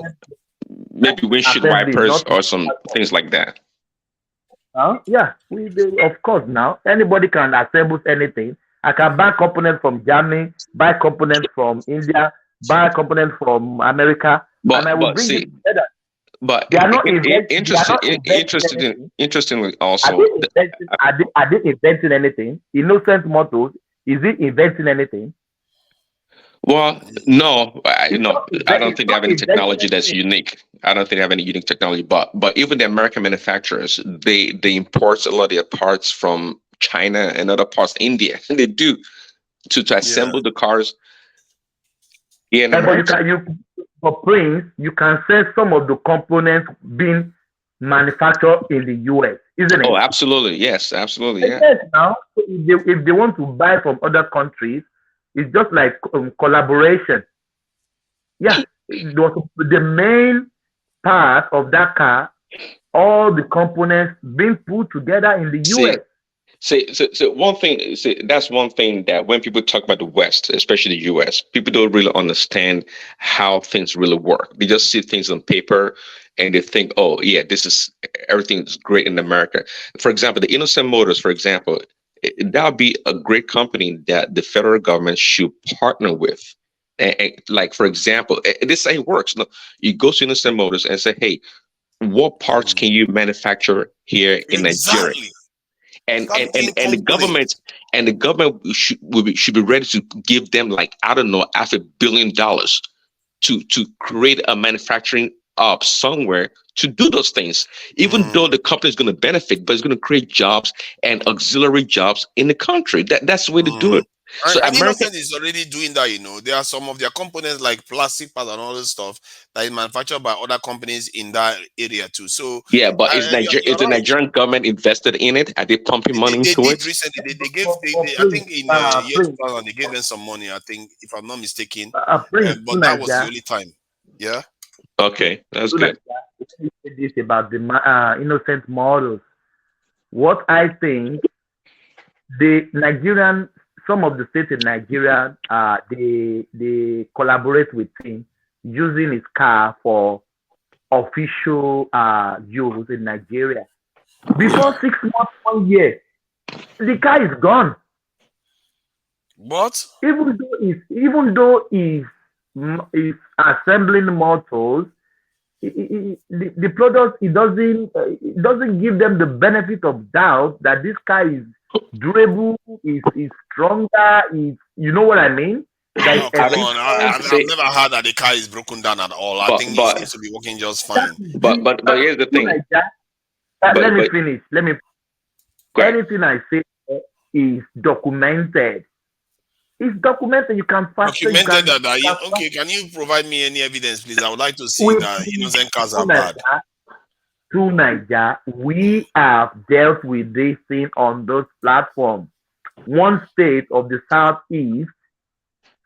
S7: Maybe windshield wipers or some things like that.
S18: Yeah, of course. Now anybody can assemble anything. I can buy components from Germany, buy components from India, buy components from America, and I will bring it together.
S7: But
S18: they are not
S7: interestingly, also,
S18: are they inventing anything? Innocent Motors, is it inventing anything?
S7: Well, no, I don't think they have any technology that's unique. I don't think they have any unique technology. But even the American manufacturers, they import a lot of their parts from China and other parts of India. They do to assemble the cars. Yeah,
S18: for Prince, you can sell some of the components being manufactured in the US, isn't it?
S7: Oh, absolutely. Yes, absolutely. Yeah.
S18: Yes, now, if they want to buy from other countries, it's just like collaboration. Yeah, the main part of that car, all the components being put together in the US.
S7: So one thing, that's one thing that when people talk about the West, especially the US, people don't really understand how things really work. They just see things on paper and they think, oh yeah, everything's great in America. For example, the Innocent Motors, for example, that would be a great company that the federal government should partner with. And like, for example, this is how it works. No, you go to Innocent Motors and say, hey, what parts can you manufacture here in Nigeria? And the government should be ready to give them, like, I don't know, $500 million to create a manufacturing up somewhere to do those things, even though the company is going to benefit, but it's going to create jobs and auxiliary jobs in the country. That's the way to do it. So
S10: And
S7: America,
S10: Innocent is already doing that, you know. There are some of their components like plastic parts and all this stuff that is manufactured by other companies in that area too. So
S7: yeah, but is
S10: you're
S7: the
S10: right.
S7: Nigerian government invested in it? Are they pumping money
S10: They
S7: into
S10: did
S7: it?
S10: recently. They gave. I
S18: Please,
S10: think in year
S18: please,
S10: 2000 they gave them some money. I think, if I'm not mistaken.
S18: please,
S10: But that was the only time. Yeah.
S7: Okay, that's
S18: let
S7: good.
S18: me say this about the innocent models. What I think, the Nigerian, some of the states in Nigeria, they collaborate with him using his car for official use in Nigeria. Before 6 months, 1 year, the car is gone.
S10: What?
S18: Even though he's assembling motors, the product, it doesn't give them the benefit of doubt that this car is durable, is stronger, is, you know what I mean? That
S10: Oh,
S18: is
S10: come on!
S18: efficient.
S10: I've never heard that the car is broken down at all. I think it seems to be working just fine.
S7: But here's the thing.
S18: Let me finish. Anything I say is documented. It's documented. You can fact check.
S10: Documented that. Okay, can you provide me any evidence, please? I would like to see that innocent cars are bad.
S18: To Niger, we have dealt with this thing on those platforms. One state of the southeast,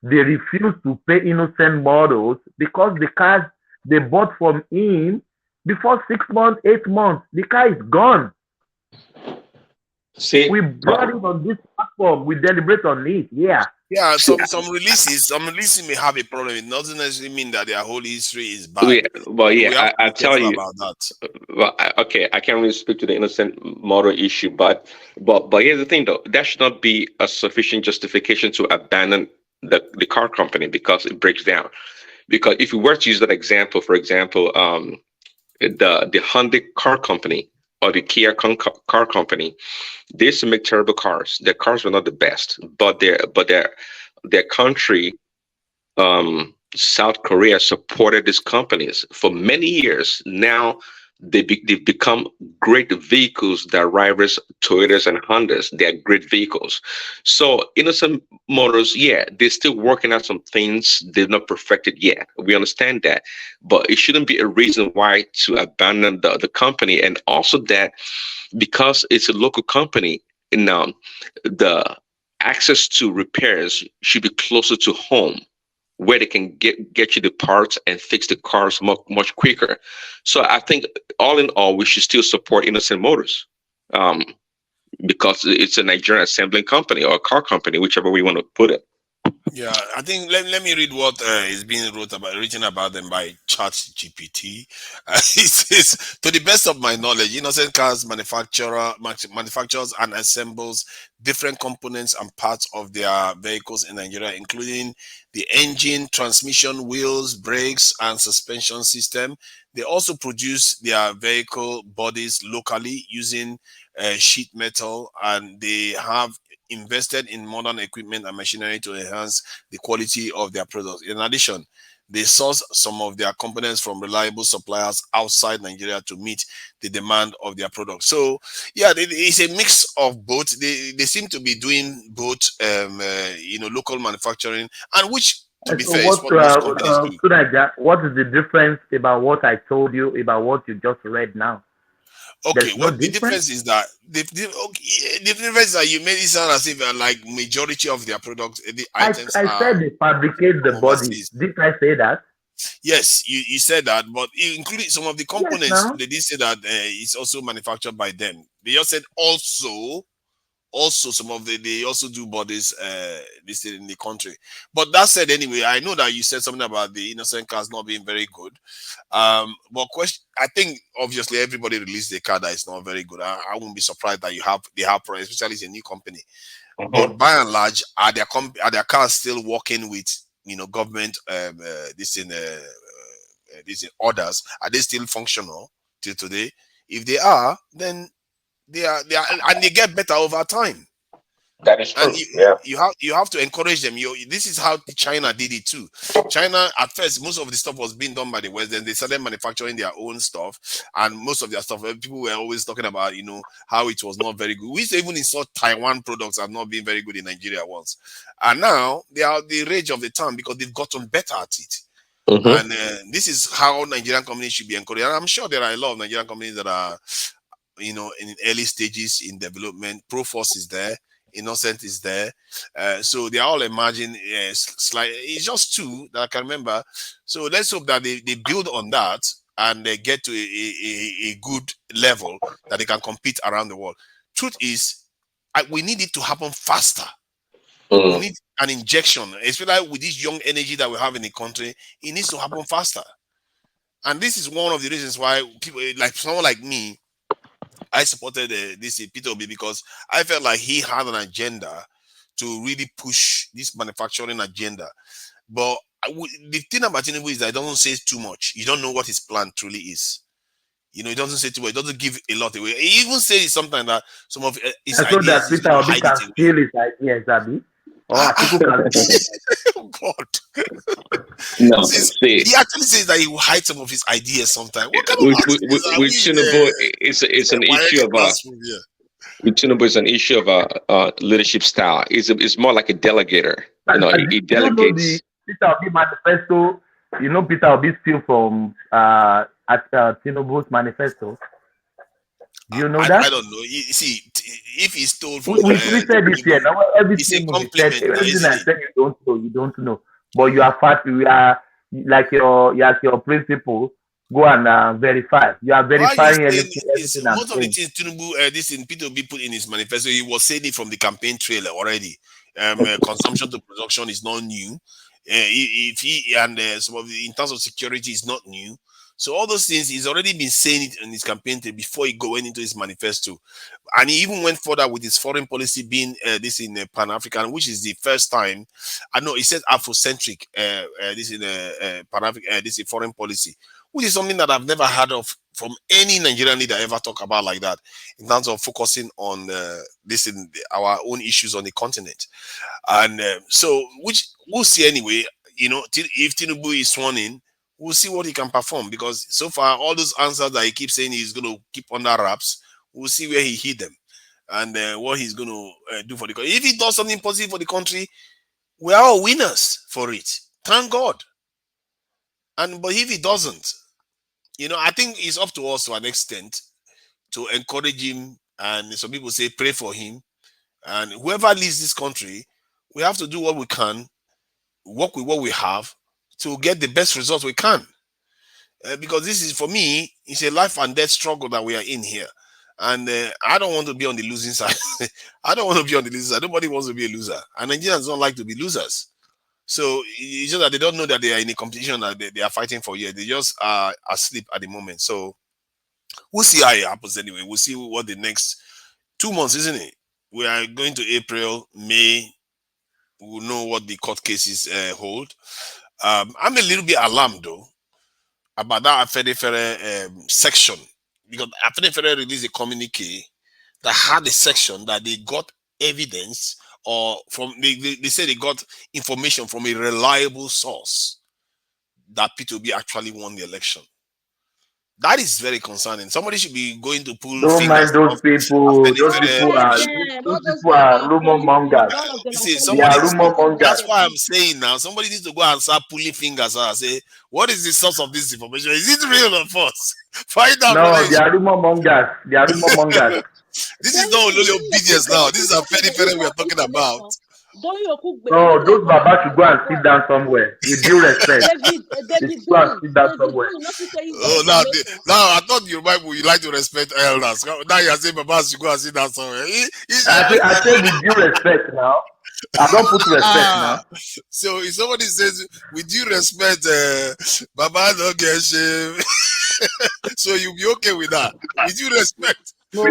S18: they refuse to pay innocent models because the cars they bought from him before 6 months, 8 months, the car is gone. We brought it on this platform. We deliberate on it. Yeah.
S10: Yeah, some releases may have a problem. It doesn't necessarily mean that their whole history is bad.
S7: Yeah, but
S10: we
S7: yeah,
S10: have to
S7: I
S10: be
S7: tell
S10: careful
S7: you.
S10: about that.
S7: Well, okay, I can't really speak to the innocent model issue, but here's the thing though, that should not be a sufficient justification to abandon the car company because it breaks down. Because if we were to use that example, for example, the Hyundai car company or the Kia car company, they used to make terrible cars. Their cars were not the best, but their country, South Korea, supported these companies for many years. Now they've become great vehicles that rivals Toyotas and Hondas. They're great vehicles. So Innocent Motors, yeah, they're still working out some things. They're not perfected yet. We understand that. But it shouldn't be a reason why to abandon the company. And also that because it's a local company, the access to repairs should be closer to home where they can get you the parts and fix the cars much quicker. So I think all in all, we should still support Innocent Motors because it's a Nigerian assembling company or a car company, whichever way you want to put it.
S10: Yeah, I think let me read what is being written about them by ChatGPT. It says, to the best of my knowledge, Innocent Cars manufactures and assembles different components and parts of their vehicles in Nigeria, including the engine, transmission, wheels, brakes, and suspension system. They also produce their vehicle bodies locally using sheet metal, and they have invested in modern equipment and machinery to enhance the quality of their products. In addition, they source some of their components from reliable suppliers outside Nigeria to meet the demand of their products. So, yeah, it's a mix of both. They seem to be doing both, local manufacturing, and which, to be
S18: So
S10: fair, is what most companies do.
S18: what is the difference about what I told you about what you just read now?
S10: Okay, what the difference is that the difference is that you made it sound as if like majority of their products, the items
S18: I
S10: are
S18: said they fabricate the body.
S10: overseas.
S18: Did I say that?
S10: Yes, you said that, but including some of the components, they did say that it's also manufactured by them. They just said also some of they also do bodies listed in the country. But that said, anyway, I know that you said something about the Innocent Cars not being very good. But I think obviously everybody released a car that is not very good. I wouldn't be surprised that they have problems, especially it's a new company. But by and large, are their cars still working with government this orders? Are they still functional till today? If they are, then they are and they get better over time.
S7: That is
S10: And
S7: true. Yeah.
S10: you have to encourage them. This is how China did it too. China, at first, most of the stuff was being done by the West. Then they started manufacturing their own stuff, and most of their stuff, people were always talking about, how it was not very good. We used to even insult Taiwan products as not being very good in Nigeria once, and now they are the rage of the town because they've gotten better at it.
S7: Mm-hmm.
S10: And this is how Nigerian companies should be encouraged. And I'm sure there are a lot of Nigerian companies that are, in early stages in development. Proforce is there. Innocent is there. So they are all emerging. It's just two that I can remember. So let's hope that they build on that and they get to a good level that they can compete around the world. Truth is, we need it to happen faster. We need an injection, especially with this young energy that we have in the country. It needs to happen faster. And this is one of the reasons why people, like someone like me, I supported this Peter Obi because I felt like he had an agenda to really push this manufacturing agenda. But the thing about Tinubu is that he doesn't say too much. You don't know what his plan truly is. He doesn't say too much. He doesn't give a lot away. He even says something that some of his
S18: So
S10: ideas
S18: that
S10: he's
S18: Peter
S10: going to
S18: Obi
S10: hide
S18: can
S10: it away.
S18: steal his ideas, Abi. Or people can steal his ideas.
S10: Oh God.
S7: No,
S10: Since
S7: see,
S10: he actually says that he will hide some of his ideas sometimes. What kind of
S7: with
S10: nonsense are
S7: with
S10: we in
S7: Tinubu, it's an issue of
S10: classroom here?
S7: with Tinubu, it's an issue of leadership style. It's more like a delegator. He
S18: Do you know the
S7: delegates.
S18: Peter Obi manifesto? You know Peter Obi steal from Tinubu's manifesto. Do you know that?
S10: I don't know. You see, if he stole from
S18: We said this here. Now
S10: it's a
S18: everything we said,
S10: compliment now,
S18: everything
S10: isn't
S18: I
S10: it?
S18: said you don't know. But you are fast. We are like your principle. Go and verify. You are
S10: Why are you
S18: verifying
S10: saying this?
S18: everything I'm
S10: Most of the
S18: saying.
S10: things Tinubu, this in Peter Obi put in his manifesto, he was saying it from the campaign trailer already. Consumption to production is not new. If he and some of the, in terms of security, is not new. So all those things he's already been saying it in his campaign trail before he went into his manifesto, and he even went further with his foreign policy being this in Pan-African, which is the first time. I know he said Afrocentric. This in Pan-African, this is foreign policy, which is something that I've never heard of from any Nigerian leader ever talk about like that, in terms of focusing on this in our own issues on the continent. And so, which we'll see anyway. If Tinubu is sworn in, we'll see what he can perform, because so far all those answers that he keeps saying he's going to keep under wraps, we'll see where he hid them and what he's going to do for the country. If he does something positive for the country, we are all winners for it. Thank God. But if he doesn't, I think it's up to us to an extent to encourage him, and some people say pray for him. And whoever leads this country, we have to do what we can, work with what we have to get the best results we can. Because this is, for me, it's a life and death struggle that we are in here. And I don't want to be on the losing side. I don't want to be on the losing side. Nobody wants to be a loser. And Nigerians don't like to be losers. So it's just that they don't know that they are in a competition that they are fighting for here. They just are asleep at the moment. So we'll see how it happens anyway. We'll see what the next 2 months, isn't it? We are going to April, May. We'll know what the court cases hold. I'm a little bit alarmed, though, about that AFENIFERE section, because AFENIFERE released a communique that had a section that they got evidence, or from they say they got information from a reliable source that P2B actually won the election. That is very concerning. Somebody should be going to pull
S18: Don't
S10: fingers
S18: mind those
S10: off
S18: people. Those people are rumor mongers.
S10: See,
S18: They are rumor mongers.
S10: That's why I'm saying now, somebody needs to go and start pulling fingers out and say, what is the source of this information? Is it real or false? Find out.
S18: No, they are rumor mongers. They are rumor mongers.
S10: This is not only obedience now. This is a AFENIFERE we are talking about.
S18: No, those Baba should go and sit down somewhere. With due respect. They should go and sit down somewhere.
S10: Oh, now I thought you like to respect elders. Now you are saying Baba should go and sit down somewhere.
S18: I say with due respect now. I don't put respect now.
S10: So if somebody says with due respect, Baba don't get shame. So you'll be okay with that. With due respect.
S17: No,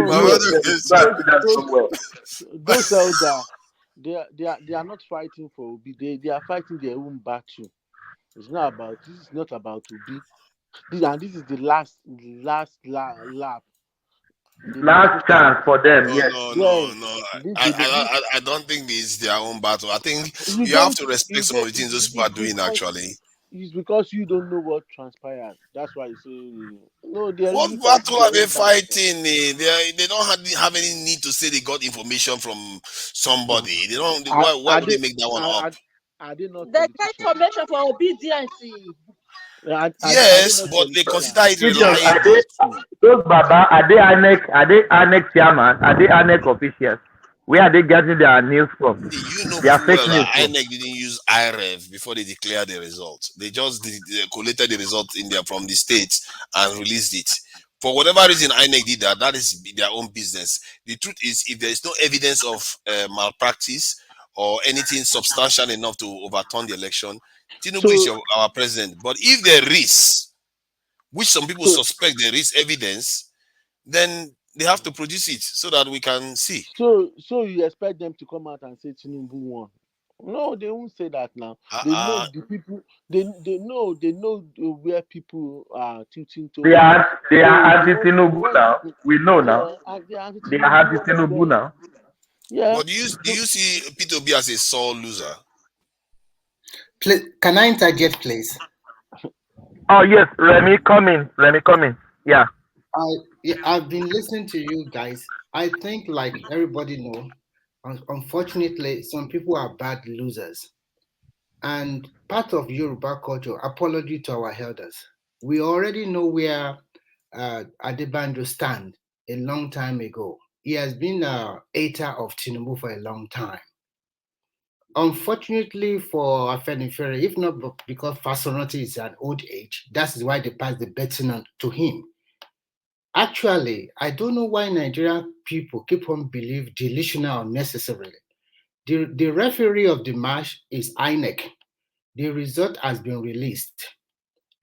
S17: those elders, they are not fighting for Obi. They are fighting their own battle. This is not about Obi. This is the last lap.
S18: Last chance for them.
S10: No,
S18: Yes.
S10: no,
S17: Yes.
S10: no, no.
S17: This,
S10: I don't think it's their own battle. I think
S17: you
S10: you have
S17: don't.
S10: to respect
S17: You
S10: some of
S17: don't.
S10: the things those people are doing actually.
S17: It's because you don't know what transpired. That's why you say no. They're
S10: What
S17: really fighting
S10: battle
S17: their
S10: are they
S17: own battle.
S10: fighting? They don't have any need to say they got information from somebody. They don't. Why
S17: Are
S10: would they
S17: they?
S10: make that one up?
S17: Are they not
S12: They get
S17: politicians?
S12: information for obedience.
S17: Are they
S10: Yes,
S17: not
S10: but they
S17: politicians?
S10: consider it
S18: Question: Are
S10: reliable.
S18: they those Baba? Are they annex? Are they annex chairman? Are they annex officials? Where are they getting their news from?
S10: You know
S18: Their
S10: full
S18: fake
S10: well
S18: news
S10: that
S18: from?
S10: INEC didn't use IREV before they declared the results. They just collated the results in there from the states and released it. For whatever reason, INEC did that. That is their own business. The truth is, if there is no evidence of malpractice or anything substantial enough to overturn the election, Tinubu is
S17: So,
S10: our president. But if there is, which some people
S17: so,
S10: suspect there is evidence, then they have to produce it so that we can see.
S17: so you expect them to come out and say Tinubu won? No, they won't say that now. They know the people. They know where people are tilting
S18: They
S17: towards.
S18: are they
S17: So
S18: are
S17: they
S18: anti
S17: want
S18: Tinubu now. We know now.
S17: yeah, and they are
S18: They are anti
S17: anti-Tinubu all of
S18: Tinubu
S17: them.
S18: now.
S17: Yeah.
S10: But do you see P2B as a sore loser?
S1: Can I interject, please?
S18: Oh yes, Remy coming. Remy coming. Yeah.
S1: I've been listening to you guys. I think, like everybody know, unfortunately, some people are bad losers. And part of Yoruba culture, apology to our elders. We already know where Adebanjo stand a long time ago. He has been a hater of Tinubu for a long time. Unfortunately for AFENIFERE, if not because Fasoranti is an old age, that is why they passed the baton on to him. Actually, I don't know why Nigerian people keep on believe delusional unnecessarily. The referee of the match is INEC. The result has been released.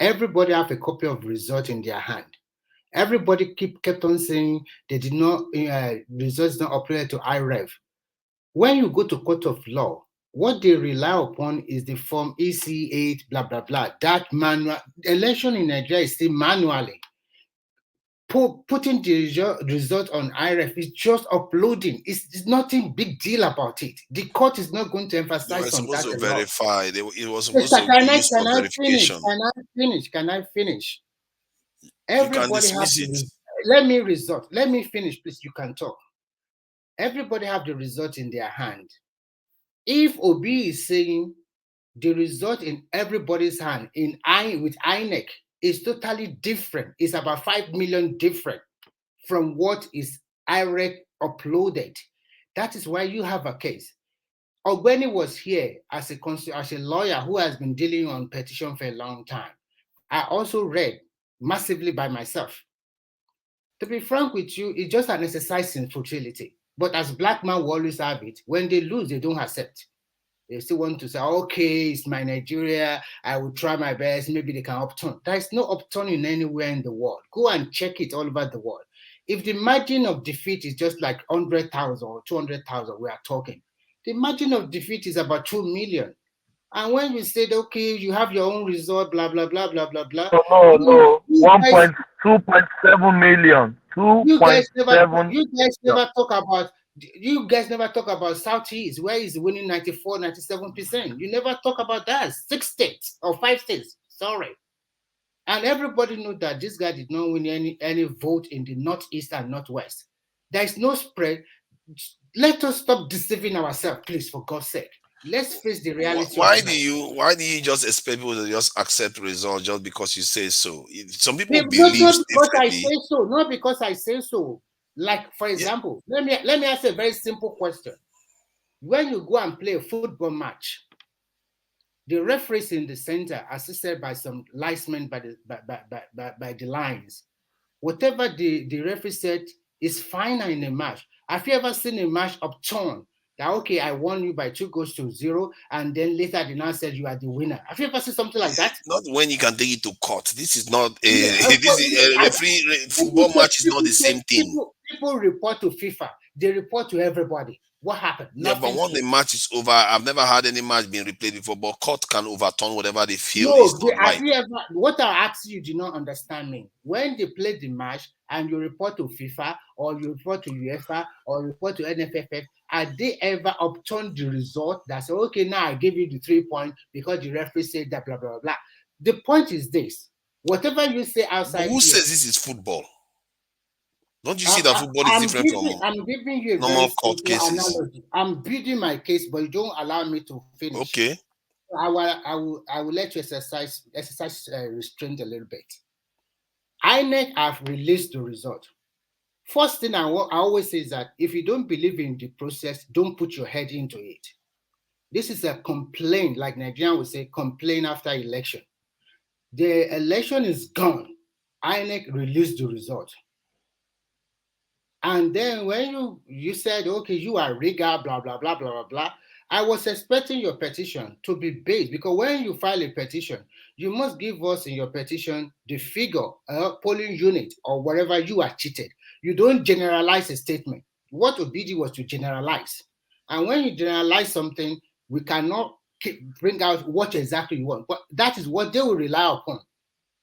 S1: Everybody have a copy of result in their hand. Everybody kept on saying they did not results not uploaded to IREV. When you go to court of law, what they rely upon is the form EC8, blah blah blah. That manual election in Nigeria is still manually. Putting the result on IREF is just uploading. It's nothing big deal about it. The court is not going to
S10: They were
S1: emphasize on
S10: supposed
S1: that
S10: to
S1: a lot.
S10: verify. It was
S1: Yes,
S10: supposed
S1: sir,
S10: to be used
S1: can
S10: for
S1: I finish?
S10: verification.
S1: Can I finish?
S10: You can
S1: Everybody have
S10: dismiss it.
S1: let me finish, please. You can talk. Everybody have the result in their hand. If Obi is saying the result in everybody's hand with INEC is totally different, it's about 5 million different from what is IREC uploaded. That is why you have a case. Ogbeni was here as a lawyer who has been dealing on petition for a long time. I also read massively by myself. To be frank with you, it's just an exercise in futility. But as black man, we always have it. When they lose, they don't accept. They still want to say, okay, it's my Nigeria. I will try my best. Maybe they can upturn. There is no upturning anywhere in the world. Go and check it all over the world. If the margin of defeat is just like 100,000 or 200,000, we are talking. The margin of defeat is about 2 million. And when we said, okay, you have your own result, blah, blah, blah, blah, blah, blah.
S18: No. 2.7 million.
S1: You guys
S18: 2.7.
S1: never talk about Southeast, where is winning 94, 97%. You never talk about that. 6 states or 5 states. Sorry. And everybody knows that this guy did not win any vote in the Northeast and Northwest. There is no spread. Let us stop deceiving ourselves, please, for God's sake. Let's face the reality.
S10: Why do you just expect people to just accept results just because you say so? Some people believe
S1: Not because I
S10: differently.
S1: say so. Not because I say so. Like, for example, let me ask a very simple question. When you go and play a football match, the referees in the center, assisted by some linesmen by the lines, whatever the referee said is fine in a match. Have you ever seen a match upturn? That okay, I won you by 2-0, and then later they now said you are the winner. Have you ever seen something like that?
S10: Not when you can take it to court. This is not a referee. Football match is not the same thing.
S1: People report to FIFA. They report to everybody. What happened?
S10: Yeah, but once the match is over, I've never had any match being replayed before. But court can overturn whatever they feel is not right.
S1: What I asked you did not understand me. When they played the match, and you report to FIFA or you report to UEFA or report to NFFF, are they ever upturned the result that say, okay, now I give you the 3 points because the referee said that, blah, blah, blah, blah. The point is this: whatever you say
S10: But
S1: outside
S10: who
S1: here,
S10: says this is football? Don't you see that football is different from
S1: I'm giving you a
S10: normal
S1: very
S10: court
S1: simple
S10: cases?
S1: analogy. I'm building my case, but you don't allow me to finish.
S10: Okay.
S1: I will let you exercise restraint a little bit. INEC have released the result. First thing I always say is that if you don't believe in the process, don't put your head into it. This is a complaint, like Nigerian would say, complaint after election. The election is gone. INEC released the result. And then when you said, okay, you are rigger, blah, blah, blah, blah, blah, blah, I was expecting your petition to be based, because when you file a petition, you must give us in your petition the figure, polling unit, or wherever you are cheated. You don't generalize a statement. What OBD was to generalize. And when you generalize something, we cannot bring out what exactly you want. But that is what they will rely upon.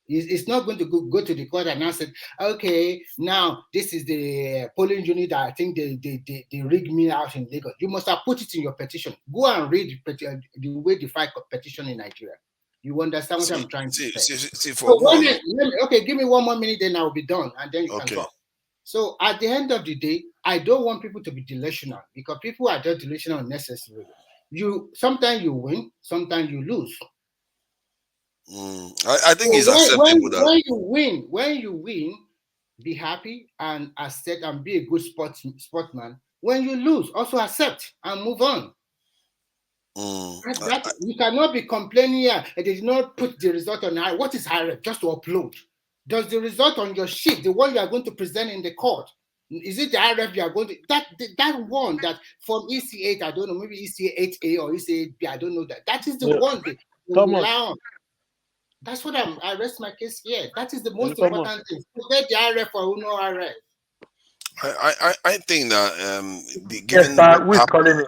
S1: It's not going to go to the court and now say, okay, now this is the polling unit that I think they rigged me out in Lagos. You must have put it in your petition. Go and read the way they file petition in Nigeria. You understand what I'm trying to say? Okay, give me 1 more minute, then I'll be done, and then you can talk. So at the end of the day, I don't want people to be delusional, because people are just delusional unnecessarily. Sometimes you win, sometimes you lose.
S10: I think it's acceptable
S1: that when you win, be happy and accept and be a good sportsman. When you lose, also accept and move on. You cannot be complaining here. They did not put the result on high. What is high? Just to upload. Does the result on your sheet, the one you are going to present in the court, is it the IRF you are going to that one that from EC8? I don't know, maybe EC8A or EC8B. I don't know that. That is the one they rely on. That's what I rest my case here. That is the most important thing. Forget the IRF or no IRF.
S10: I think that
S18: yes, sir. Who is calling me?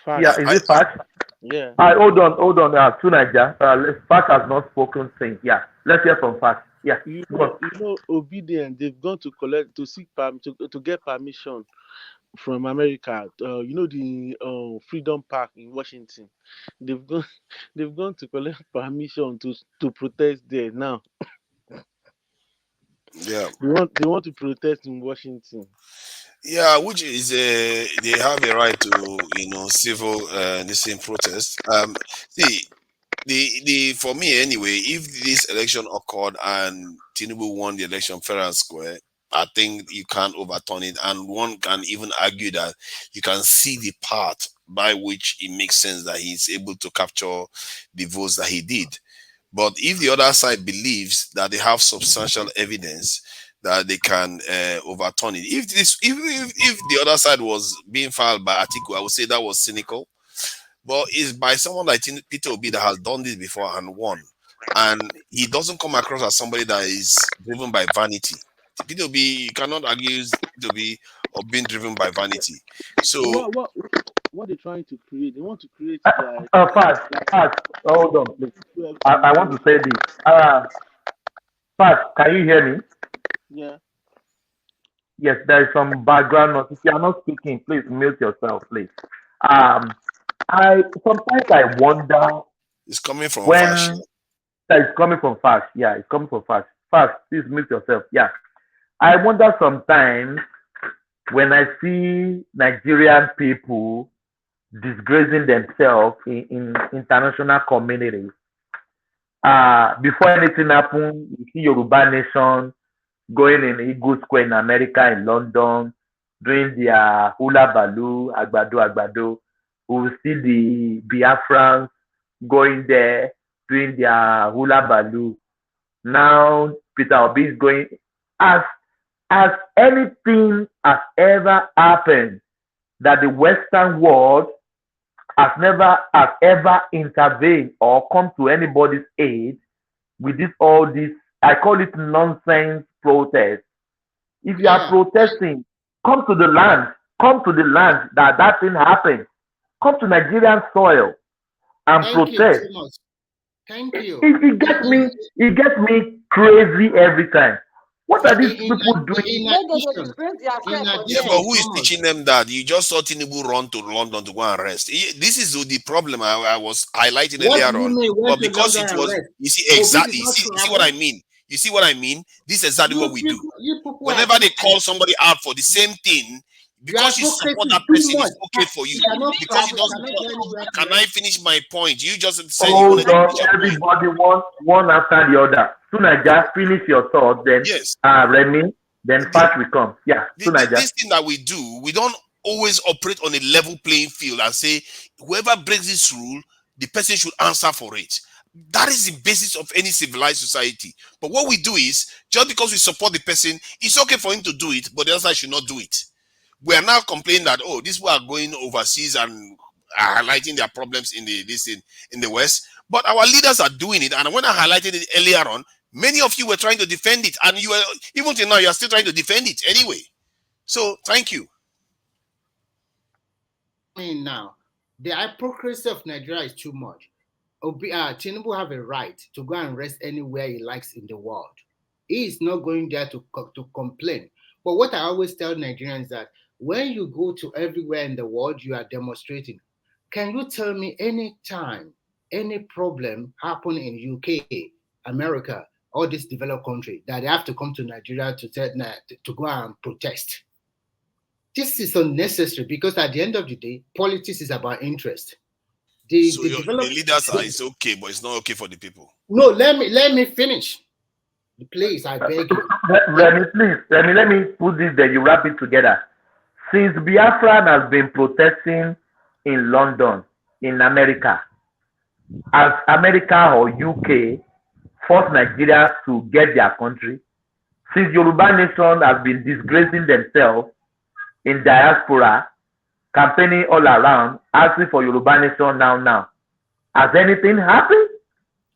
S18: Yeah, is it Pat?
S17: Yeah.
S18: Hold on. To Niger. Pat has not spoken since. Yeah, let's hear from Pat. Yeah.
S17: You know, Obedient. They've gone to to get permission from America. You know the Freedom Park in Washington. They've gone to collect permission to protest there now.
S10: Yeah.
S17: They want to protest in Washington.
S10: Yeah, which is they have a right to civil this in protest. See, the for me anyway, if this election occurred and Tinubu won the election fair and square, I think you can't overturn it, and one can even argue that you can see the path by which it makes sense that he's able to capture the votes that he did. But if the other side believes that they have substantial evidence that they can overturn it, if the other side was being filed by Atiku, I would say that was cynical. But it's by someone like Peter Obi that has done this before and won, and he doesn't come across as somebody that is driven by vanity. Peter Obi, you cannot argue Peter Obi of being driven by vanity. So
S17: what they're trying to create, they want to create.
S18: Fast. Hold on, please. I want to say this. Fast, can you hear me?
S17: Yeah.
S18: Yes, there is some background noise. If you are not speaking, please mute yourself, please. Sometimes I wonder.
S10: It's coming from
S18: Fash.
S10: Yeah,
S18: it's coming from Fash. Yeah, it's coming from Fash. Fash, please mute yourself. Yeah. I wonder sometimes when I see Nigerian people disgracing themselves in international communities. Before anything happens, you see Yoruba Nation going in Eagle Square in America, in London, doing their hula baloo, agbado. We will see the Biafrans going there, doing their hula baloo. Now Peter Obi is going. As anything has ever happened that the Western world has ever intervened or come to anybody's aid with all this, I call it nonsense protest. If you are protesting, come to the land that thing happened. Come to Nigerian soil and protest.
S1: You so much. Thank you.
S18: It gets me crazy every time. What are these people doing?
S1: In
S12: Make them
S1: addition,
S12: disgrace themselves for
S10: Yeah,
S12: there.
S10: but who is teaching them that? You just saw Tinubu run to London to go and rest. This is the problem I was highlighting
S1: what do
S10: earlier
S1: you
S10: on.
S1: mean
S10: But
S1: went to
S10: because
S1: London
S10: it
S1: and
S10: was,
S1: rest?
S10: you see,
S1: Obi
S10: exactly,
S1: did
S10: you
S1: not
S10: see what I
S1: travel.
S10: mean? You see what I mean? This is exactly what we do.
S1: You people
S10: Whenever they call somebody out for the same thing, because you support
S1: advocacy
S10: that
S1: too
S10: person,
S1: much.
S10: it's okay for you.
S1: You cannot
S10: Because you
S1: travel, you
S10: don't
S1: cannot go anywhere to
S10: Can I
S1: rest.
S10: finish my point? You just said you
S18: Hold
S10: wanted to
S18: on,
S10: finish your point.
S18: everybody, one after the other. Sunaja, finish your thoughts, then
S10: Yes.
S18: Remy, then Pat will come. Yeah, Sunaja.
S10: This thing that we do, we don't always operate on a level playing field and say whoever breaks this rule, the person should answer for it. That is the basis of any civilized society. But what we do is, just because we support the person, it's okay for him to do it, but the other side should not do it. We are now complaining that, oh, these people are going overseas and are highlighting their problems in the West. But our leaders are doing it. And when I highlighted it earlier on, many of you were trying to defend it. And you are, even till now, you are still trying to defend it anyway. So thank you.
S1: I mean, now, the hypocrisy of Nigeria is too much. Tinubu have a right to go and rest anywhere he likes in the world. He is not going there to complain. But what I always tell Nigerians that when you go to everywhere in the world, you are demonstrating. Can you tell me any time any problem happened in UK, America, all this developed country that they have to come to Nigeria to go and protest? This is unnecessary because at the end of the day, politics is about interest.
S10: So the leaders are, it's okay, but it's not okay for the people.
S1: No, let me finish. Please, I beg you.
S18: Remy, please, let me put this there. You wrap it together. Since Biafra has been protesting in London, in America, as America or UK forced Nigeria to get their country, since Yoruba nation has been disgracing themselves in diaspora, campaigning all around, asking for Yoruba nation now. Has anything happened?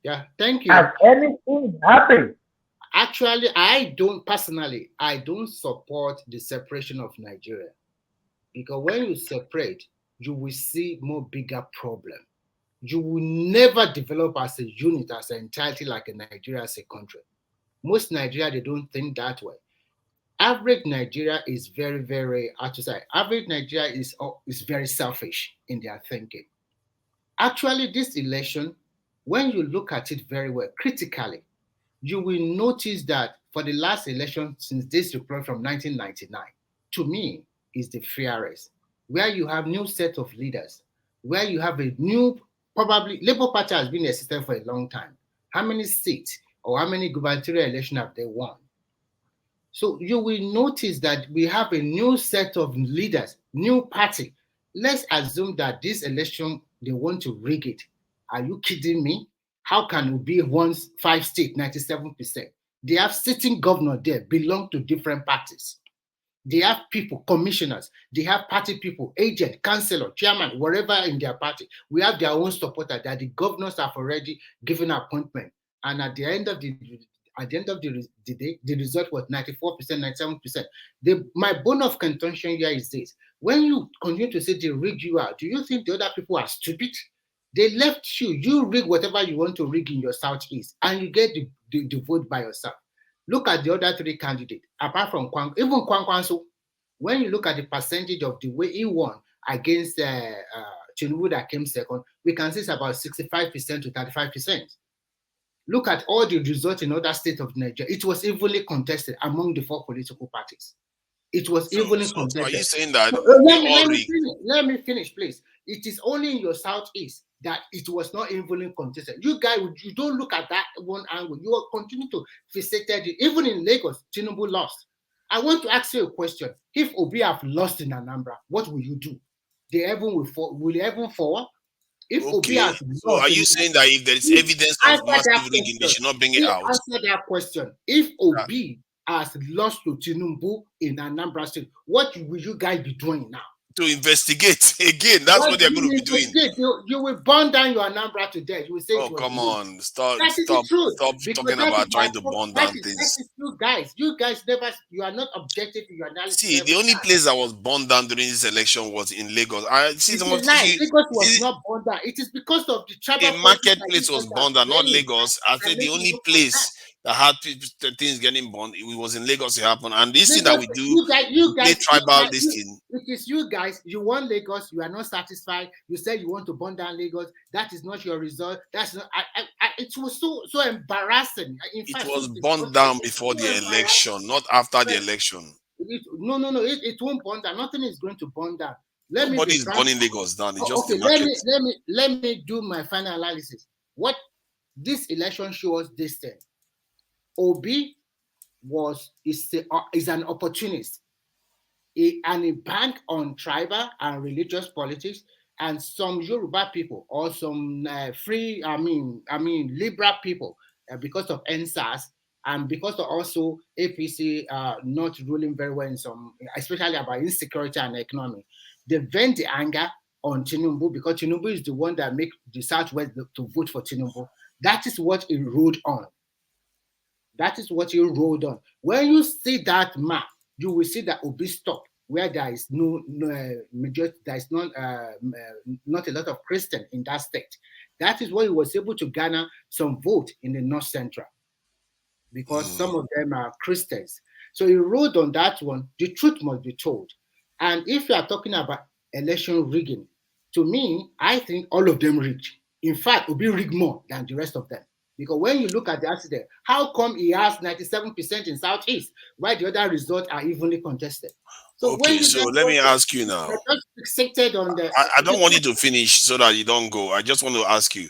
S1: Yeah, thank you.
S18: Has anything happened?
S1: Actually, I don't support the separation of Nigeria. Because when you separate, you will see more bigger problem. You will never develop as a unit, as an entirety like a Nigeria as a country. Most Nigeria, they don't think that way. Average Nigeria is very, very, average Nigeria is very selfish in their thinking. Actually, this election, when you look at it very well, critically, you will notice that for the last election since this report from 1999, to me, is the fairest, where you have new set of leaders, where you have a new, probably, Labour Party has been in existence for a long time. How many seats or how many gubernatorial elections have they won? So you will notice that we have a new set of leaders, new party. Let's assume that this election, they want to rig it. Are you kidding me? How can it be 5 states, 97%? They have sitting governor there, belong to different parties. They have people, commissioners, they have party people, agent, councillor, chairman, wherever in their party. We have their own supporter that the governors have already given appointment. And at the end of the day, the result was 94%, 97%. My bone of contention here is this. When you continue to say they rig you out, do you think the other people are stupid? They left you. You rig whatever you want to rig in your southeast, and you get the vote by yourself. Look at the other three candidates, apart from even Kwankwanso. When you look at the percentage of the way he won against Tinubu that came second, we can see it's about 65% to 35%. Look at all the results in other states of Nigeria. It was evenly contested among the 4 political parties. It was evenly contested.
S10: Are you saying that
S1: let me finish, please. It is only in your southeast that it was not evenly contested. You guys, you don't look at that one angle. You will continue to fixate it. Even in Lagos, Tinubu lost. I want to ask you a question. If Obi have lost in Anambra, what will you do? The heaven will heaven fall? If Obi has
S10: so are you saying that if there is evidence of massive rigging, they should not bring it out?
S1: Answer that question. If Obi has lost to Tinubu in Anambra State, what will you guys be doing now?
S10: To investigate again. That's what they're going to be doing.
S1: You will burn down your Anambra to death. You will say,
S10: "Oh, come on, stop talking
S1: because
S10: about trying to burn down things."
S1: That is you guys never. You are not objective in your analysis.
S10: See, the only place that was burned down during this election was in Lagos.
S1: Lagos was not burned down. It is because of the tribal.
S10: A marketplace was burned down, not Lagos. I said the only place that had things getting burned. It was in Lagos it happened. And this thing that
S1: Lagos,
S10: we do,
S1: you
S10: play
S1: guys,
S10: tribal this thing.
S1: it is you guys. You want Lagos. You are not satisfied. You said you want to burn down Lagos. That is not your result. That's not. It was so embarrassing. In
S10: It
S1: fact,
S10: was burned down before the election, not after the election.
S1: No. It won't burn down. Nothing is going to burn down.
S10: Nobody is burning Lagos down. It's just
S1: Okay,
S10: the market.
S1: let me do my final analysis. What this election shows this thing. Obi is an opportunist. And he banked on tribal and religious politics, and some Yoruba people or some liberal people, because of NSAS and because of also APC not ruling very well in some, especially about insecurity and economy. They vent the anger on Tinubu because Tinubu is the one that make the Southwest to vote for Tinubu. That is what he rode on. When you see that map, you will see that Obi stop where there is no majority, there is not a lot of Christian in that state. That is why he was able to garner some vote in the North Central, because some of them are Christians. So he rode on that one. The truth must be told. And if you are talking about election rigging, to me, I think all of them rigged. In fact, Obi rigged more than the rest of them. Because when you look at the accident, how come he has 97% in Southeast, while the other results are evenly contested? So
S10: okay, so let me ask you now.
S1: Fixated on the.
S10: I don't want you to finish so that you don't go. I just want to ask you.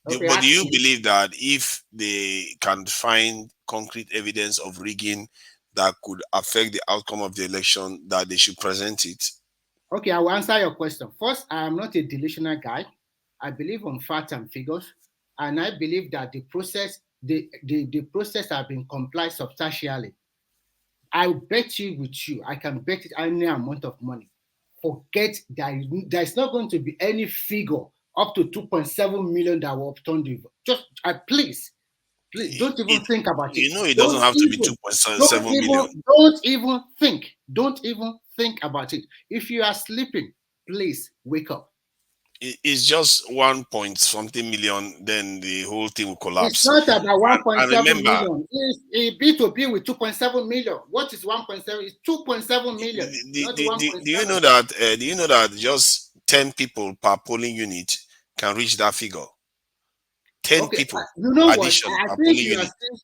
S10: Do you believe that if they can find concrete evidence of rigging that could affect the outcome of the election, that they should present it?
S1: Okay, I will answer your question. First, I am not a delusional guy. I believe on facts and figures. And I believe that the process has been complied substantially. I bet you, I can bet it any amount of money. Forget that there's not going to be any figure up to 2.7 million that will obtain the vote. Just please don't even think about it.
S10: You know it doesn't have to be 2.7 million.
S1: Don't even think about it. If you are sleeping, please wake up.
S10: It's just 1 point something million, then the whole thing will collapse.
S1: It's not about 1.7 million. It's a B2B with 2.7 million. What is 1.7? It's 2.7 million.
S10: Do you know that just 10 people per polling unit can reach that figure? 10 people.
S1: You know what? I think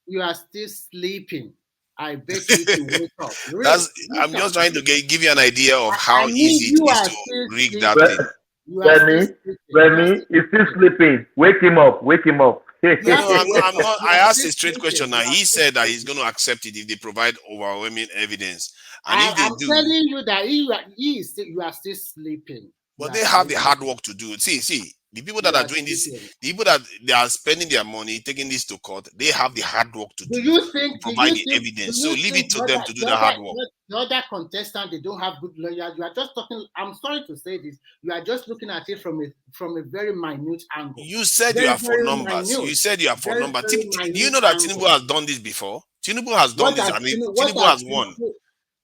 S1: you are still sleeping. I bet you to wake up. Really,
S10: I'm just trying to give you an idea of how easy it is to rig that thing.
S18: Remy is still sleeping. Wake him up. Wake him up.
S10: No, I'm not. I asked a straight question now. He said that he's going to accept it if they provide overwhelming evidence. And if they do,
S1: telling you that you are still sleeping.
S10: But they have the hard work to do. See, the people that are doing this, the people that they are spending their money taking this to court, they have the hard work to do. To provide the evidence? So leave it to them to do the hard work.
S1: The other contestant, they don't have good lawyers. You are just talking. I'm sorry to say this. You are just looking at it from a very minute angle.
S10: You said you are for numbers. You said you are for numbers. Do you know that Tinubu has done this before? Tinubu has done this. Tinubu has won.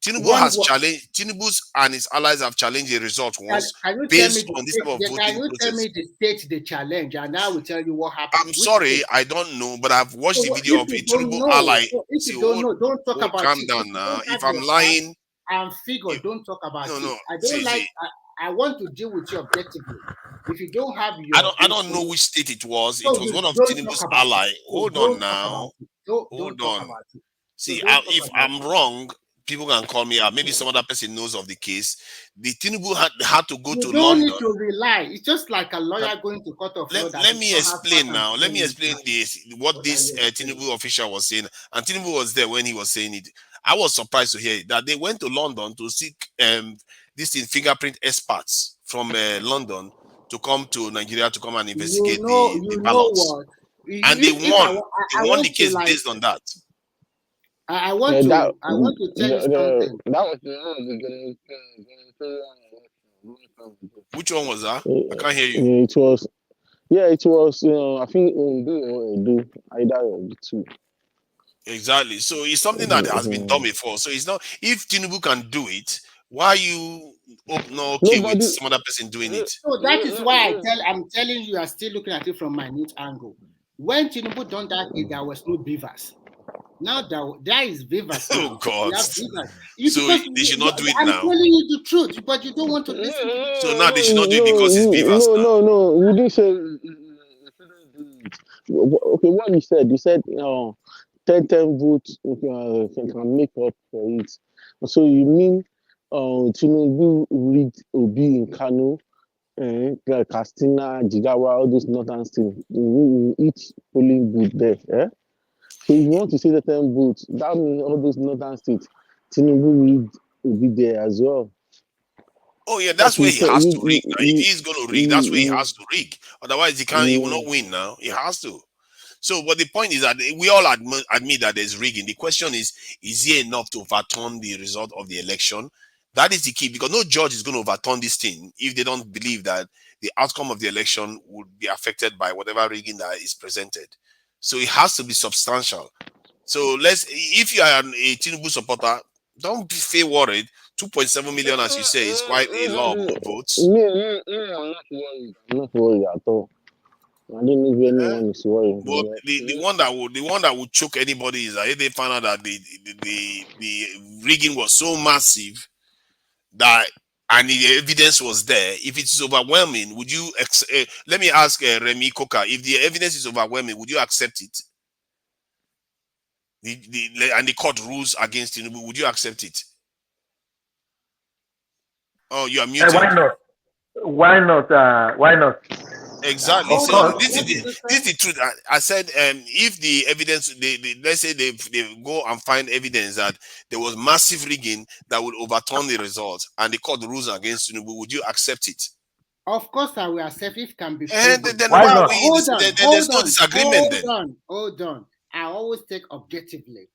S10: Tinubu has challenged. Tinubu's and his allies have challenged the result once based on this type of voting process.
S1: Can you tell me the state they challenge, and I will tell you what happened?
S10: I'm sorry, I don't know, but I've watched the video of a Tinubu ally.
S1: If you don't know, don't talk about it.
S10: Calm down now. If I'm lying,
S1: and figure, don't talk about it. I don't like. I want to deal with you objectively. If you don't have your,
S10: I don't know which state it was. It was one of Tinubu's ally. Hold on now. Hold on. See, if I'm wrong, people can call me out. Maybe some other person knows of the case. The Tinubu had to go to London.
S1: You don't need to rely. It's just like a lawyer going to court of law.
S10: Let me explain now. Let me explain what this Tinubu official was saying. And Tinubu was there when he was saying it. I was surprised to hear that they went to London to seek this fingerprint experts from London to come to Nigeria to come and investigate the ballots. And they won. They won the case based on that.
S1: I want to tell you something.
S17: That was
S10: Which one was that? I can't hear you.
S17: It was. I think do either of the two.
S10: Exactly. So it's something that has been done before. So it's not. If Tinubu can do it, why are you not okay with some other person doing it?
S1: So that is why I'm telling you, are still looking at it from my minute angle. When Tinubu done that, there was no beavers. Now that is Viva's
S10: Oh
S1: now.
S10: God!
S1: You have Viva's.
S10: So they should not do it
S1: I'm
S10: now.
S1: telling you the truth, but you don't want to listen to me.
S10: So now they should not do it because it's Viva's now.
S17: No. You didn't say. Okay, what you said 10 votes can make up for it. So you mean Tinubu rigged Obi in Kano, like Castina, Jigawa, all those northern states, each polling booth there. So you want to say the 10 votes, that means all those northern states, Tinubu rigged Obi there as well.
S10: Oh yeah, that's where he has to rig. Now, if he's going to rig, that's where he has to rig. Otherwise, he will not win. Now he has to. So, but the point is that we all admit that there's rigging. The question is he enough to overturn the result of the election? That is the key, because no judge is going to overturn this thing if they don't believe that the outcome of the election would be affected by whatever rigging that is presented. So it has to be substantial. So if you are a Tinubu supporter, don't feel worried. 2.7 million, as you say, is quite a lot of votes.
S17: I'm not worried at all. I didn't know if anyone is worried.
S10: But the one that would choke anybody is that if they find out that the rigging was so massive that and the evidence was there. If it is overwhelming, would you? Let me ask Remy Coca. If the evidence is overwhelming, would you accept it? And the court rules against Tinubu, would you accept it? Oh, you are muted.
S18: Why not? Why not? Why not?
S10: Exactly. So this is the truth. I said, if the evidence, let's say they go and find evidence that there was massive rigging that would overturn the results, and the court rules against Tinubu, would you accept it?
S1: Of course, I will accept if it can be
S10: And
S1: proven.
S10: then why are we? There's no disagreement then.
S1: Hold on. I always take objectively.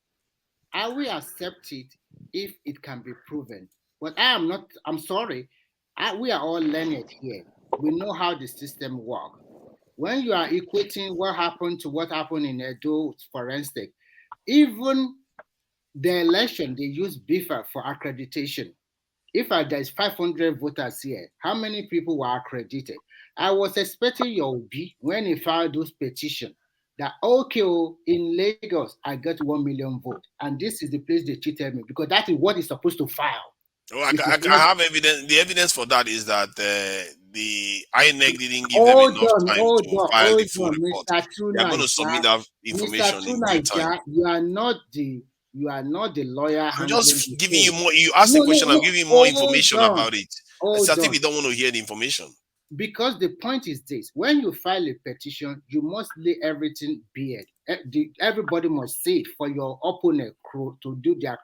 S1: I will accept it if it can be proven. But I am not. I'm sorry. We are all learned here. We know how the system works. When you are equating what happened to what happened in Edo, for instance, even the election, they use BIFA for accreditation. If there's 500 voters here, how many people were accredited? I was expecting your B when he filed those petitions that, okay, in Lagos, I get 1 million votes. And this is the place they cheated me because that is what is supposed to file.
S10: Oh, I have evidence. The evidence for that is that the INEC didn't give them enough time to file the full report. They are going to submit that information in due time.
S1: You are not the lawyer.
S10: I'm just giving you more. You asked the question. I'm giving you more information about it. It's as if you don't want to hear the information.
S1: Because the point is this: when you file a petition, you must lay everything bare. Everybody must see it for your opponent to do their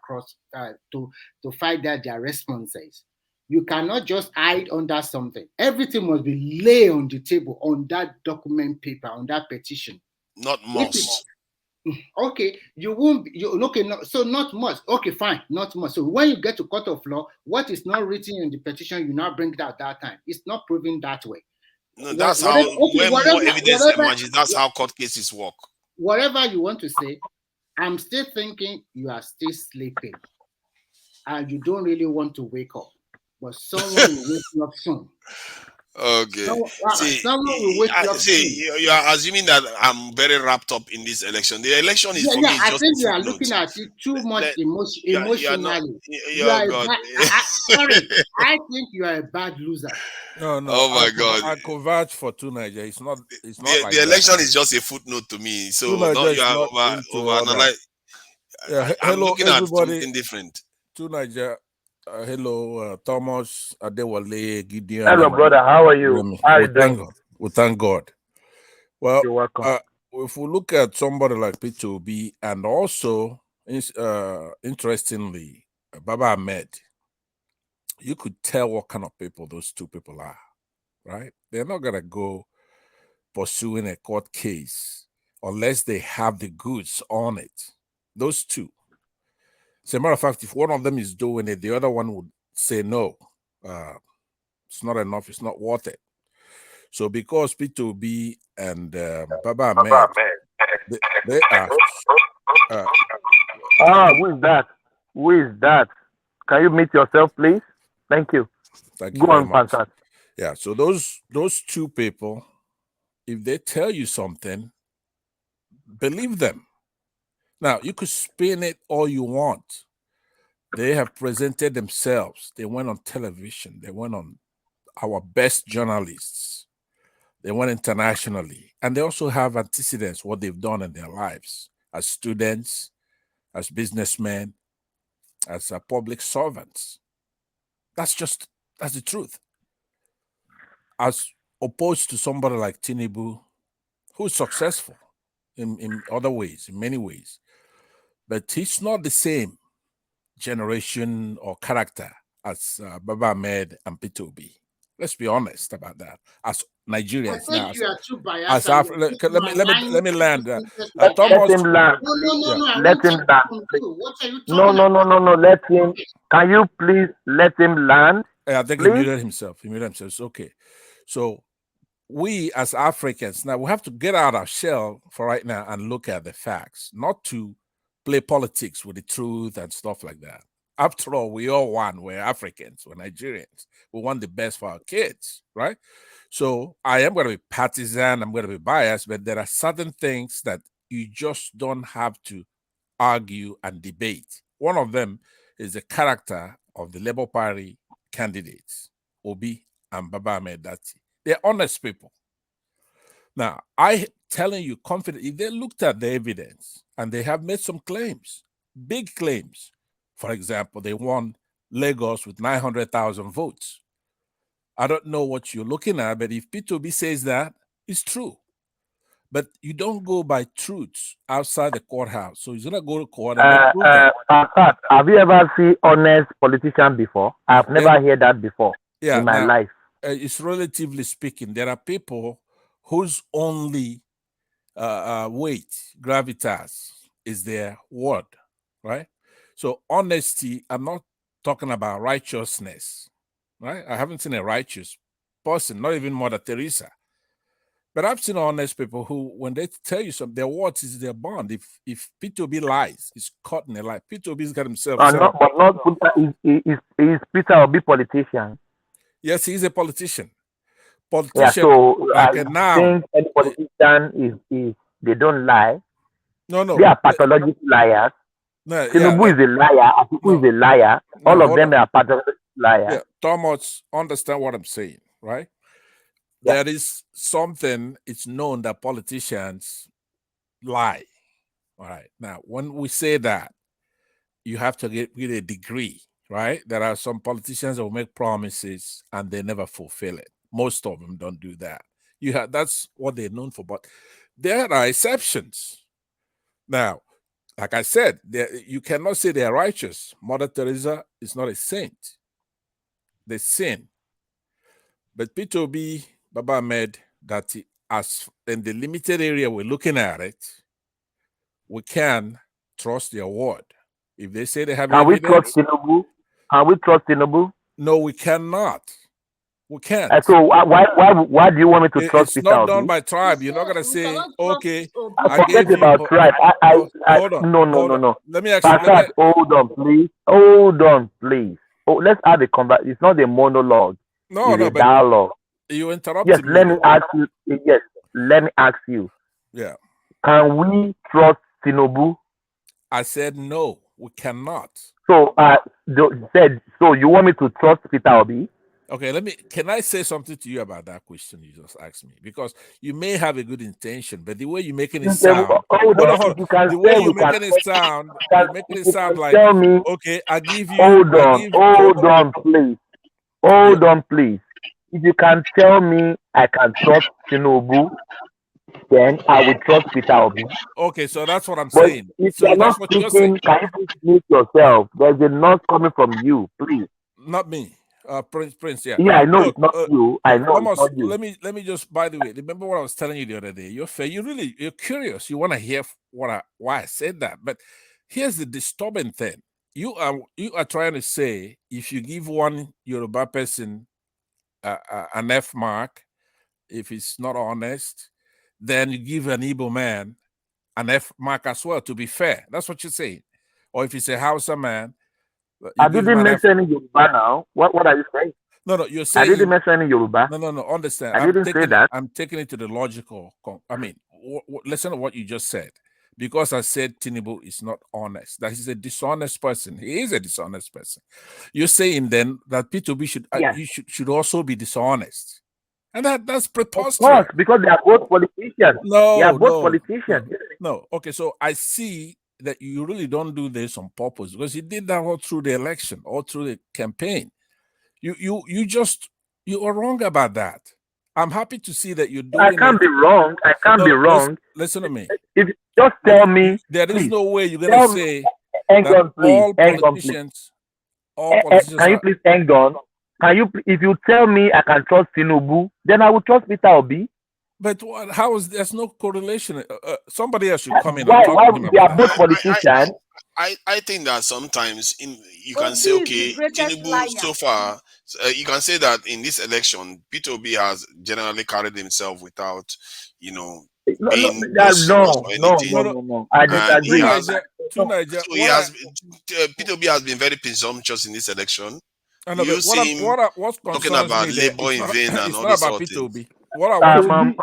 S1: to fight their responses. You cannot just hide under something. Everything must be laid on the table on that document paper, on that petition.
S10: Not must.
S1: Okay, you won't. So not much. Okay, fine, not much. So when you get to court of law, what is not written in the petition, you now bring it out that time. It's not proven that way.
S10: No, that's how. When more evidence emerges, that's how court cases work.
S1: Whatever you want to say, I'm still thinking you are still sleeping, and you don't really want to wake up. But someone will wake you up soon.
S10: Okay. You are assuming that I'm very wrapped up in this election. The election is for me.
S1: I think you are looking at it too much emotionally. Sorry, I think you are a bad loser.
S9: No.
S10: Oh my God!
S9: I converge for 2Nigeria. It's not.
S10: The election is just a footnote to me. So not you are over.
S9: Yeah.
S10: I'm looking at
S9: everybody.
S10: Something different.
S9: 2Nigeria. Hello, Thomas Adewale, Gideon.
S18: Hello, brother. How are you? How are you doing?
S9: We thank God. Well,
S18: you're welcome.
S9: If we look at somebody like P2B and also, interestingly, Baba Ahmed, you could tell what kind of people those two people are, right? They're not going to go pursuing a court case unless they have the goods on it. Those two. As a matter of fact, if one of them is doing it, the other one would say no. It's not enough. It's not worth it. So because P2B and Baba Ahmed, they are.
S18: Who is that? Who is that? Can you mute yourself, please? Thank you.
S9: Thank you
S18: Go
S9: very
S18: on,
S9: much.
S18: Pastor.
S9: Yeah. So those two people, if they tell you something, believe them. Now, you could spin it all you want. They have presented themselves. They went on television. They went on our best journalists. They went internationally. And they also have antecedents, what they've done in their lives as students, as businessmen, as public servants. That's the truth. As opposed to somebody like Tinubu, who's successful in other ways, in many ways. But he's not the same generation or character as Baba Ahmed and P2B. Let's be honest about that. As
S1: I
S9: Nigerians
S1: think
S9: now,
S1: you are too biased
S9: as
S1: and
S9: let me land.
S18: Let
S9: Thomas,
S18: him land.
S9: yeah.
S1: No, I
S18: Let
S1: want
S18: him
S1: you to
S18: land.
S1: conclude. What are you
S18: No,
S1: talking
S18: no,
S1: about?
S18: no, no, no. Let him. Can you please let him land?
S9: I think he
S18: Please.
S9: muted himself. He muted himself. It's okay. So we as Africans now we have to get out our shell for right now and look at the facts, not to play politics with the truth and stuff like that. After all, we all want. We're Africans, we're Nigerians. We want the best for our kids, right? So I am going to be partisan, I'm going to be biased, but there are certain things that you just don't have to argue and debate. One of them is the character of the Labour Party candidates, Obi and Baba Ahmed Dati. They're honest people. Now, I telling you confidently, if they looked at the evidence and they have made some claims, big claims. For example, they won Lagos with 900,000 votes. I don't know what you're looking at, but if P2B says that, it's true. But you don't go by truths outside the courthouse. So he's gonna go to court and then prove that.
S18: Pat, have you ever seen honest politician before? I've never heard that before in my life.
S9: It's relatively speaking. There are people whose only weight, gravitas, is their word, right? So honesty, I'm not talking about righteousness, right? I haven't seen a righteous person, not even Mother Teresa. But I've seen honest people who, when they tell you something, their words is their bond. If P2B lies, he's caught in a lie. P2B's got himself.
S18: Is Peter Obi politician?
S9: Yes, he's a politician.
S18: Yeah, so
S9: like
S18: I
S9: now,
S18: think any politician is they don't lie.
S9: No.
S18: They are pathological liars.
S9: No,
S18: Tinubu is a liar. Atiku is a liar. All of them are pathological liars.
S9: Yeah, Thomas, understand what I'm saying, right?
S18: Yeah.
S9: There is something, it's known that politicians lie. All right. Now, when we say that, you have to get a degree, right? There are some politicians that will make promises and they never fulfill it. Most of them don't do that. That's what they're known for. But there are exceptions. Now, like I said, you cannot say they're righteous. Mother Teresa is not a saint. They sin. But P2B, Baba Ahmed, that as in the limited area we're looking at it, we can trust their word. If they say they have evidence.
S18: Can we trust Tinubu? Can we trust Tinubu?
S9: No, we cannot. We can't.
S18: So why do you want me to trust Peter
S9: It's not
S18: Obi?
S9: done by tribe. You're not gonna say, okay,
S18: I forget about tribe.
S9: Hold on.
S18: No.
S9: Let me ask
S18: you. Hold on, please. Oh, let's have a conversation. It's not a monologue. It's a dialogue.
S9: You interrupted
S18: me. Let me ask you. Yes, let me ask you.
S9: Yeah.
S18: Can we trust Tinubu?
S9: I said no, we cannot.
S18: So so you want me to trust Peter Obi?
S9: Okay, can I say something to you about that question you just asked me? Because you may have a good intention, but the way you're making it sound, the way you're making it sound, like, okay, I give you.
S18: Hold on, please. Hold on, please. If you can tell me I can trust Tinubu, then I will trust Peter Obi.
S9: Okay, so that's what I'm saying.
S18: If you're not speaking, can you please mute yourself? There's a noise coming from you, please.
S9: Not me. Prince, yeah.
S18: Yeah, I know it's not you. I know
S9: Thomas,
S18: it's not you.
S9: Let me just, by the way, remember what I was telling you the other day. You're fair. You're curious. You want to hear why I said that. But here's the disturbing thing. You are trying to say if you give one Yoruba person an F mark, if it's not honest, then you give an Igbo man an F mark as well, to be fair. That's what you're saying. Or if it's a Hausa man,
S18: I didn't mention any Yoruba now. What are you saying?
S9: No, you're saying.
S18: I didn't mention any Yoruba.
S9: No, understand.
S18: I didn't say that.
S9: I'm taking it to the logical. I mean, listen to what you just said. because I said Tinubu is not honest, that he's a dishonest person. He is a dishonest person. You're saying then that P2B should also be dishonest. And that's preposterous.
S18: Of course, because they are both politicians. They are both politicians.
S9: No. Okay, so I see that you really don't do this on purpose, because you did that all through the election, all through the campaign. You are wrong about that. I'm happy to see that you're doing
S18: I can't be wrong. I can't be wrong.
S9: Listen to me.
S18: If you just tell me,
S9: there is
S18: please,
S9: no way you're gonna say that all politicians.
S18: Can you please hang on? Can you, if you tell me I can trust Tinubu, then I will trust Peter Obi.
S9: But how is there's no correlation? Somebody else should come in.
S18: Why they are both politicians?
S10: I think that sometimes you can say, okay, Tinubu so far, you can say that in this election, Peter Obi has generally carried himself without, being
S18: no. I disagree.
S10: Peter Obi has been very presumptuous in this election.
S9: What's
S10: talking about labor in vain and all this sort of things.
S9: What I want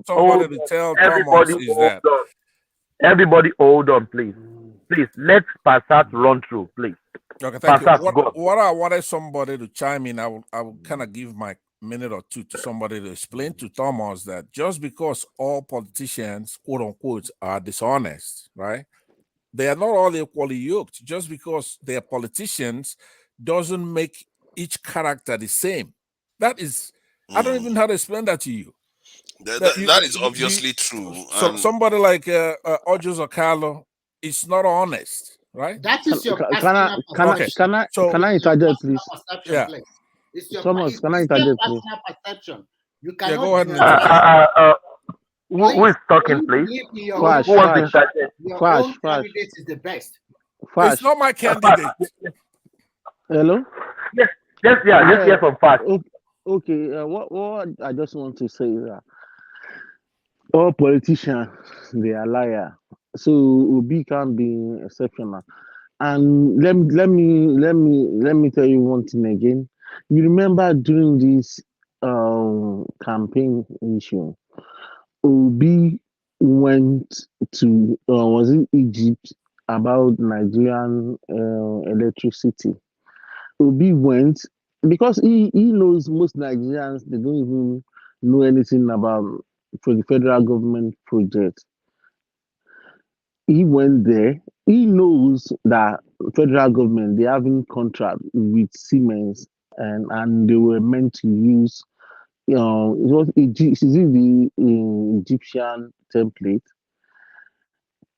S9: somebody to tell Thomas is that
S18: everybody hold on, please. Please, let Passat run through, please.
S9: Okay, thank you. What I wanted somebody to chime in, I will kind of give my minute or two to somebody to explain to Thomas that just because all politicians, quote unquote, are dishonest, right? They are not all equally yoked. Just because they are politicians doesn't make each character the same. That is, I don't even know how to explain that to you.
S10: That is obviously true.
S9: So somebody like Ojos Okalo is not honest, right?
S17: That is your can I interject, please?
S9: Yeah.
S17: It's your Thomas, can I interject, please?
S10: Perception.
S17: You
S9: cannot go ahead.
S18: Who is talking, please?
S17: Flash.
S1: Candidate is the best.
S9: It's not my candidate.
S17: Hello?
S18: Yes, let's hear from Flash.
S17: Okay, what I just want to say is that all politicians, they are liars. So Obi can be exceptional. And let me tell you one thing again. You remember during this campaign issue, Obi went to was it Egypt about Nigerian electricity. Obi went because he knows most Nigerians, they don't even know anything about for the federal government project. He went there. He knows that federal government, they having contract with Siemens and they were meant to use it was the Egyptian template.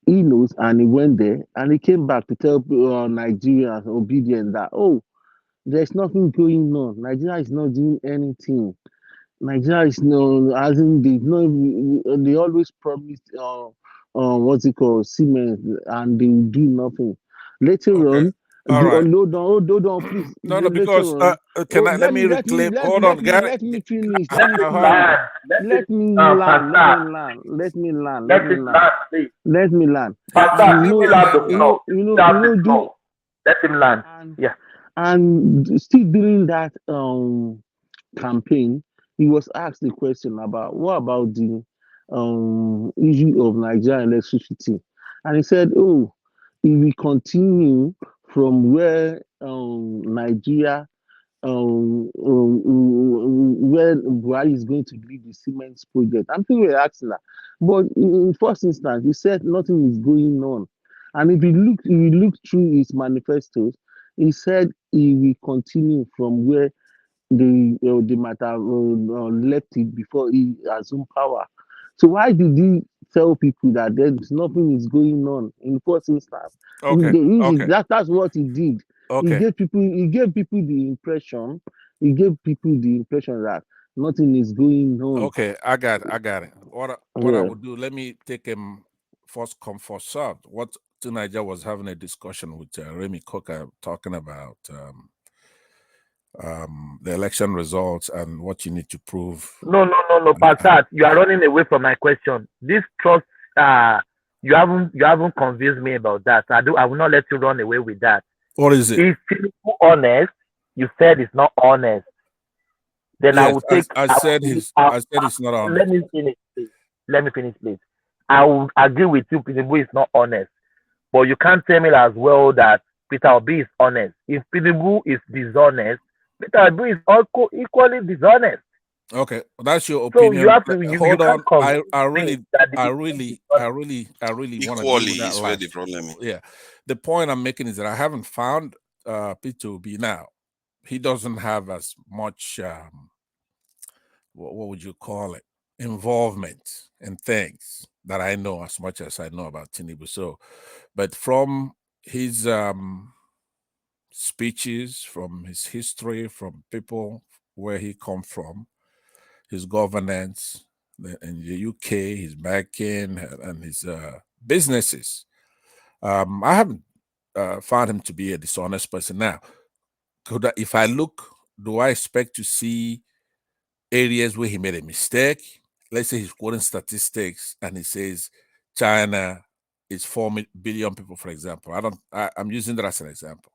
S17: He knows, and he went there, and he came back to tell Nigerians obedient that there's nothing going on. Nigeria is not doing anything. Nigeria is they always promised what's it called, Siemens, and they will do nothing. Later on. Hold on, please.
S9: No, because let me reclaim. Hold on, Gary.
S17: Let me finish. Let me land. Let me land.
S18: Let him land. Yeah.
S17: And still during that campaign, he was asked the question about what about the issue of Nigerian electricity, and he said, if we continue from where Nigeria, where Buhari is going to lead the Siemens project. I'm thinking we're asking that. But in first instance, he said nothing is going on. And if you look through his manifestos, he said he will continue from where the matter left it before he assumed power. So why did he tell people that there's nothing is going on in the first instance? That's what he did.
S9: Okay.
S17: He gave people the impression. That nothing is going on.
S9: Okay, I got it. What I would do? Let me take him first come first served. What Nigeria was having a discussion with Remy Coker talking about the election results and what you need to prove.
S18: No, Passat, you are running away from my question. This trust, you haven't convinced me about that. I will not let you run away with that.
S9: What is it?
S18: If you're honest, you said it's not honest. Then
S9: yes,
S18: I will take.
S9: I said it's not honest.
S18: Let me finish, please. I would agree with you. Tinubu is not honest, but you can't tell me as well that Peter Obi is honest. If Tinubu is dishonest, Peter Obi is also equally dishonest.
S9: Okay, that's your
S18: So you
S9: opinion.
S18: have to you
S9: Hold
S18: can't
S9: on.
S18: convince
S9: I
S18: me
S9: really,
S18: that
S9: I
S18: the
S9: really, I really, I really want to deal
S10: Equally
S9: with that
S10: is where the
S9: last.
S10: problem is.
S9: Yeah, the point I'm making is that I haven't found P2B now. He doesn't have as much. What would you call it? Involvement in things that I know as much as I know about Tinubu. So, but from his speeches, from his history, from people where he come from, his governance in the UK, his banking, and his businesses. I haven't found him to be a dishonest person. Now, if I look, do I expect to see areas where he made a mistake? Let's say he's quoting statistics and he says China is 4 billion people, for example. I'm using that as an example.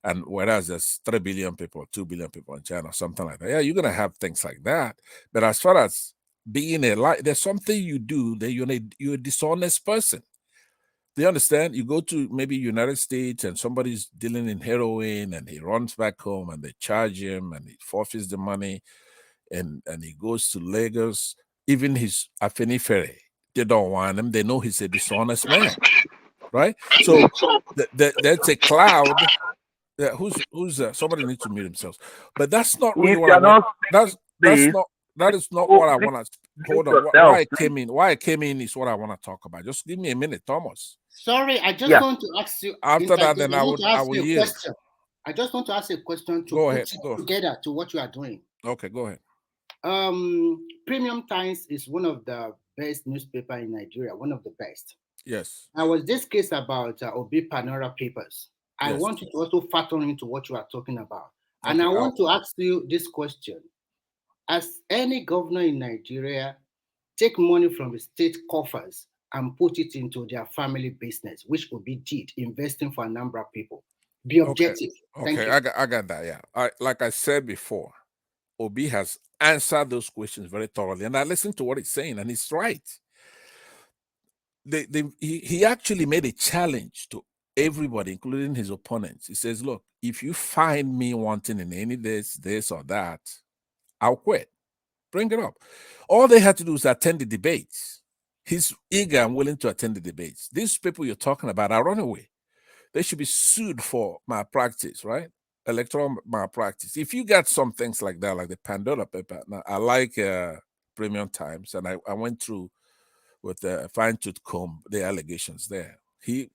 S9: And whereas there's 3 billion people, 2 billion people in China, something like that. Yeah, you're going to have things like that. But as far as being there's something you do that you're a dishonest person. Do you understand? You go to maybe United States and somebody's dealing in heroin and he runs back home and they charge him and he forfeits the money and he goes to Lagos. Even his AFENIFERE, they don't want him. They know he's a dishonest man, right? So that's a cloud. Yeah, who's somebody needs to mute themselves, but that's not really
S18: if
S9: what I
S18: you're
S9: want.
S18: not this,
S9: That is not what I want to. Hold on,
S18: yourself,
S9: why I came in is what I want to talk about. Just give me a minute, Thomas.
S1: Sorry, I just want to ask you.
S9: After that, then I
S1: want to ask
S9: will
S1: you a
S9: yield.
S1: question. I just want to ask you a question to
S9: Go
S1: put
S9: ahead.
S1: it together to what you are doing.
S9: Okay, go ahead.
S1: Premium Times is one of the best newspaper in Nigeria, one of the best.
S9: Yes.
S1: There was this case about Obi Panora papers. I
S9: Yes.
S1: want you to also factor into what you are talking about. And
S9: Okay,
S1: I want to ask you this question. As any governor in Nigeria take money from the state coffers and put it into their family business, which Obi did, investing for a number of people? Be objective. Thank you.
S9: I got that. Yeah. Like I said before, Obi has answered those questions very thoroughly, and I listened to what he's saying, and he's right. He actually made a challenge to everybody, including his opponents. He says, look, if you find me wanting in any this or that, I'll quit. Bring it up. All they had to do is attend the debates. He's eager and willing to attend the debates. These people you're talking about are runaway. They should be sued for malpractice, right? Electoral malpractice. If you got some things like that, like the Pandora paper, now I like Premium Times, and I went through with a fine-tooth comb the allegations there.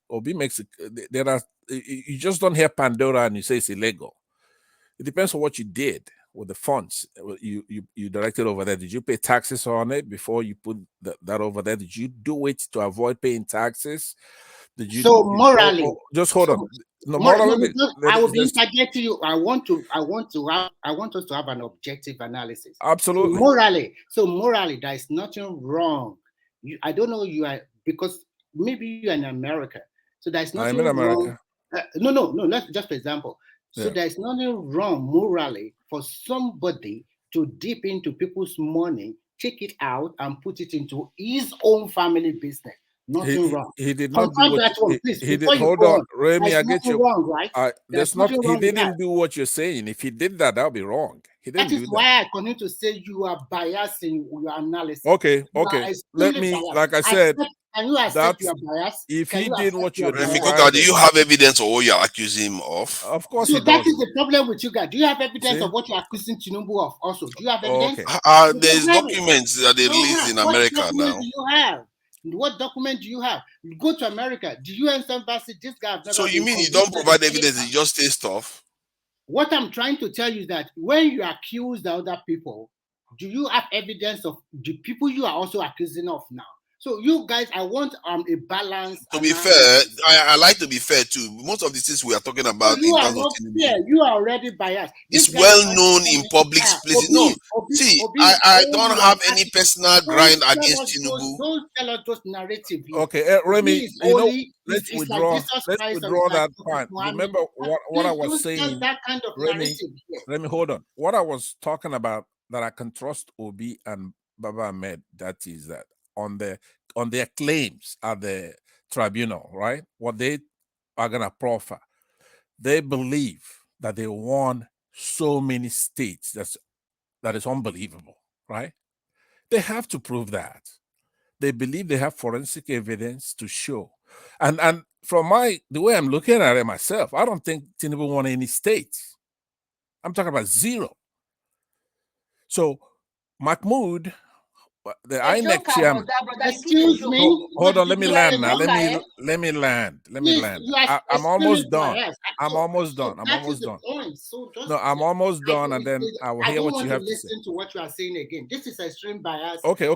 S9: Obi makes it. There are you just don't hear Pandora and you say it's illegal. It depends on what you did with the funds you directed over there. Did you pay taxes on it before you put that over there? Did you do it to avoid paying taxes? Did you?
S1: So morally,
S9: just hold on. No,
S1: I will be interjecting you. I want us to have an objective analysis.
S9: Absolutely.
S1: So morally, there is nothing wrong. I don't know you are, because maybe you are in America, so there's nothing
S9: I'm in
S1: wrong.
S9: America.
S1: No. Let's just for example. So there's nothing wrong morally for somebody to dip into people's money, take it out, and put it into his own family business. Nothing wrong.
S9: He did not do what
S1: he did.
S9: Hold on, Remy, I get you.
S1: Wrong, right?
S9: There's not. He didn't do what you're saying. If he did that, that would be wrong. He didn't do that.
S1: That is why I continue to say you are biasing your analysis.
S9: Okay. Let me,
S1: biased.
S9: like I said,
S1: can you accept you are biased?
S9: If he did what you're
S10: Remy Koga, do you have evidence of what you're accusing him of?
S9: Of course,
S1: so that is the problem with you guys. Do you have evidence of what you're accusing Tinubu of? Also, do you have evidence?
S10: Okay. There's documents that they released in America now.
S1: Do you have? What document do you have? You go to America. Do you understand, Bassett? This guy.
S10: So you mean you don't provide evidence? You just say stuff?
S1: What I'm trying to tell you is that when you accuse the other people, do you have evidence of the people you are also accusing of now? So you guys, I want a balance.
S10: To be fair, I like to be fair too. Most of the things we are talking about
S1: you are not fair. You are already biased.
S10: It's well known in public places. I don't have any personal grind against Tinubu.
S1: Don't tell us those narratives.
S9: Okay, Remy, let's withdraw that point. Remember what I was saying.
S1: That kind of
S9: Remy, hold on. What I was talking about that I can trust Obi and Baba Ahmed, that is that on the on their claims at the tribunal, right? What they are gonna proffer. They believe that they won so many states. That is unbelievable, right? They have to prove that. They believe they have forensic evidence to show. And from the way I'm looking at it myself, I don't think Tinubu won any states. I'm talking about zero. So Mahmoud, the INEC chairman.
S1: Excuse me.
S9: Hold on, let me
S1: You are
S9: land
S1: a
S9: now. Let me
S1: joker,
S9: land.
S1: You are
S9: I'm almost
S1: extremely
S9: done.
S1: biased.
S9: I'm almost done. I'm
S1: That is
S9: almost
S1: the
S9: done.
S1: point. So just
S9: No, I'm almost done, and then I will
S1: I
S9: hear
S1: don't
S9: what
S1: want
S9: you
S1: to
S9: have to say.
S1: listen to what you are saying again. This is extreme bias
S9: Okay.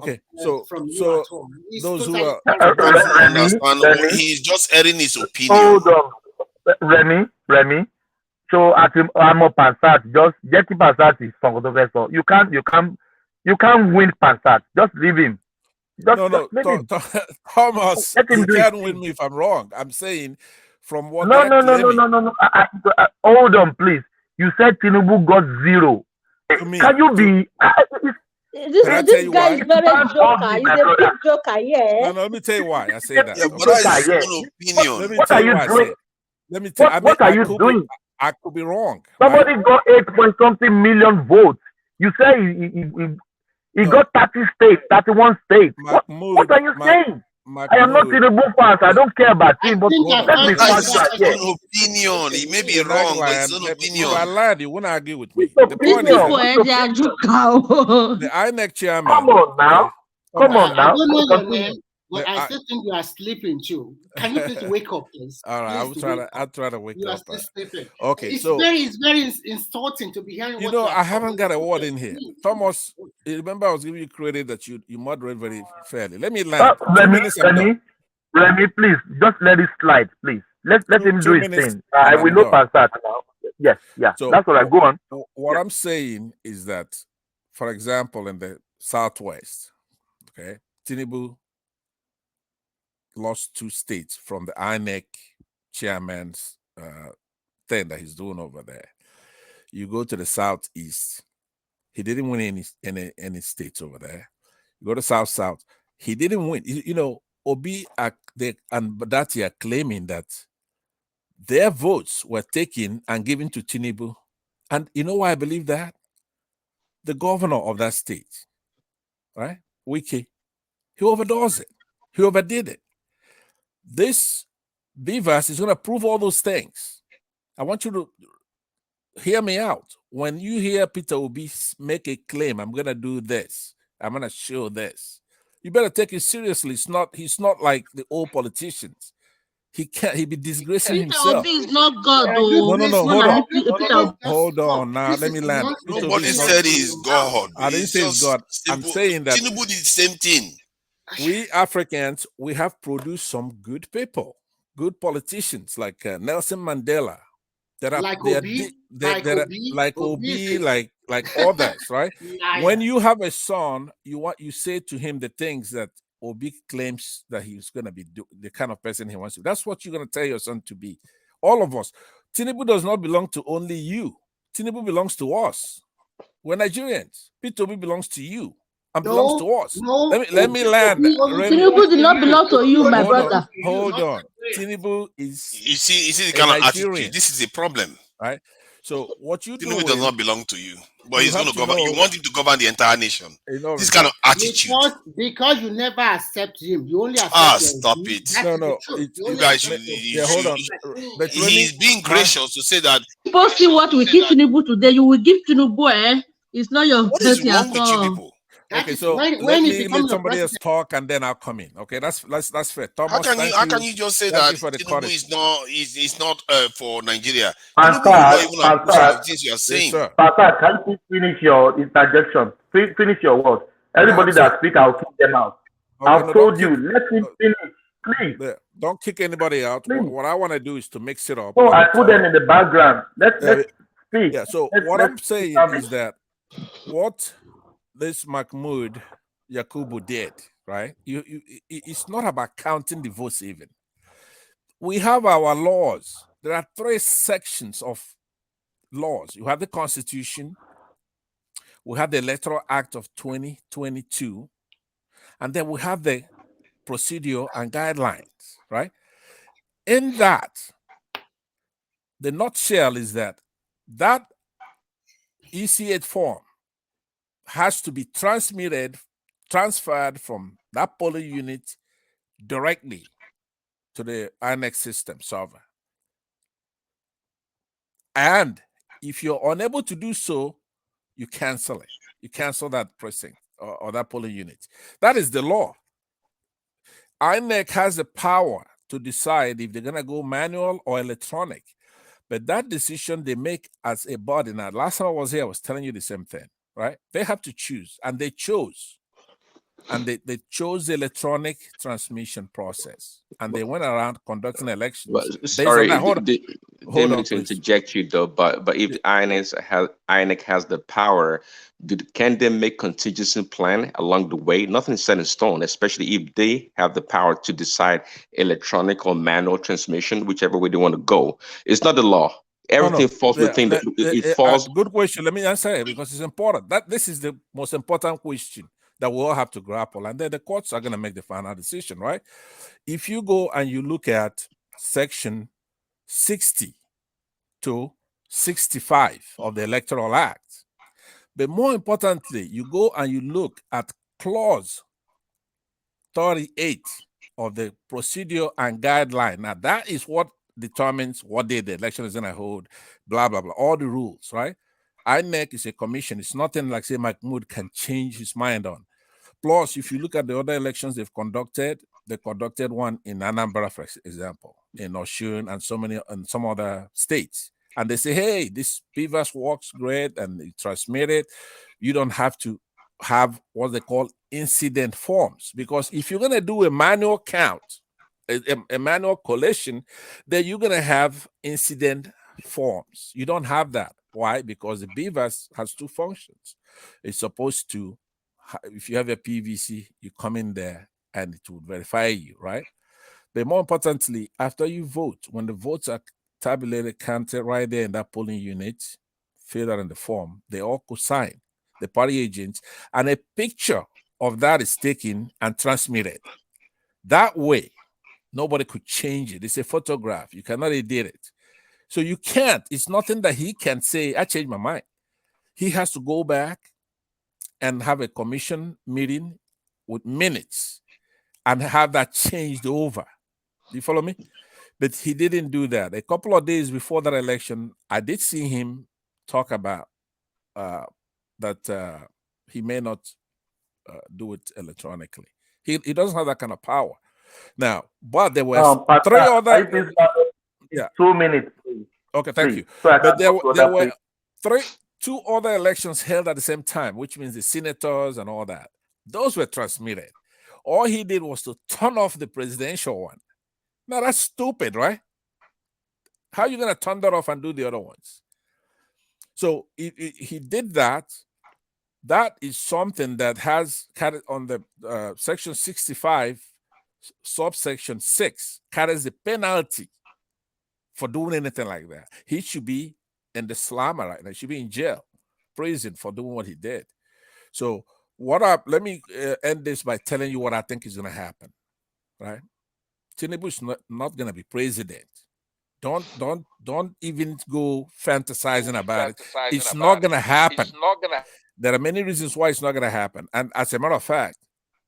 S1: from you
S9: So
S1: at home. It's
S9: those who
S1: totally
S9: are
S10: Doesn't
S18: Remy,
S10: understand.
S18: Remy,
S10: He's just airing his opinion.
S18: hold on. Remy. So I'm a Pansat. Just get Pansat is from the You can't win Pansat. Just leave him. Just leave him.
S9: Thomas,
S18: Let him
S9: he
S18: do his
S9: can't win
S18: thing.
S9: me if I'm wrong. I'm saying from what they
S18: No,
S9: are
S18: no, no, no,
S9: claiming
S18: no, no, no. Hold on, please. You said Tinubu got 0.
S9: to me.
S18: Can you be?
S9: Can I tell
S12: This
S9: you
S12: guy
S9: why?
S12: is very joker. He's a big joker, yeah.
S9: No, let me tell you why I say that.
S10: Yeah, but
S9: Okay?
S10: that is his own opinion.
S9: Let me
S18: What
S9: tell
S18: are
S9: you
S18: you
S9: why I
S18: doing?
S9: say. Let me tell.
S18: What are you doing?
S9: I could be wrong, right?
S18: Somebody got 8 point something million votes. You say he
S9: No,
S18: got 30 states, 31 states. What are you saying? I am not
S9: Mahmoud.
S18: Tinubu fans. I don't care about him, but
S9: Hold on.
S18: let's be
S10: That is
S18: factual
S10: his
S18: here.
S10: own opinion. He may be
S9: You're not
S10: wrong, but his
S9: lying.
S10: own
S9: If I
S10: opinion.
S9: lied, you wouldn't argue with me.
S18: It's
S9: The point is
S12: These people,
S9: that
S12: they are joker.
S9: the INEC chairman.
S18: Come on now.
S9: Okay,
S18: Come
S9: Thomas.
S18: on
S1: I
S18: now.
S1: don't know your
S18: Continue.
S1: name, but I still think you are sleeping too. Can you please wake up, please?
S9: All right,
S1: Please wake up.
S9: I'll try to wake
S1: You are
S9: up.
S1: still sleeping.
S9: Okay,
S1: It's
S9: so
S1: very insulting to be hearing
S9: you
S1: what
S9: know
S1: you are
S9: I haven't
S1: talking
S9: got a word
S1: about.
S9: in here. Thomas, you remember I was giving you credit that you moderate very fairly. Let me land. 2
S18: Remy,
S9: minutes, I'm done.
S18: Remy, please, just let it slide, please. Let him do
S9: Two
S18: his
S9: minutes,
S18: thing.
S9: and
S18: I will
S9: I'm
S18: know
S9: done.
S18: Pansat now. Yes, yeah.
S9: So
S18: That's what I go on.
S9: what I'm saying is that, for example, in the Southwest, okay, Tinubu lost 2 states from the INEC chairman's thing that he's doing over there. You go to the Southeast, he didn't win any states over there. You go to South, he didn't win. You know, Obi and Badati are claiming that their votes were taken and given to Tinubu. And you know why I believe that? The governor of that state, right, Wiki, he overdoes it. He overdid it. This Beavers is going to prove all those things. I want you to hear me out. When you hear Peter Obi make a claim, I'm going to do this, I'm going to show this, you better take it seriously. He's not like the old politicians. He be disgracing
S12: Peter
S9: himself.
S12: Obi is not God, though.
S9: No, hold on. Now let me land.
S10: Nobody said he's God.
S9: I didn't
S10: It's
S9: say it's
S10: just
S9: God. I'm
S10: simple.
S9: saying that
S10: Tinubu did the same thing.
S9: we Africans, we have produced some good people, good politicians like Nelson Mandela.
S1: Like Obi,
S9: like Obi, like others, right? When you have a son, you say to him the things that Obi claims that he's going to be the kind of person he wants to. That's what you're going to tell your son to be. All of us. Tinubu does not belong to only you. Tinubu belongs to us. We're Nigerians. Peter Obi belongs to you and belongs to us. Let me land.
S12: Tinubu did not belong to you, my brother.
S9: Hold on. Tinubu is
S10: You see the kind of attitude. This is a problem,
S9: right? So what you
S10: Tinubu
S9: do
S10: does not belong to you, but he's going to govern. You
S9: know,
S10: want him to govern the entire nation. This kind of attitude.
S1: Because you never accept him, you only accept
S10: stop it. You guys should.
S9: Hold on.
S10: But he's being gracious to say that.
S12: People see what we give Tinubu today. You will give Tinubu, It's not your
S10: What is
S12: person
S10: wrong
S12: at
S10: with you
S12: all.
S10: people?
S9: Okay, so let somebody else talk and then I'll come in. Okay, that's fair. Thomas,
S10: how can you just say that Tinubu is not for Nigeria?
S18: Pansat,
S10: Tinubu will not even approve some of the things you are saying.
S18: Pansat, can you finish your interjection? Finish your words. Everybody that speak, I'll kick them out.
S9: Okay,
S18: I've told you, let him finish, please.
S9: Don't kick anybody out. What I want to do is to mix it up.
S18: Oh, I put them in the background. Let's speak.
S9: Yeah. So what I'm saying is that what this Mahmoud Yakubu did, right? It's not about counting the votes even. We have our laws. There are 3 sections of laws. You have the Constitution, we have the Electoral Act of 2022, and then we have the procedure and guidelines, right? In that, the nutshell is that EC8 form has to be transferred from that polling unit directly to the INEC system server. And if you're unable to do so, you cancel it. You cancel that precinct or that polling unit. That is the law. INEC has the power to decide if they're going to go manual or electronic. But that decision they make as a body. Now, last time I was here, I was telling you the same thing, right? They have to choose, and they chose. And they chose the electronic transmission process, and they went around conducting elections.
S7: But sorry, didn't mean to interject you though. But if the INEC has the power, can they make contingency plan along the way? Nothing is set in stone, especially if they have the power to decide electronic or manual transmission, whichever way they want to go. It's not the law. Everything falls within it falls.
S9: Good question. Let me answer it because it's important. This is the most important question that we all have to grapple, and then the courts are going to make the final decision, right? If you go and you look at section 60 to 65 of the Electoral Act, but more importantly, you go and you look at clause 38 of the procedure and guideline. Now, that is what determines what day the election is going to hold, blah, blah, blah, all the rules, right? INEC is a commission. It's nothing like, say, Mahmoud can change his mind on. Plus, if you look at the other elections they've conducted, they conducted one in Anambra, for example, in Oshun and some other states. And they say, hey, this PVAS works great and it transmitted. You don't have to have what they call incident forms. Because if you're going to do a manual count, a manual collation, then you're going to have incident forms. You don't have that. Why? Because the BVAS has two functions. It's supposed to, if you have a PVC, you come in there and it will verify you, right? But more importantly, after you vote, when the votes are tabulated, counted right there in that polling unit, filled out in the form, they all could sign, the party agents, and a picture of that is taken and transmitted. That way, nobody could change it. It's a photograph. You cannot edit it. So you can't. It's nothing that he can say, I changed my mind. He has to go back and have a commission meeting with minutes and have that changed over. Do you follow me? But he didn't do that. A couple of days before that election, I did see him talk about that he may not do it electronically. He doesn't have that kind of power. Now, but there were three other...
S18: Yeah. 2 minutes, please.
S9: Okay, thank you.
S18: So
S9: but there were two other elections held at the same time, which means the senators and all that. Those were transmitted. All he did was to turn off the presidential one. Now, that's stupid, right? How are you going to turn that off and do the other ones? So he did that. That is something that has carried on the section 65, subsection 6, carries the penalty for doing anything like that. He should be in the slammer right now. He should be in jail, prison for doing what he did. So let me end this by telling you what I think is going to happen, right? Tinubu'S not going to be president. Don't even go fantasizing about it. It's not going to happen. There are many reasons why it's not going to happen. And as a matter of fact,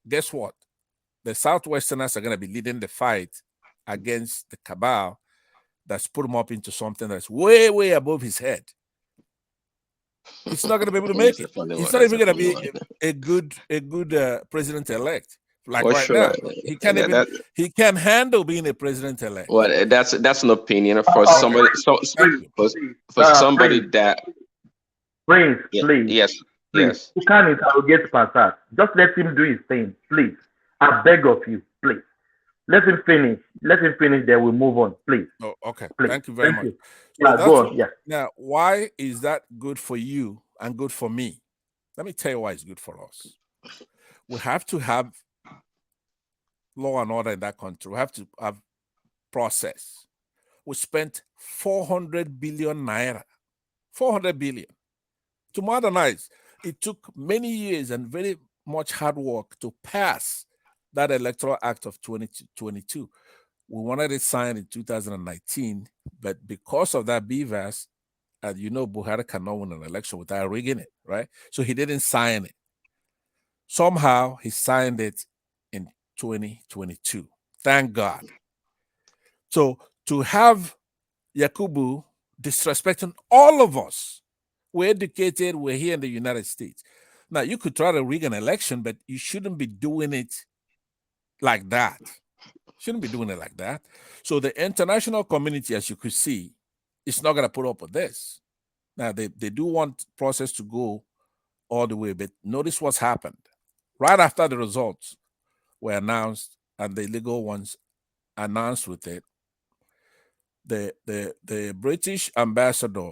S9: guess what? The Southwesterners are going to be leading the fight against the cabal that's put him up into something that's way, way above his head. He's not going to be able to make it. He's not even going to be a good president-elect. Like right now, he can't even. He can't handle being a president-elect.
S7: Well, that's an opinion for somebody. For somebody that.
S18: Prince, please.
S7: Yes. Yes.
S18: You can't interrogate Passat. Just let him do his thing, please. I beg of you, please. Let him finish. Then we'll move on, please.
S9: Oh, okay.
S18: Please.
S9: Thank you very much.
S18: Yeah,
S9: So
S18: go on. Yeah.
S9: Now, why is that good for you and good for me? Let me tell you why it's good for us. We have to have law and order in that country. We have to have process. We spent 400 billion naira, 400 billion to modernize. It took many years and very much hard work to pass that Electoral Act of 2022. We wanted it signed in 2019, but because of that BVAS, you know, Buhari cannot win an election without rigging it, right? So he didn't sign it. Somehow he signed it in 2022. Thank God. So to have Yakubu disrespecting all of us, we're educated, we're here in the United States. Now, you could try to rig an election, but you shouldn't be doing it like that. Shouldn't be doing it like that. So the international community, as you could see, is not going to put up with this. Now, they do want process to go all the way, but notice what's happened. Right after the results were announced and the legal ones announced with it, the British ambassador,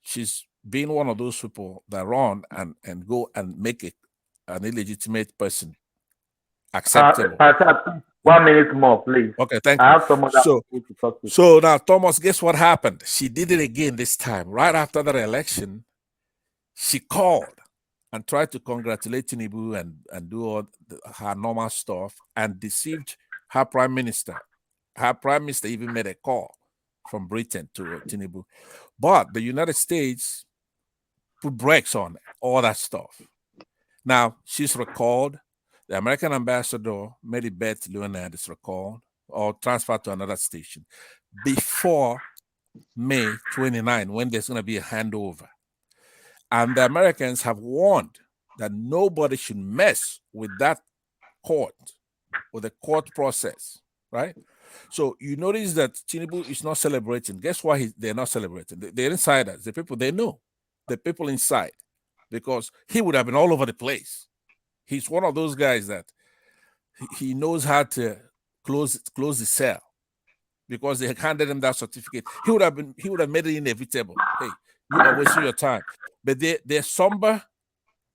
S9: she's been one of those people that run and go and make it an illegitimate person acceptable.
S18: 1 minute more, please.
S9: Okay, thank
S18: I
S9: you.
S18: have someone that wants to talk to.
S9: So now, Thomas, guess what happened? She did it again this time. Right after that election, she called and tried to congratulate Tinubu and do all her normal stuff and deceived her prime minister. Her prime minister even made a call from Britain to Tinubu. But the United States put brakes on all that stuff. Now, she's recalled. The American ambassador, Mary Beth Leonard, is recalled or transferred to another station before May 29, when there's going to be a handover. And the Americans have warned that nobody should mess with that court or the court process, right? So you notice that Tinubu is not celebrating. Guess why they're not celebrating? They're insiders, the people they know, the people inside, because he would have been all over the place. He's one of those guys that he knows how to close the cell because they handed him that certificate. He would have made it inevitable. Hey, you are wasting your time. But they're somber,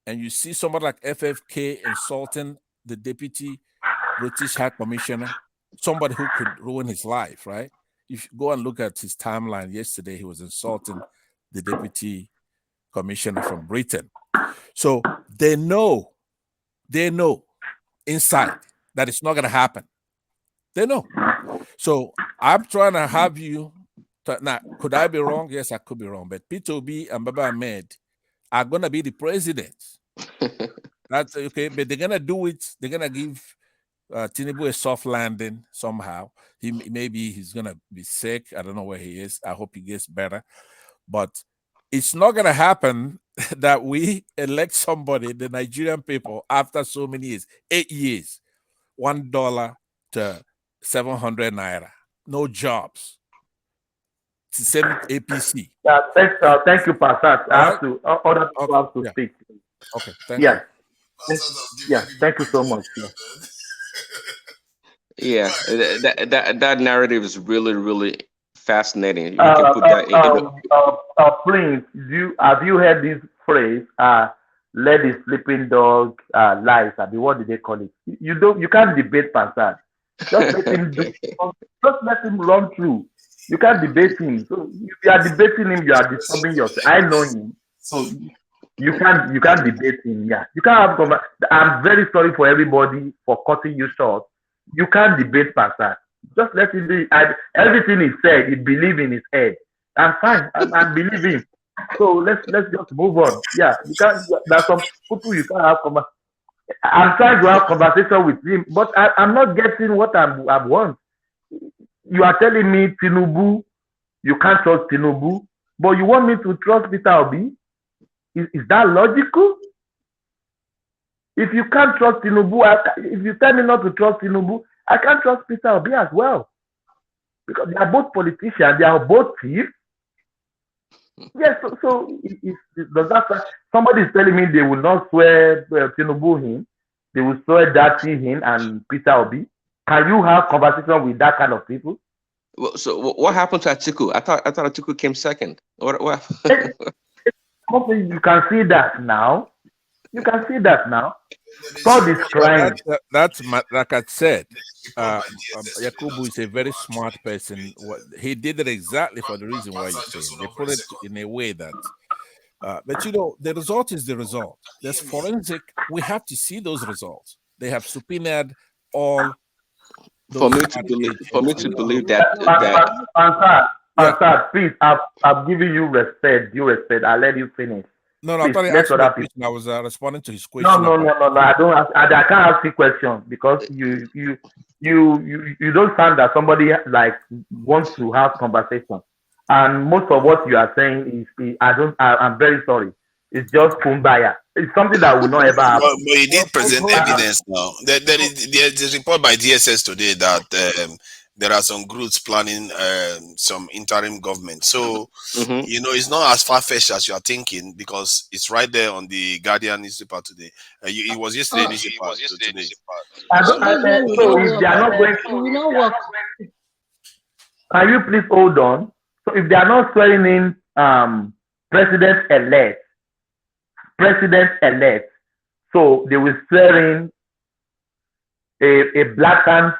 S9: and you see somebody like FFK insulting the deputy British High Commissioner, somebody who could ruin his life, right? If you go and look at his timeline yesterday, he was insulting the deputy commissioner from Britain. So they know inside that it's not going to happen. They know. So I'm trying to have you. Now, could I be wrong? Yes, I could be wrong. But P2B and Baba Ahmed are going to be the presidents. That's okay. But they're going to do it. They're going to give Tinubu a soft landing somehow. Maybe he's going to be sick. I don't know where he is. I hope he gets better. But it's not going to happen that we elect somebody, the Nigerian people, after so many years, 8 years, $1 to 700 naira, no jobs. It's the same APC.
S18: Yeah, thank you, Pastor. I have to other people have to speak.
S9: Okay, thank you.
S18: Yeah, thank you so much.
S7: Yeah, that narrative is really, really fascinating. You can put that
S18: Prince, have you heard this phrase? Let the sleeping dog lie. What do they call it? You can't debate Pastor. Just let him just let him run through. You can't debate him. So if you are debating him, you are disturbing yourself. I know him, so you can't debate him. Yeah, you can't have. I'm very sorry for everybody for cutting you short. You can't debate Pastor. Just let him be. Everything he said, he believe in his head. I'm fine. I believe him. So let's just move on. Yeah, you can't. There's some people you can't have conversation. I'm trying to have conversation with him, but I'm not getting what I want. You are telling me Tinubu, you can't trust Tinubu, but you want me to trust Peter Obi? Is that logical? If you can't trust Tinubu, if you tell me not to trust Tinubu, I can't trust Peter Obi as well. Because they are both politicians, they are both thieves. Yes, so does that somebody is telling me they will not swear Tinubu in, they will swear Dati in and Peter Obi. Can you have conversation with that kind of people?
S7: Well, so what happened to Atiku? I thought Atiku came second. What?
S18: You can see that now. You can see that now. God is crying.
S9: That's like I said. Yakubu is a very smart person. He did it exactly for the reason why you're saying. They put it in a way that. But you know, the result is the result. There's forensic. We have to see those results. They have subpoenaed all.
S2: For me to believe that.
S18: Answer, please. I've given you respect. Due respect. I'll let you finish.
S9: No,
S18: Please,
S9: I thought he
S18: let
S9: asked me
S18: other
S9: a
S18: people.
S9: question. I was responding to his question.
S18: No. I don't. I can't ask you questions because you don't sound that somebody like wants to have conversation. And most of what you are saying is I'm very sorry. It's just kumbaya. It's something that will not ever happen.
S10: But he did present evidence now. There's a report by DSS today that there are some groups planning some interim government. So, it's not as far-fetched as you are thinking because it's right there on the Guardian newspaper today. It was yesterday newspaper today.
S18: So if they are not going to... Can you please hold on? So if they are not swearing in president-elect, so they will swear in a blackened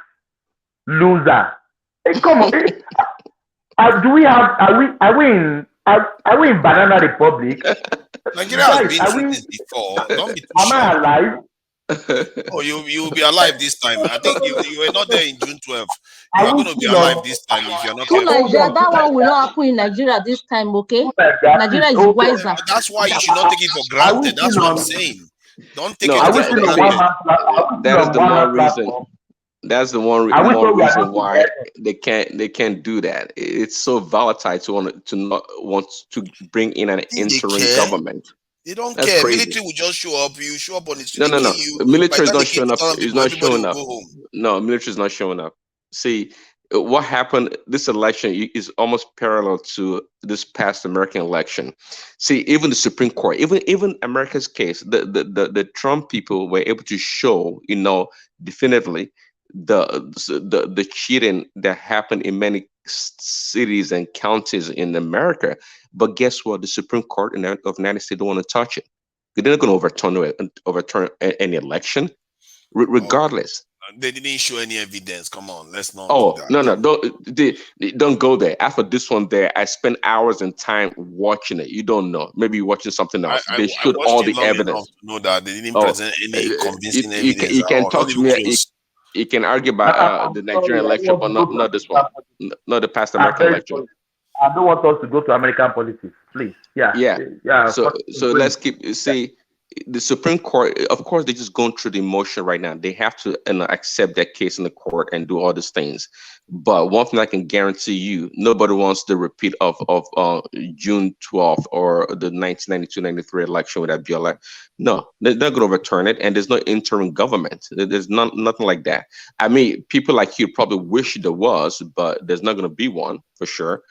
S18: loser. Hey, come on. Are we in Banana Republic?
S10: Nigeria has been through this before. Don't be too
S18: Am I
S10: sure.
S18: alive?
S10: Oh, you'll be alive this time. I think you were not there in June 12th. You are going to be alive this time if you're not
S12: To Nigeria, that one will not happen in Nigeria this time, okay? Nigeria is wiser.
S10: That's why you should not take it for granted. That's what I'm saying. Don't take it for granted.
S2: That is the one reason. That's the one reason why they can't do that. It's so volatile to not want to bring in an interim government.
S10: They don't
S2: That's
S10: care.
S2: crazy.
S10: Military will just show up. You show up on the street.
S2: No. The military is not showing up.
S10: It's not showing up.
S2: No, military is not showing up. See, what happened, this election is almost parallel to this past American election. See, even the Supreme Court, even America's case, the Trump people were able to show, definitively the cheating that happened in many cities and counties in America. But guess what? The Supreme Court of the United States don't want to touch it. They're not going to overturn any election, regardless.
S10: They didn't show any evidence. Come on, let's not.
S2: No, don't go there. After this one, I spent hours and time watching it. You don't know. Maybe you're watching something else. They showed all the evidence.
S10: No, that they didn't present any convincing evidence.
S2: You can talk to me. You can argue about the Nigerian election, but not this one, not the past American election.
S18: I don't want us to go to American politics, please. Yeah.
S2: So let's see. The Supreme Court, of course, they're just going through the emotion right now. They have to accept that case in the court and do all these things. But one thing I can guarantee you, nobody wants the repeat of June 12th or the 1992-93 election with Abiola. No, they're not going to overturn it, and there's no interim government. There's nothing like that. I mean, people like you probably wish there was, but there's not going to be one for sure.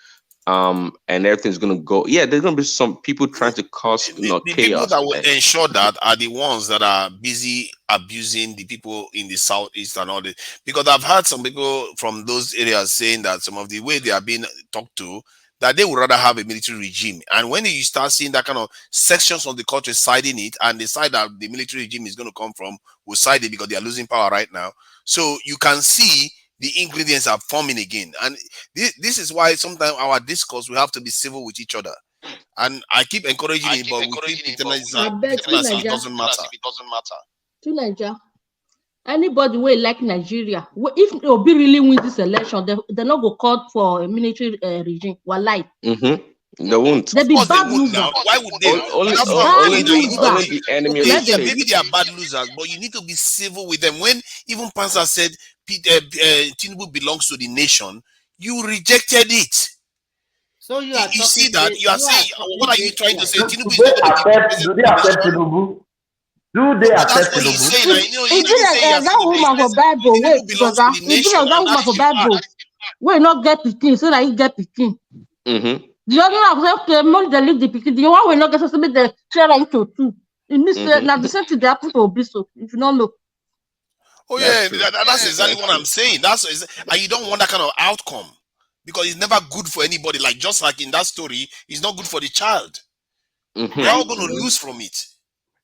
S2: And everything's gonna go. Yeah, there's gonna be some people trying to cause
S10: the
S2: chaos.
S10: People that will ensure that are the ones that are busy abusing the people in the southeast and all this. Because I've heard some people from those areas saying that some of the way they are being talked to, that they would rather have a military regime. And when you start seeing that kind of sections of the country siding it, and the side that the military regime is going to come from will side it because they are losing power right now. So you can see the ingredients are forming again. And this is why sometimes our discourse will have to be civil with each other. And I keep encouraging it, but we keep pretending it doesn't matter.
S12: To Nigeria. Anybody will like Nigeria. If Obi really wins this election, they're not going to call for a military regime. Wallahi.
S2: They won't.
S12: They be bad losers.
S10: Why would they?
S2: Only the enemy will say.
S10: Maybe they are bad losers, but you need to be civil with them. When even Panzer said Tinubu belongs to the nation, you rejected it.
S1: So you
S10: see that you are saying, what are you trying to say? Tinubu is
S18: not going to be. Do they accept Tinubu? Do they accept Tinubu?
S12: That woman for Bible. Wait, because that woman for Bible. Wait, not get Pikin, so that you get Pikin. The other one have to money they leave the Pikin. The one will not get something they share into two. It means now the same thing they happen to Obi. So if you don't know.
S10: Oh yeah, that's exactly what I'm saying. And you don't want that kind of outcome because it's never good for anybody. Just like in that story, it's not good for the child. We're all going to lose from it.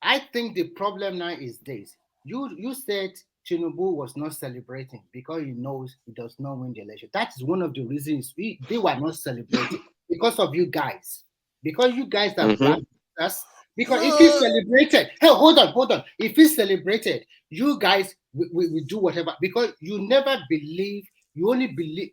S1: I think the problem now is this. You said Tinubu was not celebrating because he knows he does not win the election. That is one of the reasons they were not celebrating because of you guys. Because you guys are black. Because if he celebrated, hey, hold on. If he celebrated, you guys we do whatever, because you never believe, you only believe.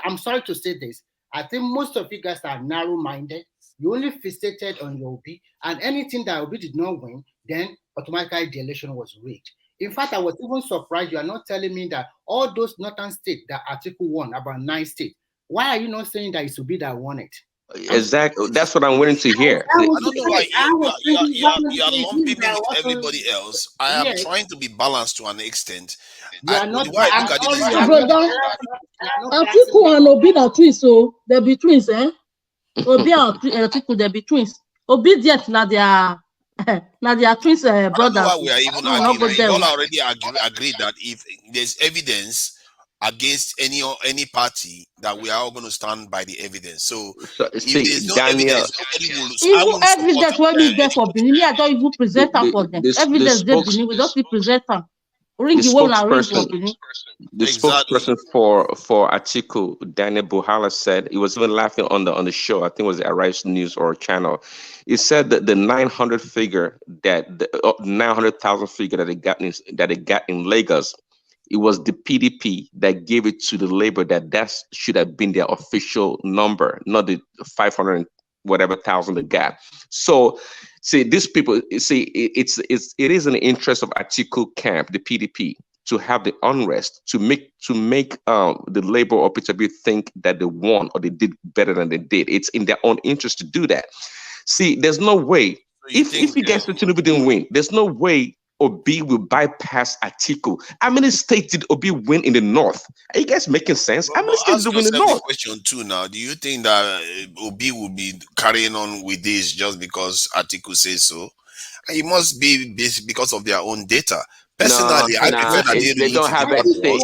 S1: I'm sorry to say this. I think most of you guys are narrow-minded. You only fixated on your Obi, and anything that Obi did not win, then automatically the election was rigged. In fact, I was even surprised you are not telling me that all those northern states that Article won, about 9 states, why are you not saying that it's Obi that won it?
S2: Exactly. That's what I'm waiting to hear.
S10: I don't know why you are lumping me with everybody else. I am trying to be balanced to an extent.
S1: You are not.
S10: The way I look at it is that
S12: Brother, Atiku and Obi are twins, so they be twins, eh? Obi and Atiku, they be twins. Obedient na their twins brothers.
S10: I don't know why we are even arguing. We all already agreed that if there's evidence against any party, that we are all going to stand by the evidence. So if there's no evidence, nobody will.
S12: Even evidence when we there for Benin, I don't even present them for them. Evidence they Benin, we just present them.
S2: The spokesperson for Atiku, Daniel Buhala, said, he was even laughing on the show, I think it was the Arise News or channel. He said that the 900 figure, that the 900,000 figure that they got in Lagos, it was the PDP that gave it to the Labour, that should have been their official number, not the 500 whatever thousand they got. So see, these people, see, it is in the interest of Atiku camp, the PDP, to have the unrest, to make the Labour or PTB think that they won or they did better than they did. It's in their own interest to do that. See, there's no way, if you guys Tinubu didn't win, there's no way Obi will bypass Atiku. How many states did Obi win in the north? Are you guys making sense? How many states did he win in the north?
S10: Question 2 now. Do you think that Obi will be carrying on with this just because Atiku says so? It must be because of their own data. Personally, I prefer that
S2: they don't have that state.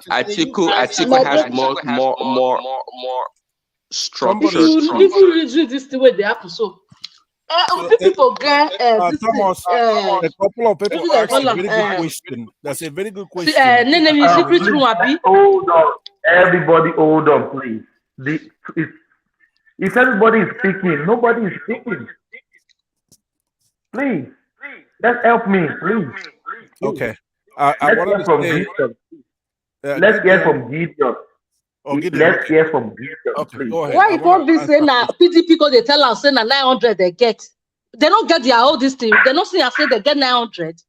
S2: Atiku has more structure.
S12: If you read this the way they happen, so. People get
S9: Thomas, a couple of people asked a very good question. That's a very good question.
S18: Hold on, everybody, hold on, please. If everybody is speaking, nobody is speaking. Please, let's help me, please.
S9: Okay, I wanted to say.
S18: Let's hear from Gideon. Let's hear from Gideon.
S9: Okay, go ahead.
S12: Why you won't be saying that PDP because they tell us saying that 900 they get? They don't get their all this thing. They don't see us say they get 900.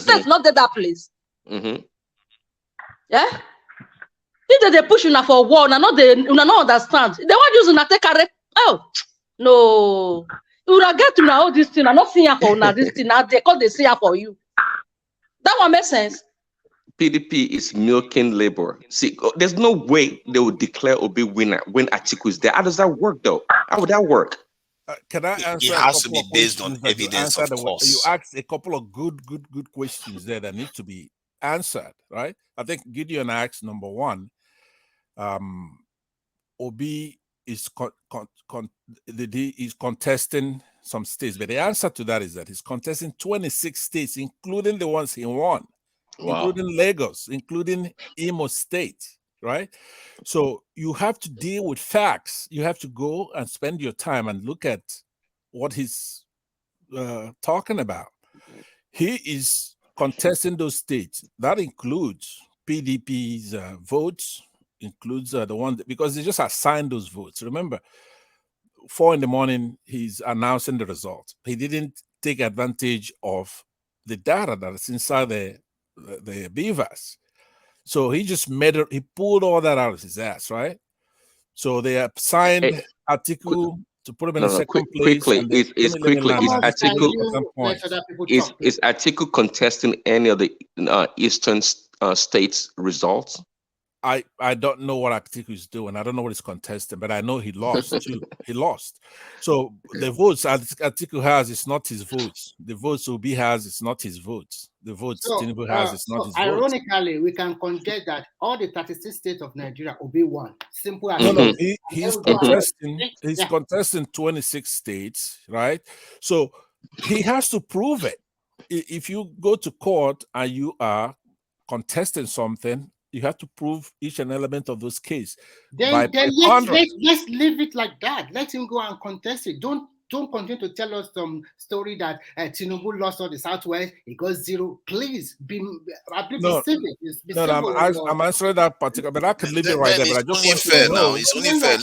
S12: States not that place. Yeah. If they push you for war, they not understand. They want using a take a oh no. You will get to all this thing. I'm not seeing for this thing now because they see for you. That one makes sense.
S2: PDP is milking Labour. See, there's no way they will declare Obi winner when Atiku is there. How does that work, though? How would that work?
S9: Can I answer?
S10: It has to be based on evidence, of course.
S9: You asked a couple of good questions there that need to be answered, right? I think Gideon asked number one. Obi is contesting some states, but the answer to that is that he's contesting 26 states, including the ones he won. Wow. Including Lagos, including Imo State, right? So you have to deal with facts. You have to go and spend your time and look at what he's talking about. He is contesting those states. That includes PDP's votes, includes the one because they just assigned those votes. Remember, 4 a.m, he's announcing the results. He didn't take advantage of the data that is inside the beavers. So he just he pulled all that out of his ass, right? So they assigned Atiku to put him in a second place.
S2: Is Atiku contesting any of the eastern states results?
S9: I don't know what Atiku is doing. I don't know what he's contesting, but I know he lost too. He lost. So the votes Atiku has is not his votes. The votes Obi has is not his votes. The votes Tinubu has is not his votes.
S1: Ironically, we can conjecture that all the 36 states of Nigeria Obi won. Simple as
S9: no. He's contesting. He's contesting 26 states, right? So he has to prove it. If you go to court and you are contesting something, you have to prove each and element of those cases.
S1: Then let's leave it like that. Let him go and contest it. Don't don't continue to tell us some story that Tinubu lost all the Southwest, he got 0. Please be
S9: No,
S1: civil. Be civil.
S9: I'm answering that particular, but I could leave it right
S10: Ben,
S9: there. But I
S10: it's
S9: just
S10: only
S9: want you
S10: fair
S9: to
S10: now.
S9: know.
S10: It's only fair.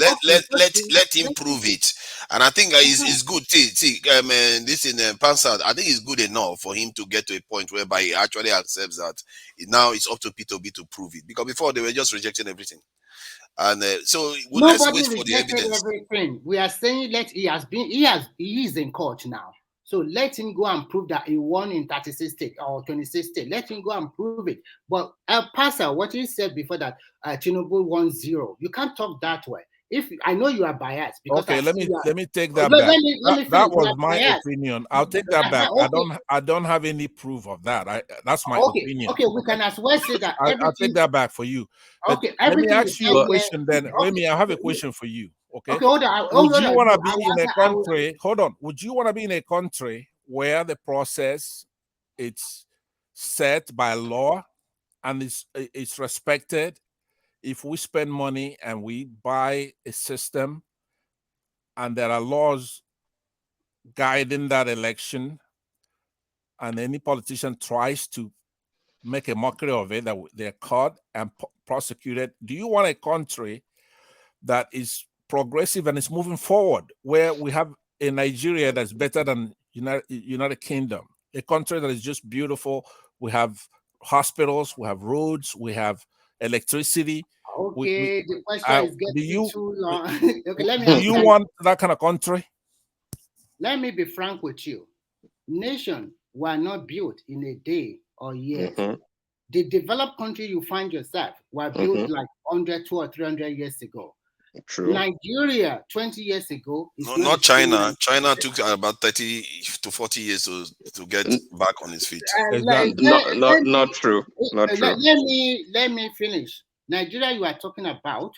S10: Let him prove it, and I think it's good. See, this in Pansat, I think it's good enough for him to get to a point whereby he actually accepts that now it's up to P2B to prove it, because before they were just rejecting everything. And so let's
S1: Nobody
S10: wait for the
S1: rejected
S10: evidence.
S1: everything. We are saying he is in court now. So let him go and prove that he won in 36 states or 26 states. Let him go and prove it. But Pastor, what you said before that Tinubu won 0, you can't talk that way. If I know you are biased because
S9: Okay, let me take that back. That was my opinion. I'll take that back.
S1: Okay.
S9: I don't have any proof of that. That's my opinion.
S1: Okay, we can as well say that.
S9: I'll take that back for you. But
S1: Okay,
S9: let me
S1: everything
S9: ask you a question then. Remy, I have a question for you. Okay.
S1: Okay, hold on.
S9: Would you want to be in a country? Hold on. Would you want to be in a country where the process it's set by law and it's respected? If we spend money and we buy a system and there are laws guiding that election, and any politician tries to make a mockery of it, that they're caught and prosecuted, do you want a country that is progressive and is moving forward, where we have a Nigeria that's better than United Kingdom, a country that is just beautiful? We have hospitals, we have roads, we have electricity.
S1: Okay, the question is getting too long. Okay, let me
S9: do you want that kind of country?
S1: Let me be frank with you. Nations were not built in a day or years. The developed country you find yourself were built like 100, 200 or 300 years ago.
S2: True.
S1: Nigeria 20 years ago is
S10: not China. China took about 30 to 40 years to get back on its feet.
S2: Not true. Not true.
S1: Let me finish. Nigeria you are talking about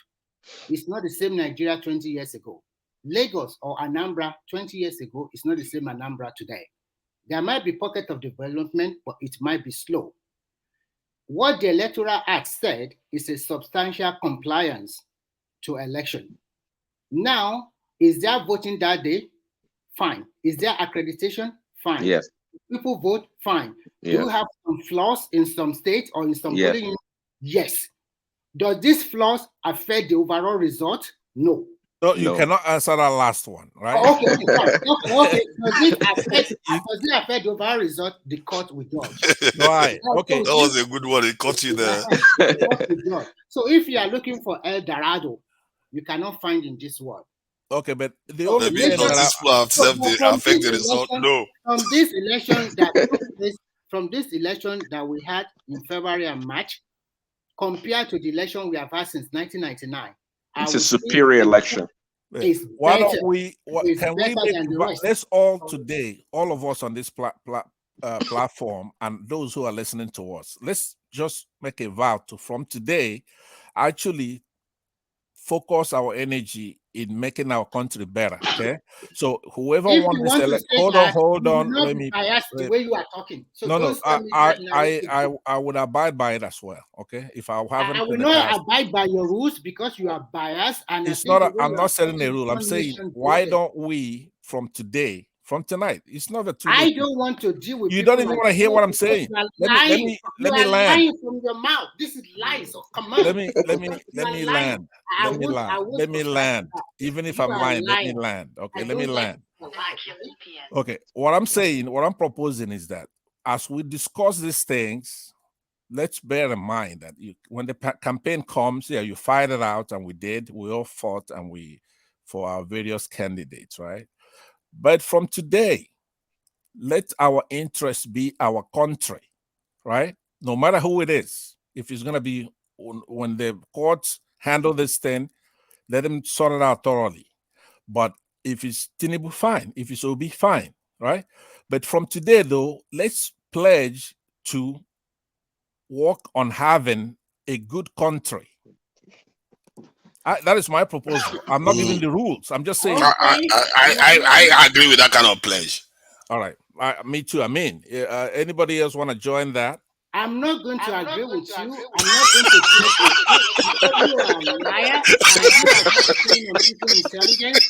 S1: is not the same Nigeria 20 years ago. Lagos or Anambra 20 years ago is not the same Anambra today. There might be pocket of development, but it might be slow. What the Electoral Act said is a substantial compliance to election. Now, is there voting that day? Fine. Is there accreditation? Fine.
S2: Yes.
S1: People vote? Fine.
S2: Yes.
S1: Do you have some flaws in some states or in some polling units? Yes. Does these flaws affect the overall result? No.
S9: No, you cannot answer that last one, right?
S1: Okay. Does it affect the overall result? The court will judge.
S9: Right. Okay.
S10: That was a good one. It caught you there.
S1: So if you are looking for El Dorado, you cannot find in this world.
S9: Okay, but the only
S10: thing that affect the result. No.
S1: From this election that took place, from this election that we had in February and March, compared to the election we have had since 1999,
S2: it's a superior election.
S9: Why don't we? Let's all today, all of us on this platform, and those who are listening to us, let's just make a vow to, from today, actually focus our energy in making our country better. Okay, so whoever wants this election, hold on. Let me.
S1: The way you are talking. So
S9: no. I would abide by it as well. Okay, if I haven't.
S1: I will not abide by your rules because you are biased. And
S9: it's not. I'm not setting a rule. I'm saying, why don't we from today? From tonight, it's not a 2 days.
S1: I don't want to deal with
S9: you. Don't even want to hear what I'm saying. Let me land.
S1: Lying from your mouth. This is lies. So come on.
S9: Let me land. Let me land. Even if I'm lying, let me land. Okay, let me land. Okay, what I'm saying, what I'm proposing is that as we discuss these things, let's bear in mind that when the campaign comes, you fight it out, and we did. We all fought, and for our various candidates, right? But from today, let our interest be our country, right? No matter who it is. If it's going to be, when the courts handle this thing, let them sort it out thoroughly. But if it's Tinubu, fine. If it's Obi, fine, right? But from today, though, let's pledge to work on having a good country. That is my proposal. I'm not giving the rules. I'm just saying.
S10: I agree with that kind of pledge.
S9: All right. Me too. I mean, anybody else want to join that?
S1: I'm not going to agree with you. I'm not going to change with you because you are a liar and you are not playing on people's intelligence.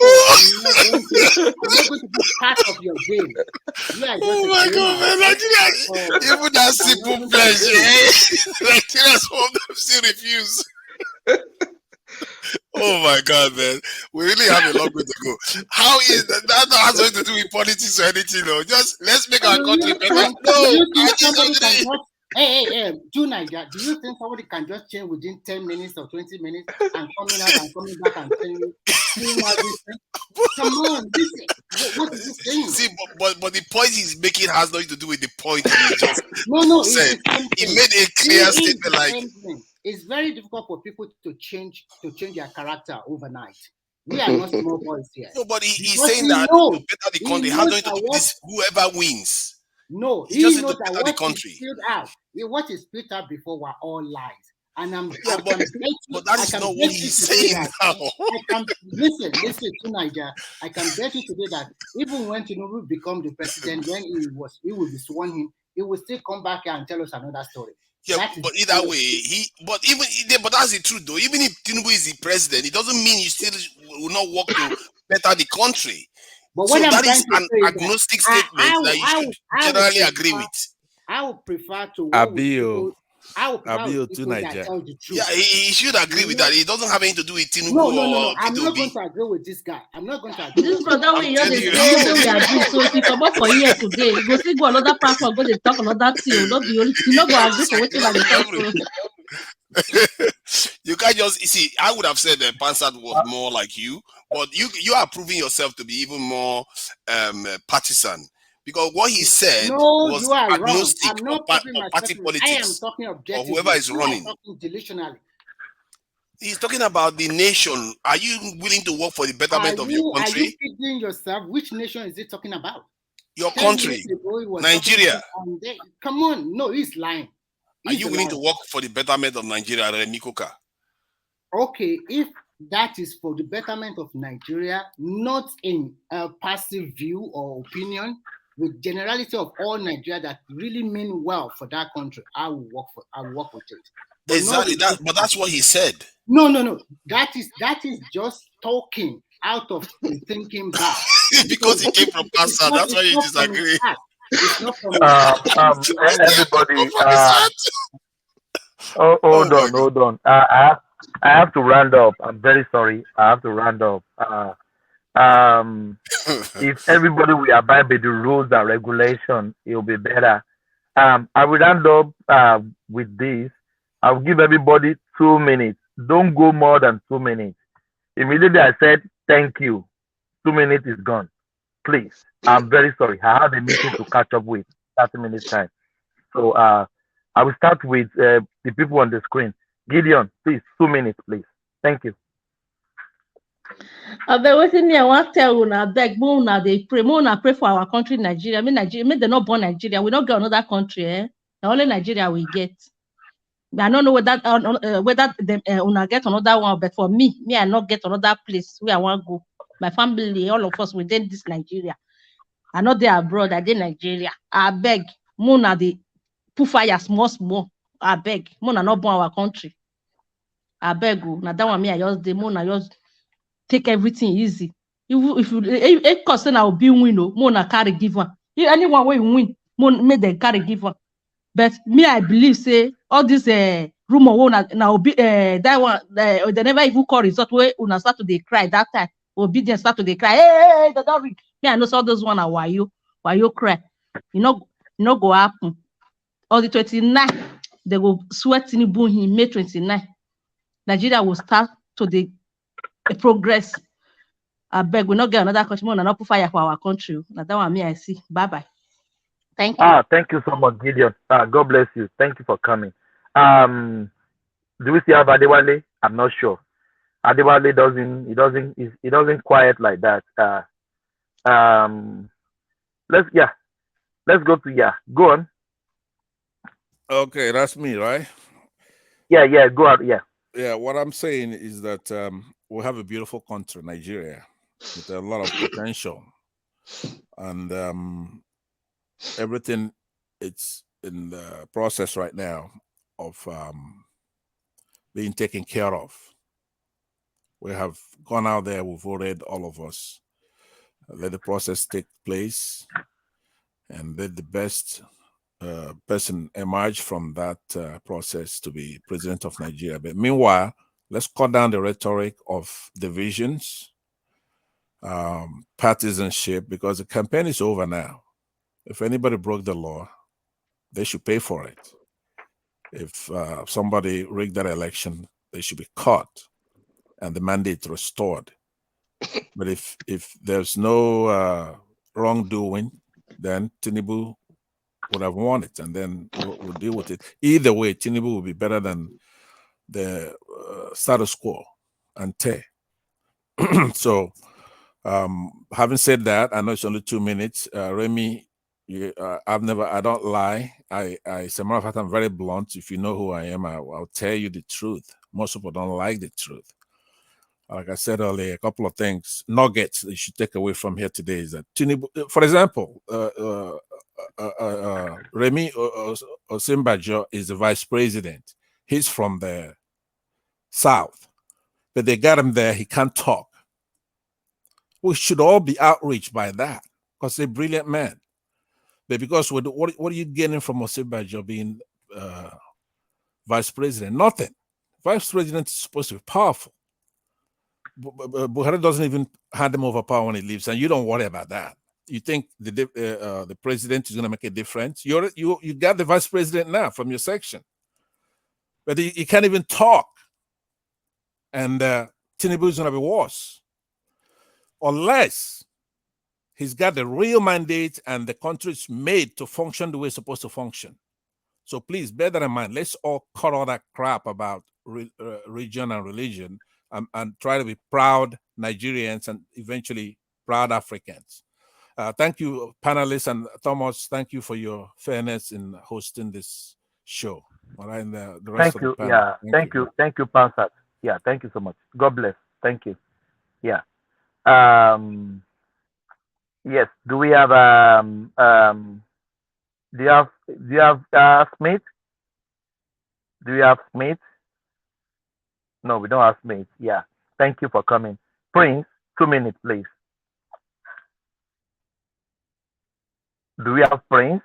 S1: So I'm not going to be part of your game. You are just
S10: my God, man. Nigerians, even that simple pleasure, Nigerians, some of them still refuse. Oh my God, man. We really have a long way to go. How is that? That has nothing to do with politics or anything, though. Just let's make our country better. No,
S1: Hey, do Niger, do you think somebody can just change within 10 minutes or 20 minutes and coming out and coming back and saying all this thing? Come on, what is this thing?
S10: See, but the point he's making has nothing to do with the point he just
S1: no,
S10: said. He made a clear statement like
S1: it's very difficult for people to change their character overnight. We are not small boys here.
S10: No, but he's saying that to better the country has nothing to do with this whoever wins.
S1: No, he
S10: just
S1: knows
S10: to
S1: that
S10: better the
S1: what
S10: country.
S1: is spilled out, what is spilled out before were all lies. And
S10: but that is not what he's saying now.
S1: Listen to Niger. I can bet you today that even when Tinubu become the president, when he will be sworn in, he will still come back here and tell us another story.
S10: Yeah, but either way, but that's the truth though. Even if Tinubu is the president, it doesn't mean you still will not work to better the country.
S1: But
S10: so
S1: that
S10: is an agnostic statement that you should generally agree with.
S1: I would prefer to
S9: work with people that
S1: tell the truth.
S10: Yeah, he should agree with that. It doesn't have anything to do with Tinubu.
S1: No. I'm not going to agree with this guy. I'm not going to agree.
S12: This brother way you're the same we agree. So if you come up for here today, you go see go another platform, go to talk another thing. Not be only you not go agree for what you like to
S10: You can't just see. I would have said that Pansat was more like you, but you are proving yourself to be even more partisan. Because what he said was agnostic of party politics.
S1: I am talking objectively.
S10: Or whoever is running.
S1: Delusionally.
S10: He's talking about the nation. Are you willing to work for the betterment of your country?
S1: Are you kidding yourself? Which nation is he talking about?
S10: Your country, Nigeria.
S1: Come on, no, he's lying.
S10: Are you willing to work for the betterment of Nigeria, Remikoka?
S1: Okay, if that is for the betterment of Nigeria, not in a passive view or opinion, with generality of all Nigeria that really mean well for that country, I will work with it. But
S10: exactly but that's what he said.
S1: No. That is just talking out of the thinking back.
S10: because he came from Passa, that's why you disagree.
S18: Everybody, hold on. I have to round up. I'm very sorry. I have to round up. If everybody will abide by the rules and regulations, it will be better. I will round up with this. I'll give everybody 2 minutes. Don't go more than 2 minutes. Immediately I said thank you. 2 minutes is gone. Please. I'm very sorry. I have a meeting to catch up with 30 minutes time. So I will start with the people on the screen. Gideon, please, 2 minutes, please. Thank you.
S12: I want to tell una beg una they pray for our country, Nigeria. Nigeria, they not born Nigeria. We don't get another country, eh? Only Nigeria we get. I don't know whether una get another one, but for me, I not get another place where I want to go. My family, all of us within this Nigeria. I not there abroad, I did Nigeria. I beg, Mona the put fire small. I beg, Mona not born our country. I beg you. Now that one me, I just the Mona just take everything easy. If you concern I will be win, Mona carry give one. If anyone will win, Mona make them carry give one. But me, I believe say all this rumor now be that one they never even call result where una start to dey cry that time. Obedience start to dey cry. Hey, they don't read. Me, I know all those one are why you cry. You know go happen. On the 29th, they go sweat Tinubu in May 29th. Nigeria will start to the progress. I beg we not get another country, and not put fire for our country. Now that one me I see. Bye. Thank you.
S18: Thank you so much, Gideon. God bless you. Thank you for coming. Do we still have Adewale? I'm not sure. Adewale doesn't quiet like that. Let's go to Go on.
S9: Okay, that's me, right?
S18: Yeah, go out.
S9: Yeah, what I'm saying is that we have a beautiful country, Nigeria, with a lot of potential, and everything it's in the process right now of being taken care of. We have gone out there, we've voted, all of us. Let the process take place and let the best person emerge from that process to be president of Nigeria. But meanwhile, let's cut down the rhetoric of divisions, partisanship, because the campaign is over now. If anybody broke the law, they should pay for it. If somebody rigged that election, they should be caught and the mandate restored. But if there's no wrongdoing, then Tinubu would have won it, and then we'll deal with it. Either way, Tinubu will be better than the status quo ante. So, having said that, I know it's only 2 minutes. Remy, I don't lie. As a matter of fact, I'm very blunt. If you know who I am, I'll tell you the truth. Most people don't like the truth. Like I said earlier, a couple of things, nuggets that you should take away from here today is that Tinubu, for example, Remy Osinbajo is the vice president. He's from the South, but they got him there. He can't talk. We should all be outraged by that because he's a brilliant man. But because what are you getting from Osinbajo being vice president? Nothing. Vice president is supposed to be powerful. Buhari doesn't even hand him over power when he leaves, and you don't worry about that. You think the president is going to make a difference? You got the vice president now from your section, but he can't even talk, and Tinubu is going to be worse unless he's got the real mandate and the country is made to function the way it's supposed to function. So please bear that in mind. Let's all cut all that crap about region and religion. And try to be proud Nigerians and eventually proud Africans. Thank you, panelists, and Thomas, thank you for your fairness in hosting this show. All right, and the rest
S18: Thank
S9: of
S18: you.
S9: the panel.
S18: Yeah, thank you, Pansat. Yeah, thank you so much. God bless. Thank you. Yeah. Yes. Do we have do you have Smith? Do you have Smith? No, we don't have Smith. Yeah. Thank you for coming. Prince, 2 minutes, please. Do we have Prince?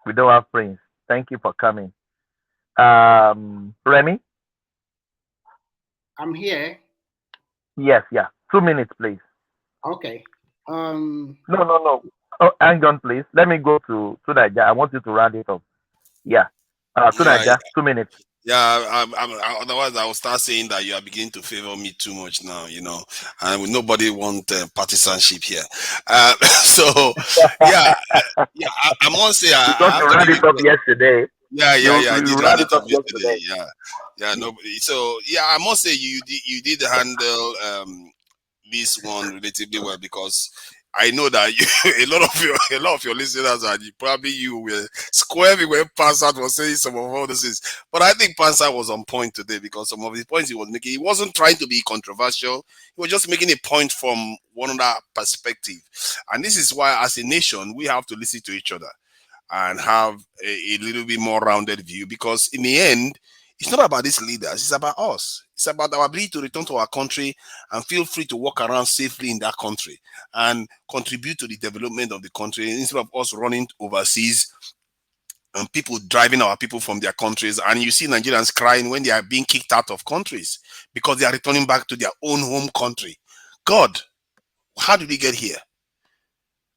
S18: We don't have Prince. Thank you for coming. Remy?
S1: I'm here.
S18: Yes, yeah. 2 minutes, please.
S1: Okay.
S18: No. Oh, hang on, please. Let me go to Naija. I want you to round it up. Yeah. Naija, 2 minutes.
S10: Yeah, otherwise I will start saying that you are beginning to favor me too much now, and nobody want partisanship here. So, yeah, I must say,
S18: Because you ran it up yesterday.
S10: Yeah, I did run it up yesterday.
S18: yesterday.
S10: Yeah, nobody. So, yeah, I must say you did handle this one relatively well, because I know that a lot of your listeners, and probably you will square me when Pansat was saying some of all this is. But I think Pansat was on point today, because some of the points he was making, he wasn't trying to be controversial. He was just making a point from one other perspective. And this is why, as a nation, we have to listen to each other and have a little bit more rounded view, because in the end, it's not about these leaders, it's about us. It's about our ability to return to our country and feel free to walk around safely in that country and contribute to the development of the country, instead of us running overseas and people driving our people from their countries. And you see Nigerians crying when they are being kicked out of countries because they are returning back to their own home country. God, how did we get here?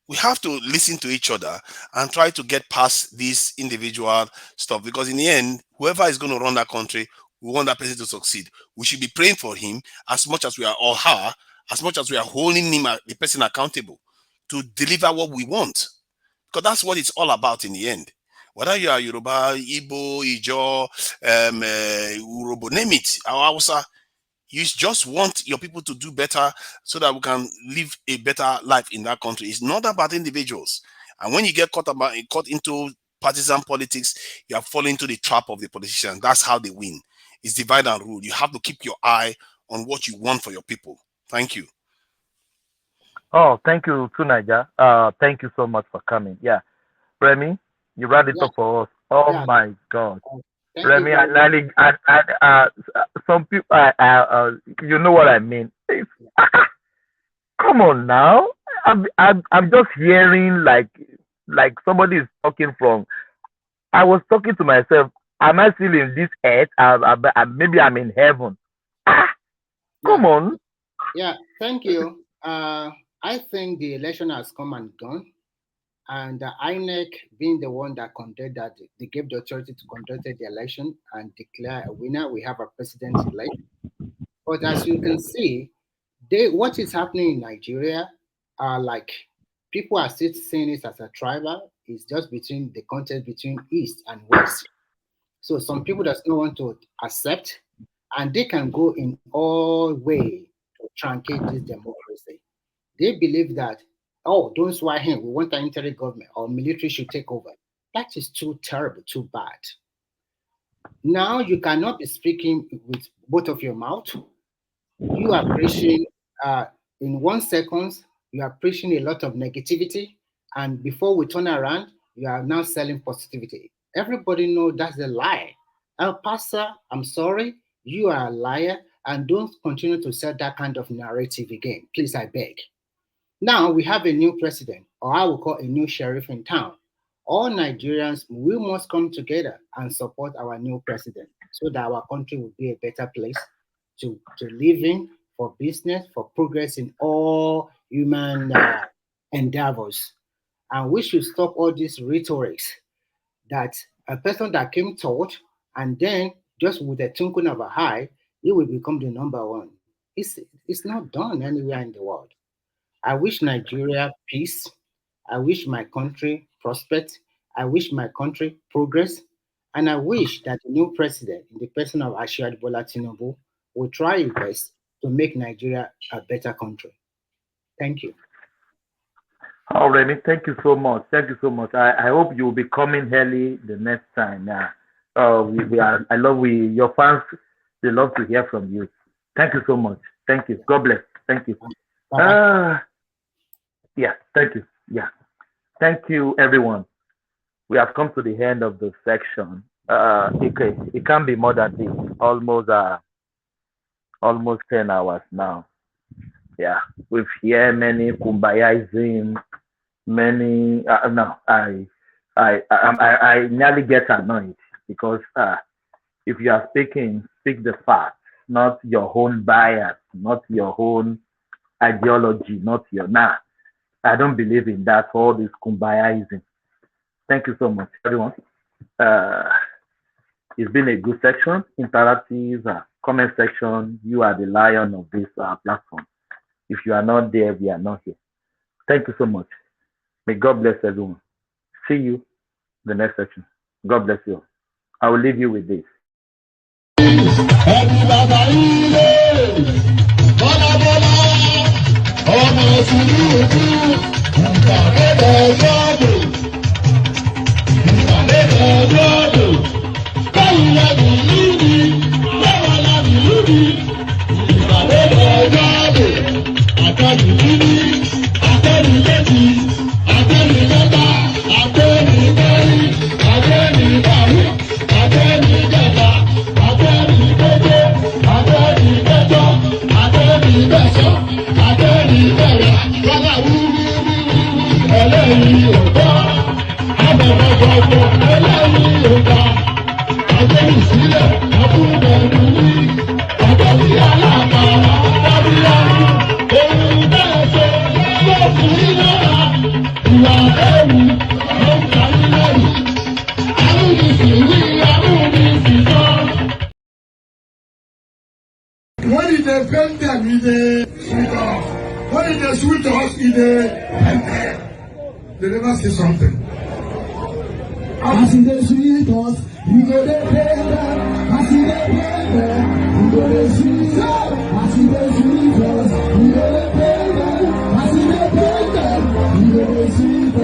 S10: We have to listen to each other and try to get past this individual stuff, because in the end, whoever is going to run that country, we want that person to succeed. We should be praying for him as much as we are, or her, as much as we are holding him, the person, accountable to deliver what we want, because that's what it's all about in the end. Whether you are Yoruba, Igbo, Ijo, Urobo, name it, our Hausa, you just want your people to do better so that we can live a better life in that country. It's not about individuals. And when you get caught into partisan politics, you are falling into the trap of the politicians. That's how they win. It's divide and rule. You have to keep your eye on what you want for your people. Thank you.
S18: Oh, thank you, Naija. Thank you so much for coming. Yeah. Remy, you read it up for us. Oh
S1: Yeah.
S18: my God.
S1: Thank you
S18: Remy,
S1: very much.
S18: some people, you know what I mean. Come on now. I'm just hearing like somebody is talking from. I was talking to myself. Am I still in this earth? Maybe I'm in heaven. Come on.
S1: Yeah, thank you. I think the election has come and gone, and INEC being the one that conducted that, they gave the authority to conduct the election and declare a winner. We have a president elect. But as you can see, what is happening in Nigeria are like people are still seeing it as a tribal. It's just between the contest between East and West. So some people does not want to accept, and they can go in all way to truncate this democracy. They believe that, oh, don't swear him. We want an interim government or military should take over. That is too terrible, too bad. Now you cannot be speaking with both of your mouth. You are preaching in 1 second, you are preaching a lot of negativity, and before we turn around, you are now selling positivity. Everybody knows that's a lie. Pastor, I'm sorry, you are a liar, and don't continue to sell that kind of narrative again. Please, I beg. Now we have a new president, or I will call a new sheriff in town. All Nigerians, we must come together and support our new president so that our country will be a better place to live in, for business, for progress in all human endeavors. And we should stop all these rhetorics that a person that came taught and then just with a twinkle of an eye, he will become the number one. It's not done anywhere in the world. I wish Nigeria peace. I wish my country prospered. I wish my country progress. And I wish that the new president, in the person of Asiwaju Bola Tinubu, will try his best to make Nigeria a better country. Thank you.
S18: Oh, Remy, thank you so much. Thank you so much. I hope you will be coming early the next time. Your fans, they love to hear from you. Thank you so much. Thank you. God bless. Thank you. Yeah, thank you. Yeah. Thank you, everyone. We have come to the end of the section. It can't be more than this. Almost 10 hours now. Yeah, we've heard many kumbayaism, many. I nearly get annoyed because if you are speaking, speak the facts, not your own bias, not your own ideology, not your I don't believe in that. All this kumbayaism. Thank you so much, everyone. It's been a good section, interactive comment section. You are the lion of this platform. If you are not there, we are not here. Thank you so much. May God bless everyone. See you the next section. God bless you all. I will leave you with this.
S6: When it offend them, it sweet us. When it sweet us, they never say something. As in the sweet us, you go to pay them. As in the pay them, you go to sweet us. As in the sweet us, you go to pay them. As in the pay them, you go to sweet